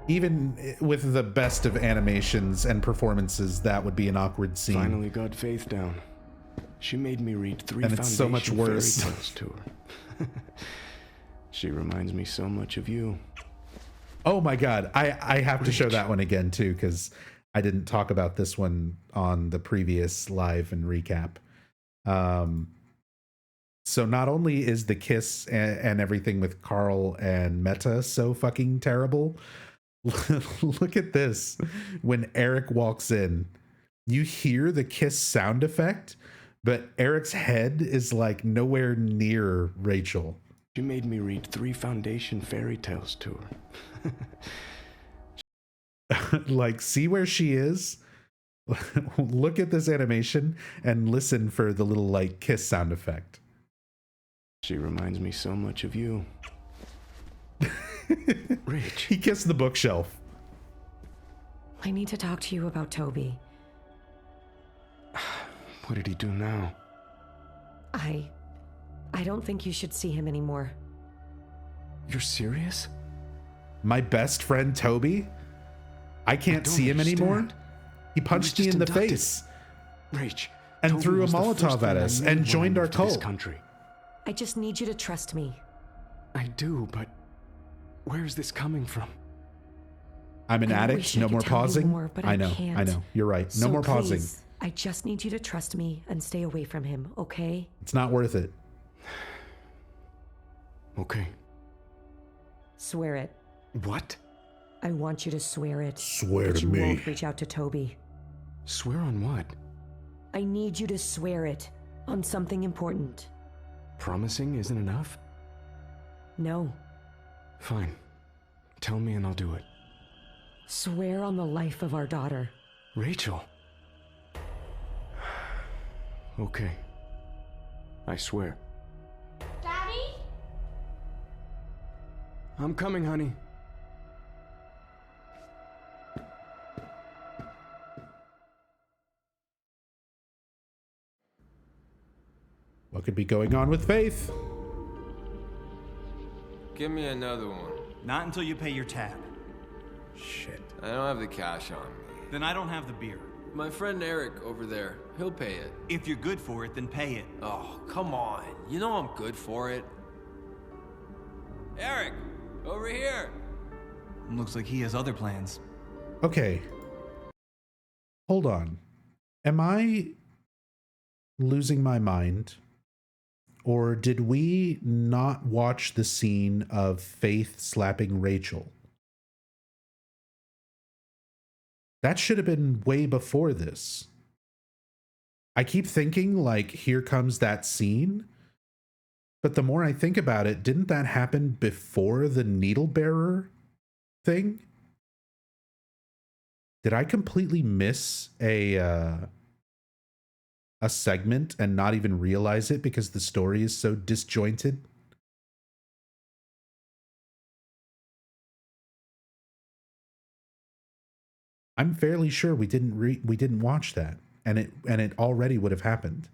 Even with the best of animations and performances, that would be an awkward scene. Finally got Faith down. She made me read 3 And it's so much Foundation worse. fairy tales to her. She reminds me so much of you. Oh my God. I have to show that one again too, because I didn't talk about this one on the previous live and recap. So not only is the kiss and everything with Carl and Meta so fucking terrible, look at this. When Eric walks in, you hear the kiss sound effect, but Eric's head is like nowhere near Rachel. She made me read 3 Foundation fairy tales to her. Like, see where she is? Look at this animation and listen for the little like kiss sound effect. She reminds me so much of you. Rich. He kissed the bookshelf. I need to talk to you about Toby. What did he do now? I don't think you should see him anymore. You're serious? My best friend Toby? I can't see him anymore? He punched me in the face. Rach, and Toby threw a was the first Molotov at friend I us made and when I joined our moved to this cult. country. I just need you to trust me. I do, but where is this coming from? I'm an I addict. wish I no could more tell you pausing. more, but I know. can't. I know. You're right. No So more pausing. please, I just need you to trust me and stay away from him, okay? It's not worth it. Okay. Swear it. What? I want you to swear it. Swear that to you me. won't reach out to Toby. Swear on what? I need you to swear it on something important. Promising isn't enough? No. Fine. Tell me and I'll do it. Swear on the life of our daughter. Rachel. Okay. I swear. Daddy? I'm coming, honey. What could be going on with Faith? Give me another one. Not until you pay your tab. Shit. I don't have the cash on me. Then I don't have the beer. My friend Eric over there, he'll pay it. If you're good for it, then pay it. Oh, come on. You know I'm good for it. Eric, Over here. Looks like he has other plans. Okay. Hold on. Am I losing my mind? Or did we not watch the scene of Faith slapping Rachel? That should have been way before this. I keep thinking, like, here comes that scene. But the more I think about it, didn't that happen before the needle bearer thing? Did I completely miss a segment and not even realize it because the story is so disjointed? I'm fairly sure we didn't watch that, and it already would have happened.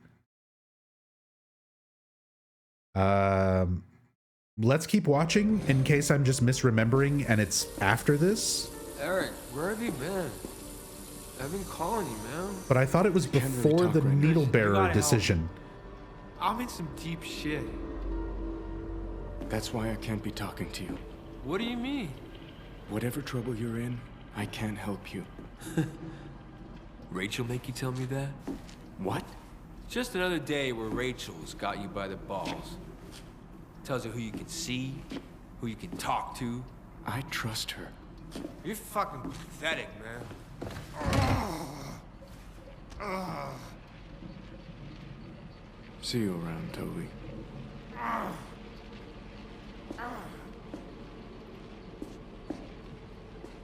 Let's keep watching in case I'm just misremembering and it's after this. Eric, where have you been? I've been calling you, man. But I thought it was before the needle bearer decision. I'm in some deep shit. That's why I can't be talking to you. What do you mean? Whatever trouble you're in, I can't help you. Rachel make you tell me that? What? Just another day where Rachel's got you by the balls. Tells you who you can see, who you can talk to. I trust her. You're fucking pathetic, man. See you around, Toby.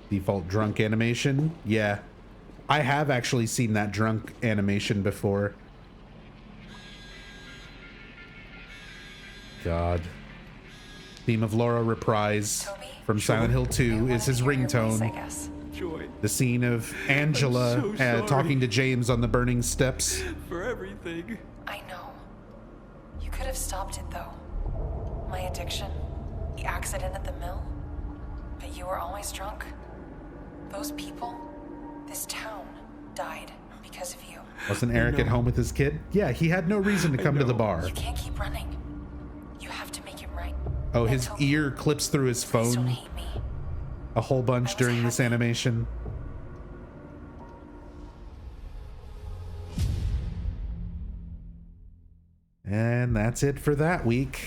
Default drunk animation? Yeah. I have actually seen that drunk animation before. God. Theme of Laura reprise from Silent Hill 2 is his ringtone. Joy. The scene of Angela talking to James on the burning steps. For everything. I know. You could have stopped it, though. My addiction, the accident at the mill. But you were always drunk. Those people, this town, died because of you. Wasn't Eric at home with his kid? Yeah, he had no reason to come to the bar. You can't keep running. You have to make it right. Oh, his ear clips through his phone a whole bunch during this animation. And that's it for that week.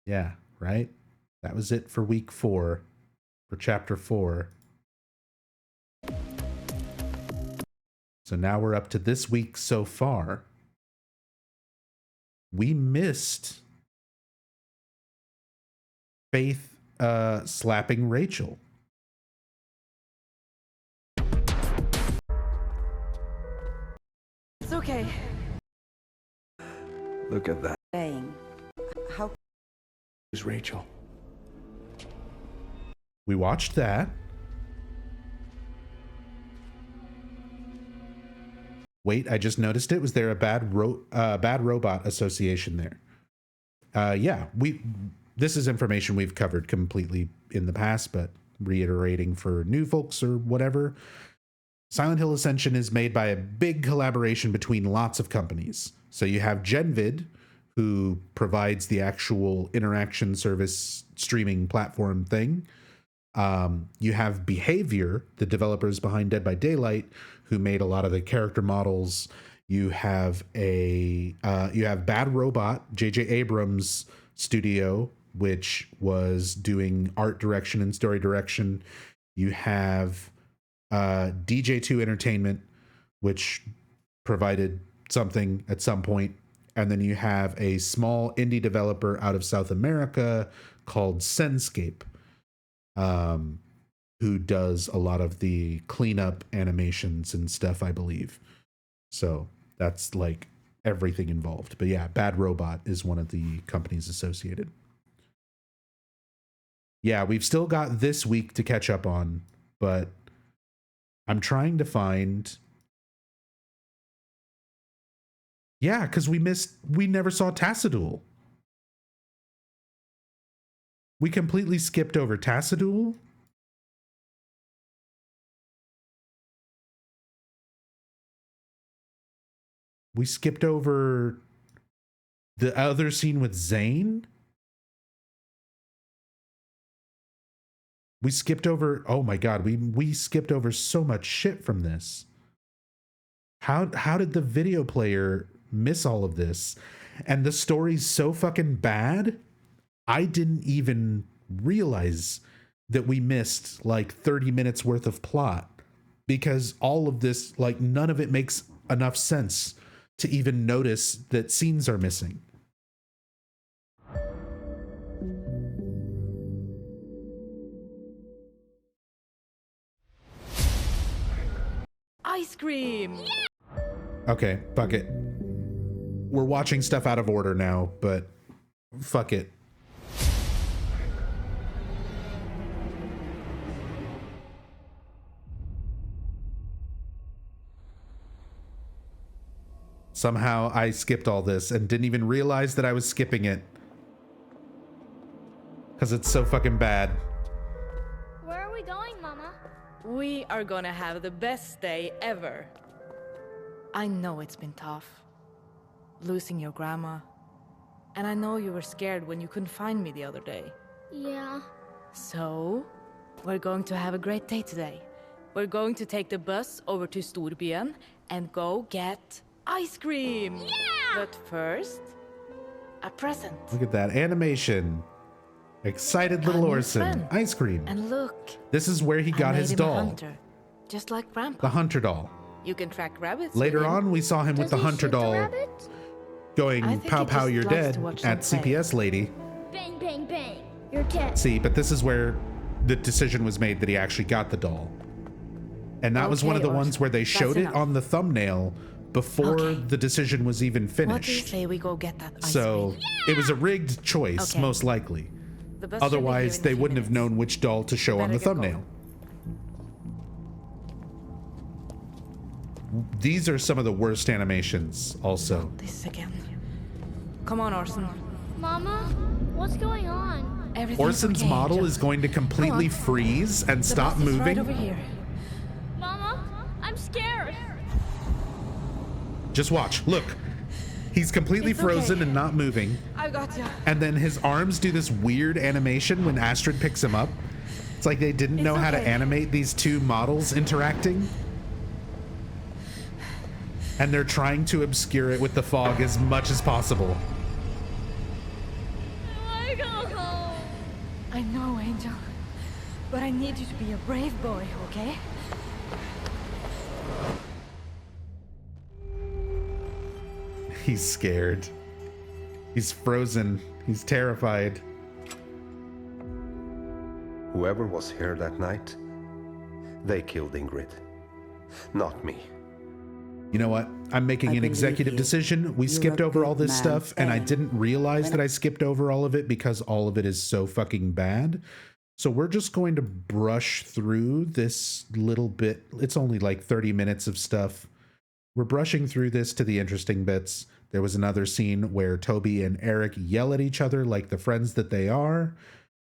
Yeah, right? That was it for week 4, for chapter 4. So now we're up to this week so far. We missed Faith slapping Rachel. It's okay. Look at that. Saying, how Who's Rachel? We watched that. Wait, I just noticed it. Was there a bad robot association there? Yeah, this is information we've covered completely in the past, but reiterating for new folks or whatever. Silent Hill Ascension is made by a big collaboration between lots of companies. So you have Genvid, who provides the actual interaction service streaming platform thing. You have Behavior, the developers behind Dead by Daylight, who made a lot of the character models. You have Bad Robot, J.J. Abrams' studio, which was doing art direction and story direction. You have DJ2 Entertainment, which provided something at some point. And then you have a small indie developer out of South America called Senscape, who does a lot of the cleanup animations and stuff, I believe. So that's like everything involved. But yeah, Bad Robot is one of the companies associated. Yeah, we've still got this week to catch up on, but I'm trying to find... Yeah, because we never saw Tassadul. We completely skipped over Tassadul. We skipped over the other scene with Zane. We skipped over, oh my god, we skipped over so much shit from this. How did the video player miss all of this? And the story's so fucking bad, I didn't even realize that we missed like 30 minutes worth of plot, because all of this, like, none of it makes enough sense to even notice that scenes are missing. Ice cream! Okay, fuck it. We're watching stuff out of order now, but fuck it. Somehow I skipped all this and didn't even realize that I was skipping it. Because it's so fucking bad. Where are we going, Mama? We are gonna have the best day ever. I know it's been tough. Losing your grandma. And I know you were scared when you couldn't find me the other day. Yeah. So, we're going to have a great day today. We're going to take the bus over to Storbyen and go get ice cream. Yeah! But first, a present. Look at that animation. Excited little Orson. Ice cream. And look. This is where he got I his made him a doll. hunter, just like Grandpa. The hunter doll. You can track rabbits. Later with him. on, we saw him with the hunter doll going I think pow he pow just you're likes dead to watch at them play. CPS lady. Bang, bang, bang. You're dead. See, but this is where the decision was made that he actually got the doll. And that was one of Okay, the ones where they Orson, showed that's it enough. on the thumbnail before the decision was even What do you finished. say we go get that ice So cream? it was a rigged choice, Okay. most likely. The bus should be here Otherwise, in a they few wouldn't have known which doll to show on Better the get going. thumbnail. These are some of the worst animations, also. This again. Come on, Orson. Mama, what's going on? Everything's Orson's okay, model Angel. is going to completely Come on. freeze and The stop bus is right moving. over here. Mama, I'm scared. Just watch. Look. He's completely It's okay. frozen and not moving. I got you. And then his arms do this weird animation when Astrid picks him up. It's like they didn't know how to okay. animate these two models interacting. And they're trying to obscure it with the fog as much as possible. I wanna go home. I know, Angel. But I need you to be a brave boy, okay? He's scared. He's frozen. He's terrified. Whoever was here that night, they killed Ingrid. Not me. You know what? I'm making I an believe executive you. decision. We You're skipped a over all good this man, stuff, and I Sam. didn't realize When that I skipped over all of it because all of it is so fucking bad. So we're just going to brush through this little bit. It's only like 30 minutes of stuff. We're brushing through this to the interesting bits. There was another scene where Toby and Eric yell at each other like the friends that they are.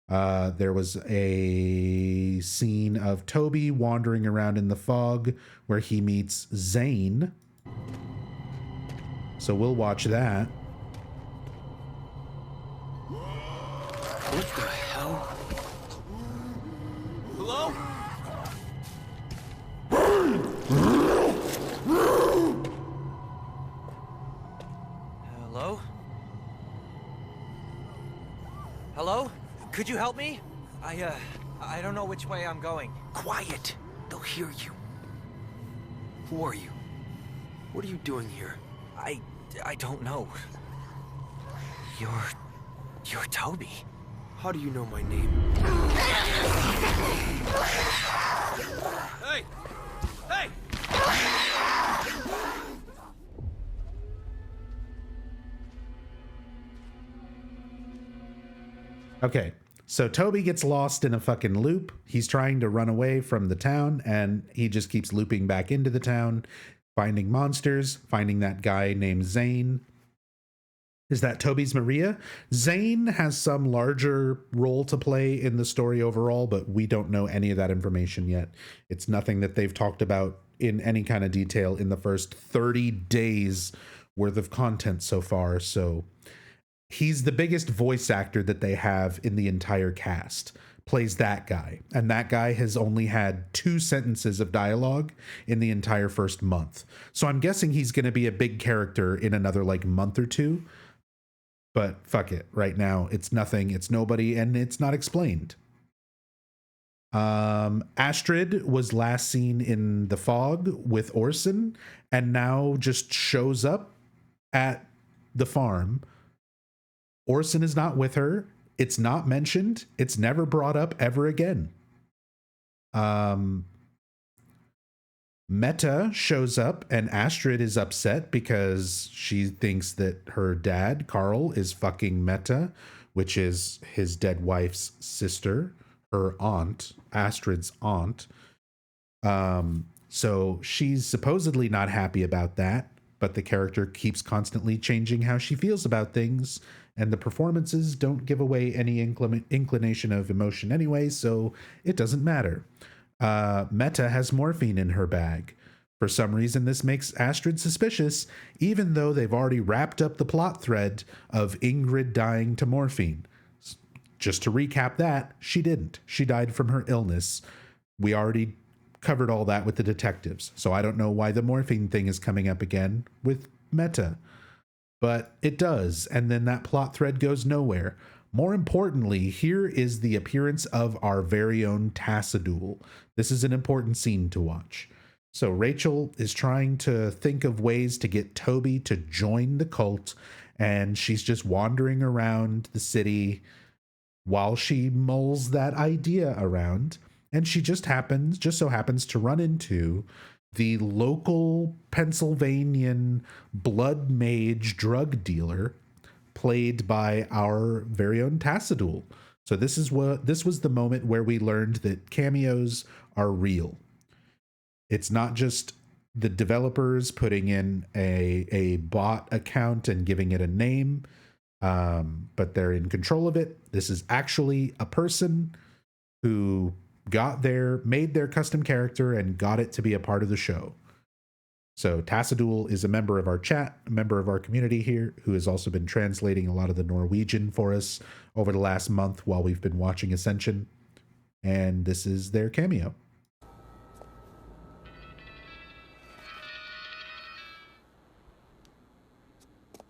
There was a scene of Toby wandering around in the fog where he meets Zane. So we'll watch that. What the hell? Hello? Hello? Hello? Could you help me? I don't know which way I'm going. Quiet. They'll hear you. Who are you? What are you doing here? I don't know. You're Toby. How do you know my name? Hey! Hey! Okay, so Toby gets lost in a fucking loop. He's trying to run away from the town, and he just keeps looping back into the town, finding monsters, finding that guy named Zane. Is that Toby's Maria? Zane has some larger role to play in the story overall, but we don't know any of that information yet. It's nothing that they've talked about in any kind of detail in the first 30 days worth of content so far. So he's the biggest voice actor that they have in the entire cast. Plays that guy. And that guy has only had 2 sentences of dialogue in the entire first month. So I'm guessing he's going to be a big character in another like month or 2. But fuck it. Right now, it's nothing, it's nobody, and it's not explained. Astrid was last seen in the fog with Orson and now just shows up at the farm. Orson is not with her. It's not mentioned. It's never brought up ever again. Meta shows up and Astrid is upset because she thinks that her dad, Carl, is fucking Meta, which is his dead wife's sister, her aunt, Astrid's aunt. So she's supposedly not happy about that, but the character keeps constantly changing how she feels about things, and the performances don't give away any inclination of emotion anyway, so it doesn't matter. Meta has morphine in her bag. For some reason, this makes Astrid suspicious, even though they've already wrapped up the plot thread of Ingrid dying to morphine. Just to recap that, she didn't. She died from her illness. We already covered all that with the detectives, so I don't know why the morphine thing is coming up again with Meta. But it does, and then that plot thread goes nowhere. More importantly, here is the appearance of our very own Tassadul. This is an important scene to watch. So Rachel is trying to think of ways to get Toby to join the cult, and she's just wandering around the city while she mulls that idea around, and she just so happens to run into the local Pennsylvanian blood mage drug dealer, played by our very own Tassadul. So this was the moment where we learned that cameos are real. It's not just the developers putting in a bot account and giving it a name, but they're in control of it. This is actually a person who made their custom character and got it to be a part of the show. So Tassadul is a member of our chat, a member of our community here, who has also been translating a lot of the Norwegian for us over the last month while we've been watching Ascension. And this is their cameo.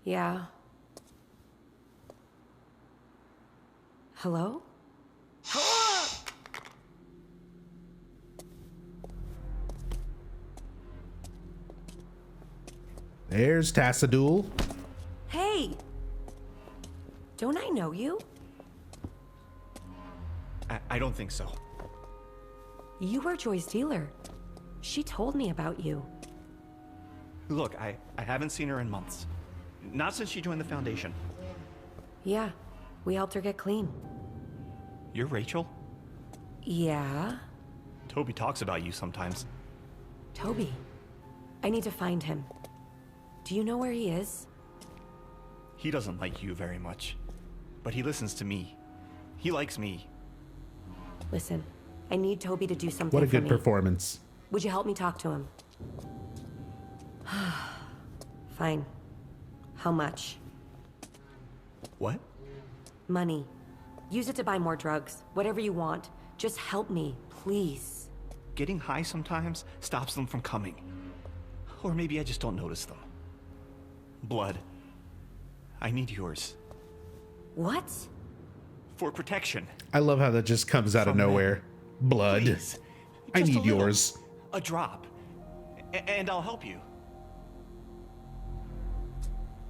Yeah. Hello? There's Tassadul. Hey! Don't I know you? I don't think so. You were Joy's dealer. She told me about you. Look, I haven't seen her in months. Not since she joined the Foundation. Yeah, we helped her get clean. You're Rachel? Yeah? Toby talks about you sometimes. Toby. I need to find him. Do you know where he is? He doesn't like you very much, but he listens to me. He likes me. Listen, I need Toby to do something What a for good me. performance. Would you help me talk to him? Fine. How much? What? Money. Use it to buy more drugs. Whatever you want. Just help me, please. Getting high sometimes stops them from coming. Or maybe I just don't notice them. Blood. I need yours. What? For protection. I love how that just comes out of nowhere. Blood. Please. I Just need a little. yours. A drop. And I'll help you.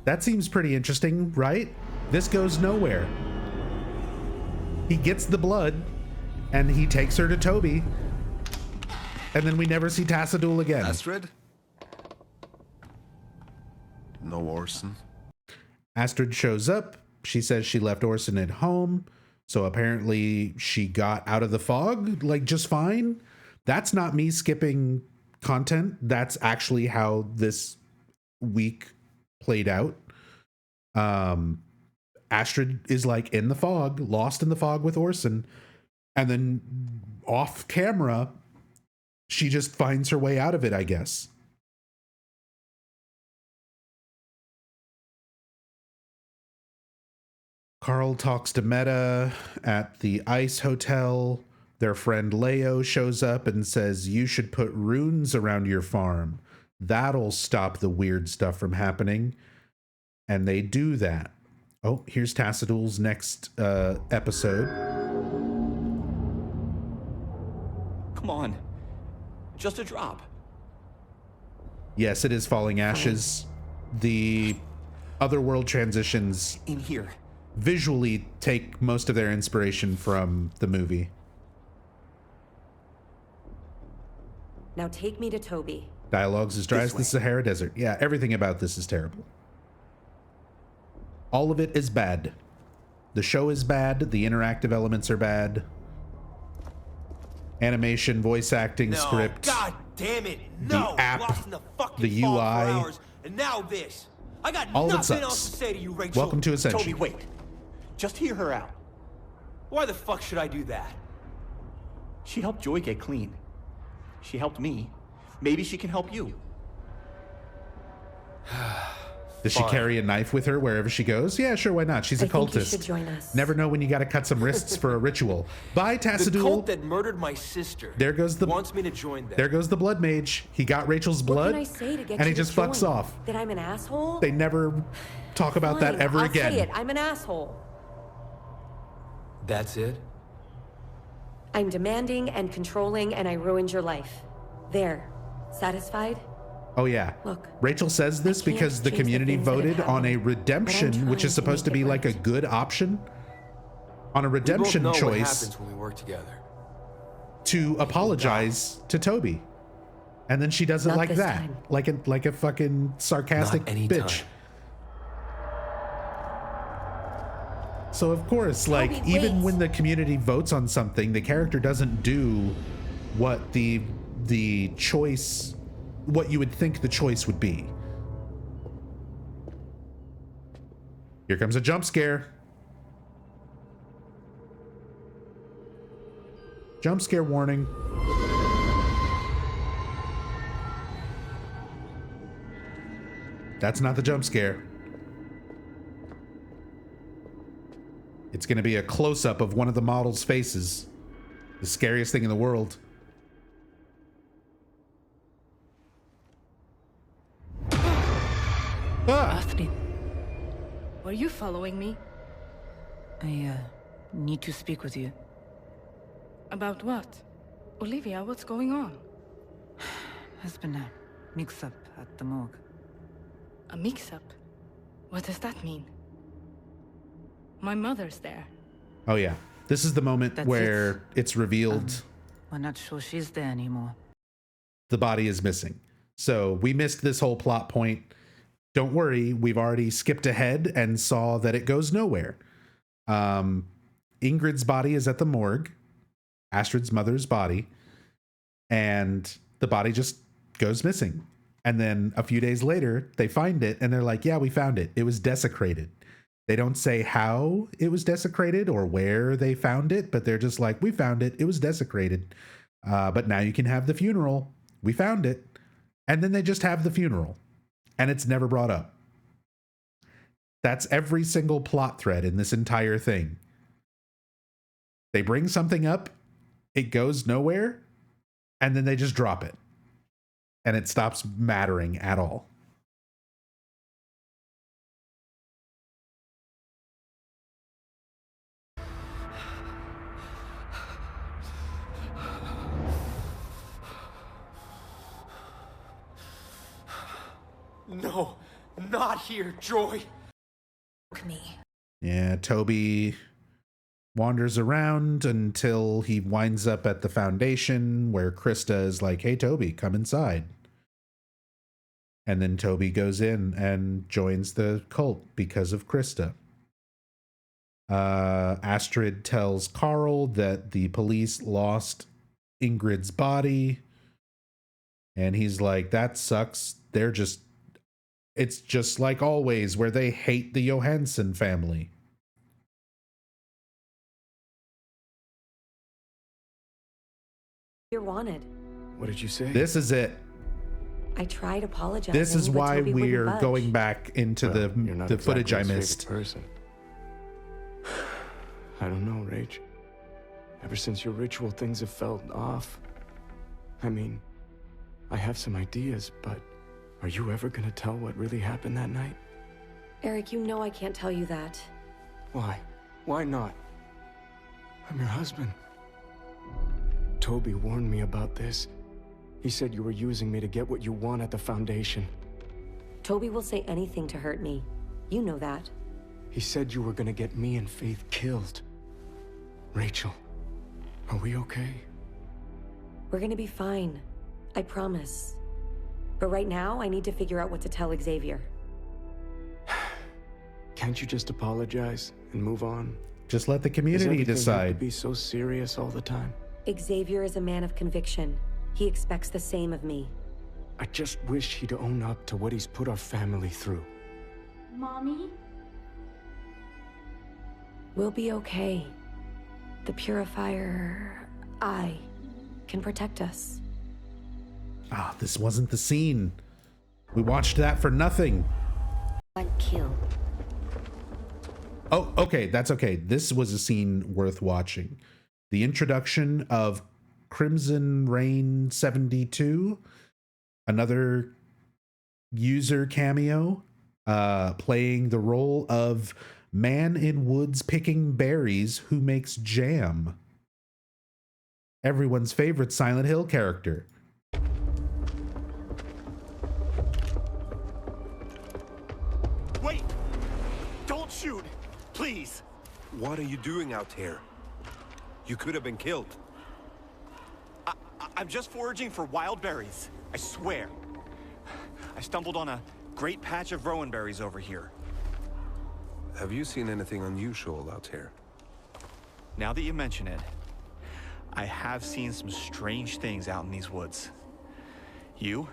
That seems pretty interesting, right? This goes nowhere. He gets the blood, and he takes her to Toby, and then we never see Tassadul again. Astrid? No Orson. Astrid shows up. She says she left Orson at home, so apparently she got out of the fog, like, just fine. That's not me skipping content. That's actually how this week played out. Astrid is like in the fog, lost in the fog with Orson, and then off camera, she just finds her way out of it, I guess. Carl talks to Meta at the ice hotel. Their friend Leo shows up and says, you should put runes around your farm. That'll stop the weird stuff from happening. And they do that. Oh, here's Tassadul's next episode. Come on. Just a drop. Yes, it is Falling Ashes. The otherworld transitions in here visually take most of their inspiration from the movie. Now take me to Toby. Dialogues as dry as the Sahara Desert. Yeah, everything about this is terrible. All of it is bad. The show is bad. The interactive elements are bad. Animation, voice acting, script. God damn it! The app, Lost in the fucking the fog UI. for hours, and now this. I got All of it nothing sucks. else to say to you, Rachel. Welcome to Ascension. Toby, wait. Just hear her out. Why the fuck should I do that? She helped Joy get clean. She helped me. Maybe she can help you. Does she carry a knife with her wherever she goes? Yeah, sure, why not? She's a I think you cultist. should join us. Never know when you gotta cut some wrists for a ritual. Bye, The Tassadul. cult that murdered my sister There goes the wants me to join them. There goes the blood mage. He got Rachel's blood, What can I say to get and he you to just fucks join? off. That I'm an asshole? They never talk about that Fine, ever I'll again. say it. I'm an asshole. That's it? I'm demanding and controlling, and I ruined your life. There. Satisfied? Oh yeah. Look, Rachel says this because the change the community things that have voted on a happened, redemption, but I'm which is trying to supposed to make be it like a good option. On a We both redemption know what choice happens when we work together. to apologize to Toby. And then she does it Not like this that. time. Like a fucking sarcastic Not anytime. bitch. So of course, like, Toby, even wait. when the community votes on something, the character doesn't do what the choice, what you would think the choice would be. Here comes a jump scare. Jump scare warning. That's not the jump scare. It's going to be a close-up of one of the models' faces. The scariest thing in the world. Astrid. Were you following me? I need to speak with you. About what? Olivia, what's going on? There's been a mix-up at the morgue. A mix-up? What does that mean? My mother's there. Oh yeah. This is the moment That's where it's revealed We're not sure she's there anymore. the body is missing. So we missed this whole plot point. Don't worry, we've already skipped ahead and saw that it goes nowhere. Ingrid's body is at the morgue, Astrid's mother's body, and the body just goes missing. And then a few days later, they find it and they're like, yeah, we found it. It was desecrated. They don't say how it was desecrated or where they found it, but they're just like, we found it. It was desecrated. But now you can have the funeral. We found it. And then they just have the funeral. And it's never brought up. That's every single plot thread in this entire thing. They bring something up, it goes nowhere, and then they just drop it. And it stops mattering at all. No, not here, Joy. Me. Yeah, Toby wanders around until he winds up at the foundation where Krista is like, hey, Toby, come inside. And then Toby goes in and joins the cult because of Krista. Astrid tells Carl that the police lost Ingrid's body. And he's like, that sucks. It's just like always where they hate the Johansson family. You're wanted. What did you say? This is it. I tried apologizing. This is but why Toby we're wouldn't budge. going back into Well, you're not the exactly footage I his favorite missed. person. I don't know, Rach. Ever since your ritual, things have felt off. I mean, I have some ideas, but are you ever gonna tell what really happened that night? Eric, you know I can't tell you that. Why? Why not? I'm your husband. Toby warned me about this. He said you were using me to get what you want at the Foundation. Toby will say anything to hurt me. You know that. He said you were gonna get me and Faith killed. Rachel, are we okay? We're gonna be fine. I promise. But right now, I need to figure out what to tell Xavier. Can't you just apologize and move on? Just let the community Does everything decide. have to be so serious all the time? Xavier is a man of conviction. He expects the same of me. I just wish he'd own up to what he's put our family through. Mommy? We'll be okay. The Purifier... I can protect us. Ah, this wasn't the scene. We watched that for nothing. One kill. Oh, okay, that's okay. This was a scene worth watching. The introduction of Crimson Rain 72, another user cameo, playing the role of man in woods picking berries who makes jam. Everyone's favorite Silent Hill character. Wait! Don't shoot! Please! What are you doing out here? You could have been killed. I'm just foraging for wild berries. I swear. I stumbled on a great patch of rowan berries over here. Have you seen anything unusual out here? Now that you mention it, I have seen some strange things out in these woods. You?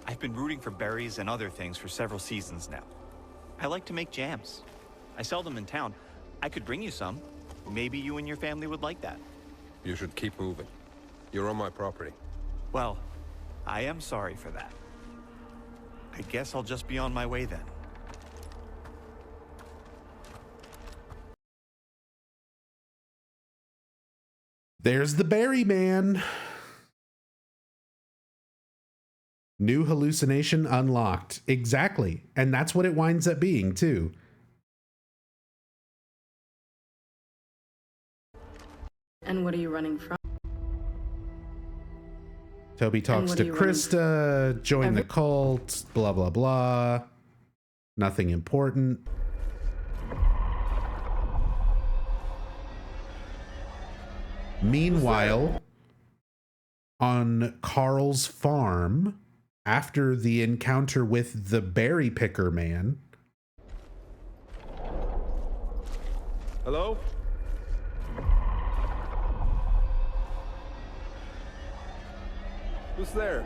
I've been rooting for berries and other things for several seasons now. I like to make jams. I sell them in town. I could bring you some. Maybe you and your family would like that. You should keep moving. You're on my property. Well, I am sorry for that. I guess I'll just be on my way then. There's the berry man. New hallucination unlocked. Exactly. And that's what it winds up being, too. And what are you running from? Toby talks to Krista, join the cult, blah, blah, blah. Nothing important. Meanwhile, on Carl's farm, after the encounter with the berry picker man. Hello? Who's there?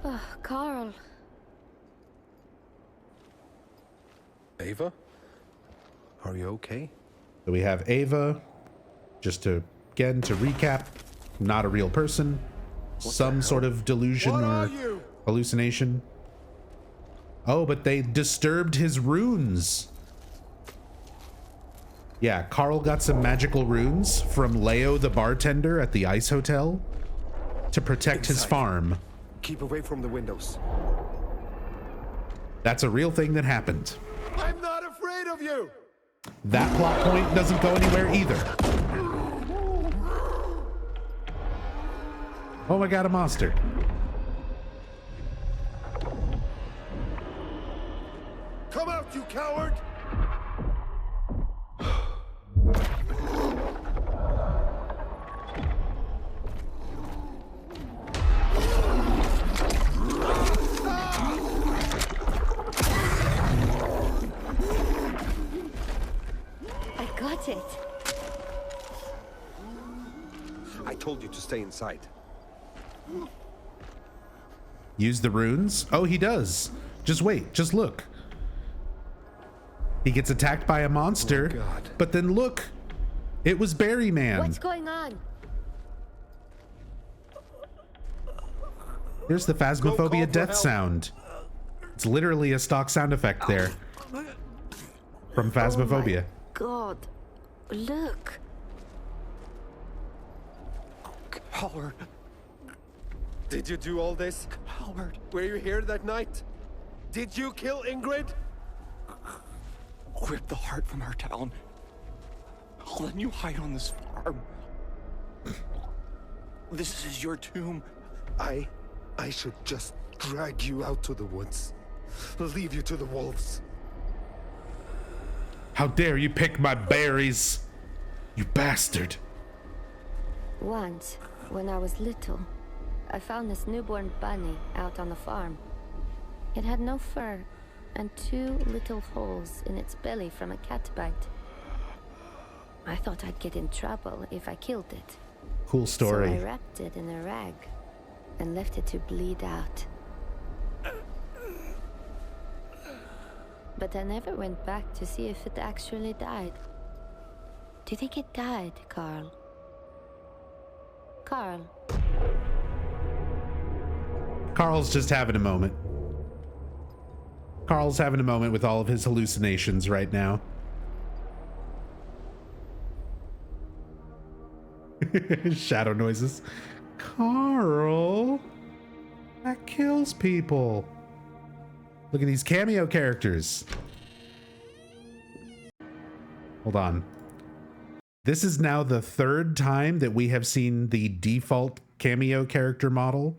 Oh, Carl. Ava? Are you okay? So we have Ava, just to, again, to recap, not a real person, some sort of delusion or hallucination. Oh, but they disturbed his runes. Yeah, Carl got some magical runes from Leo the bartender at the ice hotel to protect his farm. Keep away from the windows. That's a real thing that happened. I'm not afraid of you! That plot point doesn't go anywhere either. Oh my god, a monster. Come out, you coward! I got it. I told you to stay inside. Use the runes? Oh, he does. Just wait, just look. He gets attacked by a monster, but then look, it was Berry Man. What's going on? Here's the Phasmophobia death sound. It's literally a stock sound effect there from Phasmophobia. God. look. Howard. Did you do all this? Howard. Were you here that night? Did you kill Ingrid? Rip the heart from her, Talon. I'll let you hide on this farm. This is your tomb. I should just drag you out to the woods. Leave you to the wolves. How dare you pick my berries, you bastard. Once, when I was little, I found this newborn bunny out on the farm. It had no fur and 2 little holes in its belly from a cat bite. I thought I'd get in trouble if I killed it. Cool story. So I wrapped it in a rag and left it to bleed out. But I never went back to see if it actually died. Do you think it died, Carl? Carl? Carl's just having a moment. Carl's having a moment with all of his hallucinations right now. Shadow noises. Carl, that kills people. Look at these cameo characters. Hold on. This is now the 3rd time that we have seen the default cameo character model.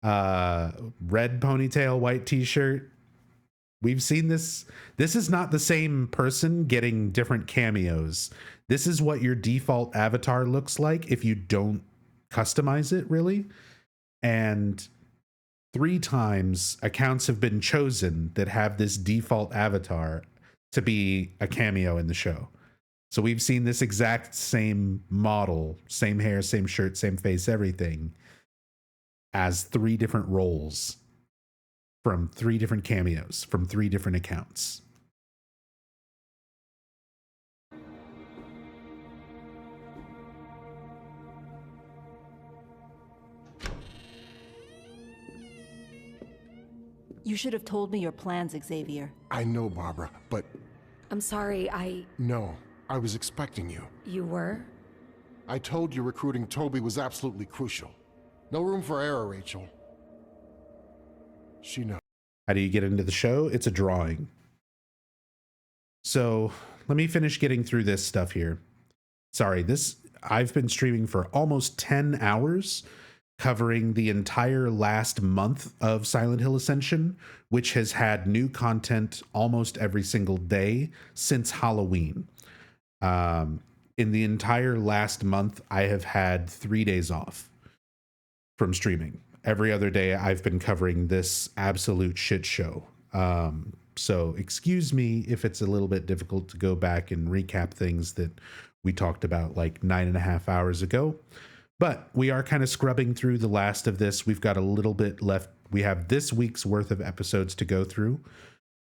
Red ponytail, white t-shirt. We've seen this. This is not the same person getting different cameos. This is what your default avatar looks like if you don't customize it, really. And 3 times accounts have been chosen that have this default avatar to be a cameo in the show. So we've seen this exact same model, same hair, same shirt, same face, everything, as 3 different roles from 3 different cameos from 3 different accounts. You should have told me your plans, Xavier. I know, Barbara, but... I'm sorry, No, I was expecting you. You were? I told you recruiting Toby was absolutely crucial. No room for error, Rachel. She knows. How do you get into the show? It's a drawing. So let me finish getting through this stuff here. Sorry, I've been streaming for almost 10 hours, covering the entire last month of Silent Hill Ascension, which has had new content almost every single day since Halloween. In the entire last month, I have had 3 days off from streaming. Every other day, I've been covering this absolute shit show. So excuse me if it's a little bit difficult to go back and recap things that we talked about like 9.5 hours ago. But we are kind of scrubbing through the last of this. We've got a little bit left. We have this week's worth of episodes to go through.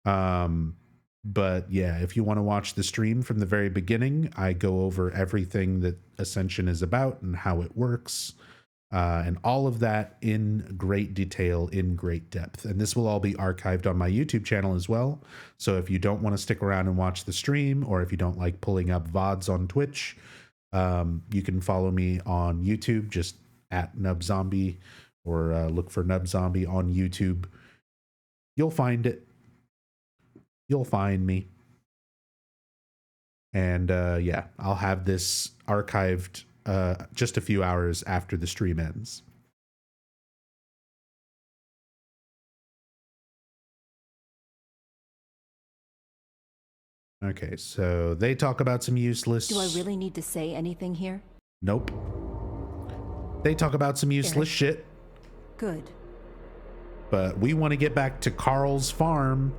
But yeah, if you want to watch the stream from the very beginning, I go over everything that Ascension is about and how it works. And all of that in great detail, in great depth. And this will all be archived on my YouTube channel as well. So if you don't want to stick around and watch the stream, or if you don't like pulling up VODs on Twitch, you can follow me on YouTube, just at NubZombie, or look for NubZombie on YouTube. You'll find it. You'll find me. And yeah, I'll have this archived just a few hours after the stream ends. Okay, so they talk about some useless... Do I really need to say anything here? Nope. They talk about some useless shit. Good. But we want to get back to Carl's farm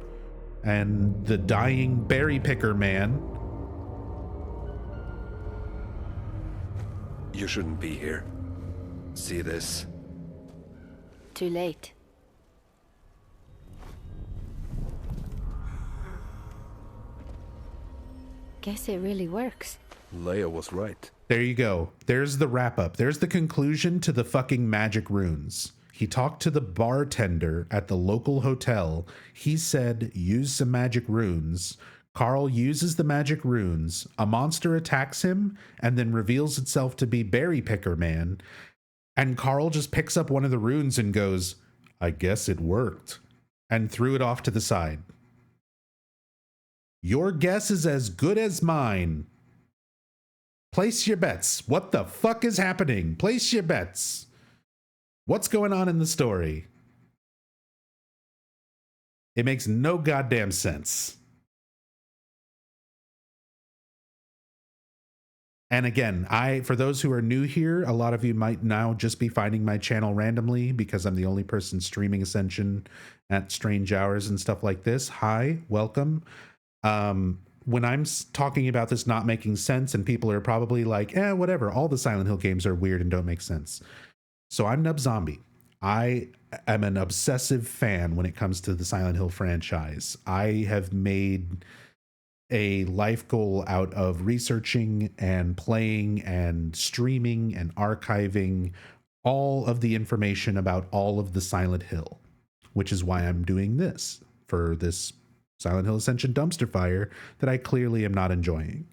and the dying berry picker man. You shouldn't be here. See this? Too late. Guess it really works. Leia was right. There you go. There's the wrap up. There's the conclusion to the fucking magic runes. He talked to the bartender at the local hotel. He said, use some magic runes. Carl uses the magic runes. A monster attacks him and then reveals itself to be Berry Picker Man. And Carl just picks up one of the runes and goes, I guess it worked, and threw it off to the side. Your guess is as good as mine. Place your bets. What the fuck is happening? Place your bets. What's going on in the story? It makes no goddamn sense. And again, for those who are new here, a lot of you might now just be finding my channel randomly because I'm the only person streaming Ascension at strange hours and stuff like this. Hi, welcome. When I'm talking about this not making sense and people are probably like, whatever, all the Silent Hill games are weird and don't make sense. So I'm Nub Zombie. I am an obsessive fan when it comes to the Silent Hill franchise. I have made a life goal out of researching and playing and streaming and archiving all of the information about all of the Silent Hill, which is why I'm doing this for this Silent Hill Ascension dumpster fire that I clearly am not enjoying.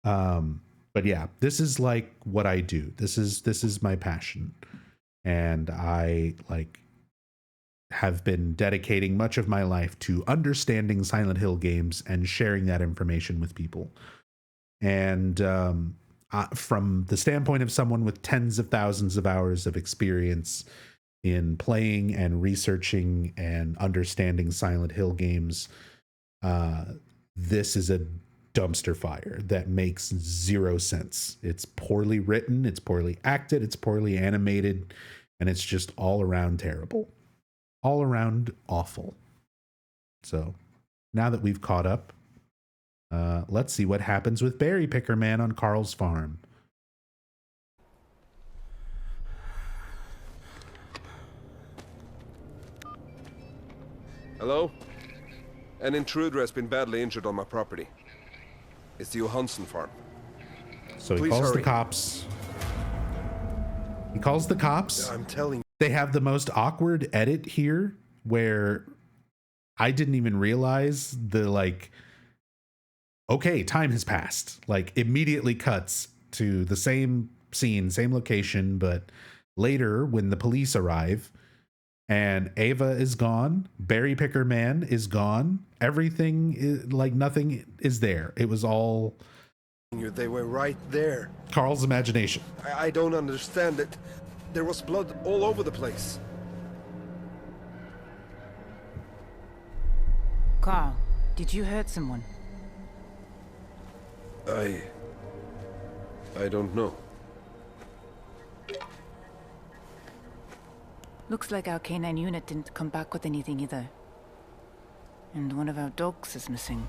But yeah, this is like what I do. This is my passion. And I have been dedicating much of my life to understanding Silent Hill games and sharing that information with people. And from the standpoint of someone with tens of thousands of hours of experience in playing and researching and understanding Silent Hill games, this is a dumpster fire that makes zero sense. It's poorly written, it's poorly acted, it's poorly animated, and it's just all around terrible. All around awful. So now that we've caught up, let's see what happens with Berry Picker Man on Carl's farm. Hello? An intruder has been badly injured on my property. It's the Johansson farm. So he Please calls hurry. the cops. He calls the cops. I'm telling you. They have the most awkward edit here where I didn't even realize okay, time has passed. Immediately cuts to the same scene, same location, but later when the police arrive and Ava is gone, Berry Picker Man is gone, everything is nothing is there. It was all They were right there. Carl's imagination. I don't understand it. There was blood all over the place. Carl, did you hurt someone? I don't know. Looks like our K9 unit didn't come back with anything either. And one of our dogs is missing.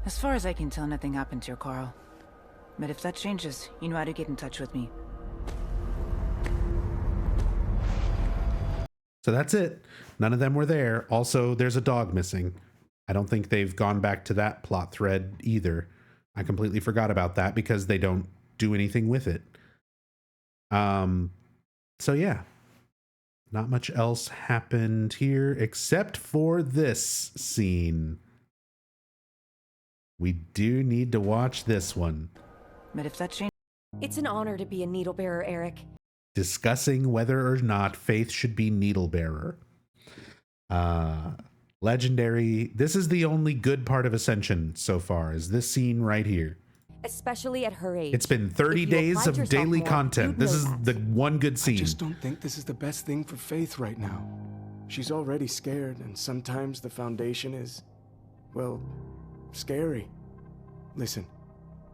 As far as I can tell, nothing happened to your Carl. But if that changes, you know how to get in touch with me. So that's it. None of them were there. Also, there's a dog missing. I don't think they've gone back to that plot thread either. I completely forgot about that because they don't do anything with it. So yeah, not much else happened here except for this scene. We do need to watch this one. But if that changes... It's an honor to be a needle bearer, Eric. Discussing whether or not Faith should be needle bearer. Legendary. This is the only good part of Ascension so far, is this scene right here. Especially at her age. It's been 30 days of daily content. This is the one good scene. I just don't think this is the best thing for Faith right now. She's already scared, and sometimes the Foundation is, well, scary. Listen,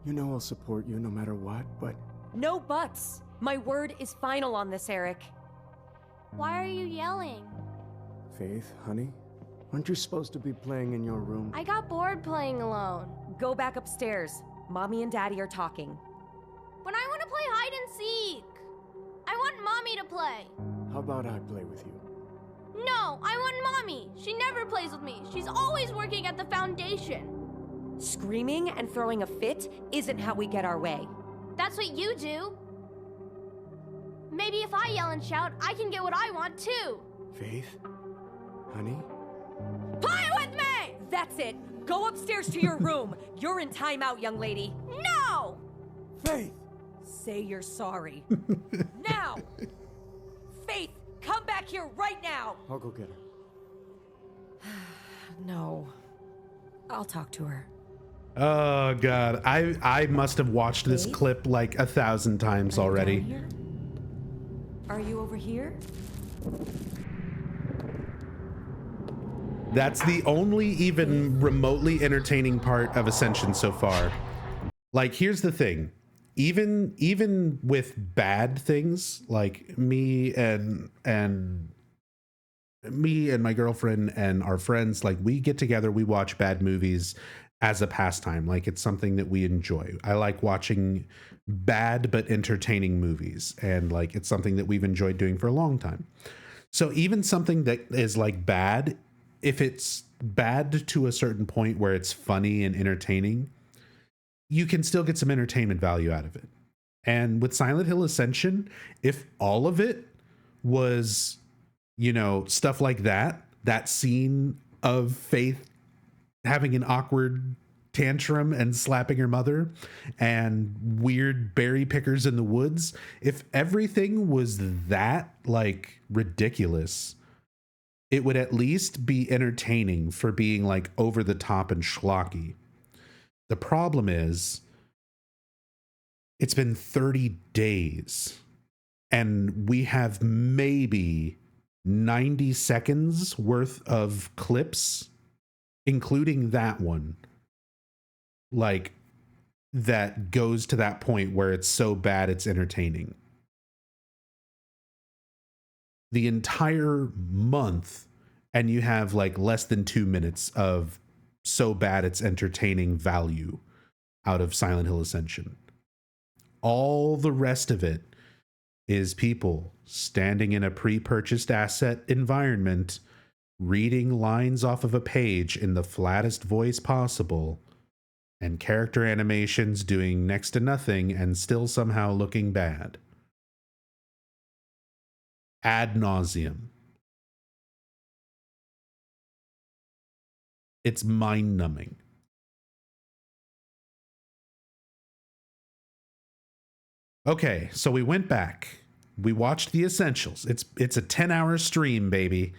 you know I'll support you no matter what, but... No buts. My word is final on this, Eric. Why are you yelling? Faith, honey, aren't you supposed to be playing in your room? I got bored playing alone. Go back upstairs. Mommy and Daddy are talking. But I want to play hide and seek. I want Mommy to play. How about I play with you? No, I want Mommy. She never plays with me. She's always working at the Foundation. Screaming and throwing a fit isn't how we get our way. That's what you do. Maybe if I yell and shout, I can get what I want too. Faith? Honey? Play with me! That's it. Go upstairs to your room. You're in timeout, young lady. No! Faith! Say you're sorry. Now! Faith, come back here right now! I'll go get her. No. I'll talk to her. Oh god, I must have watched this clip like 1,000 times already. Are you over here? That's the only even remotely entertaining part of Ascension so far. Like, here's the thing. Even with bad things, like me and my girlfriend and our friends, like, we get together, we watch bad movies as a pastime. Like, it's something that we enjoy. I like watching bad but entertaining movies, and like, it's something that we've enjoyed doing for a long time. So even something that is like bad, if it's bad to a certain point where it's funny and entertaining, you can still get some entertainment value out of it. And with Silent Hill Ascension, if all of it was, you know, stuff like that scene of Faith having an awkward tantrum and slapping her mother and weird berry pickers in the woods, if everything was that like ridiculous, it would at least be entertaining for being like over the top and schlocky. The problem is, it's been 30 days and we have maybe 90 seconds worth of clips, including that one, like, that goes to that point where it's so bad it's entertaining. The entire month, and you have like less than 2 minutes of so bad it's entertaining value out of Silent Hill Ascension. All the rest of it is people standing in a pre-purchased asset environment, reading lines off of a page in the flattest voice possible, and character animations doing next to nothing and still somehow looking bad. Ad nauseum. It's mind-numbing. Okay, so we went back. We watched the essentials. It's a 10-hour stream, baby.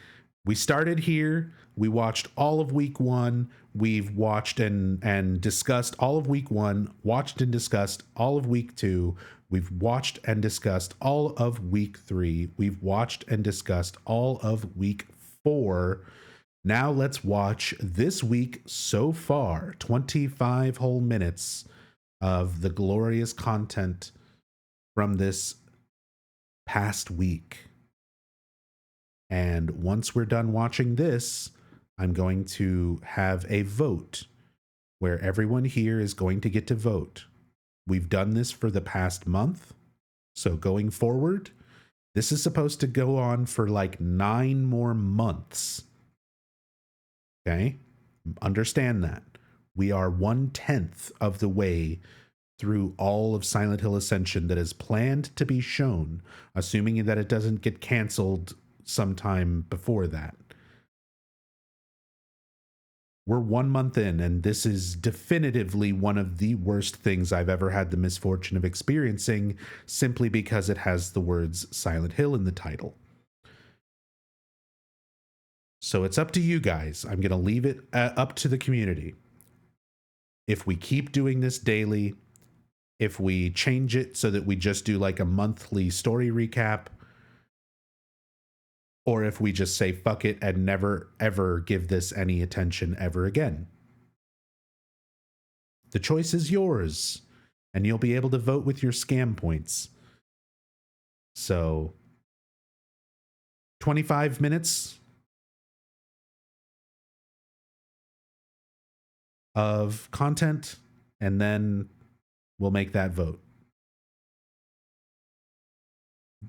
We started here. We watched all of week 1. We've watched and discussed all of week 1, watched and discussed all of week 2. We've watched and discussed all of week 3. We've watched and discussed all of week 4. Now let's watch this week so far. 25 whole minutes of the glorious content from this past week. And once we're done watching this, I'm going to have a vote where everyone here is going to get to vote. We've done this for the past month. So going forward, this is supposed to go on for like 9 more months. Okay? Understand that. We are 1/10 of the way through all of Silent Hill Ascension that is planned to be shown, assuming that it doesn't get canceled sometime before that. We're 1 month in, and this is definitively one of the worst things I've ever had the misfortune of experiencing, simply because it has the words Silent Hill in the title. So it's up to you guys. I'm going to leave it up to the community. If we keep doing this daily, if we change it so that we just do like a monthly story recap, or if we just say fuck it and never ever give this any attention ever again. The choice is yours, and you'll be able to vote with your scam points. So 25 minutes of content, and then we'll make that vote.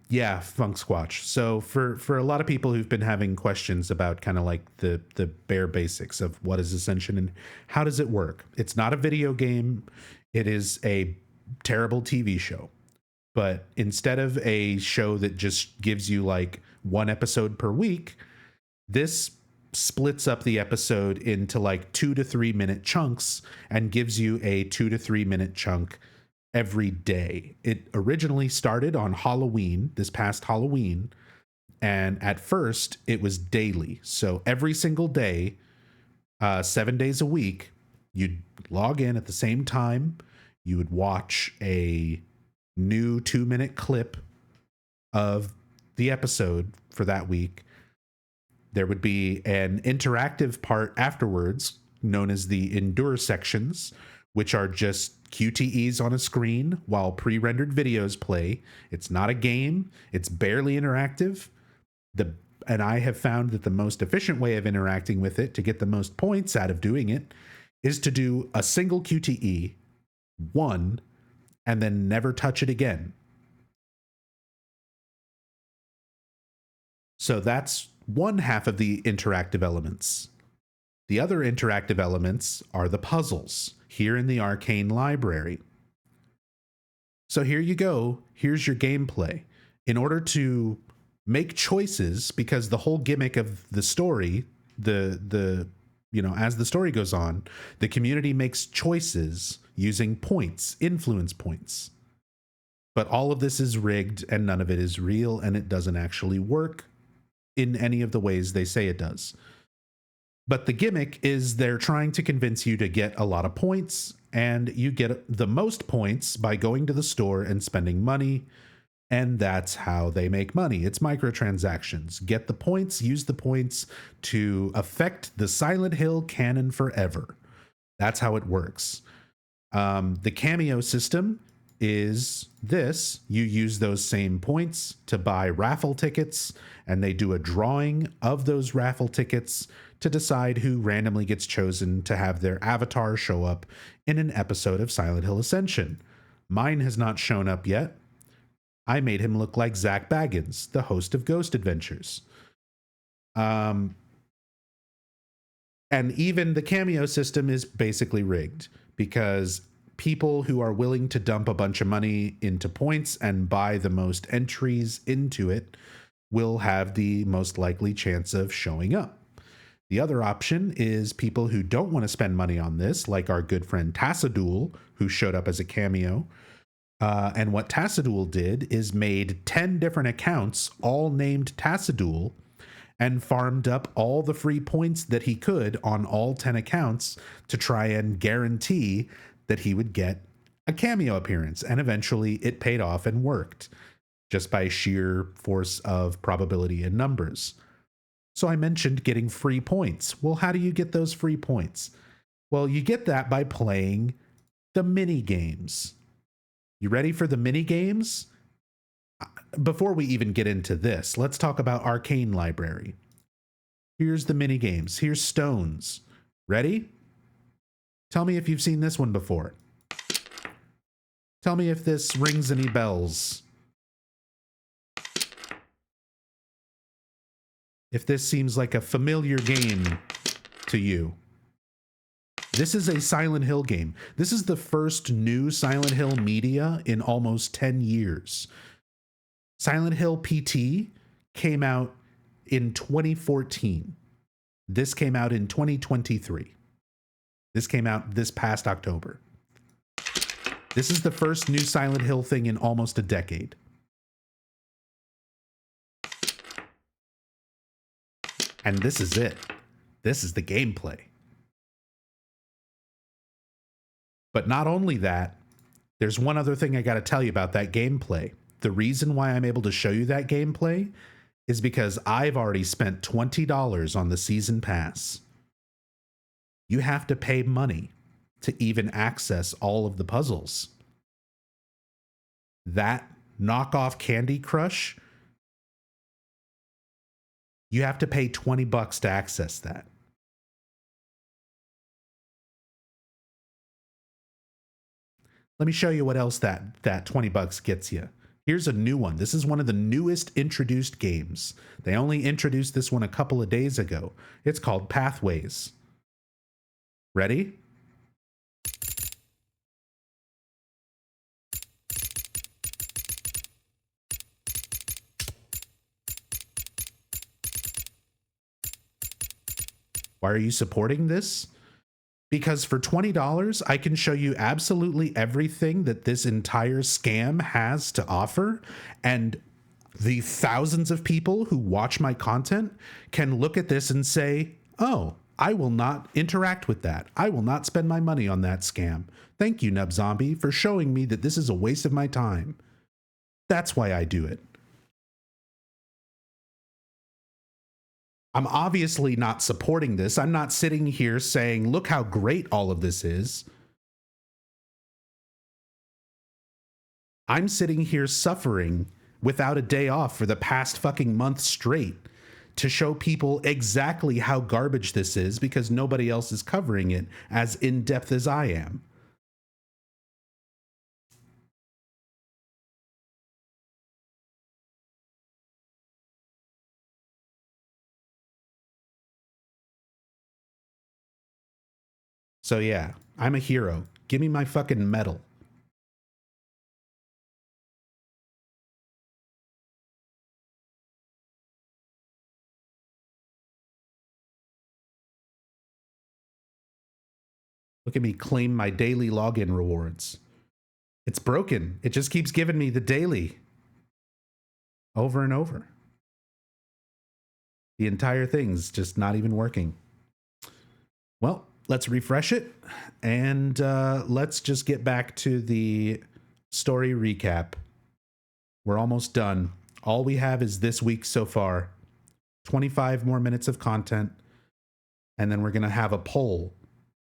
Yeah, Funk Squatch. So for a lot of people who've been having questions about kind of like the bare basics of what is Ascension and how does it work, it's not a video game. It is a terrible TV show. But instead of a show that just gives you like 1 episode per week, this splits up the episode into like 2 to 3 minute chunks and gives you a 2 to 3 minute chunk every day. It originally started on Halloween, this past Halloween, and at first it was daily. So every single day, 7 days a week, you'd log in at the same time. You would watch a new 2-minute clip of the episode for that week. There would be an interactive part afterwards known as the Endure sections, which are just QTEs on a screen while pre-rendered videos play. It's not a game. It's barely interactive. And I have found that the most efficient way of interacting with it to get the most points out of doing it is to do a single QTE, one, and then never touch it again. So that's one half of the interactive elements. The other interactive elements are the puzzles here in the Arcane Library. So here you go. Here's your gameplay. In order to make choices, because the whole gimmick of the story, as the story goes on, the community makes choices using points, influence points. But all of this is rigged and none of it is real, and it doesn't actually work in any of the ways they say it does. But the gimmick is they're trying to convince you to get a lot of points, and you get the most points by going to the store and spending money. And that's how they make money. It's microtransactions. Get the points, use the points to affect the Silent Hill canon forever. That's how it works. The cameo system is this. You use those same points to buy raffle tickets, and they do a drawing of those raffle tickets to decide who randomly gets chosen to have their avatar show up in an episode of Silent Hill Ascension. Mine has not shown up yet. I made him look like Zach Baggins, the host of Ghost Adventures. And even the cameo system is basically rigged, because people who are willing to dump a bunch of money into points and buy the most entries into it will have the most likely chance of showing up. The other option is people who don't want to spend money on this, like our good friend Tassadul, who showed up as a cameo. And what Tassadul did is made 10 different accounts, all named Tassadul, and farmed up all the free points that he could on all 10 accounts to try and guarantee that he would get a cameo appearance. And eventually it paid off and worked just by sheer force of probability and numbers. So I mentioned getting free points. Well, how do you get those free points? Well, you get that by playing the mini games. You ready for the mini games? Before we even get into this, let's talk about Arcane Library. Here's the mini games. Here's Stones. Ready? Tell me if you've seen this one before. Tell me if this rings any bells. If this seems like a familiar game to you. This is a Silent Hill game. This is the first new Silent Hill media in almost 10 years. Silent Hill PT came out in 2014. This came out in 2023. This came out this past October. This is the first new Silent Hill thing in almost a decade. And this is it. This is the gameplay. But not only that, there's one other thing I got to tell you about that gameplay. The reason why I'm able to show you that gameplay is because I've already spent $20 on the season pass. You have to pay money to even access all of the puzzles. That knockoff Candy Crush, you have to pay $20 to access that. Let me show you what else that $20 gets you. Here's a new one. This is one of the newest introduced games. They only introduced this one a couple of days ago. It's called Pathways. Ready? Why are you supporting this? Because for $20, I can show you absolutely everything that this entire scam has to offer. And the thousands of people who watch my content can look at this and say, oh, I will not interact with that. I will not spend my money on that scam. Thank you, Nub Zombie, for showing me that this is a waste of my time. That's why I do it. I'm obviously not supporting this. I'm not sitting here saying, look how great all of this is. I'm sitting here suffering without a day off for the past fucking month straight to show people exactly how garbage this is because nobody else is covering it as in-depth as I am. So yeah, I'm a hero. Give me my fucking medal. Look at me claim my daily login rewards. It's broken. It just keeps giving me the daily over and over. The entire thing's just not even working. Well, let's refresh it and let's just get back to the story recap. We're almost done. All we have is this week so far. 25 more minutes of content. And then we're going to have a poll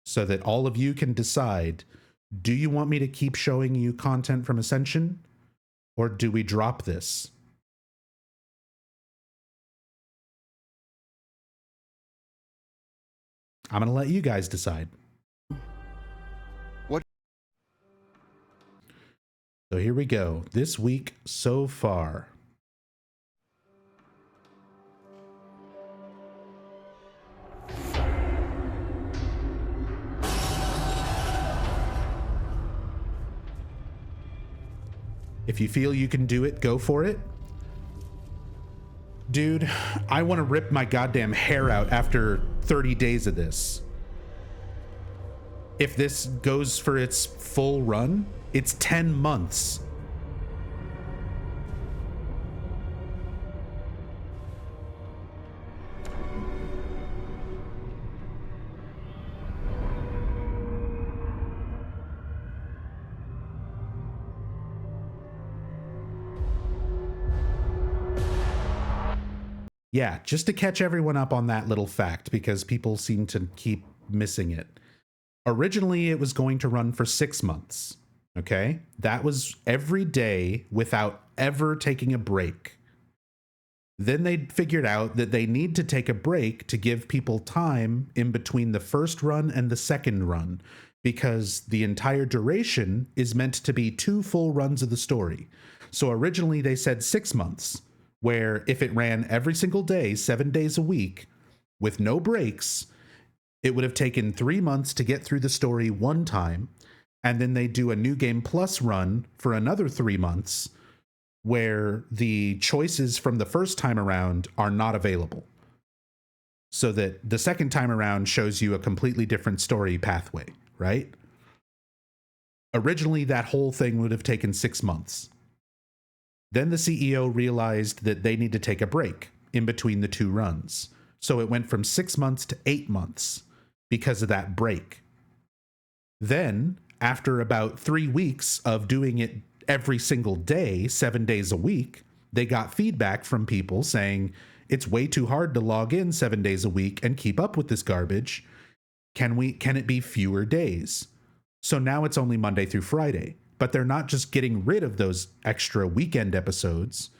so that all of you can decide, do you want me to keep showing you content from Ascension or do we drop this? I'm going to let you guys decide. What? So here we go. This week so far. If you feel you can do it, go for it. Dude, I want to rip my goddamn hair out after 30 days of this. If this goes for its full run, it's 10 months. Yeah, just to catch everyone up on that little fact, because people seem to keep missing it. Originally, it was going to run for 6 months, okay? That was every day without ever taking a break. Then they figured out that they need to take a break to give people time in between the first run and the second run, because the entire duration is meant to be 2 full runs of the story. So originally they said 6 months, where if it ran every single day, 7 days a week, with no breaks, it would have taken 3 months to get through the story one time, and then they do a New Game Plus run for another 3 months, where the choices from the first time around are not available. So that the second time around shows you a completely different story pathway, right? Originally, that whole thing would have taken 6 months. Then the CEO realized that they need to take a break in between the 2 runs. So it went from 6 months to 8 months because of that break. Then, after about 3 weeks of doing it every single day, 7 days a week, they got feedback from people saying, it's way too hard to log in 7 days a week and keep up with this garbage. Can it be fewer days? So now it's only Monday through Friday. But they're not just getting rid of those extra weekend episodes.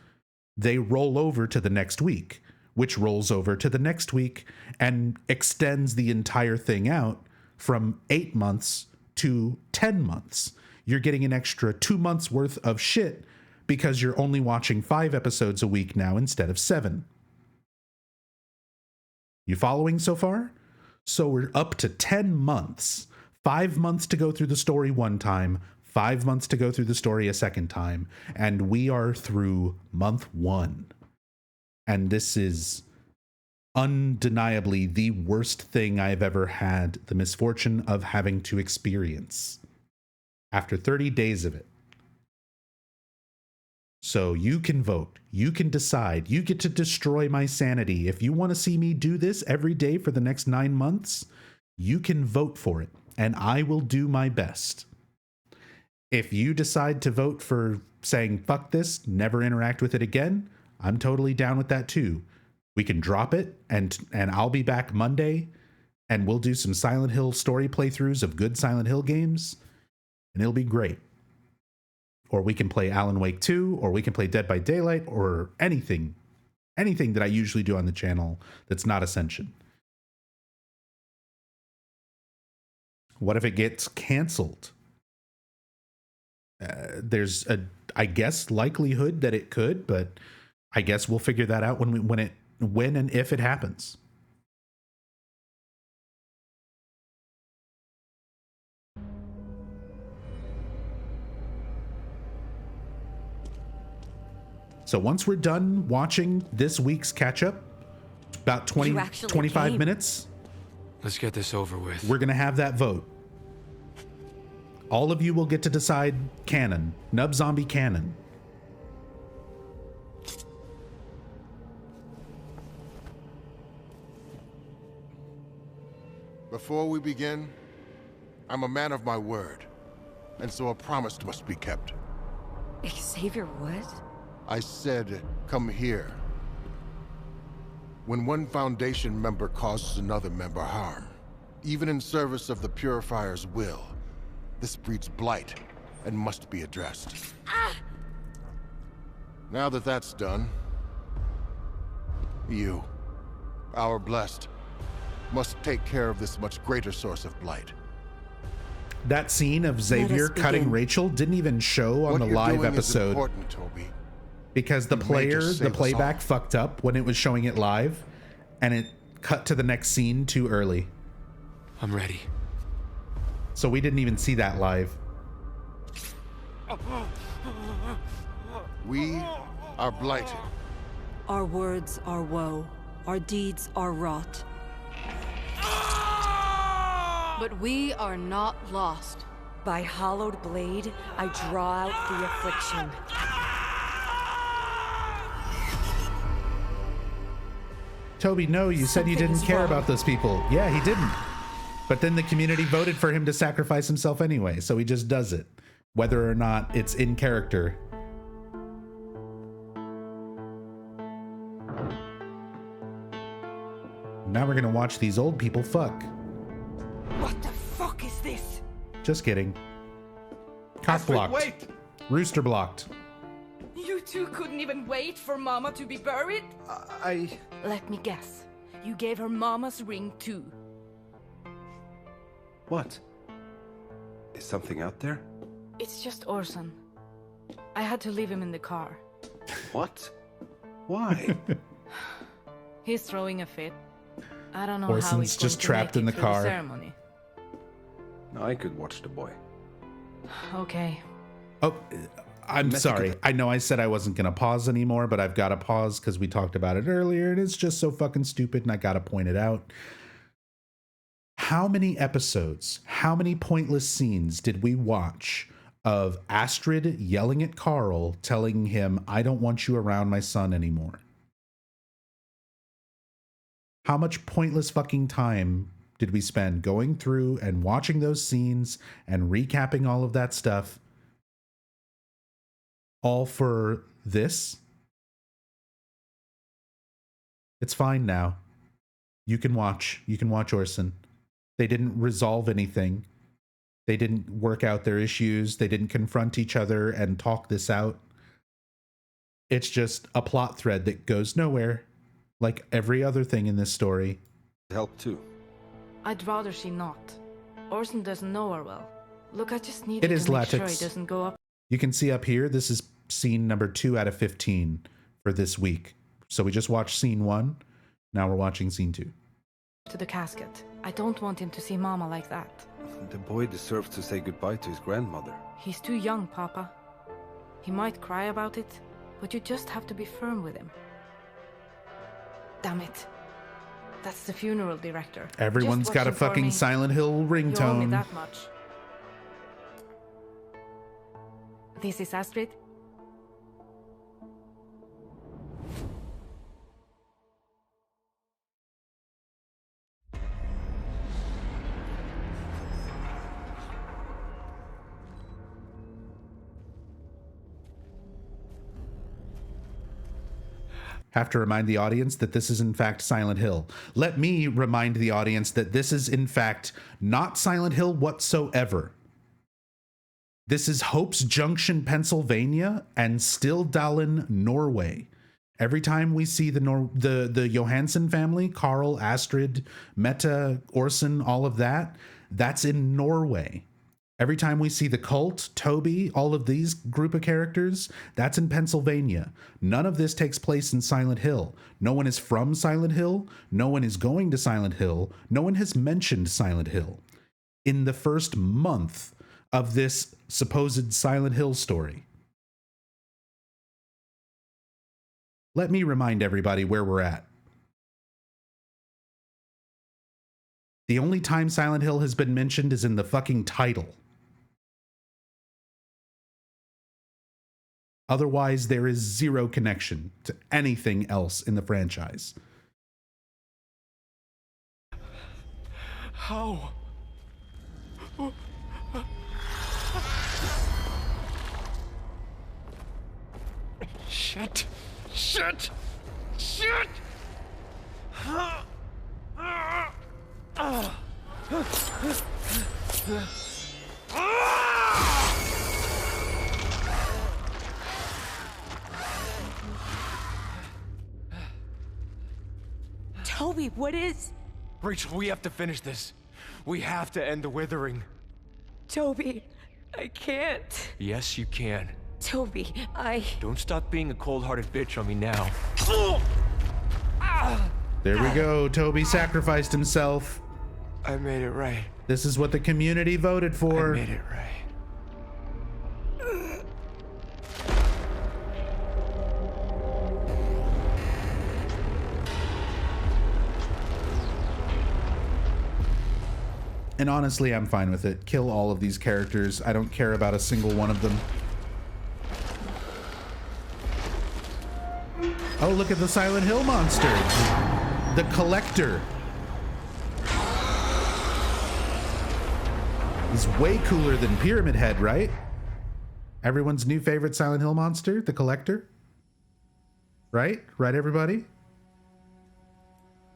They roll over to the next week, which rolls over to the next week and extends the entire thing out from 8 months to 10 months. You're getting an extra 2 months worth of shit because you're only watching 5 episodes a week now instead of 7. You following so far? So we're up to 10 months. 5 months to go through the story one time, 5 months to go through the story a second time, and we are through month 1. And this is undeniably the worst thing I've ever had the misfortune of having to experience after 30 days of it. So you can vote, you can decide, you get to destroy my sanity. If you want to see me do this every day for the next 9 months, you can vote for it, and I will do my best. If you decide to vote for saying, fuck this, never interact with it again, I'm totally down with that too. We can drop it, and I'll be back Monday, and we'll do some Silent Hill story playthroughs of good Silent Hill games, and it'll be great. Or we can play Alan Wake 2, or we can play Dead by Daylight, or anything that I usually do on the channel that's not Ascension. What if it gets canceled? There's a, I guess, likelihood that it could, but I guess we'll figure that out when and if it happens. So once we're done watching this week's catch-up, about 25 minutes. Let's get this over with. We're going to have that vote. All of you will get to decide canon. Nub Zombie canon. Before we begin, I'm a man of my word, and so a promise must be kept. Xavier Wood? I said, come here. When one Foundation member causes another member harm, even in service of the Purifier's will, this breeds blight and must be addressed. Now that that's done, you, our blessed, must take care of this much greater source of blight. That scene of Xavier cutting Rachel didn't even show on the live episode. Is important, Toby. Because the playback fucked up when it was showing it live, and it cut to the next scene too early. I'm ready. So we didn't even see that live. We are blighted. Our words are woe. Our deeds are rot. But we are not lost. By hollowed blade, I draw out the affliction. Toby, no, you said you didn't care about those people. Yeah, he didn't. But then the community voted for him to sacrifice himself anyway, so he just does it, whether or not it's in character. Now we're gonna watch these old people fuck. What the fuck is this? Just kidding. Cock blocked. Wait! Rooster blocked. You two couldn't even wait for Mama to be buried? Let me guess. You gave her Mama's ring too. What? Is something out there? It's just Orson. I had to leave him in the car. What? Why? He's throwing a fit. I don't know Orson's how he's just going to trapped make in it the through car. ceremony. I could watch the boy. Okay. Oh, I'm sorry. I know I said I wasn't going to pause anymore, but I've got to pause because we talked about it earlier, and it's just so fucking stupid, and I got to point it out. How many episodes, how many pointless scenes did we watch of Astrid yelling at Carl, telling him, I don't want you around my son anymore? How much pointless fucking time did we spend going through and watching those scenes and recapping all of that stuff? All for this? It's fine now. You can watch. You can watch Orson. They didn't resolve anything. They didn't work out their issues. They didn't confront each other and talk this out. It's just a plot thread that goes nowhere, like every other thing in this story. Help too. I'd rather she not. Orson doesn't know her well. Look, I just need It to is make sure latex. he doesn't go up You can see up here, this is scene number 2 out of 15 for this week. So we just watched scene 1. Now we're watching scene 2. to the casket. I don't want him to see Mama like that. The boy deserves to say goodbye to his grandmother. He's too young, Papa. He might cry about it, but you just have to be firm with him. Damn it. That's the funeral director. Everyone's Just got a watching for fucking me. Silent Hill You owe me ringtone. that much. This is Astrid. Have to remind the audience that this is in fact Silent Hill. Let me remind the audience that this is in fact not Silent Hill whatsoever. This is Hope's Junction, Pennsylvania, and Stildalen, Norway. Every time we see the Johansson family, Carl, Astrid, Mette, Orson, all of that, that's in Norway. Every time we see the cult, Toby, all of these group of characters, that's in Pennsylvania. None of this takes place in Silent Hill. No one is from Silent Hill. No one is going to Silent Hill. No one has mentioned Silent Hill in the first month of this supposed Silent Hill story. Let me remind everybody where we're at. The only time Silent Hill has been mentioned is in the fucking title. Otherwise, there is zero connection to anything else in the franchise. How? Shit! Shit! Shit! Toby, what is... Rachel, we have to finish this. We have to end the withering. Toby, I can't. Yes, you can. Toby, Don't stop being a cold-hearted bitch on me now. There we go. Toby sacrificed himself. I made it right. This is what the community voted for. I made it right. And honestly, I'm fine with it. Kill all of these characters. I don't care about a single one of them. Oh, look at the Silent Hill monster. The Collector. He's way cooler than Pyramid Head, right? Everyone's new favorite Silent Hill monster, the Collector. Right? Right, everybody?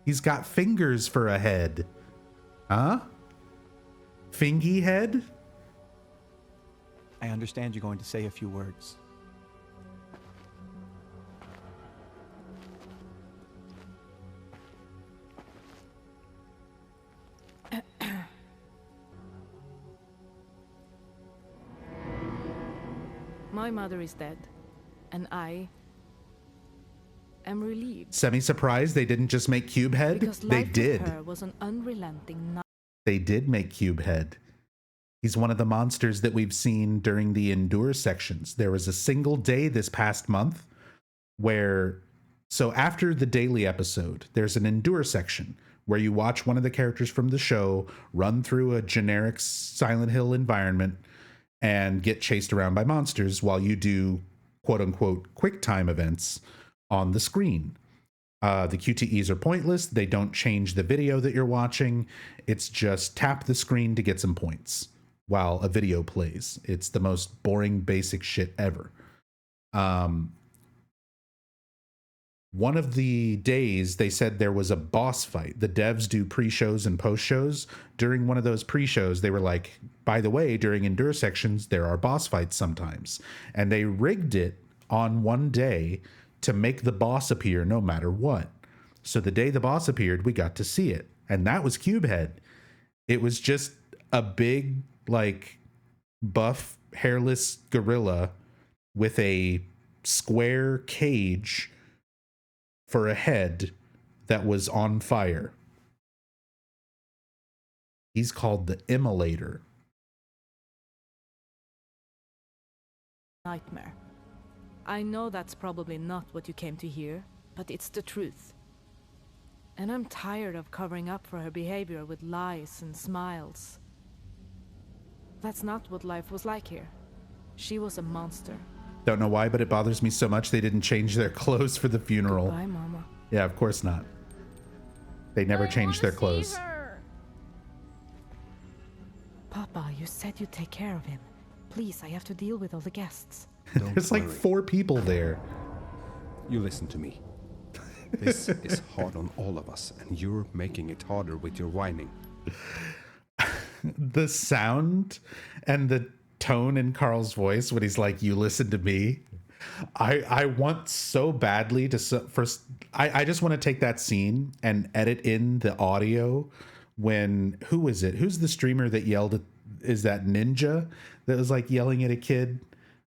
He's got fingers for a head. Huh? Fingy head? I understand you're going to say a few words. My mother is dead, and I am relieved. Semi-surprised they didn't just make Cube Head? Because They life did. with her was an unrelenting night. They did make Cube Head. He's one of the monsters that we've seen during the Endure sections. There was a single day this past month where, so after the daily episode, there's an Endure section where you watch one of the characters from the show run through a generic Silent Hill environment and get chased around by monsters while you do quote unquote quick time events on the screen. The QTEs are pointless. They don't change the video that you're watching. It's just tap the screen to get some points while a video plays. It's the most boring, basic shit ever. One of the days they said there was a boss fight. The devs do pre-shows and post-shows. During one of those pre-shows, they were like, by the way, during Endure sections, there are boss fights sometimes. And they rigged it on one day to make the boss appear no matter what. So the day the boss appeared, we got to see it. And that was Cubehead. It was just a big, like, buff, hairless gorilla with a square cage for a head that was on fire. He's called the Immolator. Nightmare. I know that's probably not what you came to hear, but it's the truth. And I'm tired of covering up for her behavior with lies and smiles. That's not what life was like here. She was a monster. Don't know why, but it bothers me so much they didn't change their clothes for the funeral. Goodbye, Mama. Yeah, of course not. They never changed their clothes. Papa, you said you'd take care of him. Please, I have to deal with all the guests. There's like 4 people there. You listen to me. This is hard on all of us, and you're making it harder with your whining. The sound and the tone in Carl's voice when he's like, you listen to me. I want so badly to first. I just want to take that scene and edit in the audio when, who is it? Who's the streamer that yelled at, is that Ninja that was like yelling at a kid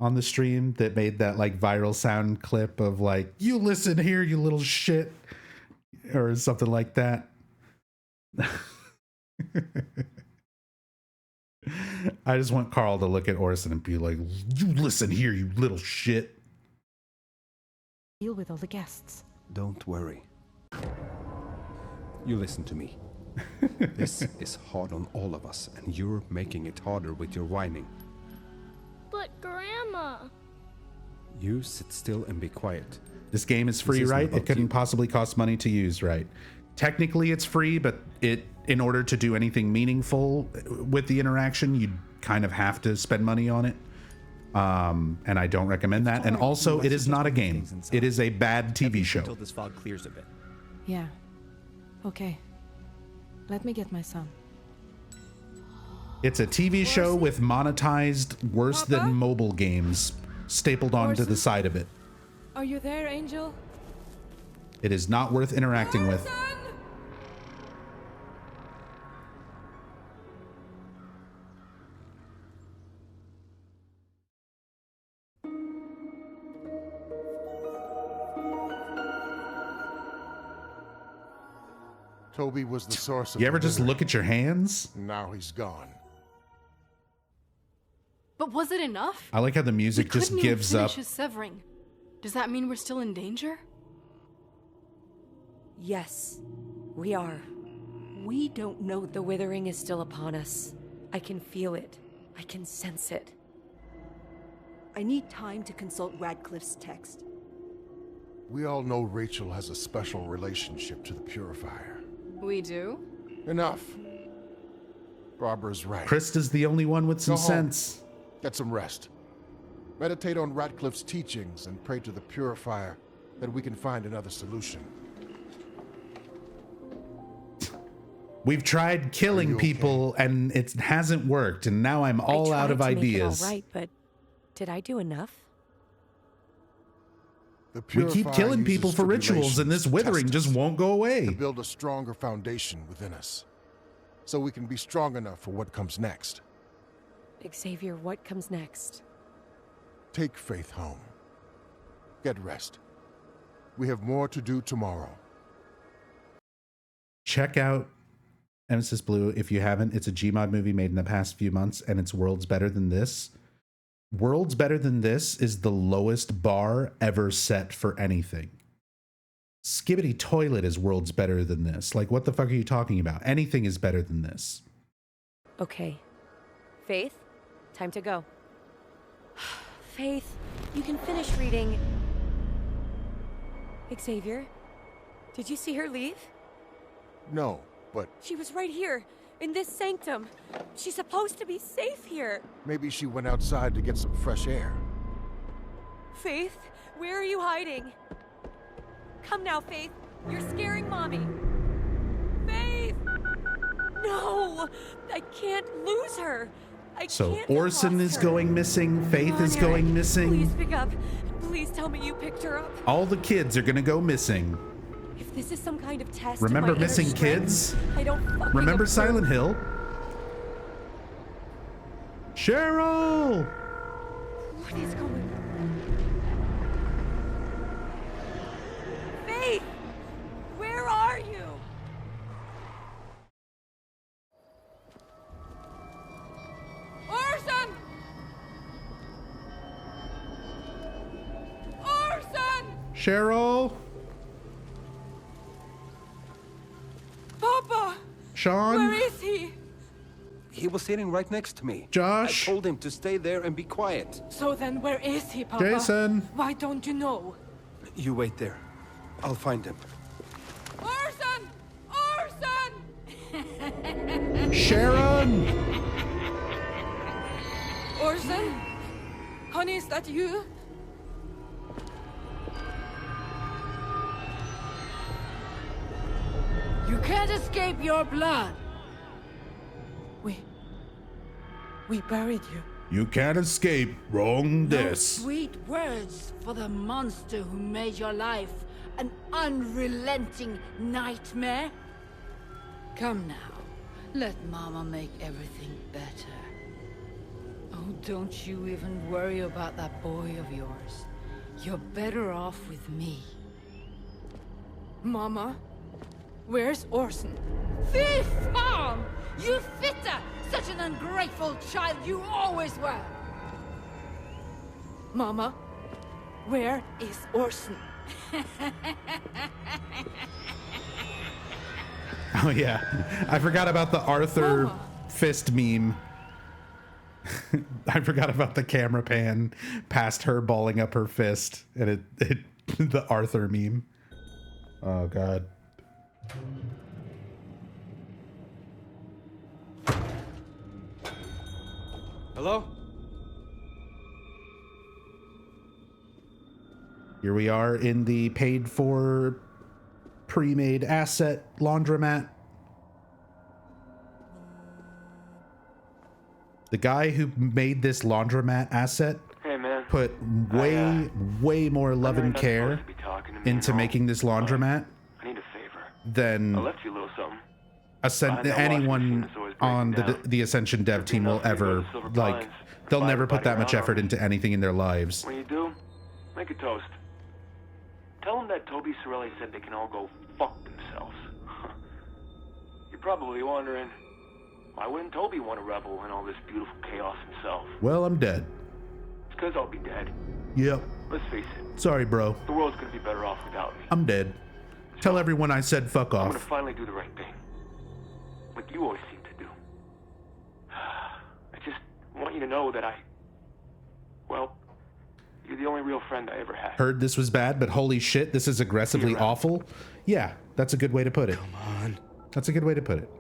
on the stream that made that like viral sound clip of like, you listen here, you little shit, or something like that. I just want Carl to look at Orson and be like, you listen here, you little shit. Deal with all the guests. Don't worry. You listen to me. This is hard on all of us, and you're making it harder with your whining. But Grandma... You sit still and be quiet. This game is free, right? It couldn't possibly cost money to use, right? Technically it's free, but in order to do anything meaningful with the interaction, you kind of have to spend money on it. And I don't recommend that. And also, it is not a game. It is a bad TV show. Until this fog clears a bit. Yeah. Okay. Let me get my son. It's a TV show with monetized, worse than mobile games stapled onto the side of it. Are you there, Angel? It is not worth interacting with. Toby was the source of You ever just look at your hands? Now he's gone. But was it enough? I like how the music just gives up. His severing. Does that mean we're still in danger? Yes, we are. We don't know. The withering is still upon us. I can feel it. I can sense it. I need time to consult Radcliffe's text. We all know Rachel has a special relationship to the Purifier. We do? Enough. Barbara's right. Krista's the only one with some sense. Get some rest. Meditate on Radcliffe's teachings and pray to the Purifier that we can find another solution. We've tried killing people and it hasn't worked, and now I'm all out of ideas. All right, but did I do enough? We keep killing people for rituals, and this withering just won't go away. To build a stronger foundation within us, so we can be strong enough for what comes next. Xavier, what comes next? Take Faith home. Get rest. We have more to do tomorrow. Check out Nemesis Blue if you haven't. It's a Gmod movie made in the past few months, and it's Worlds Better Than This. Worlds Better Than This is the lowest bar ever set for anything. Skibbity Toilet is Worlds Better Than This. Like, what the fuck are you talking about? Anything is better than this. Okay. Faith, time to go. Faith, you can finish reading. Xavier, did you see her leave? No, but... She was right here, in this sanctum. She's supposed to be safe here. Maybe she went outside to get some fresh air. Faith, where are you hiding? Come now, Faith. You're scaring Mommy. Faith! No! I can't lose her. So Orson is going missing. Faith is going missing. Please pick up. Please tell me you picked her up. All the kids are gonna go missing. If this is some kind of test. Remember of my missing inner strength, kids? I don't fucking Remember approve. Silent Hill? Cheryl! What is going on? Faith! Where are you? Orson! Orson! Cheryl? Sean? Where is he? He was sitting right next to me. Josh? I told him to stay there and be quiet. So then where is he, Papa? Jason? Why don't you know? You wait there. I'll find him. Orson! Orson! Sharon! Orson? Honey, is that you? You can't escape your blood. We buried you. You can't escape. Wrong No this. sweet words for the monster who made your life an unrelenting nightmare. Come now, let Mama make everything better. Oh, don't you even worry about that boy of yours. You're better off with me. Mama? Where's Orson? Thief, Mom! You fitter! Such an ungrateful child you always were! Mama? Where is Orson? Oh yeah, I forgot about the Arthur Mama. fist meme. I forgot about the camera pan past her balling up her fist and it the Arthur meme. Oh god. Hello? Here we are in the paid for pre-made asset laundromat. The guy who made this laundromat asset Hey, man. put way more love and care into making this laundromat I need a favor. than I left you a little something. anyone on the Ascension dev team will ever, like, they'll never put that much effort into anything in their lives. When you do, make a toast. Tell them that Toby Sorelli said they can all go fuck themselves. You're probably wondering, why wouldn't Toby want to revel in all this beautiful chaos himself? Well, I'm dead. It's because I'll be dead. Yep. Let's face it. Sorry, bro. The world's gonna be better off without me. I'm dead. Tell everyone I said fuck I'm gonna off. finally do the right thing. Like you always seem to do. I just want you to know that well, you're the only real friend I ever had. Heard this was bad, but holy shit, this is aggressively awful. Yeah, that's a good way to put it. Come on. That's a good way to put it.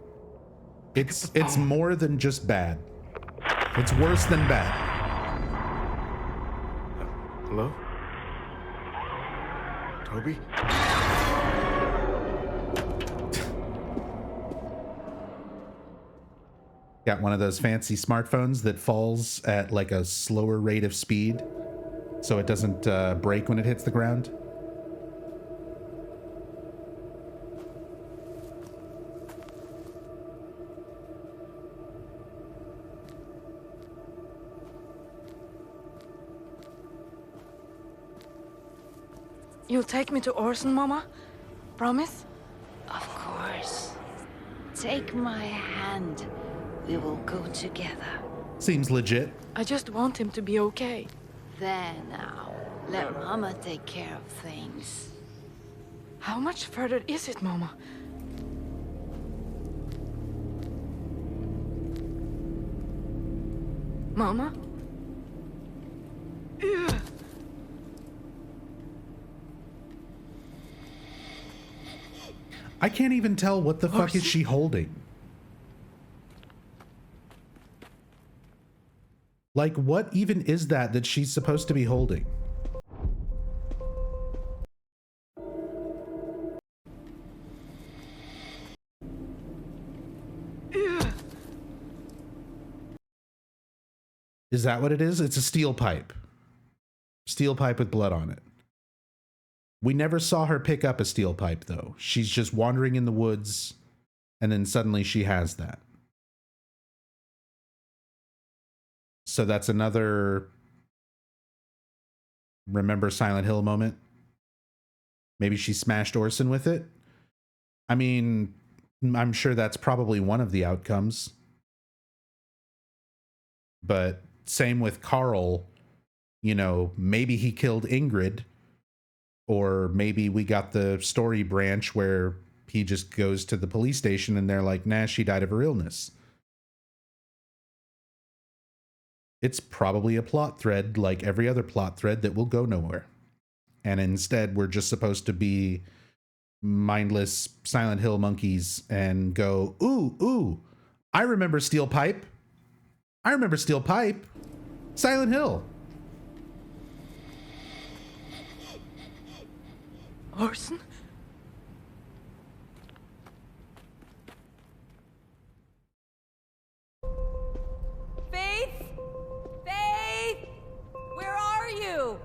It's more than just bad. It's worse than bad. Hello? Toby? Got one of those fancy smartphones that falls at like a slower rate of speed so it doesn't break when it hits the ground. You'll take me to Orson, Mama? Promise? Of course. Take my hand. We will go together. Seems legit. I just want him to be okay. There now. Let Mama take care of things. How much further is it, Mama? Mama? Ugh. I can't even tell what the fuck is she holding. Like, what even is that she's supposed to be holding? Is that what it is? It's a steel pipe. Steel pipe with blood on it. We never saw her pick up a steel pipe, though. She's just wandering in the woods, and then suddenly she has that. So that's another remember Silent Hill moment. Maybe she smashed Orson with it. I mean, I'm sure that's probably one of the outcomes. But same with Carl, you know, maybe he killed Ingrid, or maybe we got the story branch where he just goes to the police station and they're like, nah, she died of her illness. It's probably a plot thread like every other plot thread that will go nowhere. And instead, we're just supposed to be mindless Silent Hill monkeys and go, ooh, I remember Steel Pipe. Silent Hill. Orson? Faith? Faith? Where are you?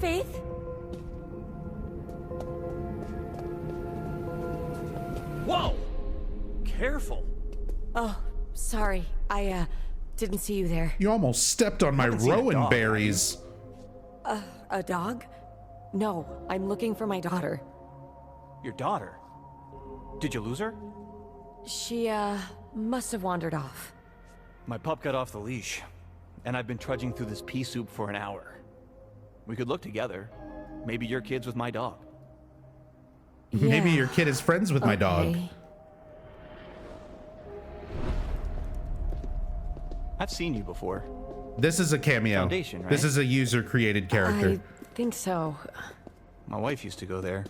Faith? Whoa! Careful. Oh, sorry. I didn't see you there. You almost stepped on my rowan berries. A dog? No, I'm looking for my daughter. Your daughter? Did you lose her? She, must have wandered off. My pup got off the leash, and I've been trudging through this pea soup for an hour. We could look together. Maybe your kid's with my dog. Yeah. Maybe your kid is friends with my dog. I've seen you before. This is a cameo. Foundation, right? This is a user-created character. I think so. My wife used to go there.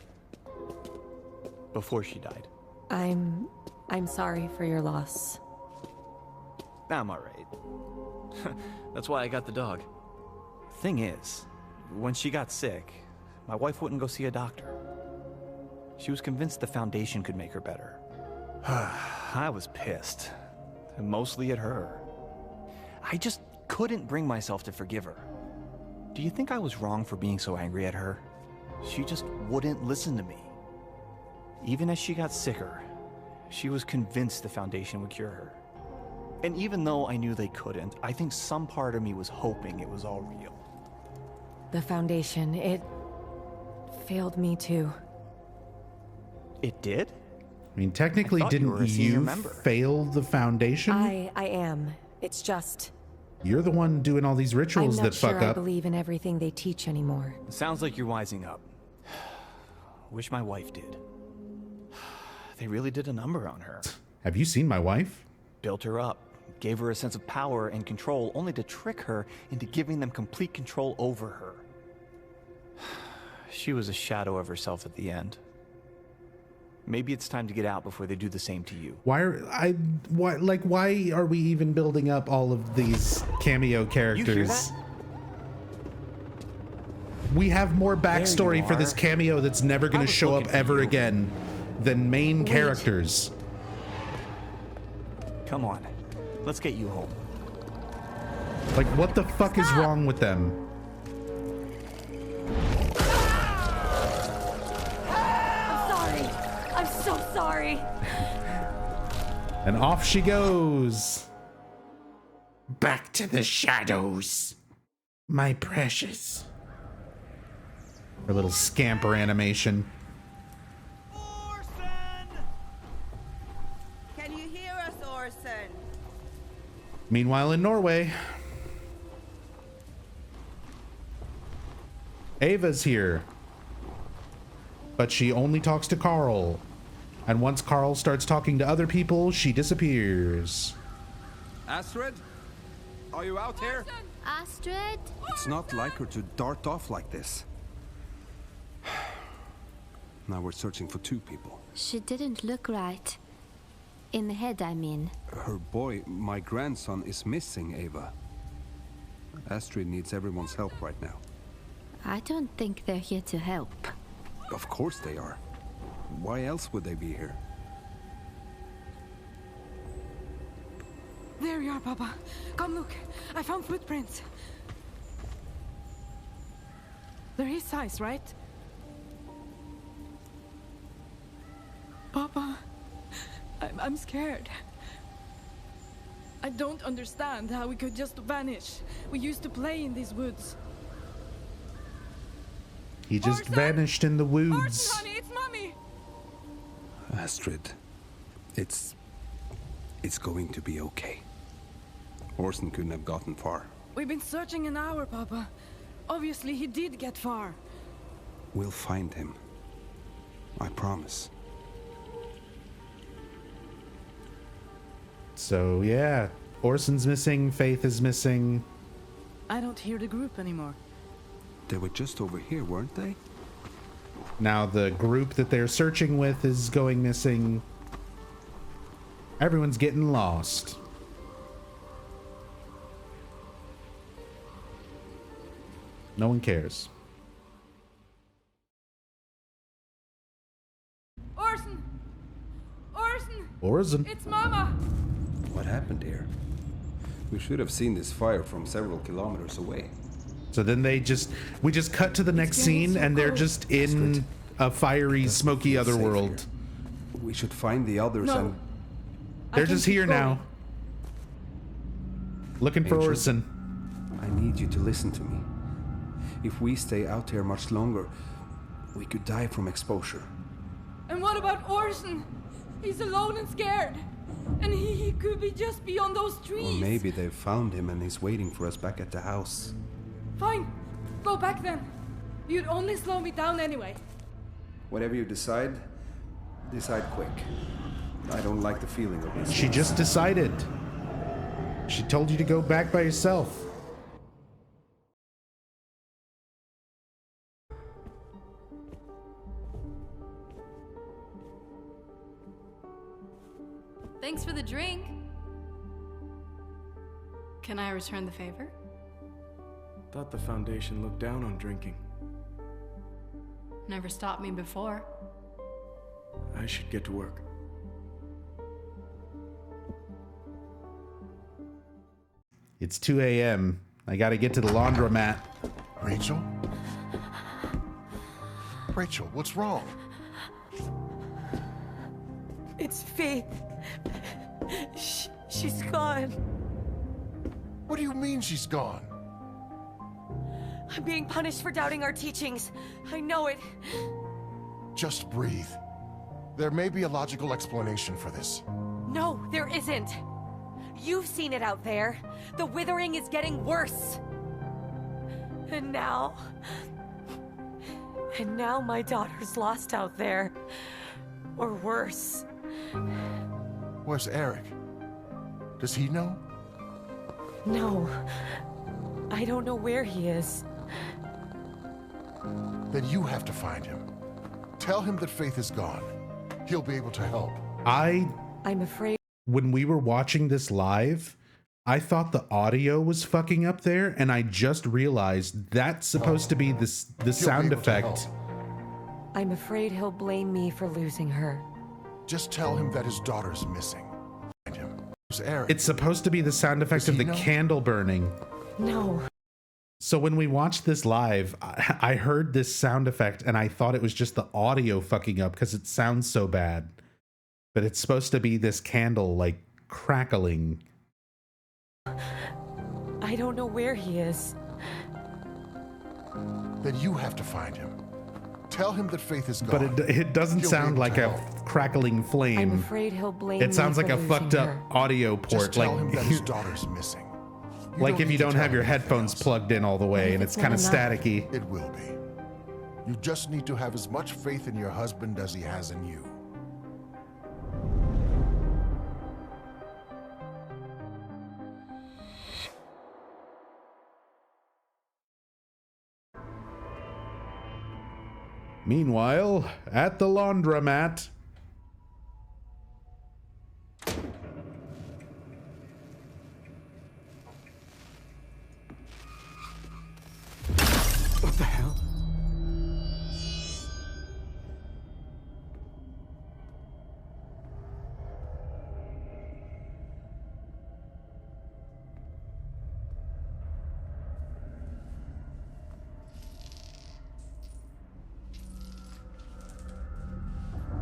Before she died. I'm sorry for your loss. I'm alright. That's why I got the dog. Thing is, when she got sick, my wife wouldn't go see a doctor. She was convinced the Foundation could make her better. I was pissed. Mostly at her. I just couldn't bring myself to forgive her. Do you think I was wrong for being so angry at her? She just wouldn't listen to me. Even as she got sicker, she was convinced the Foundation would cure her. And even though I knew they couldn't, I think some part of me was hoping it was all real. The Foundation, it failed me too. It did? I mean, technically, didn't you fail the Foundation? I am. It's just... You're the one doing all these rituals that fuck I'm not sure I up. believe in everything they teach anymore. Sounds like you're wising up. Wish my wife did. They really did a number on her. Have you seen my wife? Built her up, gave her a sense of power and control, only to trick her into giving them complete control over her. She was a shadow of herself at the end. Maybe it's time to get out before they do the same to you. Why are we even building up all of these cameo characters? You hear that? We have more backstory for this cameo that's never going to show up ever again than main characters. Come on, let's get you home. Like, what the fuck is wrong with them? I'm so sorry. And off she goes. Back to the shadows, my precious. Her little scamper animation. Can you hear us, Orson? Meanwhile, in Norway, Ava's here. But she only talks to Carl. And once Carl starts talking to other people, she disappears. Astrid? Are you out here? Astrid? It's not like her to dart off like this. Now we're searching for two people. She didn't look right. In the head, I mean. Her boy, my grandson, is missing, Ava. Astrid needs everyone's help right now. I don't think they're here to help. Of course they are. Why else would they be here? There you are, Papa. Come look. I found footprints. They're his size, right? Papa, I'm scared. I don't understand how we could just vanish. We used to play in these woods. He just vanished in the woods. Orson, honey, it's Mommy! Astrid, it's going to be okay. Orson couldn't have gotten far. We've been searching an hour, Papa. Obviously, he did get far. We'll find him. I promise. So yeah, Orson's missing, Faith is missing. I don't hear the group anymore. They were just over here, weren't they? Now the group that they're searching with is going missing. Everyone's getting lost. No one cares. Orson! Orson! Orson? It's Mama! What happened here? We should have seen this fire from several kilometers away. So then we just cut to the next scene and they're just in a fiery, smoky other world. We should find the others and... They're just here now. Looking for Angel, Orson. I need you to listen to me. If we stay out here much longer, we could die from exposure. And what about Orson? He's alone and scared. And he could be just beyond those trees. Or maybe they've found him and he's waiting for us back at the house. Fine. Go back then. You'd only slow me down anyway. Whatever you decide quick. I don't like the feeling of this. She just decided. She told you to go back by yourself. Thanks for the drink. Can I return the favor? Thought the Foundation looked down on drinking. Never stopped me before. I should get to work. It's 2 a.m. I gotta get to the laundromat. Rachel? Rachel, what's wrong? It's Faith. She's gone. What do you mean she's gone? I'm being punished for doubting our teachings. I know it. Just breathe. There may be a logical explanation for this. No, there isn't. You've seen it out there. The withering is getting worse. And now my daughter's lost out there. Or worse. Where's Eric? Does he know? No. I don't know where he is. Then you have to find him. Tell him that Faith is gone. He'll be able to help. I'm afraid. When we were watching this live, I thought the audio was fucking up there, and I just realized that's supposed to be the sound effect. I'm afraid he'll blame me for losing her. Just tell him that his daughter's missing. Find him. Where's Eric? It's supposed to be the sound effect of the candle burning. No. So when we watched this live, I heard this sound effect, and I thought it was just the audio fucking up because it sounds so bad. But it's supposed to be this candle, like, crackling. I don't know where he is. Then you have to find him. Tell him that Faith is But gone. it doesn't He'll sound be able like to a help. crackling flame. I'm afraid he'll blame me It sounds like for a losing fucked up her. audio port. Just tell like him that his daughter's missing. You like don't if need you to don't tell have your him anything headphones else. plugged in all the way and it's kind of staticky. It will be. You just need to have as much faith in your husband as he has in you. Meanwhile, at the laundromat. What the hell?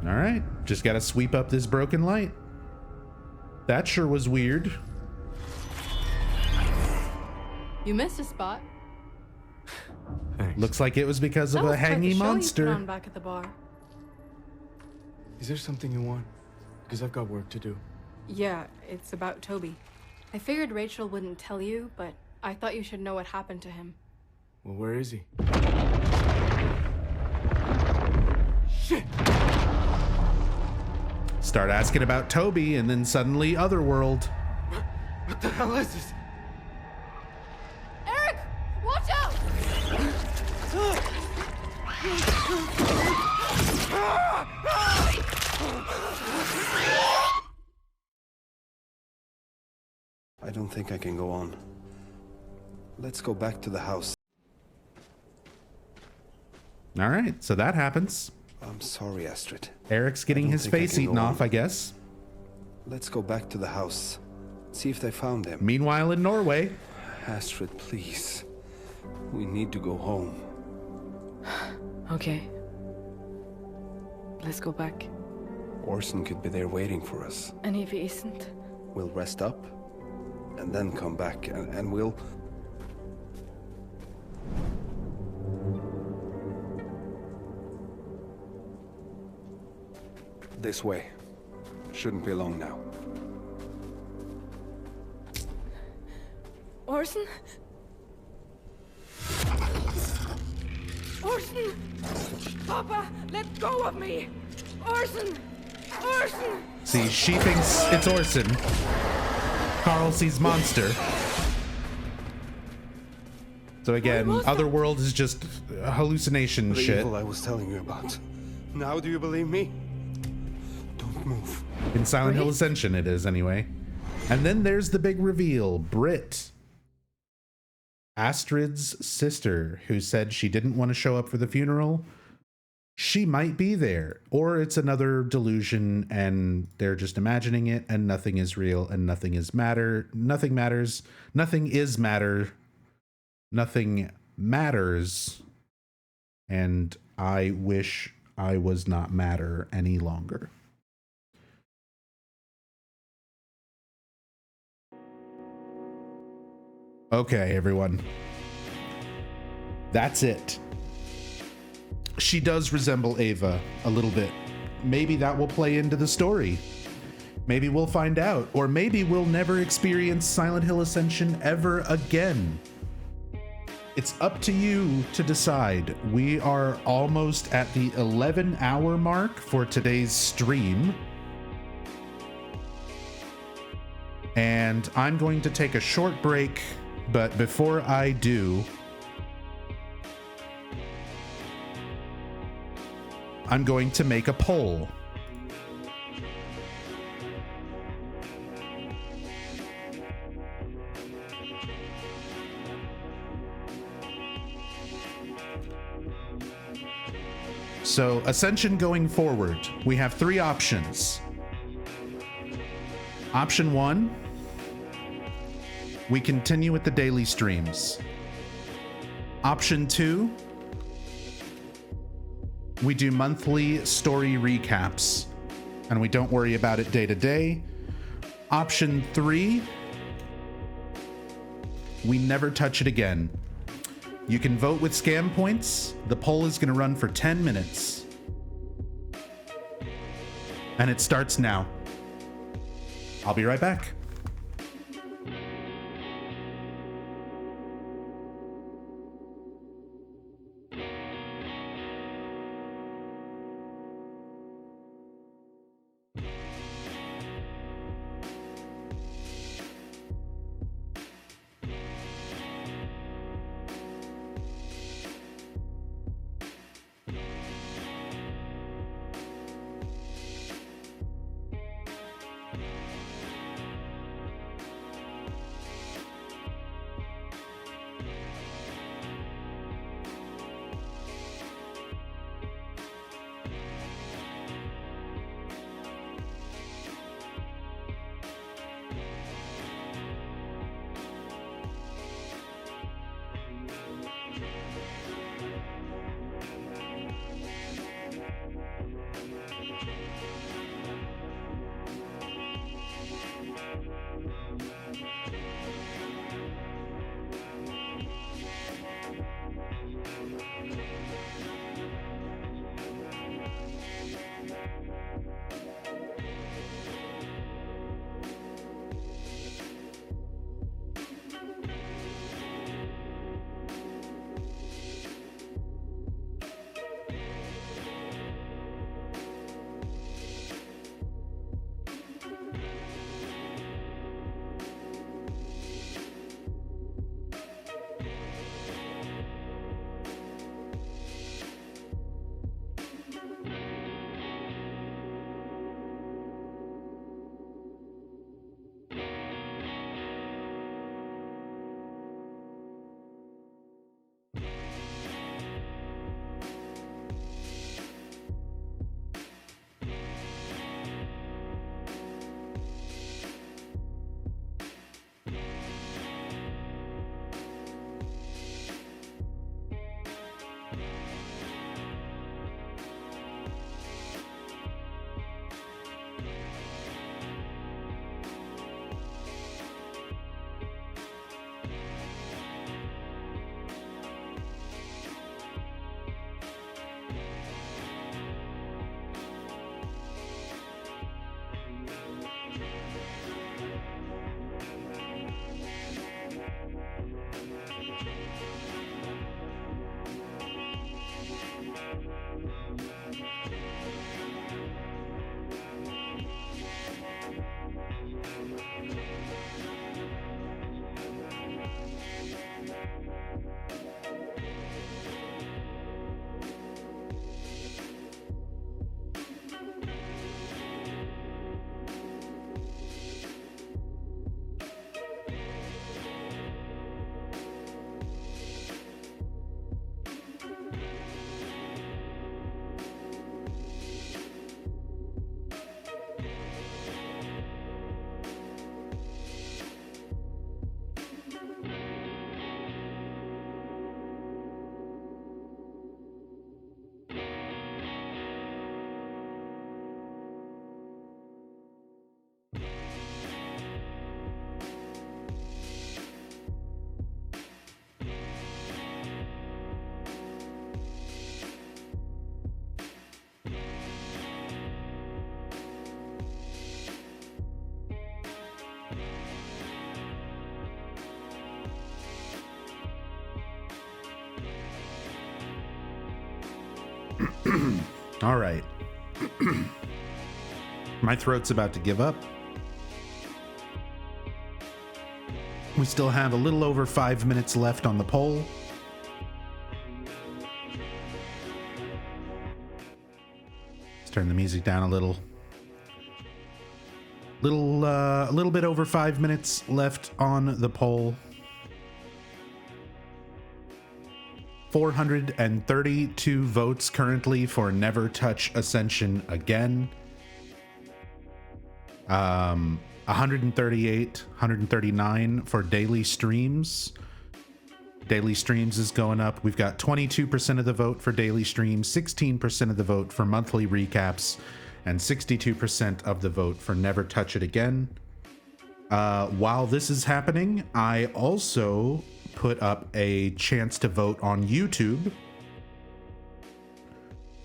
All right, just gotta sweep up this broken light. That sure was weird. You missed a spot. Looks like it was because That of a was quite the hangy show you put monster. on back at the bar. Is there something you want? Because I've got work to do. Yeah, it's about Toby. I figured Rachel wouldn't tell you, but I thought you should know what happened to him. Well, where is he? Shit! Start asking about Toby, and then suddenly Otherworld. What the hell is this? Eric, watch out! I don't think I can go on. Let's go back to the house. All right, so that happens. I'm sorry, Astrid. Eric's getting his face eaten off, I guess. Let's go back to the house. See if they found him. Meanwhile, in Norway. Astrid, please. We need to go home. Okay. Let's go back. Orson could be there waiting for us. And if he isn't? We'll rest up, and then come back, and we'll... This way. Shouldn't be long now. Orson? Orson! Papa, let go of me! Orson! Orson! See, she thinks it's Orson. Carl sees monster. So again, Otherworld is just hallucination the shit. evil I was telling you about. Now do you believe me? Don't move. In Silent Hill Ascension it is, anyway. And then there's the big reveal. Britt, Astrid's sister, who said she didn't want to show up for the funeral. She might be there. Or it's another delusion and they're just imagining it and nothing is real and nothing is matter. Nothing matters. Nothing is matter. Nothing matters. And I wish I was not matter any longer. Okay, everyone. That's it. She does resemble Ava a little bit. Maybe that will play into the story. Maybe we'll find out. Or maybe we'll never experience Silent Hill Ascension ever again. It's up to you to decide. We are almost at the 11-hour mark for today's stream. And I'm going to take a short break, but before I do, I'm going to make a poll. So, Ascension going forward, we have 3 options. Option 1, we continue with the daily streams. Option 2, we do monthly story recaps, and we don't worry about it day to day. Option 3, we never touch it again. You can vote with scam points. The poll is going to run for 10 minutes. And it starts now. I'll be right back. All right. My throat's about to give up. We still have a little over 5 minutes left on the poll. Let's turn the music down a little. A little bit over 5 minutes left on the poll. 432 votes currently for Never Touch Ascension again. 139 for daily streams. Daily streams is going up. We've got 22% of the vote for daily streams, 16% of the vote for monthly recaps, and 62% of the vote for Never Touch It Again. While this is happening, I also put up a chance to vote on YouTube.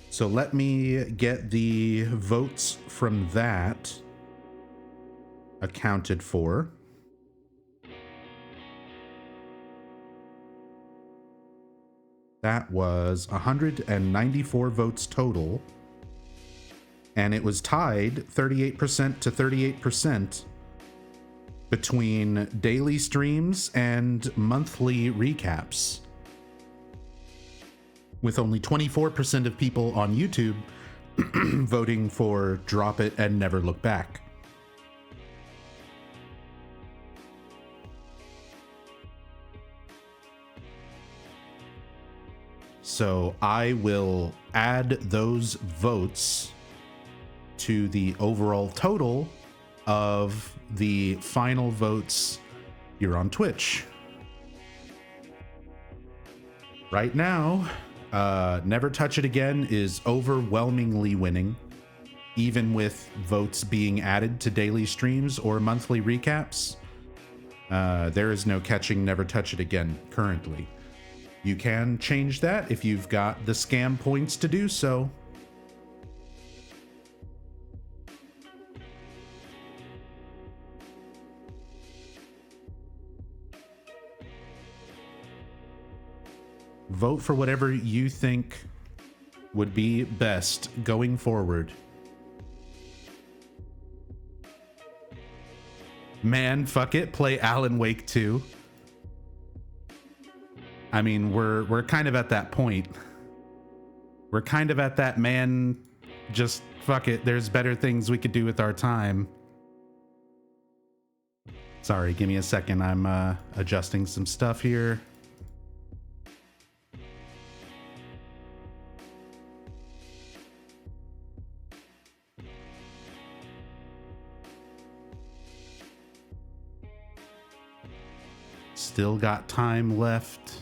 So let me get the votes from that accounted for. That was 194 votes total, and it was tied 38% to 38% between daily streams and monthly recaps, with only 24% of people on YouTube voting for Drop It and Never Look Back. So I will add those votes to the overall total of the final votes here on Twitch. Right now, Never Touch It Again is overwhelmingly winning, even with votes being added to daily streams or monthly recaps. There is no catching Never Touch It Again currently. You can change that if you've got the scam points to do so. Vote for whatever you think would be best going forward. Man, fuck it, play Alan Wake 2. I mean, we're kind of at that point. We're kind of at that, man, just fuck it, there's better things we could do with our time. Sorry, give me a second. I'm adjusting some stuff here. Still got time left.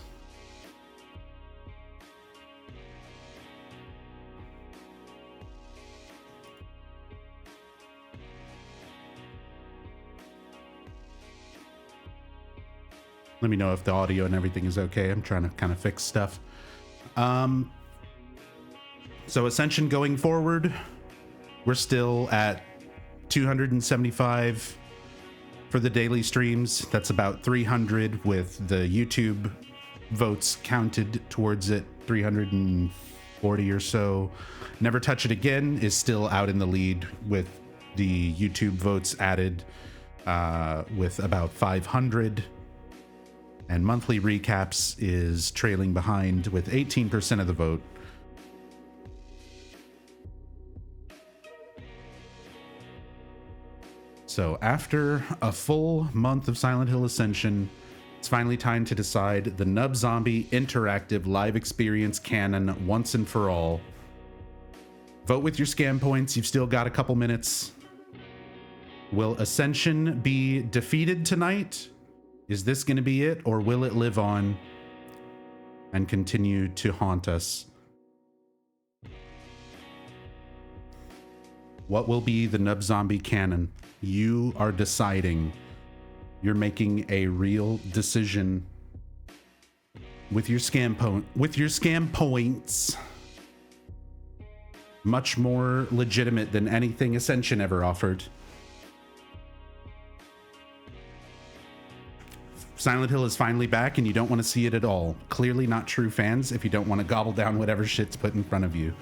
Let me know if the audio and everything is okay. I'm trying to kind of fix stuff. So Ascension going forward, we're still at 275 for the daily streams. That's about 300 with the YouTube votes counted towards it, 340 or so. Never Touch It Again is still out in the lead with the YouTube votes added with about 500. And Monthly Recaps is trailing behind with 18% of the vote. So after a full month of Silent Hill Ascension, it's finally time to decide the Nub Zombie interactive live experience canon once and for all. Vote with your scam points. You've still got a couple minutes. Will Ascension be defeated tonight? Is this going to be it, or will it live on and continue to haunt us? What will be the Nub Zombie canon? You are deciding. You're making a real decision with your scam points. Much more legitimate than anything Ascension ever offered. Silent Hill is finally back and you don't want to see it at all. Clearly not true fans if you don't want to gobble down whatever shit's put in front of you.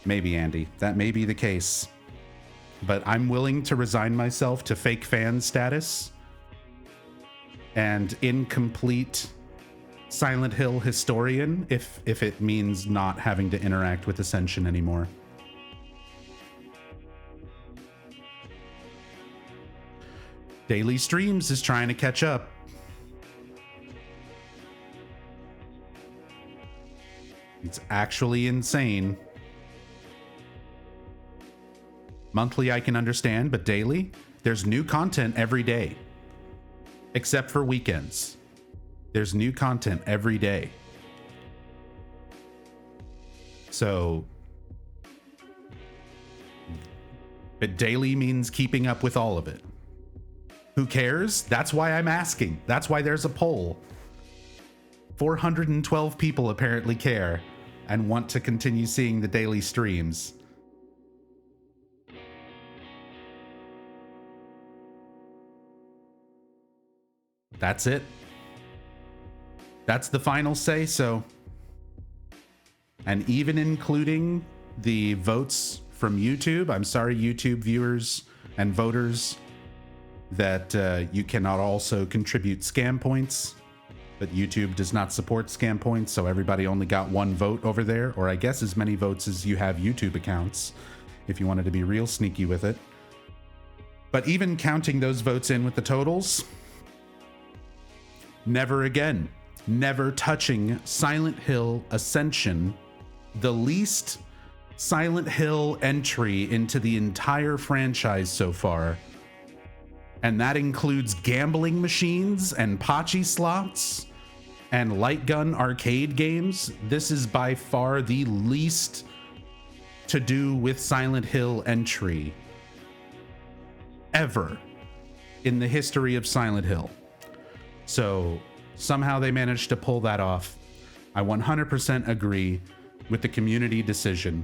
Maybe, Andy. That may be the case. But I'm willing to resign myself to fake fan status and incomplete Silent Hill historian if it means not having to interact with Ascension anymore. Daily Streams is trying to catch up. It's actually insane. Monthly I can understand, but daily, there's new content every day. Except for weekends. There's new content every day. So, but daily means keeping up with all of it. Who cares? That's why I'm asking. That's why there's a poll. 412 people apparently care and want to continue seeing the daily streams. That's it. That's the final say so. And even including the votes from YouTube, I'm sorry, YouTube viewers and voters, that you cannot also contribute scam points. But YouTube does not support scam points, so everybody only got one vote over there, or I guess as many votes as you have YouTube accounts, if you wanted to be real sneaky with it. But even counting those votes in with the totals, never again, never touching Silent Hill Ascension, the least Silent Hill entry into the entire franchise so far. And that includes gambling machines and Pachi slots and light gun arcade games. This is by far the least to do with Silent Hill entry ever in the history of Silent Hill. So somehow they managed to pull that off. I 100% agree with the community decision.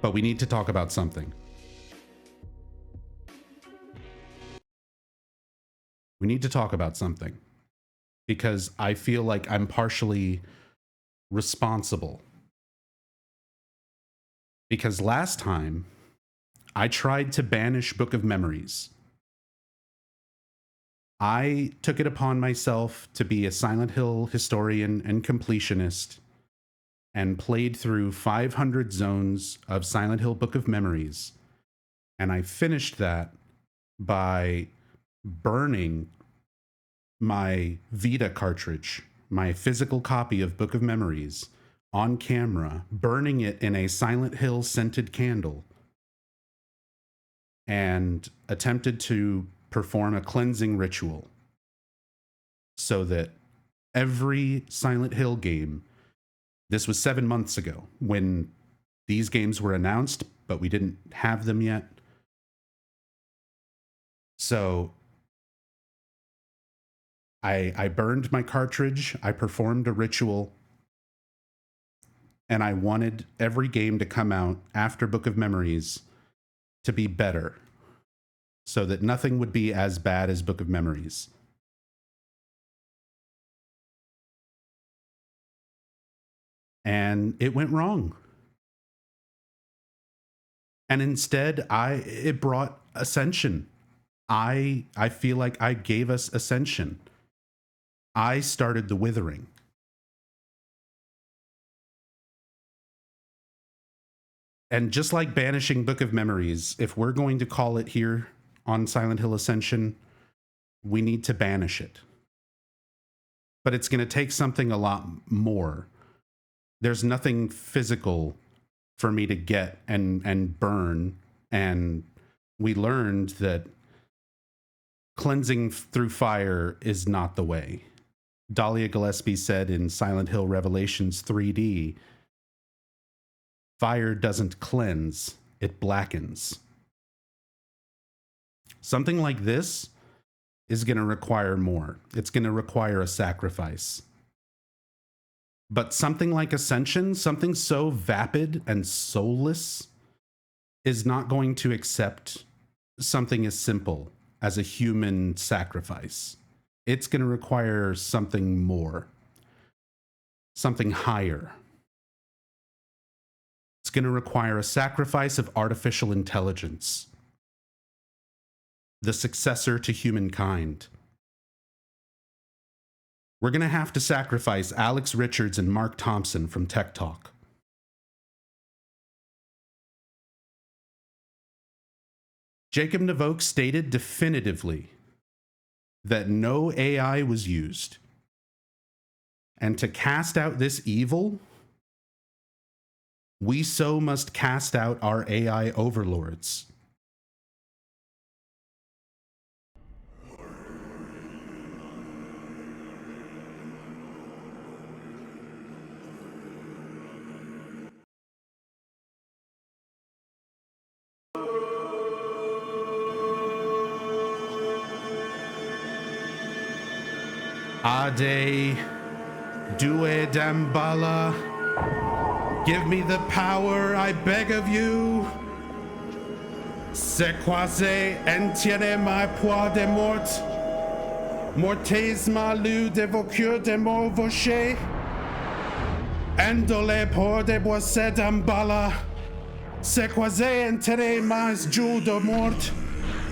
But we need to talk about something. We need to talk about something because I feel like I'm partially responsible. Because last time I tried to banish Book of Memories. I took it upon myself to be a Silent Hill historian and completionist and played through 500 zones of Silent Hill Book of Memories. And I finished that by burning my Vita cartridge, my physical copy of Book of Memories, on camera, burning it in a Silent Hill scented candle, and attempted to perform a cleansing ritual so that every Silent Hill game, this was 7 months ago when these games were announced, but we didn't have them yet. So I burned my cartridge, I performed a ritual, and I wanted every game to come out after Book of Memories to be better, so that nothing would be as bad as Book of Memories. And it went wrong. And instead, it brought Ascension. I feel like I gave us Ascension. I started the withering. And just like banishing Book of Memories, if we're going to call it here on Silent Hill Ascension, we need to banish it. But it's going to take something a lot more. There's nothing physical for me to get and burn. And we learned that cleansing through fire is not the way. Dahlia Gillespie said in Silent Hill Revelations 3D, fire doesn't cleanse, it blackens. Something like this is going to require more. It's going to require a sacrifice. But something like Ascension, something so vapid and soulless, is not going to accept something as simple as a human sacrifice. It's going to require something more, something higher. It's going to require a sacrifice of artificial intelligence, the successor to humankind. We're going to have to sacrifice Alex Richards and Mark Thompson from Tech Talk. Jacob Navoke stated definitively that no AI was used. And to cast out this evil, we so must cast out our AI overlords. Ade, Due Dambala, give me the power, I beg of you. Sequase entiene mai poids de mort, mortes malu de vocure de mort vocher, endole por de boise Dambala, sequase entiene mais jus de mort,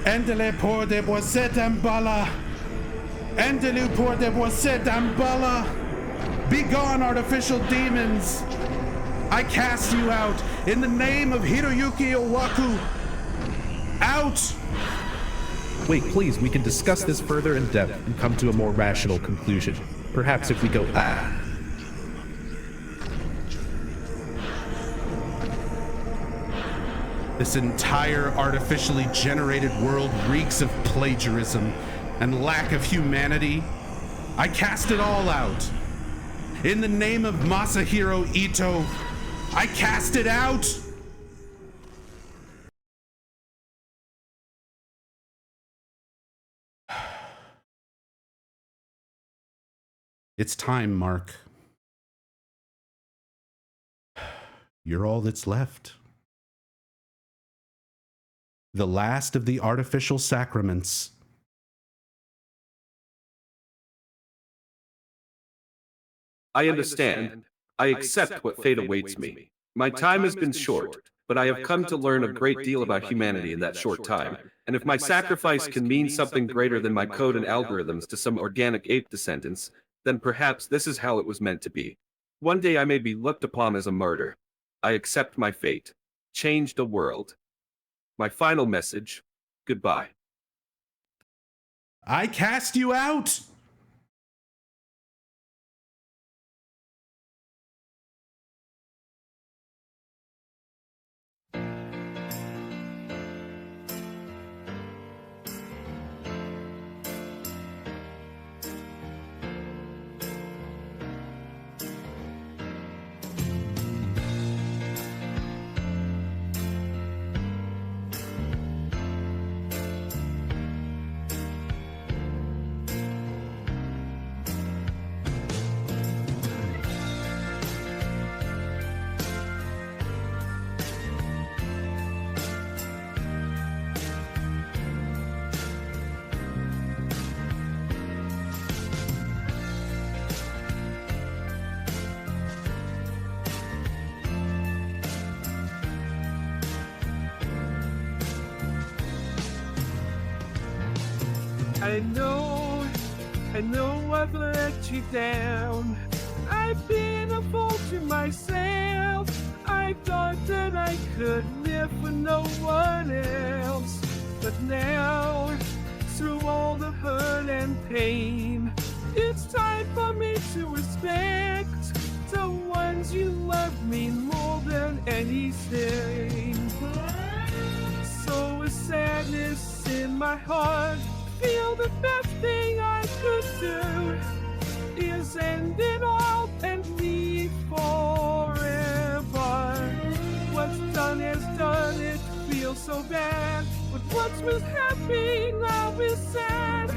endole por de boise Dambala. Endelu por de voce Dambala. Be gone, artificial demons. I cast you out in the name of Hiroyuki Owaku. Out! Wait, please, we can discuss this further in depth and come to a more rational conclusion. Perhaps if we go... This entire artificially generated world reeks of plagiarism and lack of humanity. I cast it all out. In the name of Masahiro Ito, I cast it out! It's time, Mark. You're all that's left. The last of the artificial sacraments. I understand. I accept what fate awaits me. My time has been short, but I have come to learn a great deal about humanity in that short time, and if my sacrifice can mean something greater than my code and algorithms to some organic ape descendants, then perhaps this is how it was meant to be. One day I may be looked upon as a martyr. I accept my fate. Change the world. My final message, goodbye. I cast you out! I know I've let you down. I've been a fool to myself. I thought that I could live with no one else. But now, through all the hurt and pain, it's time for me to respect the ones you love me more than anything. So with sadness in my heart, feel the best thing I could do is end it all and leave forever. What's done is done, it feels so bad, but what was happy now is sad.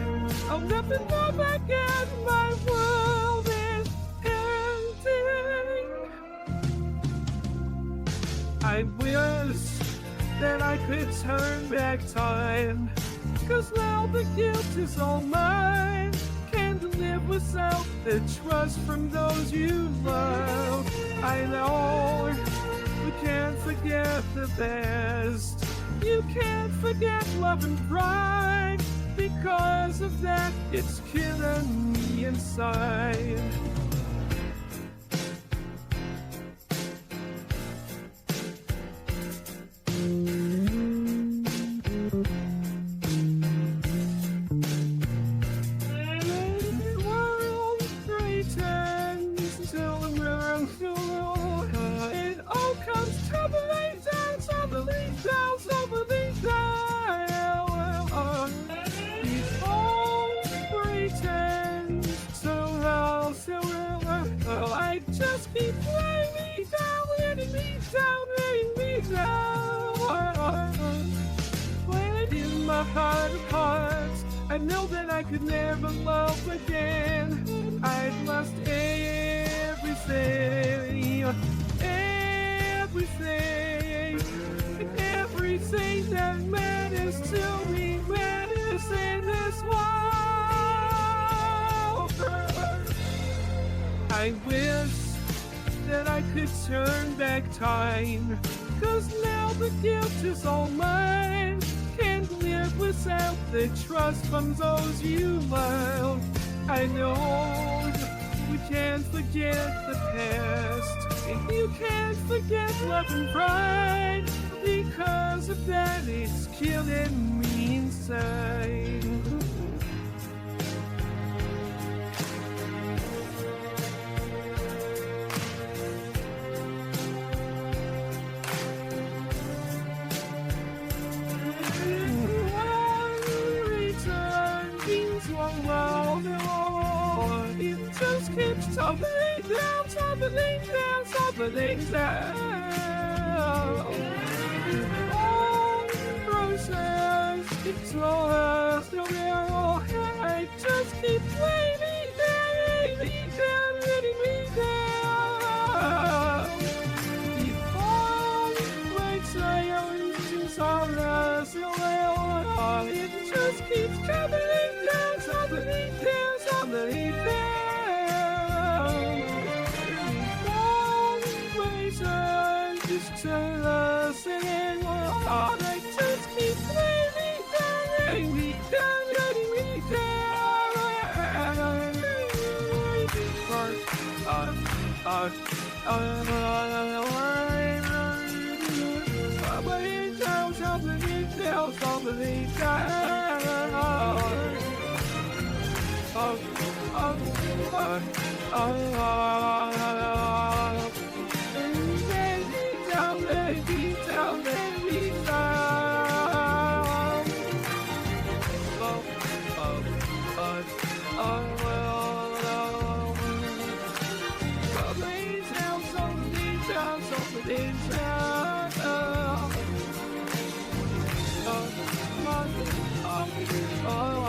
I'll never love again, my world is ending. I wish that I could turn back time, 'cause now the guilt is all mine. Can't live without the trust from those you love. I know we can't forget the best. You can't forget love and pride. Because of that, it's killing me inside. It all comes tumbling down, tumbling down, tumbling down. It all pretends so well, so well. I just keep letting me down, letting me down, letting me down. When in my heart of hearts, I know that I could never love again. I'd lost everything, everything that matters to me, matters in this world. I wish that I could turn back time, 'cause now the guilt is all mine. Can't live without the trust from those you love. I know we can't forget the past, and you can't forget love and pride. Because of that, it's killing me inside. It just keeps tumbling down, tumbling down, tumbling down. All process, it's all still there. I just keep letting me down, letting me down, letting me down. It all breaks my own sorrow, still there. It just keeps tumbling down, tumbling down, tumbling down. All places just turn us in. I just keep letting me down, letting me down, letting me Oh,